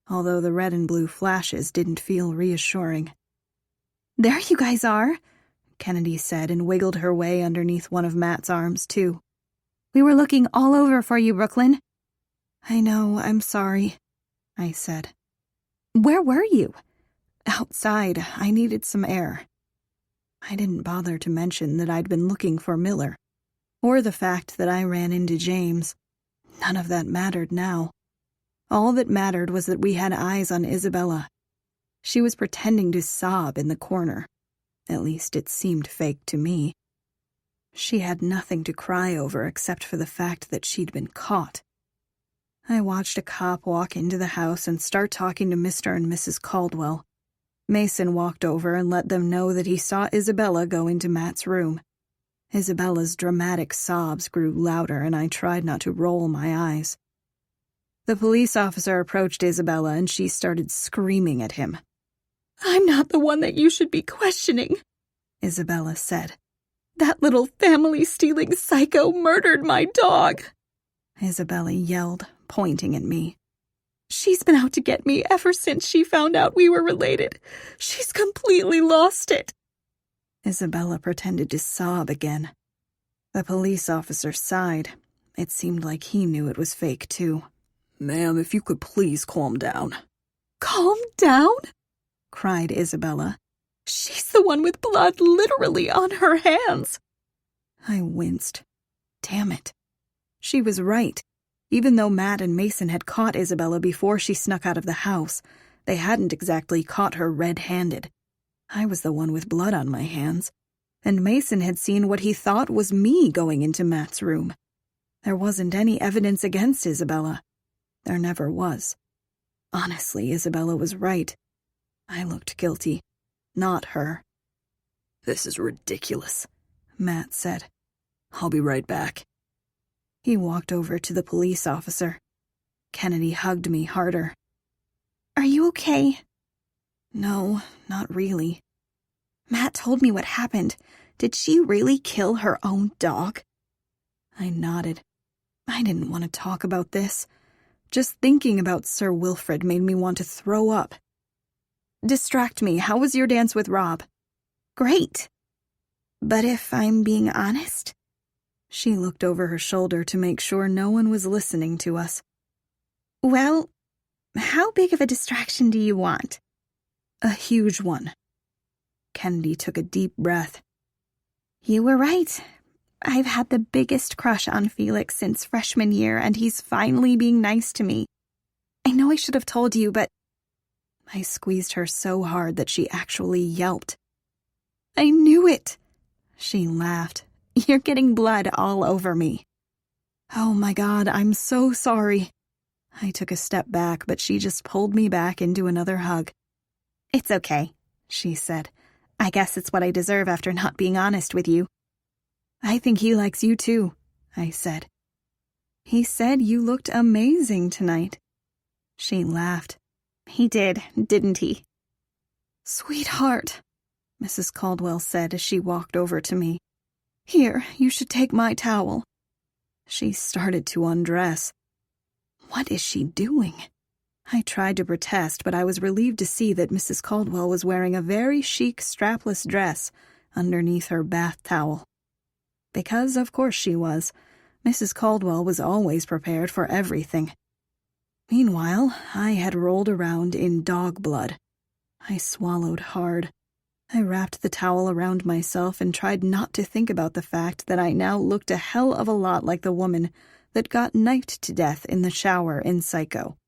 although the red and blue flashes didn't feel reassuring. "There you guys are," Kennedy said and wiggled her way underneath one of Matt's arms, too. "We were looking all over for you, Brooklyn." "I know, I'm sorry," I said. "Where were you?" "Outside. I needed some air." I didn't bother to mention that I'd been looking for Miller, or the fact that I ran into James. None of that mattered now. All that mattered was that we had eyes on Isabella. She was pretending to sob in the corner. At least it seemed fake to me. She had nothing to cry over except for the fact that she'd been caught. I watched a cop walk into the house and start talking to Mr. and Mrs. Caldwell. Mason walked over and let them know that he saw Isabella go into Matt's room. Isabella's dramatic sobs grew louder, and I tried not to roll my eyes. The police officer approached Isabella, and she started screaming at him. "I'm not the one that you should be questioning," Isabella said. "That little family-stealing psycho murdered my dog," Isabella yelled, pointing at me. "She's been out to get me ever since she found out we were related. She's completely lost it." Isabella pretended to sob again. The police officer sighed. It seemed like he knew it was fake, too. Ma'am, if you could please calm down. Calm down? Cried Isabella. She's the one with blood literally on her hands. I winced. Damn it. She was right. Even though Matt and Mason had caught Isabella before she snuck out of the house, they hadn't exactly caught her red-handed. I was the one with blood on my hands, and Mason had seen what he thought was me going into Matt's room. There wasn't any evidence against Isabella. There never was. Honestly, Isabella was right. I looked guilty, not her. This is ridiculous, Matt said. I'll be right back. He walked over to the police officer. Kennedy hugged me harder. Are you okay? No, not really. Matt told me what happened. Did she really kill her own dog? I nodded. I didn't want to talk about this. Just thinking about Sir Wilfrid made me want to throw up. Distract me. How was your dance with Rob? Great. But if I'm being honest? She looked over her shoulder to make sure no one was listening to us. Well, how big of a distraction do you want? A huge one. Kennedy took a deep breath. You were right. I've had the biggest crush on Felix since freshman year, and he's finally being nice to me. I know I should have told you, but... I squeezed her so hard that she actually yelped. I knew it! She laughed. You're getting blood all over me. Oh my God, I'm so sorry. I took a step back, but she just pulled me back into another hug. It's okay, she said. I guess it's what I deserve after not being honest with you. I think he likes you too, I said. He said you looked amazing tonight. She laughed. He did, didn't he? Sweetheart, Mrs. Caldwell said as she walked over to me. Here, you should take my towel. She started to undress. What is she doing? I tried to protest, but I was relieved to see that Mrs. Caldwell was wearing a very chic strapless dress underneath her bath towel. Because, of course she was. Mrs. Caldwell was always prepared for everything. Meanwhile, I had rolled around in dog blood. I swallowed hard. I wrapped the towel around myself and tried not to think about the fact that I now looked a hell of a lot like the woman that got knifed to death in the shower in Psycho.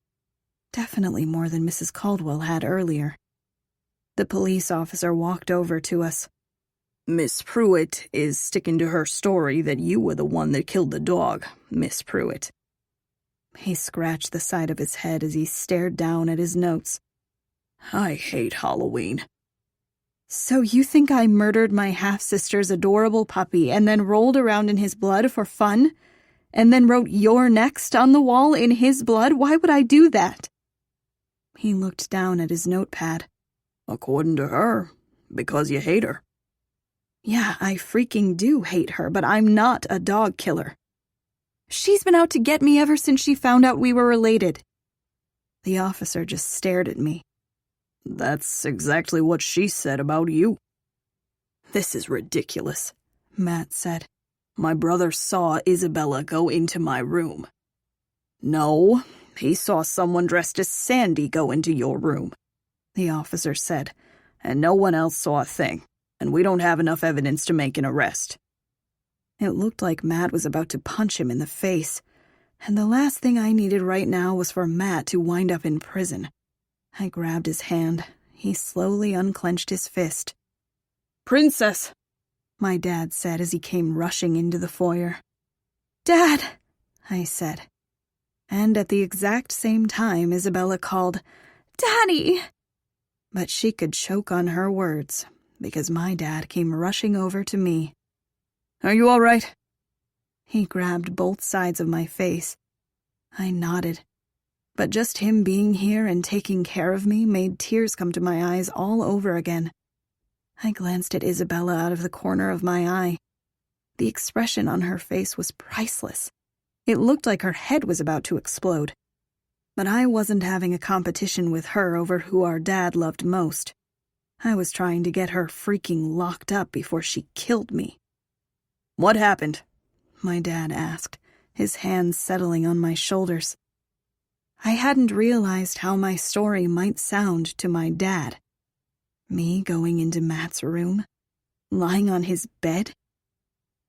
Definitely more than Mrs. Caldwell had earlier. The police officer walked over to us. Miss Pruitt is sticking to her story that you were the one that killed the dog, Miss Pruitt. He scratched the side of his head as he stared down at his notes. I hate Halloween. So you think I murdered my half-sister's adorable puppy and then rolled around in his blood for fun? And then wrote "You're next" on the wall in his blood? Why would I do that? He looked down at his notepad. According to her, because you hate her. Yeah, I freaking do hate her, but I'm not a dog killer. She's been out to get me ever since she found out we were related. The officer just stared at me. That's exactly what she said about you. This is ridiculous, Matt said. My brother saw Isabella go into my room. No, he saw someone dressed as Sandy go into your room, the officer said, and no one else saw a thing, and we don't have enough evidence to make an arrest. It looked like Matt was about to punch him in the face, and the last thing I needed right now was for Matt to wind up in prison. I grabbed his hand. He slowly unclenched his fist. Princess, my dad said as he came rushing into the foyer. Dad, I said. And at the exact same time, Isabella called, Daddy! But she could choke on her words, because my dad came rushing over to me. Are you all right? He grabbed both sides of my face. I nodded. But just him being here and taking care of me made tears come to my eyes all over again. I glanced at Isabella out of the corner of my eye. The expression on her face was priceless. It looked like her head was about to explode. But I wasn't having a competition with her over who our dad loved most. I was trying to get her freaking locked up before she killed me. What happened? my dad asked, his hands settling on my shoulders. I hadn't realized how my story might sound to my dad. Me going into Matt's room, lying on his bed.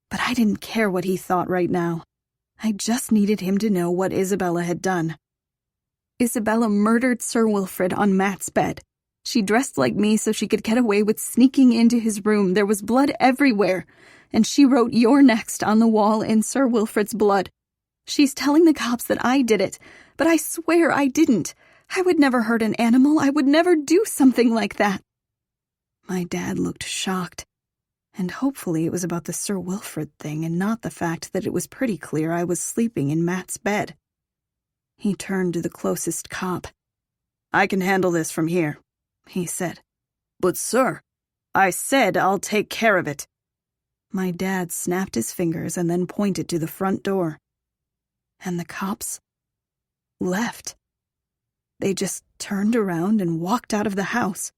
But I didn't care what he thought right now. I just needed him to know what Isabella had done. Isabella murdered Sir Wilfrid on Matt's bed. She dressed like me so she could get away with sneaking into his room. There was blood everywhere, and she wrote "You're next" on the wall in Sir Wilfrid's blood. She's telling the cops that I did it, but I swear I didn't. I would never hurt an animal. I would never do something like that. My dad looked shocked, and hopefully it was about the Sir Wilfrid thing and not the fact that it was pretty clear I was sleeping in Matt's bed. He turned to the closest cop. "I can handle this from here," he said. "But sir," "I said I'll take care of it." My dad snapped his fingers and then pointed to the front door. And the cops left. They just turned around and walked out of the house.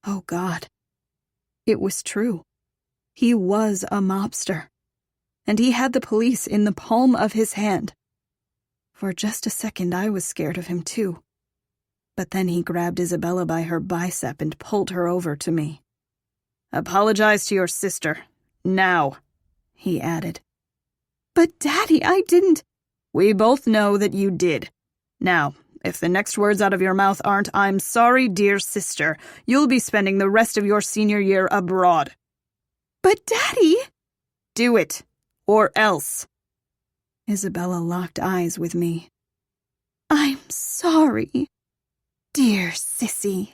Oh God. It was true. He was a mobster. And he had the police in the palm of his hand. For just a second I was scared of him too. But then he grabbed Isabella by her bicep and pulled her over to me. "Apologize to your sister. Now," he added. "But Daddy, I didn't—" "We both know that you did. Now, if the next words out of your mouth aren't 'I'm sorry, dear sister,' you'll be spending the rest of your senior year abroad." "But Daddy—" "Do it, or else." Isabella locked eyes with me. "I'm sorry, dear sissy."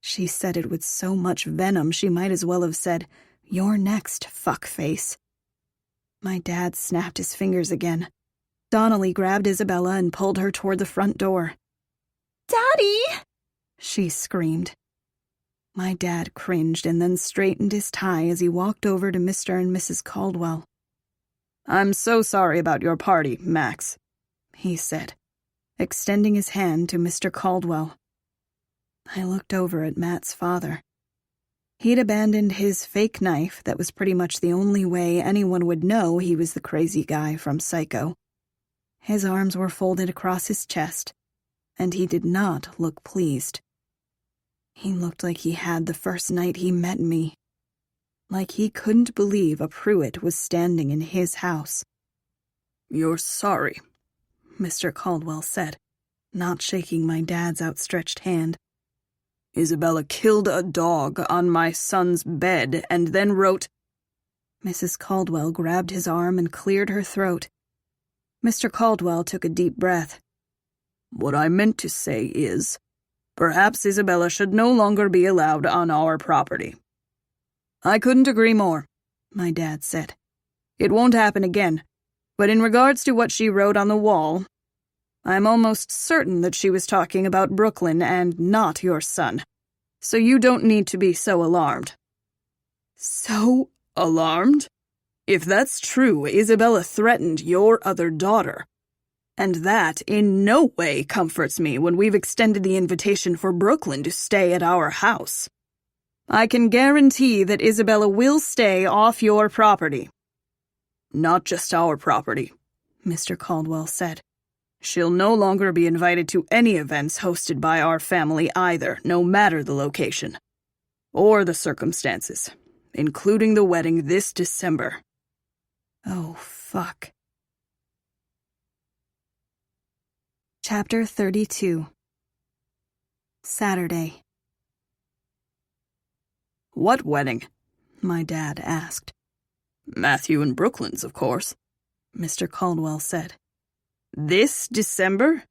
She said it with so much venom she might as well have said, "You're next, fuckface." My dad snapped his fingers again. Donnelly grabbed Isabella and pulled her toward the front door. "Daddy!" she screamed. My dad cringed and then straightened his tie as he walked over to Mr. and Mrs. Caldwell. "I'm so sorry about your party, Max," he said, extending his hand to Mr. Caldwell. I looked over at Matt's father. He'd abandoned his fake knife that was pretty much the only way anyone would know he was the crazy guy from Psycho. His arms were folded across his chest, and he did not look pleased. He looked like he had the first night he met me. Like he couldn't believe a Pruitt was standing in his house. "You're sorry," Mr. Caldwell said, not shaking my dad's outstretched hand. "Isabella killed a dog on my son's bed and then wrote—" Mrs. Caldwell grabbed his arm and cleared her throat. Mr. Caldwell took a deep breath. "What I meant to say is, perhaps Isabella should no longer be allowed on our property." "I couldn't agree more," my dad said. "It won't happen again, but in regards to what she wrote on the wall, I'm almost certain that she was talking about Brooklyn and not your son, so you don't need to be so alarmed." "So alarmed? If that's true, Isabella threatened your other daughter. And that in no way comforts me when we've extended the invitation for Brooklyn to stay at our house. I can guarantee that Isabella will stay off your property." "Not just our property," Mr. Caldwell said. "She'll no longer be invited to any events hosted by our family either, no matter the location. Or the circumstances, including the wedding this December." Oh, fuck. Chapter 32. Saturday. "What wedding?" my dad asked. "Matthew and Brooklyn's, of course," Mr. Caldwell said. "This December?"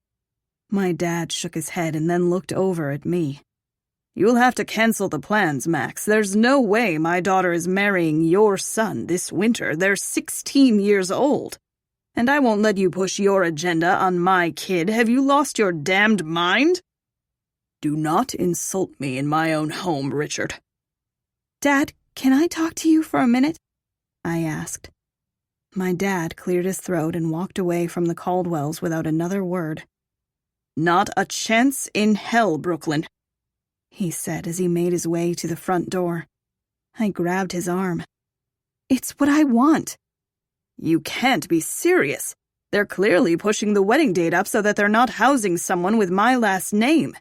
My dad shook his head and then looked over at me. "You'll have to cancel the plans, Max. There's no way my daughter is marrying your son this winter. They're 16 years old. And I won't let you push your agenda on my kid. Have you lost your damned mind?" "Do not insult me in my own home, Richard." "Dad, can I talk to you for a minute?" I asked. My dad cleared his throat and walked away from the Caldwells without another word. "Not a chance in hell, Brooklyn," he said as he made his way to the front door. I grabbed his arm. "It's what I want." You can't be serious. They're clearly pushing the wedding date up so that they're not housing someone with my last name.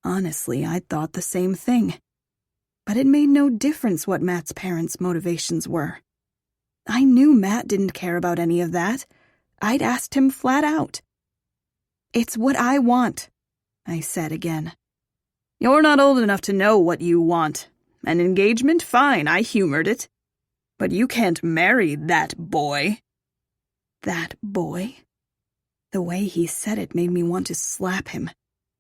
Honestly, I thought the same thing. But it made no difference what Matt's parents' motivations were. I knew Matt didn't care about any of that. I'd asked him flat out. "It's what I want," I said again. "You're not old enough to know what you want. An engagement? Fine, I humored it. But you can't marry that boy." That boy? The way he said it made me want to slap him.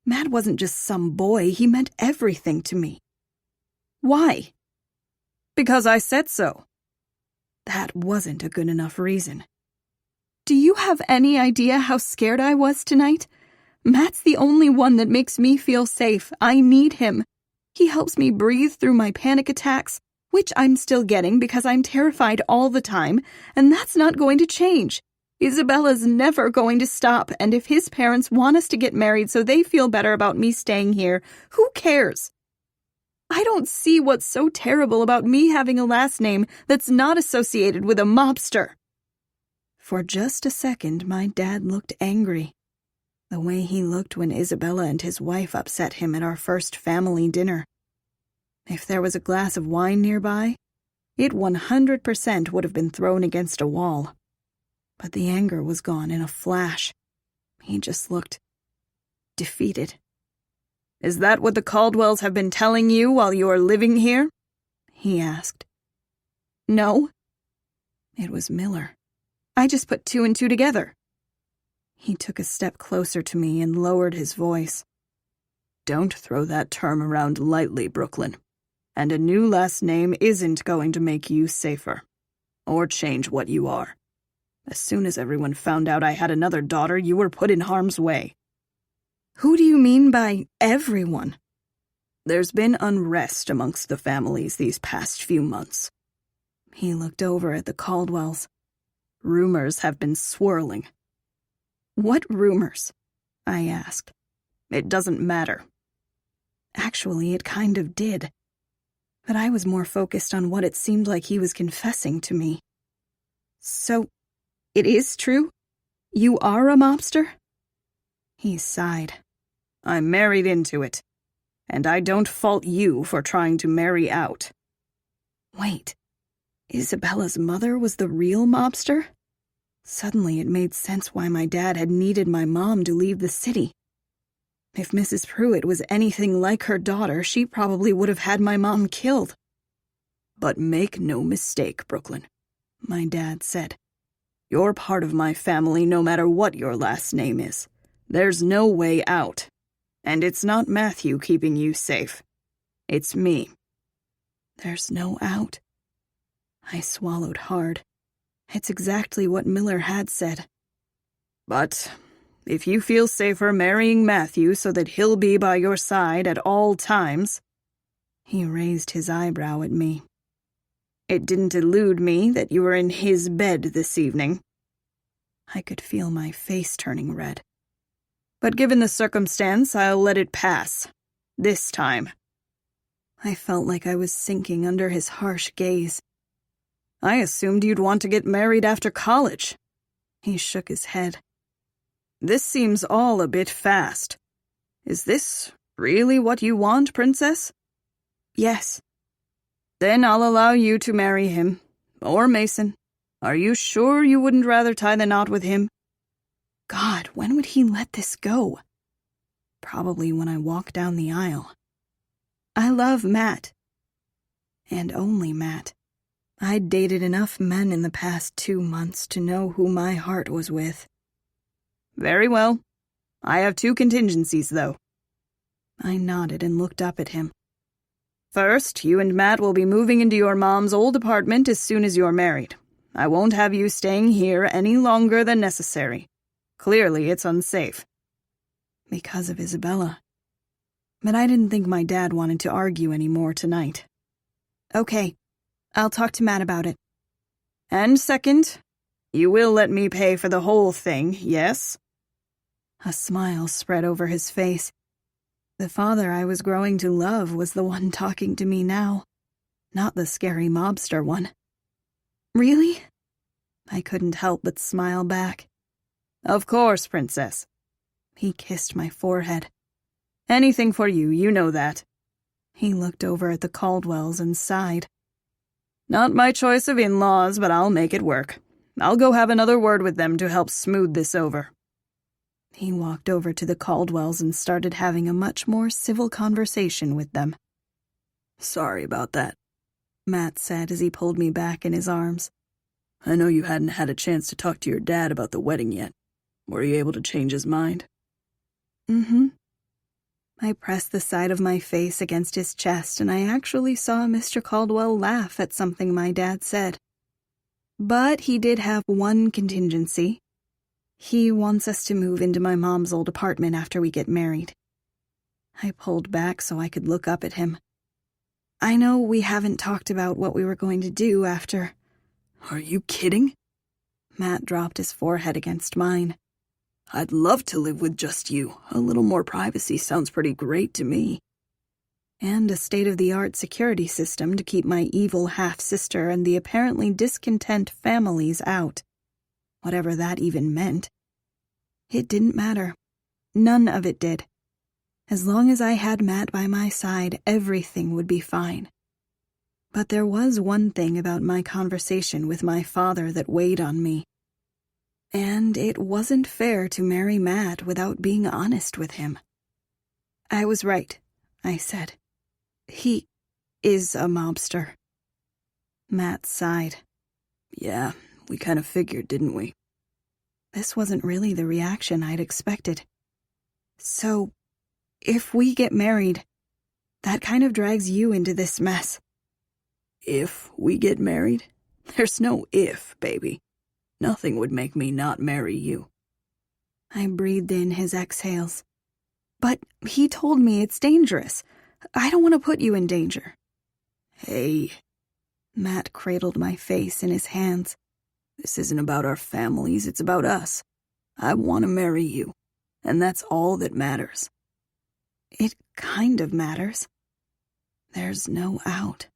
Matt wasn't just some boy, he meant everything to me. Why? Because I said so. That wasn't a good enough reason. Do you have any idea how scared I was tonight? Matt's the only one that makes me feel safe. I need him. He helps me breathe through my panic attacks, which I'm still getting because I'm terrified all the time, and that's not going to change. Isabella's never going to stop, and if his parents want us to get married so they feel better about me staying here, who cares? I don't see what's so terrible about me having a last name that's not associated with a mobster. For just a second, my dad looked angry. The way he looked when Isabella and his wife upset him at our first family dinner. If there was a glass of wine nearby, it 100% would have been thrown against a wall. But the anger was gone in a flash. He just looked defeated. "Is that what the Caldwells have been telling you while you are living here?" he asked. "No." It was Miller. I just put two and two together. He took a step closer to me and lowered his voice. "Don't throw that term around lightly, Brooklyn. And a new last name isn't going to make you safer. Or change what you are. As soon as everyone found out I had another daughter, you were put in harm's way." Who do you mean by everyone? There's been unrest amongst the families these past few months. He looked over at the Caldwells. Rumors have been swirling. What rumors? I asked. It doesn't matter. Actually, it kind of did. But I was more focused on what it seemed like he was confessing to me. So, it is true? You are a mobster? He sighed. I'm married into it. And I don't fault you for trying to marry out. Wait, Isabella's mother was the real mobster? Suddenly it made sense why my dad had needed my mom to leave the city. If Mrs. Pruitt was anything like her daughter, she probably would have had my mom killed. But make no mistake, Brooklyn, my dad said. You're part of my family no matter what your last name is. There's no way out. And it's not Matthew keeping you safe. It's me. There's no out. I swallowed hard. It's exactly what Miller had said. But if you feel safer marrying Matthew so that he'll be by your side at all times... He raised his eyebrow at me. It didn't elude me that you were in his bed this evening. I could feel my face turning red. But given the circumstance, I'll let it pass. This time. I felt like I was sinking under his harsh gaze. I assumed you'd want to get married after college. He shook his head. This seems all a bit fast. Is this really what you want, Princess? Yes. Then I'll allow you to marry him. Or Mason. Are you sure you wouldn't rather tie the knot with him? God, when would he let this go? Probably when I walk down the aisle. I love Matt. And only Matt. I'd dated enough men in the past 2 months to know who my heart was with. Very well. I have 2 contingencies, though. I nodded and looked up at him. First, you and Matt will be moving into your mom's old apartment as soon as you're married. I won't have you staying here any longer than necessary. Clearly, it's unsafe. Because of Isabella. But I didn't think my dad wanted to argue anymore tonight. Okay, I'll talk to Matt about it. And second, you will let me pay for the whole thing, yes? A smile spread over his face. The father I was growing to love was the one talking to me now, not the scary mobster one. Really? I couldn't help but smile back. Of course, Princess. He kissed my forehead. Anything for you, you know that. He looked over at the Caldwells and sighed. Not my choice of in-laws, but I'll make it work. I'll go have another word with them to help smooth this over. He walked over to the Caldwells and started having a much more civil conversation with them. Sorry about that, Matt said as he pulled me back in his arms. I know you hadn't had a chance to talk to your dad about the wedding yet. Were you able to change his mind? Mm-hmm. I pressed the side of my face against his chest, and I actually saw Mr. Caldwell laugh at something my dad said. But he did have one contingency. He wants us to move into my mom's old apartment after we get married. I pulled back so I could look up at him. I know we haven't talked about what we were going to do after. Are you kidding? Matt dropped his forehead against mine. I'd love to live with just you. A little more privacy sounds pretty great to me. And a state-of-the-art security system to keep my evil half-sister and the apparently discontent families out. Whatever that even meant. It didn't matter. None of it did. As long as I had Matt by my side, everything would be fine. But there was one thing about my conversation with my father that weighed on me. And it wasn't fair to marry Matt without being honest with him. I was right, I said. He is a mobster. Matt sighed. Yeah, we kind of figured, didn't we? This wasn't really the reaction I'd expected. So, if we get married, that kind of drags you into this mess. If we get married? There's no if, baby. Nothing would make me not marry you. I breathed in his exhales. But he told me it's dangerous. I don't want to put you in danger. Hey. Matt cradled my face in his hands. This isn't about our families, it's about us. I want to marry you, and that's all that matters. It kind of matters. There's no out.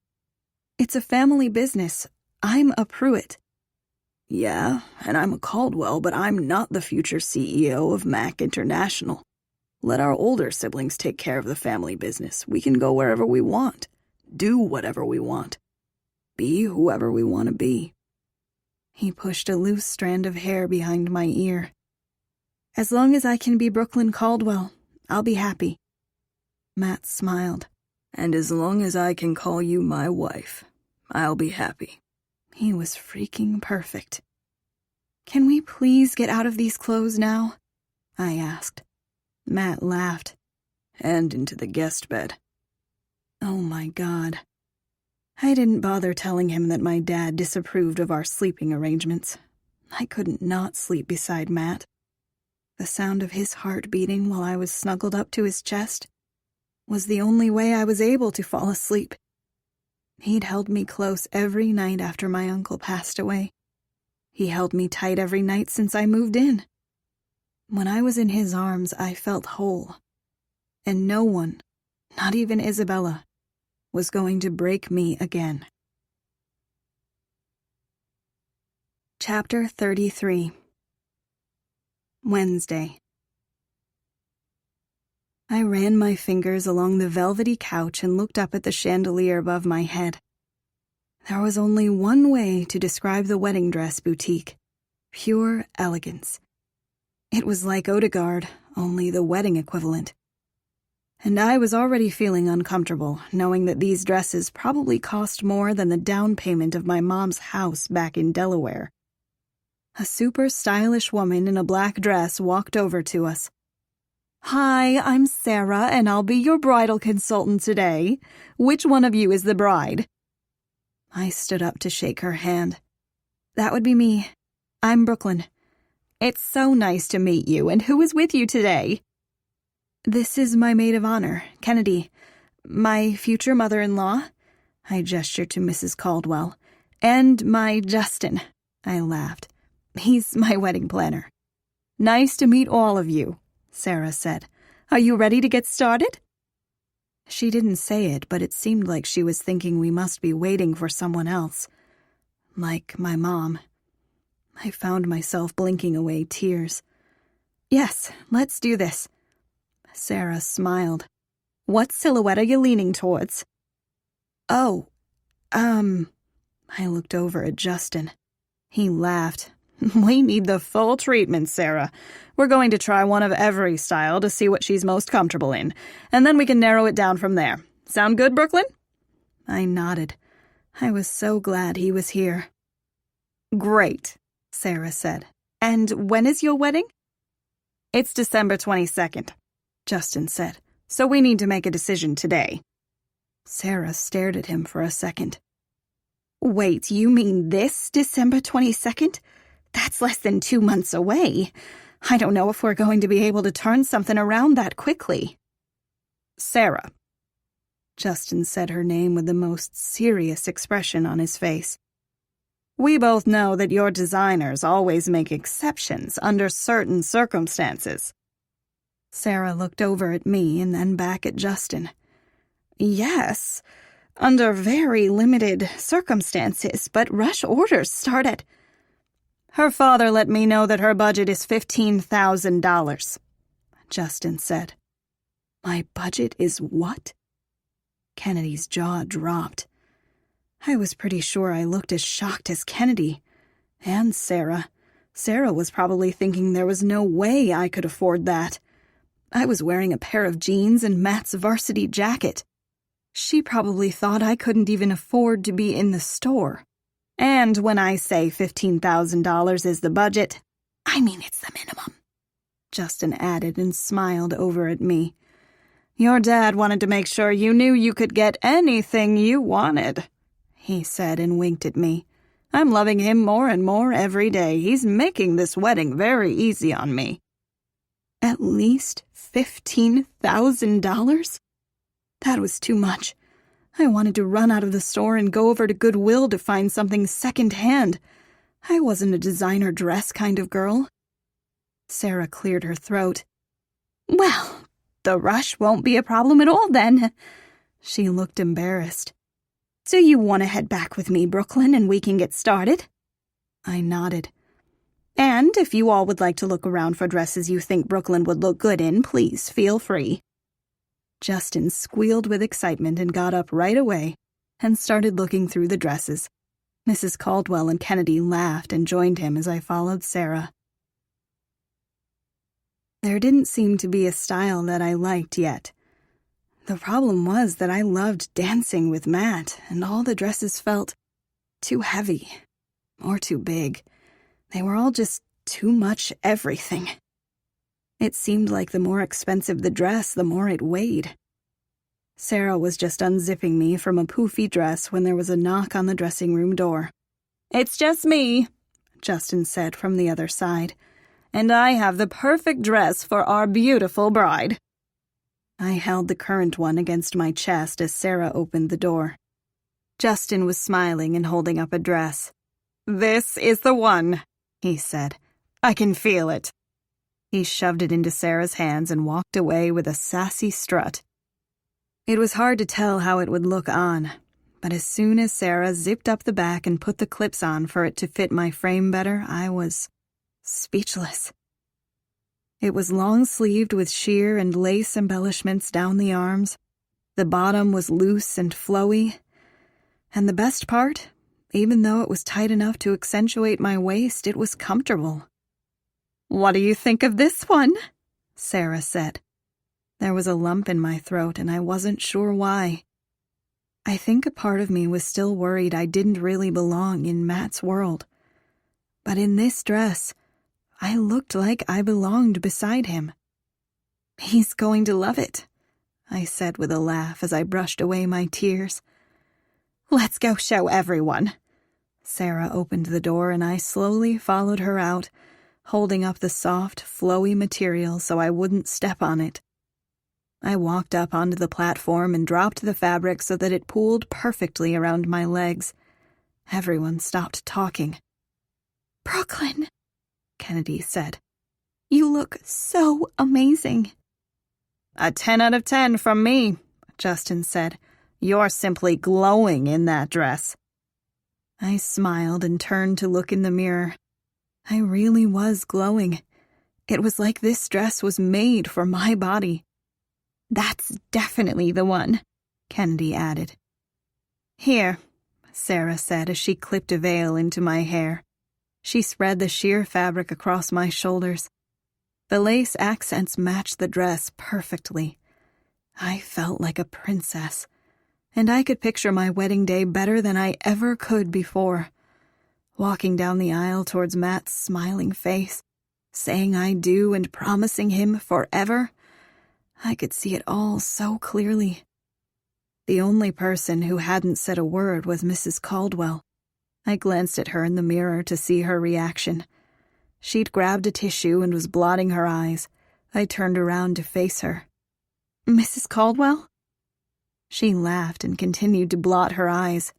It's a family business. I'm a Pruitt. Yeah, and I'm a Caldwell, but I'm not the future CEO of Mac International. Let our older siblings take care of the family business. We can go wherever we want, do whatever we want, be whoever we want to be. He pushed a loose strand of hair behind my ear. As long as I can be Brooklyn Caldwell, I'll be happy. Matt smiled. And as long as I can call you my wife, I'll be happy. He was freaking perfect. Can we please get out of these clothes now? I asked. Matt laughed. And into the guest bed. Oh my God. I didn't bother telling him that my dad disapproved of our sleeping arrangements. I couldn't not sleep beside Matt. The sound of his heart beating while I was snuggled up to his chest was the only way I was able to fall asleep. He'd held me close every night after my uncle passed away. He held me tight every night since I moved in. When I was in his arms, I felt whole. And no one, not even Isabella, was going to break me again. Chapter 33. Wednesday. I ran my fingers along the velvety couch and looked up at the chandelier above my head. There was only one way to describe the wedding dress boutique: pure elegance. It was like Odegaard, only the wedding equivalent. And I was already feeling uncomfortable, knowing that these dresses probably cost more than the down payment of my mom's house back in Delaware. A super stylish woman in a black dress walked over to us. "Hi, I'm Sarah, and I'll be your bridal consultant today. Which one of you is the bride?" I stood up to shake her hand. "That would be me. I'm Brooklyn. It's so nice to meet you, and who is with you today?" "This is my maid of honor, Kennedy. My future mother-in-law," I gestured to Mrs. Caldwell, "and my Justin," I laughed. "He's my wedding planner." "Nice to meet all of you," Sarah said. "Are you ready to get started?" She didn't say it, but it seemed like she was thinking we must be waiting for someone else. Like my mom. I found myself blinking away tears. "Yes, let's do this." Sarah smiled. "What silhouette are you leaning towards?" "Oh, I looked over at Justin. He laughed. "We need the full treatment, Sarah. We're going to try one of every style to see what she's most comfortable in, and then we can narrow it down from there. Sound good, Brooklyn?" I nodded. I was so glad he was here. "Great," Sarah said. "And when is your wedding?" "It's December 22nd, Justin said. "So we need to make a decision today." Sarah stared at him for a second. "Wait, you mean this December 22nd? That's less than 2 months away. I don't know if we're going to be able to turn something around that quickly." "Sarah." Justin said her name with the most serious expression on his face. "We both know that your designers always make exceptions under certain circumstances." Sarah looked over at me and then back at Justin. "Yes, under very limited circumstances, but rush orders start at—" "Her father let me know that her budget is $15,000, Justin said. My budget is what? Kennedy's jaw dropped. I was pretty sure I looked as shocked as Kennedy. And Sarah. Sarah was probably thinking there was no way I could afford that. I was wearing a pair of jeans and Matt's varsity jacket. She probably thought I couldn't even afford to be in the store. And when I say $15,000 is the budget, I mean it's the minimum," Justin added and smiled over at me. "Your dad wanted to make sure you knew you could get anything you wanted," he said and winked at me. "I'm loving him more and more every day. He's making this wedding very easy on me." At least $15,000? That was too much. I wanted to run out of the store and go over to Goodwill to find something second-hand. I wasn't a designer dress kind of girl. Sarah cleared her throat. "Well, the rush won't be a problem at all then." She looked embarrassed. "Do you want to head back with me, Brooklyn, and we can get started?" I nodded. "And if you all would like to look around for dresses you think Brooklyn would look good in, please feel free." Justin squealed with excitement and got up right away and started looking through the dresses. Mrs. Caldwell and Kennedy laughed and joined him as I followed Sarah. There didn't seem to be a style that I liked yet. The problem was that I loved dancing with Matt, and all the dresses felt too heavy or too big. They were all just too much everything. It seemed like the more expensive the dress, the more it weighed. Sarah was just unzipping me from a poofy dress when there was a knock on the dressing room door. "It's just me," Justin said from the other side, "and I have the perfect dress for our beautiful bride." I held the current one against my chest as Sarah opened the door. Justin was smiling and holding up a dress. "This is the one," he said. "I can feel it." He shoved it into Sarah's hands and walked away with a sassy strut. It was hard to tell how it would look on, but as soon as Sarah zipped up the back and put the clips on for it to fit my frame better, I was speechless. It was long-sleeved with sheer and lace embellishments down the arms. The bottom was loose and flowy. And the best part, even though it was tight enough to accentuate my waist, it was comfortable. "What do you think of this one?" Sarah said. There was a lump in my throat, and I wasn't sure why. I think a part of me was still worried I didn't really belong in Matt's world. But in this dress, I looked like I belonged beside him. "He's going to love it," I said with a laugh as I brushed away my tears. "Let's go show everyone." Sarah opened the door, and I slowly followed her out, holding up the soft, flowy material so I wouldn't step on it. I walked up onto the platform and dropped the fabric so that it pooled perfectly around my legs. Everyone stopped talking. "Brooklyn," Kennedy said. "You look so amazing." A 10 out of 10 from me, Justin said. "You're simply glowing in that dress." I smiled and turned to look in the mirror. I really was glowing. It was like this dress was made for my body. "That's definitely the one," Kennedy added. "Here," Sarah said as she clipped a veil into my hair. She spread the sheer fabric across my shoulders. The lace accents matched the dress perfectly. I felt like a princess, and I could picture my wedding day better than I ever could before. Walking down the aisle towards Matt's smiling face, saying I do and promising him forever, I could see it all so clearly. The only person who hadn't said a word was Mrs. Caldwell. I glanced at her in the mirror to see her reaction. She'd grabbed a tissue and was blotting her eyes. I turned around to face her. "Mrs. Caldwell?" She laughed and continued to blot her eyes.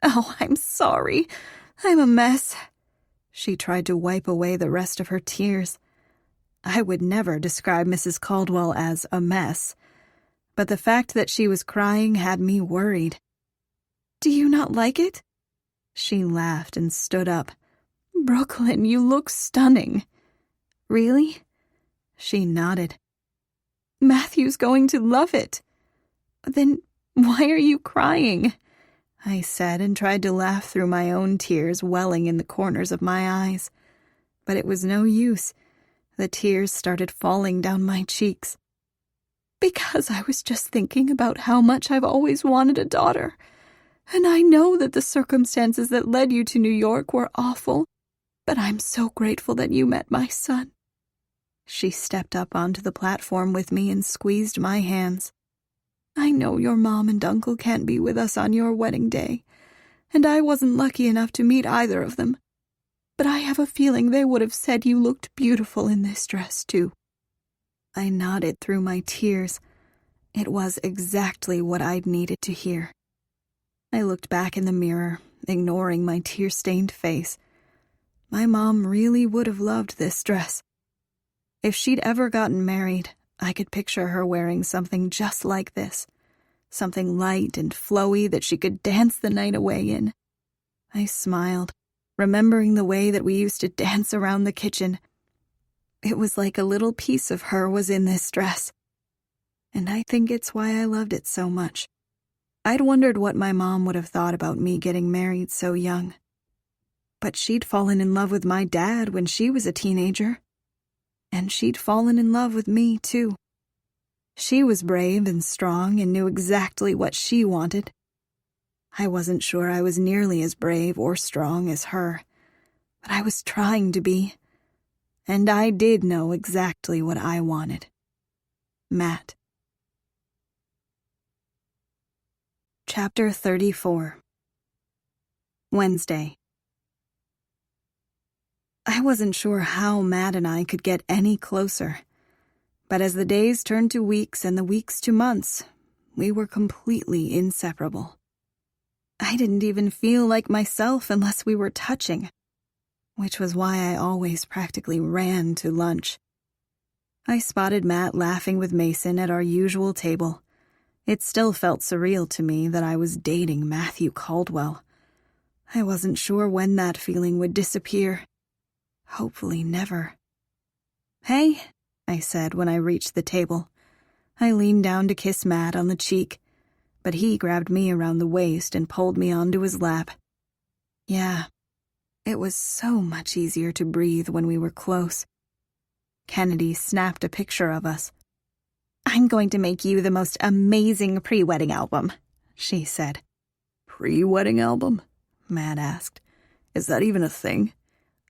"Oh, I'm sorry. I'm a mess." She tried to wipe away the rest of her tears. I would never describe Mrs. Caldwell as a mess, but the fact that she was crying had me worried. "Do you not like it?" She laughed and stood up. "Brooklyn, you look stunning." "Really?" She nodded. "Matthew's going to love it." "Then why are you crying?" I said and tried to laugh through my own tears welling in the corners of my eyes. But it was no use. The tears started falling down my cheeks. "Because I was just thinking about how much I've always wanted a daughter. And I know that the circumstances that led you to New York were awful, but I'm so grateful that you met my son." She stepped up onto the platform with me and squeezed my hands. "I know your mom and uncle can't be with us on your wedding day, and I wasn't lucky enough to meet either of them. But I have a feeling they would have said you looked beautiful in this dress, too." I nodded through my tears. It was exactly what I'd needed to hear. I looked back in the mirror, ignoring my tear-stained face. My mom really would have loved this dress. If she'd ever gotten married, I could picture her wearing something just like this, something light and flowy that she could dance the night away in. I smiled, remembering the way that we used to dance around the kitchen. It was like a little piece of her was in this dress. And I think it's why I loved it so much. I'd wondered what my mom would have thought about me getting married so young. But she'd fallen in love with my dad when she was a teenager. And she'd fallen in love with me, too. She was brave and strong and knew exactly what she wanted. I wasn't sure I was nearly as brave or strong as her, but I was trying to be. And I did know exactly what I wanted. Matt. Chapter 34. Wednesday. I wasn't sure how Matt and I could get any closer, but as the days turned to weeks and the weeks to months, we were completely inseparable. I didn't even feel like myself unless we were touching, which was why I always practically ran to lunch. I spotted Matt laughing with Mason at our usual table. It still felt surreal to me that I was dating Matthew Caldwell. I wasn't sure when that feeling would disappear. Hopefully never. "Hey," I said when I reached the table. I leaned down to kiss Matt on the cheek, but he grabbed me around the waist and pulled me onto his lap. Yeah, it was so much easier to breathe when we were close. Kennedy snapped a picture of us. "I'm going to make you the most amazing pre-wedding album," she said. "Pre-wedding album?" Matt asked. "Is that even a thing?"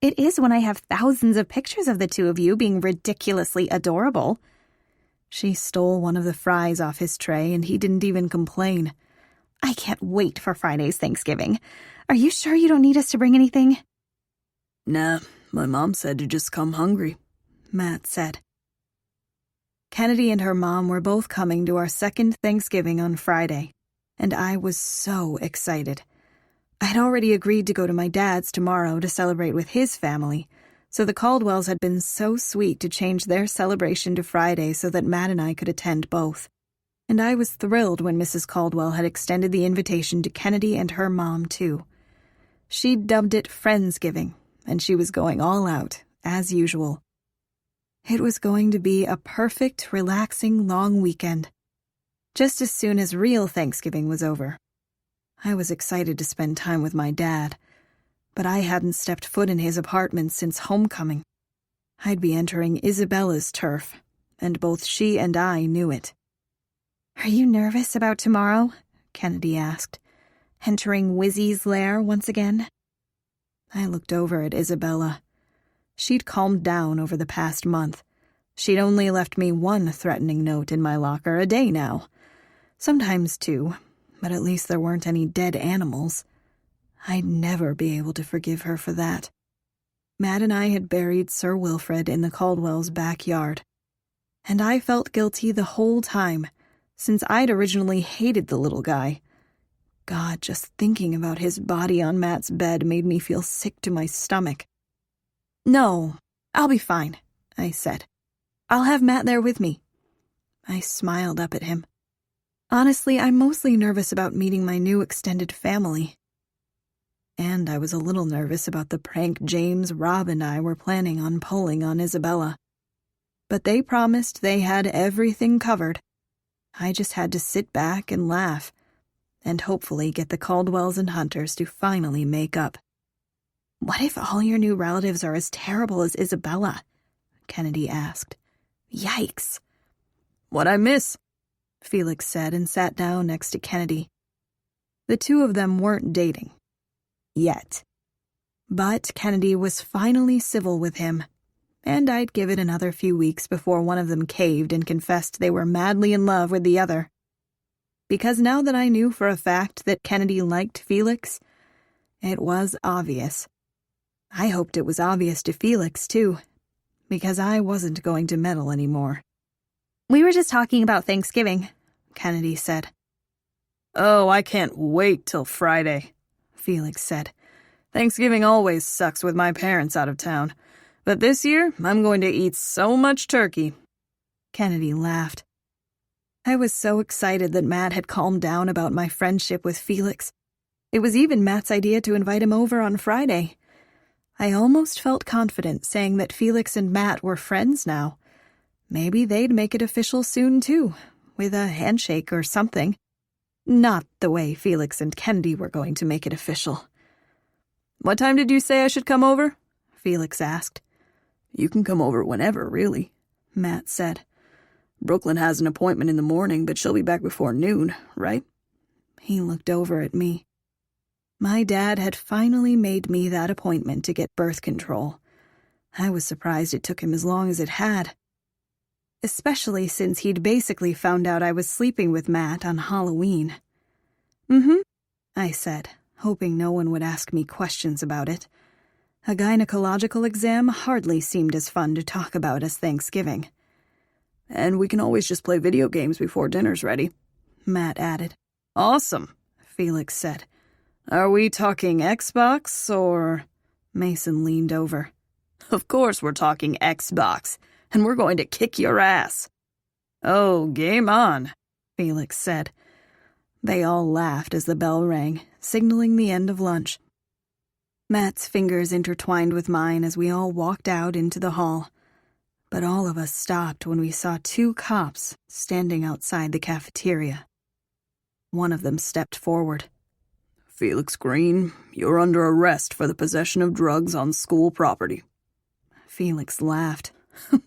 "It is when I have thousands of pictures of the two of you being ridiculously adorable." She stole one of the fries off his tray, and he didn't even complain. "I can't wait for Friday's Thanksgiving. Are you sure you don't need us to bring anything?" "Nah, my mom said to just come hungry," Matt said. Kennedy and her mom were both coming to our second Thanksgiving on Friday, and I was so excited. I'd already agreed to go to my dad's tomorrow to celebrate with his family, so the Caldwells had been so sweet to change their celebration to Friday so that Matt and I could attend both. And I was thrilled when Mrs. Caldwell had extended the invitation to Kennedy and her mom, too. She'd dubbed it Friendsgiving, and she was going all out, as usual. It was going to be a perfect, relaxing, long weekend. Just as soon as real Thanksgiving was over. I was excited to spend time with my dad, but I hadn't stepped foot in his apartment since homecoming. I'd be entering Isabella's turf, and both she and I knew it. "Are you nervous about tomorrow?" Kennedy asked, entering Wizzy's lair once again. I looked over at Isabella. She'd calmed down over the past month. She'd only left me one threatening note in my locker a day now. Sometimes two, but at least there weren't any dead animals. I'd never be able to forgive her for that. Matt and I had buried Sir Wilfred in the Caldwells' backyard, and I felt guilty the whole time, since I'd originally hated the little guy. God, just thinking about his body on Matt's bed made me feel sick to my stomach. "No, I'll be fine," I said. "I'll have Matt there with me." I smiled up at him. Honestly, I'm mostly nervous about meeting my new extended family. And I was a little nervous about the prank James, Rob, and I were planning on pulling on Isabella. But they promised they had everything covered. I just had to sit back and laugh, and hopefully get the Caldwells and Hunters to finally make up. "What if all your new relatives are as terrible as Isabella?" Kennedy asked. "Yikes." "What'd I miss?" Felix said and sat down next to Kennedy. The two of them weren't dating. Yet. But Kennedy was finally civil with him, and I'd give it another few weeks before one of them caved and confessed they were madly in love with the other. Because now that I knew for a fact that Kennedy liked Felix, it was obvious. I hoped it was obvious to Felix, too, because I wasn't going to meddle anymore. "We were just talking about Thanksgiving," Kennedy said. "Oh, I can't wait till Friday," Felix said. "Thanksgiving always sucks with my parents out of town, but this year I'm going to eat so much turkey." Kennedy laughed. I was so excited that Matt had calmed down about my friendship with Felix. It was even Matt's idea to invite him over on Friday. I almost felt confident saying that Felix and Matt were friends now. Maybe they'd make it official soon, too, with a handshake or something. Not the way Felix and Kennedy were going to make it official. "What time did you say I should come over?" Felix asked. "You can come over whenever, really," Matt said. "Brooklyn has an appointment in the morning, but she'll be back before noon, right?" He looked over at me. My dad had finally made me that appointment to get birth control. I was surprised it took him as long as it had. Especially since he'd basically found out I was sleeping with Matt on Halloween. I said, hoping no one would ask me questions about it. A gynecological exam hardly seemed as fun to talk about as Thanksgiving. "And we can always just play video games before dinner's ready," Matt added. "Awesome," Felix said. "Are we talking Xbox or—" Mason leaned over. "Of course we're talking Xbox, and we're going to kick your ass." "Oh, game on," Felix said. They all laughed as the bell rang, signaling the end of lunch. Matt's fingers intertwined with mine as we all walked out into the hall. But all of us stopped when we saw two cops standing outside the cafeteria. One of them stepped forward. "Felix Green, you're under arrest for the possession of drugs on school property." Felix laughed.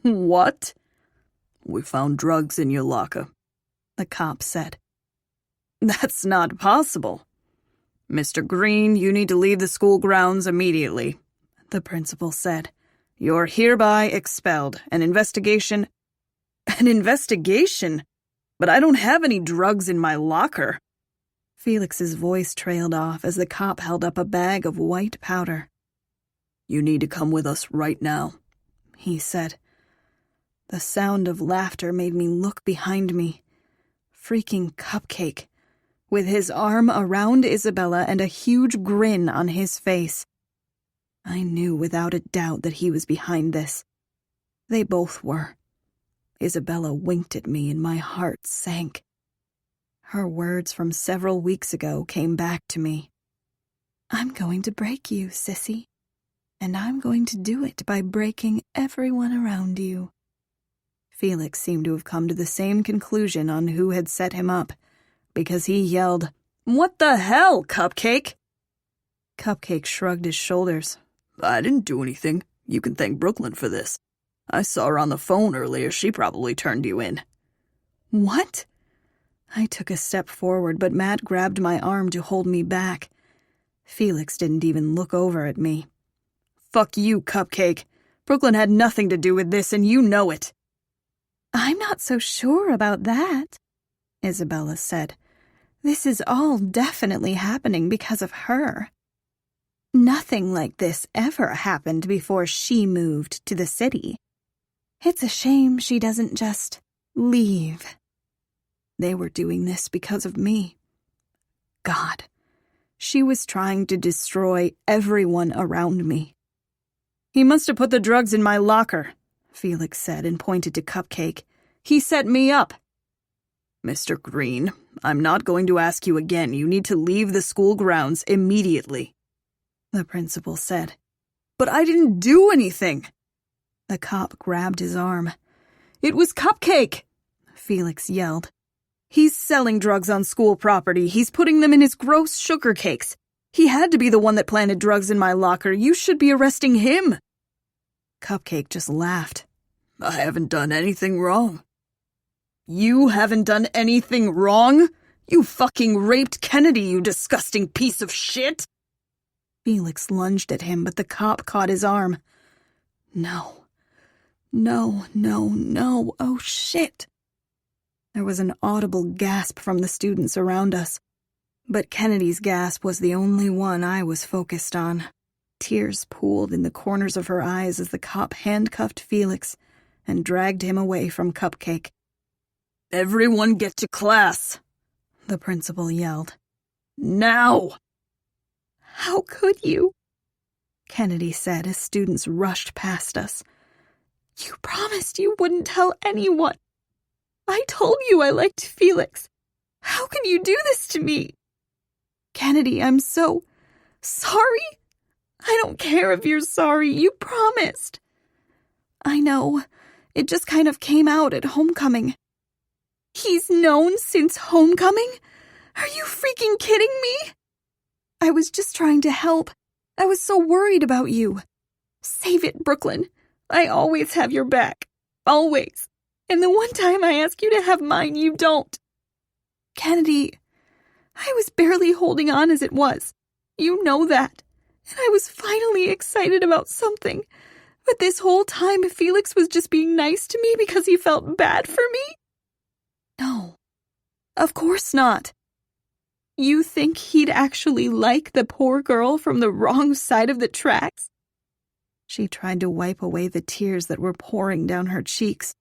"What?" "We found drugs in your locker," the cop said. "That's not possible." "Mr. Green, you need to leave the school grounds immediately," the principal said. "You're hereby expelled. An investigation—" "An investigation? But I don't have any drugs in my locker." Felix's voice trailed off as the cop held up a bag of white powder. "You need to come with us right now," he said. The sound of laughter made me look behind me. Freaking Cupcake, with his arm around Isabella and a huge grin on his face. I knew without a doubt that he was behind this. They both were. Isabella winked at me and my heart sank. Her words from several weeks ago came back to me. "I'm going to break you, sissy." And I'm going to do it by breaking everyone around you. Felix seemed to have come to the same conclusion on who had set him up, because he yelled, "What the hell, Cupcake?" Cupcake shrugged his shoulders. I didn't do anything. You can thank Brooklyn for this. I saw her on the phone earlier. She probably turned you in. What? I took a step forward, but Matt grabbed my arm to hold me back. Felix didn't even look over at me. Fuck you, Cupcake. Brooklyn had nothing to do with this, and you know it. I'm not so sure about that, Isabella said. This is all definitely happening because of her. Nothing like this ever happened before she moved to the city. It's a shame she doesn't just leave. They were doing this because of me. God, she was trying to destroy everyone around me. He must have put the drugs in my locker, Felix said and pointed to Cupcake. He set me up. Mr. Green, I'm not going to ask you again. You need to leave the school grounds immediately, the principal said. But I didn't do anything. The cop grabbed his arm. It was Cupcake, Felix yelled. He's selling drugs on school property. He's putting them in his gross sugar cakes. He had to be the one that planted drugs in my locker. You should be arresting him. Cupcake just laughed. I haven't done anything wrong. You haven't done anything wrong? You fucking raped Kennedy, you disgusting piece of shit! Felix lunged at him, but the cop caught his arm. No. No, no, no. Oh, shit. There was an audible gasp from the students around us. But Kennedy's gasp was the only one I was focused on. Tears pooled in the corners of her eyes as the cop handcuffed Felix and dragged him away from Cupcake. Everyone get to class, the principal yelled. Now! How could you? Kennedy said as students rushed past us. You promised you wouldn't tell anyone. I told you I liked Felix. How can you do this to me? Kennedy, I'm so sorry. I don't care if you're sorry. You promised. I know. It just kind of came out at homecoming. He's known since homecoming? Are you freaking kidding me? I was just trying to help. I was so worried about you. Save it, Brooklyn. I always have your back. Always. And the one time I ask you to have mine, you don't. Kennedy, I was barely holding on as it was. You know that. And I was finally excited about something. But this whole time, Felix was just being nice to me because he felt bad for me? No. Of course not. You think he'd actually like the poor girl from the wrong side of the tracks? She tried to wipe away the tears that were pouring down her cheeks.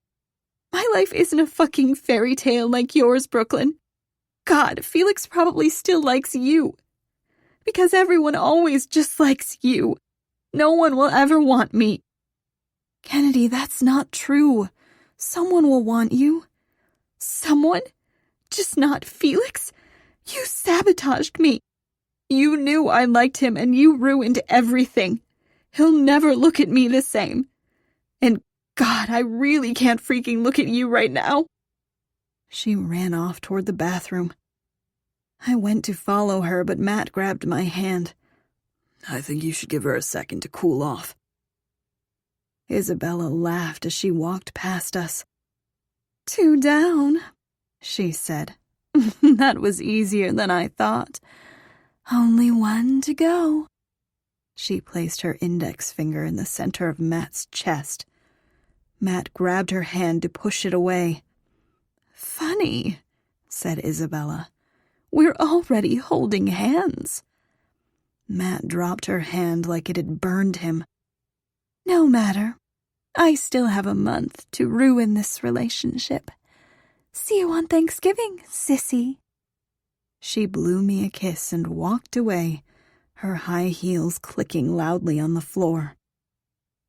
My life isn't a fucking fairy tale like yours, Brooklyn. God, Felix probably still likes you. Because everyone always just likes you. No one will ever want me. Kennedy, that's not true. Someone will want you. Someone? Just not Felix? You sabotaged me. You knew I liked him and you ruined everything. He'll never look at me the same. And God, I really can't freaking look at you right now. She ran off toward the bathroom. I went to follow her, but Matt grabbed my hand. I think you should give her a second to cool off. Isabella laughed as she walked past us. 2 down, she said. That was easier than I thought. Only 1 to go. She placed her index finger in the center of Matt's chest. Matt grabbed her hand to push it away. Funny, said Isabella. We're already holding hands. Matt dropped her hand like it had burned him. No matter. I still have a month to ruin this relationship. See you on Thanksgiving, sissy. She blew me a kiss and walked away, her high heels clicking loudly on the floor.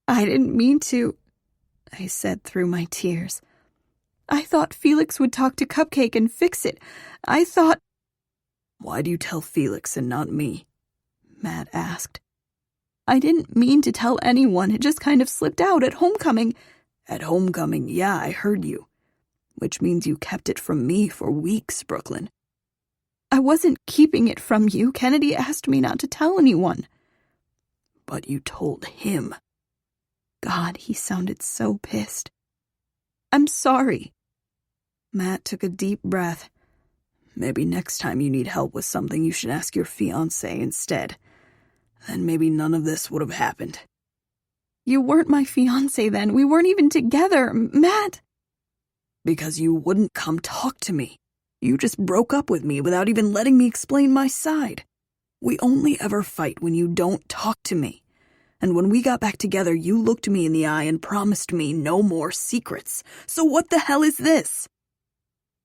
I didn't mean to, I said through my tears. I thought Felix would talk to Cupcake and fix it. I thought... Why do you tell Felix and not me? Matt asked. I didn't mean to tell anyone. It just kind of slipped out at homecoming. At homecoming, yeah, I heard you. Which means you kept it from me for weeks, Brooklyn. I wasn't keeping it from you. Kennedy asked me not to tell anyone. But you told him. God, he sounded so pissed. I'm sorry. Matt took a deep breath. Maybe next time you need help with something, you should ask your fiancé instead. Then maybe none of this would have happened. You weren't my fiancé then. We weren't even together, Matt. Because you wouldn't come talk to me. You just broke up with me without even letting me explain my side. We only ever fight when you don't talk to me. And when we got back together, you looked me in the eye and promised me no more secrets. So what the hell is this?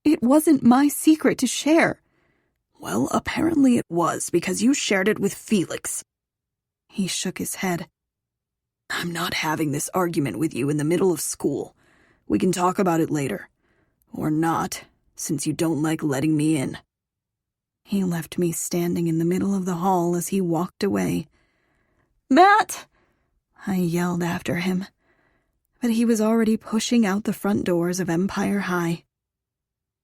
It wasn't my secret to share. Well, apparently it was, because you shared it with Felix. He shook his head. I'm not having this argument with you in the middle of school. We can talk about it later. Or not, since you don't like letting me in. He left me standing in the middle of the hall as he walked away. Matt! I yelled after him, but he was already pushing out the front doors of Empire High.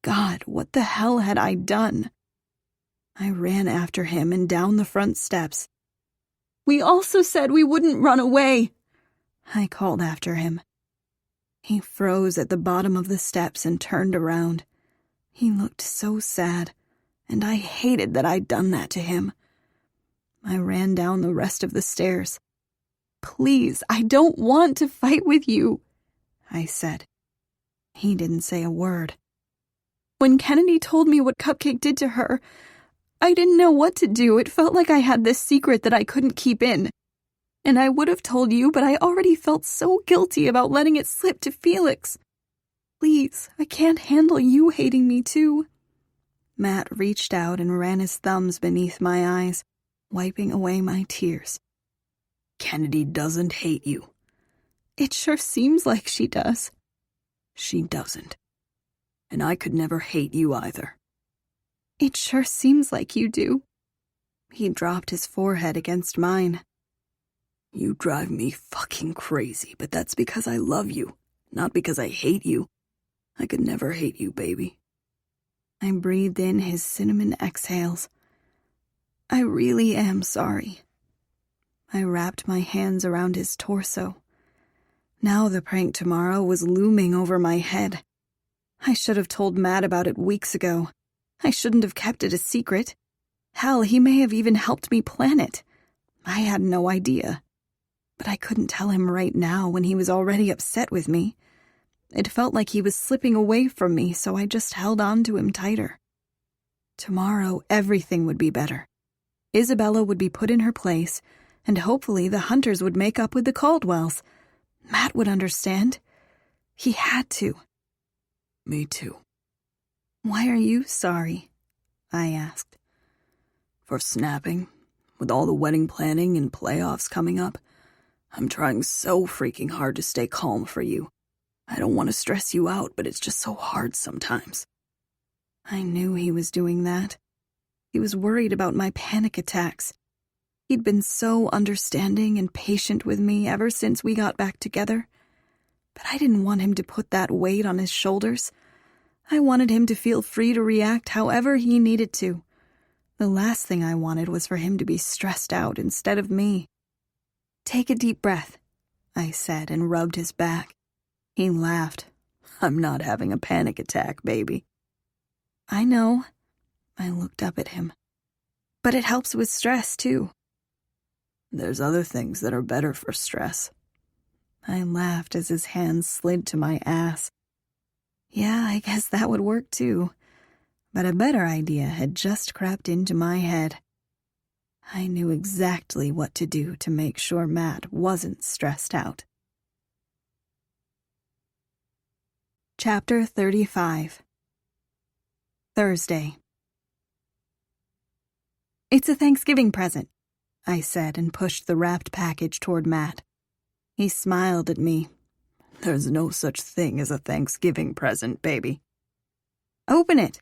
God, what the hell had I done? I ran after him and down the front steps. We also said we wouldn't run away, I called after him. He froze at the bottom of the steps and turned around. He looked so sad, and I hated that I'd done that to him. I ran down the rest of the stairs. Please, I don't want to fight with you, I said. He didn't say a word. When Kennedy told me what Cupcake did to her, I didn't know what to do. It felt like I had this secret that I couldn't keep in. And I would have told you, but I already felt so guilty about letting it slip to Felix. Please, I can't handle you hating me too. Matt reached out and ran his thumbs beneath my eyes, wiping away my tears. Kennedy doesn't hate you. It sure seems like she does. She doesn't. And I could never hate you either. It sure seems like you do. He dropped his forehead against mine. You drive me fucking crazy, but that's because I love you, not because I hate you. I could never hate you, baby. I breathed in his cinnamon exhales. I really am sorry. I wrapped my hands around his torso. Now the prank tomorrow was looming over my head. I should have told Matt about it weeks ago. I shouldn't have kept it a secret. Hell, he may have even helped me plan it. I had no idea. But I couldn't tell him right now when he was already upset with me. It felt like he was slipping away from me, so I just held on to him tighter. Tomorrow, everything would be better. Isabella would be put in her place, and hopefully the Hunters would make up with the Caldwells. Matt would understand. He had to. Me too. Why are you sorry? I asked. For snapping. With all the wedding planning and playoffs coming up, I'm trying so freaking hard to stay calm for you. I don't want to stress you out, but it's just so hard sometimes. I knew he was doing that. He was worried about my panic attacks. He'd been so understanding and patient with me ever since we got back together. But I didn't want him to put that weight on his shoulders. I wanted him to feel free to react however he needed to. The last thing I wanted was for him to be stressed out instead of me. Take a deep breath, I said and rubbed his back. He laughed. I'm not having a panic attack, baby. I know. I looked up at him. But it helps with stress, too. There's other things that are better for stress. I laughed as his hands slid to my ass. Yeah, I guess that would work, too. But a better idea had just crept into my head. I knew exactly what to do to make sure Matt wasn't stressed out. Chapter 35. Thursday. It's a Thanksgiving present, I said and pushed the wrapped package toward Matt. He smiled at me. There's no such thing as a Thanksgiving present, baby. Open it.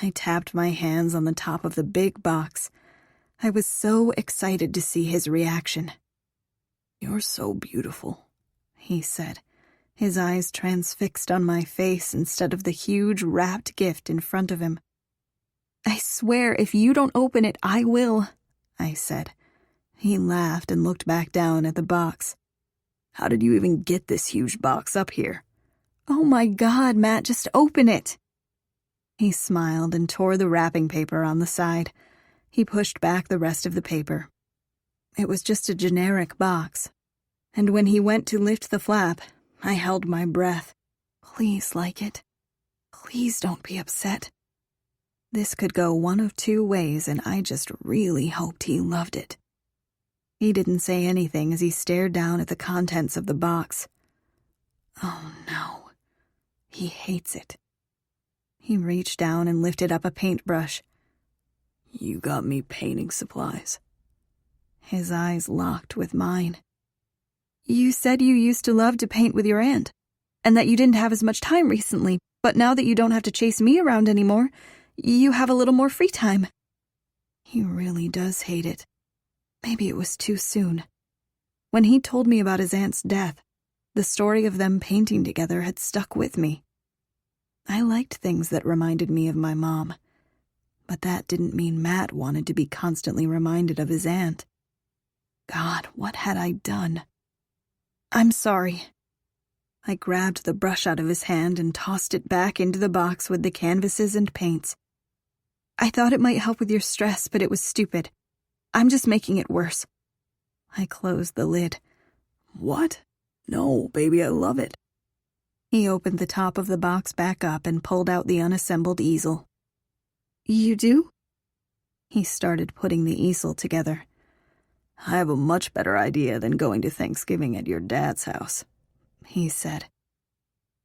I tapped my hands on the top of the big box. I was so excited to see his reaction. "You're so beautiful," he said, his eyes transfixed on my face instead of the huge wrapped gift in front of him. "I swear if you don't open it, I will," I said. He laughed and looked back down at the box. "How did you even get this huge box up here?" "Oh my God, Matt, just open it." He smiled and tore the wrapping paper on the side. He pushed back the rest of the paper. It was just a generic box. And when he went to lift the flap, I held my breath. Please like it. Please don't be upset. This could go one of two ways, and I just really hoped he loved it. He didn't say anything as he stared down at the contents of the box. Oh no. He hates it. He reached down and lifted up a paintbrush. "You got me painting supplies." His eyes locked with mine. "You said you used to love to paint with your aunt, and that you didn't have as much time recently, but now that you don't have to chase me around anymore, you have a little more free time." He really does hate it. Maybe it was too soon. When he told me about his aunt's death, the story of them painting together had stuck with me. I liked things that reminded me of my mom, but that didn't mean Matt wanted to be constantly reminded of his aunt. God, what had I done? "I'm sorry." I grabbed the brush out of his hand and tossed it back into the box with the canvases and paints. "I thought it might help with your stress, but it was stupid. I'm just making it worse." I closed the lid. "What? No, baby, I love it." He opened the top of the box back up and pulled out the unassembled easel. "You do?" He started putting the easel together. "I have a much better idea than going to Thanksgiving at your dad's house," he said.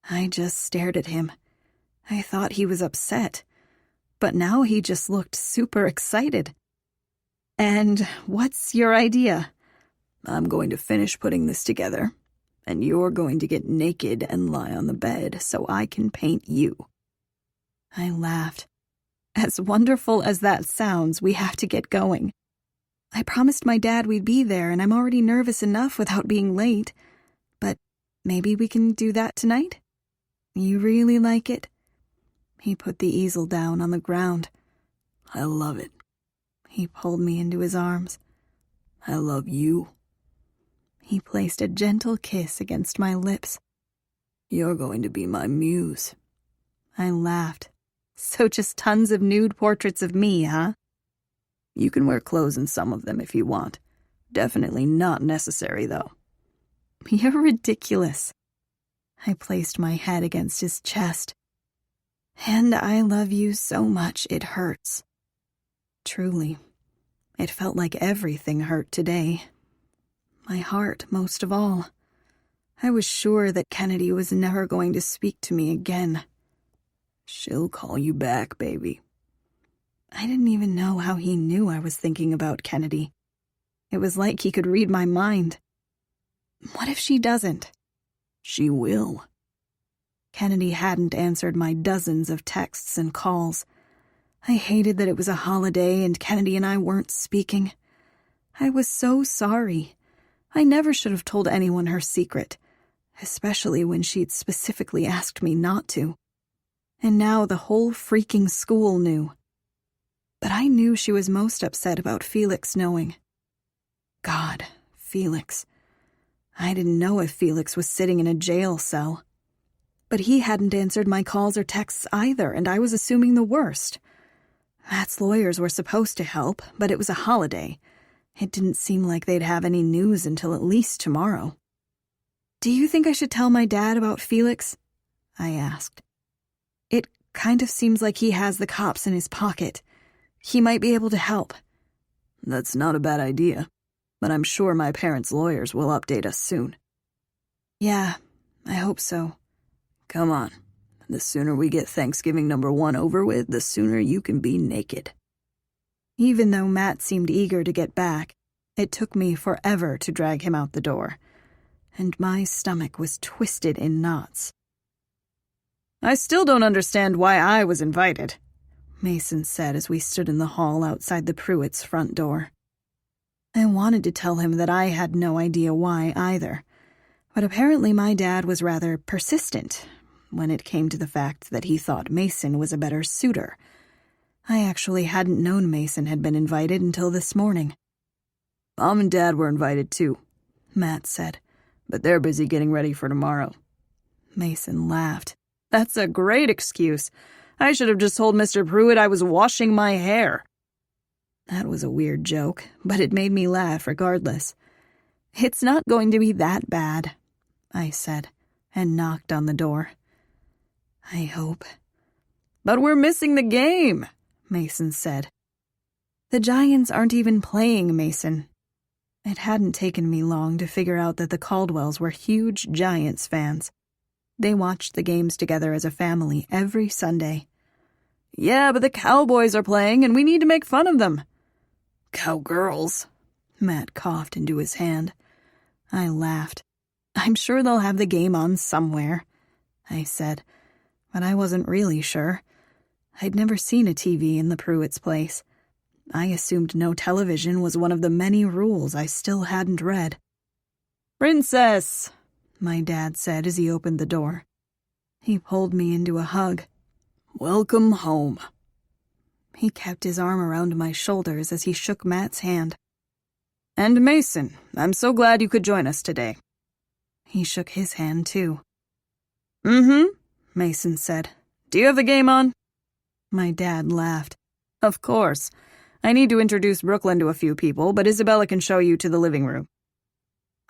I just stared at him. I thought he was upset, but now he just looked super excited. "And what's your idea?" "I'm going to finish putting this together, and you're going to get naked and lie on the bed so I can paint you." I laughed. "As wonderful as that sounds, we have to get going. I promised my dad we'd be there, and I'm already nervous enough without being late. But maybe we can do that tonight? You really like it?" He put the easel down on the ground. "I love it." He pulled me into his arms. "I love you." He placed a gentle kiss against my lips. "You're going to be my muse." I laughed. "So just tons of nude portraits of me, huh?" "You can wear clothes in some of them if you want. Definitely not necessary, though." "You're ridiculous." I placed my head against his chest. "And I love you so much it hurts." Truly, it felt like everything hurt today. My heart, most of all. I was sure that Kennedy was never going to speak to me again. "She'll call you back, baby." I didn't even know how he knew I was thinking about Kennedy. It was like he could read my mind. What if she doesn't? "She will." Kennedy hadn't answered my dozens of texts and calls. I hated that it was a holiday and Kennedy and I weren't speaking. I was so sorry. I never should have told anyone her secret, especially when she'd specifically asked me not to. And now the whole freaking school knew. But I knew she was most upset about Felix knowing. God, Felix. I didn't know if Felix was sitting in a jail cell. But he hadn't answered my calls or texts either, and I was assuming the worst. Matt's lawyers were supposed to help, but it was a holiday. It didn't seem like they'd have any news until at least tomorrow. "Do you think I should tell my dad about Felix?" I asked. "It kind of seems like he has the cops in his pocket. He might be able to help." "That's not a bad idea, but I'm sure my parents' lawyers will update us soon." "Yeah, I hope so." "Come on. The sooner we get Thanksgiving #1 over with, the sooner you can be naked." Even though Matt seemed eager to get back, it took me forever to drag him out the door, and my stomach was twisted in knots. "I still don't understand why I was invited," Mason said as we stood in the hall outside the Pruitts' front door. I wanted to tell him that I had no idea why either, but apparently my dad was rather persistent when it came to the fact that he thought Mason was a better suitor. I actually hadn't known Mason had been invited until this morning. Mom and Dad were invited too, Matt said, but they're busy getting ready for tomorrow. Mason laughed. That's a great excuse. I should have just told Mr. Pruitt I was washing my hair. That was a weird joke, but it made me laugh regardless. It's not going to be that bad, I said, and knocked on the door. I hope. But we're missing the game, Mason said. The Giants aren't even playing, Mason. It hadn't taken me long to figure out that the Caldwells were huge Giants fans. They watched the games together as a family every Sunday. Yeah, but the Cowboys are playing and we need to make fun of them. Cowgirls, Matt coughed into his hand. I laughed. I'm sure they'll have the game on somewhere, I said, but I wasn't really sure. I'd never seen a TV in the Pruitt's place. I assumed no television was one of the many rules I still hadn't read. Princess, my dad said as he opened the door. He pulled me into a hug. Welcome home. He kept his arm around my shoulders as he shook Matt's hand. And Mason, I'm so glad you could join us today. He shook his hand too. Mason said. Do you have the game on? My dad laughed. Of course. I need to introduce Brooklyn to a few people, but Isabella can show you to the living room.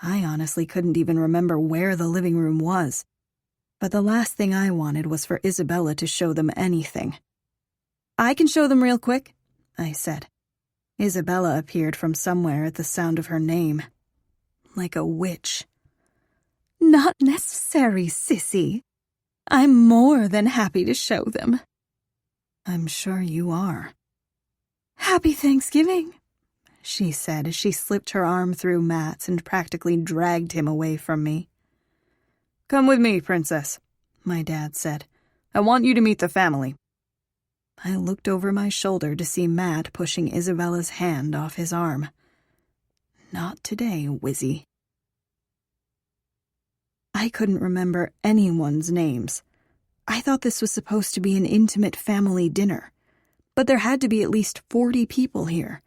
I honestly couldn't even remember where the living room was. But the last thing I wanted was for Isabella to show them anything. I can show them real quick, I said. Isabella appeared from somewhere at the sound of her name. Like a witch. Not necessary, sissy. I'm more than happy to show them. I'm sure you are. Happy Thanksgiving, she said as she slipped her arm through Matt's and practically dragged him away from me. Come with me, Princess, my dad said. I want you to meet the family. I looked over my shoulder to see Matt pushing Isabella's hand off his arm. Not today, Wizzy. I couldn't remember anyone's names. I thought this was supposed to be an intimate family dinner, but there had to be at least 40 people here.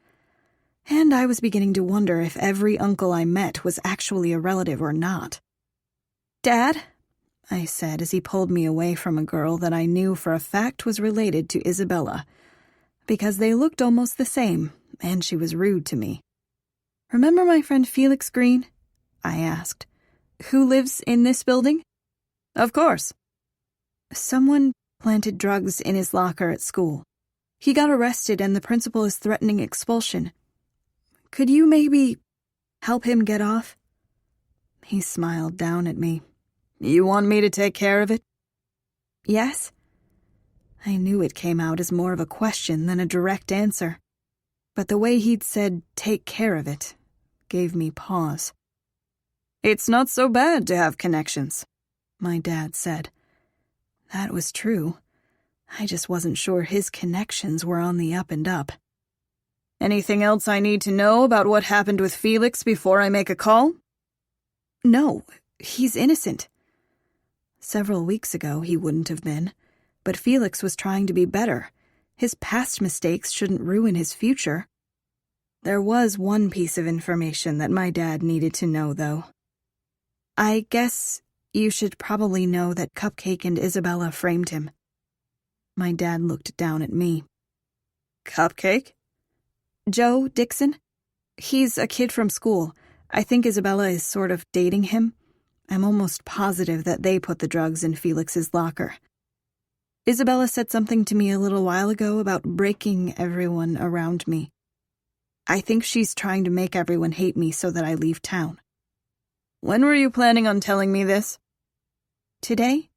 And I was beginning to wonder if every uncle I met was actually a relative or not. Dad, I said as he pulled me away from a girl that I knew for a fact was related to Isabella, because they looked almost the same, and she was rude to me. Remember my friend Felix Green? I asked. Who lives in this building? Of course. Someone planted drugs in his locker at school. He got arrested and the principal is threatening expulsion. Could you maybe help him get off? He smiled down at me. You want me to take care of it? Yes. I knew it came out as more of a question than a direct answer, but the way he'd said, take care of it, gave me pause. It's not so bad to have connections, my dad said. That was true. I just wasn't sure his connections were on the up and up. Anything else I need to know about what happened with Felix before I make a call? No, he's innocent. Several weeks ago he wouldn't have been, but Felix was trying to be better. His past mistakes shouldn't ruin his future. There was one piece of information that my dad needed to know, though. I guess you should probably know that Cupcake and Isabella framed him. My dad looked down at me. Cupcake? Joe Dixon? He's a kid from school. I think Isabella is sort of dating him. I'm almost positive that they put the drugs in Felix's locker. Isabella said something to me a little while ago about breaking everyone around me. I think she's trying to make everyone hate me so that I leave town. When were you planning on telling me this? Today?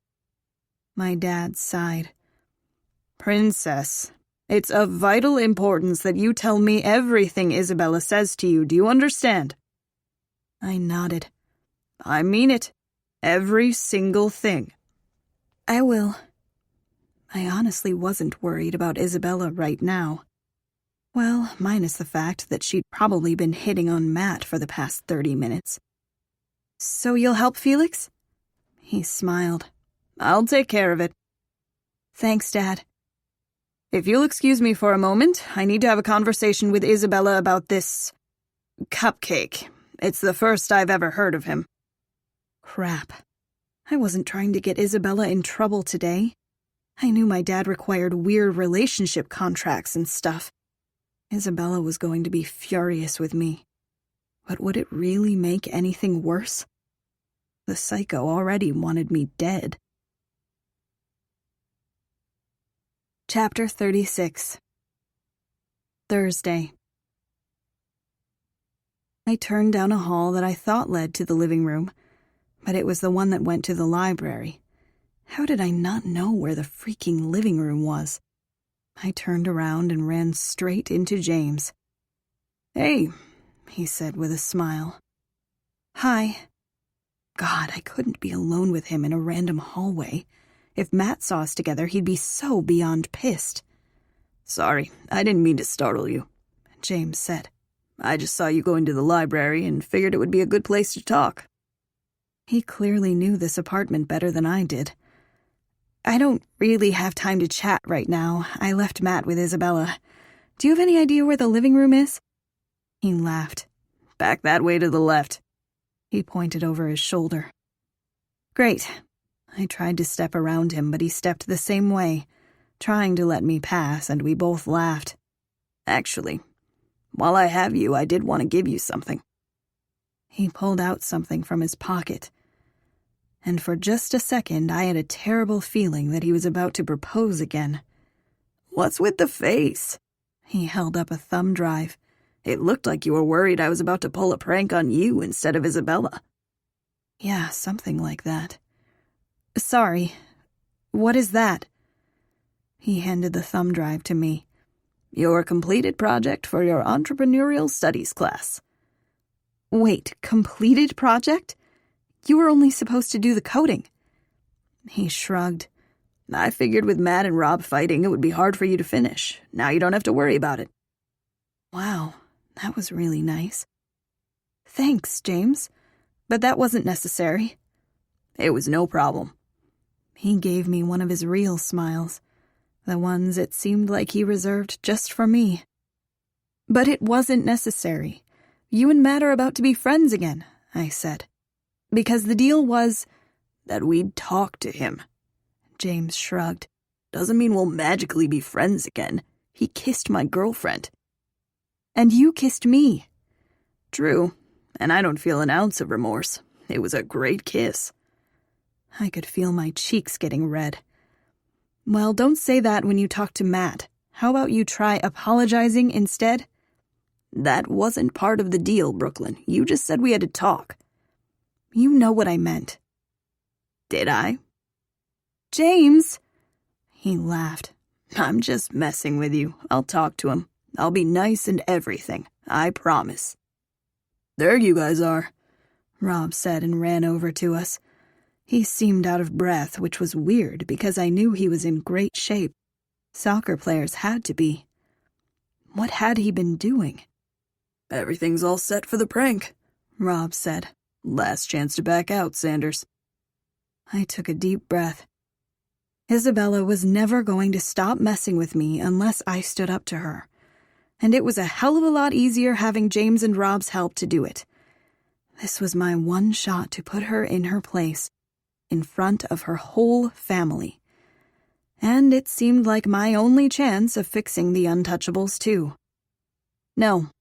My dad sighed. Princess, it's of vital importance that you tell me everything Isabella says to you. Do you understand? I nodded. I mean it. Every single thing. I will. I honestly wasn't worried about Isabella right now. Well, minus the fact that she'd probably been hitting on Matt for the past 30 minutes. "So you'll help Felix?" He smiled. "I'll take care of it." "Thanks, Dad." "If you'll excuse me for a moment, I need to have a conversation with Isabella about this cupcake. It's the first I've ever heard of him." Crap. I wasn't trying to get Isabella in trouble today. I knew my dad required weird relationship contracts and stuff. Isabella was going to be furious with me. But would it really make anything worse? The psycho already wanted me dead. Chapter 36. Thursday. I turned down a hall that I thought led to the living room, but it was the one that went to the library. How did I not know where the freaking living room was? I turned around and ran straight into James. "Hey," he said with a smile. "Hi." God, I couldn't be alone with him in a random hallway. If Matt saw us together, he'd be so beyond pissed. "Sorry, I didn't mean to startle you," James said. "I just saw you going to the library and figured it would be a good place to talk." He clearly knew this apartment better than I did. "I don't really have time to chat right now. I left Matt with Isabella. Do you have any idea where the living room is?" He laughed. "Back that way to the left." He pointed over his shoulder. "Great." I tried to step around him, but he stepped the same way, trying to let me pass, and we both laughed. "Actually, while I have you, I did want to give you something." He pulled out something from his pocket, and for just a second I had a terrible feeling that he was about to propose again. "What's with the face?" He held up a thumb drive. "It looked like you were worried I was about to pull a prank on you instead of Isabella." Yeah, something like that. "Sorry. What is that?" He handed the thumb drive to me. "Your completed project for your entrepreneurial studies class." "Wait, completed project? You were only supposed to do the coding." He shrugged. "I figured with Matt and Rob fighting, it would be hard for you to finish. Now you don't have to worry about it." Wow, that was really nice. "Thanks, James, but that wasn't necessary." "It was no problem." He gave me one of his real smiles, the ones it seemed like he reserved just for me. "But it wasn't necessary. You and Matt are about to be friends again," I said. "Because the deal was that we'd talk to him." James shrugged. "Doesn't mean we'll magically be friends again. He kissed my girlfriend." "And you kissed me." "True, and I don't feel an ounce of remorse. It was a great kiss." I could feel my cheeks getting red. "Well, don't say that when you talk to Matt. How about you try apologizing instead?" "That wasn't part of the deal, Brooklyn. You just said we had to talk." "You know what I meant." "Did I?" "James!" He laughed. "I'm just messing with you. I'll talk to him. I'll be nice and everything. I promise." "There you guys are," Rob said and ran over to us. He seemed out of breath, which was weird because I knew he was in great shape. Soccer players had to be. What had he been doing? "Everything's all set for the prank," Rob said. "Last chance to back out, Sanders." I took a deep breath. Isabella was never going to stop messing with me unless I stood up to her. And it was a hell of a lot easier having James and Rob's help to do it. This was my one shot to put her in her place, in front of her whole family. And it seemed like my only chance of fixing the untouchables, too. "No,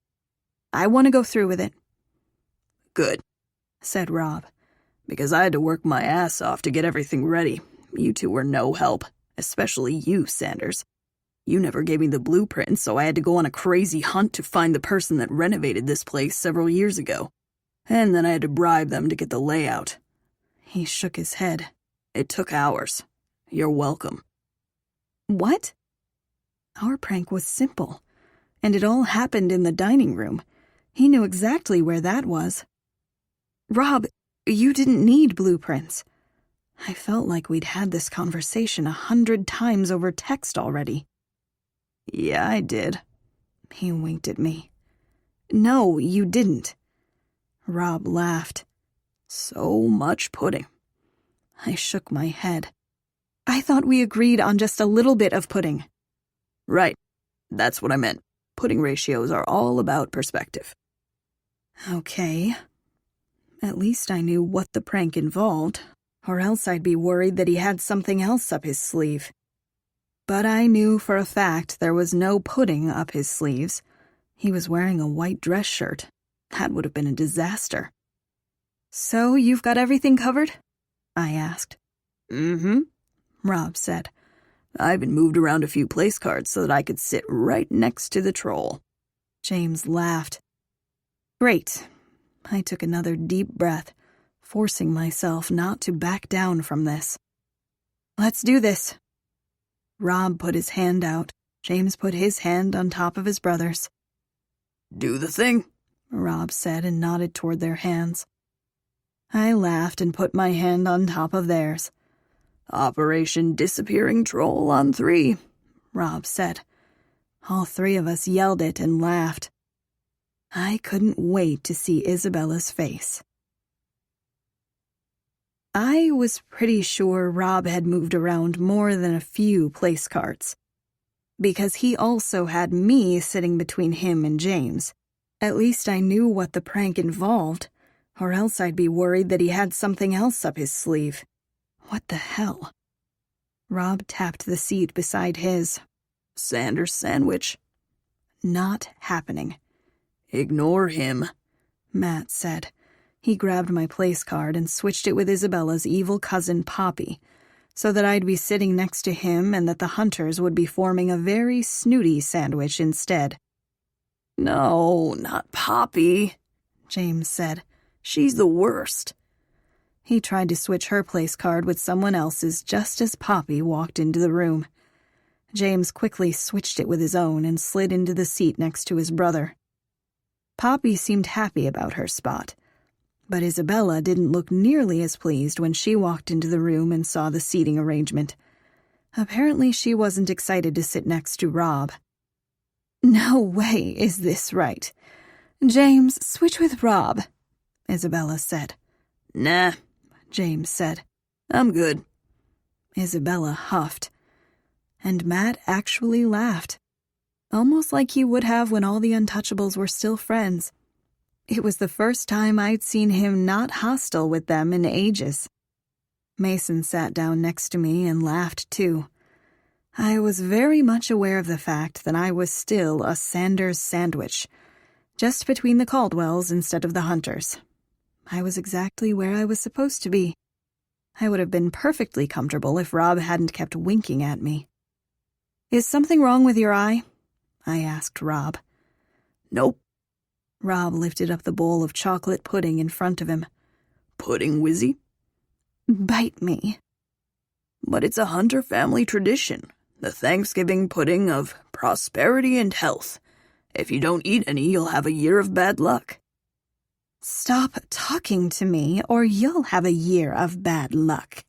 I want to go through with it." "Good," said Rob, "because I had to work my ass off to get everything ready. You two were no help, especially you, Sanders. You never gave me the blueprint, so I had to go on a crazy hunt to find the person that renovated this place several years ago. And then I had to bribe them to get the layout." He shook his head. "It took hours. You're welcome." What? Our prank was simple, and it all happened in the dining room. He knew exactly where that was. "Rob, you didn't need blueprints." I felt like we'd had this conversation 100 times over text already. "Yeah, I did. He winked at me. No, you didn't. Rob laughed. So much pudding. I shook my head. I thought we agreed on just a little bit of pudding. Right. That's what I meant. Pudding ratios are all about perspective. Okay. At least I knew what the prank involved, or else I'd be worried that he had something else up his sleeve. But I knew for a fact there was no pudding up his sleeves. He was wearing a white dress shirt. That would have been a disaster. So you've got everything covered? I asked. Mm-hmm, Rob said. I even moved around a few place cards so that I could sit right next to the troll. James laughed. Great. I took another deep breath, forcing myself not to back down from this. Let's do this. Rob put his hand out. James put his hand on top of his brother's. Do the thing, Rob said and nodded toward their hands. I laughed and put my hand on top of theirs. Operation Disappearing Troll on 3, Rob said. All three of us yelled it and laughed. I couldn't wait to see Isabella's face. I was pretty sure Rob had moved around more than a few place cards, because he also had me sitting between him and James. At least I knew what the prank involved, or else I'd be worried that he had something else up his sleeve. What the hell? Rob tapped the seat beside his. Sanders sandwich. Not happening. Ignore him, Matt said. He grabbed my place card and switched it with Isabella's evil cousin Poppy, so that I'd be sitting next to him and that the hunters would be forming a very snooty sandwich instead. No, not Poppy, James said. She's the worst. He tried to switch her place card with someone else's just as Poppy walked into the room. James quickly switched it with his own and slid into the seat next to his brother. Poppy seemed happy about her spot, but Isabella didn't look nearly as pleased when she walked into the room and saw the seating arrangement. Apparently she wasn't excited to sit next to Rob. No way is this right. James, switch with Rob, Isabella said. Nah, James said. I'm good. Isabella huffed. And Matt actually laughed, almost like he would have when all the Untouchables were still friends. It was the first time I'd seen him not hostile with them in ages. Mason sat down next to me and laughed too. I was very much aware of the fact that I was still a Sanders sandwich, just between the Caldwells instead of the Hunters. I was exactly where I was supposed to be. I would have been perfectly comfortable if Rob hadn't kept winking at me. Is something wrong with your eye? I asked Rob. Nope. Rob lifted up the bowl of chocolate pudding in front of him. Pudding Wizzy? Bite me. But it's a Hunter family tradition, the Thanksgiving pudding of prosperity and health. If you don't eat any, you'll have a year of bad luck. Stop talking to me, or you'll have a year of bad luck,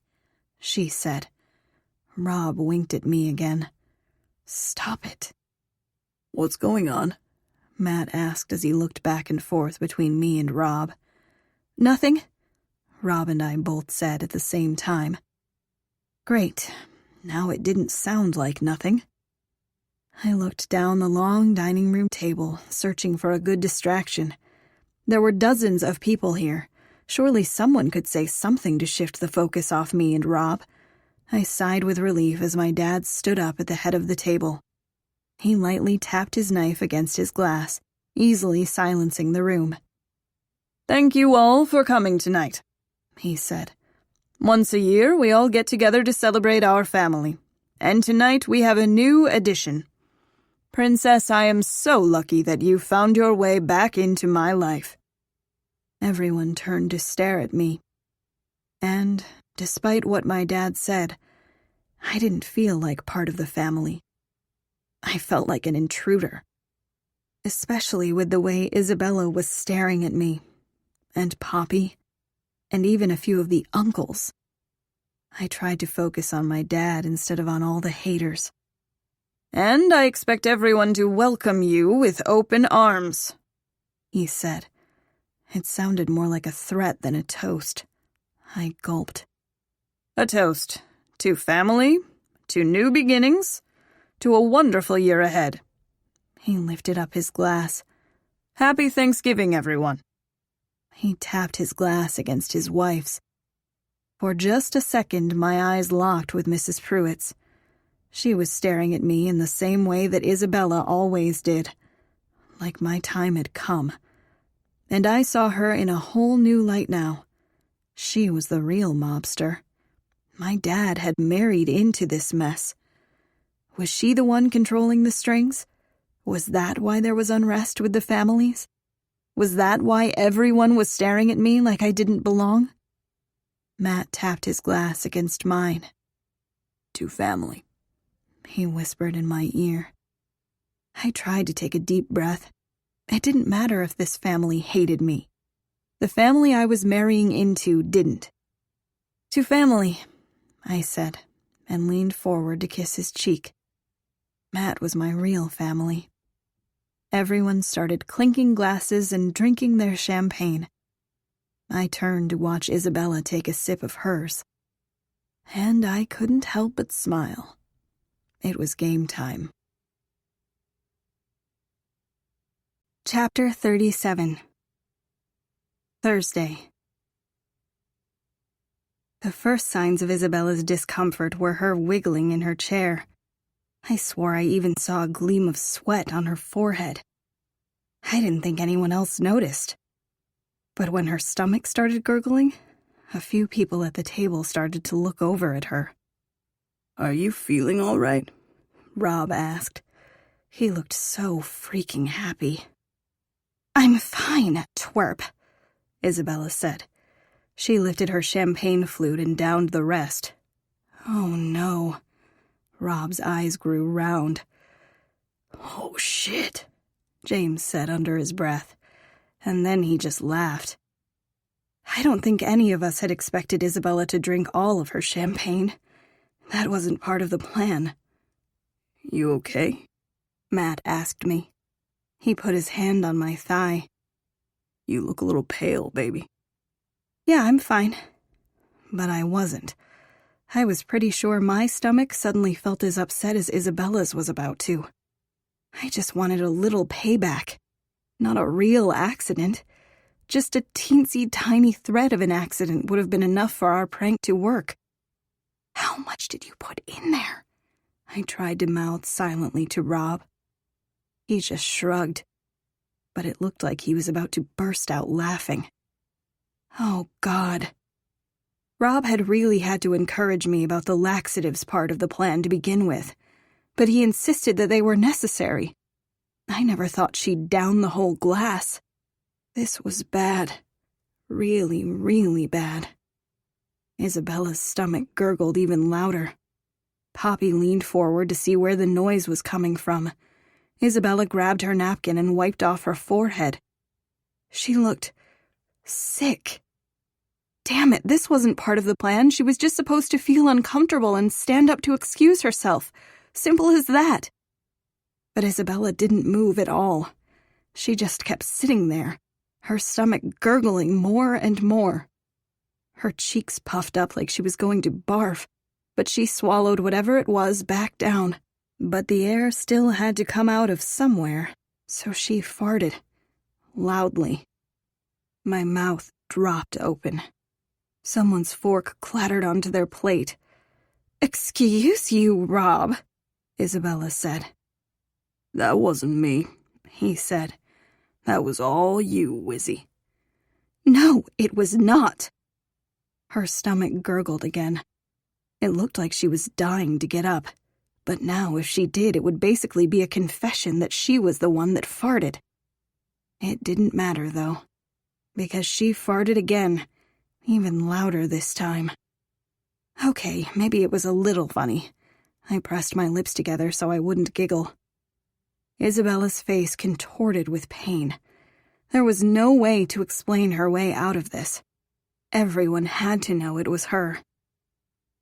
she said. Rob winked at me again. Stop it. What's going on? Matt asked as he looked back and forth between me and Rob. Nothing, Rob and I both said at the same time. Great. Now it didn't sound like nothing. I looked down the long dining room table, searching for a good distraction. There were dozens of people here. Surely someone could say something to shift the focus off me and Rob. I sighed with relief as my dad stood up at the head of the table. He lightly tapped his knife against his glass, easily silencing the room. Thank you all for coming tonight, he said. Once a year, we all get together to celebrate our family. And tonight we have a new addition. Princess, I am so lucky that you found your way back into my life. Everyone turned to stare at me. And, despite what my dad said, I didn't feel like part of the family. I felt like an intruder. Especially with the way Isabella was staring at me, and Poppy, and even a few of the uncles. I tried to focus on my dad instead of on all the haters. And I expect everyone to welcome you with open arms," he said. It sounded more like a threat than a toast. I gulped. "A toast to family, to new beginnings, to a wonderful year ahead." He lifted up his glass. "Happy Thanksgiving, everyone." He tapped his glass against his wife's. For just a second, my eyes locked with Mrs. Pruitt's. She was staring at me in the same way that Isabella always did, like my time had come. And I saw her in a whole new light now. She was the real mobster. My dad had married into this mess. Was she the one controlling the strings? Was that why there was unrest with the families? Was that why everyone was staring at me like I didn't belong? Matt tapped his glass against mine. "To family," he whispered in my ear. I tried to take a deep breath. It didn't matter if this family hated me. The family I was marrying into didn't. "To family," I said, and leaned forward to kiss his cheek. Matt was my real family. Everyone started clinking glasses and drinking their champagne. I turned to watch Isabella take a sip of hers. And I couldn't help but smile. It was game time. Chapter 37. Thursday. The first signs of Isabella's discomfort were her wiggling in her chair. I swore I even saw a gleam of sweat on her forehead. I didn't think anyone else noticed. But when her stomach started gurgling, a few people at the table started to look over at her. "Are you feeling all right?" Rob asked. He looked so freaking happy. "I'm fine, twerp," Isabella said. She lifted her champagne flute and downed the rest. Oh no. Rob's eyes grew round. "Oh shit," James said under his breath, and then he just laughed. I don't think any of us had expected Isabella to drink all of her champagne. That wasn't part of the plan. "You okay?" Matt asked me. He put his hand on my thigh. "You look a little pale, baby." "Yeah, I'm fine." But I wasn't. I was pretty sure my stomach suddenly felt as upset as Isabella's was about to. I just wanted a little payback. Not a real accident. Just a teensy tiny thread of an accident would have been enough for our prank to work. "How much did you put in there?" I tried to mouth silently to Rob. He just shrugged, but it looked like he was about to burst out laughing. Oh, God. Rob had really had to encourage me about the laxatives part of the plan to begin with, but he insisted that they were necessary. I never thought she'd down the whole glass. This was bad. Really, really bad. Isabella's stomach gurgled even louder. Poppy leaned forward to see where the noise was coming from. Isabella grabbed her napkin and wiped off her forehead. She looked sick. Damn it, this wasn't part of the plan. She was just supposed to feel uncomfortable and stand up to excuse herself. Simple as that. But Isabella didn't move at all. She just kept sitting there, her stomach gurgling more and more. Her cheeks puffed up like she was going to barf, but she swallowed whatever it was back down. But the air still had to come out of somewhere, so she farted. Loudly. My mouth dropped open. Someone's fork clattered onto their plate. "Excuse you, Rob," Isabella said. "That wasn't me," he said. "That was all you, Wizzy." "No, it was not." Her stomach gurgled again. It looked like she was dying to get up, but now if she did, it would basically be a confession that she was the one that farted. It didn't matter, though, because she farted again, even louder this time. Okay, maybe it was a little funny. I pressed my lips together so I wouldn't giggle. Isabella's face contorted with pain. There was no way to explain her way out of this. Everyone had to know it was her.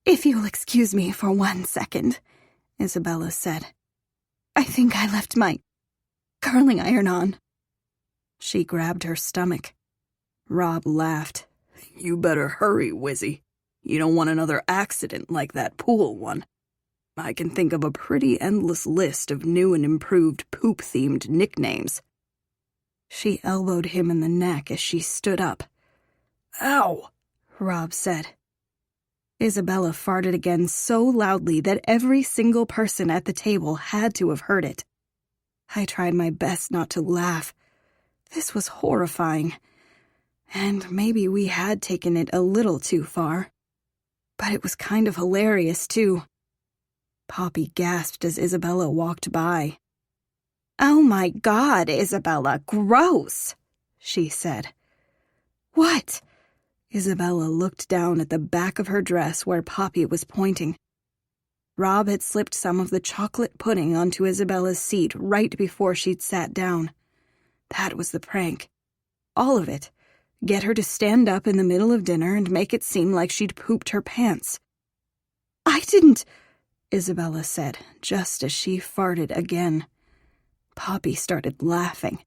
"If you'll excuse me for 1 second," Isabella said. I think I left my curling iron on. She grabbed her stomach. Rob laughed. You better hurry, Wizzy. You don't want another accident like that pool one. I can think of a pretty endless list of new and improved poop-themed nicknames. She elbowed him in the neck as she stood up. Ow, Rob said. Isabella farted again so loudly that every single person at the table had to have heard it. I tried my best not to laugh. This was horrifying. And maybe we had taken it a little too far. But it was kind of hilarious, too. Poppy gasped as Isabella walked by. Oh my God, Isabella, gross, she said. What? Isabella looked down at the back of her dress where Poppy was pointing. Rob had slipped some of the chocolate pudding onto Isabella's seat right before she'd sat down. That was the prank. All of it. Get her to stand up in the middle of dinner and make it seem like she'd pooped her pants. I didn't, Isabella said, just as she farted again. Poppy started laughing.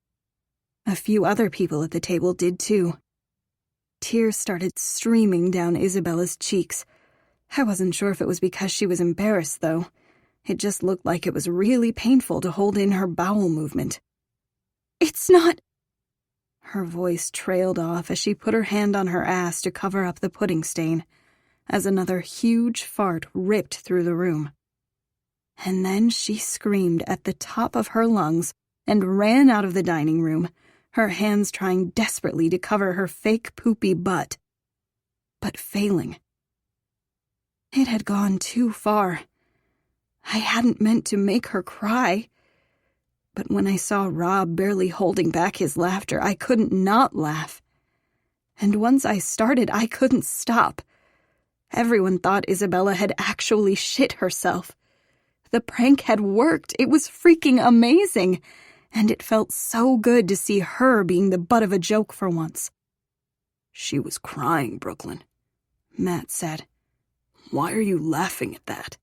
A few other people at the table did too. Tears started streaming down Isabella's cheeks. I wasn't sure if it was because she was embarrassed, though. It just looked like it was really painful to hold in her bowel movement. It's not... Her voice trailed off as she put her hand on her ass to cover up the pudding stain, as another huge fart ripped through the room. And then she screamed at the top of her lungs and ran out of the dining room, her hands trying desperately to cover her fake poopy butt, but failing. It had gone too far. I hadn't meant to make her cry. But when I saw Rob barely holding back his laughter, I couldn't not laugh. And once I started, I couldn't stop. Everyone thought Isabella had actually shit herself. The prank had worked. It was freaking amazing. And it felt so good to see her being the butt of a joke for once. She was crying, Brooklyn, Matt said. Why are you laughing at that?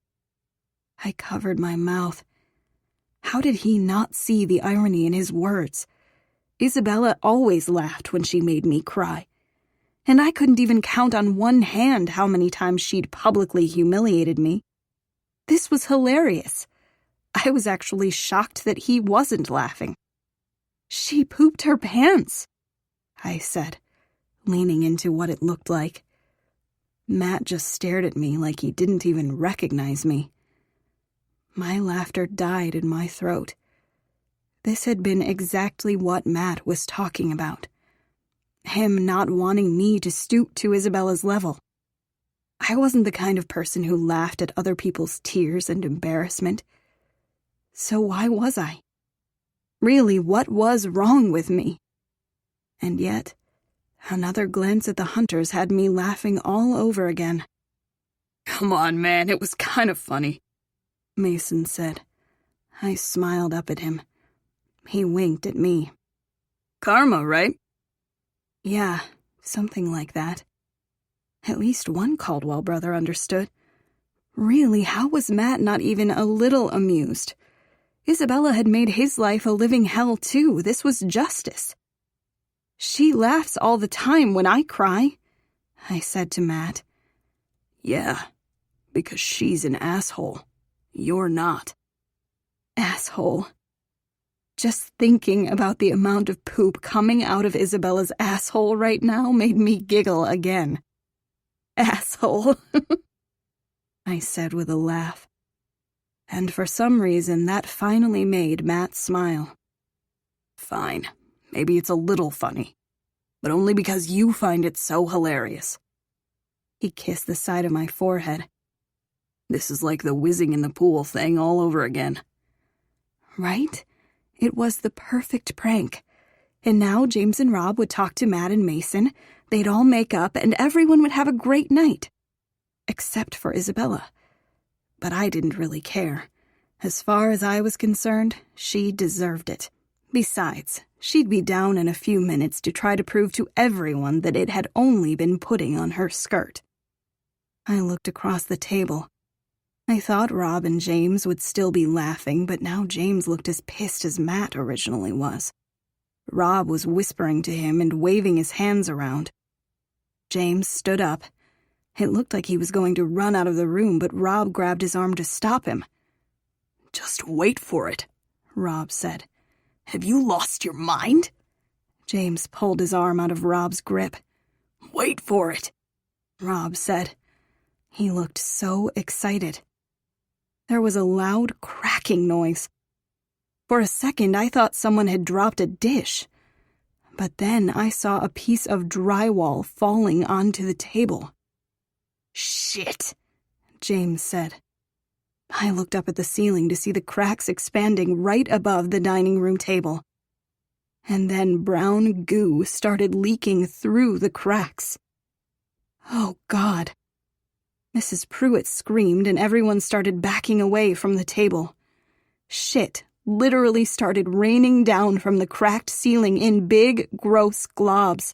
I covered my mouth. How did he not see the irony in his words? Isabella always laughed when she made me cry. And I couldn't even count on one hand how many times she'd publicly humiliated me. This was hilarious. I was actually shocked that he wasn't laughing. She pooped her pants, I said, leaning into what it looked like. Matt just stared at me like he didn't even recognize me. My laughter died in my throat. This had been exactly what Matt was talking about. Him not wanting me to stoop to Isabella's level. I wasn't the kind of person who laughed at other people's tears and embarrassment. So why was I? Really, what was wrong with me? And yet, another glance at the hunters had me laughing all over again. Come on, man, it was kind of funny, Mason said. I smiled up at him. He winked at me. Karma, right? Yeah, something like that. At least one Caldwell brother understood. Really, how was Matt not even a little amused? Isabella had made his life a living hell, too. This was justice. She laughs all the time when I cry, I said to Matt. Yeah, because she's an asshole. You're not. Asshole. Just thinking about the amount of poop coming out of Isabella's asshole right now made me giggle again. Asshole, I said with a laugh. And for some reason, that finally made Matt smile. Fine, maybe it's a little funny, but only because you find it so hilarious. He kissed the side of my forehead. This is like the whizzing in the pool thing all over again. Right? It was the perfect prank. And now James and Rob would talk to Matt and Mason, they'd all make up, and everyone would have a great night. Except for Isabella. But I didn't really care. As far as I was concerned, she deserved it. Besides, she'd be down in a few minutes to try to prove to everyone that it had only been pudding on her skirt. I looked across the table. I thought Rob and James would still be laughing, but now James looked as pissed as Matt originally was. Rob was whispering to him and waving his hands around. James stood up. It looked like he was going to run out of the room, but Rob grabbed his arm to stop him. "Just wait for it," Rob said. "Have you lost your mind?" James pulled his arm out of Rob's grip. "Wait for it," Rob said. He looked so excited. There was a loud cracking noise. For a second, I thought someone had dropped a dish. But then I saw a piece of drywall falling onto the table. "Shit," James said. I looked up at the ceiling to see the cracks expanding right above the dining room table. And then brown goo started leaking through the cracks. Oh, God. Mrs. Pruitt screamed and everyone started backing away from the table. Shit literally started raining down from the cracked ceiling in big, gross globs.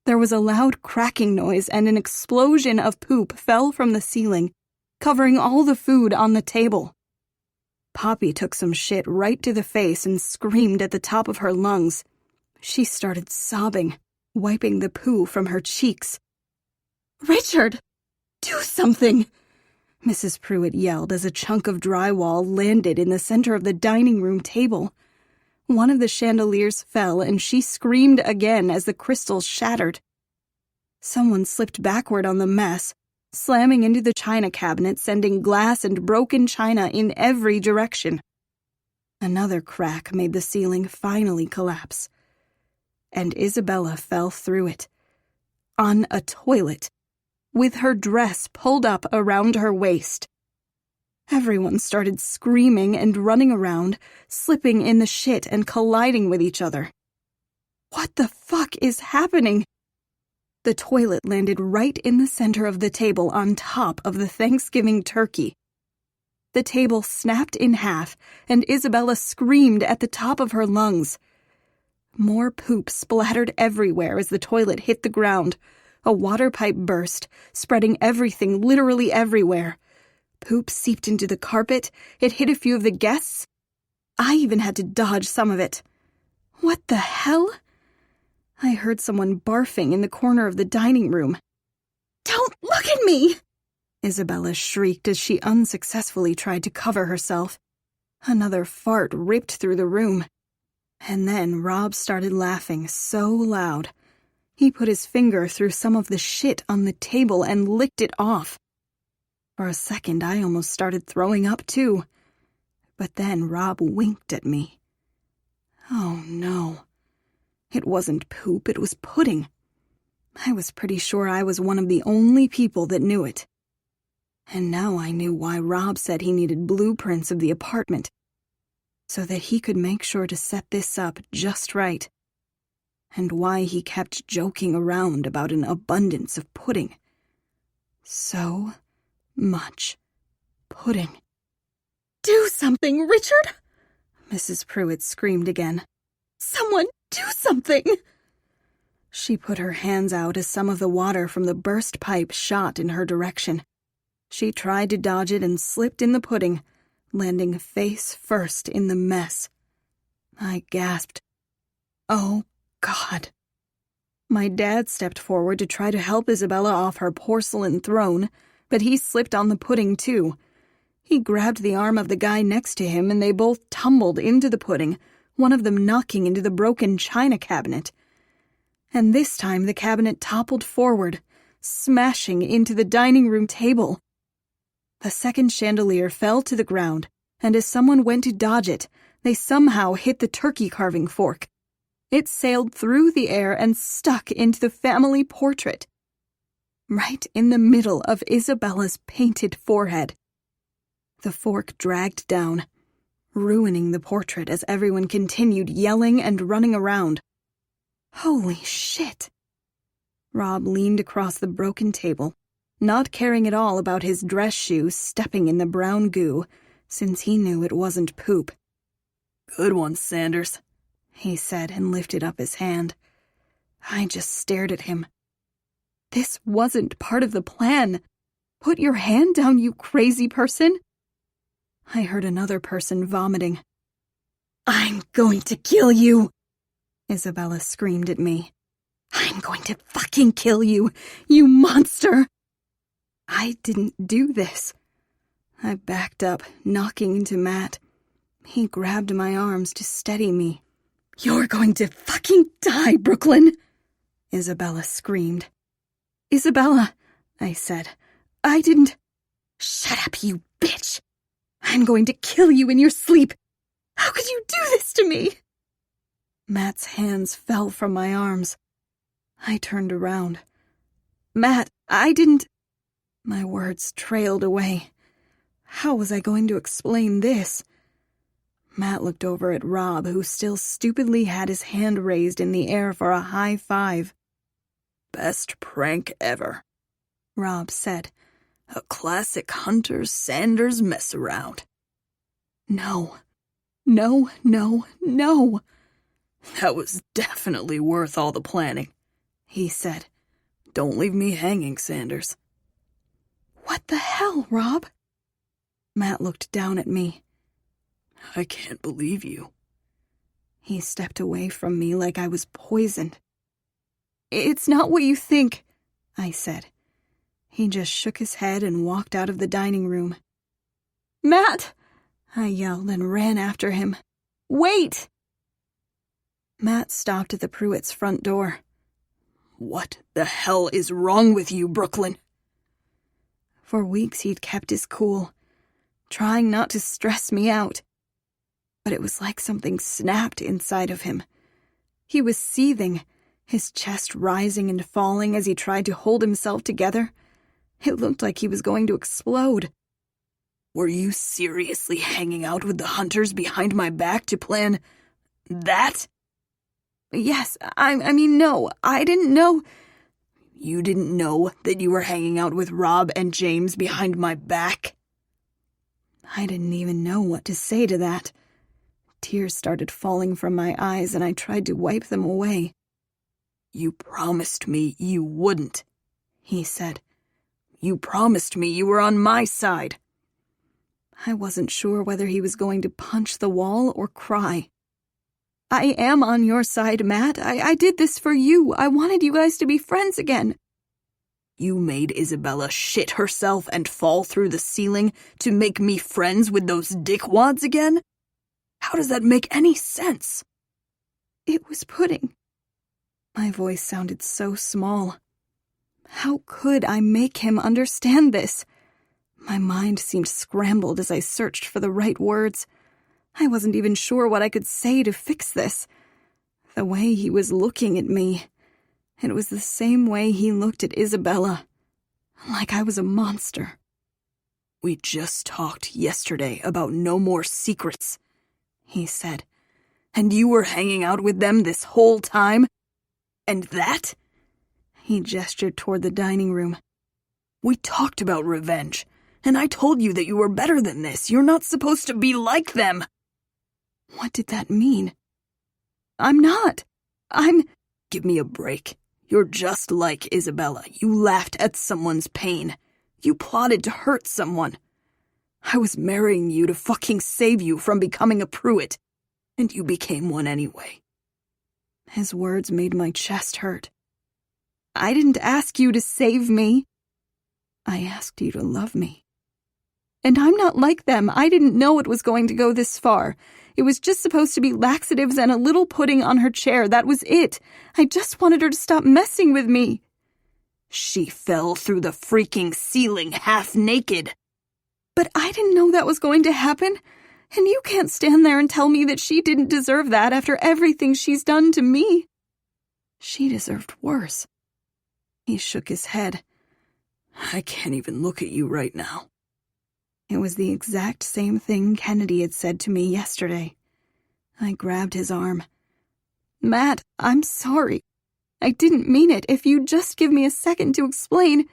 There was a loud cracking noise and an explosion of poop fell from the ceiling, covering all the food on the table. Poppy took some shit right to the face and screamed at the top of her lungs. She started sobbing, wiping the poo from her cheeks. "Richard, do something!" Mrs. Pruitt yelled as a chunk of drywall landed in the center of the dining room table. One of the chandeliers fell and she screamed again as the crystals shattered. Someone slipped backward on the mess, slamming into the china cabinet, sending glass and broken china in every direction. Another crack made the ceiling finally collapse. And Isabella fell through it. On a toilet, with her dress pulled up around her waist. Everyone started screaming and running around, slipping in the shit and colliding with each other. What the fuck is happening? The toilet landed right in the center of the table on top of the Thanksgiving turkey. The table snapped in half, and Isabella screamed at the top of her lungs. More poop splattered everywhere as the toilet hit the ground. A water pipe burst, spreading everything literally everywhere. Poop seeped into the carpet. It hit a few of the guests. I even had to dodge some of it. What the hell? I heard someone barfing in the corner of the dining room. "Don't look at me!" Isabella shrieked as she unsuccessfully tried to cover herself. Another fart ripped through the room. And then Rob started laughing so loud. He put his finger through some of the shit on the table and licked it off. For a second, I almost started throwing up too. But then Rob winked at me. Oh no. It wasn't poop, it was pudding. I was pretty sure I was one of the only people that knew it. And now I knew why Rob said he needed blueprints of the apartment, so that he could make sure to set this up just right, and why he kept joking around about an abundance of pudding. So much pudding. "Do something, Richard!" Mrs. Pruitt screamed again. "Someone do something!" She put her hands out as some of the water from the burst pipe shot in her direction. She tried to dodge it and slipped in the pudding, landing face first in the mess. I gasped. Oh, God. My dad stepped forward to try to help Isabella off her porcelain throne, but he slipped on the pudding too. He grabbed the arm of the guy next to him and they both tumbled into the pudding, one of them knocking into the broken china cabinet. And this time the cabinet toppled forward, smashing into the dining room table. The second chandelier fell to the ground, and as someone went to dodge it, they somehow hit the turkey carving fork. It sailed through the air and stuck into the family portrait, right in the middle of Isabella's painted forehead. The fork dragged down, ruining the portrait as everyone continued yelling and running around. Holy shit! Rob leaned across the broken table, not caring at all about his dress shoes stepping in the brown goo, since he knew it wasn't poop. "Good one, Sanders," he said and lifted up his hand. I just stared at him. This wasn't part of the plan. Put your hand down, you crazy person. I heard another person vomiting. I'm going to kill you, Isabella screamed at me. I'm going to fucking kill you, you monster. I didn't do this. I backed up, knocking into Matt. He grabbed my arms to steady me. You're going to fucking die, Brooklyn, Isabella screamed. Isabella, I said. I didn't. Shut up, you bitch. I'm going to kill you in your sleep. How could you do this to me? Matt's hands fell from my arms. I turned around. Matt, I didn't. My words trailed away. How was I going to explain this? Matt looked over at Rob, who still stupidly had his hand raised in the air for a high five. Best prank ever, Rob said. A classic Hunter-Sanders mess-around. No. No, no, no. That was definitely worth all the planning, he said. Don't leave me hanging, Sanders. What the hell, Rob? Matt looked down at me. I can't believe you. He stepped away from me like I was poisoned. It's not what you think, I said. He just shook his head and walked out of the dining room. Matt! I yelled and ran after him. Wait! Matt stopped at the Pruitts' front door. What the hell is wrong with you, Brooklyn? For weeks he'd kept his cool, trying not to stress me out. But it was like something snapped inside of him. He was seething, his chest rising and falling as he tried to hold himself together. It looked like he was going to explode. Were you seriously hanging out with the Hunters behind my back to plan that? Yes, I mean, no, I didn't know. You didn't know that you were hanging out with Rob and James behind my back? I didn't even know what to say to that. Tears started falling from my eyes and I tried to wipe them away. You promised me you wouldn't, he said. You promised me you were on my side. I wasn't sure whether he was going to punch the wall or cry. I am on your side, Matt. I did this for you. I wanted you guys to be friends again. You made Isabella shit herself and fall through the ceiling to make me friends with those dickwads again? How does that make any sense? It was pudding. My voice sounded so small. How could I make him understand this? My mind seemed scrambled as I searched for the right words. I wasn't even sure what I could say to fix this. The way he was looking at me, it was the same way he looked at Isabella, like I was a monster. We just talked yesterday about no more secrets, he said. And you were hanging out with them this whole time? And that? He gestured toward the dining room. We talked about revenge, and I told you that you were better than this. You're not supposed to be like them. What did that mean? I'm not. Give me a break. You're just like Isabella. You laughed at someone's pain. You plotted to hurt someone. I was marrying you to fucking save you from becoming a Pruitt, and you became one anyway. His words made my chest hurt. I didn't ask you to save me. I asked you to love me. And I'm not like them. I didn't know it was going to go this far. It was just supposed to be laxatives and a little pudding on her chair. That was it. I just wanted her to stop messing with me. She fell through the freaking ceiling half naked. But I didn't know that was going to happen. And you can't stand there and tell me that she didn't deserve that after everything she's done to me. She deserved worse. He shook his head. I can't even look at you right now. It was the exact same thing Kennedy had said to me yesterday. I grabbed his arm. Matt, I'm sorry. I didn't mean it. If you'd just give me a second to explain.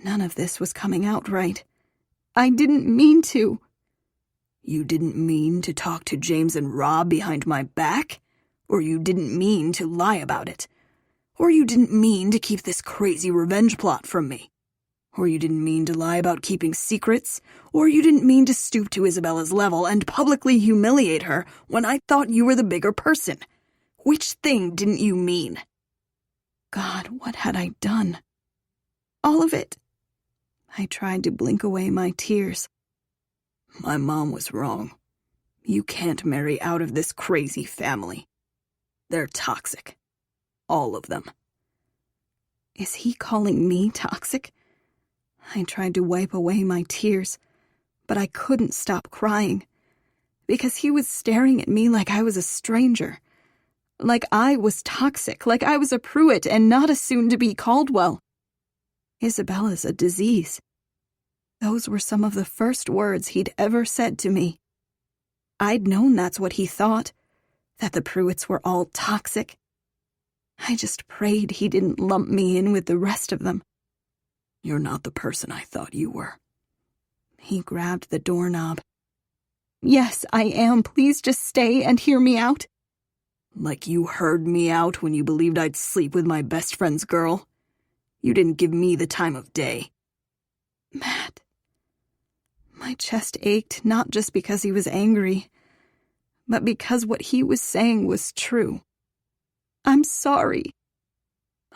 None of this was coming out right. I didn't mean to. You didn't mean to talk to James and Rob behind my back? Or you didn't mean to lie about it? Or you didn't mean to keep this crazy revenge plot from me? Or you didn't mean to lie about keeping secrets? Or you didn't mean to stoop to Isabella's level and publicly humiliate her when I thought you were the bigger person? Which thing didn't you mean? God, what had I done? All of it. I tried to blink away my tears. My mom was wrong. You can't marry out of this crazy family. They're toxic. All of them. Is he calling me toxic? I tried to wipe away my tears, but I couldn't stop crying, because he was staring at me like I was a stranger, like I was toxic, like I was a Pruitt and not a soon-to-be Caldwell. Isabella's a disease. Those were some of the first words he'd ever said to me. I'd known that's what he thought, that the Pruitts were all toxic. I just prayed he didn't lump me in with the rest of them. You're not the person I thought you were. He grabbed the doorknob. Yes, I am. Please just stay and hear me out. Like you heard me out when you believed I'd sleep with my best friend's girl? You didn't give me the time of day. Matt. My chest ached not just because he was angry, but because what he was saying was true. I'm sorry.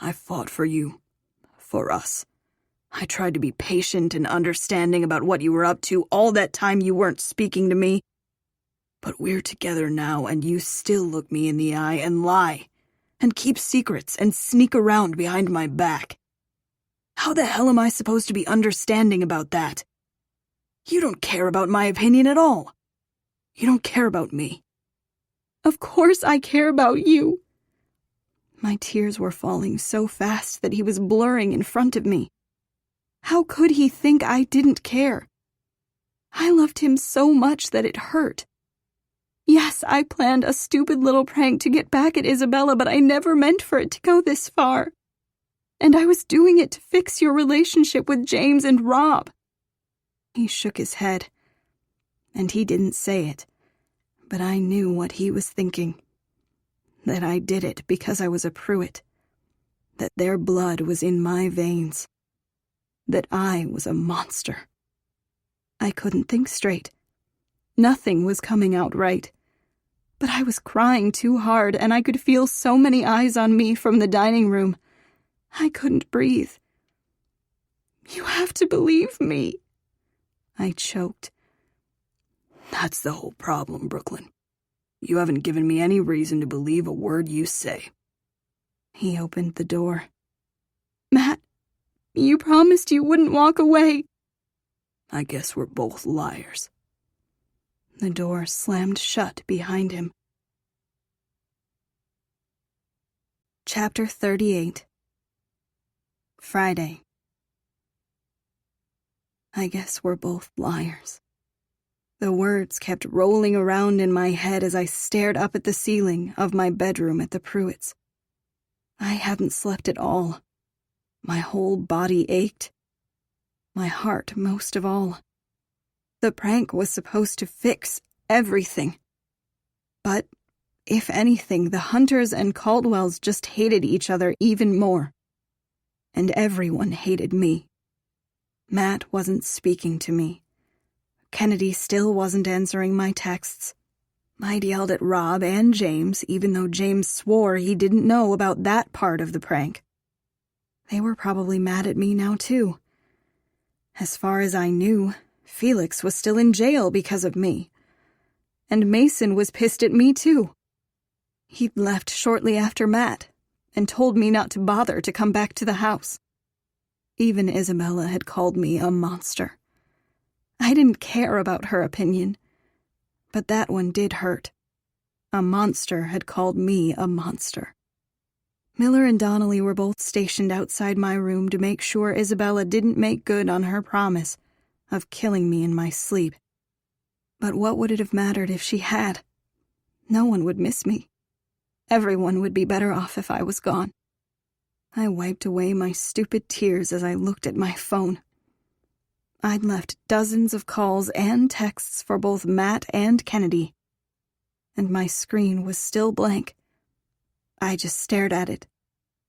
I fought for you. For us. I tried to be patient and understanding about what you were up to all that time you weren't speaking to me. But we're together now, and you still look me in the eye and lie, and keep secrets and sneak around behind my back. How the hell am I supposed to be understanding about that? You don't care about my opinion at all. You don't care about me. Of course I care about you. My tears were falling so fast that he was blurring in front of me. How could he think I didn't care? I loved him so much that it hurt. Yes, I planned a stupid little prank to get back at Isabella, but I never meant for it to go this far. And I was doing it to fix your relationship with James and Rob. He shook his head, and he didn't say it, but I knew what he was thinking. That I did it because I was a Pruitt. That their blood was in my veins. That I was a monster. I couldn't think straight. Nothing was coming out right. But I was crying too hard, and I could feel so many eyes on me from the dining room. I couldn't breathe. You have to believe me. I choked. That's the whole problem, Brooklyn. You haven't given me any reason to believe a word you say. He opened the door. Matt, you promised you wouldn't walk away. I guess we're both liars. The door slammed shut behind him. Chapter 38. Friday. I guess we're both liars. The words kept rolling around in my head as I stared up at the ceiling of my bedroom at the Pruitts. I hadn't slept at all. My whole body ached. My heart most of all. The prank was supposed to fix everything. But, if anything, the Hunters and Caldwells just hated each other even more. And everyone hated me. Matt wasn't speaking to me. Kennedy still wasn't answering my texts. I'd yelled at Rob and James, even though James swore he didn't know about that part of the prank. They were probably mad at me now, too. As far as I knew, Felix was still in jail because of me. And Mason was pissed at me, too. He'd left shortly after Matt, and told me not to bother to come back to the house. Even Isabella had called me a monster. I didn't care about her opinion, but that one did hurt. A monster had called me a monster. Miller and Donnelly were both stationed outside my room to make sure Isabella didn't make good on her promise of killing me in my sleep. But what would it have mattered if she had? No one would miss me. Everyone would be better off if I was gone. I wiped away my stupid tears as I looked at my phone. I'd left dozens of calls and texts for both Matt and Kennedy, and my screen was still blank. I just stared at it,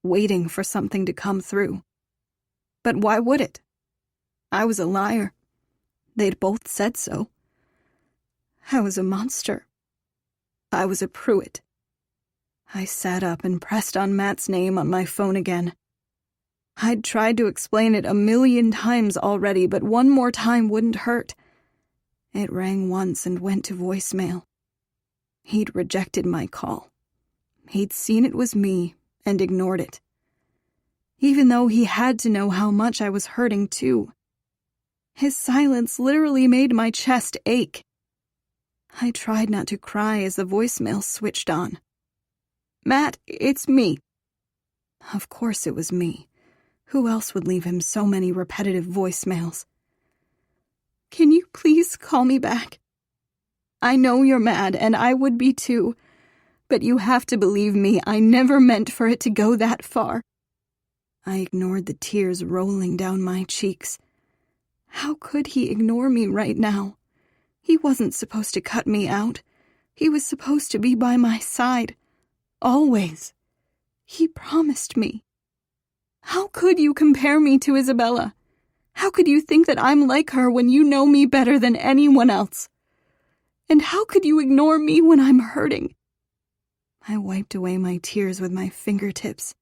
waiting for something to come through. But why would it? I was a liar. They'd both said so. I was a monster. I was a Pruitt. I sat up and pressed on Matt's name on my phone again. I'd tried to explain it 1,000,000 times already, but one more time wouldn't hurt. It rang once and went to voicemail. He'd rejected my call. He'd seen it was me and ignored it. Even though he had to know how much I was hurting too. His silence literally made my chest ache. I tried not to cry as the voicemail switched on. "Matt, it's me." Of course it was me. Who else would leave him so many repetitive voicemails? "Can you please call me back? I know you're mad, and I would be too, but you have to believe me, I never meant for it to go that far." I ignored the tears rolling down my cheeks. How could he ignore me right now? He wasn't supposed to cut me out. He was supposed to be by my side. Always. He promised me. How could you compare me to Isabella? How could you think that I'm like her when you know me better than anyone else? And how could you ignore me when I'm hurting? I wiped away my tears with my fingertips.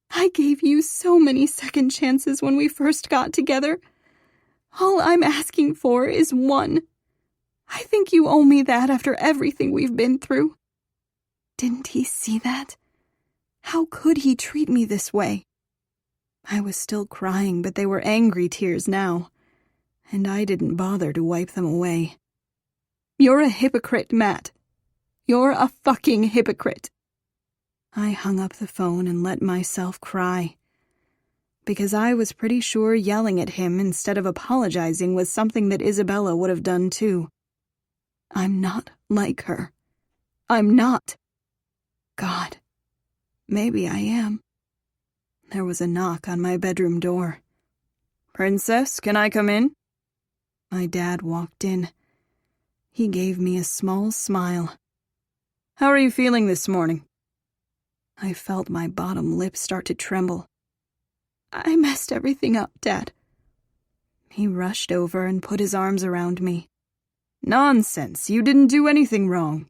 I gave you so many second chances when we first got together. All I'm asking for is one. I think you owe me that after everything we've been through. Didn't he see that? How could he treat me this way? I was still crying, but they were angry tears now, and I didn't bother to wipe them away. "You're a hypocrite, Matt. You're a fucking hypocrite." I hung up the phone and let myself cry, because I was pretty sure yelling at him instead of apologizing was something that Isabella would have done too. I'm not like her. I'm not. God, maybe I am. There was a knock on my bedroom door. "Princess, can I come in?" My dad walked in. He gave me a small smile. "How are you feeling this morning?" I felt my bottom lip start to tremble. "I messed everything up, Dad." He rushed over and put his arms around me. "Nonsense, you didn't do anything wrong."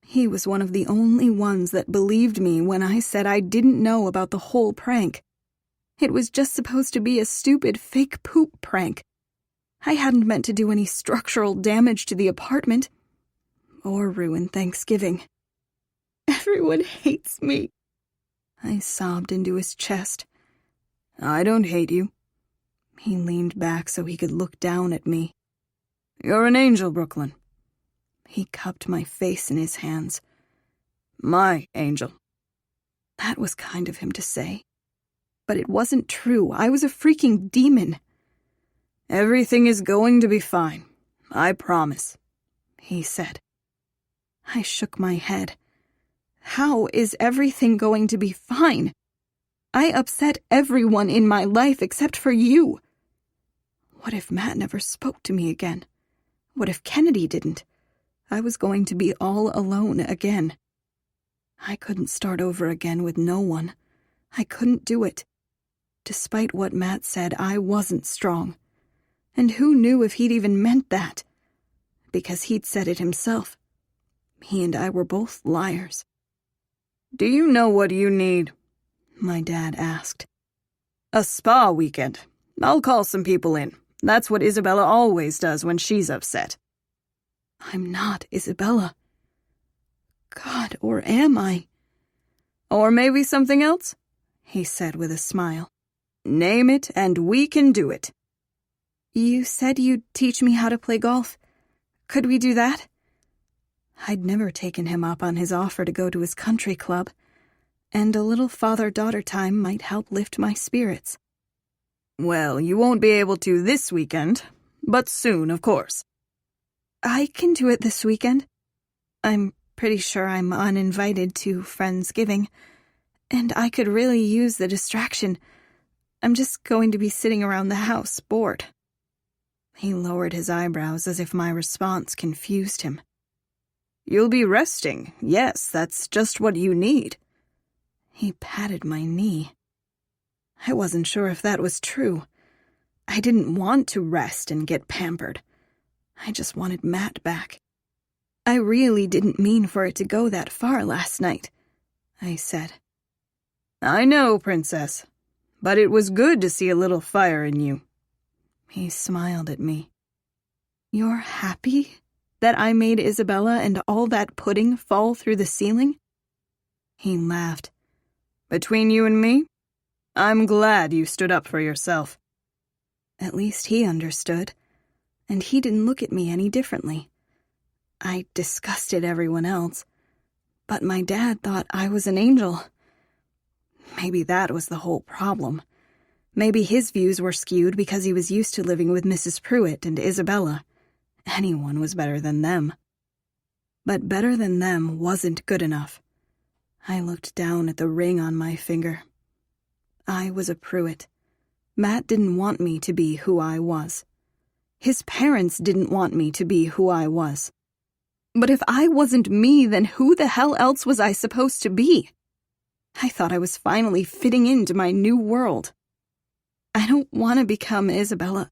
He was one of the only ones that believed me when I said I didn't know about the whole prank. It was just supposed to be a stupid fake poop prank. I hadn't meant to do any structural damage to the apartment. Or ruin Thanksgiving. "Everyone hates me." I sobbed into his chest. "I don't hate you." He leaned back so he could look down at me. "You're an angel, Brooklyn." He cupped my face in his hands. "My angel." That was kind of him to say. But it wasn't true. I was a freaking demon. "Everything is going to be fine. I promise," he said. I shook my head. How is everything going to be fine? I upset everyone in my life except for you. What if Matt never spoke to me again? What if Kennedy didn't? I was going to be all alone again. I couldn't start over again with no one. I couldn't do it. Despite what Matt said, I wasn't strong. And who knew if he'd even meant that? Because he'd said it himself. He and I were both liars. "Do you know what you need?" my dad asked. "A spa weekend. I'll call some people in. That's what Isabella always does when she's upset." I'm not Isabella. God, or am I? "Or maybe something else?" he said with a smile. "Name it and we can do it." You said you'd teach me how to play golf. Could we do that? I'd never taken him up on his offer to go to his country club, and a little father-daughter time might help lift my spirits. "Well, you won't be able to this weekend, but soon, of course." I can do it this weekend. I'm pretty sure I'm uninvited to Friendsgiving, and I could really use the distraction. I'm just going to be sitting around the house, bored. He lowered his eyebrows as if my response confused him. "You'll be resting. Yes, that's just what you need." He patted my knee. I wasn't sure if that was true. I didn't want to rest and get pampered. I just wanted Matt back. I really didn't mean for it to go that far last night, I said. I know, Princess, but it was good to see a little fire in you. He smiled at me. You're happy that I made Isabella and all that pudding fall through the ceiling? He laughed. Between you and me, I'm glad you stood up for yourself. At least he understood, and he didn't look at me any differently. I disgusted everyone else, but my dad thought I was an angel. Maybe that was the whole problem. Maybe his views were skewed because he was used to living with Mrs. Pruitt and Isabella. Anyone was better than them. But better than them wasn't good enough. I looked down at the ring on my finger. I was a Pruitt. Matt didn't want me to be who I was. His parents didn't want me to be who I was. But if I wasn't me, then who the hell else was I supposed to be? I thought I was finally fitting into my new world. I don't want to become Isabella,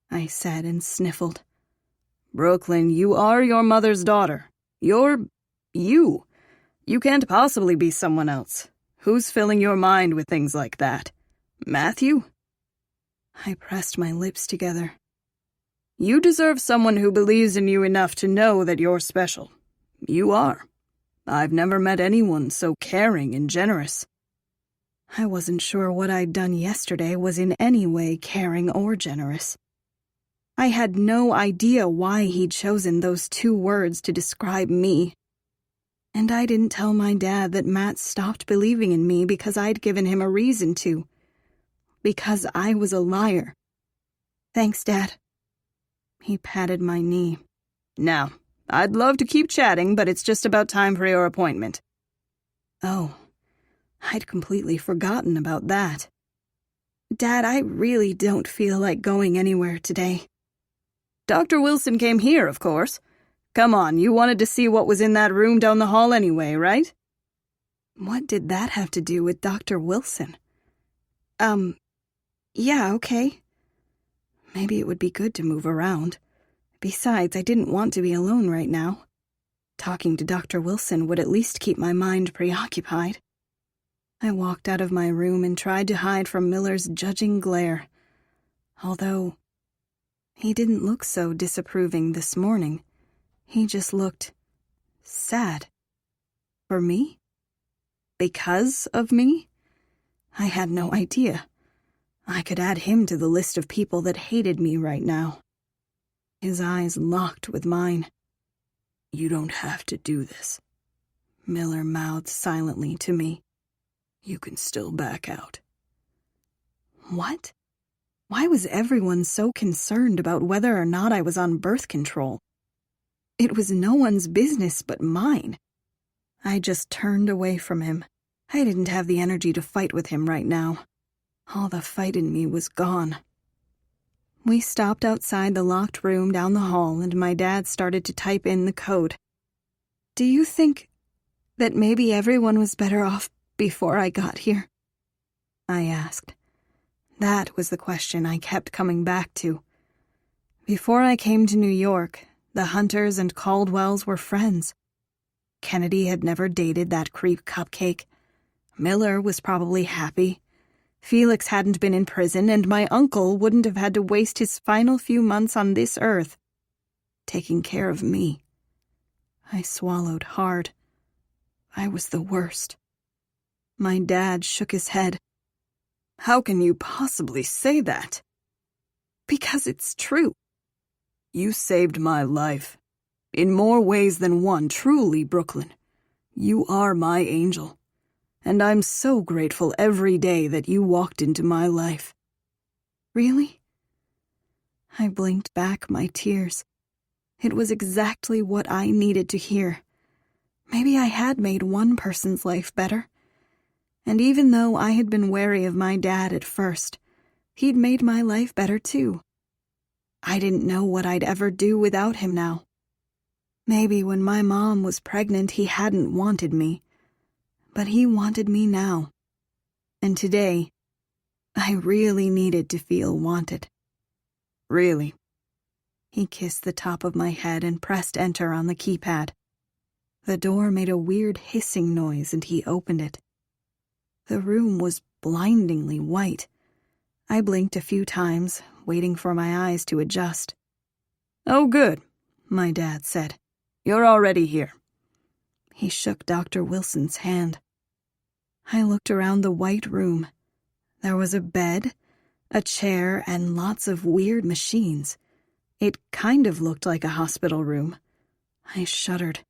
I said and sniffled. Brooklyn, you are your mother's daughter. You're you. You can't possibly be someone else. Who's filling your mind with things like that? Matthew? I pressed my lips together. You deserve someone who believes in you enough to know that you're special. You are. I've never met anyone so caring and generous. I wasn't sure what I'd done yesterday was in any way caring or generous. I had no idea why he'd chosen those 2 words to describe me. And I didn't tell my dad that Matt stopped believing in me because I'd given him a reason to. Because I was a liar. Thanks, Dad. He patted my knee. Now, I'd love to keep chatting, but it's just about time for your appointment. Oh, I'd completely forgotten about that. Dad, I really don't feel like going anywhere today. Dr. Wilson came here, of course. Come on, you wanted to see what was in that room down the hall anyway, right? What did that have to do with Dr. Wilson? Yeah, okay. Maybe it would be good to move around. Besides, I didn't want to be alone right now. Talking to Dr. Wilson would at least keep my mind preoccupied. I walked out of my room and tried to hide from Miller's judging glare. Although, he didn't look so disapproving this morning. He just looked sad. For me? Because of me? I had no idea. I could add him to the list of people that hated me right now. His eyes locked with mine. You don't have to do this, Miller mouthed silently to me. You can still back out. What? Why was everyone so concerned about whether or not I was on birth control? It was no one's business but mine. I just turned away from him. I didn't have the energy to fight with him right now. All the fight in me was gone. We stopped outside the locked room down the hall, and my dad started to type in the code. Do you think that maybe everyone was better off before I got here? I asked. That was the question I kept coming back to. Before I came to New York, the Hunters and Caldwells were friends. Kennedy had never dated that creep Cupcake. Miller was probably happy. Felix hadn't been in prison, and my uncle wouldn't have had to waste his final few months on this earth, taking care of me. I swallowed hard. I was the worst. My dad shook his head. How can you possibly say that? Because it's true. You saved my life. In more ways than one, truly, Brooklyn. You are my angel. And I'm so grateful every day that you walked into my life. Really? I blinked back my tears. It was exactly what I needed to hear. Maybe I had made one person's life better. And even though I had been wary of my dad at first, he'd made my life better too. I didn't know what I'd ever do without him now. Maybe when my mom was pregnant he hadn't wanted me, but he wanted me now. And today, I really needed to feel wanted. Really. He kissed the top of my head and pressed enter on the keypad. The door made a weird hissing noise and he opened it. The room was blindingly white. I blinked a few times, waiting for my eyes to adjust. "Oh, good," my dad said. "You're already here." He shook Dr. Wilson's hand. I looked around the white room. There was a bed, a chair, and lots of weird machines. It kind of looked like a hospital room. I shuddered.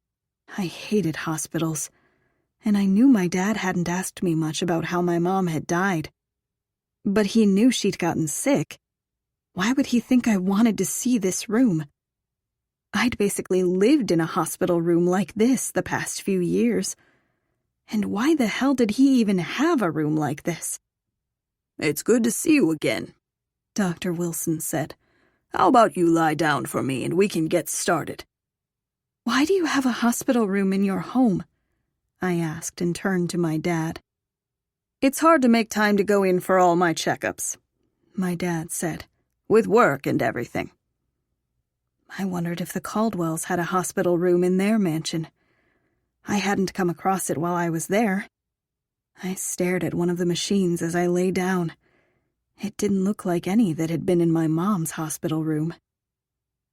I hated hospitals, and I knew my dad hadn't asked me much about how my mom had died. But he knew she'd gotten sick. Why would he think I wanted to see this room? I'd basically lived in a hospital room like this the past few years. And why the hell did he even have a room like this? "It's good to see you again," Dr. Wilson said. "How about you lie down for me and we can get started?" "Why do you have a hospital room in your home?" I asked and turned to my dad. "It's hard to make time to go in for all my checkups," my dad said, "with work and everything." I wondered if the Caldwells had a hospital room in their mansion. I hadn't come across it while I was there. I stared at one of the machines as I lay down. It didn't look like any that had been in my mom's hospital room.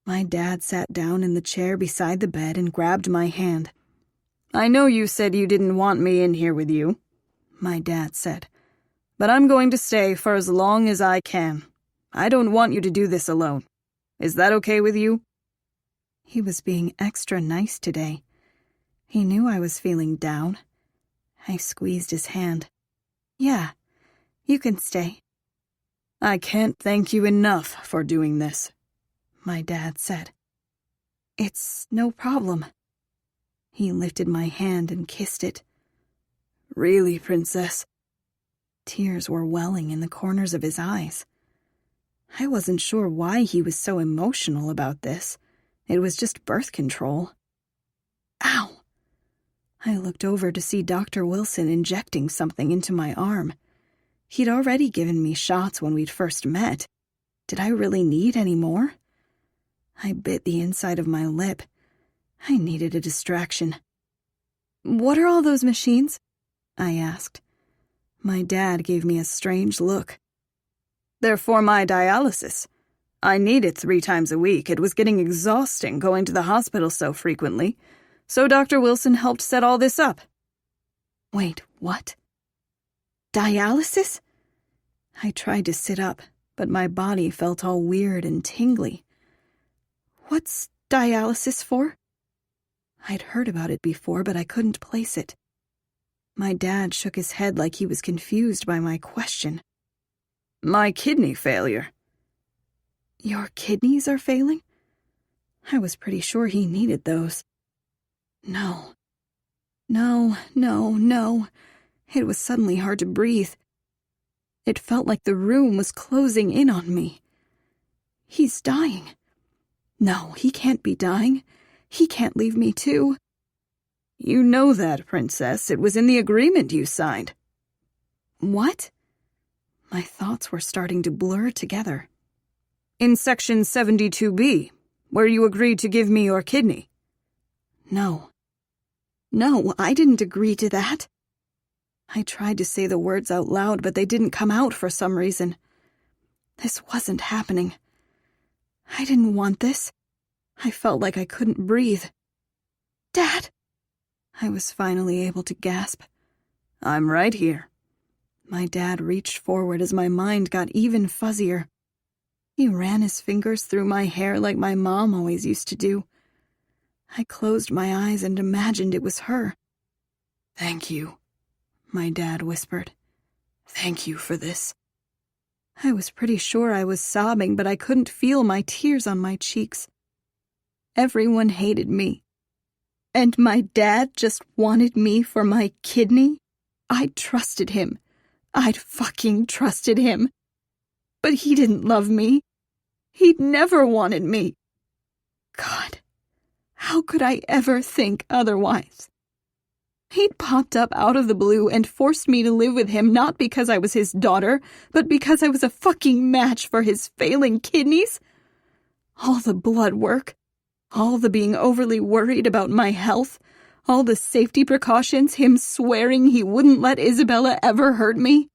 My dad sat down in the chair beside the bed and grabbed my hand. "I know you said you didn't want me in here with you," my dad said, "but I'm going to stay for as long as I can. I don't want you to do this alone. Is that okay with you?" He was being extra nice today. He knew I was feeling down. I squeezed his hand. "Yeah, you can stay." "I can't thank you enough for doing this," my dad said. "It's no problem." He lifted my hand and kissed it. "Really, Princess?" Tears were welling in the corners of his eyes. I wasn't sure why he was so emotional about this. It was just birth control. Ow! I looked over to see Dr. Wilson injecting something into my arm. He'd already given me shots when we'd first met. Did I really need any more? I bit the inside of my lip. I needed a distraction. "What are all those machines?" I asked. My dad gave me a strange look. "They're for my dialysis. I need it 3 times a week. It was getting exhausting going to the hospital so frequently, so Dr. Wilson helped set all this up." Wait, what? Dialysis? I tried to sit up, but my body felt all weird and tingly. What's dialysis for? I'd heard about it before, but I couldn't place it. My dad shook his head like he was confused by my question. "My kidney failure." "Your kidneys are failing?" I was pretty sure he needed those. No. It was suddenly hard to breathe. It felt like the room was closing in on me. He's dying. No, he can't be dying. He can't leave me too. "You know that, Princess. It was in the agreement you signed." What? My thoughts were starting to blur together. "In Section 72B, where you agreed to give me your kidney." No, I didn't agree to that. I tried to say the words out loud, but they didn't come out for some reason. This wasn't happening. I didn't want this. I felt like I couldn't breathe. "Dad!" I was finally able to gasp. "I'm right here." My dad reached forward as my mind got even fuzzier. He ran his fingers through my hair like my mom always used to do. I closed my eyes and imagined it was her. "Thank you," my dad whispered. "Thank you for this." I was pretty sure I was sobbing, but I couldn't feel my tears on my cheeks. Everyone hated me. And my dad just wanted me for my kidney? I trusted him. I'd fucking trusted him. But he didn't love me. He'd never wanted me. God, how could I ever think otherwise? He'd popped up out of the blue and forced me to live with him not because I was his daughter, but because I was a fucking match for his failing kidneys. All the blood work, all the being overly worried about my health, all the safety precautions, him swearing he wouldn't let Isabella ever hurt me.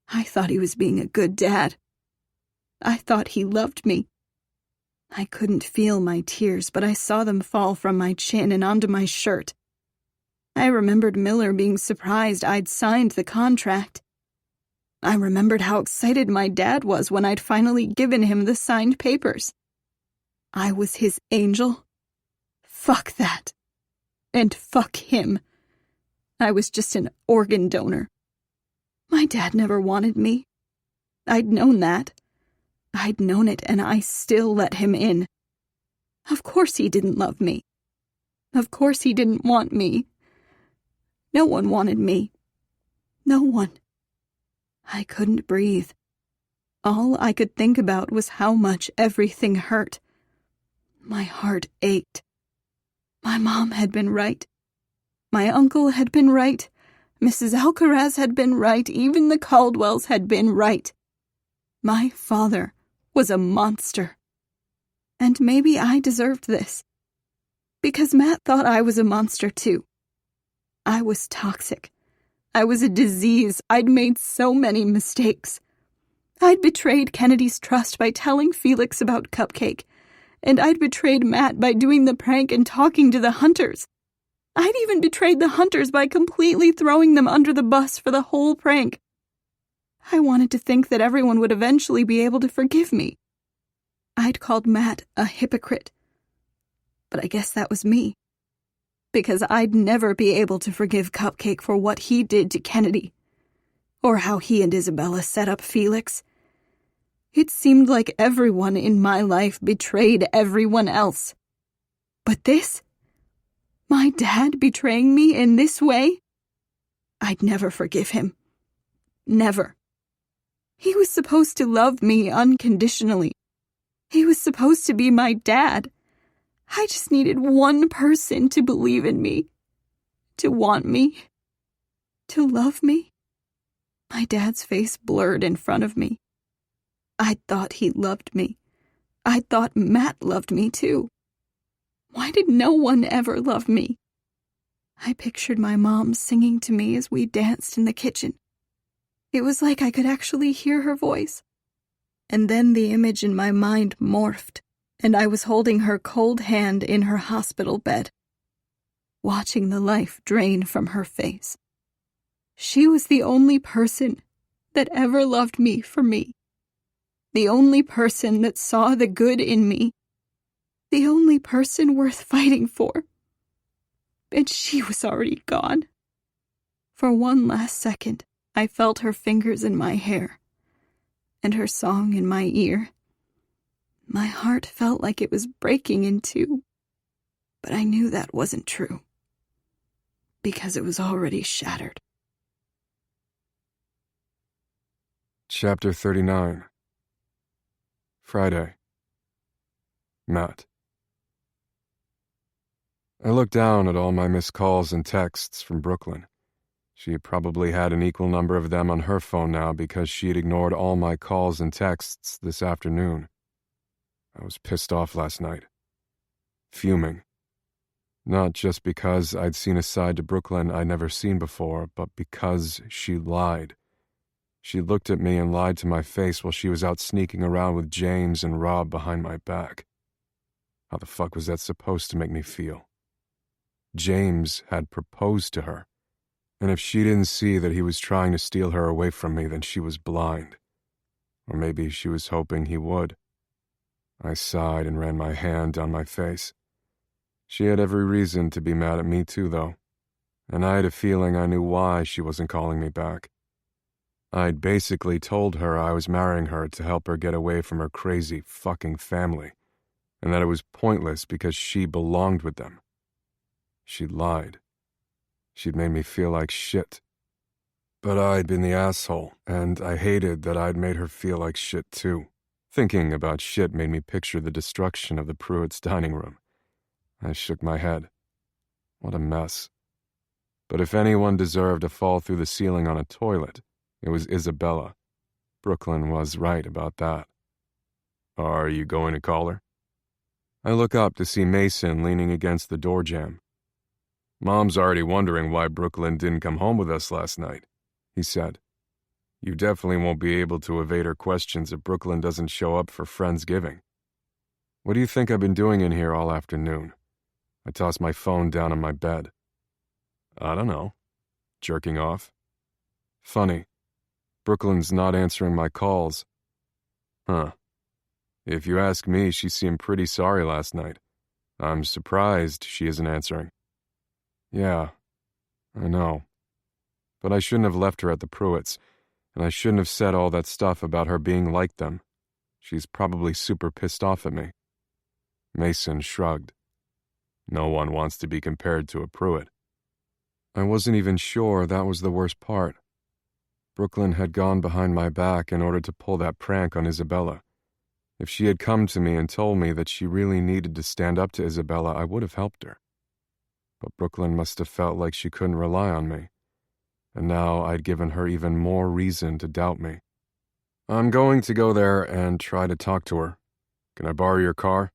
I thought he was being a good dad. I thought he loved me. I couldn't feel my tears, but I saw them fall from my chin and onto my shirt. I remembered Miller being surprised I'd signed the contract. I remembered how excited my dad was when I'd finally given him the signed papers. I was his angel. Fuck that. And fuck him. I was just an organ donor. My dad never wanted me. I'd known that. I'd known it, and I still let him in. Of course he didn't love me. Of course he didn't want me. No one wanted me. No one. I couldn't breathe. All I could think about was how much everything hurt. My heart ached. My mom had been right. My uncle had been right. Mrs. Alcaraz had been right. Even the Caldwells had been right. My father was a monster. And maybe I deserved this. Because Matt thought I was a monster too. I was toxic. I was a disease. I'd made so many mistakes. I'd betrayed Kennedy's trust by telling Felix about Cupcake, and I'd betrayed Matt by doing the prank and talking to the hunters. I'd even betrayed the hunters by completely throwing them under the bus for the whole prank. I wanted to think that everyone would eventually be able to forgive me. I'd called Matt a hypocrite. But I guess that was me. Because I'd never be able to forgive Cupcake for what he did to Kennedy, or how he and Isabella set up Felix. It seemed like everyone in my life betrayed everyone else. But this? My dad betraying me in this way? I'd never forgive him. Never. He was supposed to love me unconditionally. He was supposed to be my dad. I just needed one person to believe in me, to want me, to love me. My dad's face blurred in front of me. I thought he loved me. I thought Matt loved me too. Why did no one ever love me? I pictured my mom singing to me as we danced in the kitchen. It was like I could actually hear her voice. And then the image in my mind morphed, and I was holding her cold hand in her hospital bed, watching the life drain from her face. She was the only person that ever loved me for me. The only person that saw the good in me. The only person worth fighting for. And she was already gone. For one last second, I felt her fingers in my hair, and her song in my ear. My heart felt like it was breaking in two, but I knew that wasn't true, because it was already shattered. Chapter 39. Friday. Matt. I looked down at all my missed calls and texts from Brooklyn. She probably had an equal number of them on her phone now because she had ignored all my calls and texts this afternoon. I was pissed off last night. Fuming. Not just because I'd seen a side to Brooklyn I'd never seen before, but because she lied. She looked at me and lied to my face while she was out sneaking around with James and Rob behind my back. How the fuck was that supposed to make me feel? James had proposed to her, and if she didn't see that he was trying to steal her away from me, then she was blind. Or maybe she was hoping he would. I sighed and ran my hand down my face. She had every reason to be mad at me too, though, and I had a feeling I knew why she wasn't calling me back. I'd basically told her I was marrying her to help her get away from her crazy fucking family, and that it was pointless because she belonged with them. She'd lied. She'd made me feel like shit. But I'd been the asshole, and I hated that I'd made her feel like shit too. Thinking about shit made me picture the destruction of the Pruitts' dining room. I shook my head. What a mess. But if anyone deserved to fall through the ceiling on a toilet, it was Isabella. Brooklyn was right about that. Are you going to call her? I look up to see Mason leaning against the door jamb. Mom's already wondering why Brooklyn didn't come home with us last night, he said. You definitely won't be able to evade her questions if Brooklyn doesn't show up for Friendsgiving. What do you think I've been doing in here all afternoon? I tossed my phone down on my bed. I don't know. Jerking off? Funny. Brooklyn's not answering my calls. Huh. If you ask me, she seemed pretty sorry last night. I'm surprised she isn't answering. Yeah, I know. But I shouldn't have left her at the Pruitts', and I shouldn't have said all that stuff about her being like them. She's probably super pissed off at me. Mason shrugged. No one wants to be compared to a Pruitt. I wasn't even sure that was the worst part. Brooklyn had gone behind my back in order to pull that prank on Isabella. If she had come to me and told me that she really needed to stand up to Isabella, I would have helped her. But Brooklyn must have felt like she couldn't rely on me, and now I'd given her even more reason to doubt me. I'm going to go there and try to talk to her. Can I borrow your car?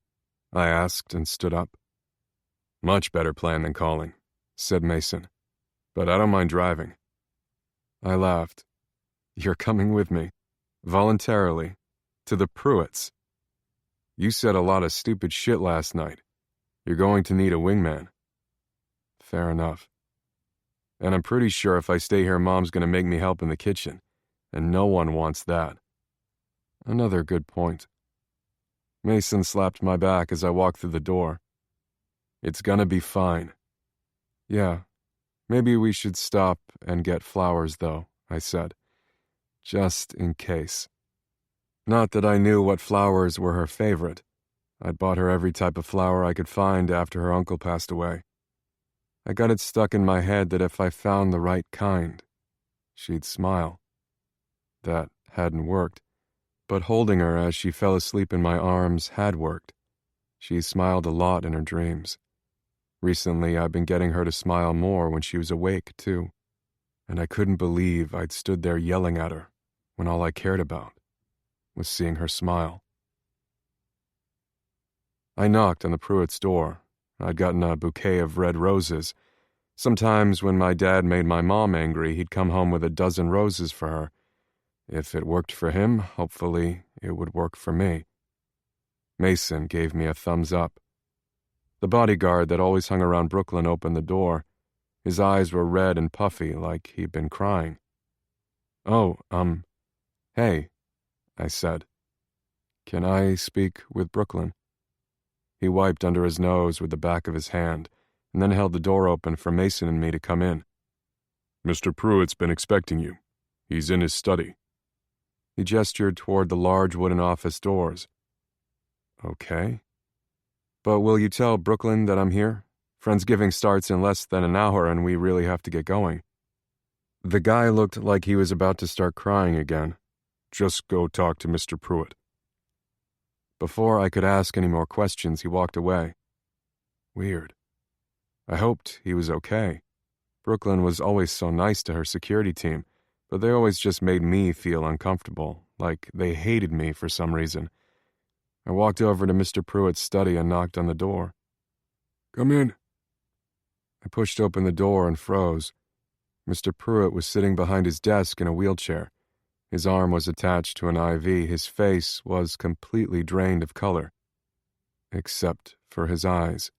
I asked and stood up. Much better plan than calling, said Mason, but I don't mind driving. I laughed. You're coming with me, voluntarily, to the Pruitts'. You said a lot of stupid shit last night. You're going to need a wingman. Fair enough. And I'm pretty sure if I stay here, Mom's going to make me help in the kitchen, and no one wants that. Another good point. Mason slapped my back as I walked through the door. It's gonna be fine. Yeah, maybe we should stop and get flowers, though, I said. Just in case. Not that I knew what flowers were her favorite. I'd bought her every type of flower I could find after her uncle passed away. I got it stuck in my head that if I found the right kind, she'd smile. That hadn't worked, but holding her as she fell asleep in my arms had worked. She smiled a lot in her dreams. Recently, I'd been getting her to smile more when she was awake, too, and I couldn't believe I'd stood there yelling at her when all I cared about was seeing her smile. I knocked on the Pruitts' door. I'd gotten a bouquet of red roses. Sometimes when my dad made my mom angry, he'd come home with a dozen roses for her. If it worked for him, hopefully it would work for me. Mason gave me a thumbs up. The bodyguard that always hung around Brooklyn opened the door. His eyes were red and puffy, like he'd been crying. Oh, hey, I said. Can I speak with Brooklyn? He wiped under his nose with the back of his hand, and then held the door open for Mason and me to come in. Mr. Pruitt's been expecting you. He's in his study. He gestured toward the large wooden office doors. Okay. But will you tell Brooklyn that I'm here? Friendsgiving starts in less than an hour and we really have to get going. The guy looked like he was about to start crying again. Just go talk to Mr. Pruitt. Before I could ask any more questions, he walked away. Weird. I hoped he was okay. Brooklyn was always so nice to her security team, but they always just made me feel uncomfortable, like they hated me for some reason. I walked over to Mr. Pruitt's study and knocked on the door. Come in. I pushed open the door and froze. Mr. Pruitt was sitting behind his desk in a wheelchair. His arm was attached to an IV. His face was completely drained of color, except for his eyes.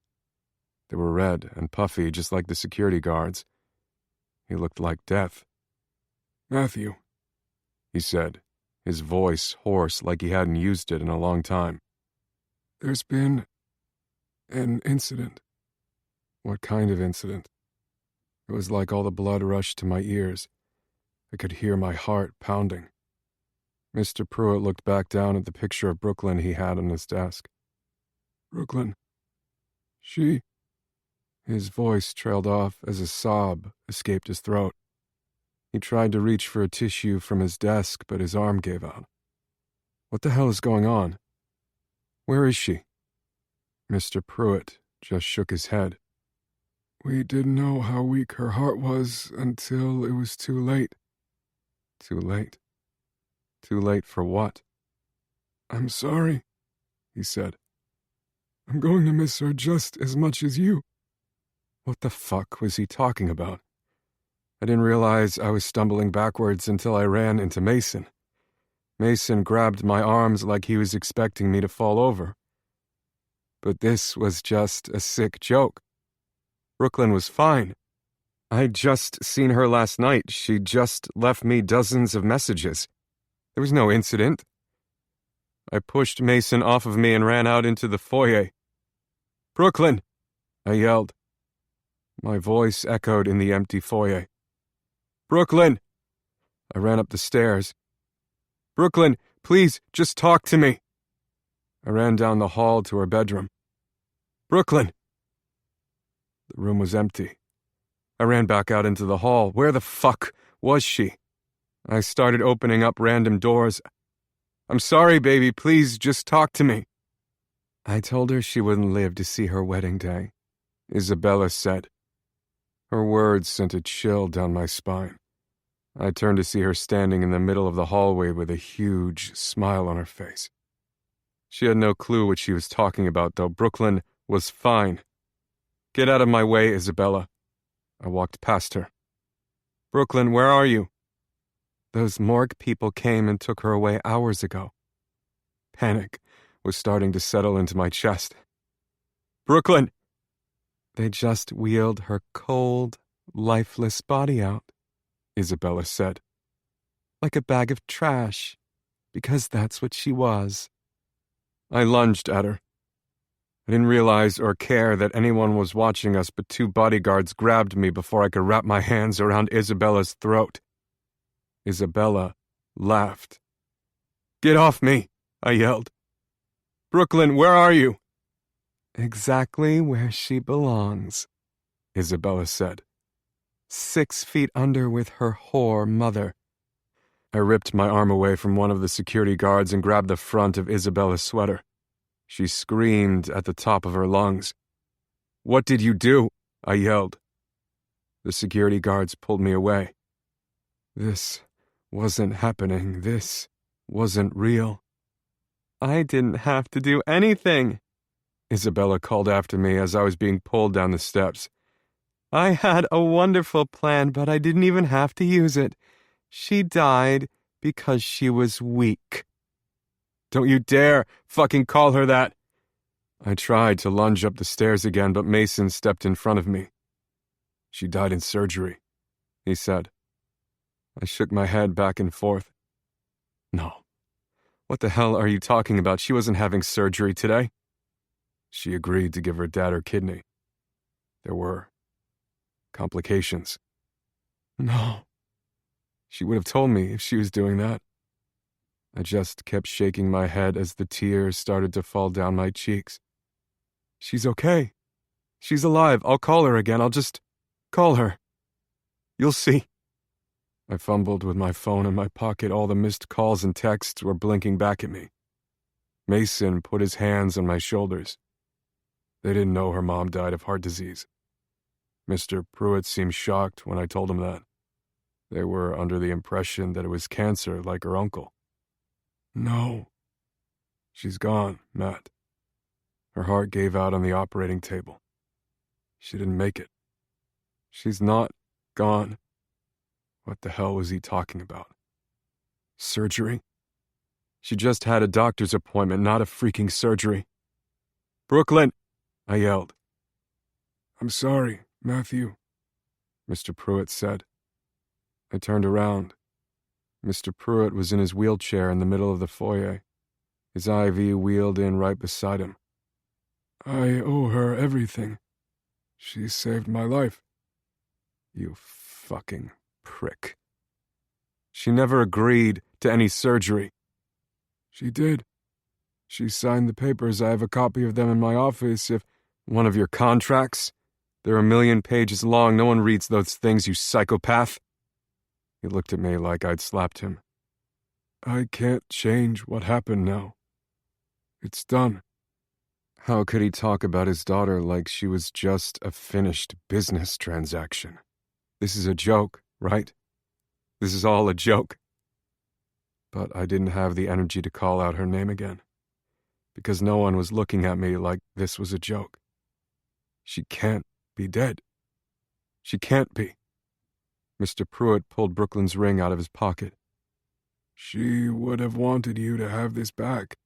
They were red and puffy, just like the security guards. He looked like death. Matthew, he said, his voice hoarse like he hadn't used it in a long time. There's been an incident. What kind of incident? It was like all the blood rushed to my ears. I could hear my heart pounding. Mr. Pruitt looked back down at the picture of Brooklyn he had on his desk. Brooklyn. She... His voice trailed off as a sob escaped his throat. He tried to reach for a tissue from his desk, but his arm gave out. What the hell is going on? Where is she? Mr. Pruitt just shook his head. We didn't know how weak her heart was until it was too late. Too late? Too late for what? I'm sorry, he said. I'm going to miss her just as much as you. What the fuck was he talking about? I didn't realize I was stumbling backwards until I ran into Mason. Mason grabbed my arms like he was expecting me to fall over. But this was just a sick joke. Brooklyn was fine. I'd just seen her last night. She'd just left me dozens of messages. There was no incident. I pushed Mason off of me and ran out into the foyer. "Brooklyn!" I yelled. My voice echoed in the empty foyer. "Brooklyn!" I ran up the stairs. "Brooklyn, please, just talk to me." I ran down the hall to her bedroom. "Brooklyn!" The room was empty. I ran back out into the hall. Where the fuck was she? I started opening up random doors. "I'm sorry, baby, please, just talk to me." I told her she wouldn't live to see her wedding day, Isabella said. Her words sent a chill down my spine. I turned to see her standing in the middle of the hallway with a huge smile on her face. She had no clue what she was talking about, though. Brooklyn was fine. "Get out of my way, Isabella." I walked past her. "Brooklyn, where are you?" "Those morgue people came and took her away hours ago." Panic was starting to settle into my chest. "Brooklyn!" "They just wheeled her cold, lifeless body out," Isabella said. "Like a bag of trash, because that's what she was." I lunged at her. I didn't realize or care that anyone was watching us, but two bodyguards grabbed me before I could wrap my hands around Isabella's throat. Isabella laughed. "Get off me," I yelled. "Brooklyn, where are you?" "Exactly where she belongs," Isabella said. 6 feet under with her whore mother. I ripped my arm away from one of the security guards and grabbed the front of Isabella's sweater. She screamed at the top of her lungs. "What did you do?" I yelled. The security guards pulled me away. This wasn't happening. This wasn't real. "I didn't have to do anything," Isabella called after me as I was being pulled down the steps. "I had a wonderful plan, but I didn't even have to use it. She died because she was weak." "Don't you dare fucking call her that!" I tried to lunge up the stairs again, but Mason stepped in front of me. "She died in surgery," he said. I shook my head back and forth. "No. What the hell are you talking about? She wasn't having surgery today." She agreed to give her dad her kidney. There were complications. "No." She would have told me if she was doing that. I just kept shaking my head as the tears started to fall down my cheeks. "She's okay. She's alive. I'll call her again. I'll just call her. You'll see." I fumbled with my phone in my pocket. All the missed calls and texts were blinking back at me. Mason put his hands on my shoulders. They didn't know her mom died of heart disease. Mr. Pruitt seemed shocked when I told him that. They were under the impression that it was cancer like her uncle. "No. She's gone, Matt. Her heart gave out on the operating table. She didn't make it." "She's not gone." What the hell was he talking about? Surgery? She just had a doctor's appointment, not a freaking surgery. "Brooklyn!" I yelled. "I'm sorry, Matthew," Mr. Pruitt said. I turned around. Mr. Pruitt was in his wheelchair in the middle of the foyer. His IV wheeled in right beside him. "I owe her everything. She saved my life." "You fucking prick." "She never agreed to any surgery." "She did. She signed the papers. I have a copy of them in my office. If one of your contracts? They're 1,000,000 pages long. No one reads those things, you psychopath." He looked at me like I'd slapped him. "I can't change what happened now. It's done." How could he talk about his daughter like she was just a finished business transaction? This is a joke, right? This is all a joke. But I didn't have the energy to call out her name again, because no one was looking at me like this was a joke. She can't be dead. She can't be. Mr. Pruitt pulled Brooklyn's ring out of his pocket. She would have wanted you to have this back.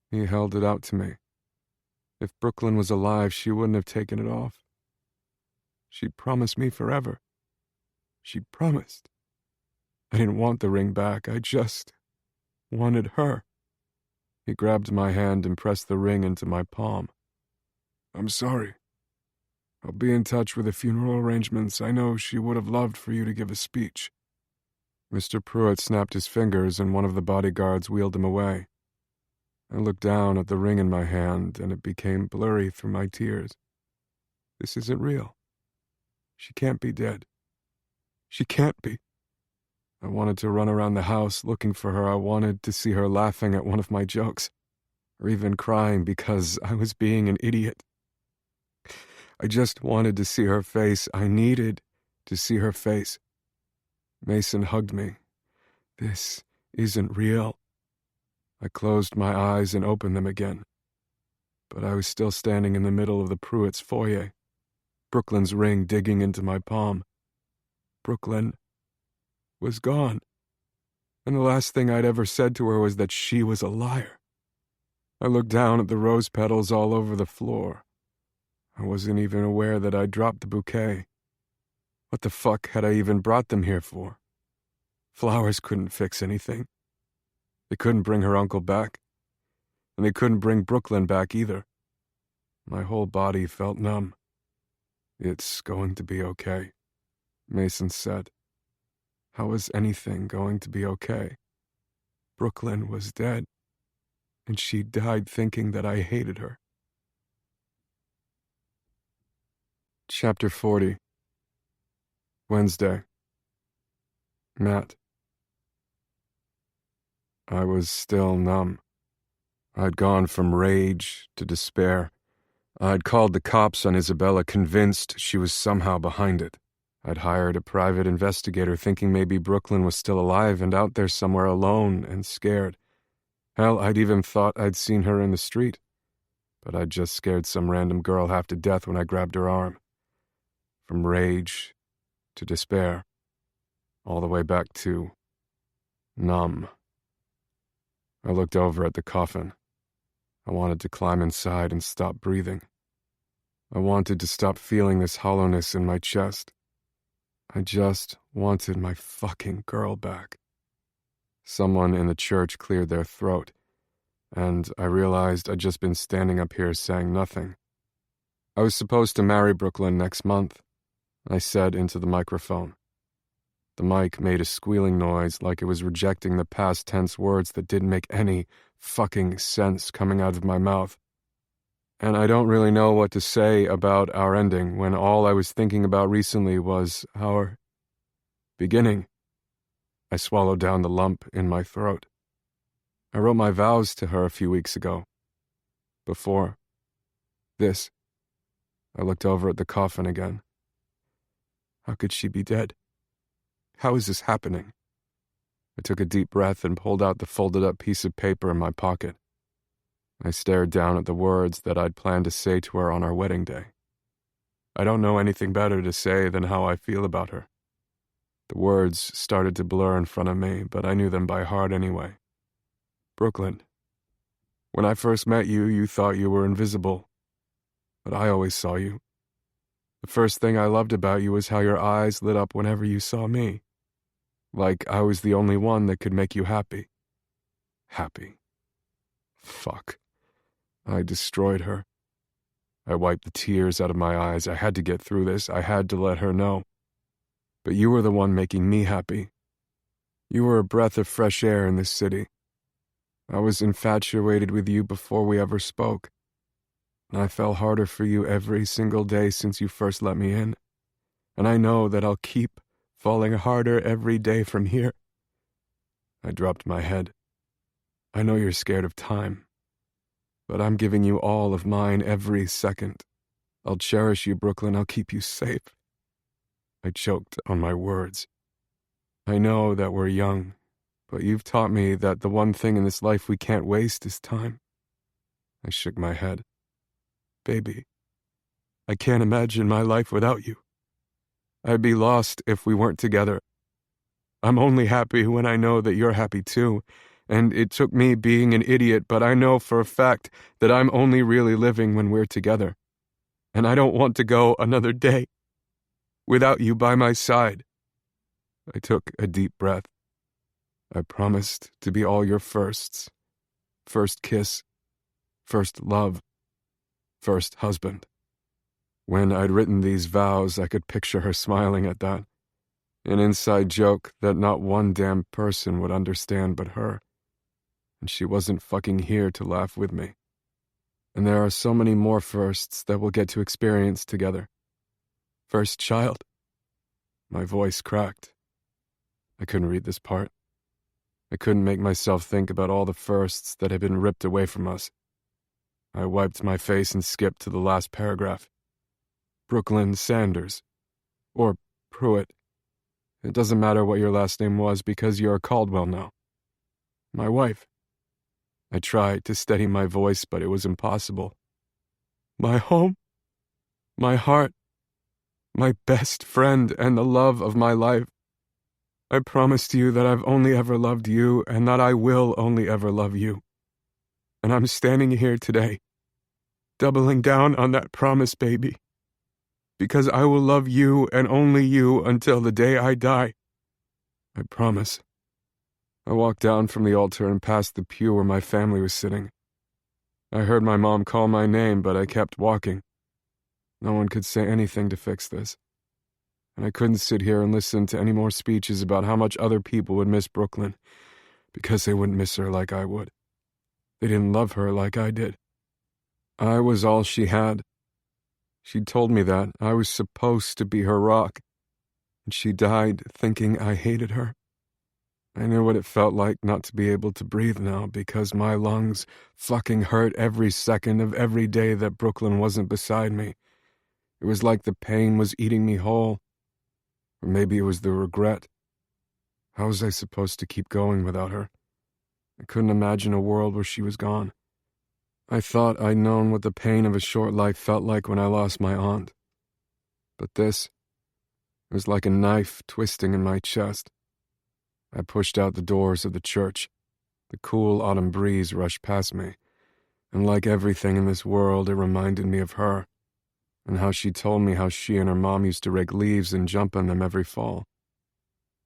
He held it out to me. If Brooklyn was alive, she wouldn't have taken it off. She promised me forever. She promised. I didn't want the ring back. I just wanted her. He grabbed my hand and pressed the ring into my palm. I'm sorry. I'll be in touch with the funeral arrangements. I know she would have loved for you to give a speech. Mr. Pruitt snapped his fingers and one of the bodyguards wheeled him away. I looked down at the ring in my hand and it became blurry through my tears. This isn't real. She can't be dead. She can't be. I wanted to run around the house looking for her. I wanted to see her laughing at one of my jokes, or even crying because I was being an idiot. I just wanted to see her face. I needed to see her face. Mason hugged me. This isn't real. I closed my eyes and opened them again. But I was still standing in the middle of the Pruitt's foyer, Brooklyn's ring digging into my palm. Brooklyn was gone. And the last thing I'd ever said to her was that she was a liar. I looked down at the rose petals all over the floor. I wasn't even aware that I'd dropped the bouquet. What the fuck had I even brought them here for? Flowers couldn't fix anything. They couldn't bring her uncle back. And they couldn't bring Brooklyn back either. My whole body felt numb. It's going to be okay, Mason said. How was anything going to be okay? Brooklyn was dead, and she died thinking that I hated her. Chapter 40. Wednesday. Matt. I was still numb. I'd gone from rage to despair. I'd called the cops on Isabella, convinced she was somehow behind it. I'd hired a private investigator thinking maybe Brooklyn was still alive and out there somewhere alone and scared. Hell, I'd even thought I'd seen her in the street. But I'd just scared some random girl half to death when I grabbed her arm. From rage to despair, all the way back to numb. I looked over at the coffin. I wanted to climb inside and stop breathing. I wanted to stop feeling this hollowness in my chest. I just wanted my fucking girl back. Someone in the church cleared their throat, and I realized I'd just been standing up here saying nothing. I was supposed to marry Brooklyn next month, I said into the microphone. The mic made a squealing noise like it was rejecting the past tense words that didn't make any fucking sense coming out of my mouth. And I don't really know what to say about our ending when all I was thinking about recently was our beginning. I swallowed down the lump in my throat. I wrote my vows to her a few weeks ago. Before this, I looked over at the coffin again. How could she be dead? How is this happening? I took a deep breath and pulled out the folded-up piece of paper in my pocket. I stared down at the words that I'd planned to say to her on our wedding day. I don't know anything better to say than how I feel about her. The words started to blur in front of me, but I knew them by heart anyway. Brooklyn, when I first met you, you thought you were invisible, but I always saw you. The first thing I loved about you was how your eyes lit up whenever you saw me. Like I was the only one that could make you happy. Happy. Fuck. I destroyed her. I wiped the tears out of my eyes. I had to get through this. I had to let her know. But you were the one making me happy. You were a breath of fresh air in this city. I was infatuated with you before we ever spoke. And I fell harder for you every single day since you first let me in. And I know that I'll keep falling harder every day from here. I dropped my head. I know you're scared of time. but I'm giving you all of mine every second. I'll cherish you, Brooklyn. I'll keep you safe. I choked on my words. I know that we're young, but you've taught me that the one thing in this life we can't waste is time. I shook my head. Baby, I can't imagine my life without you. I'd be lost if we weren't together. I'm only happy when I know that you're happy too, and it took me being an idiot, but I know for a fact that I'm only really living when we're together. And I don't want to go another day without you by my side. I took a deep breath. I promised to be all your firsts. First kiss, first love, first husband. When I'd written these vows, I could picture her smiling at that. An inside joke that not one damn person would understand but her. And she wasn't fucking here to laugh with me. And there are so many more firsts that we'll get to experience together. First child. My voice cracked. I couldn't read this part. I couldn't make myself think about all the firsts that had been ripped away from us. I wiped my face and skipped to the last paragraph. Brooklyn Sanders. Or Pruitt. It doesn't matter what your last name was because you're Caldwell now. My wife. I tried to steady my voice, but it was impossible. My home. My heart. My best friend and the love of my life. I promised you that I've only ever loved you and that I will only ever love you. And I'm standing here today, doubling down on that promise, baby. Because I will love you and only you until the day I die. I promise. I walked down from the altar and past the pew where my family was sitting. I heard my mom call my name, but I kept walking. No one could say anything to fix this. And I couldn't sit here and listen to any more speeches about how much other people would miss Brooklyn, because they wouldn't miss her like I would. They didn't love her like I did. I was all she had. She'd told me that I was supposed to be her rock, and she died thinking I hated her. I knew what it felt like not to be able to breathe now because my lungs fucking hurt every second of every day that Brooklyn wasn't beside me. It was like the pain was eating me whole. Or maybe it was the regret. How was I supposed to keep going without her? I couldn't imagine a world where she was gone. I thought I'd known what the pain of a short life felt like when I lost my aunt. But this was like a knife twisting in my chest. I pushed out the doors of the church. The cool autumn breeze rushed past me, and like everything in this world, it reminded me of her, and how she told me how she and her mom used to rake leaves and jump on them every fall.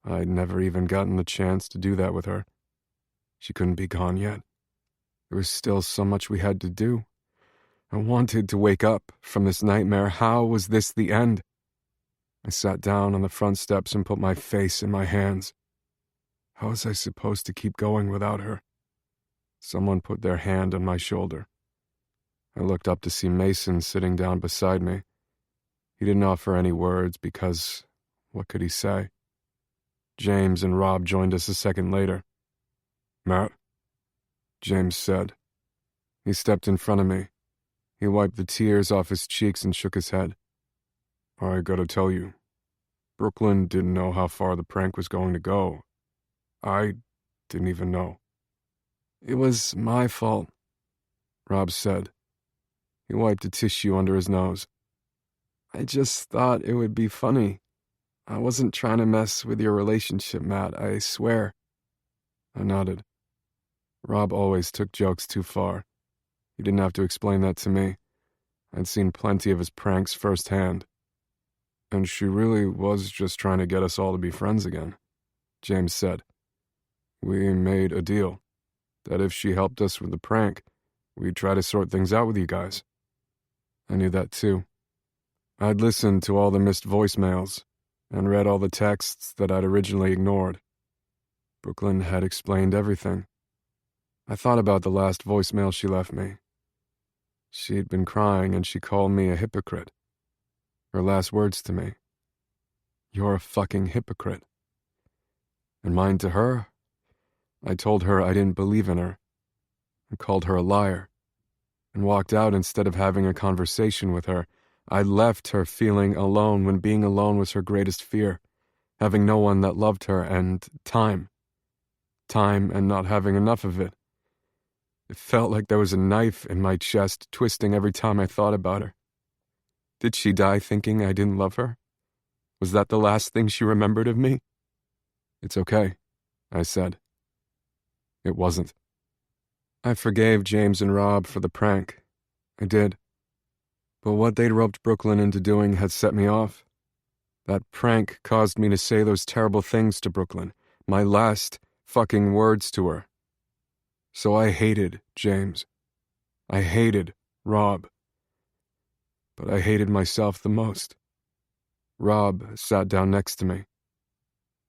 I'd never even gotten the chance to do that with her. She couldn't be gone yet. There was still so much we had to do. I wanted to wake up from this nightmare. How was this the end? I sat down on the front steps and put my face in my hands. How was I supposed to keep going without her? Someone put their hand on my shoulder. I looked up to see Mason sitting down beside me. He didn't offer any words because what could he say? James and Rob joined us a second later. "Matt," James said. He stepped in front of me. He wiped the tears off his cheeks and shook his head. "I gotta tell you, Brooklyn didn't know how far the prank was going to go. I didn't even know." "It was my fault," Rob said. He wiped a tissue under his nose. "I just thought it would be funny. I wasn't trying to mess with your relationship, Matt, I swear." I nodded. Rob always took jokes too far. He didn't have to explain that to me. I'd seen plenty of his pranks firsthand. "And she really was just trying to get us all to be friends again," James said. "We made a deal that if she helped us with the prank, we'd try to sort things out with you guys." I knew that too. I'd listened to all the missed voicemails and read all the texts that I'd originally ignored. Brooklyn had explained everything. I thought about the last voicemail she left me. She'd been crying and she called me a hypocrite. Her last words to me: "You're a fucking hypocrite." And mine to her? I told her I didn't believe in her and called her a liar. and walked out instead of having a conversation with her. I left her feeling alone when being alone was her greatest fear, having no one that loved her, and time. Time and not having enough of it. It felt like there was a knife in my chest, twisting every time I thought about her. Did she die thinking I didn't love her? Was that the last thing she remembered of me? It's okay, I said. It wasn't. I forgave James and Rob for the prank. I did. But what they'd roped Brooklyn into doing had set me off. That prank caused me to say those terrible things to Brooklyn, my last fucking words to her. So I hated James. I hated Rob. But I hated myself the most. Rob sat down next to me.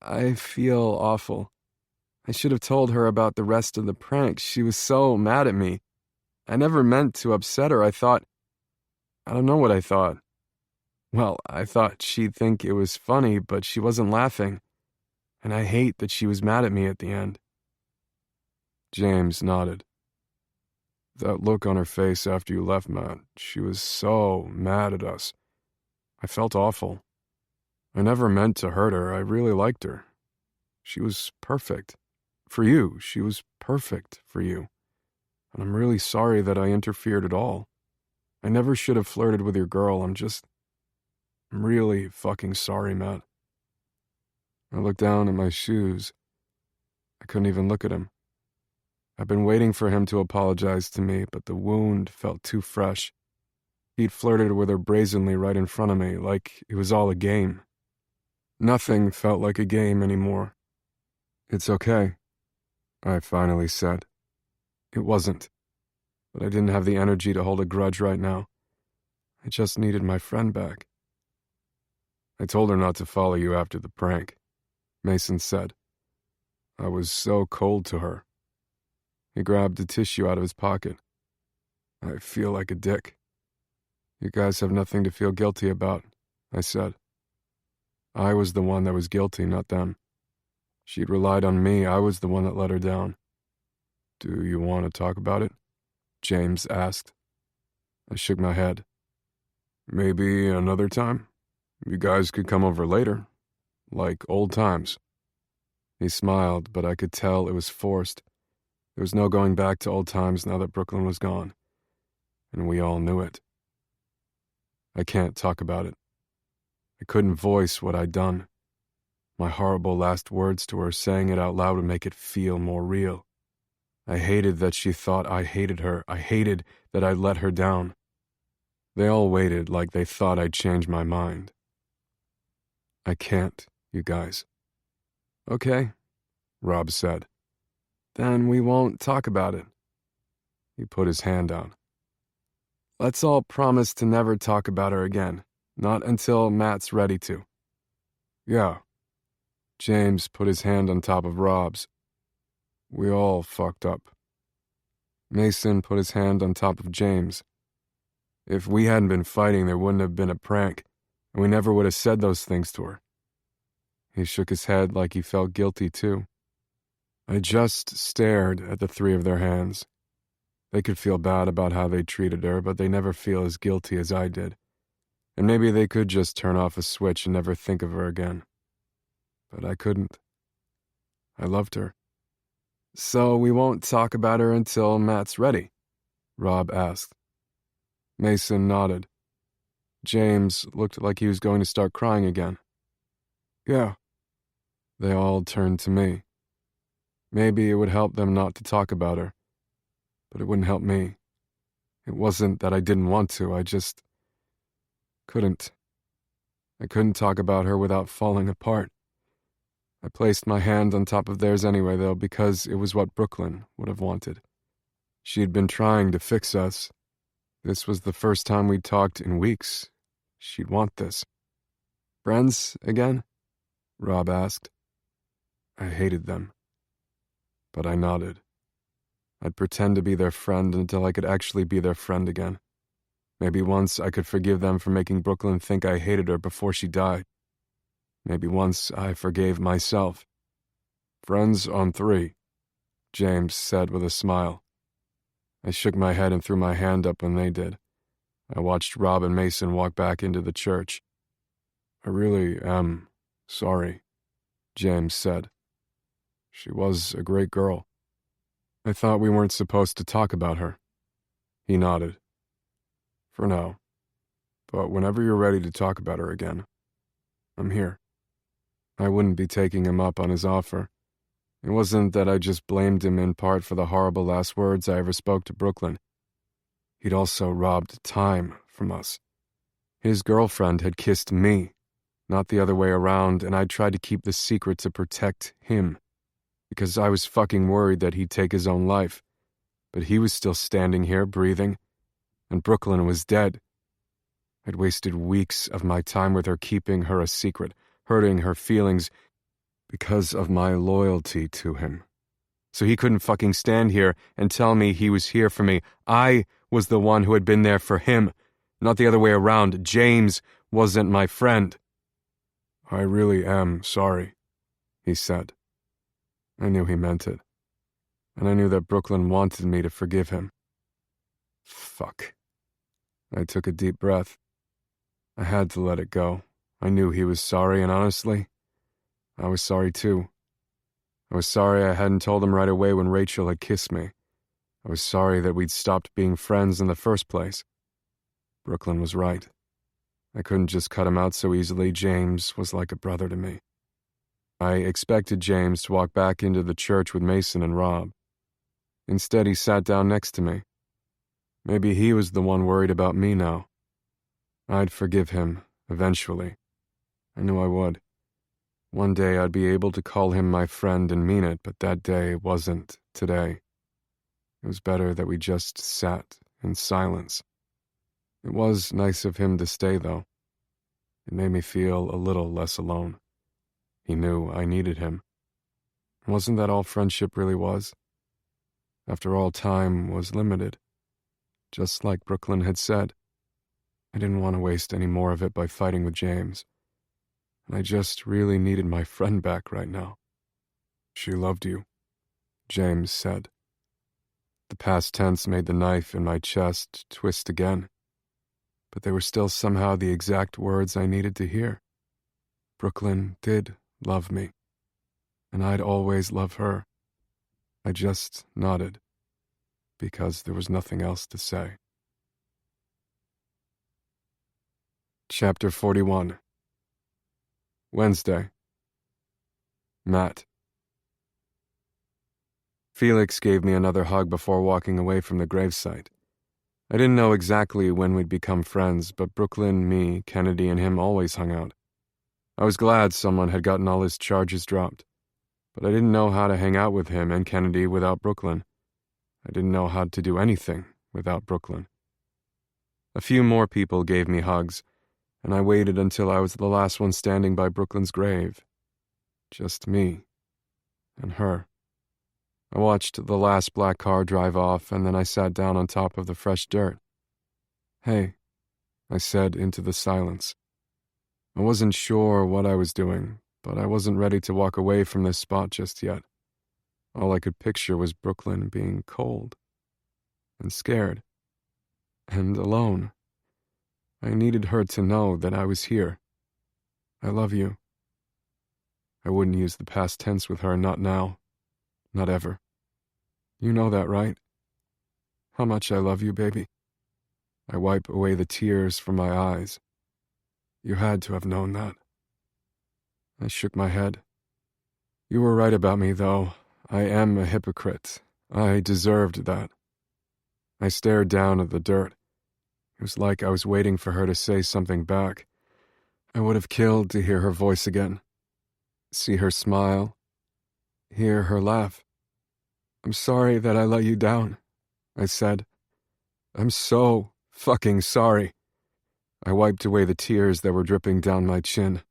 I feel awful. I should have told her about the rest of the prank. She was so mad at me. I never meant to upset her. I don't know what I thought. Well, I thought she'd think it was funny, but she wasn't laughing. And I hate that she was mad at me at the end. James nodded. That look on her face after you left, Matt, she was so mad at us. I felt awful. I never meant to hurt her. I really liked her. She was perfect. For you, she was perfect for you. And I'm really sorry that I interfered at all. I never should have flirted with your girl. I'm really fucking sorry, Matt. I looked down at my shoes. I couldn't even look at him. I've been waiting for him to apologize to me, but the wound felt too fresh. He'd flirted with her brazenly right in front of me, like it was all a game. Nothing felt like a game anymore. It's okay, I finally said. It wasn't, but I didn't have the energy to hold a grudge right now. I just needed my friend back. I told her not to follow you after the prank, Mason said. I was so cold to her. He grabbed a tissue out of his pocket. I feel like a dick. You guys have nothing to feel guilty about, I said. I was the one that was guilty, not them. She'd relied on me. I was the one that let her down. Do you want to talk about it? James asked. I shook my head. Maybe another time? You guys could come over later. Like old times. He smiled, but I could tell it was forced. There was no going back to old times now that Brooklyn was gone. And we all knew it. I can't talk about it. I couldn't voice what I'd done. My horrible last words to her, saying it out loud would make it feel more real. I hated that she thought I hated her. I hated that I'd let her down. They all waited like they thought I'd change my mind. I can't, you guys. Okay, Rob said. Then we won't talk about it. He put his hand out. Let's all promise to never talk about her again. Not until Matt's ready to. Yeah. James put his hand on top of Rob's. We all fucked up. Mason put his hand on top of James. If we hadn't been fighting, there wouldn't have been a prank, and we never would have said those things to her. He shook his head like he felt guilty, too. I just stared at the three of their hands. They could feel bad about how they treated her, but they never feel as guilty as I did. And maybe they could just turn off a switch and never think of her again. But I couldn't. I loved her. So we won't talk about her until Matt's ready? Rob asked. Mason nodded. James looked like he was going to start crying again. Yeah. They all turned to me. Maybe it would help them not to talk about her, but it wouldn't help me. It wasn't that I didn't want to, I just couldn't. I couldn't talk about her without falling apart. I placed my hand on top of theirs anyway, though, because it was what Brooklyn would have wanted. She'd been trying to fix us. This was the first time we'd talked in weeks. She'd want this. Friends again? Rob asked. I hated them. But I nodded. I'd pretend to be their friend until I could actually be their friend again. Maybe once I could forgive them for making Brooklyn think I hated her before she died. Maybe once I forgave myself. Friends on 3, James said with a smile. I shook my head and threw my hand up when they did. I watched Rob and Mason walk back into the church. I really am sorry, James said. She was a great girl. I thought we weren't supposed to talk about her. He nodded. For now. But whenever you're ready to talk about her again, I'm here. I wouldn't be taking him up on his offer. It wasn't that I just blamed him in part for the horrible last words I ever spoke to Brooklyn. He'd also robbed time from us. His girlfriend had kissed me, not the other way around, and I tried to keep the secret to protect him, because I was fucking worried that he'd take his own life. But he was still standing here, breathing, and Brooklyn was dead. I'd wasted weeks of my time with her keeping her a secret, hurting her feelings, because of my loyalty to him. So he couldn't fucking stand here and tell me he was here for me. I was the one who had been there for him, not the other way around. James wasn't my friend. I really am sorry, he said. I knew he meant it, and I knew that Brooklyn wanted me to forgive him. Fuck. I took a deep breath. I had to let it go. I knew he was sorry, and honestly, I was sorry too. I was sorry I hadn't told him right away when Rachel had kissed me. I was sorry that we'd stopped being friends in the first place. Brooklyn was right. I couldn't just cut him out so easily. James was like a brother to me. I expected James to walk back into the church with Mason and Rob. Instead, he sat down next to me. Maybe he was the one worried about me now. I'd forgive him, eventually. I knew I would. One day I'd be able to call him my friend and mean it, but that day wasn't today. It was better that we just sat in silence. It was nice of him to stay, though. It made me feel a little less alone. He knew I needed him. Wasn't that all friendship really was? After all, time was limited. Just like Brooklyn had said. I didn't want to waste any more of it by fighting with James. And I just really needed my friend back right now. She loved you, James said. The past tense made the knife in my chest twist again. But they were still somehow the exact words I needed to hear. Brooklyn did love me, and I'd always love her. I just nodded, because there was nothing else to say. Chapter 41. Wednesday. Matt. Felix gave me another hug before walking away from the gravesite. I didn't know exactly when we'd become friends, but Brooklyn, me, Kennedy, and him always hung out. I was glad someone had gotten all his charges dropped, but I didn't know how to hang out with him and Kennedy without Brooklyn. I didn't know how to do anything without Brooklyn. A few more people gave me hugs, and I waited until I was the last one standing by Brooklyn's grave. Just me and her. I watched the last black car drive off, and then I sat down on top of the fresh dirt. Hey, I said into the silence. I wasn't sure what I was doing, but I wasn't ready to walk away from this spot just yet. All I could picture was Brooklyn being cold and scared and alone. I needed her to know that I was here. I love you. I wouldn't use the past tense with her, not now. Not ever. You know that, right? How much I love you, baby. I wipe away the tears from my eyes. You had to have known that. I shook my head. You were right about me, though. I am a hypocrite. I deserved that. I stared down at the dirt. It was like I was waiting for her to say something back. I would have killed to hear her voice again. See her smile. Hear her laugh. I'm sorry that I let you down, I said. I'm so fucking sorry. I wiped away the tears that were dripping down my chin.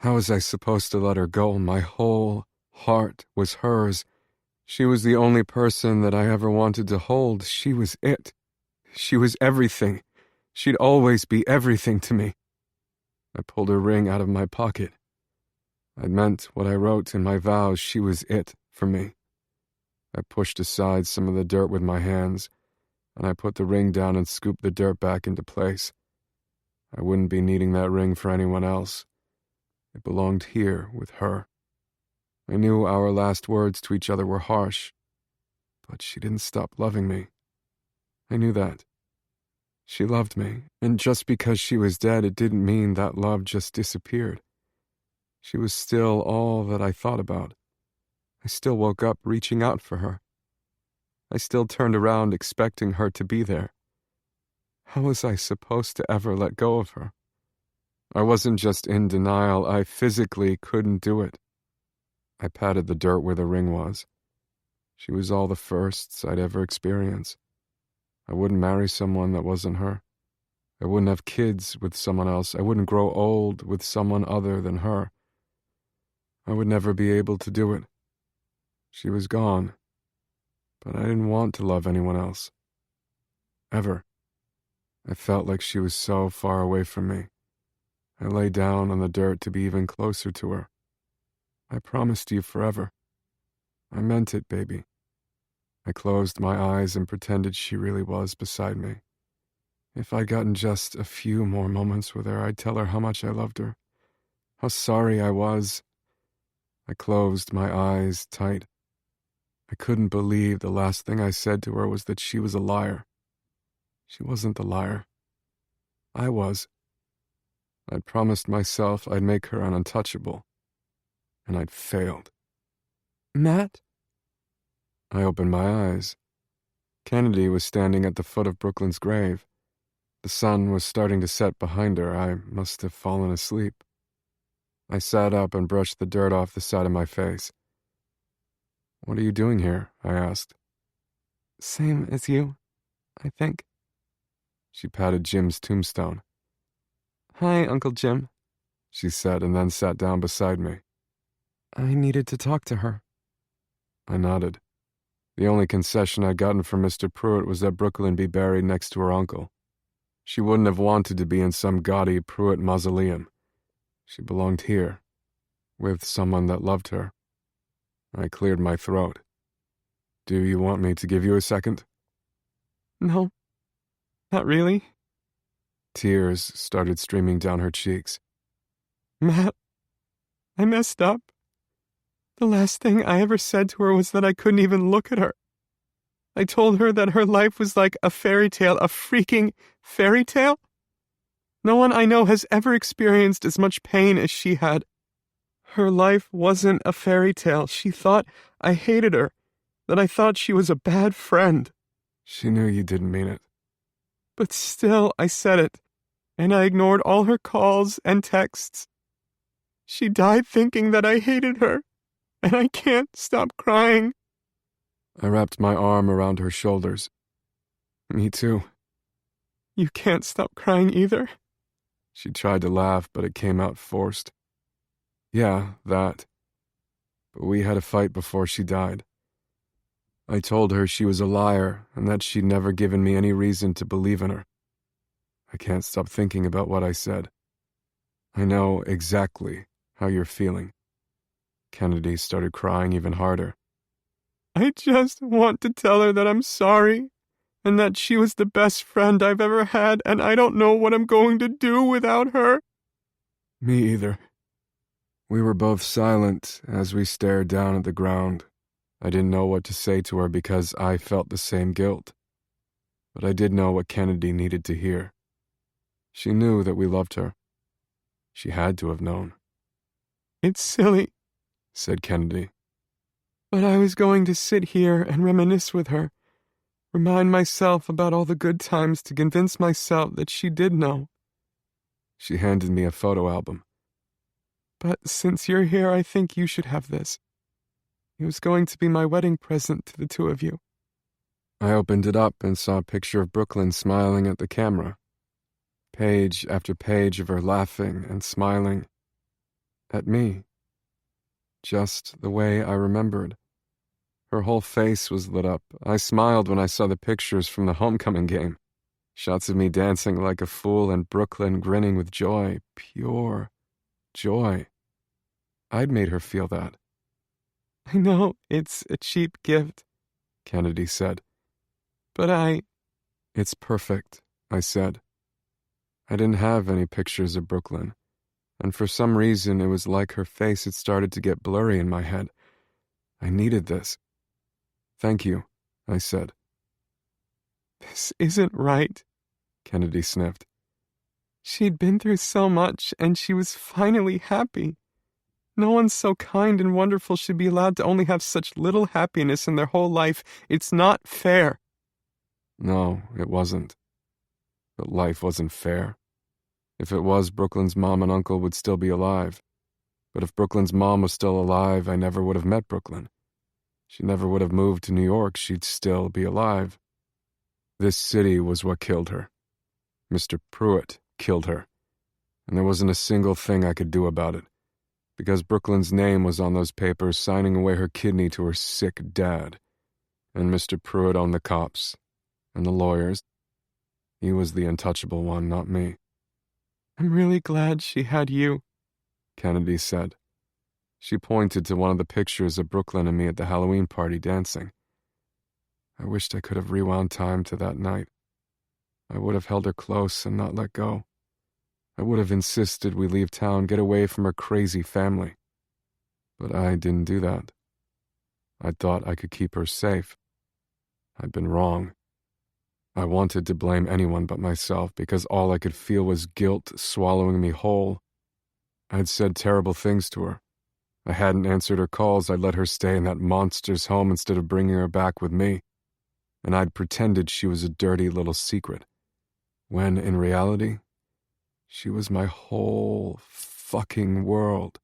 How was I supposed to let her go? My whole heart was hers. She was the only person that I ever wanted to hold. She was it. She was everything. She'd always be everything to me. I pulled her ring out of my pocket. I'd meant what I wrote in my vows. She was it for me. I pushed aside some of the dirt with my hands, and I put the ring down and scooped the dirt back into place. I wouldn't be needing that ring for anyone else. It belonged here with her. I knew our last words to each other were harsh, but she didn't stop loving me. I knew that. She loved me, and just because she was dead, it didn't mean that love just disappeared. She was still all that I thought about. I still woke up reaching out for her. I still turned around expecting her to be there. How was I supposed to ever let go of her? I wasn't just in denial, I physically couldn't do it. I patted the dirt where the ring was. She was all the firsts I'd ever experience. I wouldn't marry someone that wasn't her. I wouldn't have kids with someone else. I wouldn't grow old with someone other than her. I would never be able to do it. She was gone, but I didn't want to love anyone else. Ever. I felt like she was so far away from me. I lay down on the dirt to be even closer to her. I promised you forever. I meant it, baby. I closed my eyes and pretended she really was beside me. If I'd gotten just a few more moments with her, I'd tell her how much I loved her, how sorry I was. I closed my eyes tight. I couldn't believe the last thing I said to her was that she was a liar. She wasn't the liar. I was. I'd promised myself I'd make her an untouchable, and I'd failed. Matt? I opened my eyes. Kennedy was standing at the foot of Brooklyn's grave. The sun was starting to set behind her. I must have fallen asleep. I sat up and brushed the dirt off the side of my face. "What are you doing here?" I asked. Same as you, I think. She patted Jim's tombstone. "Hi, Uncle Jim," she said, and then sat down beside me. "I needed to talk to her." I nodded. The only concession I'd gotten from Mr. Pruitt was that Brooklyn be buried next to her uncle. She wouldn't have wanted to be in some gaudy Pruitt mausoleum. She belonged here, with someone that loved her. I cleared my throat. "Do you want me to give you a second?" "No, not really." Tears started streaming down her cheeks. "Matt, I messed up. The last thing I ever said to her was that I couldn't even look at her. I told her that her life was like a fairy tale, a freaking fairy tale. No one I know has ever experienced as much pain as she had. Her life wasn't a fairy tale. She thought I hated her, that I thought she was a bad friend." She knew you didn't mean it. But still, I said it, and I ignored all her calls and texts. She died thinking that I hated her, and I can't stop crying. I wrapped my arm around her shoulders. "Me too." "You can't stop crying either?" She tried to laugh, but it came out forced. "Yeah, that. But we had a fight before she died. I told her she was a liar and that she'd never given me any reason to believe in her. I can't stop thinking about what I said. I know exactly how you're feeling." Kennedy started crying even harder. "I just want to tell her that I'm sorry, and that she was the best friend I've ever had, and I don't know what I'm going to do without her." Me either. We were both silent as we stared down at the ground. I didn't know what to say to her because I felt the same guilt. But I did know what Kennedy needed to hear. She knew that we loved her. She had to have known. "It's silly," said Kennedy, "but I was going to sit here and reminisce with her, remind myself about all the good times to convince myself that she did know." She handed me a photo album. "But since you're here, I think you should have this. It was going to be my wedding present to the two of you." I opened it up and saw a picture of Brooklyn smiling at the camera. Page after page of her laughing and smiling. At me. Just the way I remembered. Her whole face was lit up. I smiled when I saw the pictures from the homecoming game. Shots of me dancing like a fool and Brooklyn grinning with joy. Pure joy. I'd made her feel that. "I know it's a cheap gift," Kennedy said. But It's perfect, I said. I didn't have any pictures of Brooklyn, and for some reason it was like her face had started to get blurry in my head. I needed this. Thank you, I said. This isn't right, Kennedy sniffed. She'd been through so much, and she was finally happy. No one so kind and wonderful should be allowed to only have such little happiness in their whole life. It's not fair. No, it wasn't. But life wasn't fair. If it was, Brooklyn's mom and uncle would still be alive. But if Brooklyn's mom was still alive, I never would have met Brooklyn. She never would have moved to New York. She'd still be alive. This city was what killed her. Mr. Pruitt killed her. And there wasn't a single thing I could do about it, because Brooklyn's name was on those papers signing away her kidney to her sick dad. And Mr. Pruitt owned the cops and the lawyers. He was the untouchable one, not me. I'm really glad she had you, Kennedy said. She pointed to one of the pictures of Brooklyn and me at the Halloween party dancing. I wished I could have rewound time to that night. I would have held her close and not let go. I would have insisted we leave town, get away from her crazy family. But I didn't do that. I thought I could keep her safe. I'd been wrong. I wanted to blame anyone but myself because all I could feel was guilt swallowing me whole. I'd said terrible things to her. I hadn't answered her calls. I'd let her stay in that monster's home instead of bringing her back with me. And I'd pretended she was a dirty little secret, when in reality, she was my whole fucking world.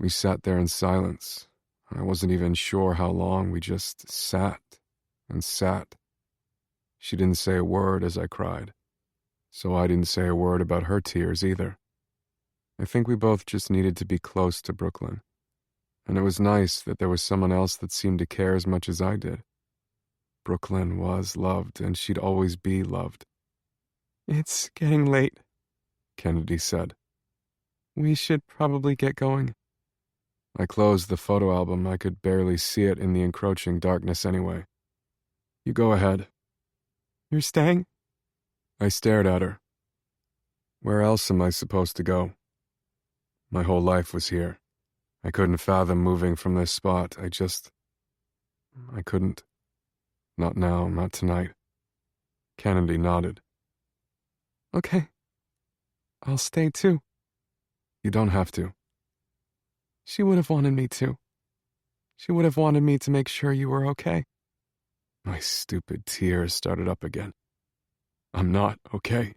We sat there in silence. I wasn't even sure how long. We just sat and sat. She didn't say a word as I cried, so I didn't say a word about her tears either. I think we both just needed to be close to Brooklyn, and it was nice that there was someone else that seemed to care as much as I did. Brooklyn was loved, and she'd always be loved. It's getting late, Kennedy said. We should probably get going. I closed the photo album. I could barely see it in the encroaching darkness anyway. You go ahead. You're staying? I stared at her. Where else am I supposed to go? My whole life was here. I couldn't fathom moving from this spot. I couldn't. Not now, not tonight. Kennedy nodded. Okay. I'll stay too. You don't have to. She would have wanted me to. She would have wanted me to make sure you were okay. My stupid tears started up again. I'm not okay.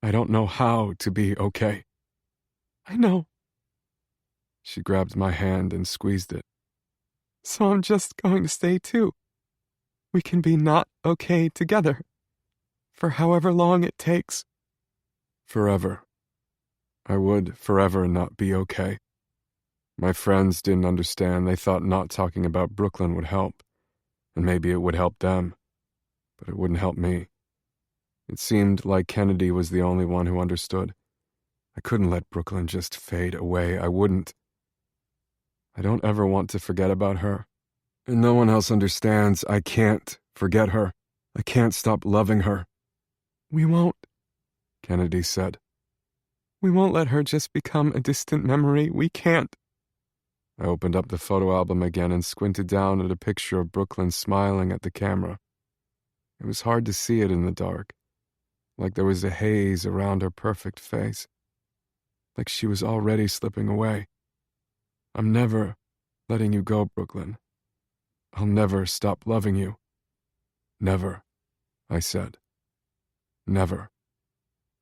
I don't know how to be okay. I know. She grabbed my hand and squeezed it. So I'm just going to stay too. We can be not okay together. For however long it takes. Forever. I would forever not be okay. My friends didn't understand. They thought not talking about Brooklyn would help. And maybe it would help them. But it wouldn't help me. It seemed like Kennedy was the only one who understood. I couldn't let Brooklyn just fade away. I wouldn't. I don't ever want to forget about her. And no one else understands. I can't forget her. I can't stop loving her. We won't, Kennedy said. We won't let her just become a distant memory. We can't. I opened up the photo album again and squinted down at a picture of Brooklyn smiling at the camera. It was hard to see it in the dark, like there was a haze around her perfect face, like she was already slipping away. I'm never letting you go, Brooklyn. I'll never stop loving you. Never, I said. Never.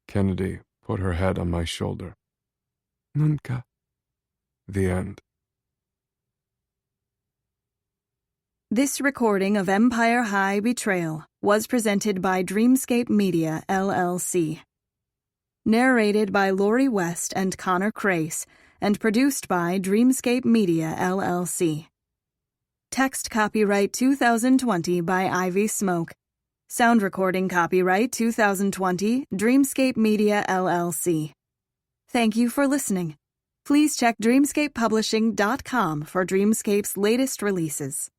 Kennedy put her head on my shoulder. Nunca. The end. This recording of Empire High Betrayal was presented by Dreamscape Media, LLC. Narrated by Lori West and Connor Crace, and produced by Dreamscape Media, LLC. Text copyright 2020 by Ivy Smoak. Sound recording copyright 2020, Dreamscape Media, LLC. Thank you for listening. Please check dreamscapepublishing.com for Dreamscape's latest releases.